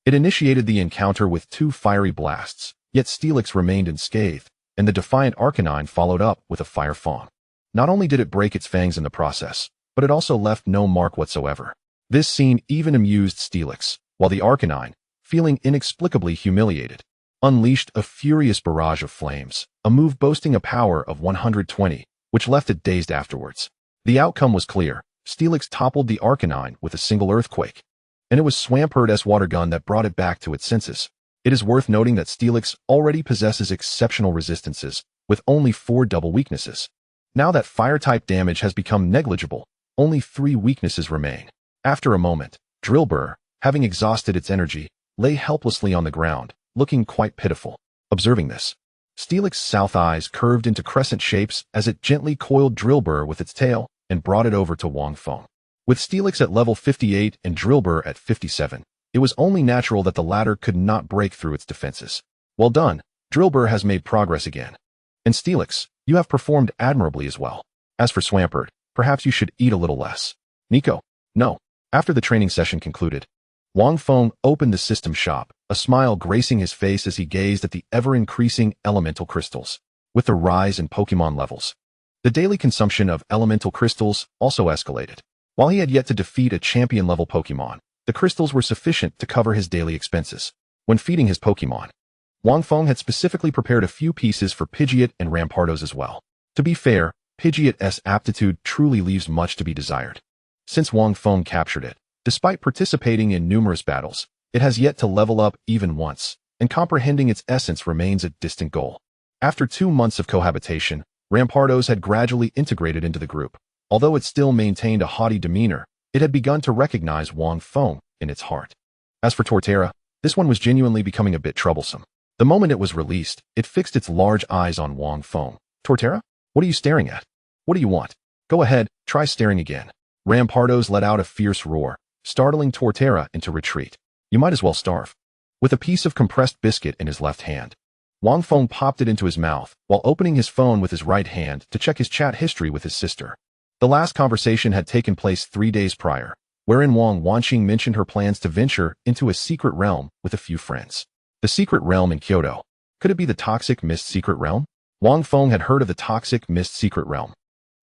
It initiated the encounter with 2 fiery blasts, yet Steelix remained unscathed, and the defiant Arcanine followed up with a Fire Fawn. Not only did it break its fangs in the process, but it also left no mark whatsoever. This scene even amused Steelix, while the Arcanine, feeling inexplicably humiliated, unleashed a furious barrage of flames, a move boasting a power of 120, which left it dazed afterwards. The outcome was clear. Steelix toppled the Arcanine with a single earthquake, and it was Swampert's water gun that brought it back to its senses. It is worth noting that Steelix already possesses exceptional resistances, with only 4 double weaknesses. Now that fire-type damage has become negligible, only 3 weaknesses remain. After a moment, Drillbur, having exhausted its energy, lay helplessly on the ground, looking quite pitiful. Observing this, Steelix's south eyes curved into crescent shapes as it gently coiled Drillbur with its tail and brought it over to Wang Feng. With Steelix at level 58 and Drillbur at 57, it was only natural that the latter could not break through its defenses. Well done, Drillbur has made progress again. And Steelix, you have performed admirably as well. As for Swampert, perhaps you should eat a little less. Nico? No. After the training session concluded, Wang Feng opened the system shop, a smile gracing his face as he gazed at the ever-increasing elemental crystals. With the rise in Pokémon levels, the daily consumption of elemental crystals also escalated. While he had yet to defeat a champion-level Pokémon, the crystals were sufficient to cover his daily expenses. When feeding his Pokémon, Wang Feng had specifically prepared a few pieces for Pidgeot and Rampardos as well. To be fair, Pidgeot's aptitude truly leaves much to be desired. Since Wang Feng captured it, despite participating in numerous battles, it has yet to level up even once, and comprehending its essence remains a distant goal. After 2 months of cohabitation, Rampardos had gradually integrated into the group. Although it still maintained a haughty demeanor, it had begun to recognize Wang Feng in its heart. As for Torterra, this one was genuinely becoming a bit troublesome. The moment it was released, it fixed its large eyes on Wang Feng. Torterra? What are you staring at? What do you want? Go ahead, try staring again. Rampardos let out a fierce roar, startling Torterra into retreat. You might as well starve. With a piece of compressed biscuit in his left hand, Wang Feng popped it into his mouth while opening his phone with his right hand to check his chat history with his sister. The last conversation had taken place 3 days prior, wherein Wang Wanqing mentioned her plans to venture into a secret realm with a few friends. The secret realm in Kyoto. Could it be the Toxic Mist Secret Realm? Wang Feng had heard of the Toxic Mist Secret Realm.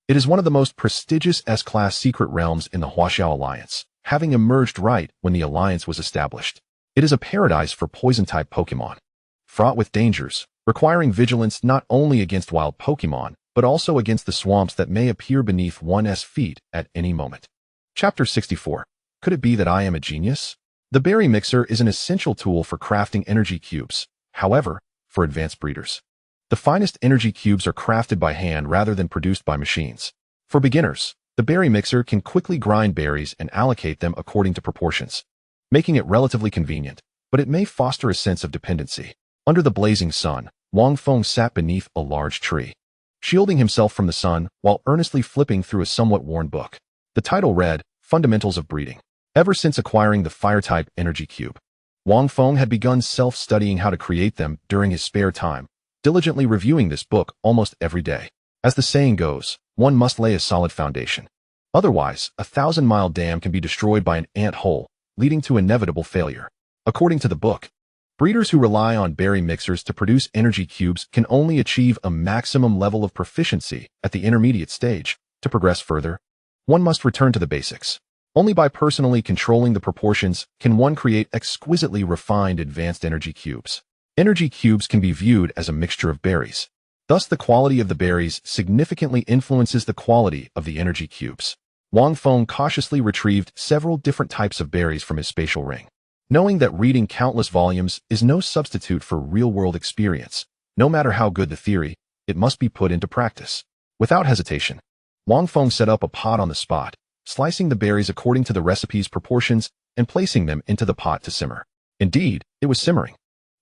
It is one of the most prestigious S-class secret realms in the Huaxia Alliance, having emerged right when the alliance was established. It is a paradise for poison-type Pokémon. fraught with dangers, requiring vigilance not only against wild Pokémon, but also against the swamps that may appear beneath one's feet at any moment. Chapter 64. Could it be that I am a genius? The berry mixer is an essential tool for crafting energy cubes, however, for advanced breeders. The finest energy cubes are crafted by hand rather than produced by machines. For beginners, the berry mixer can quickly grind berries and allocate them according to proportions, making it relatively convenient, but it may foster a sense of dependency. Under the blazing sun, Wang Feng sat beneath a large tree, shielding himself from the sun while earnestly flipping through a somewhat worn book. The title read, Fundamentals of Breeding. Ever since acquiring the fire-type energy cube, Wang Feng had begun self-studying how to create them during his spare time, diligently reviewing this book almost every day. As the saying goes, one must lay a solid foundation. Otherwise, a 1,000-mile dam can be destroyed by an ant hole, leading to inevitable failure. According to the book, breeders who rely on berry mixers to produce energy cubes can only achieve a maximum level of proficiency at the intermediate stage. To progress further, one must return to the basics. Only by personally controlling the proportions can one create exquisitely refined advanced energy cubes. Energy cubes can be viewed as a mixture of berries. Thus, the quality of the berries significantly influences the quality of the energy cubes. Wang Feng cautiously retrieved several different types of berries from his spatial ring. Knowing that reading countless volumes is no substitute for real-world experience, no matter how good the theory, it must be put into practice. Without hesitation, Wang Feng set up a pot on the spot, slicing the berries according to the recipe's proportions and placing them into the pot to simmer. Indeed, it was simmering.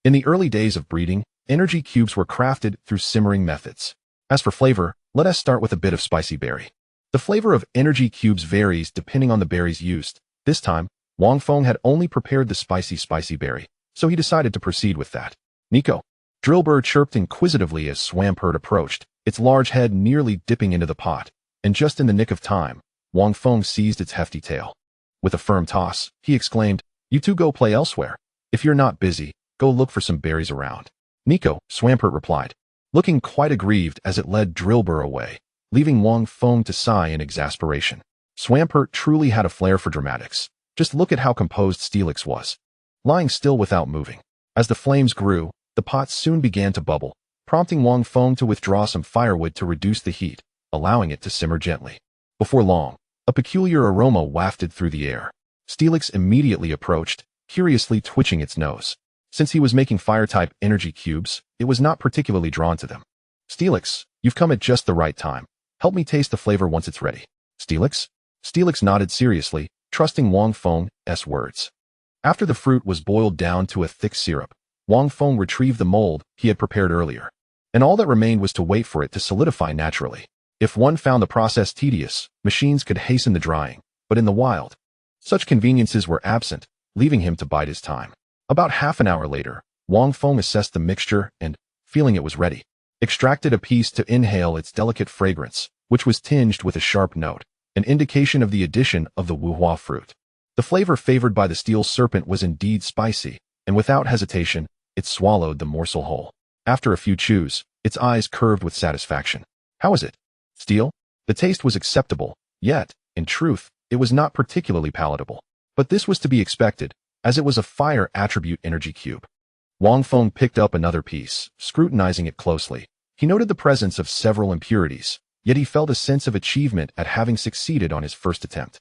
In the early days of breeding, energy cubes were crafted through simmering methods. As for flavor, let us start with a bit of spicy berry. The flavor of energy cubes varies depending on the berries used. This time, Wang Feng had only prepared the spicy berry, so he decided to proceed with that. Nico. Drillbur chirped inquisitively as Swampert approached, its large head nearly dipping into the pot, and just in the nick of time, Wang Feng seized its hefty tail. With a firm toss, he exclaimed, "You two go play elsewhere. If you're not busy, go look for some berries around." "Nico," Swampert replied, looking quite aggrieved as it led Drillbur away, leaving Wang Feng to sigh in exasperation. Swampert truly had a flair for dramatics. Just look at how composed Steelix was, lying still without moving. As the flames grew, the pot soon began to bubble, prompting Wang Feng to withdraw some firewood to reduce the heat, allowing it to simmer gently. Before long, a peculiar aroma wafted through the air. Steelix immediately approached, curiously twitching its nose. Since he was making fire-type energy cubes, it was not particularly drawn to them. "Steelix, you've come at just the right time. Help me taste the flavor once it's ready." "Steelix?" Steelix nodded seriously, trusting Wang Feng's words. After the fruit was boiled down to a thick syrup, Wang Feng retrieved the mold he had prepared earlier, and all that remained was to wait for it to solidify naturally. If one found the process tedious, machines could hasten the drying, but in the wild, such conveniences were absent, leaving him to bide his time. About half an hour later, Wang Feng assessed the mixture and, feeling it was ready, extracted a piece to inhale its delicate fragrance, which was tinged with a sharp note, an indication of the addition of the wuhua fruit. The flavor favored by the steel serpent was indeed spicy, and without hesitation, it swallowed the morsel whole. After a few chews, its eyes curved with satisfaction. "How is it? Steel?" The taste was acceptable, yet, in truth, it was not particularly palatable. But this was to be expected, as it was a fire attribute energy cube. Wang Feng picked up another piece, scrutinizing it closely. He noted the presence of several impurities, yet he felt a sense of achievement at having succeeded on his first attempt.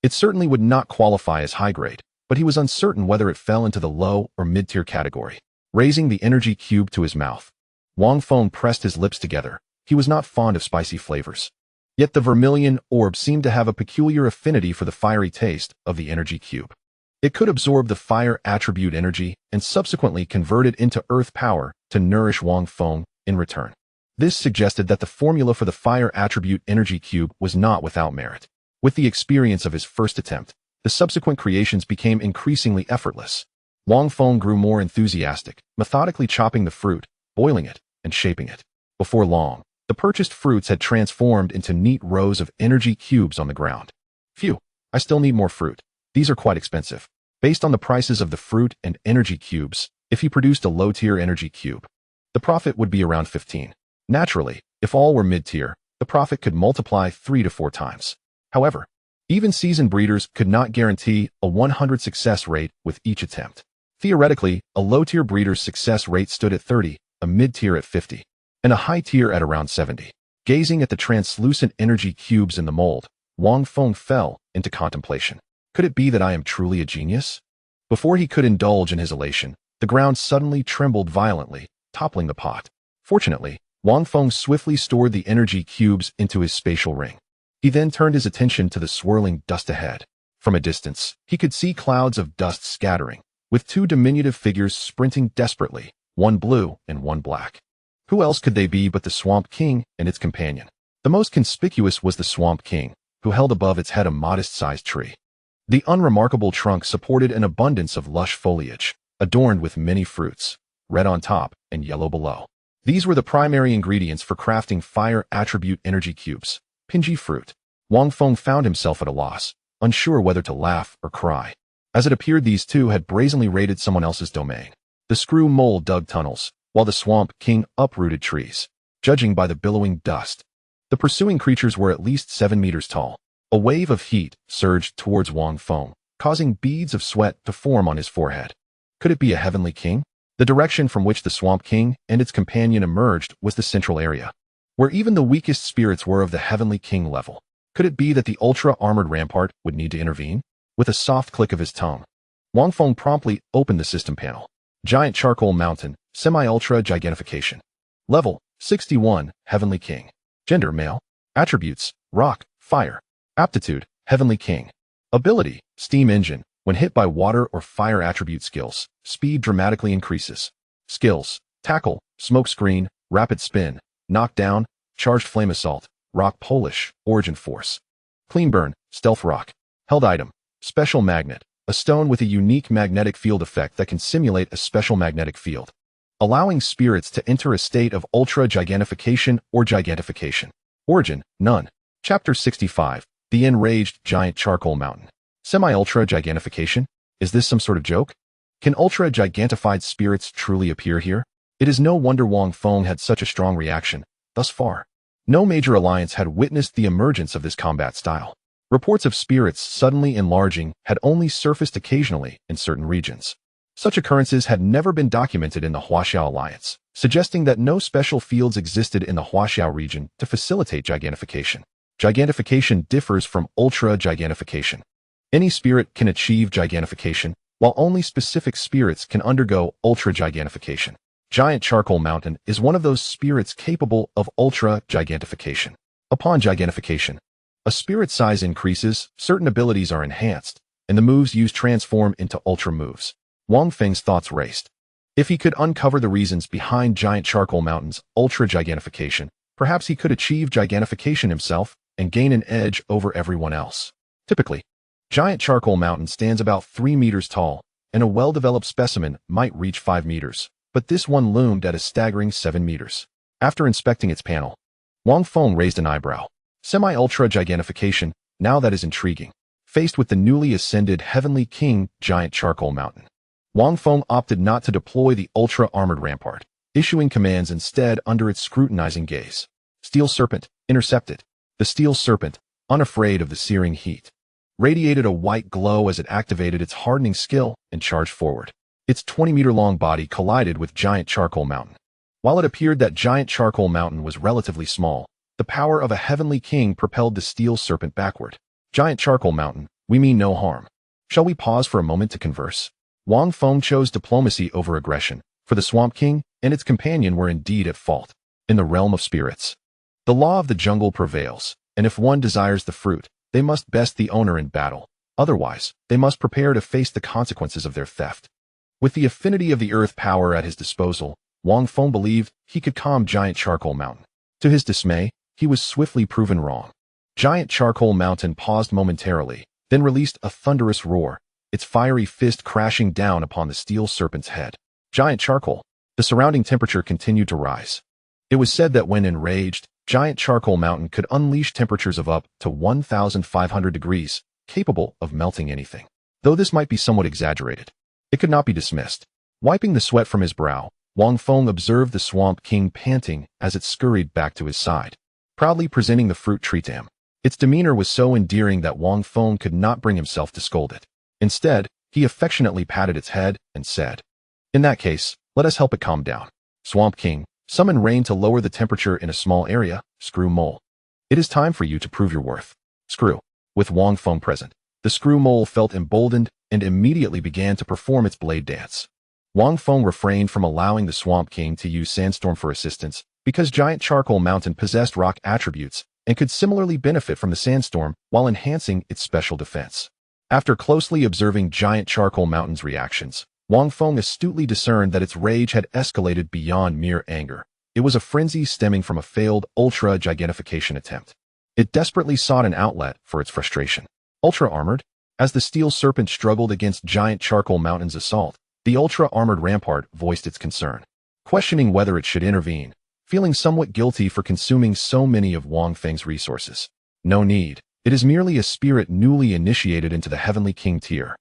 It certainly would not qualify as high grade, but he was uncertain whether it fell into the low or mid-tier category. Raising the energy cube to his mouth, Wang Feng pressed his lips together. He was not fond of spicy flavors. Yet the vermilion orb seemed to have a peculiar affinity for the fiery taste of the energy cube. It could absorb the fire attribute energy and subsequently convert it into earth power to nourish Wang Feng in return. This suggested that the formula for the fire attribute energy cube was not without merit. With the experience of his first attempt, the subsequent creations became increasingly effortless. Wang Feng grew more enthusiastic, methodically chopping the fruit, boiling it, and shaping it. Before long, the purchased fruits had transformed into neat rows of energy cubes on the ground. Phew, I still need more fruit. These are quite expensive. Based on the prices of the fruit and energy cubes, if he produced a low-tier energy cube, the profit would be around 15. Naturally, if all were mid-tier, the profit could multiply 3 to 4 times. However, even seasoned breeders could not guarantee a 100 success rate with each attempt. Theoretically, a low-tier breeder's success rate stood at 30, a mid-tier at 50, and a high tier at around 70. Gazing at the translucent energy cubes in the mold, Wang Feng fell into contemplation. Could it be that I am truly a genius? Before he could indulge in his elation, the ground suddenly trembled violently, toppling the pot. Fortunately, Wang Feng swiftly stored the energy cubes into his spatial ring. He then turned his attention to the swirling dust ahead. From a distance, he could see clouds of dust scattering, with two diminutive figures sprinting desperately, one blue and one black. Who else could they be but the Swamp King and its companion? The most conspicuous was the Swamp King, who held above its head a modest-sized tree. The unremarkable trunk supported an abundance of lush foliage, adorned with many fruits, red on top and yellow below. These were the primary ingredients for crafting fire attribute energy cubes. Pingy fruit. Wang Feng found himself at a loss, unsure whether to laugh or cry. As it appeared, these two had brazenly raided someone else's domain. The screw mole dug tunnels, while the Swamp King uprooted trees. Judging by the billowing dust, the pursuing creatures were at least 7 meters tall. A wave of heat surged towards Wang Feng, causing beads of sweat to form on his forehead. Could it be a heavenly king? The direction from which the Swamp King and its companion emerged was the central area, where even the weakest spirits were of the heavenly king level. Could it be that the ultra-armored rampart would need to intervene? With a soft click of his tongue, Wang Feng promptly opened the system panel. Giant Charcoal Mountain, Semi-Ultra Gigantfication. Level, 61, Heavenly King. Gender, male. Attributes, rock, fire. Aptitude, Heavenly King. Ability, Steam Engine. When hit by water or fire attribute skills, speed dramatically increases. Skills, Tackle, Smoke Screen, Rapid Spin, Knockdown, Charged Flame Assault, Rock Polish, Origin Force. Clean Burn, Stealth Rock. Held item, Special Magnet, a stone with a unique magnetic field effect that can simulate a special magnetic field, allowing spirits to enter a state of ultra gigantification or gigantification. Origin, none. Chapter 65, The Enraged Giant Charcoal Mountain. Semi-ultra gigantification? Is this some sort of joke? Can ultra gigantified spirits truly appear here? It is no wonder Wang Feng had such a strong reaction. Thus far, no major alliance had witnessed the emergence of this combat style. Reports of spirits suddenly enlarging had only surfaced occasionally in certain regions. Such occurrences had never been documented in the Huaxia Alliance, suggesting that no special fields existed in the Huaxia region to facilitate gigantification. Gigantification differs from ultra gigantification. Any spirit can achieve gigantification, while only specific spirits can undergo ultra gigantification. Giant Charcoal Mountain is one of those spirits capable of ultra gigantification. Upon gigantification, a spirit's size increases, certain abilities are enhanced, and the moves used transform into ultra moves. Wang Feng's thoughts raced. If he could uncover the reasons behind Giant Charcoal Mountain's ultra gigantification, perhaps he could achieve gigantification himself and gain an edge over everyone else. Typically, Giant Charcoal Mountain stands about 3 meters tall, and a well-developed specimen might reach 5 meters, but this one loomed at a staggering 7 meters. After inspecting its panel, Wang Feng raised an eyebrow. Semi-ultra gigantification, now that is intriguing. Faced with the newly ascended Heavenly King Giant Charcoal Mountain, Wang Feng opted not to deploy the ultra-armored rampart, issuing commands instead under its scrutinizing gaze. Steel Serpent, intercepted. The Steel Serpent, unafraid of the searing heat, radiated a white glow as it activated its hardening skill and charged forward. Its 20-meter-long body collided with Giant Charcoal Mountain. While it appeared that Giant Charcoal Mountain was relatively small, the power of a Heavenly King propelled the Steel Serpent backward. Giant Charcoal Mountain, we mean no harm. Shall we pause for a moment to converse? Wang Feng chose diplomacy over aggression, for the Swamp King and its companion were indeed at fault. In the realm of spirits, the law of the jungle prevails, and if one desires the fruit, they must best the owner in battle. Otherwise, they must prepare to face the consequences of their theft. With the affinity of the earth power at his disposal, Wang Feng believed he could calm Giant Charcoal Mountain. To his dismay, he was swiftly proven wrong. Giant Charcoal Mountain paused momentarily, then released a thunderous roar, its fiery fist crashing down upon the Steel Serpent's head. Giant Charcoal. The surrounding temperature continued to rise. It was said that when enraged, Giant Charcoal Mountain could unleash temperatures of up to 1,500 degrees, capable of melting anything. Though this might be somewhat exaggerated, it could not be dismissed. Wiping the sweat from his brow, Wang Feng observed the Swamp King panting as it scurried back to his side, proudly presenting the fruit tree to him. Its demeanor was so endearing that Wang Feng could not bring himself to scold it. Instead, He affectionately patted its head and said, "In that case, let us help it calm down. Swamp King, summon rain to lower the temperature in a small area, Screw Mole. It is time for you to prove your worth." Screw. With Wang Feng present, the Screw Mole felt emboldened and immediately began to perform its blade dance. Wang Feng refrained from allowing the Swamp King to use Sandstorm for assistance because Giant Charcoal Mountain possessed rock attributes and could similarly benefit from the Sandstorm while enhancing its special defense. After closely observing Giant Charcoal Mountain's reactions, Wang Feng astutely discerned that its rage had escalated beyond mere anger. It was a frenzy stemming from a failed ultra-gigantfication attempt. It desperately sought an outlet for its frustration. Ultra-armored? As the steel serpent struggled against Giant Charcoal Mountain's assault, the ultra-armored rampart voiced its concern, questioning whether it should intervene, feeling somewhat guilty for consuming so many of Wang Feng's resources. No need. It is merely a spirit newly initiated into the Heavenly King tier.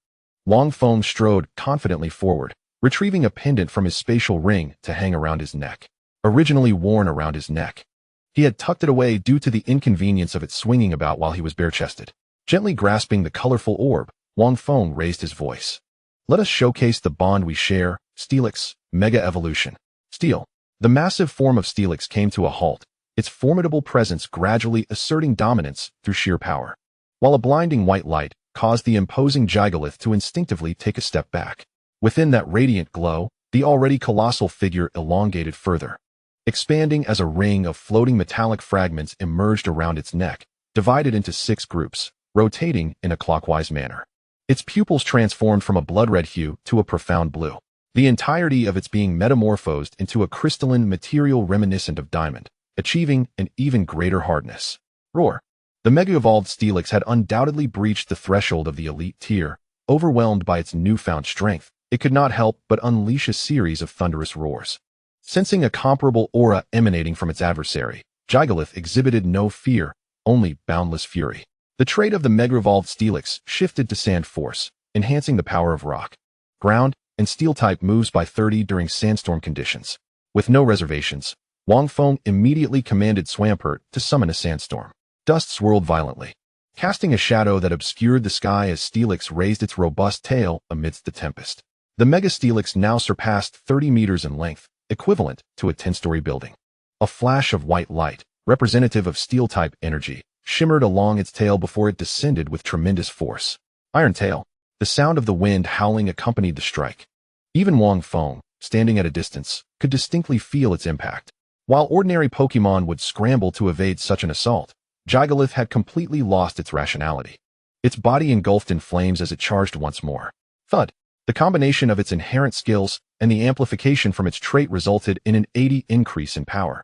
Wang Feng strode confidently forward, retrieving a pendant from his spatial ring to hang around his neck. Originally worn around his neck, he had tucked it away due to the inconvenience of it swinging about while he was bare-chested. Gently grasping the colorful orb, Wang Feng raised his voice. "Let us showcase the bond we share, Steelix, Mega Evolution." Steel. The massive form of Steelix came to a halt, its formidable presence gradually asserting dominance through sheer power, while a blinding white light caused the imposing Gigalith to instinctively take a step back. Within that radiant glow, the already colossal figure elongated further, expanding as a ring of floating metallic fragments emerged around its neck, divided into 6 groups, rotating in a clockwise manner. Its pupils transformed from a blood-red hue to a profound blue, the entirety of its being metamorphosed into a crystalline material reminiscent of diamond, achieving an even greater hardness. Roar. The mega-evolved Steelix had undoubtedly breached the threshold of the elite tier. Overwhelmed by its newfound strength, it could not help but unleash a series of thunderous roars. Sensing a comparable aura emanating from its adversary, Gigalith exhibited no fear, only boundless fury. The trait of the mega-evolved Steelix shifted to Sand Force, enhancing the power of rock, ground, and steel-type moves by 30 during sandstorm conditions. With no reservations, Wang Feng immediately commanded Swampert to summon a sandstorm. Dust swirled violently, casting a shadow that obscured the sky as Steelix raised its robust tail amidst the tempest. The Mega Steelix now surpassed 30 meters in length, equivalent to a 10-story building. A flash of white light, representative of steel-type energy, shimmered along its tail before it descended with tremendous force. Iron Tail. The sound of the wind howling accompanied the strike. Even Wang Feng, standing at a distance, could distinctly feel its impact. While ordinary Pokémon would scramble to evade such an assault, Gigalith had completely lost its rationality. Its body engulfed in flames as it charged once more. Thud. The combination of its inherent skills and the amplification from its trait resulted in an 80 increase in power.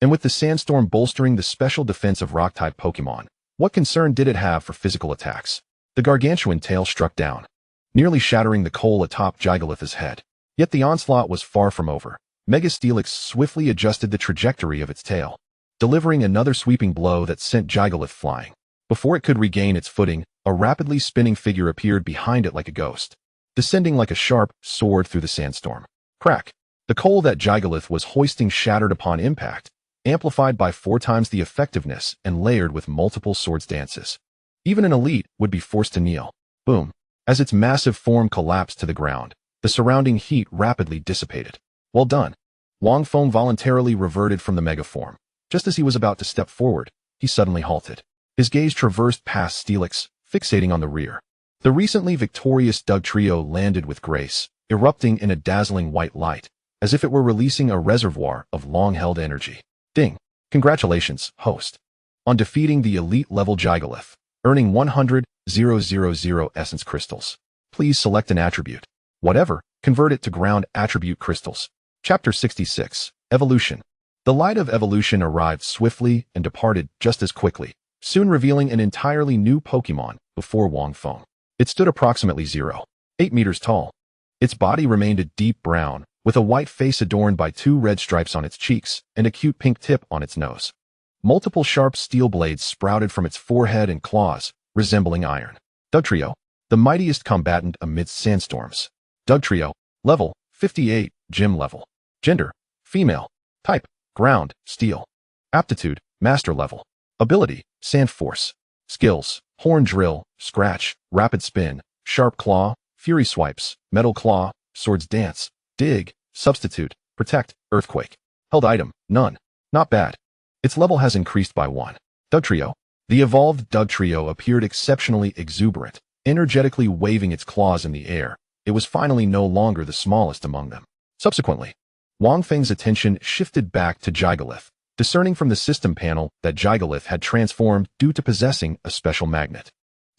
And with the sandstorm bolstering the special defense of rock-type Pokémon, what concern did it have for physical attacks? The gargantuan tail struck down, nearly shattering the coal atop Gigalith's head. Yet the onslaught was far from over. Mega Steelix swiftly adjusted the trajectory of its tail, delivering another sweeping blow that sent Gigalith flying. Before it could regain its footing, a rapidly spinning figure appeared behind it like a ghost, descending like a sharp sword through the sandstorm. Crack! The coal that Gigalith was hoisting shattered upon impact, amplified by 4 times the effectiveness and layered with multiple swords dances. Even an elite would be forced to kneel. Boom! As its massive form collapsed to the ground, the surrounding heat rapidly dissipated. Well done. Wang Feng voluntarily reverted from the mega form. Just as he was about to step forward, he suddenly halted. His gaze traversed past Steelix, fixating on the rear. The recently victorious Dugtrio landed with grace, erupting in a dazzling white light, as if it were releasing a reservoir of long-held energy. Ding! Congratulations, host, on defeating the elite-level Gigalith, earning 100,000 essence crystals. Please select an attribute. Whatever, convert it to ground attribute crystals. Chapter 66. Evolution. The light of evolution arrived swiftly and departed just as quickly, soon revealing an entirely new Pokémon before Wang Feng. It stood approximately 0.8 meters tall. Its body remained a deep brown, with a white face adorned by 2 red stripes on its cheeks and a cute pink tip on its nose. Multiple sharp steel blades sprouted from its forehead and claws, resembling iron. Dugtrio, the mightiest combatant amidst sandstorms. Dugtrio, level 58, gym level. Gender, female. Type, ground, steel. Aptitude, master level. Ability, sand force. Skills, horn drill, scratch, rapid spin, sharp claw, Fury Swipes, Metal Claw, Swords Dance, Dig, Substitute, Protect, Earthquake. Held item, none. Not bad. Its level has increased by 1. Dugtrio. The evolved Dugtrio appeared exceptionally exuberant, energetically waving its claws in the air. It was finally no longer the smallest among them. Subsequently, Wang Feng's attention shifted back to Gigalith, discerning from the system panel that Gigalith had transformed due to possessing a special magnet.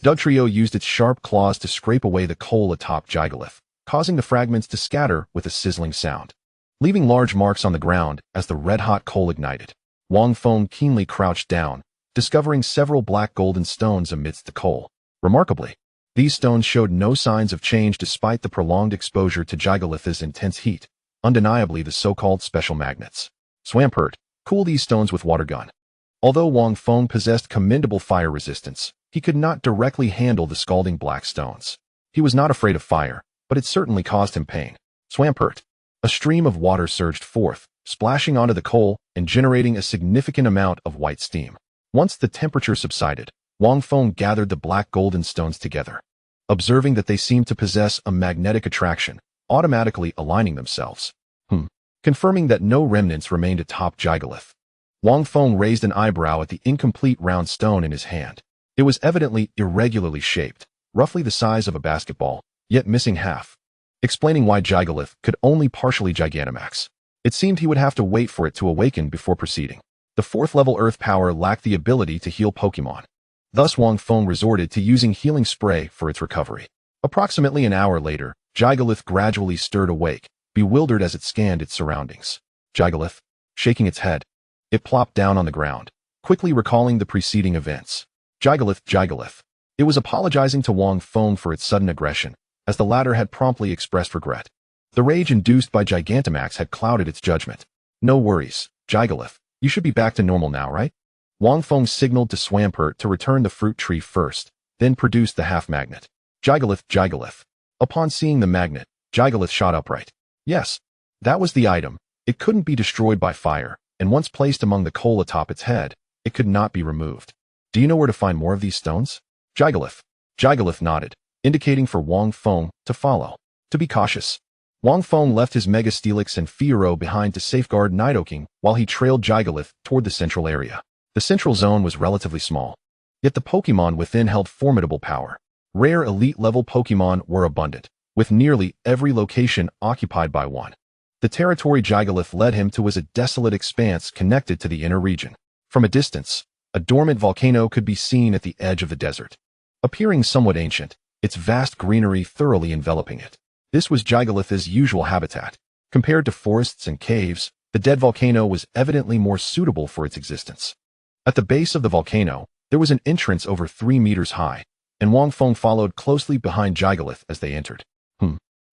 Dugtrio used its sharp claws to scrape away the coal atop Gigalith, causing the fragments to scatter with a sizzling sound, leaving large marks on the ground as the red-hot coal ignited. Wang Feng keenly crouched down, discovering several black golden stones amidst the coal. Remarkably, these stones showed no signs of change despite the prolonged exposure to Gigalith's intense heat, undeniably the so-called special magnets. Swampert, cool these stones with water gun. Although Wang Feng possessed commendable fire resistance, he could not directly handle the scalding black stones. He was not afraid of fire, but it certainly caused him pain. Swampert. A stream of water surged forth, splashing onto the coal and generating a significant amount of white steam. Once the temperature subsided, Wang Feng gathered the black golden stones together, observing that they seemed to possess a magnetic attraction, automatically aligning themselves. Confirming that no remnants remained atop Gigalith. Wang Feng raised an eyebrow at the incomplete round stone in his hand. It was evidently irregularly shaped, roughly the size of a basketball, yet missing half, explaining why Gigalith could only partially Gigantamax. It seemed he would have to wait for it to awaken before proceeding. The 4th level Earth power lacked the ability to heal Pokémon. Thus Wang Feng resorted to using healing spray for its recovery. Approximately an hour later, Gigalith gradually stirred awake, bewildered as it scanned its surroundings. Gigalith, shaking its head, it plopped down on the ground, quickly recalling the preceding events. Gigalith. It was apologizing to Wang Feng for its sudden aggression, as the latter had promptly expressed regret. The rage induced by Gigantamax had clouded its judgment. No worries, Gigalith. You should be back to normal now, right? Wang Feng signaled to Swampert to return the fruit tree first, then produced the half-magnet. Gigalith. Upon seeing the magnet, Gigalith shot upright. Yes, that was the item. It couldn't be destroyed by fire, and once placed among the coal atop its head, it could not be removed. Do you know where to find more of these stones? Gigalith nodded, indicating for Wang Feng to follow. To be cautious, Wang Feng left his Mega Steelix and Fiero behind to safeguard Nidoking while he trailed Gigalith toward the central area. The central zone was relatively small, yet the Pokémon within held formidable power. Rare elite-level Pokémon were abundant, with nearly every location occupied by one. The territory Gigalith led him to was a desolate expanse connected to the inner region. From a distance, a dormant volcano could be seen at the edge of the desert. Appearing somewhat ancient, its vast greenery thoroughly enveloping it. This was Gigalith's usual habitat. Compared to forests and caves, the dead volcano was evidently more suitable for its existence. At the base of the volcano, there was an entrance over 3 meters high, and Wang Feng followed closely behind Gigalith as they entered.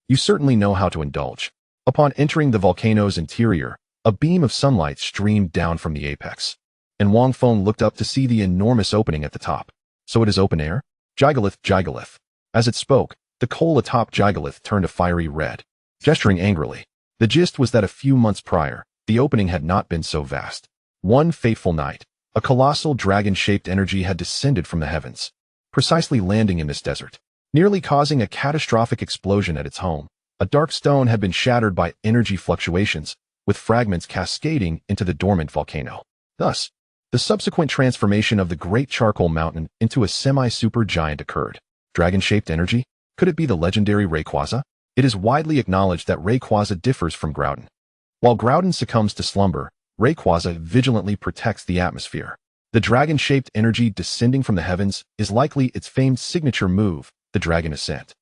You certainly know how to indulge. Upon entering the volcano's interior, a beam of sunlight streamed down from the apex, and Wang Feng looked up to see the enormous opening at the top. So it is open air? Gigalith. As it spoke, the coal atop Gigalith turned a fiery red, gesturing angrily. The gist was that a few months prior, the opening had not been so vast. One fateful night, a colossal dragon-shaped energy had descended from the heavens, precisely landing in this desert, nearly causing a catastrophic explosion at its home. A dark stone had been shattered by energy fluctuations, with fragments cascading into the dormant volcano. Thus, the subsequent transformation of the Great Charcoal Mountain into a semi-super giant occurred. Dragon-shaped energy? Could it be the legendary Rayquaza? It is widely acknowledged that Rayquaza differs from Groudon. While Groudon succumbs to slumber, Rayquaza vigilantly protects the atmosphere. The dragon-shaped energy descending from the heavens is likely its famed signature move, the Dragon Ascent.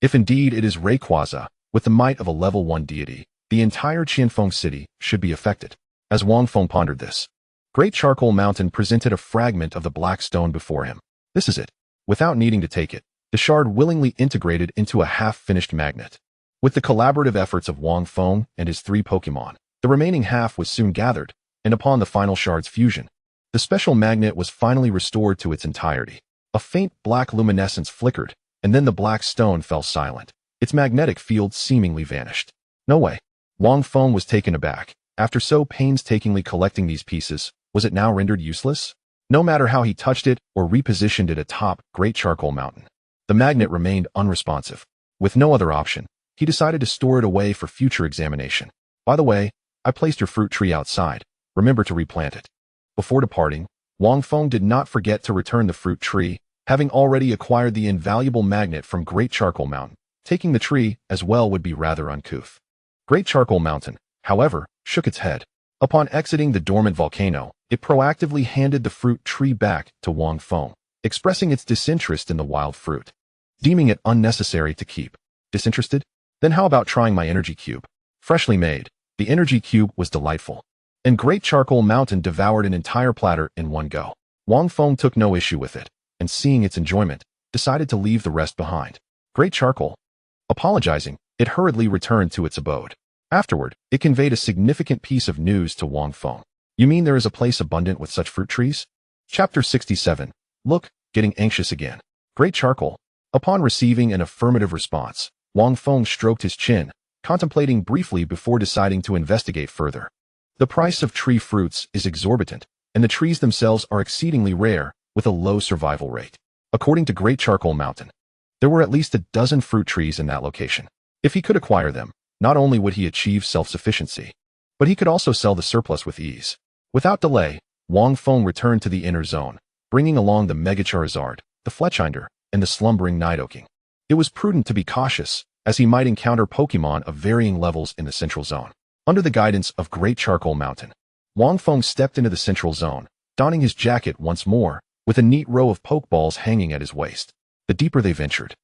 If indeed it is Rayquaza, with the might of a level 1 deity, the entire Qianfeng city should be affected. As Wang Feng pondered this, Great Charcoal Mountain presented a fragment of the black stone before him. This is it. Without needing to take it, the shard willingly integrated into a half-finished magnet. With the collaborative efforts of Wang Feng and his 3 Pokémon, the remaining half was soon gathered, and upon the final shard's fusion, the special magnet was finally restored to its entirety. A faint black luminescence flickered, and then the black stone fell silent. Its magnetic field seemingly vanished. No way. Wang Feng was taken aback. After so painstakingly collecting these pieces, was it now rendered useless? No matter how he touched it or repositioned it atop Great Charcoal Mountain, the magnet remained unresponsive. With no other option, he decided to store it away for future examination. By the way, I placed your fruit tree outside. Remember to replant it. Before departing, Wang Feng did not forget to return the fruit tree, having already acquired the invaluable magnet from Great Charcoal Mountain. Taking the tree as well would be rather uncouth. Great Charcoal Mountain, however, shook its head. Upon exiting the dormant volcano, it proactively handed the fruit tree back to Wang Feng, expressing its disinterest in the wild fruit, deeming it unnecessary to keep. Disinterested? Then how about trying my energy cube? Freshly made, the energy cube was delightful, and Great Charcoal Mountain devoured an entire platter in one go. Wang Feng took no issue with it, and seeing its enjoyment, decided to leave the rest behind. Great Charcoal. Apologizing, it hurriedly returned to its abode. Afterward, it conveyed a significant piece of news to Wang Feng. You mean there is a place abundant with such fruit trees? Chapter 67. Look, getting anxious again. Great Charcoal. Upon receiving an affirmative response, Wang Feng stroked his chin, contemplating briefly before deciding to investigate further. The price of tree fruits is exorbitant, and the trees themselves are exceedingly rare, with a low survival rate. According to Great Charcoal Mountain, there were at least a dozen fruit trees in that location. If he could acquire them, not only would he achieve self-sufficiency, but he could also sell the surplus with ease. Without delay, Wang Feng returned to the inner zone, bringing along the Mega Charizard, the Fletchinder, and the slumbering Nidoking. It was prudent to be cautious, as he might encounter Pokémon of varying levels in the central zone. Under the guidance of Great Charcoal Mountain, Wang Feng stepped into the central zone, donning his jacket once more, with a neat row of Pokeballs hanging at his waist. The deeper they ventured,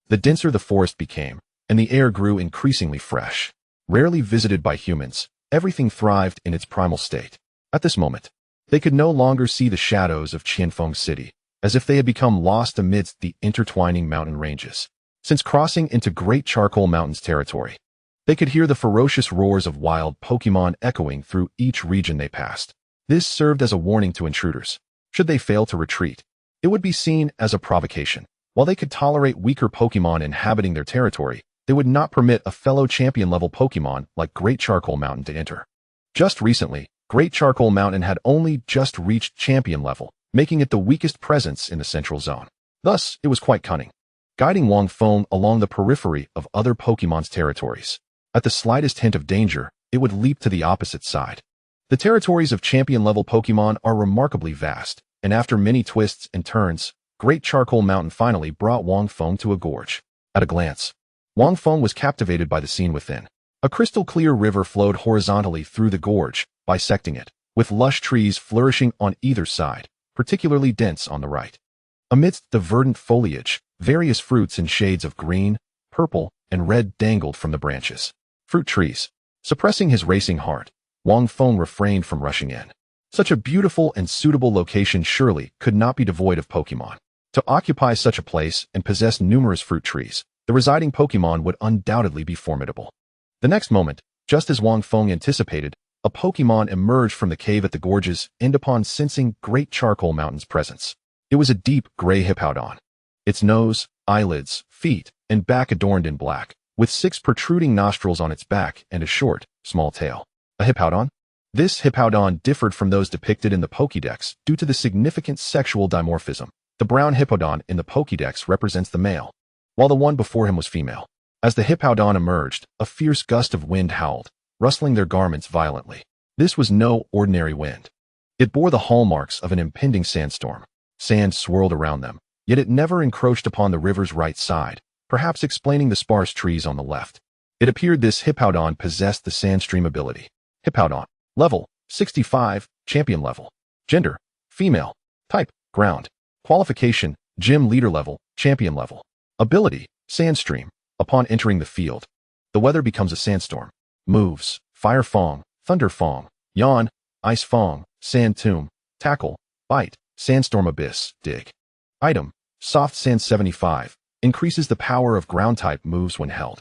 the denser the forest became, and the air grew increasingly fresh. Rarely visited by humans, everything thrived in its primal state. At this moment, they could no longer see the shadows of Qianfeng City, as if they had become lost amidst the intertwining mountain ranges. Since crossing into Great Charcoal Mountain's territory, they could hear the ferocious roars of wild Pokémon echoing through each region they passed. This served as a warning to intruders. Should they fail to retreat, it would be seen as a provocation. While they could tolerate weaker Pokémon inhabiting their territory, they would not permit a fellow champion-level Pokémon like Great Charcoal Mountain to enter. Just recently, Great Charcoal Mountain had only just reached champion level, making it the weakest presence in the central zone. Thus, it was quite cunning, guiding Wang Feng along the periphery of other Pokémon's territories. At the slightest hint of danger, it would leap to the opposite side. The territories of champion-level Pokémon are remarkably vast, and after many twists and turns, Great Charcoal Mountain finally brought Wang Feng to a gorge. At a glance, Wang Feng was captivated by the scene within. A crystal-clear river flowed horizontally through the gorge, bisecting it, with lush trees flourishing on either side, particularly dense on the right. Amidst the verdant foliage, various fruits in shades of green, purple, and red dangled from the branches. Fruit trees. Suppressing his racing heart, Wang Feng refrained from rushing in. Such a beautiful and suitable location surely could not be devoid of Pokémon. To occupy such a place and possess numerous fruit trees, the residing Pokémon would undoubtedly be formidable. The next moment, just as Wang Feng anticipated, a Pokémon emerged from the cave at the gorges and upon sensing Great Charcoal Mountain's presence. It was a deep gray Hippowdon. Its nose, eyelids, feet, and back adorned in black, with 6 protruding nostrils on its back and a short, small tail. A Hippowdon? This Hippowdon differed from those depicted in the Pokédex due to the significant sexual dimorphism. The brown Hippowdon in the Pokédex represents the male, while the one before him was female. As the Hippowdon emerged, a fierce gust of wind howled, rustling their garments violently. This was no ordinary wind. It bore the hallmarks of an impending sandstorm. Sand swirled around them, yet it never encroached upon the river's right side, perhaps explaining the sparse trees on the left. It appeared this Hippowdon possessed the Sandstream ability. Hippowdon. Level, 65, champion level. Gender, female. Type, ground. Qualification, gym leader level, champion level. Ability, Sandstream. Upon entering the field, the weather becomes a sandstorm. Moves, Fire Fong, Thunder Fong, Yawn, Ice Fong, Sand Tomb, Tackle, Bite, Sandstorm Abyss, Dig. Item, Soft Sand 75, increases the power of ground-type moves when held.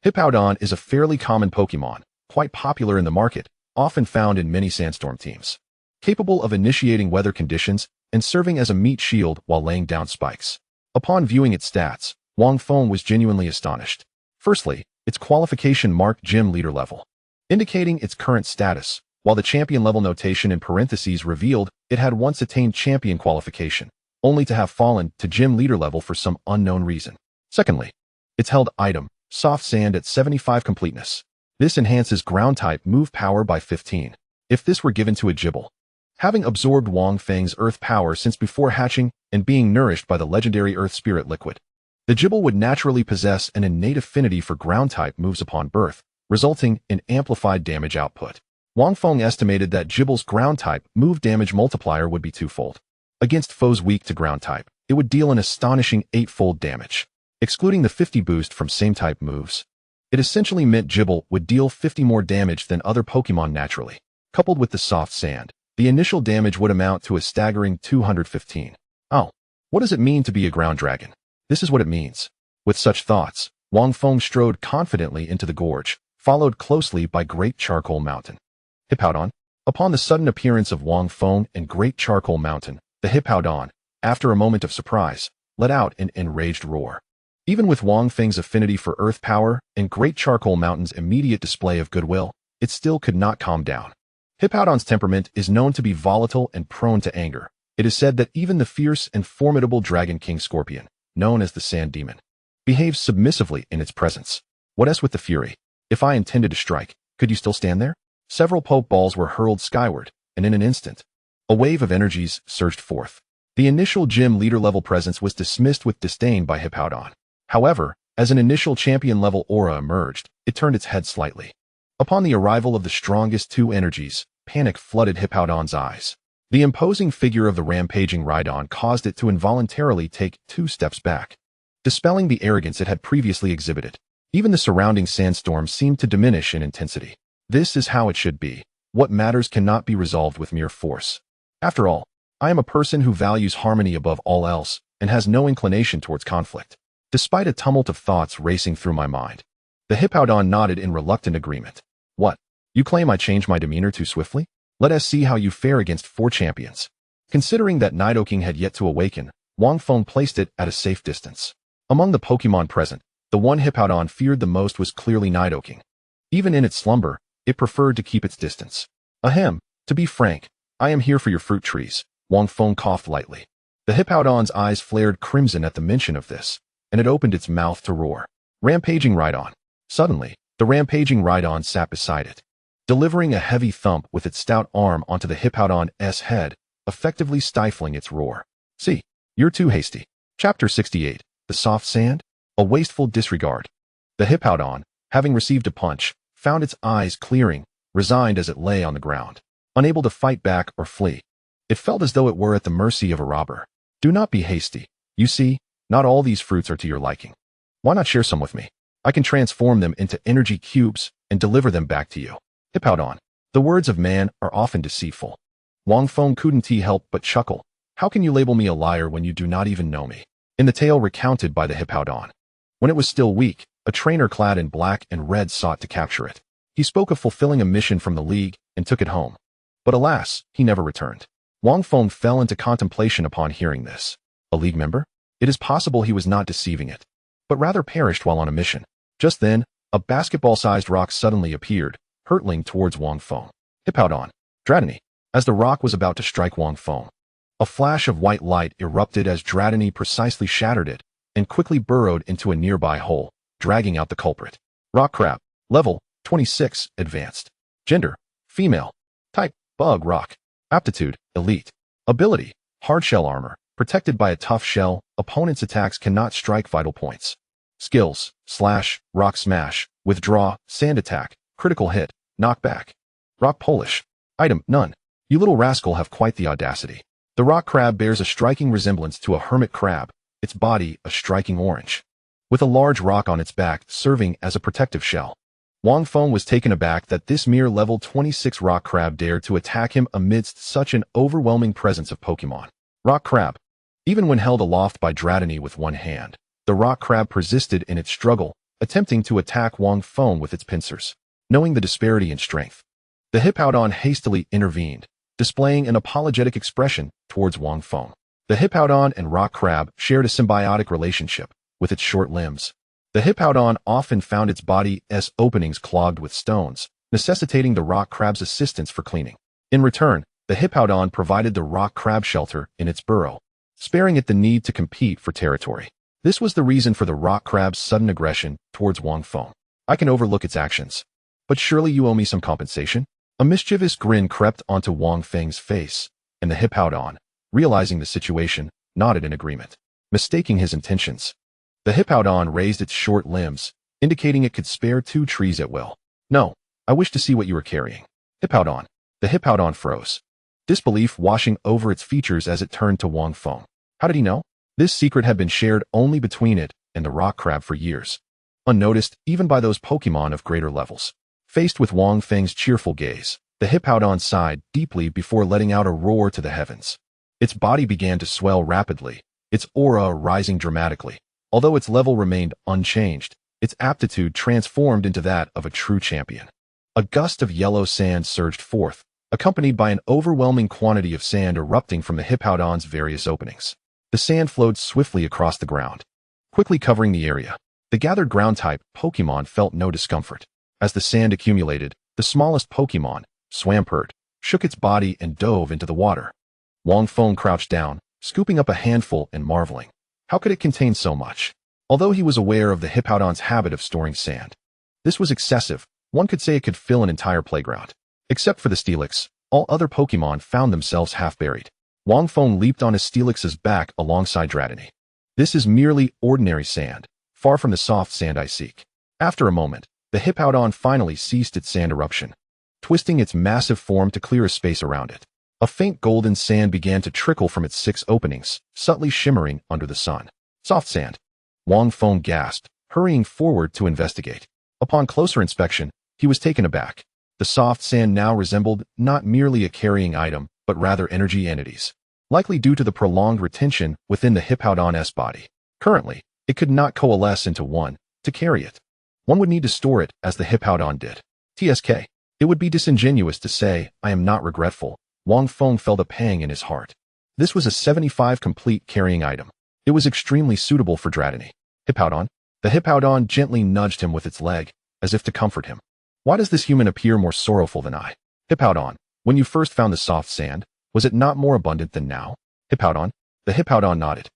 Hippowdon is a fairly common Pokémon, quite popular in the market, often found in many sandstorm teams. Capable of initiating weather conditions and serving as a meat shield while laying down spikes. Upon viewing its stats, Wang Feng was genuinely astonished. Firstly, its qualification marked gym leader level, indicating its current status, while the champion level notation in parentheses revealed it had once attained champion qualification, only to have fallen to gym leader level for some unknown reason. Secondly, It's held item, soft sand at 75 completeness. This enhances ground-type move power by 15. If this were given to a Gible, having absorbed Wang Feng's earth power since before hatching and being nourished by the legendary earth spirit liquid, the Gible would naturally possess an innate affinity for ground-type moves upon birth, resulting in amplified damage output. Wang Feng estimated that Gible's ground-type move damage multiplier would be twofold. Against foes weak to ground-type, it would deal an astonishing 8-fold damage. Excluding the 50 boost from same-type moves, it essentially meant Gible would deal 50 more damage than other Pokemon naturally. Coupled with the soft sand, the initial damage would amount to a staggering 215. Oh, what does it mean to be a ground dragon? This is what it means. With such thoughts, Wang Feng strode confidently into the gorge, followed closely by Great Charcoal Mountain. Hippowdon. Upon the sudden appearance of Wang Feng and Great Charcoal Mountain, the Hippowdon, after a moment of surprise, let out an enraged roar. Even with Wang Feng's affinity for earth power and Great Charcoal Mountain's immediate display of goodwill, it still could not calm down. Hippowdon's temperament is known to be volatile and prone to anger. It is said that even the fierce and formidable Dragon King Scorpion, known as the Sand Demon, behaves submissively in its presence. What else with the fury? If I intended to strike, could you still stand there? Several Pokeballs were hurled skyward, and in an instant, a wave of energies surged forth. The initial gym leader-level presence was dismissed with disdain by Hippowdon. However, as an initial champion-level aura emerged, it turned its head slightly. Upon the arrival of the strongest two energies, panic flooded Hippowdon's eyes. The imposing figure of the rampaging Rhydon caused it to involuntarily take 2 steps back, dispelling the arrogance it had previously exhibited. Even the surrounding sandstorm seemed to diminish in intensity. This is how it should be. What matters cannot be resolved with mere force. After all, I am a person who values harmony above all else and has no inclination towards conflict. Despite a tumult of thoughts racing through my mind, the Hippowdon nodded in reluctant agreement. What? You claim I changed my demeanor too swiftly? Let us see how you fare against 4 champions. Considering that Nidoking had yet to awaken, Wang Feng placed it at a safe distance. Among the Pokemon present, the one Hippowdon feared the most was clearly Nidoking. Even in its slumber, it preferred to keep its distance. Ahem, to be frank, I am here for your fruit trees. Wang Feng coughed lightly. The Hippowdon's eyes flared crimson at the mention of this, and it opened its mouth to roar. Rampaging Rhydon. Suddenly, the rampaging Rhydon sat beside it, delivering a heavy thump with its stout arm onto the Hippowdon's head, effectively stifling its roar. See, you're too hasty. Chapter 68. The Soft Sand? A Wasteful Disregard. The Hippowdon, having received a punch, found its eyes clearing, resigned as it lay on the ground, unable to fight back or flee. It felt as though it were at the mercy of a robber. Do not be hasty. You see, not all these fruits are to your liking. Why not share some with me? I can transform them into energy cubes and deliver them back to you. Hippowdon. The words of man are often deceitful. Wang Feng couldn't help but chuckle. How can you label me a liar when you do not even know me? In the tale recounted by the Hippowdon, when it was still weak, a trainer clad in black and red sought to capture it. He spoke of fulfilling a mission from the League and took it home. But alas, he never returned. Wang Feng fell into contemplation upon hearing this. A League member? It is possible he was not deceiving it, but rather perished while on a mission. Just then, a basketball-sized rock suddenly appeared, hurtling towards Wang Feng. Hippowdon. Dratini. As the rock was about to strike Wang Feng, a flash of white light erupted as Dratini precisely shattered it and quickly burrowed into a nearby hole, dragging out the culprit. Rock Crab. Level 26, Advanced. Gender, Female. Type, Bug Rock. Aptitude, Elite. Ability, Hardshell Armor. Protected by a tough shell, opponent's attacks cannot strike vital points. Skills, Slash, Rock Smash, Withdraw, Sand Attack, Critical Hit, Knockback. Rock Polish. Item, None. You little rascal have quite the audacity. The rock crab bears a striking resemblance to a hermit crab, its body a striking orange, with a large rock on its back serving as a protective shell. Wang Feng was taken aback that this mere level 26 rock crab dared to attack him amidst such an overwhelming presence of Pokemon. Rock Crab. Even when held aloft by Dratini with one hand, the rock crab persisted in its struggle, attempting to attack Wang Feng with its pincers. Knowing the disparity in strength, the Hippowdon hastily intervened, displaying an apologetic expression towards Wang Feng. The Hippowdon and rock crab shared a symbiotic relationship with its short limbs. The Hippowdon often found its body's openings clogged with stones, necessitating the rock crab's assistance for cleaning. In return, the Hippowdon provided the rock crab shelter in its burrow, sparing it the need to compete for territory. This was the reason for the rock crab's sudden aggression towards Wang Feng. I can overlook its actions. But surely you owe me some compensation? A mischievous grin crept onto Wang Feng's face, and the Hippowdon, realizing the situation, nodded in agreement, mistaking his intentions. The Hippowdon raised its short limbs, indicating it could spare 2 trees at will. No, I wish to see what you are carrying. Hippowdon. The Hippowdon froze, disbelief washing over its features as it turned to Wang Feng. How did he know? This secret had been shared only between it and the rock crab for years, unnoticed even by those Pokémon of greater levels. Faced with Wang Feng's cheerful gaze, the Hippowdon sighed deeply before letting out a roar to the heavens. Its body began to swell rapidly, its aura rising dramatically. Although its level remained unchanged, its aptitude transformed into that of a true champion. A gust of yellow sand surged forth, accompanied by an overwhelming quantity of sand erupting from the Hippowdon's various openings. The sand flowed swiftly across the ground, quickly covering the area. The gathered ground-type Pokémon felt no discomfort. As the sand accumulated, the smallest Pokémon, Swampert, shook its body and dove into the water. Wang Feng crouched down, scooping up a handful and marveling. How could it contain so much? Although he was aware of the Hippowdon's habit of storing sand, this was excessive. One could say it could fill an entire playground. Except for the Steelix, all other Pokémon found themselves half-buried. Wang Feng leaped on his Steelix's back alongside Dratini. This is merely ordinary sand, far from the soft sand I seek. After a moment, the Hippowdon finally ceased its sand eruption, twisting its massive form to clear a space around it. A faint golden sand began to trickle from its 6 openings, subtly shimmering under the sun. Soft sand. Wang Feng gasped, hurrying forward to investigate. Upon closer inspection, he was taken aback. The soft sand now resembled not merely a carrying item, but rather energy entities, likely due to the prolonged retention within the Hippowdon's body. Currently, it could not coalesce into one to carry it. One would need to store it as the Hippowdon did. TSK. It would be disingenuous to say, I am not regretful. Wang Feng felt a pang in his heart. This was a 75 complete carrying item. It was extremely suitable for Dratini. Hippowdon. The Hippowdon gently nudged him with its leg, as if to comfort him. Why does this human appear more sorrowful than I? Hippowdon. When you first found the soft sand, was it not more abundant than now? Hippowdon. The Hippowdon nodded,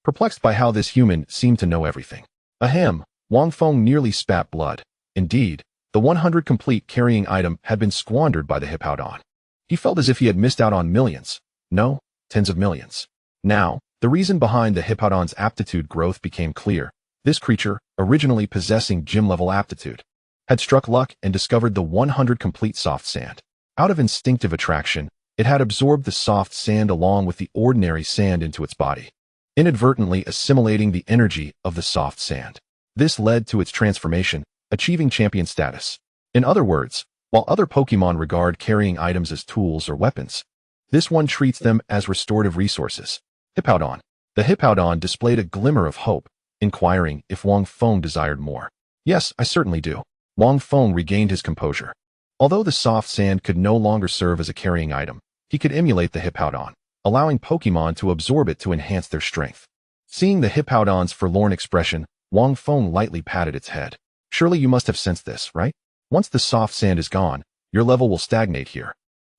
perplexed by how this human seemed to know everything. Ahem. Wang Feng nearly spat blood. Indeed, the 100 complete carrying item had been squandered by the Hippowdon. He felt as if he had missed out on millions. No, tens of millions. Now, the reason behind the Hippowdon's aptitude growth became clear. This creature, originally possessing gym-level aptitude, had struck luck and discovered the 100 complete soft sand. Out of instinctive attraction, it had absorbed the soft sand along with the ordinary sand into its body, inadvertently assimilating the energy of the soft sand. This led to its transformation, achieving champion status. In other words, while other Pokémon regard carrying items as tools or weapons, this one treats them as restorative resources. Hippowdon. The Hippowdon displayed a glimmer of hope, inquiring if Wang Feng desired more. Yes, I certainly do. Wang Feng regained his composure. Although the soft sand could no longer serve as a carrying item, he could emulate the Hippowdon, allowing Pokémon to absorb it to enhance their strength. Seeing the Hippowdon's forlorn expression, Wang Feng lightly patted its head. Surely you must have sensed this, right? Once the soft sand is gone, your level will stagnate here,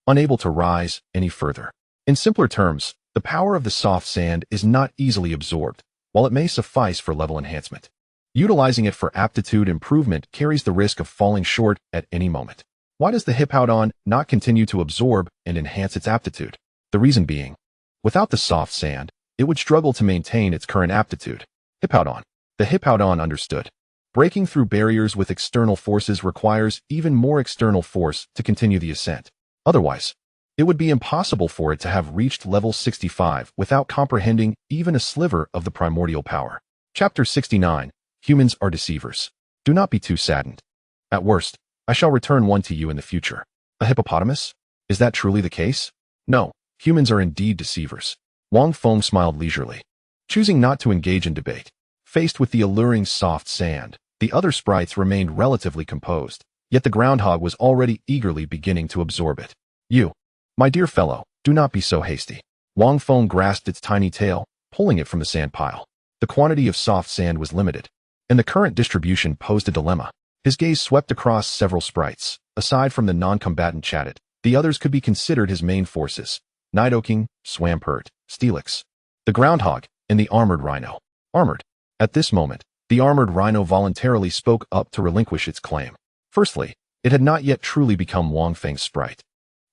unable to rise any further. In simpler terms, the power of the soft sand is not easily absorbed, while it may suffice for level enhancement. Utilizing it for aptitude improvement carries the risk of falling short at any moment. Why does the Hippowdon not continue to absorb and enhance its aptitude? The reason being, without the soft sand, it would struggle to maintain its current aptitude. Hippowdon. The Hippowdon understood. Breaking through barriers with external forces requires even more external force to continue the ascent. Otherwise, it would be impossible for it to have reached level 65 without comprehending even a sliver of the primordial power. Chapter 69. Humans are deceivers. Do not be too saddened. At worst, I shall return one to you in the future. A hippopotamus? Is that truly the case? No, humans are indeed deceivers. Wang Feng smiled leisurely, choosing not to engage in debate. Faced with the alluring soft sand, the other sprites remained relatively composed, yet the groundhog was already eagerly beginning to absorb it. You, my dear fellow, do not be so hasty. Wang Feng grasped its tiny tail, pulling it from the sand pile. The quantity of soft sand was limited, and the current distribution posed a dilemma. His gaze swept across several sprites. Aside from the non-combatant Chattet, the others could be considered his main forces: Nidoking, Swampert, Steelix, the groundhog, and the armored rhino. Armored. At this moment, the armored rhino voluntarily spoke up to relinquish its claim. Firstly, it had not yet truly become Wang Feng's sprite.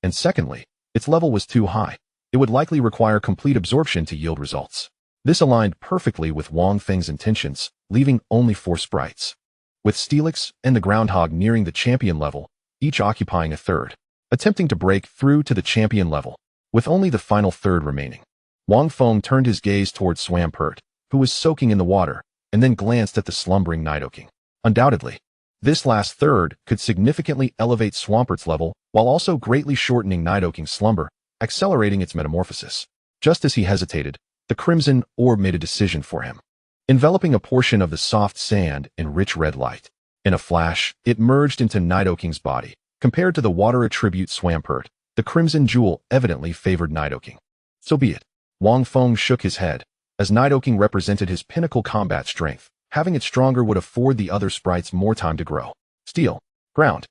And secondly, its level was too high. It would likely require complete absorption to yield results. This aligned perfectly with Wang Feng's intentions, leaving only 4 sprites. With Steelix and the Groundhog nearing the champion level, each occupying a third, attempting to break through to the champion level, with only the final third remaining. Wang Feng turned his gaze towards Swampert, who was soaking in the water, and then glanced at the slumbering Nidoking. Undoubtedly, this last third could significantly elevate Swampert's level while also greatly shortening Nidoking's slumber, accelerating its metamorphosis. Just as he hesitated, the crimson orb made a decision for him, enveloping a portion of the soft sand in rich red light. In a flash, it merged into Nidoking's body. Compared to the water attribute Swampert, the crimson jewel evidently favored Nidoking. So be it. Wang Feng shook his head, as Nidoking represented his pinnacle combat strength. Having it stronger would afford the other sprites more time to grow. Steel. Ground.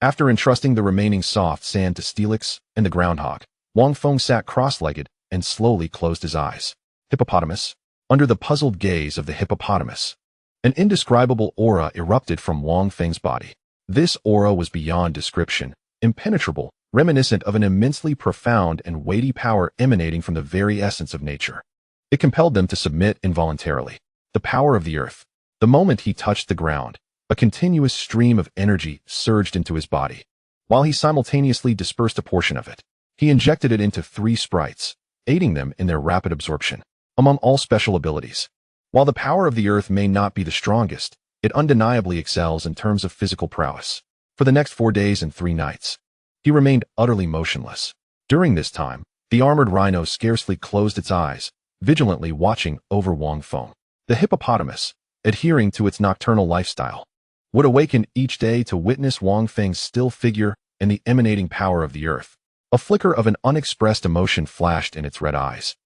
After entrusting the remaining soft sand to Steelix and the Groundhog, Wang Feng sat cross-legged and slowly closed his eyes. Hippopotamus. Under the puzzled gaze of the hippopotamus, an indescribable aura erupted from Wang Feng's body. This aura was beyond description, impenetrable, reminiscent of an immensely profound and weighty power emanating from the very essence of nature. It compelled them to submit involuntarily. The power of the earth. The moment he touched the ground, a continuous stream of energy surged into his body. While he simultaneously dispersed a portion of it, he injected it into 3 sprites, aiding them in their rapid absorption. Among all special abilities, while the power of the earth may not be the strongest, it undeniably excels in terms of physical prowess. For the next 4 days and 3 nights, he remained utterly motionless. During this time, the armored rhino scarcely closed its eyes, vigilantly watching over Wang Feng. The hippopotamus, adhering to its nocturnal lifestyle, would awaken each day to witness Wang Feng's still figure and the emanating power of the earth. A flicker of an unexpressed emotion flashed in its red eyes,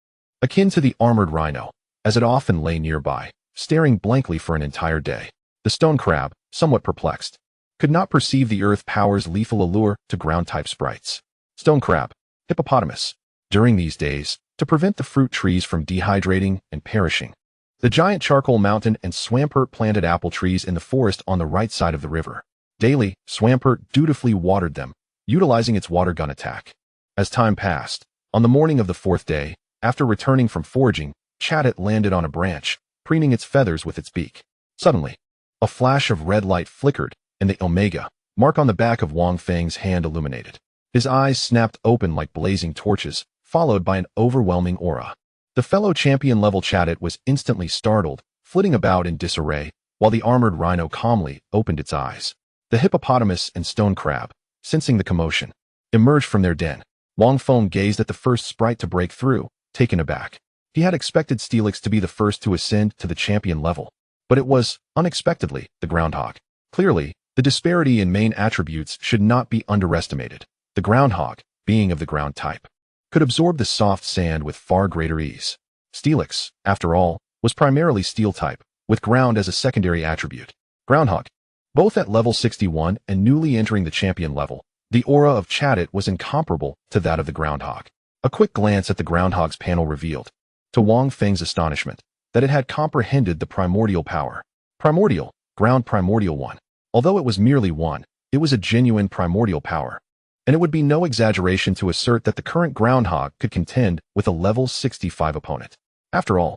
akin to the armored rhino, as it often lay nearby, staring blankly for an entire day. The stone crab, somewhat perplexed, could not perceive the earth power's lethal allure to ground-type sprites. Stone crab. Hippopotamus. During these days, to prevent the fruit trees from dehydrating and perishing, the giant charcoal mountain and Swampert planted apple trees in the forest on the right side of the river. Daily, Swampert dutifully watered them, utilizing its water gun attack. As time passed, on the morning of the 4th day, after returning from foraging, Chattet landed on a branch, preening its feathers with its beak. Suddenly, a flash of red light flickered, and the Omega mark on the back of Wang Feng's hand illuminated. His eyes snapped open like blazing torches, followed by an overwhelming aura. The fellow champion-level Chattet was instantly startled, flitting about in disarray, while the armored rhino calmly opened its eyes. The hippopotamus and stone crab, sensing the commotion, emerged from their den. Wang Feng gazed at the first sprite to break through, taken aback. He had expected Steelix to be the first to ascend to the champion level, but it was, unexpectedly, the Groundhog. Clearly, the disparity in main attributes should not be underestimated. The Groundhog, being of the ground type, could absorb the soft sand with far greater ease. Steelix, after all, was primarily steel type, with ground as a secondary attribute. Groundhog. Both at level 61 and newly entering the champion level, the aura of Chattet was incomparable to that of the Groundhog. A quick glance at the Groundhog's panel revealed, to Wang Feng's astonishment, that it had comprehended the primordial power. Primordial, ground primordial 1. Although it was merely 1, it was a genuine primordial power. And it would be no exaggeration to assert that the current Groundhog could contend with a level 65 opponent. After all,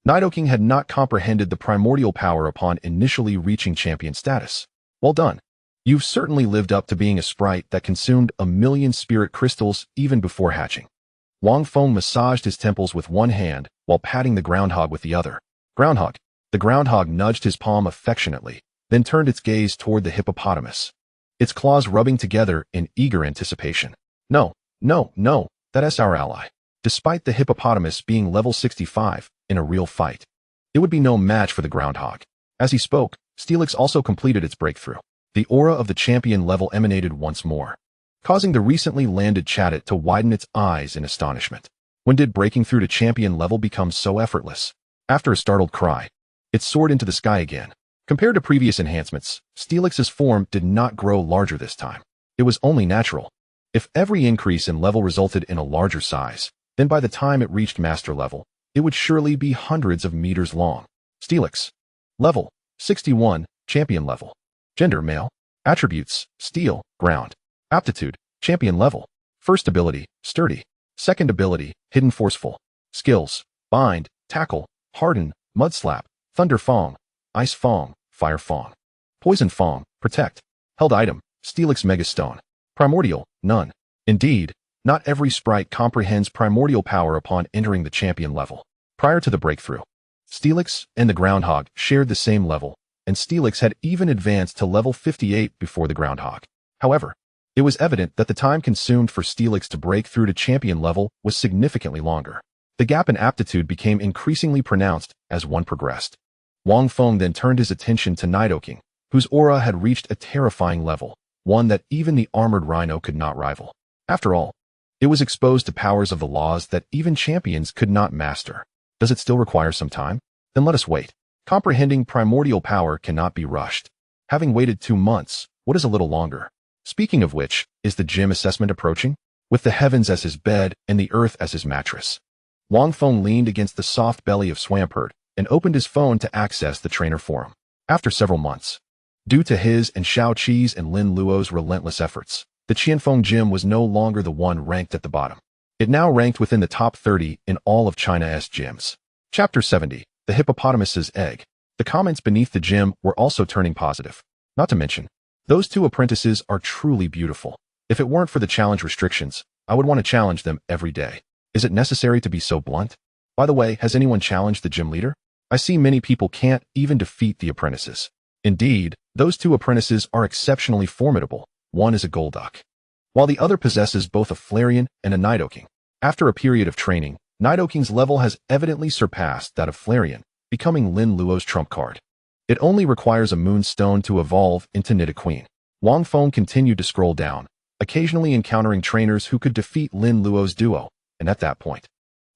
Nidoking had not comprehended the primordial power upon initially reaching champion status. Well done. You've certainly lived up to being a sprite that consumed 1,000,000 spirit crystals even before hatching. Wang Feng massaged his temples with one hand while patting the Groundhog with the other. Groundhog. The Groundhog nudged his palm affectionately, then turned its gaze toward the hippopotamus, its claws rubbing together in eager anticipation. No, that's our ally. Despite the hippopotamus being level 65 in a real fight, it would be no match for the Groundhog. As he spoke, Steelix also completed its breakthrough. The aura of the champion level emanated once more, causing the recently landed Chattet to widen its eyes in astonishment. When did breaking through to champion level become so effortless? After a startled cry, it soared into the sky again. Compared to previous enhancements, Steelix's form did not grow larger this time. It was only natural. If every increase in level resulted in a larger size, then by the time it reached master level, it would surely be hundreds of meters long. Steelix. Level, 61, champion level. Gender, male. Attributes, steel, ground. Aptitude, champion level. First ability, sturdy. Second ability, hidden forceful. Skills, bind, tackle, harden, mud slap, thunder fong, ice fong, fire fong. Poison fong, protect. Held item, Steelix Megastone. Primordial, none. Indeed, not every sprite comprehends primordial power upon entering the champion level. Prior to the breakthrough, Steelix and the Groundhog shared the same level, and Steelix had even advanced to level 58 before the Groundhog. However, it was evident that the time consumed for Steelix to break through to champion level was significantly longer. The gap in aptitude became increasingly pronounced as one progressed. Wang Feng then turned his attention to Nidoking, whose aura had reached a terrifying level, one that even the armored rhino could not rival. After all, it was exposed to powers of the laws that even champions could not master. Does it still require some time? Then let us wait. Comprehending primordial power cannot be rushed. Having waited 2 months, what is a little longer? Speaking of which, is the gym assessment approaching? With the heavens as his bed and the earth as his mattress. Wang Feng leaned against the soft belly of Swampert and opened his phone to access the trainer forum. After several months, due to his and Xiao Qi's and Lin Luo's relentless efforts, the Qianfeng gym was no longer the one ranked at the bottom. It now ranked within the top 30 in all of China's gyms. Chapter 70, The Hippopotamus's Egg. The comments beneath the gym were also turning positive. Not to mention, those 2 apprentices are truly beautiful. If it weren't for the challenge restrictions, I would want to challenge them every day. Is it necessary to be so blunt? By the way, has anyone challenged the gym leader? I see many people can't even defeat the apprentices. Indeed, those 2 apprentices are exceptionally formidable. One is a Golduck, while the other possesses both a Flareon and a Nidoking. After a period of training, Nidoking's level has evidently surpassed that of Flareon, becoming Lin Luo's trump card. It only requires a Moonstone to evolve into Nidoking. Wang Feng continued to scroll down, occasionally encountering trainers who could defeat Lin Luo's duo, and at that point,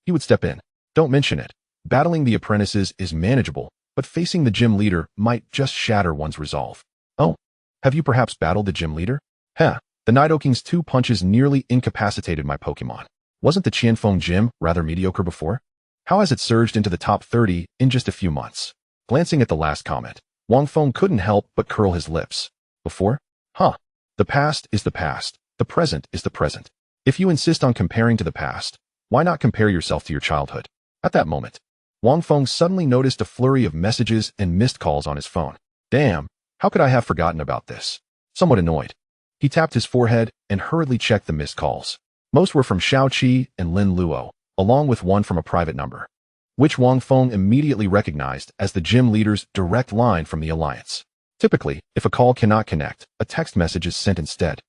he would step in. Don't mention it. Battling the apprentices is manageable, but facing the gym leader might just shatter one's resolve. Oh, have you perhaps battled the gym leader? Heh, the Nidoking's 2 punches nearly incapacitated my Pokemon. Wasn't the Qianfeng gym rather mediocre before? How has it surged into the top 30 in just a few months? Glancing at the last comment, Wang Feng couldn't help but curl his lips. Before? Huh. The past is the past. The present is the present. If you insist on comparing to the past, why not compare yourself to your childhood? At that moment, Wang Feng suddenly noticed a flurry of messages and missed calls on his phone. Damn, how could I have forgotten about this? Somewhat annoyed, he tapped his forehead and hurriedly checked the missed calls. Most were from Xiao Qi and Lin Luo, along with one from a private number, which Wang Feng immediately recognized as the gym leader's direct line from the Alliance. Typically, if a call cannot connect, a text message is sent instead.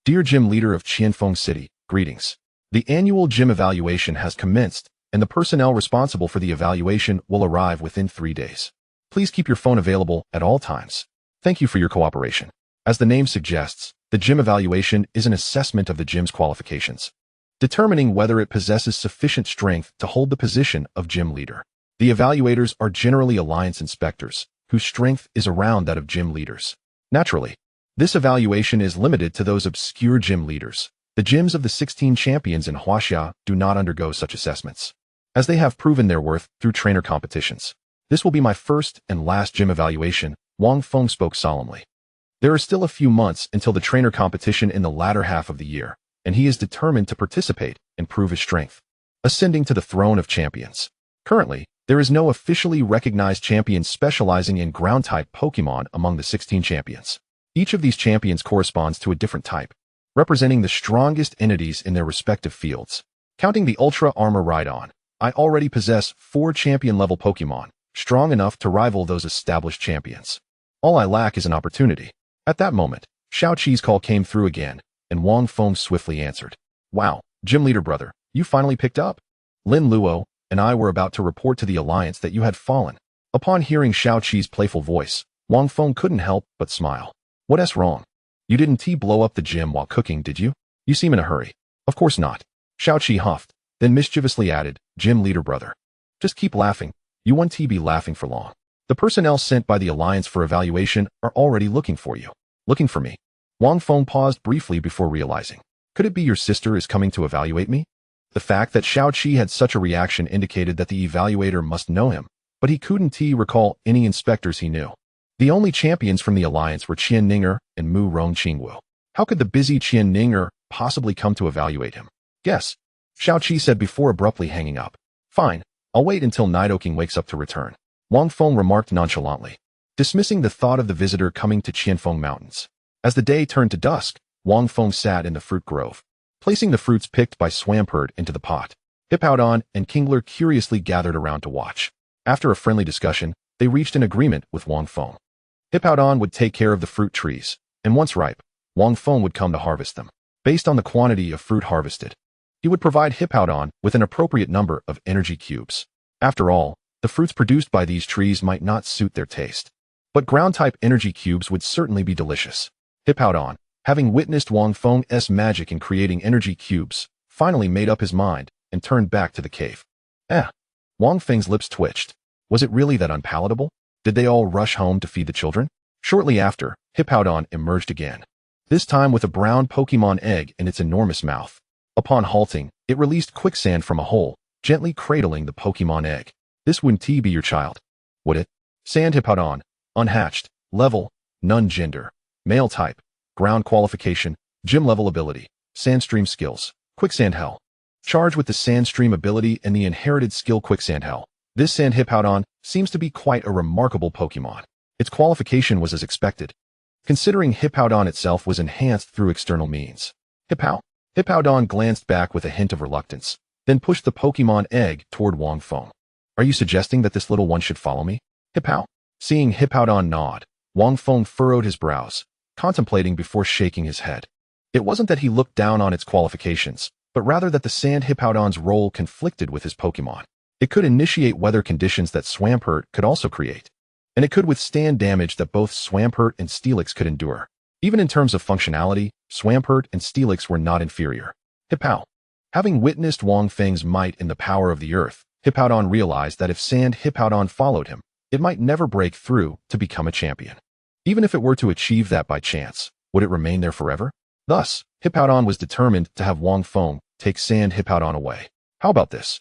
Dear Gym Leader of Qianfeng City, greetings. The annual gym evaluation has commenced, and the personnel responsible for the evaluation will arrive within 3 days. Please keep your phone available at all times. Thank you for your cooperation. As the name suggests, the gym evaluation is an assessment of the gym's qualifications, determining whether it possesses sufficient strength to hold the position of gym leader. The evaluators are generally Alliance inspectors, whose strength is around that of gym leaders. Naturally, this evaluation is limited to those obscure gym leaders. The gyms of the 16 champions in Huaxia do not undergo such assessments, as they have proven their worth through trainer competitions. This will be my first and last gym evaluation, Wang Feng spoke solemnly. There are still a few months until the trainer competition in the latter half of the year, and he is determined to participate and prove his strength, ascending to the throne of champions. Currently, there is no officially recognized champion specializing in ground-type Pokémon among the 16 champions. Each of these champions corresponds to a different type, representing the strongest entities in their respective fields. Counting the Ultra Armor Rhydon, I already possess 4 champion-level Pokémon, strong enough to rival those established champions. All I lack is an opportunity. At that moment, Xiao Qi's call came through again, and Wang Feng swiftly answered. Wow, Gym Leader brother, you finally picked up. Lin Luo and I were about to report to the Alliance that you had fallen. Upon hearing Xiao Qi's playful voice, Wang Feng couldn't help but smile. What's wrong? You didn't blow up the gym while cooking, did you? You seem in a hurry. Of course not. Xiao Qi huffed, then mischievously added, Gym Leader brother. Just keep laughing. You won't be laughing for long. The personnel sent by the Alliance for evaluation are already looking for you. Looking for me? Wang Feng paused briefly before realizing. Could it be your sister is coming to evaluate me? The fact that Xiao Qi had such a reaction indicated that the evaluator must know him, but he couldn't recall any inspectors he knew. The only champions from the alliance were Qianfeng and Mu Rongqingwu. How could the busy Qianfeng possibly come to evaluate him? Guess, Xiao Qi said before abruptly hanging up. Fine, I'll wait until Nidoking wakes up to return, Wang Feng remarked nonchalantly, dismissing the thought of the visitor coming to Qianfeng Mountains. As the day turned to dusk, Wang Feng sat in the fruit grove, placing the fruits picked by Swampert into the pot. Hippowdon and Kingler curiously gathered around to watch. After a friendly discussion, they reached an agreement with Wang Feng. Hippowdon would take care of the fruit trees, and once ripe, Wang Feng would come to harvest them. Based on the quantity of fruit harvested, he would provide Hippowdon with an appropriate number of energy cubes. After all, the fruits produced by these trees might not suit their taste. But ground-type energy cubes would certainly be delicious. Hippowdon, having witnessed Wang Feng's magic in creating energy cubes, finally made up his mind and turned back to the cave. Wang Feng's lips twitched. Was it really that unpalatable? Did they all rush home to feed the children? Shortly after, Hippowdon emerged again, this time with a brown Pokémon egg in its enormous mouth. Upon halting, it released quicksand from a hole, gently cradling the Pokémon egg. This wouldn't be your child, would it? Sand Hippowdon, unhatched, level, none gender, male type, ground qualification, gym level ability, sandstream skills, quicksand hell. Charged with the sandstream ability and the inherited skill quicksand hell, this Sand Hippowdon seems to be quite a remarkable Pokémon. Its qualification was as expected, considering Hippowdon itself was enhanced through external means. Hippowdon glanced back with a hint of reluctance, then pushed the Pokémon egg toward Wang Feng. Are you suggesting that this little one should follow me? Seeing Hippowdon nod, Wang Feng furrowed his brows, contemplating before shaking his head. It wasn't that he looked down on its qualifications, but rather that the Sand Hippowdon's role conflicted with his Pokémon. It could initiate weather conditions that Swampert could also create, and it could withstand damage that both Swampert and Steelix could endure. Even in terms of functionality, Swampert and Steelix were not inferior. Having witnessed Wang Feng's might in the power of the earth, Hippowdon realized that if Sand Hippowdon followed him, it might never break through to become a champion. Even if it were to achieve that by chance, would it remain there forever? Thus, Hippowdon was determined to have Wang Feng take Sand Hippowdon away. How about this?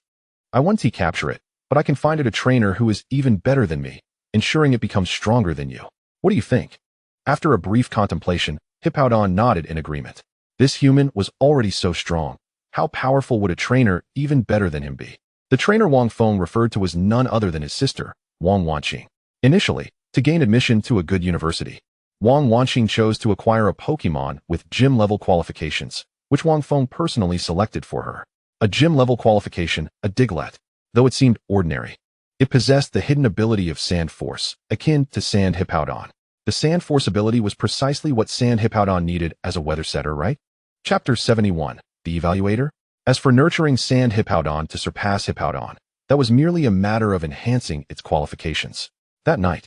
I want to capture it, but I can find it a trainer who is even better than me, ensuring it becomes stronger than you. What do you think? After a brief contemplation, Hippowdon nodded in agreement. This human was already so strong. How powerful would a trainer even better than him be? The trainer Wang Feng referred to was none other than his sister, Wang Wanqing. Initially, to gain admission to a good university, Wang Wanqing chose to acquire a Pokémon with gym-level qualifications, which Wang Feng personally selected for her. A gym-level qualification, a Diglett. Though it seemed ordinary, it possessed the hidden ability of Sand Force, akin to Sand Hippowdon. The Sand Force ability was precisely what Sand Hippowdon needed as a weather setter, right? Chapter 71, The Evaluator? As for nurturing Sand Hippowdon to surpass Hippowdon, that was merely a matter of enhancing its qualifications. That night,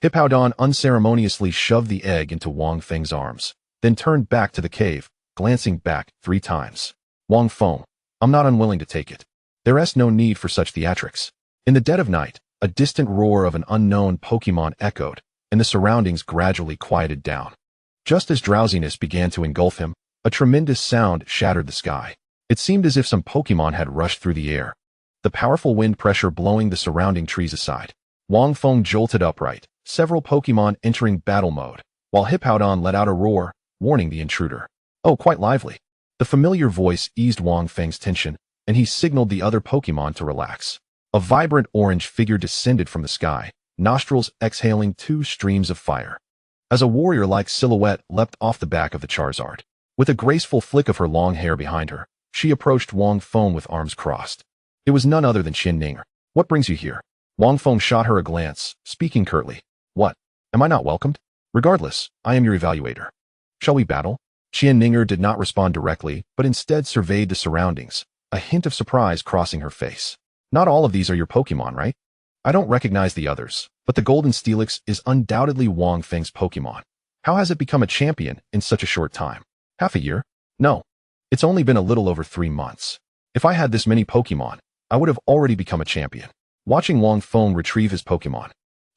Hippowdon unceremoniously shoved the egg into Wang Feng's arms, then turned back to the cave, glancing back 3 times. Wang Feng, I'm not unwilling to take it. There's no need for such theatrics. In the dead of night, a distant roar of an unknown Pokémon echoed, and the surroundings gradually quieted down. Just as drowsiness began to engulf him, a tremendous sound shattered the sky. It seemed as if some Pokémon had rushed through the air, the powerful wind pressure blowing the surrounding trees aside. Wang Feng jolted upright, several Pokémon entering battle mode, while Hippowdon let out a roar, warning the intruder. Oh, quite lively. The familiar voice eased Wang Feng's tension, and he signaled the other Pokémon to relax. A vibrant orange figure descended from the sky, nostrils exhaling 2 streams of fire. As a warrior-like silhouette leapt off the back of the Charizard. With a graceful flick of her long hair behind her, she approached Wang Feng with arms crossed. It was none other than Qianfeng. What brings you here? Wang Feng shot her a glance, speaking curtly. What? Am I not welcomed? Regardless, I am your evaluator. Shall we battle? Qianfeng did not respond directly, but instead surveyed the surroundings, a hint of surprise crossing her face. Not all of these are your Pokémon, right? I don't recognize the others, but the Golden Steelix is undoubtedly Wang Feng's Pokémon. How has it become a champion in such a short time? Half a year? No. It's only been a little over 3 months. If I had this many Pokémon, I would have already become a champion. Watching Wang Feng retrieve his Pokémon,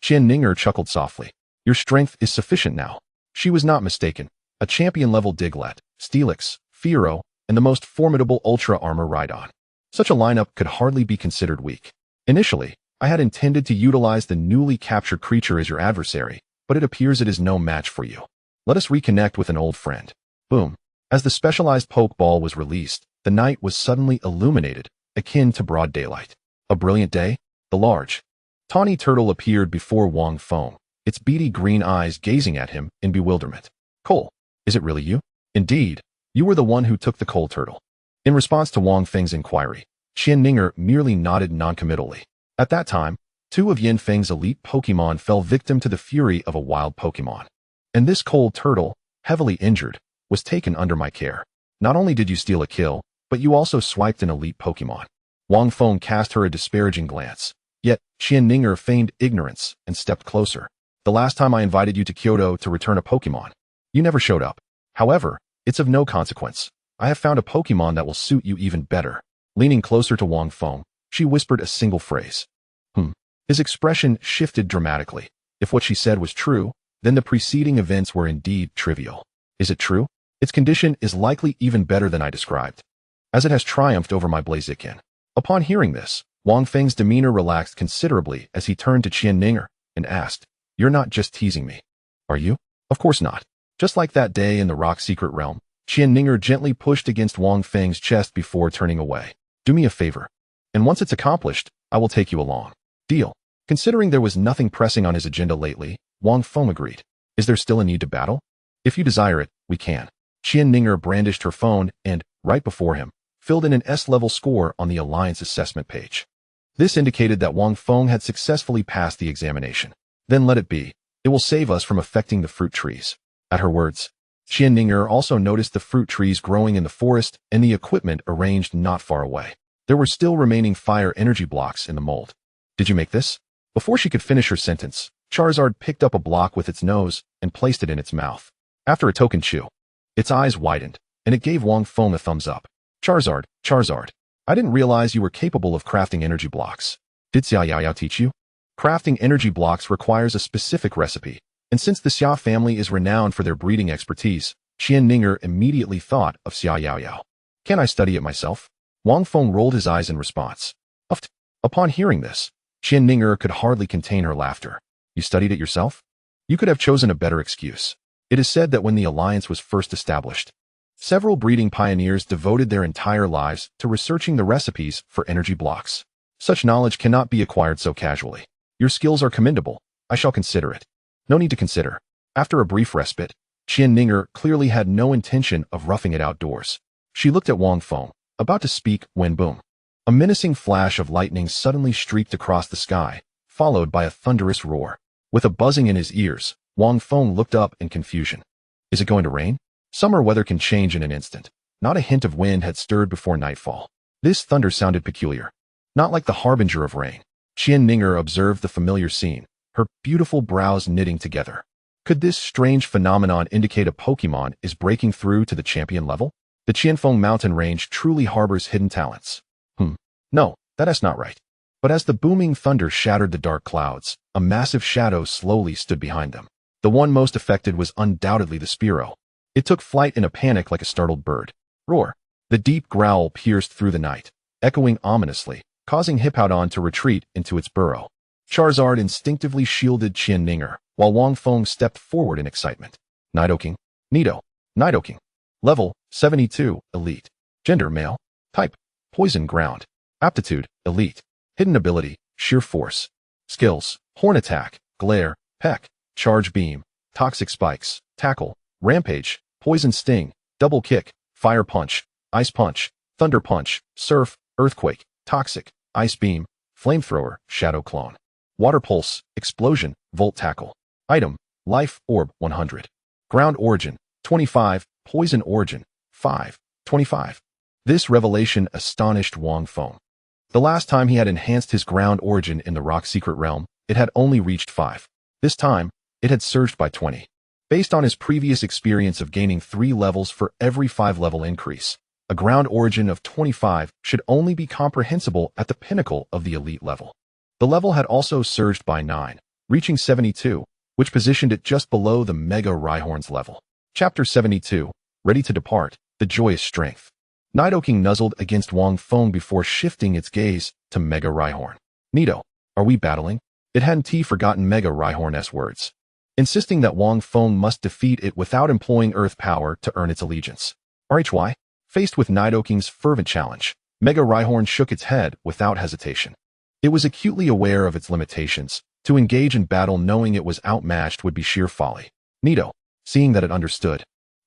Qianfeng chuckled softly. Your strength is sufficient now. She was not mistaken. A champion-level Diglett, Steelix, Fearow, and the most formidable Ultra Armor Rhydon. Such a lineup could hardly be considered weak. Initially, I had intended to utilize the newly captured creature as your adversary, but it appears it is no match for you. Let us reconnect with an old friend. Boom. As the specialized Pokeball was released, the night was suddenly illuminated, akin to broad daylight. A brilliant day? The large, tawny turtle appeared before Wang Feng, its beady green eyes gazing at him in bewilderment. Cole, is it really you? Indeed, you were the one who took the coal turtle. In response to Wang Feng's inquiry, Qianfeng merely nodded noncommittally. At that time, 2 of Qianfeng's elite Pokémon fell victim to the fury of a wild Pokémon. And this coal turtle, heavily injured, was taken under my care. Not only did you steal a kill, but you also swiped an elite Pokémon. Wang Feng cast her a disparaging glance. Yet, Qianfeng feigned ignorance and stepped closer. The last time I invited you to Kyoto to return a Pokémon, you never showed up. However, it's of no consequence. I have found a Pokémon that will suit you even better. Leaning closer to Wang Feng, she whispered a single phrase. His expression shifted dramatically. If what she said was true, then the preceding events were indeed trivial. Is it true? Its condition is likely even better than I described, as it has triumphed over my Blaziken. Upon hearing this, Wang Feng's demeanor relaxed considerably as he turned to Qianfeng and asked, "You're not just teasing me, are you?" "Of course not." Just like that day in the rock secret realm, Qianfeng gently pushed against Wang Feng's chest before turning away. "Do me a favor, and once it's accomplished, I will take you along." "Deal." Considering there was nothing pressing on his agenda lately, Wang Feng agreed. "Is there still a need to battle?" "If you desire it, we can." Qianfeng brandished her phone and, right before him, filled in an S-level score on the Alliance assessment page. This indicated that Wang Feng had successfully passed the examination. "Then let it be. It will save us from affecting the fruit trees." At her words, Qianfeng also noticed the fruit trees growing in the forest and the equipment arranged not far away. There were still remaining fire energy blocks in the mold. "Did you make this?" Before she could finish her sentence, Charizard picked up a block with its nose and placed it in its mouth. After a token chew, its eyes widened, and it gave Wang Feng a thumbs up. Charizard, I didn't realize you were capable of crafting energy blocks. Did Xia Yao teach you?" Crafting energy blocks requires a specific recipe, and since the Xia family is renowned for their breeding expertise, Qianfeng immediately thought of Xia Yao. "Can I study it myself?" Wang Feng rolled his eyes in response. Uffed. Upon hearing this, Qianfeng could hardly contain her laughter. "You studied it yourself? You could have chosen a better excuse." It is said that when the Alliance was first established, several breeding pioneers devoted their entire lives to researching the recipes for energy blocks. Such knowledge cannot be acquired so casually. Your skills are commendable. I shall consider it. No need to consider. After a brief respite, Qianfeng clearly had no intention of roughing it outdoors. She looked at Wang Feng, about to speak when boom. A menacing flash of lightning suddenly streaked across the sky, followed by a thunderous roar. With a buzzing in his ears, Wang Feng looked up in confusion. Is it going to rain? Summer weather can change in an instant. Not a hint of wind had stirred before nightfall. This thunder sounded peculiar, not like the harbinger of rain. Qianfeng observed the familiar scene, her beautiful brows knitting together. Could this strange phenomenon indicate a Pokémon is breaking through to the champion level? The Qianfeng mountain range truly harbors hidden talents. No, that is not right. But as the booming thunder shattered the dark clouds, a massive shadow slowly stood behind them. The one most affected was undoubtedly the Spearow. It took flight in a panic like a startled bird. Roar! The deep growl pierced through the night, echoing ominously, causing Hippowdon to retreat into its burrow. Charizard instinctively shielded Qianfeng, while Wang Feng stepped forward in excitement. Nidoking. Nidoking. Level, 72, Elite. Gender, male. Type, Poison Ground. Aptitude, Elite. Hidden ability, Sheer Force. Skills, Horn Attack, Glare, Peck, Charge Beam, Toxic Spikes, Tackle, Rampage, Poison Sting, Double Kick, Fire Punch, Ice Punch, Thunder Punch, Surf, Earthquake, Toxic, Ice Beam, Flamethrower, Shadow Clone. Water Pulse, Explosion, Volt Tackle. Item, Life Orb, 100. Ground Origin, 25, Poison Origin, 5, 25. This revelation astonished Wang Feng. The last time he had enhanced his ground origin in the rock secret realm, it had only reached 5. This time, it had surged by 20. Based on his previous experience of gaining 3 levels for every 5-level increase, a ground origin of 25 should only be comprehensible at the pinnacle of the elite level. The level had also surged by 9, reaching 72, which positioned it just below the Mega Rhyhorn's level. Chapter 72, Ready to Depart, The Joyous Strength. Nidoking nuzzled against Wang Feng before shifting its gaze to Mega Rhyhorn. Nido, Are we battling? It hadn't forgotten Mega Rhyhorn's words, insisting that Wang Feng must defeat it without employing earth power to earn its allegiance. RHY? Faced with Nidoking's fervent challenge, Mega Rhyhorn shook its head without hesitation. It was acutely aware of its limitations. To engage in battle knowing it was outmatched would be sheer folly. Nido, seeing that it understood,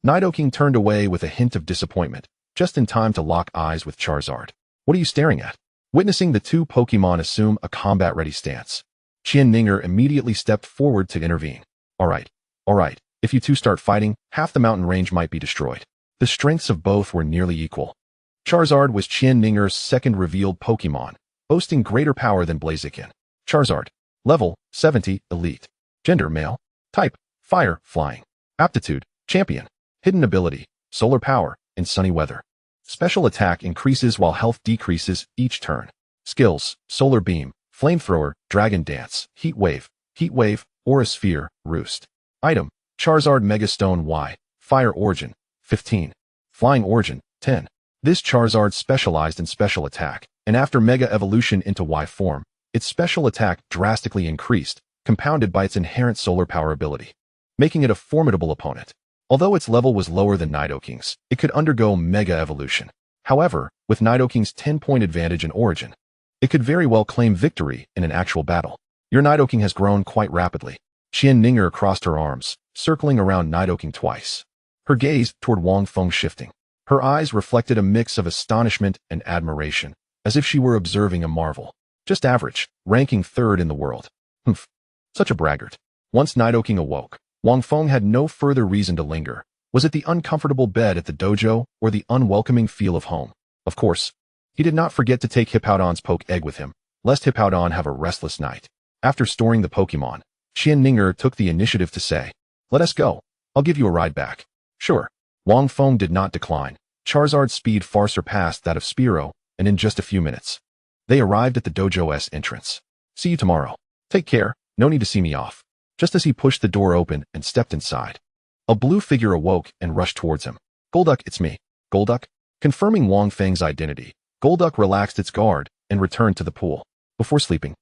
Nidoking turned away with a hint of disappointment, just in time to lock eyes with Charizard. What are you staring at? Witnessing the two Pokémon assume a combat-ready stance, Qianfeng immediately stepped forward to intervene. All right. If you two start fighting, half the mountain range might be destroyed. The strengths of both were nearly equal. Charizard was Qianfeng's second revealed Pokémon, boasting greater power than Blaziken. Charizard. Level, 70, Elite. Gender, male. Type, Fire, Flying. Aptitude, Champion. Hidden ability, Solar Power, in sunny weather. Special attack increases while health decreases each turn. Skills, Solar Beam, Flamethrower, Dragon Dance, Heat Wave, Aura Sphere, Roost. Item, Charizard Megastone Y, Fire Origin, 15. Flying Origin, 10. This Charizard specialized in special attack, and after Mega Evolution into Y form, its special attack drastically increased, compounded by its inherent solar power ability, making it a formidable opponent. Although its level was lower than Nidoking's, it could undergo Mega Evolution. However, with Nidoking's 10-point advantage in Origin, it could very well claim victory in an actual battle. Your Nidoking has grown quite rapidly. Qianfeng crossed her arms, circling around Nidoking twice, her gaze toward Wang Feng shifting. Her eyes reflected a mix of astonishment and admiration, as if she were observing a marvel. Just average, ranking third in the world. Humph. Such a braggart. Once Nidoking awoke, Wang Feng had no further reason to linger. Was it the uncomfortable bed at the dojo or the unwelcoming feel of home? Of course, he did not forget to take Hippowdon's poke egg with him, lest Hippowdon have a restless night. After storing the Pokémon, Qianfeng took the initiative to say, "Let us go. I'll give you a ride back." Sure. Wang Feng did not decline. Charizard's speed far surpassed that of Spearow, and in just a few minutes, they arrived at the dojo's entrance. "See you tomorrow. Take care, no need to see me off." Just as he pushed the door open and stepped inside, a blue figure awoke and rushed towards him. "Golduck, it's me." "Golduck?" Confirming Wang Feng's identity, Golduck relaxed its guard and returned to the pool. Before sleeping,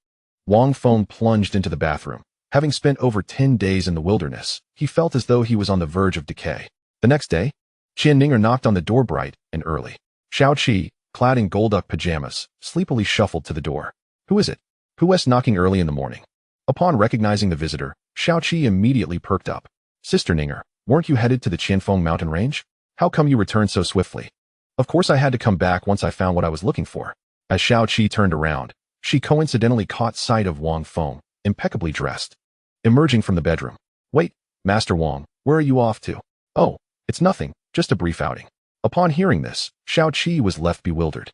Wang Feng plunged into the bathroom. Having spent over 10 days in the wilderness, he felt as though he was on the verge of decay. The next day, Qianfeng knocked on the door bright and early. Xiaoqi, clad in Golduck pajamas, sleepily shuffled to the door. "Who is it? Who's knocking early in the morning?" Upon recognizing the visitor, Xiaoqi immediately perked up. "Sister Ninger, weren't you headed to the Qianfeng mountain range? How come you returned so swiftly?" "Of course I had to come back once I found what I was looking for." As Xiaoqi turned around, she coincidentally caught sight of Wang Feng, impeccably dressed, emerging from the bedroom. "Wait, Master Wang, where are you off to?" "Oh, it's nothing, just a brief outing." Upon hearing this, Xiaoqi was left bewildered.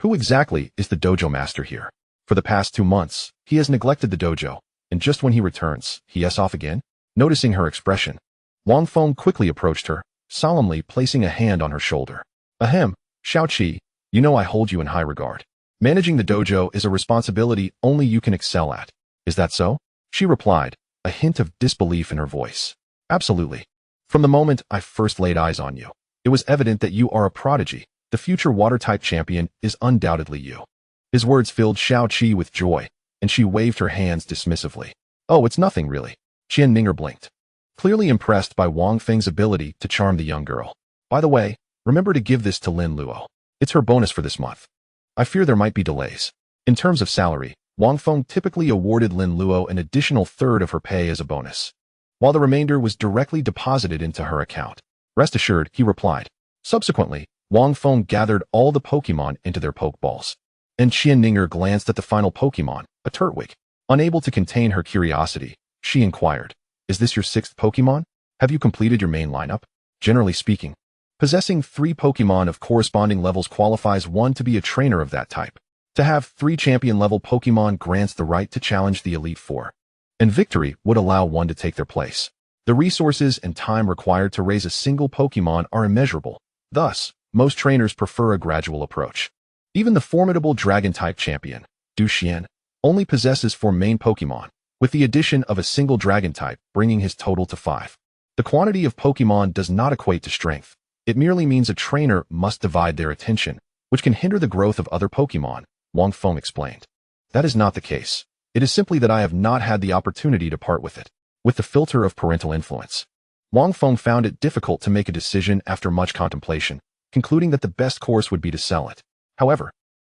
Who exactly is the dojo master here? For the past 2 months, he has neglected the dojo, and just when he returns, he's off again? Noticing her expression, Wang Feng quickly approached her, solemnly placing a hand on her shoulder. "Ahem, Xiaoqi, you know I hold you in high regard. Managing the dojo is a responsibility only you can excel at. Is that so?" She replied, a hint of disbelief in her voice. "Absolutely. From the moment I first laid eyes on you, it was evident that you are a prodigy. The future water-type champion is undoubtedly you." His words filled Xiaoqi with joy, and she waved her hands dismissively. "Oh, it's nothing really." Qianfeng blinked, clearly impressed by Wang Feng's ability to charm the young girl. "By the way, remember to give this to Lin Luo. It's her bonus for this month. I fear there might be delays." In terms of salary, Wang Feng typically awarded Lin Luo an additional third of her pay as a bonus, while the remainder was directly deposited into her account. "Rest assured," he replied. Subsequently, Wang Feng gathered all the Pokémon into their Pokeballs, and Qianfeng glanced at the final Pokémon, a Turtwig. Unable to contain her curiosity, she inquired, "Is this your 6th Pokémon? Have you completed your main lineup?" Generally speaking, possessing 3 Pokémon of corresponding levels qualifies one to be a trainer of that type. To have 3 champion-level Pokémon grants the right to challenge the Elite Four, and victory would allow one to take their place. The resources and time required to raise a single Pokémon are immeasurable. Thus, most trainers prefer a gradual approach. Even the formidable Dragon-type champion, Du Xian, only possesses 4 main Pokémon, with the addition of a single Dragon-type bringing his total to 5. The quantity of Pokémon does not equate to strength. It merely means a trainer must divide their attention, which can hinder the growth of other Pokémon, Wang Feng explained. That is not the case. It is simply that I have not had the opportunity to part with it. With the filter of parental influence, Wang Feng found it difficult to make a decision after much contemplation, concluding that the best course would be to sell it. However,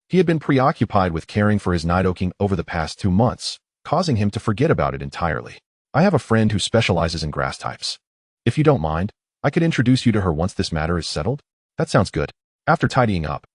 he had been preoccupied with caring for his Nidoking over the past 2 months, causing him to forget about it entirely. I have a friend who specializes in grass types. If you don't mind, I could introduce you to her once this matter is settled. That sounds good. After tidying up,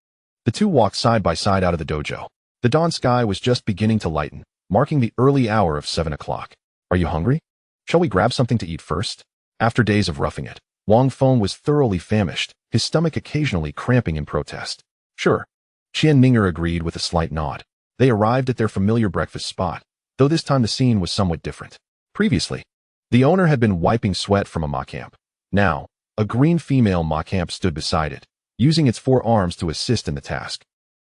the two walked side by side out of the dojo. The dawn sky was just beginning to lighten, marking the early hour of 7 o'clock. Are you hungry? Shall we grab something to eat first? After days of roughing it, Wang Feng was thoroughly famished, his stomach occasionally cramping in protest. Sure. Qianfeng agreed with a slight nod. They arrived at their familiar breakfast spot, though this time the scene was somewhat different. Previously, the owner had been wiping sweat from a Macamp. Now, a green female Macamp stood beside it, using its 4 arms to assist in the task.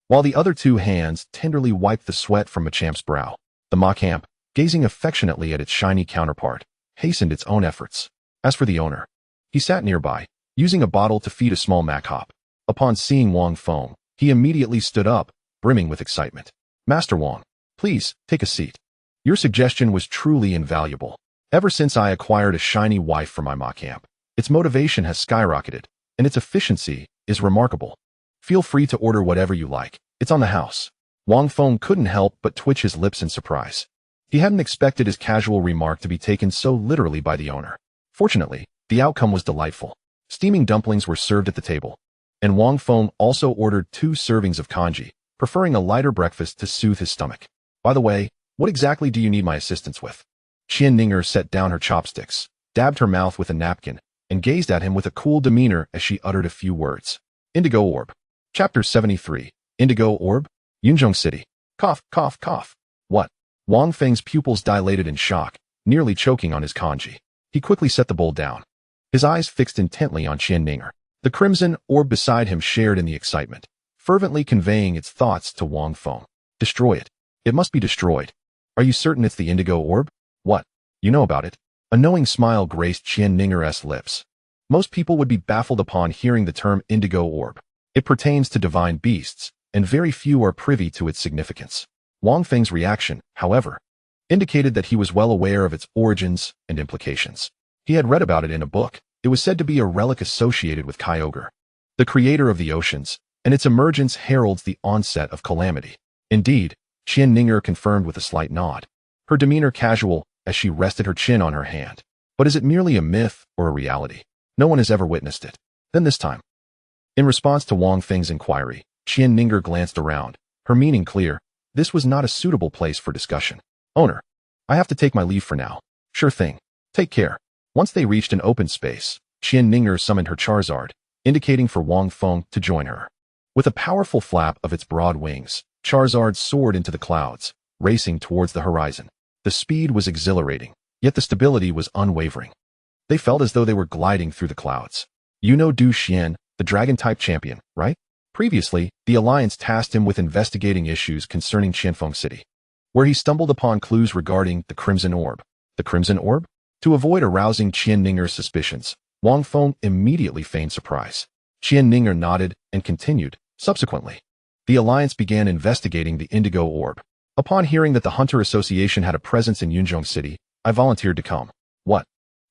While the other 2 hands tenderly wiped the sweat from Machamp's brow, the Macamp, gazing affectionately at its shiny counterpart, hastened its own efforts. As for the owner, he sat nearby, using a bottle to feed a small Macop. Upon seeing Wang Feng, he immediately stood up, brimming with excitement. Master Wang, please, take a seat. Your suggestion was truly invaluable. Ever since I acquired a shiny wife for my Macamp, its motivation has skyrocketed, and its efficiency is remarkable. Feel free to order whatever you like. It's on the house. Wang Feng couldn't help but twitch his lips in surprise. He hadn't expected his casual remark to be taken so literally by the owner. Fortunately, the outcome was delightful. Steaming dumplings were served at the table, and Wang Feng also ordered 2 servings of congee, preferring a lighter breakfast to soothe his stomach. By the way, what exactly do you need my assistance with? Qianfeng set down her chopsticks, dabbed her mouth with a napkin, and gazed at him with a cool demeanor as she uttered a few words. Indigo Orb. Chapter 73. Indigo Orb? Yunzhong City. Cough, cough, cough. What? Wang Feng's pupils dilated in shock, nearly choking on his congee. He quickly set the bowl down, his eyes fixed intently on Qianfeng. The crimson orb beside him shared in the excitement, fervently conveying its thoughts to Wang Feng. Destroy it. It must be destroyed. Are you certain it's the Indigo Orb? What? You know about it? A knowing smile graced Qianfeng's lips. Most people would be baffled upon hearing the term Indigo Orb. It pertains to divine beasts, and very few are privy to its significance. Wang Feng's reaction, however, indicated that he was well aware of its origins and implications. He had read about it in a book. It was said to be a relic associated with Kyogre, the creator of the oceans, and its emergence heralds the onset of calamity. Indeed, Qianfeng confirmed with a slight nod, her demeanor casual as she rested her chin on her hand. But is it merely a myth or a reality? No one has ever witnessed it. Then this time, in response to Wang Feng's inquiry, Qianfeng glanced around, her meaning clear. This was not a suitable place for discussion. Owner, I have to take my leave for now. Sure thing. Take care. Once they reached an open space, Qianfeng summoned her Charizard, indicating for Wang Feng to join her. With a powerful flap of its broad wings, Charizard soared into the clouds, racing towards the horizon. The speed was exhilarating, yet the stability was unwavering. They felt as though they were gliding through the clouds. You know Du Xian, the Dragon-type champion, right? Previously, the Alliance tasked him with investigating issues concerning Qianfeng City, where he stumbled upon clues regarding the Crimson Orb. The Crimson Orb? To avoid arousing Qianfeng's suspicions, Wang Feng immediately feigned surprise. Qianfeng nodded and continued. Subsequently, the Alliance began investigating the Indigo Orb. Upon hearing that the Hunter Association had a presence in Yunzhong City, I volunteered to come. What?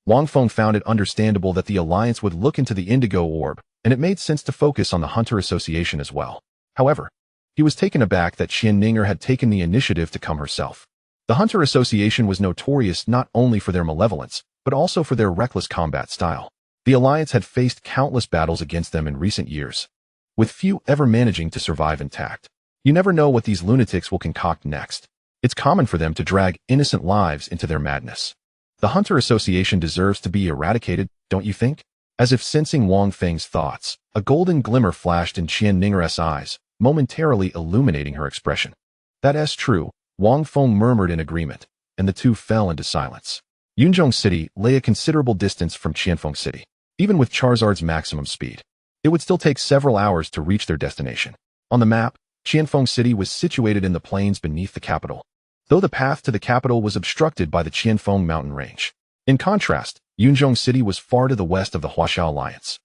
Wang Feng found it understandable that the Alliance would look into the Indigo Orb, and it made sense to focus on the Hunter Association as well. However, he was taken aback that Qianfeng had taken the initiative to come herself. The Hunter Association was notorious not only for their malevolence, but also for their reckless combat style. The Alliance had faced countless battles against them in recent years, with few ever managing to survive intact. You never know what these lunatics will concoct next. It's common for them to drag innocent lives into their madness. The Hunter Association deserves to be eradicated, don't you think? As if sensing Wang Feng's thoughts, a golden glimmer flashed in Qianfeng's eyes, momentarily illuminating her expression. That's true, Wang Feng murmured in agreement, and the two fell into silence. Yunzhong City lay a considerable distance from Qianfeng City. Even with Charizard's maximum speed, it would still take several hours to reach their destination. On the map, Qianfeng City was situated in the plains beneath the capital, though the path to the capital was obstructed by the Qianfeng mountain range. In contrast, Yunzhong City was far to the west of the Huaxia Alliance,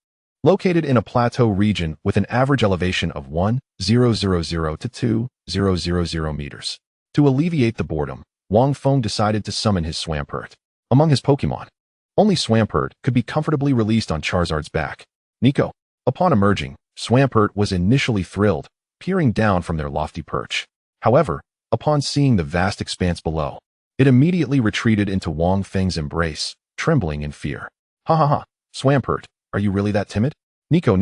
located in a plateau region with an average elevation of 1,000 to 2,000 meters. To alleviate the boredom, Wang Feng decided to summon his Swampert. Among his Pokémon, only Swampert could be comfortably released on Charizard's back. Nico. Upon emerging, Swampert was initially thrilled, peering down from their lofty perch. However, upon seeing the vast expanse below, it immediately retreated into Wang Feng's embrace, trembling in fear. Ha ha ha, Swampert, are you really that timid? Nico.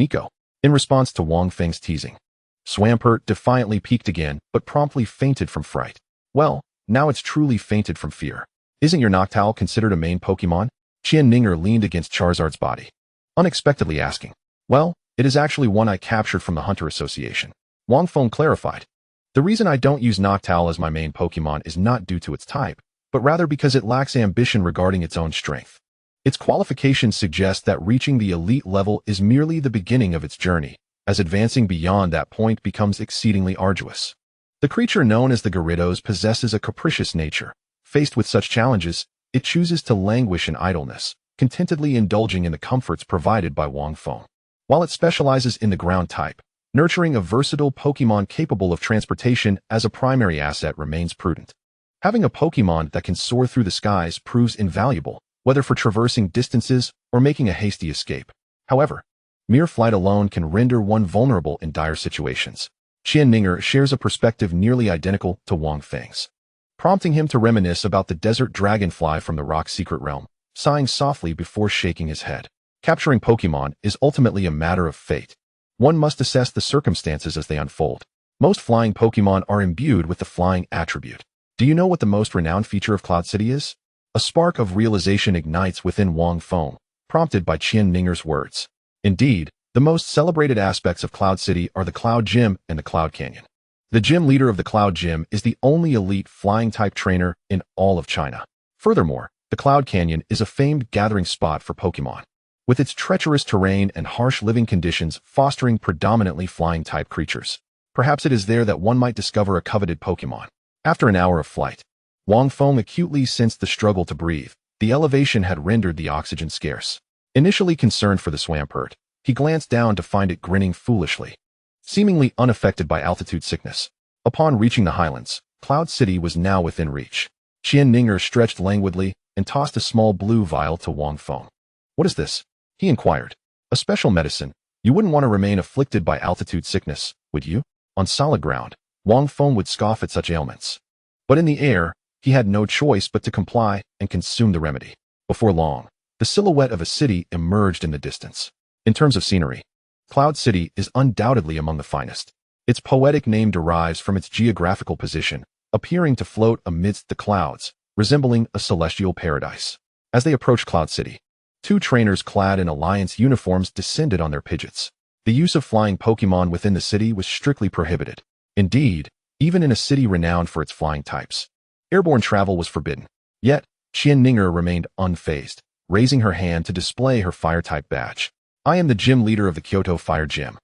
In response to Wang Feng's teasing, Swampert defiantly peeked again, but promptly fainted from fright. Well, now it's truly fainted from fear. Isn't your Noctowl considered a main Pokémon? Qianfeng leaned against Charizard's body, unexpectedly asking. Well, it is actually one I captured from the Hunter Association. Wang Feng clarified. The reason I don't use Noctowl as my main Pokémon is not due to its type, but rather because it lacks ambition regarding its own strength. Its qualifications suggest that reaching the elite level is merely the beginning of its journey, as advancing beyond that point becomes exceedingly arduous. The creature known as the Gyarados possesses a capricious nature. Faced with such challenges, it chooses to languish in idleness, contentedly indulging in the comforts provided by Wang Feng. While it specializes in the ground type, nurturing a versatile Pokémon capable of transportation as a primary asset remains prudent. Having a Pokémon that can soar through the skies proves invaluable, whether for traversing distances or making a hasty escape. However, mere flight alone can render one vulnerable in dire situations. Qianfeng shares a perspective nearly identical to Wang Feng's, prompting him to reminisce about the desert dragonfly from the rock's secret realm, sighing softly before shaking his head. Capturing Pokémon is ultimately a matter of fate. One must assess the circumstances as they unfold. Most flying Pokémon are imbued with the flying attribute. Do you know what the most renowned feature of Cloud City is? A spark of realization ignites within Wang Feng, prompted by Qianfeng's words. Indeed, the most celebrated aspects of Cloud City are the Cloud Gym and the Cloud Canyon. The gym leader of the Cloud Gym is the only elite flying-type trainer in all of China. Furthermore, the Cloud Canyon is a famed gathering spot for Pokémon, with its treacherous terrain and harsh living conditions fostering predominantly flying-type creatures. Perhaps it is there that one might discover a coveted Pokémon. After an hour of flight, Wang Feng acutely sensed the struggle to breathe. The elevation had rendered the oxygen scarce. Initially concerned for the Swampert, he glanced down to find it grinning foolishly, seemingly unaffected by altitude sickness. Upon reaching the highlands, Cloud City was now within reach. Qianfeng stretched languidly and tossed a small blue vial to Wang Feng. What is this? He inquired. A special medicine. You wouldn't want to remain afflicted by altitude sickness, would you? On solid ground, Wang Feng would scoff at such ailments. But in the air, he had no choice but to comply and consume the remedy. Before long, the silhouette of a city emerged in the distance. In terms of scenery, Cloud City is undoubtedly among the finest. Its poetic name derives from its geographical position, appearing to float amidst the clouds, resembling a celestial paradise. As they approached Cloud City, two trainers clad in alliance uniforms descended on their Pidgeots. The use of flying Pokémon within the city was strictly prohibited. Indeed, even in a city renowned for its flying types, airborne travel was forbidden. Yet, Qianfeng remained unfazed, raising her hand to display her fire-type badge. I am the gym leader of the Kyoto Fire Gym,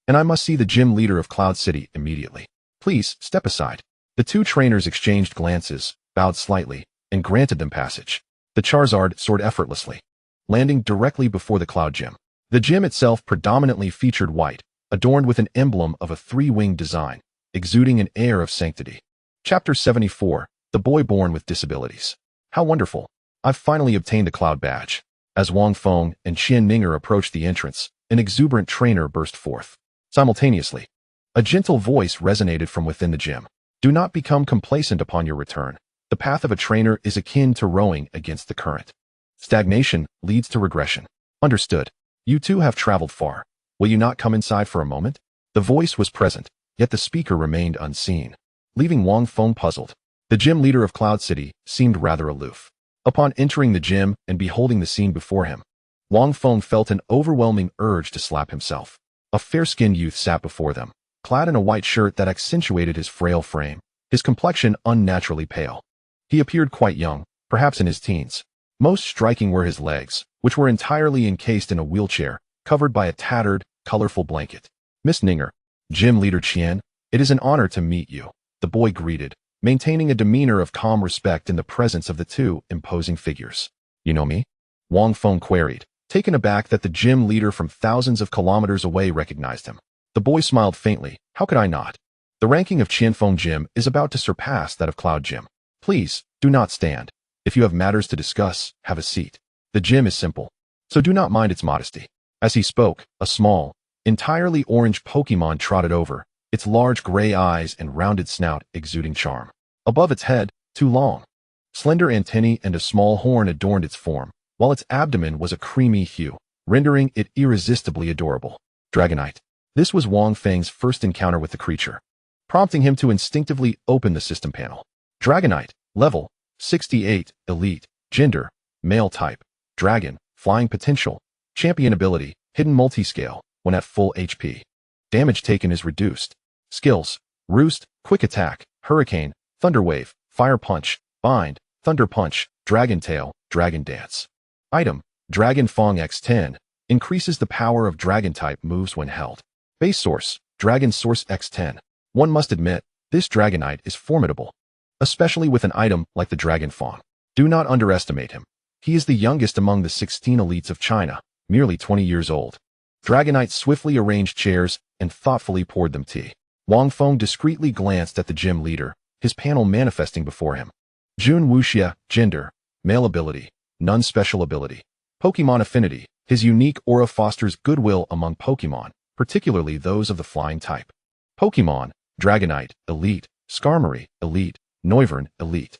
and I must see the gym leader of Cloud City immediately. Please, step aside. The two trainers exchanged glances, bowed slightly, and granted them passage. The Charizard soared effortlessly, landing directly before the Cloud Gym. The gym itself predominantly featured white, adorned with an emblem of a three-winged design, exuding an air of sanctity. Chapter 74, The Boy Born with Disabilities. How wonderful! I've finally obtained the Cloud Badge. As Wang Feng and Qianfeng approached the entrance, an exuberant trainer burst forth. Simultaneously, a gentle voice resonated from within the gym. Do not become complacent upon your return. The path of a trainer is akin to rowing against the current. Stagnation leads to regression. Understood. You two have traveled far. Will you not come inside for a moment? The voice was present, yet the speaker remained unseen, leaving Wang Feng puzzled. The gym leader of Cloud City seemed rather aloof. Upon entering the gym and beholding the scene before him, Wang Feng felt an overwhelming urge to slap himself. A fair-skinned youth sat before them, clad in a white shirt that accentuated his frail frame, his complexion unnaturally pale. He appeared quite young, perhaps in his teens. Most striking were his legs, which were entirely encased in a wheelchair, covered by a tattered, colorful blanket. Miss Ninger, Gym Leader Qian, it is an honor to meet you, the boy greeted, maintaining a demeanor of calm respect in the presence of the two imposing figures. You know me? Wang Feng queried, taken aback that the gym leader from thousands of kilometers away recognized him. The boy smiled faintly. How could I not? The ranking of Qianfeng Gym is about to surpass that of Cloud Gym. Please, do not stand. If you have matters to discuss, have a seat. The gym is simple, so do not mind its modesty." As he spoke, a small, entirely orange Pokémon trotted over, its large gray eyes and rounded snout exuding charm. Above its head, two long, slender antennae and a small horn adorned its form, while its abdomen was a creamy hue, rendering it irresistibly adorable. Dragonite. This was Wang Feng's first encounter with the creature, prompting him to instinctively open the system panel. Dragonite, level 68, elite, gender, male type, dragon, flying potential, champion ability, hidden multiscale, when at full HP. Damage taken is reduced. Skills: Roost, Quick Attack, Hurricane, Thunder Wave, Fire Punch, Bind, Thunder Punch, Dragon Tail, Dragon Dance. Item: Dragon Feng X10, increases the power of Dragon-type moves when held. Base Source: Dragon Source X10. One must admit, this Dragonite is formidable, especially with an item like the Dragon Feng. Do not underestimate him. He is the youngest among the 16 elites of China, merely 20 years old. Dragonite swiftly arranged chairs and thoughtfully poured them tea. Wang Feng discreetly glanced at the gym leader, his panel manifesting before him. Jun Wuxia, gender, male ability, none special ability. Pokemon affinity, his unique aura fosters goodwill among Pokemon, particularly those of the flying type. Pokemon: Dragonite, elite, Skarmory, elite, Noivern, elite.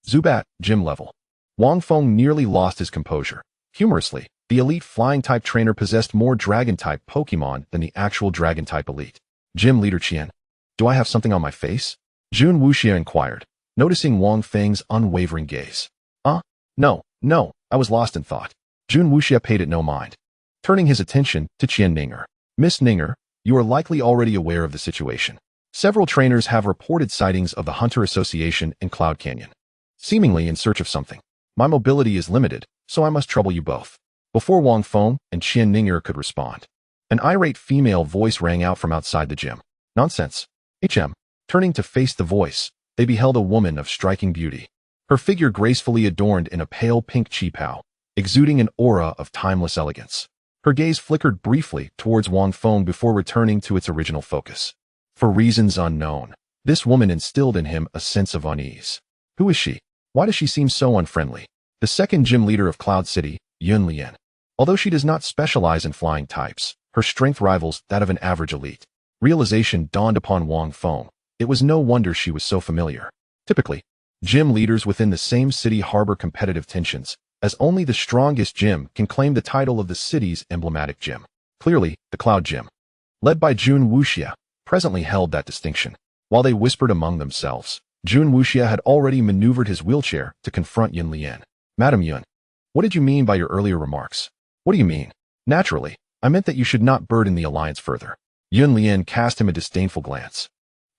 Zubat, gym level. Wang Feng nearly lost his composure. Humorously, the elite flying-type trainer possessed more dragon-type Pokemon than the actual dragon-type elite. Gym leader Qian. Do I have something on my face? Jun Wuxia inquired, noticing Wang Feng's unwavering gaze. No, I was lost in thought. Jun Wuxia paid it no mind, turning his attention to Qian Ninger. Miss Ninger, you are likely already aware of the situation. Several trainers have reported sightings of the Hunter Association in Cloud Canyon, seemingly in search of something. My mobility is limited, so I must trouble you both. Before Wang Feng and Qian Ninger could respond, an irate female voice rang out from outside the gym. Nonsense. Turning to face the voice, they beheld a woman of striking beauty. Her figure gracefully adorned in a pale pink qipao, exuding an aura of timeless elegance. Her gaze flickered briefly towards Wang Feng before returning to its original focus. For reasons unknown, this woman instilled in him a sense of unease. Who is she? Why does she seem so unfriendly? The second gym leader of Cloud City, Yun Lian. Although she does not specialize in flying types, her strength rivals that of an average elite. Realization dawned upon Wang Feng. It was no wonder she was so familiar. Typically, gym leaders within the same city harbor competitive tensions, as only the strongest gym can claim the title of the city's emblematic gym. Clearly, the Cloud Gym, led by Jun Wuxia, presently held that distinction. While they whispered among themselves, Jun Wuxia had already maneuvered his wheelchair to confront Yun Lian. Madam Yun, what did you mean by your earlier remarks? What do you mean? Naturally, I meant that you should not burden the alliance further. Yun Lian cast him a disdainful glance.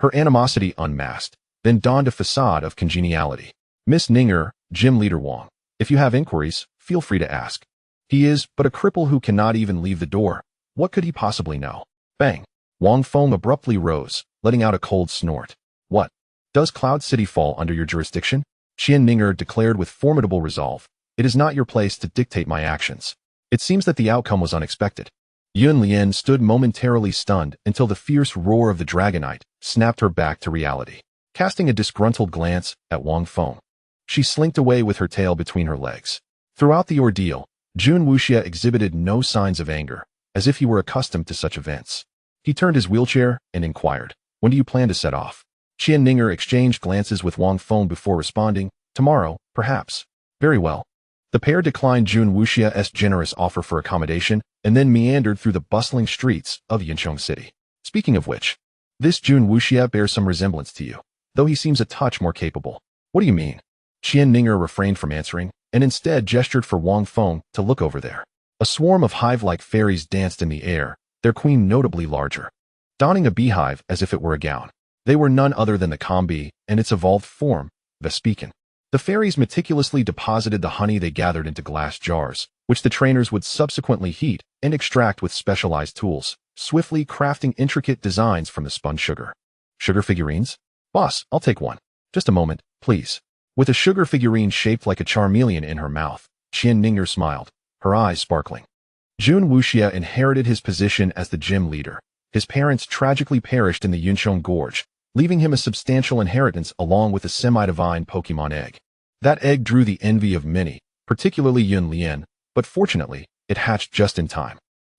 Her animosity unmasked, then donned a facade of congeniality. Miss Ninger, Gym Leader Wang, if you have inquiries, feel free to ask. He is but a cripple who cannot even leave the door. What could he possibly know? Bang! Wang Feng abruptly rose, letting out a cold snort. What? Does Cloud City fall under your jurisdiction? Qian Ninger declared with formidable resolve. It is not your place to dictate my actions. It seems that the outcome was unexpected. Yun Lian stood momentarily stunned until the fierce roar of the Dragonite snapped her back to reality. Casting a disgruntled glance at Wang Feng, she slinked away with her tail between her legs. Throughout the ordeal, Jun Wuxia exhibited no signs of anger, as if he were accustomed to such events. He turned his wheelchair and inquired, when do you plan to set off? Qian Ninger exchanged glances with Wang Feng before responding, tomorrow, perhaps. Very well. The pair declined Jun Wuxia's generous offer for accommodation and then meandered through the bustling streets of Yinchong City. Speaking of which, this Jun Wuxia bears some resemblance to you, though he seems a touch more capable. What do you mean? Qian Ninger refrained from answering and instead gestured for Wang Feng to look over there. A swarm of hive-like fairies danced in the air, their queen notably larger, donning a beehive as if it were a gown. They were none other than the Combi and its evolved form, Vespican. The fairies meticulously deposited the honey they gathered into glass jars, which the trainers would subsequently heat and extract with specialized tools, swiftly crafting intricate designs from the spun sugar. Sugar figurines? Boss, I'll take one. Just a moment, please. With a sugar figurine shaped like a charmeleon in her mouth, Qian Ninger smiled, her eyes sparkling. Jun Wuxia inherited his position as the gym leader. His parents tragically perished in the Yunchong Gorge, leaving him a substantial inheritance along with a semi-divine Pokémon egg. That egg drew the envy of many, particularly Yun Lian, but fortunately, it hatched just in time.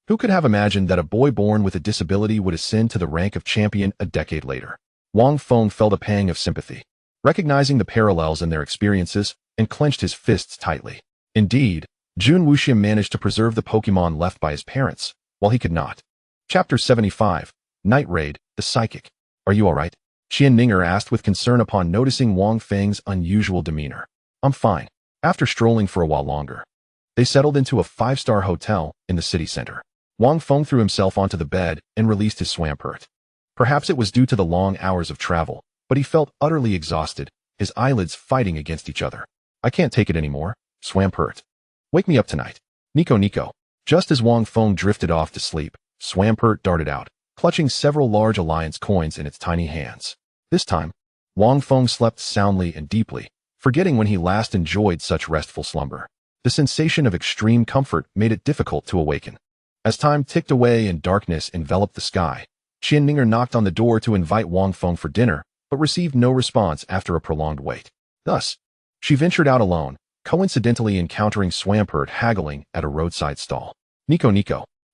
Who could have imagined that a boy born with a disability would ascend to the rank of champion a decade later? Wang Feng felt a pang of sympathy, recognizing the parallels in their experiences, and clenched his fists tightly. Indeed, Jun Wuxian managed to preserve the Pokémon left by his parents, while he could not. Chapter 75, Night Raid, the Psychic. Are you alright? Qianfeng asked with concern upon noticing Wang Feng's unusual demeanor. I'm fine. After strolling for a while longer, they settled into a 5-star hotel in the city center. Wang Feng threw himself onto the bed and released his Swampert. Perhaps it was due to the long hours of travel, but he felt utterly exhausted, his eyelids fighting against each other. I can't take it anymore, Swampert. Wake me up tonight. Nico. Just as Wang Feng drifted off to sleep, Swampert darted out, clutching several large alliance coins in its tiny hands. This time, Wang Feng slept soundly and deeply, forgetting when he last enjoyed such restful slumber. The sensation of extreme comfort made it difficult to awaken. As time ticked away and darkness enveloped the sky, Qianfeng knocked on the door to invite Wang Feng for dinner, but received no response after a prolonged wait. Thus, she ventured out alone, coincidentally encountering Swampert haggling at a roadside stall. Nico,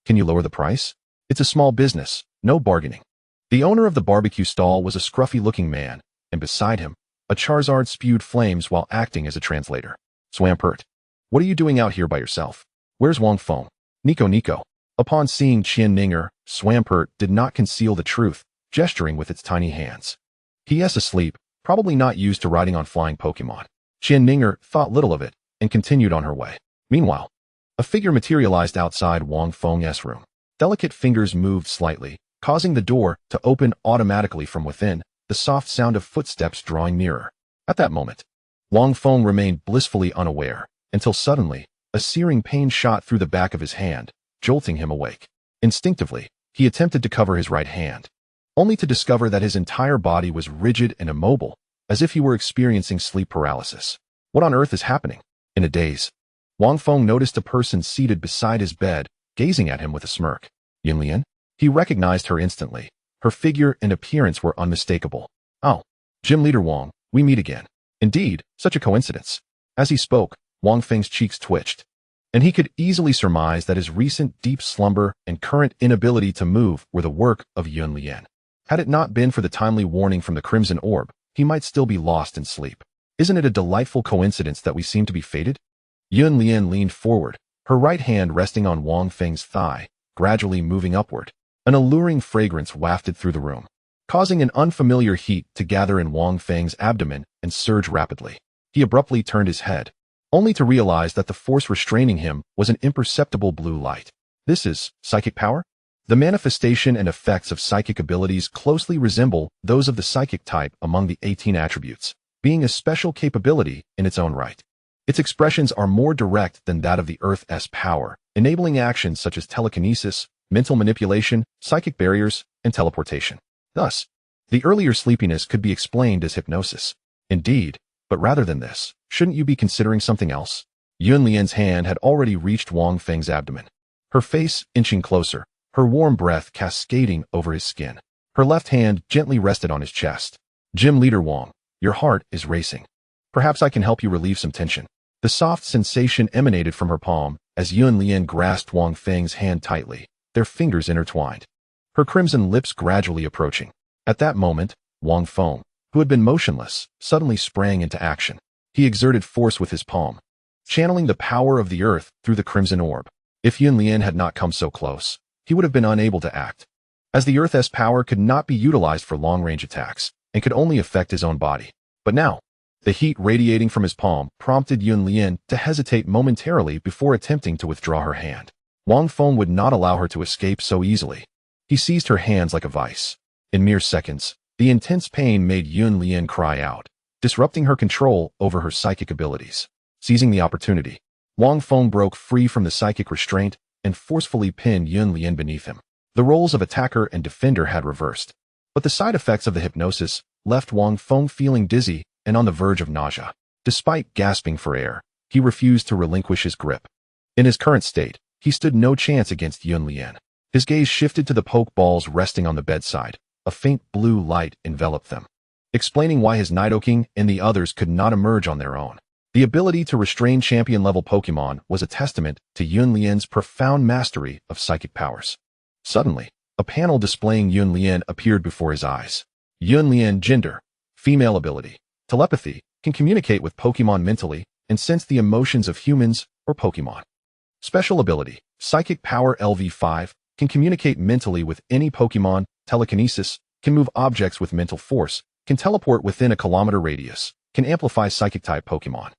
can you lower the price? It's a small business, no bargaining. The owner of the barbecue stall was a scruffy-looking man, and beside him, a Charizard spewed flames while acting as a translator. Swampert, what are you doing out here by yourself? Where's Wang Feng? Nico. Upon seeing Qianfeng, Swampert did not conceal the truth, gesturing with its tiny hands. He is asleep, probably not used to riding on flying Pokémon. Qianfeng thought little of it, and continued on her way. Meanwhile, a figure materialized outside Wang Feng's room. Delicate fingers moved slightly, causing the door to open automatically from within, the soft sound of footsteps drawing nearer. At that moment, Wang Feng remained blissfully unaware, until suddenly, a searing pain shot through the back of his hand, jolting him awake. Instinctively, he attempted to cover his right hand, only to discover that his entire body was rigid and immobile, as if he were experiencing sleep paralysis. What on earth is happening? In a daze, Wang Feng noticed a person seated beside his bed, gazing at him with a smirk. Yun Lian? He recognized her instantly. Her figure and appearance were unmistakable. Oh, Gym Leader Wang, we meet again. Indeed, such a coincidence. As he spoke, Wang Feng's cheeks twitched, and he could easily surmise that his recent deep slumber and current inability to move were the work of Yun Lian. Had it not been for the timely warning from the Crimson Orb, he might still be lost in sleep. Isn't it a delightful coincidence that we seem to be fated? Yun Lian leaned forward, her right hand resting on Wang Feng's thigh, gradually moving upward. An alluring fragrance wafted through the room, causing an unfamiliar heat to gather in Wang Feng's abdomen and surge rapidly. He abruptly turned his head, only to realize that the force restraining him was an imperceptible blue light. This is psychic power? The manifestation and effects of psychic abilities closely resemble those of the psychic type among the 18 attributes, being a special capability in its own right. Its expressions are more direct than that of the Earth's power, enabling actions such as telekinesis, mental manipulation, psychic barriers, and teleportation. Thus, the earlier sleepiness could be explained as hypnosis. Indeed, but rather than this, shouldn't you be considering something else? Yun Lian's hand had already reached Wang Feng's abdomen, her face inching closer, her warm breath cascading over his skin. Her left hand gently rested on his chest. Gym Leader Wang, your heart is racing. Perhaps I can help you relieve some tension. The soft sensation emanated from her palm as Yun Lian grasped Wang Feng's hand tightly, their fingers intertwined, her crimson lips gradually approaching. At that moment, Wang Feng, who had been motionless, suddenly sprang into action. He exerted force with his palm, channeling the power of the earth through the crimson orb. If Yun Lian had not come so close, he would have been unable to act, as the earth's power could not be utilized for long-range attacks and could only affect his own body. But now, the heat radiating from his palm prompted Yun Lian to hesitate momentarily before attempting to withdraw her hand. Wang Feng would not allow her to escape so easily. He seized her hands like a vice. In mere seconds, the intense pain made Yun Lian cry out, disrupting her control over her psychic abilities. Seizing the opportunity, Wang Feng broke free from the psychic restraint and forcefully pinned Yun Lian beneath him. The roles of attacker and defender had reversed, but the side effects of the hypnosis left Wang Feng feeling dizzy and on the verge of nausea. Despite gasping for air, he refused to relinquish his grip. In his current state, he stood no chance against Yun Lian. His gaze shifted to the pokeballs resting on the bedside, a faint blue light enveloped them, explaining why his Nidoking and the others could not emerge on their own. The ability to restrain champion-level Pokémon was a testament to Yunlian's profound mastery of psychic powers. Suddenly, a panel displaying Yunlian appeared before his eyes. Yunlian gender, female ability, telepathy, can communicate with Pokémon mentally and sense the emotions of humans or Pokémon. Special ability, psychic power LV5, can communicate mentally with any Pokémon, telekinesis, can move objects with mental force, can teleport within a kilometer radius, can amplify psychic-type Pokémon,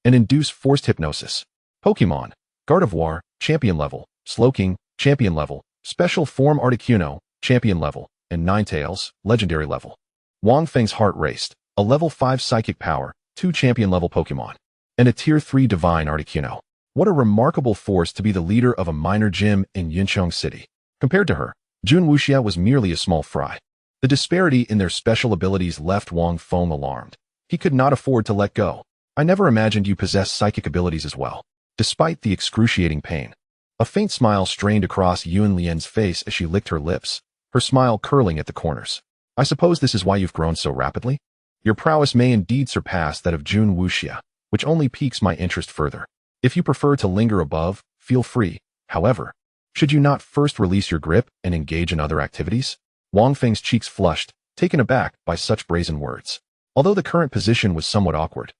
and induce forced hypnosis. Pokémon, Gardevoir, champion level, Slowking, champion level, special form Articuno, champion level, and Ninetales, legendary level. Wang Feng's heart raced, a level 5 psychic power, 2 champion level Pokémon, and a tier 3 divine Articuno. What a remarkable force to be the leader of a minor gym in Yuncheng City. Compared to her, Jun Wuxia was merely a small fry. The disparity in their special abilities left Wang Feng alarmed. He could not afford to let go. I never imagined you possessed psychic abilities as well. Despite the excruciating pain, a faint smile strained across Yunlian's face as she licked her lips, her smile curling at the corners. I suppose this is why you've grown so rapidly? Your prowess may indeed surpass that of Jun Wuxia, which only piques my interest further. If you prefer to linger above, feel free. However, should you not first release your grip and engage in other activities? Wang Feng's cheeks flushed, taken aback by such brazen words. Although the current position was somewhat awkward,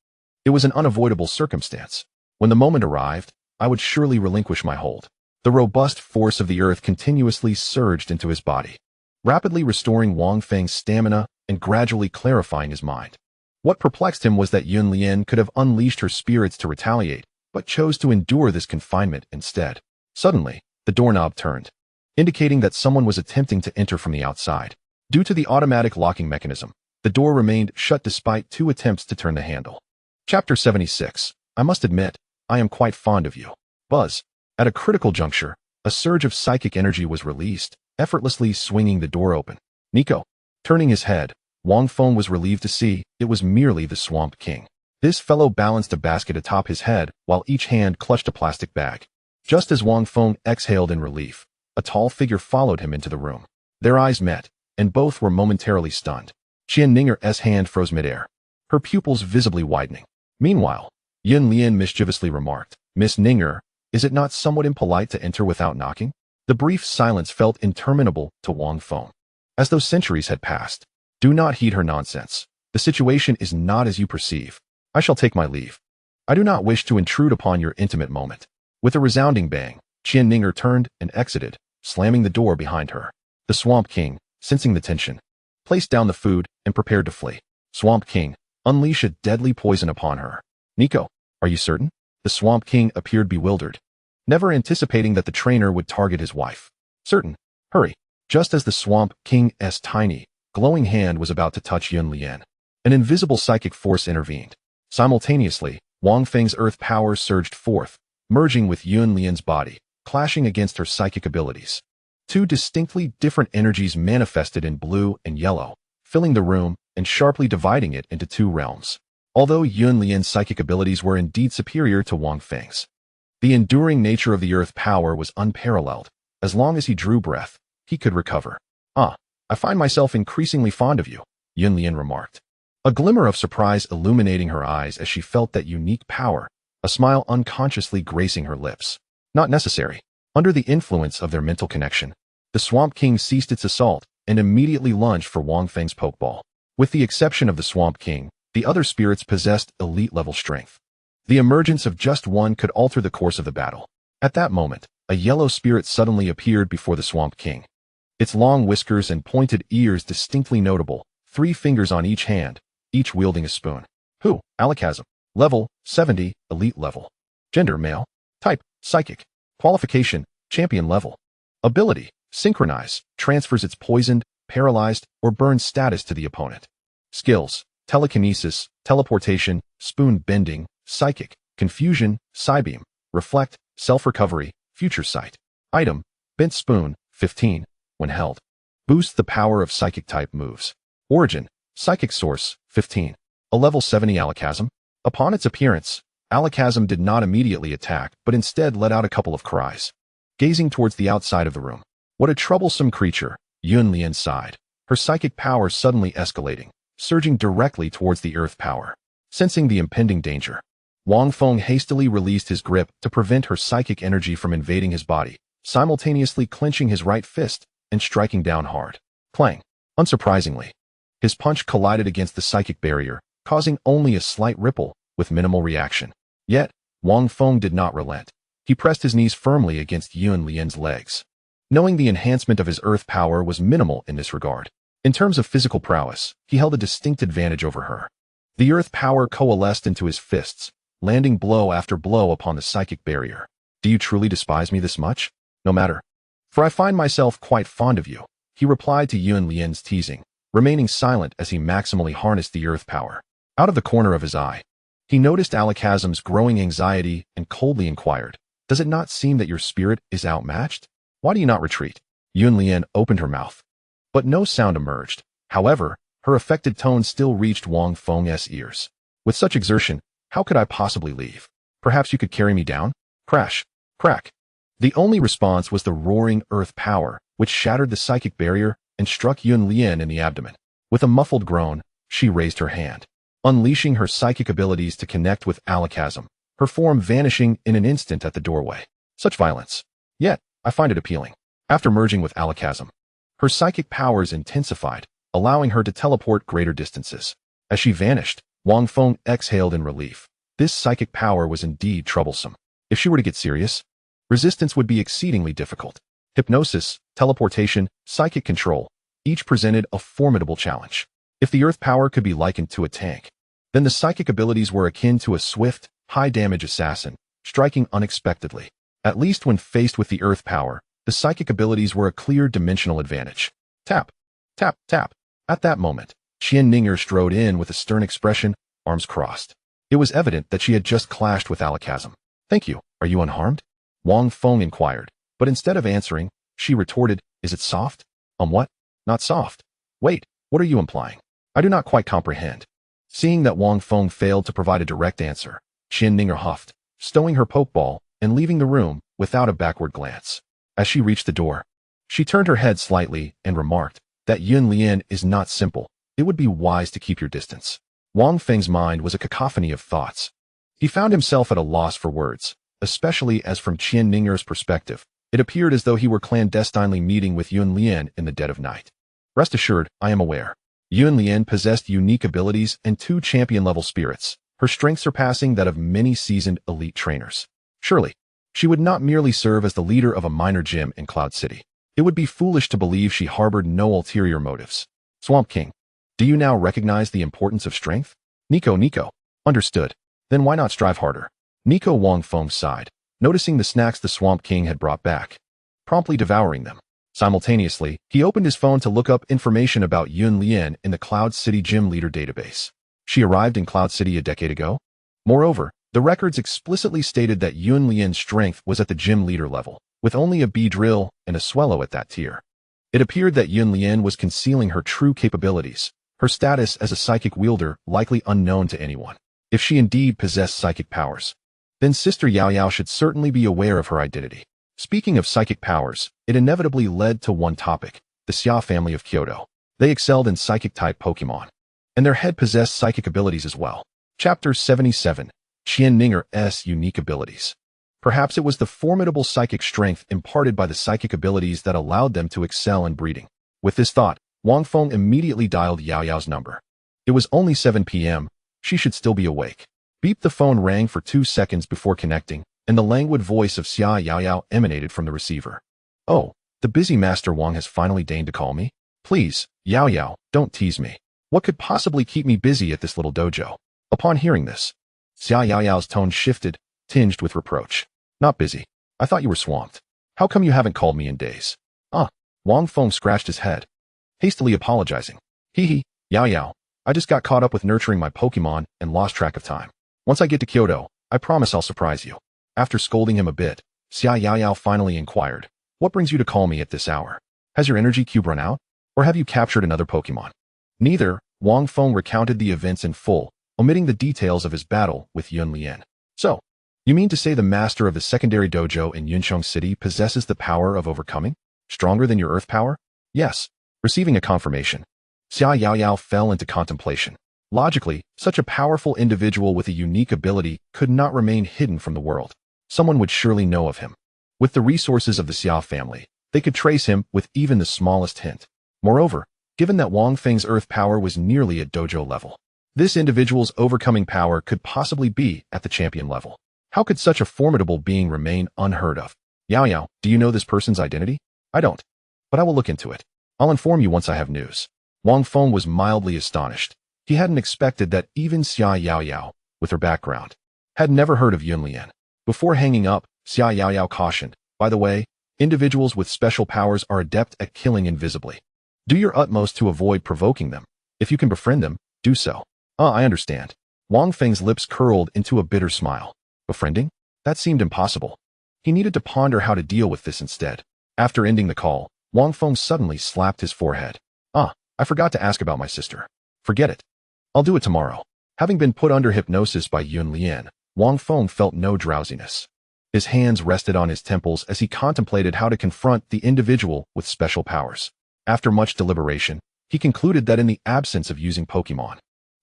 it was an unavoidable circumstance. When the moment arrived, I would surely relinquish my hold. The robust force of the earth continuously surged into his body, rapidly restoring Wang Feng's stamina and gradually clarifying his mind. What perplexed him was that Yunlian could have unleashed her spirits to retaliate, but chose to endure this confinement instead. Suddenly, the doorknob turned, indicating that someone was attempting to enter from the outside. Due to the automatic locking mechanism, the door remained shut despite 2 attempts to turn the handle. Chapter 76. I must admit, I am quite fond of you. Buzz. At a critical juncture, a surge of psychic energy was released, effortlessly swinging the door open. Nico. Turning his head, Wang Feng was relieved to see it was merely the Swamp King. This fellow balanced a basket atop his head while each hand clutched a plastic bag. Just as Wang Feng exhaled in relief, a tall figure followed him into the room. Their eyes met, and both were momentarily stunned. Qianfeng's hand froze midair, her pupils visibly widening. Meanwhile, Yunlian mischievously remarked, "Miss Ninger, is it not somewhat impolite to enter without knocking?" The brief silence felt interminable to Wang Feng, as though centuries had passed. Do not heed her nonsense. The situation is not as you perceive. I shall take my leave. I do not wish to intrude upon your intimate moment. With a resounding bang, Qianfeng turned and exited, slamming the door behind her. The Swamp King, sensing the tension, placed down the food and prepared to flee. Swamp King, unleash a deadly poison upon her. Nico, are you certain? The Swamp King appeared bewildered, never anticipating that the trainer would target his wife. Certain. Hurry. Just as the Swamp King's tiny, glowing hand was about to touch Yunlian, an invisible psychic force intervened. Simultaneously, Wang Feng's earth power surged forth, merging with Yunlian's body, clashing against her psychic abilities. 2 distinctly different energies manifested in blue and yellow, filling the room and sharply dividing it into 2 realms. Although Yunlian's psychic abilities were indeed superior to Wang Feng's, the enduring nature of the earth power was unparalleled. As long as he drew breath, he could recover. I find myself increasingly fond of you, Yunlian remarked, a glimmer of surprise illuminating her eyes as she felt that unique power, a smile unconsciously gracing her lips. Not necessary. Under the influence of their mental connection, the Swamp King ceased its assault and immediately lunged for Wang Feng's pokeball. With the exception of the Swamp King, the other spirits possessed elite-level strength. The emergence of just one could alter the course of the battle. At that moment, a yellow spirit suddenly appeared before the Swamp King. Its long whiskers and pointed ears distinctly notable, 3 fingers on each hand, each wielding a spoon. Who? Alakazam. Level, 70, elite level. Gender, male. Type, psychic. Qualification, champion level. Ability, synchronize, transfers its poisoned, paralyzed, or burned status to the opponent. Skills, telekinesis, teleportation, spoon bending, psychic, confusion, psybeam, reflect, self-recovery, future sight. Item, bent spoon, 15, when held. Boosts the power of psychic-type moves. Origin, psychic source, 15. A level 70 Alakazam. Upon its appearance, Alakazam did not immediately attack, but instead let out a couple of cries. Gazing towards the outside of the room. What a troublesome creature, Yunlian sighed, her psychic power suddenly escalating, surging directly towards the earth power. Sensing the impending danger, Wang Feng hastily released his grip to prevent her psychic energy from invading his body, simultaneously clenching his right fist and striking down hard. Clang! Unsurprisingly, his punch collided against the psychic barrier, causing only a slight ripple with minimal reaction. Yet, Wang Feng did not relent. He pressed his knees firmly against Yuan Lian's legs. Knowing the enhancement of his earth power was minimal in this regard, in terms of physical prowess, he held a distinct advantage over her. The earth power coalesced into his fists, landing blow after blow upon the psychic barrier. Do you truly despise me this much? No matter. For I find myself quite fond of you, he replied to Yuan Lian's teasing, remaining silent as he maximally harnessed the earth power. Out of the corner of his eye, he noticed Alakazam's growing anxiety and coldly inquired, "Does it not seem that your spirit is outmatched? Why do you not retreat?" Yuan Lian opened her mouth, but no sound emerged. However, her affected tone still reached Wang Feng's ears. "With such exertion, how could I possibly leave? Perhaps you could carry me down?" Crash! Crack! The only response was the roaring earth power, which shattered the psychic barrier and struck Yuan Lian in the abdomen. With a muffled groan, she raised her hand, unleashing her psychic abilities to connect with Alakazam, her form vanishing in an instant at the doorway. Such violence. Yet, I find it appealing. After merging with Alakazam, her psychic powers intensified, allowing her to teleport greater distances. As she vanished, Wang Feng exhaled in relief. This psychic power was indeed troublesome. If she were to get serious, resistance would be exceedingly difficult. Hypnosis, teleportation, psychic control, each presented a formidable challenge. If the earth power could be likened to a tank, then the psychic abilities were akin to a swift, high-damage assassin, striking unexpectedly. At least when faced with the earth power, the psychic abilities were a clear dimensional advantage. Tap, tap, tap. At that moment, Qianfeng strode in with a stern expression, arms crossed. It was evident that she had just clashed with Alakazam. "Thank you. Are you unharmed?" Wang Feng inquired, but instead of answering, she retorted, "Is it soft?" What? Not soft. Wait, what are you implying? I do not quite comprehend." Seeing that Wang Feng failed to provide a direct answer, Qianfeng huffed, stowing her pokeball and leaving the room without a backward glance. As she reached the door, she turned her head slightly and remarked, "That Yuan Lian is not simple. It would be wise to keep your distance." Wang Feng's mind was a cacophony of thoughts. He found himself at a loss for words, especially as from Qianfeng's perspective, it appeared as though he were clandestinely meeting with Yuan Lian in the dead of night. "Rest assured, I am aware. Yuan Lian possessed unique abilities and 2 champion-level spirits, her strength surpassing that of many seasoned elite trainers. Surely, she would not merely serve as the leader of a minor gym in Cloud City. It would be foolish to believe she harbored no ulterior motives. Swamp King, do you now recognize the importance of strength?" Nico. Understood. Then why not strive harder? Nico. Wang Feng sighed, noticing the snacks the Swamp King had brought back, promptly devouring them. Simultaneously, he opened his phone to look up information about Yuan Lian in the Cloud City Gym Leader database. She arrived in Cloud City a decade ago. Moreover, the records explicitly stated that Yuan Lian's strength was at the Gym Leader level, with only a B drill and a swallow at that tier. It appeared that Yuan Lian was concealing her true capabilities, her status as a psychic wielder likely unknown to anyone. If she indeed possessed psychic powers, then Sister Yao Yao should certainly be aware of her identity. Speaking of psychic powers, it inevitably led to one topic, the Xia family of Kyoto. They excelled in psychic-type Pokémon, and their head possessed psychic abilities as well. Chapter 77, Qianfeng's unique abilities. Perhaps it was the formidable psychic strength imparted by the psychic abilities that allowed them to excel in breeding. With this thought, Wang Feng immediately dialed Yao Yao's number. It was only 7 p.m., she should still be awake. Beep. The phone rang for 2 seconds before connecting, and the languid voice of Xia Yao Yao emanated from the receiver. "Oh, the busy Master Wang has finally deigned to call me? Please, Yao Yao, don't tease me. What could possibly keep me busy at this little dojo?" Upon hearing this, Xia Yao Yao's tone shifted, tinged with reproach. "Not busy. I thought you were swamped. How come you haven't called me in days?" Wang Feng scratched his head, hastily apologizing. "Hee, Yao Yao, I just got caught up with nurturing my Pokemon and lost track of time. Once I get to Kyoto, I promise I'll surprise you." After scolding him a bit, Xia Yao Yao finally inquired, "What brings you to call me at this hour? Has your energy cube run out? Or have you captured another Pokemon?" Neither. Wang Feng recounted the events in full, omitting the details of his battle with Yuan Lian. "So, you mean to say the master of the secondary dojo in Yuncheng City possesses the power of overcoming? Stronger than your earth power?" "Yes. Receiving a confirmation, Xia Yaoyao fell into contemplation. Logically, such a powerful individual with a unique ability could not remain hidden from the world. Someone would surely know of him. With the resources of the Xia family, they could trace him with even the smallest hint. Moreover, given that Wang Feng's earth power was nearly at dojo level, this individual's overcoming power could possibly be at the champion level. How could such a formidable being remain unheard of? Yao Yao, do you know this person's identity? I don't, but I will look into it. I'll inform you once I have news. Wang Feng was mildly astonished. He hadn't expected that even Xia Yaoyao, with her background, had never heard of Yunlian. Before hanging up, Xia Yaoyao cautioned, by the way, individuals with special powers are adept at killing invisibly. Do your utmost to avoid provoking them. If you can befriend them, do so. I understand. Wang Feng's lips curled into a bitter smile. Befriending? That seemed impossible. He needed to ponder how to deal with this instead. After ending the call, Wang Feng suddenly slapped his forehead. I forgot to ask about my sister. Forget it. I'll do it tomorrow. Having been put under hypnosis by Yunlian, Wang Feng felt no drowsiness. His hands rested on his temples as he contemplated how to confront the individual with special powers. After much deliberation, he concluded that in the absence of using Pokémon,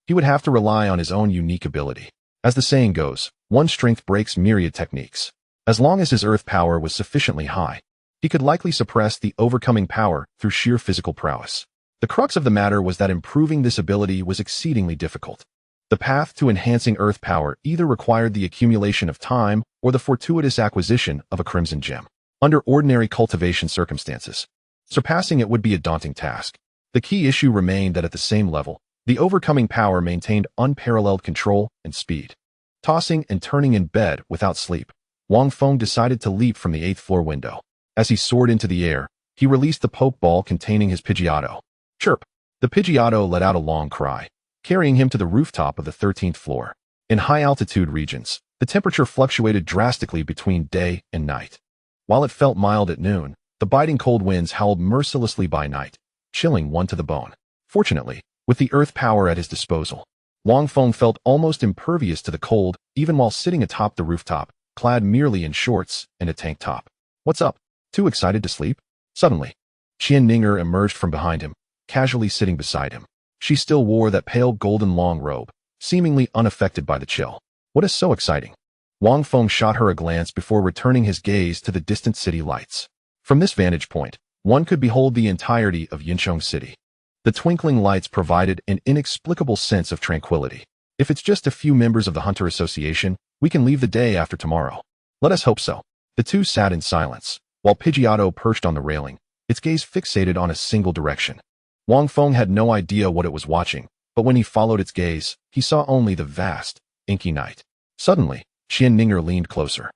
he would have to rely on his own unique ability. As the saying goes, one strength breaks myriad techniques. As long as his earth power was sufficiently high, he could likely suppress the overcoming power through sheer physical prowess. The crux of the matter was that improving this ability was exceedingly difficult. The path to enhancing earth power either required the accumulation of time or the fortuitous acquisition of a crimson gem. Under ordinary cultivation circumstances, surpassing it would be a daunting task. The key issue remained that at the same level, the overcoming power maintained unparalleled control and speed. Tossing and turning in bed without sleep, Wang Feng decided to leap from the 8th floor window. As he soared into the air, he released the Pokeball containing his Pidgeotto. Chirp! The Pidgeotto let out a long cry, carrying him to the rooftop of the 13th floor. In high-altitude regions, the temperature fluctuated drastically between day and night. While it felt mild at noon, the biting cold winds howled mercilessly by night, chilling one to the bone. Fortunately, with the earth power at his disposal, Wang Feng felt almost impervious to the cold even while sitting atop the rooftop, clad merely in shorts and a tank top. What's up? Too excited to sleep? Suddenly, Qianfeng emerged from behind him, casually sitting beside him. She still wore that pale golden long robe, seemingly unaffected by the chill. What is so exciting? Wang Feng shot her a glance before returning his gaze to the distant city lights. From this vantage point, one could behold the entirety of Yincheng City. The twinkling lights provided an inexplicable sense of tranquility. If it's just a few members of the Hunter Association, we can leave the day after tomorrow. Let us hope so. The two sat in silence, while Pidgeotto perched on the railing, its gaze fixated on a single direction. Wang Feng had no idea what it was watching, but when he followed its gaze, he saw only the vast, inky night. Suddenly, Qianfeng leaned closer,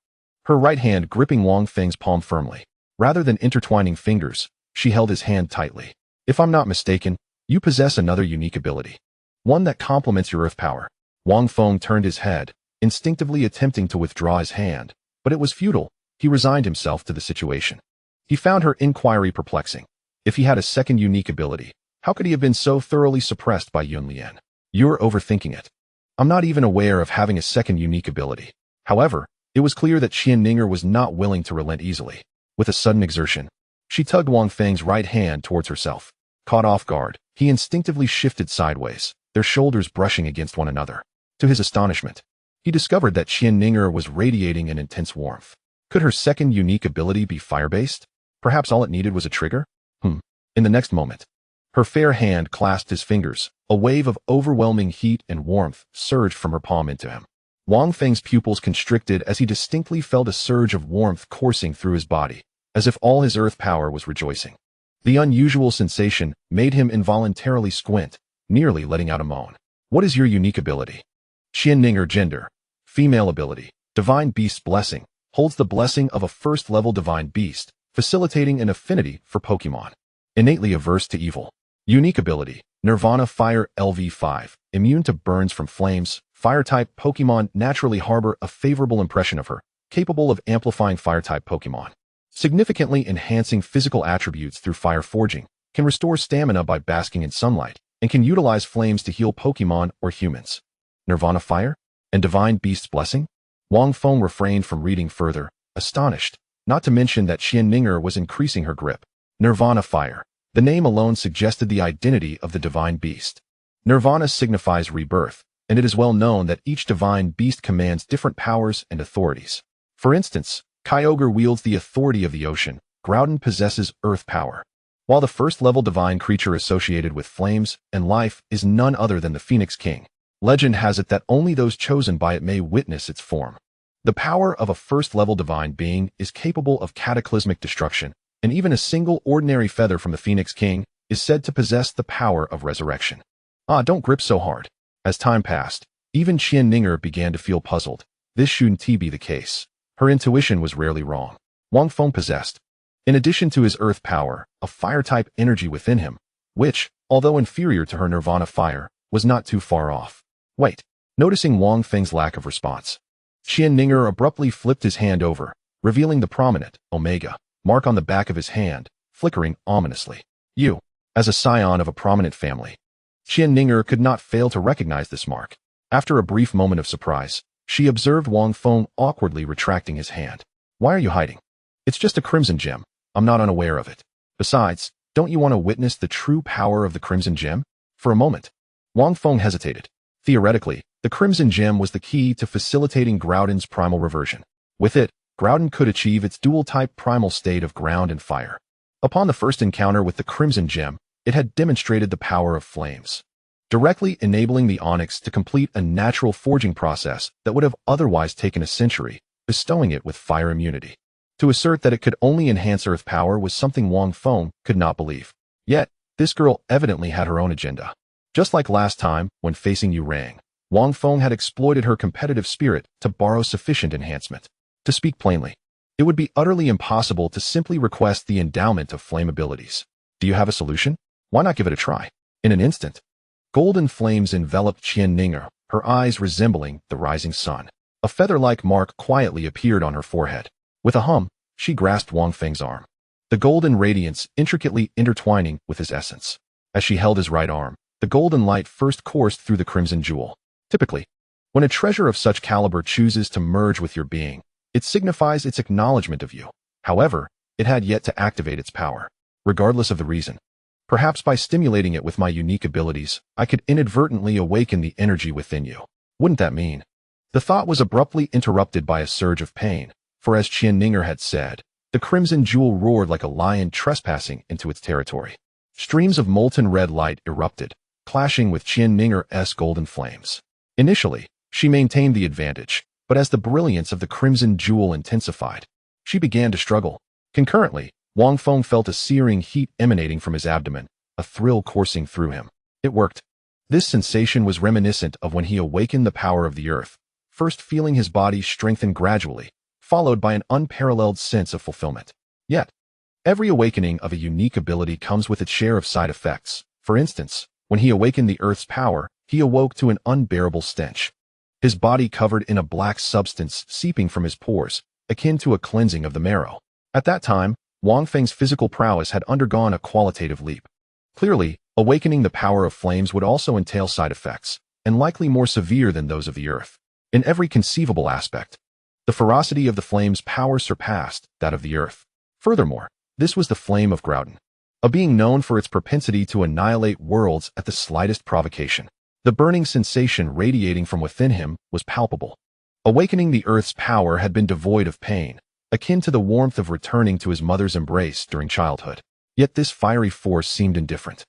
her right hand gripping Wang Feng's palm firmly. Rather than intertwining fingers, she held his hand tightly. If I'm not mistaken, you possess another unique ability. One that complements your earth power. Wang Feng turned his head, instinctively attempting to withdraw his hand, but it was futile. He resigned himself to the situation. He found her inquiry perplexing. If he had a second unique ability, how could he have been so thoroughly suppressed by Yunlian? You're overthinking it. I'm not even aware of having a second unique ability. However, it was clear that Qianfeng was not willing to relent easily. With a sudden exertion, she tugged Wang Feng's right hand towards herself. Caught off guard, he instinctively shifted sideways, their shoulders brushing against one another. To his astonishment, he discovered that Qianfeng was radiating an intense warmth. Could her second unique ability be fire-based? Perhaps all it needed was a trigger? In the next moment, her fair hand clasped his fingers. A wave of overwhelming heat and warmth surged from her palm into him. Wang Feng's pupils constricted as he distinctly felt a surge of warmth coursing through his body, as if all his earth power was rejoicing. The unusual sensation made him involuntarily squint, nearly letting out a moan. What is your unique ability? Qianfeng gender. Female ability. Divine Beast Blessing. Holds the blessing of a first-level Divine Beast, facilitating an affinity for Pokémon. Innately averse to evil. Unique ability. Nirvana Fire LV5. Immune to burns from flames. Fire-type Pokémon naturally harbor a favorable impression of her, capable of amplifying Fire-type Pokémon. Significantly enhancing physical attributes through fire forging, can restore stamina by basking in sunlight, and can utilize flames to heal Pokémon or humans. Nirvana Fire? And Divine Beast's Blessing? Wang Feng refrained from reading further, astonished, not to mention that Qianfeng was increasing her grip. Nirvana Fire. The name alone suggested the identity of the divine beast. Nirvana signifies rebirth, and it is well known that each divine beast commands different powers and authorities. For instance, Kyogre wields the authority of the ocean, Groudon possesses earth power. While the first-level divine creature associated with flames and life is none other than the Phoenix King, legend has it that only those chosen by it may witness its form. The power of a first-level divine being is capable of cataclysmic destruction, and even a single ordinary feather from the Phoenix King is said to possess the power of resurrection. Don't grip so hard. As time passed, even Qianfeng began to feel puzzled. This shouldn't be the case. Her intuition was rarely wrong. Wang Feng possessed, in addition to his earth power, a fire-type energy within him, which, although inferior to her Nirvana fire, was not too far off. Wait. Noticing Wang Feng's lack of response, Qianfeng abruptly flipped his hand over, revealing the prominent Omega mark on the back of his hand, flickering ominously. You, as a scion of a prominent family. Qianfeng could not fail to recognize this mark. After a brief moment of surprise, she observed Wang Feng awkwardly retracting his hand. Why are you hiding? It's just a crimson gem. I'm not unaware of it. Besides, don't you want to witness the true power of the crimson gem? For a moment, Wang Feng hesitated. Theoretically, the crimson gem was the key to facilitating Groudon's primal reversion. With it, Groudon could achieve its dual-type primal state of ground and fire. Upon the first encounter with the crimson gem, it had demonstrated the power of flames, directly enabling the onyx to complete a natural forging process that would have otherwise taken a century, bestowing it with fire immunity. To assert that it could only enhance earth power was something Wang Feng could not believe. Yet, this girl evidently had her own agenda. Just like last time, when facing Yurang, Wang Feng had exploited her competitive spirit to borrow sufficient enhancement. To speak plainly, it would be utterly impossible to simply request the endowment of flame abilities. Do you have a solution? Why not give it a try? In an instant, golden flames enveloped Qianfeng, her eyes resembling the rising sun. A feather-like mark quietly appeared on her forehead. With a hum, she grasped Wang Feng's arm, the golden radiance intricately intertwining with his essence. As she held his right arm, the golden light first coursed through the crimson jewel. Typically, when a treasure of such caliber chooses to merge with your being, it signifies its acknowledgement of you. However, it had yet to activate its power, regardless of the reason. Perhaps by stimulating it with my unique abilities, I could inadvertently awaken the energy within you. Wouldn't that mean? The thought was abruptly interrupted by a surge of pain, for as Qianfeng had said, the crimson jewel roared like a lion trespassing into its territory. Streams of molten red light erupted, clashing with Qianfeng's golden flames. Initially, she maintained the advantage, but as the brilliance of the crimson jewel intensified, she began to struggle. Concurrently, Wang Feng felt a searing heat emanating from his abdomen, a thrill coursing through him. It worked. This sensation was reminiscent of when he awakened the power of the earth, first feeling his body strengthen gradually, followed by an unparalleled sense of fulfillment. Yet, every awakening of a unique ability comes with its share of side effects. For instance, when he awakened the earth's power, he awoke to an unbearable stench. His body covered in a black substance seeping from his pores, akin to a cleansing of the marrow. At that time, Wang Feng's physical prowess had undergone a qualitative leap. Clearly, awakening the power of flames would also entail side effects, and likely more severe than those of the earth. In every conceivable aspect, the ferocity of the flame's power surpassed that of the earth. Furthermore, this was the flame of Groudon, a being known for its propensity to annihilate worlds at the slightest provocation. The burning sensation radiating from within him was palpable. Awakening the earth's power had been devoid of pain, akin to the warmth of returning to his mother's embrace during childhood. Yet this fiery force seemed indifferent,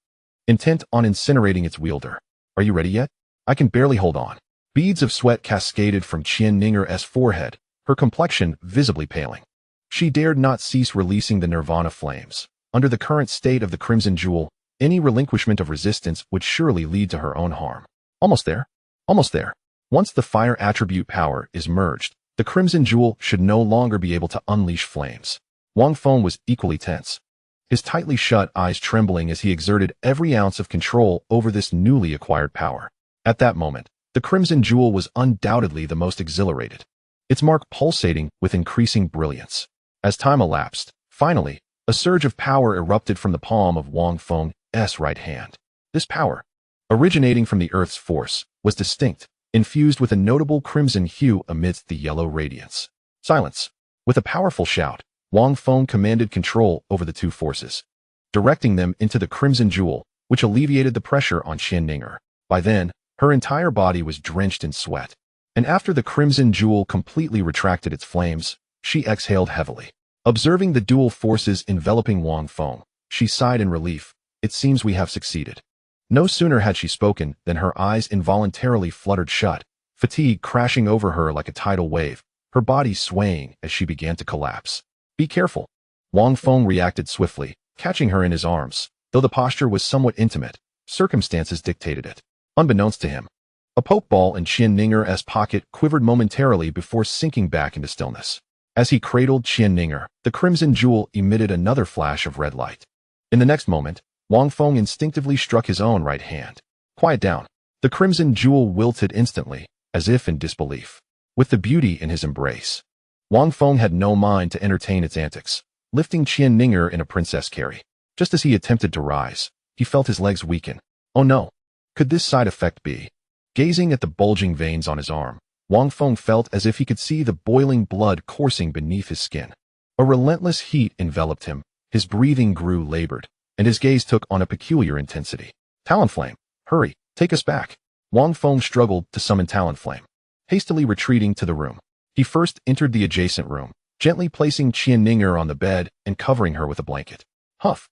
intent on incinerating its wielder. Are you ready yet? I can barely hold on. Beads of sweat cascaded from Qianfeng's forehead, her complexion visibly paling. She dared not cease releasing the Nirvana flames. Under the current state of the crimson jewel, any relinquishment of resistance would surely lead to her own harm. Almost there. Almost there. Once the fire attribute power is merged, the crimson jewel should no longer be able to unleash flames. Wang Feng was equally tense, his tightly shut eyes trembling as he exerted every ounce of control over this newly acquired power. At that moment, the crimson jewel was undoubtedly the most exhilarated, its mark pulsating with increasing brilliance. As time elapsed, finally, a surge of power erupted from the palm of Wang Feng's right hand. This power, originating from the earth's force, was distinct, infused with a notable crimson hue amidst the yellow radiance. Silence. With a powerful shout, Wang Feng commanded control over the two forces. directing them into the crimson jewel, which alleviated the pressure on Qianfeng. By then, her entire body was drenched in sweat. And after the crimson jewel completely retracted its flames, she exhaled heavily. Observing the dual forces enveloping Wang Feng, she sighed in relief. It seems we have succeeded. No sooner had she spoken than her eyes involuntarily fluttered shut, fatigue crashing over her like a tidal wave, her body swaying as she began to collapse. Be careful. Wang Feng reacted swiftly, catching her in his arms. Though the posture was somewhat intimate, circumstances dictated it. Unbeknownst to him, a pokeball in Qianfeng's pocket quivered momentarily before sinking back into stillness. As he cradled Qianfeng, the crimson jewel emitted another flash of red light. In the next moment, Wang Feng instinctively struck his own right hand. Quiet down. The crimson jewel wilted instantly, as if in disbelief. With the beauty in his embrace, Wang Feng had no mind to entertain its antics, lifting Qianfeng in a princess carry. Just as he attempted to rise, he felt his legs weaken. Oh no! Could this side effect be? Gazing at the bulging veins on his arm, Wang Feng felt as if he could see the boiling blood coursing beneath his skin. A relentless heat enveloped him, his breathing grew labored, and his gaze took on a peculiar intensity. Talonflame, hurry, take us back. Wang Feng struggled to summon Talonflame, hastily retreating to the room. He first entered the adjacent room, gently placing Qianfeng on the bed and covering her with a blanket. Huff!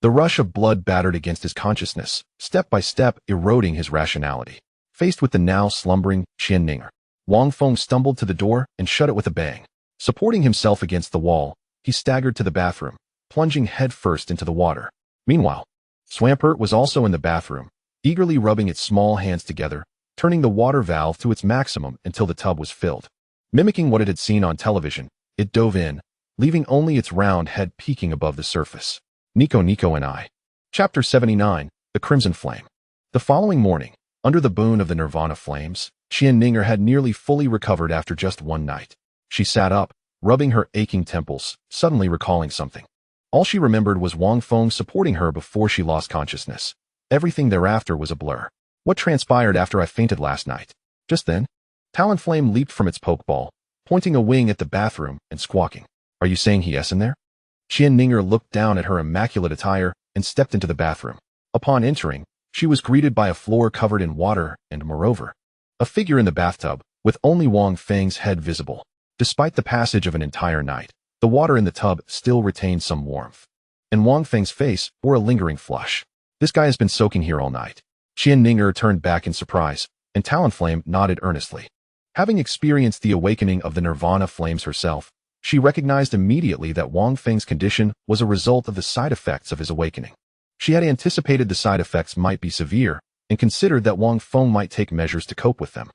The rush of blood battered against his consciousness, step by step eroding his rationality. Faced with the now slumbering Qianfeng, Wang Feng stumbled to the door and shut it with a bang. Supporting himself against the wall, he staggered to the bathroom, plunging headfirst into the water. Meanwhile, Swampert was also in the bathroom, eagerly rubbing its small hands together, turning the water valve to its maximum until the tub was filled. Mimicking what it had seen on television, it dove in, leaving only its round head peeking above the surface. Nico and I. Chapter 79, The Crimson Flame. The following morning, under the boon of the Nirvana flames, Qianfeng had nearly fully recovered after just one night. She sat up, rubbing her aching temples, suddenly recalling something. All she remembered was Wang Feng supporting her before she lost consciousness. Everything thereafter was a blur. What transpired after I fainted last night? Just then, Talonflame leaped from its pokeball, pointing a wing at the bathroom and squawking. Are you saying yes in there? Qianfeng looked down at her immaculate attire and stepped into the bathroom. Upon entering, she was greeted by a floor covered in water and, moreover, a figure in the bathtub, with only Wang Feng's head visible. Despite the passage of an entire night, the water in the tub still retained some warmth, and Wang Feng's face bore a lingering flush. This guy has been soaking here all night. Qianfeng turned back in surprise, and Talonflame nodded earnestly. Having experienced the awakening of the Nirvana flames herself, she recognized immediately that Wang Feng's condition was a result of the side effects of his awakening. She had anticipated the side effects might be severe and considered that Wang Feng might take measures to cope with them.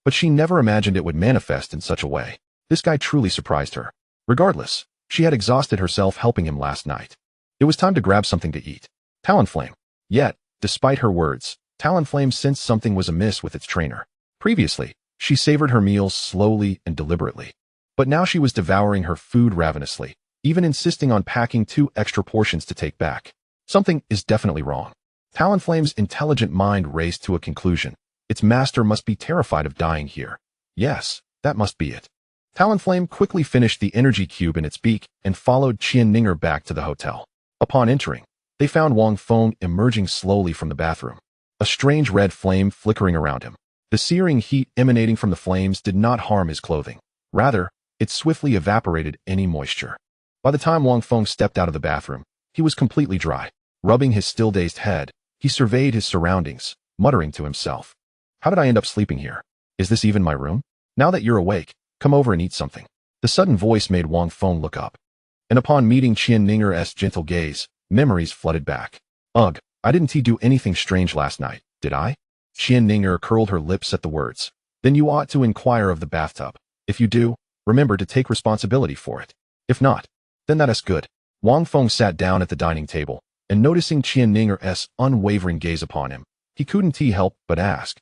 But she never imagined it would manifest in such a way. This guy truly surprised her. Regardless, she had exhausted herself helping him last night. It was time to grab something to eat. Talonflame. Yet, despite her words, Talonflame sensed something was amiss with its trainer. Previously, she savored her meals slowly and deliberately. But now she was devouring her food ravenously, even insisting on packing 2 extra portions to take back. Something is definitely wrong. Talonflame's intelligent mind raced to a conclusion. Its master must be terrified of dying here. Yes, that must be it. Talonflame quickly finished the energy cube in its beak and followed Qianfeng back to the hotel. Upon entering, they found Wang Feng emerging slowly from the bathroom, a strange red flame flickering around him. The searing heat emanating from the flames did not harm his clothing. Rather, it swiftly evaporated any moisture. By the time Wang Feng stepped out of the bathroom, he was completely dry. Rubbing his still dazed head, he surveyed his surroundings, muttering to himself. How did I end up sleeping here? Is this even my room? Now that you're awake, come over and eat something. The sudden voice made Wang Feng look up. And upon meeting Qianfeng's gentle gaze, memories flooded back. Ugh, I didn't do anything strange last night, did I? Qianfeng curled her lips at the words. Then you ought to inquire of the bathtub. If you do, remember to take responsibility for it. If not, then that is good. Wang Feng sat down at the dining table, and noticing Qianfeng's unwavering gaze upon him, he couldn't help but ask.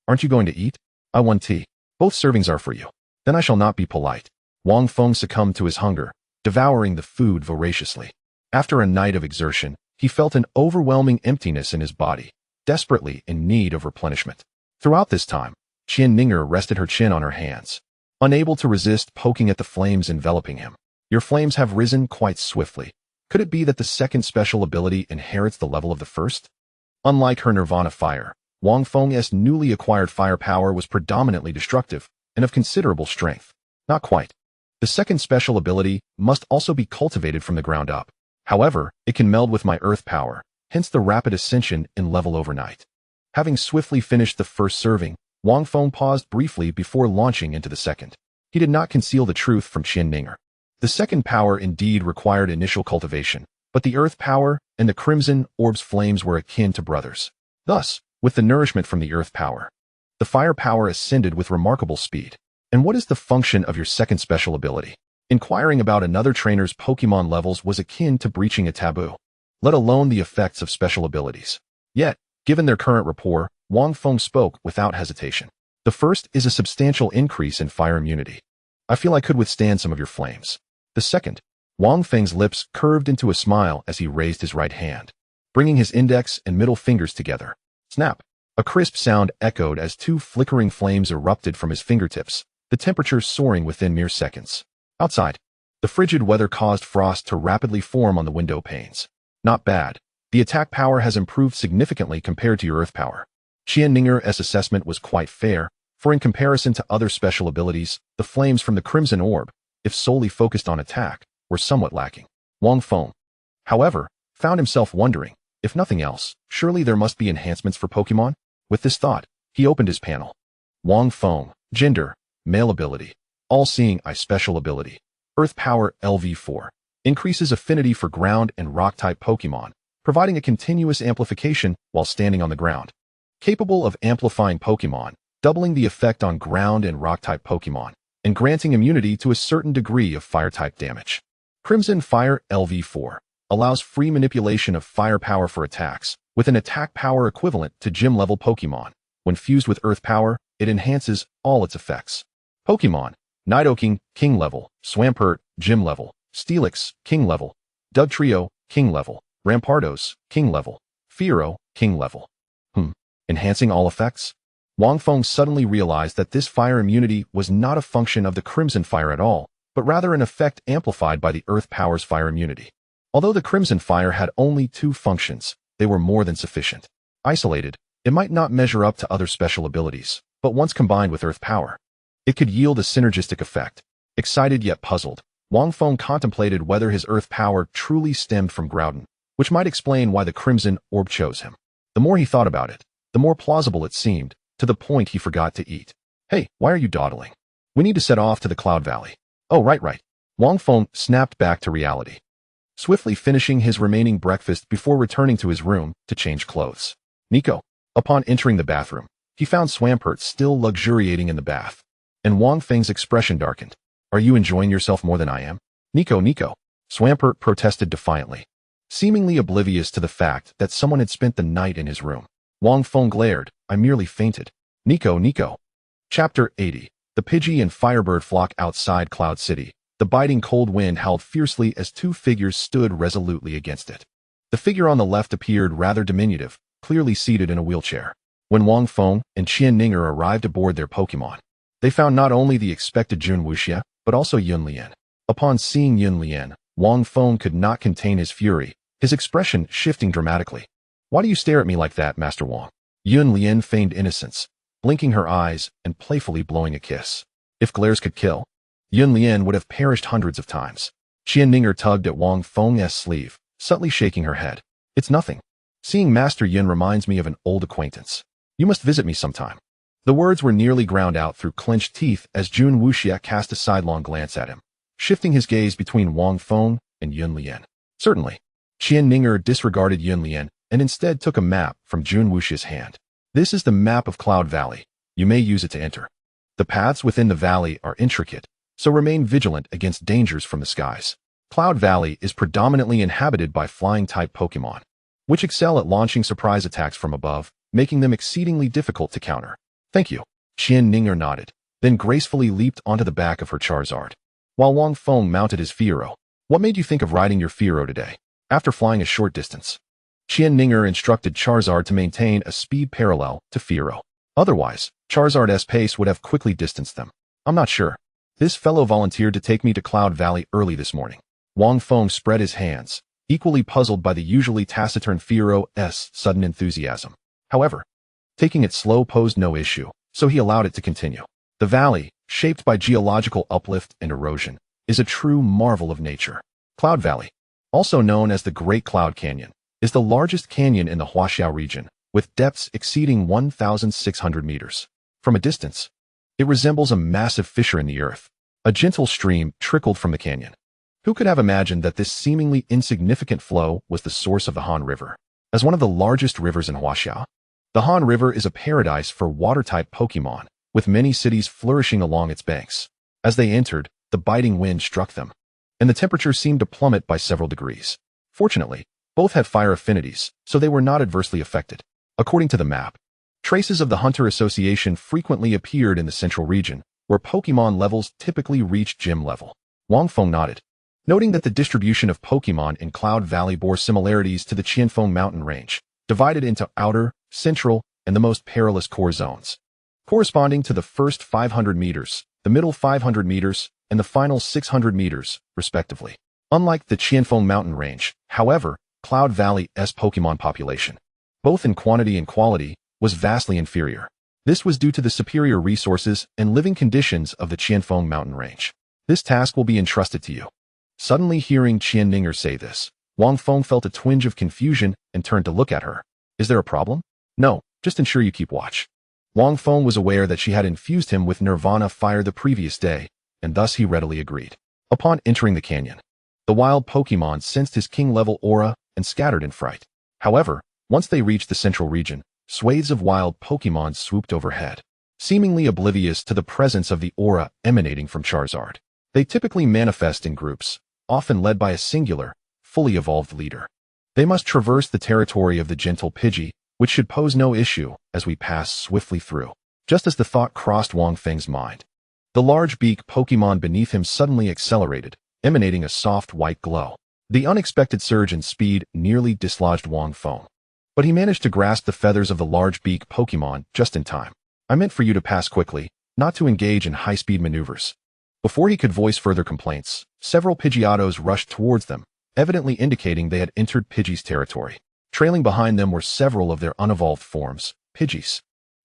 Aren't you going to eat? I want tea. Both servings are for you. Then I shall not be polite. Wang Feng succumbed to his hunger, devouring the food voraciously. After a night of exertion, he felt an overwhelming emptiness in his body, desperately in need of replenishment. Throughout this time, Qianfeng rested her chin on her hands, unable to resist poking at the flames enveloping him. Your flames have risen quite swiftly. Could it be that the second special ability inherits the level of the first? Unlike her Nirvana fire, Wang Feng's newly acquired firepower was predominantly destructive and of considerable strength. Not quite. The second special ability must also be cultivated from the ground up. However, it can meld with my earth power, hence the rapid ascension in level overnight. Having swiftly finished the first serving, Wang Feng paused briefly before launching into the second. He did not conceal the truth from Qianfeng. The second power indeed required initial cultivation, but the earth power and the crimson orb's flames were akin to brothers. Thus, with the nourishment from the earth power, the fire power ascended with remarkable speed. And what is the function of your second special ability? Inquiring about another trainer's Pokemon levels was akin to breaching a taboo, let alone the effects of special abilities. Yet, given their current rapport, Wang Feng spoke without hesitation. The first is a substantial increase in fire immunity. I feel I could withstand some of your flames. The second, Wang Feng's lips curved into a smile as he raised his right hand, bringing his index and middle fingers together. Snap! A crisp sound echoed as two flickering flames erupted from his fingertips, the temperature soaring within mere seconds. Outside, the frigid weather caused frost to rapidly form on the window panes. Not bad. The attack power has improved significantly compared to your earth power. Qianfeng's assessment was quite fair, for in comparison to other special abilities, the flames from the Crimson Orb, if solely focused on attack, were somewhat lacking. Wang Feng, however, found himself wondering, if nothing else, surely there must be enhancements for Pokemon? With this thought, he opened his panel. Wang Feng, gender, male ability, all-seeing eye special ability, earth power LV4, increases affinity for ground and rock-type Pokemon, providing a continuous amplification while standing on the ground. Capable of amplifying Pokemon, doubling the effect on ground and rock-type Pokemon, and granting immunity to a certain degree of fire-type damage. Crimson Fire LV4 allows free manipulation of firepower for attacks, with an attack power equivalent to gym-level Pokemon. When fused with earth power, it enhances all its effects. Pokemon: Nidoking, King level; Swampert, Gym level; Steelix, King level; Dugtrio, King level; Rampardos, King level; Fearow, King level. Enhancing all effects? Wang Feng suddenly realized that this fire immunity was not a function of the Crimson Fire at all, but rather an effect amplified by the Earth Power's fire immunity. Although the Crimson Fire had only two functions, they were more than sufficient. Isolated, it might not measure up to other special abilities, but once combined with Earth Power, it could yield a synergistic effect. Excited yet puzzled, Wang Feng contemplated whether his Earth Power truly stemmed from Groudon, which might explain why the Crimson Orb chose him. The more he thought about it, the more plausible it seemed, to the point he forgot to eat. Hey, why are you dawdling? We need to set off to the Cloud Valley. Oh, right. Wang Feng snapped back to reality, swiftly finishing his remaining breakfast before returning to his room to change clothes. Nico. Upon entering the bathroom, he found Swampert still luxuriating in the bath, and Wang Feng's expression darkened. Are you enjoying yourself more than I am? Nico. Swampert protested defiantly, seemingly oblivious to the fact that someone had spent the night in his room. Wang Feng glared. I merely fainted. Nico. Chapter 80. The Pidgey and Firebird flock outside Cloud City. The biting cold wind howled fiercely as two figures stood resolutely against it. The figure on the left appeared rather diminutive, clearly seated in a wheelchair. When Wang Feng and Qianfeng arrived aboard their Pokemon, they found not only the expected Jun Wuxia, but also Yun Lian. Upon seeing Yun Lian, Wang Feng could not contain his fury, his expression shifting dramatically. Why do you stare at me like that, Master Wang? Yun Lian feigned innocence, blinking her eyes and playfully blowing a kiss. If glares could kill, Yun Lian would have perished hundreds of times. Qianfeng tugged at Wang Feng's sleeve, subtly shaking her head. It's nothing. Seeing Master Yun reminds me of an old acquaintance. You must visit me sometime. The words were nearly ground out through clenched teeth as Jun Wuxia cast a sidelong glance at him, shifting his gaze between Wang Feng and Yun Lian. Certainly. Qianfeng disregarded Yun Lian and instead took a map from Jun Wuxia's hand. This is the map of Cloud Valley. You may use it to enter. The paths within the valley are intricate, so remain vigilant against dangers from the skies. Cloud Valley is predominantly inhabited by flying-type Pokemon, which excel at launching surprise attacks from above, making them exceedingly difficult to counter. Thank you. Qianfeng nodded, then gracefully leaped onto the back of her Charizard, while Wang Feng mounted his Fearow. What made you think of riding your Fearow today? After flying a short distance, Qianfeng instructed Charizard to maintain a speed parallel to Fearow. Otherwise, Charizard's pace would have quickly distanced them. I'm not sure. This fellow volunteered to take me to Cloud Valley early this morning. Wang Feng spread his hands, equally puzzled by the usually taciturn Firo's sudden enthusiasm. However, taking it slow posed no issue, so he allowed it to continue. The valley, shaped by geological uplift and erosion, is a true marvel of nature. Cloud Valley, also known as the Great Cloud Canyon, is the largest canyon in the Huaxia region, with depths exceeding 1,600 meters. From a distance, it resembles a massive fissure in the earth. A gentle stream trickled from the canyon. Who could have imagined that this seemingly insignificant flow was the source of the Han River? As one of the largest rivers in Huaxia, the Han River is a paradise for water-type Pokémon, with many cities flourishing along its banks. As they entered, the biting wind struck them, and the temperature seemed to plummet by several degrees. Fortunately, both had fire affinities, so they were not adversely affected. According to the map, traces of the Hunter Association frequently appeared in the central region, where Pokémon levels typically reach gym level. Wang Feng nodded, noting that the distribution of Pokémon in Cloud Valley bore similarities to the Qianfeng mountain range, divided into outer, central, and the most perilous core zones, corresponding to the first 500 meters, the middle 500 meters, and the final 600 meters, respectively. Unlike the Qianfeng mountain range, however, Cloud Valley's Pokémon population, both in quantity and quality, was vastly inferior. This was due to the superior resources and living conditions of the Qianfeng mountain range. This task will be entrusted to you. Suddenly hearing Qianfeng say this, Wang Feng felt a twinge of confusion and turned to look at her. Is there a problem? No, just ensure you keep watch. Wang Feng was aware that she had infused him with Nirvana fire the previous day, and thus he readily agreed. Upon entering the canyon, the wild Pokémon sensed his king-level aura and scattered in fright. However, once they reached the central region, swathes of wild Pokémon swooped overhead, seemingly oblivious to the presence of the aura emanating from Charizard. They typically manifest in groups, often led by a singular, fully evolved leader. They must traverse the territory of the gentle Pidgey, which should pose no issue as we pass swiftly through. Just as the thought crossed Wang Feng's mind, the large beak Pokémon beneath him suddenly accelerated, emanating a soft white glow. The unexpected surge in speed nearly dislodged Wang Feng, but he managed to grasp the feathers of the large beak Pokémon just in time. I meant for you to pass quickly, not to engage in high-speed maneuvers. Before he could voice further complaints, several Pidgeottos rushed towards them, evidently indicating they had entered Pidgey's territory. Trailing behind them were several of their unevolved forms, Pidgeys,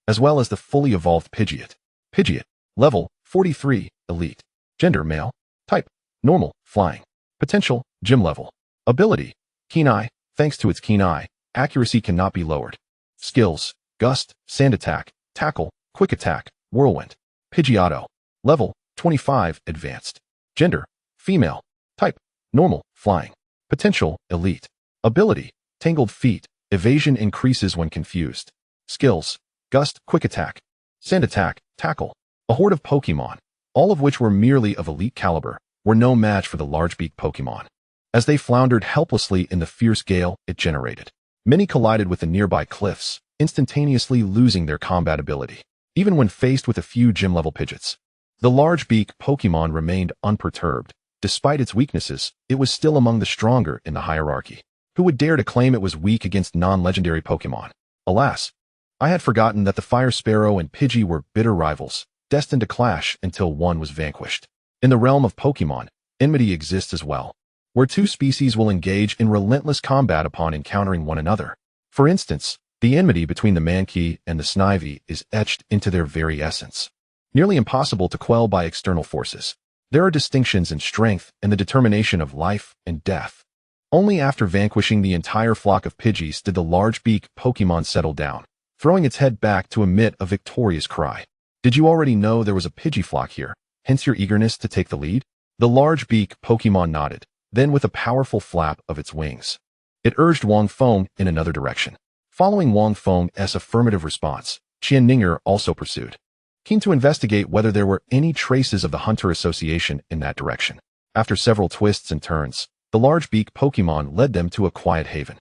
as well as the fully evolved Pidgeot. Pidgeot, level 43, elite. Gender, male. Type, normal, flying. Potential, gym level. Ability, keen eye. Thanks to its keen eye, accuracy cannot be lowered. Skills, gust, sand attack, tackle, quick attack, whirlwind. Pidgeotto, level 25, advanced. Gender, female. Type, normal, flying. Potential, elite. Ability, tangled feet. Evasion increases when confused. Skills, gust, quick attack, sand attack, tackle. A horde of Pokémon, all of which were merely of elite caliber, were no match for the large beak Pokémon. As they floundered helplessly in the fierce gale it generated, many collided with the nearby cliffs, instantaneously losing their combat ability. Even when faced with a few gym-level Pidgeots, the large beak Pokémon remained unperturbed. Despite its weaknesses, it was still among the stronger in the hierarchy. Who would dare to claim it was weak against non-legendary Pokémon? Alas, I had forgotten that the Fire Sparrow and Pidgey were bitter rivals, destined to clash until one was vanquished. In the realm of Pokémon, enmity exists as well, where two species will engage in relentless combat upon encountering one another. For instance, the enmity between the Mankey and the Snivy is etched into their very essence, nearly impossible to quell by external forces. There are distinctions in strength and the determination of life and death. Only after vanquishing the entire flock of Pidgeys did the large beak Pokémon settle down, throwing its head back to emit a victorious cry. Did you already know there was a Pidgey flock here, hence your eagerness to take the lead? The large beak Pokémon nodded, then with a powerful flap of its wings, it urged Wang Feng in another direction. Following Wang Feng's affirmative response, Qianfeng also pursued, keen to investigate whether there were any traces of the Hunter Association in that direction. After several twists and turns, the large beak Pokémon led them to a quiet haven.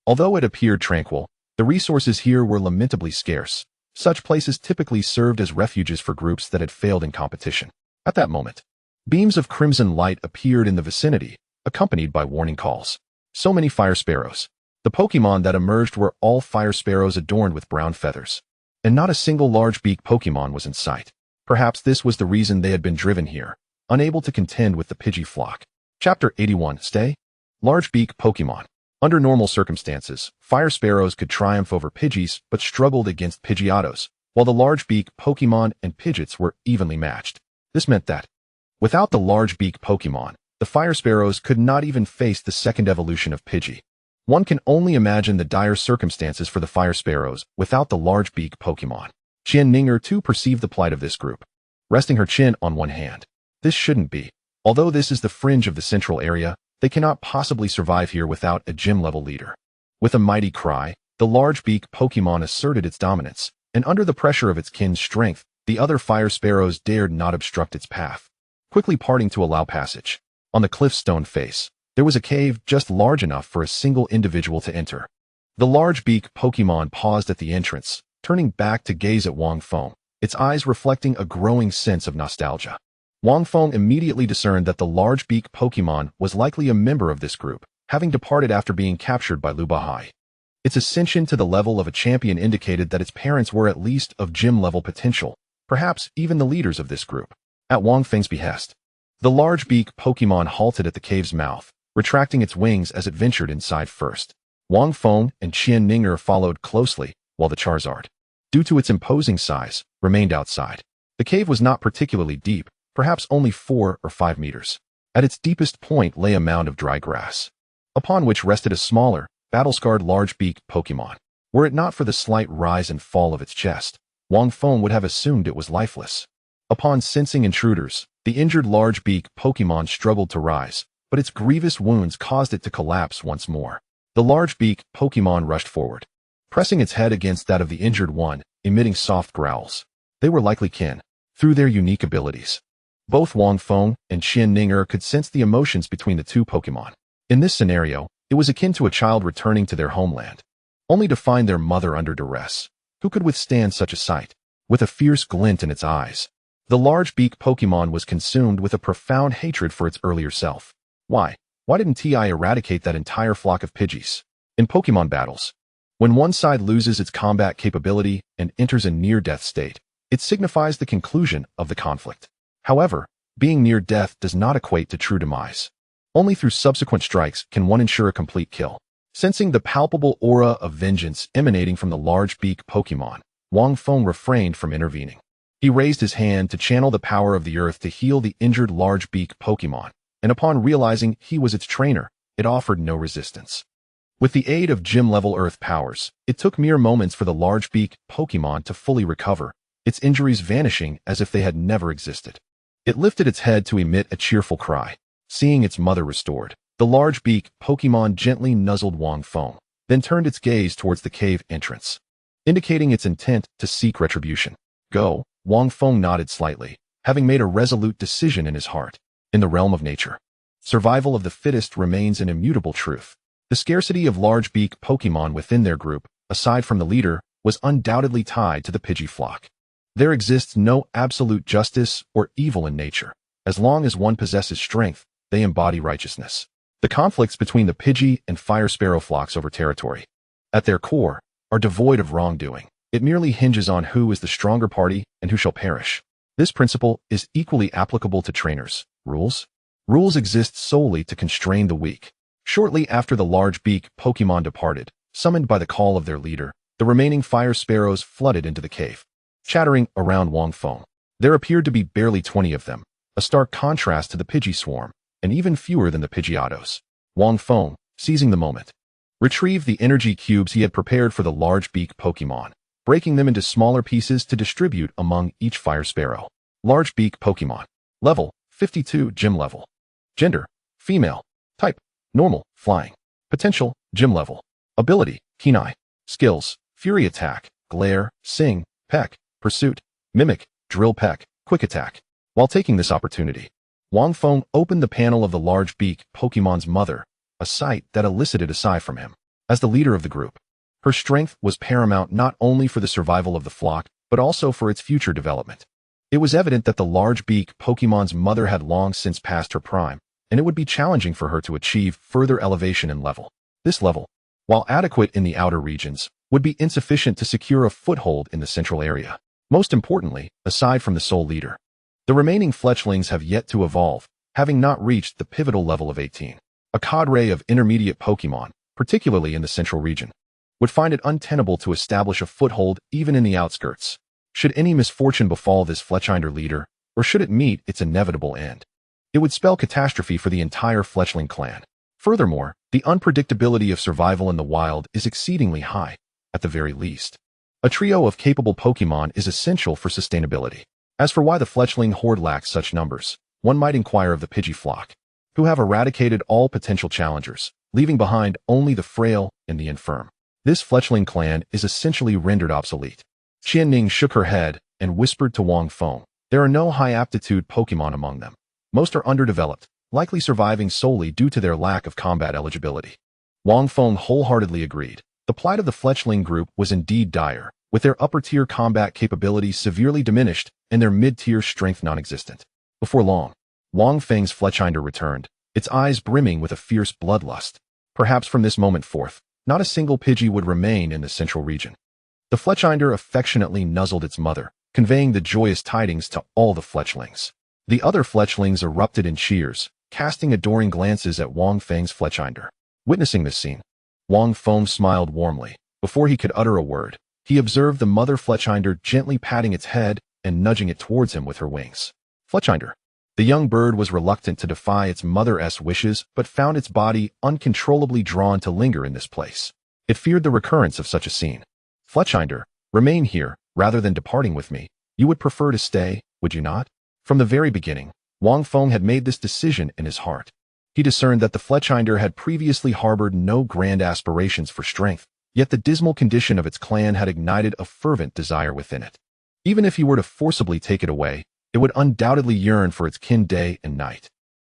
Although it appeared tranquil, the resources here were lamentably scarce. Such places typically served as refuges for groups that had failed in competition. At that moment, beams of crimson light appeared in the vicinity, accompanied by warning calls. So many fire sparrows. The Pokémon that emerged were all fire sparrows adorned with brown feathers, and not a single large beak Pokémon was in sight. Perhaps this was the reason they had been driven here, unable to contend with the Pidgey flock. Chapter 81. Stay. Large beak Pokémon. Under normal circumstances, fire sparrows could triumph over Pidgeys but struggled against Pidgeotos, while the large beak Pokémon and Pidgeots were evenly matched. This meant that, without the large beak Pokémon, the fire sparrows could not even face the second evolution of Pidgey. One can only imagine the dire circumstances for the fire sparrows without the large beak Pokémon. Qianfeng too perceived the plight of this group, resting her chin on one hand. This shouldn't be. Although this is the fringe of the central area, they cannot possibly survive here without a gym-level leader. With a mighty cry, the large beak Pokémon asserted its dominance, and under the pressure of its kin's strength, the other fire sparrows dared not obstruct its path, quickly parting to allow passage. On the cliff's stone face, there was a cave just large enough for a single individual to enter. The large beak Pokémon paused at the entrance, turning back to gaze at Wang Feng, its eyes reflecting a growing sense of nostalgia. Wang Feng immediately discerned that the large beak Pokémon was likely a member of this group, having departed after being captured by Lu Bahai. Its ascension to the level of a champion indicated that its parents were at least of gym-level potential, perhaps even the leaders of this group. At Wang Feng's behest, the large beak Pokémon halted at the cave's mouth, retracting its wings as it ventured inside first. Wang Feng and Qianfeng followed closely, while the Charizard, due to its imposing size, remained outside. The cave was not particularly deep, perhaps only 4 or 5 meters. At its deepest point lay a mound of dry grass, upon which rested a smaller, battle-scarred large beak Pokémon. Were it not for the slight rise and fall of its chest, Wang Feng would have assumed it was lifeless. Upon sensing intruders, the injured large beak Pokémon struggled to rise, but its grievous wounds caused it to collapse once more. The large beak Pokémon rushed forward, pressing its head against that of the injured one, emitting soft growls. They were likely kin, through their unique abilities. Both Wang Feng and Qianfeng could sense the emotions between the two Pokémon. In this scenario, it was akin to a child returning to their homeland, only to find their mother under duress. Who could withstand such a sight? With a fierce glint in its eyes, the large beak Pokémon was consumed with a profound hatred for its earlier self. Why didn't TI eradicate that entire flock of Pidgeys? In Pokémon battles, when one side loses its combat capability and enters a near-death state, it signifies the conclusion of the conflict. However, being near death does not equate to true demise. Only through subsequent strikes can one ensure a complete kill. Sensing the palpable aura of vengeance emanating from the large beak Pokémon, Wang Feng refrained from intervening. He raised his hand to channel the power of the earth to heal the injured large beak Pokémon, and upon realizing he was its trainer, it offered no resistance. With the aid of gym-level earth powers, it took mere moments for the large beak Pokémon to fully recover, its injuries vanishing as if they had never existed. It lifted its head to emit a cheerful cry. Seeing its mother restored, the large beak Pokémon gently nuzzled Wang Feng, then turned its gaze towards the cave entrance, indicating its intent to seek retribution. Go, Wang Feng nodded slightly, having made a resolute decision in his heart. In the realm of nature, survival of the fittest remains an immutable truth. The scarcity of large beak Pokémon within their group, aside from the leader, was undoubtedly tied to the Pidgey flock. There exists no absolute justice or evil in nature. As long as one possesses strength, they embody righteousness. The conflicts between the Pidgey and fire sparrow flocks over territory, at their core, are devoid of wrongdoing. It merely hinges on who is the stronger party and who shall perish. This principle is equally applicable to trainers. Rules exist solely to constrain the weak. Shortly after the large beak Pokémon departed, summoned by the call of their leader, the remaining fire sparrows flooded into the cave, chattering around Wang Feng. There appeared to be barely 20 of them, a stark contrast to the Pidgey swarm, and even fewer than the Pidgeotos. Wang Feng, seizing the moment, retrieved the energy cubes he had prepared for the large beak Pokémon, breaking them into smaller pieces to distribute among each fire sparrow. Large beak Pokémon. Level, 52 gym level. Gender, female. Type, normal, flying. Potential, gym level. Ability, keen eye. Skills, fury attack, glare, sing, peck, pursuit, mimic, drill peck, quick attack. While taking this opportunity, Wang Feng opened the panel of the large beak Pokémon's mother, a sight that elicited a sigh from him. As the leader of the group, her strength was paramount not only for the survival of the flock, but also for its future development. It was evident that the large beak Pokémon's mother had long since passed her prime, and it would be challenging for her to achieve further elevation in level. This level, while adequate in the outer regions, would be insufficient to secure a foothold in the central area. Most importantly, aside from the sole leader, the remaining fletchlings have yet to evolve, having not reached the pivotal level of 18. A cadre of intermediate Pokémon, particularly in the central region, would find it untenable to establish a foothold even in the outskirts. Should any misfortune befall this Fletchinder leader, or should it meet its inevitable end, it would spell catastrophe for the entire Fletchling clan. Furthermore, the unpredictability of survival in the wild is exceedingly high, at the very least. A trio of capable Pokémon is essential for sustainability. As for why the Fletchling horde lacks such numbers, one might inquire of the Pidgey who have eradicated all potential challengers, leaving behind only the frail and the infirm. This Fletchling clan is essentially rendered obsolete. Qianfeng shook her head and whispered to Wang Feng, there are no high-aptitude Pokémon among them. Most are underdeveloped, likely surviving solely due to their lack of combat eligibility. Wang Feng wholeheartedly agreed. The plight of the Fletchling group was indeed dire, with their upper-tier combat capabilities severely diminished and their mid-tier strength non-existent. Before long, Wang Feng's Fletchinder returned, its eyes brimming with a fierce bloodlust. Perhaps from this moment forth, not a single Pidgey would remain in the central region. The Fletchinder affectionately nuzzled its mother, conveying the joyous tidings to all the Fletchlings. The other Fletchlings erupted in cheers, casting adoring glances at Wang Feng's Fletchinder. Witnessing this scene, Wang Feng smiled warmly. Before he could utter a word, he observed the mother Fletchinder gently patting its head and nudging it towards him with her wings. Fletchinder. The young bird was reluctant to defy its mother's wishes, but found its body uncontrollably drawn to linger in this place. It feared the recurrence of such a scene. Fletchinder, remain here, rather than departing with me. You would prefer to stay, would you not? From the very beginning, Wang Feng had made this decision in his heart. He discerned that the Fletchinder had previously harbored no grand aspirations for strength, yet the dismal condition of its clan had ignited a fervent desire within it. Even if he were to forcibly take it away, it would undoubtedly yearn for its kin day and night.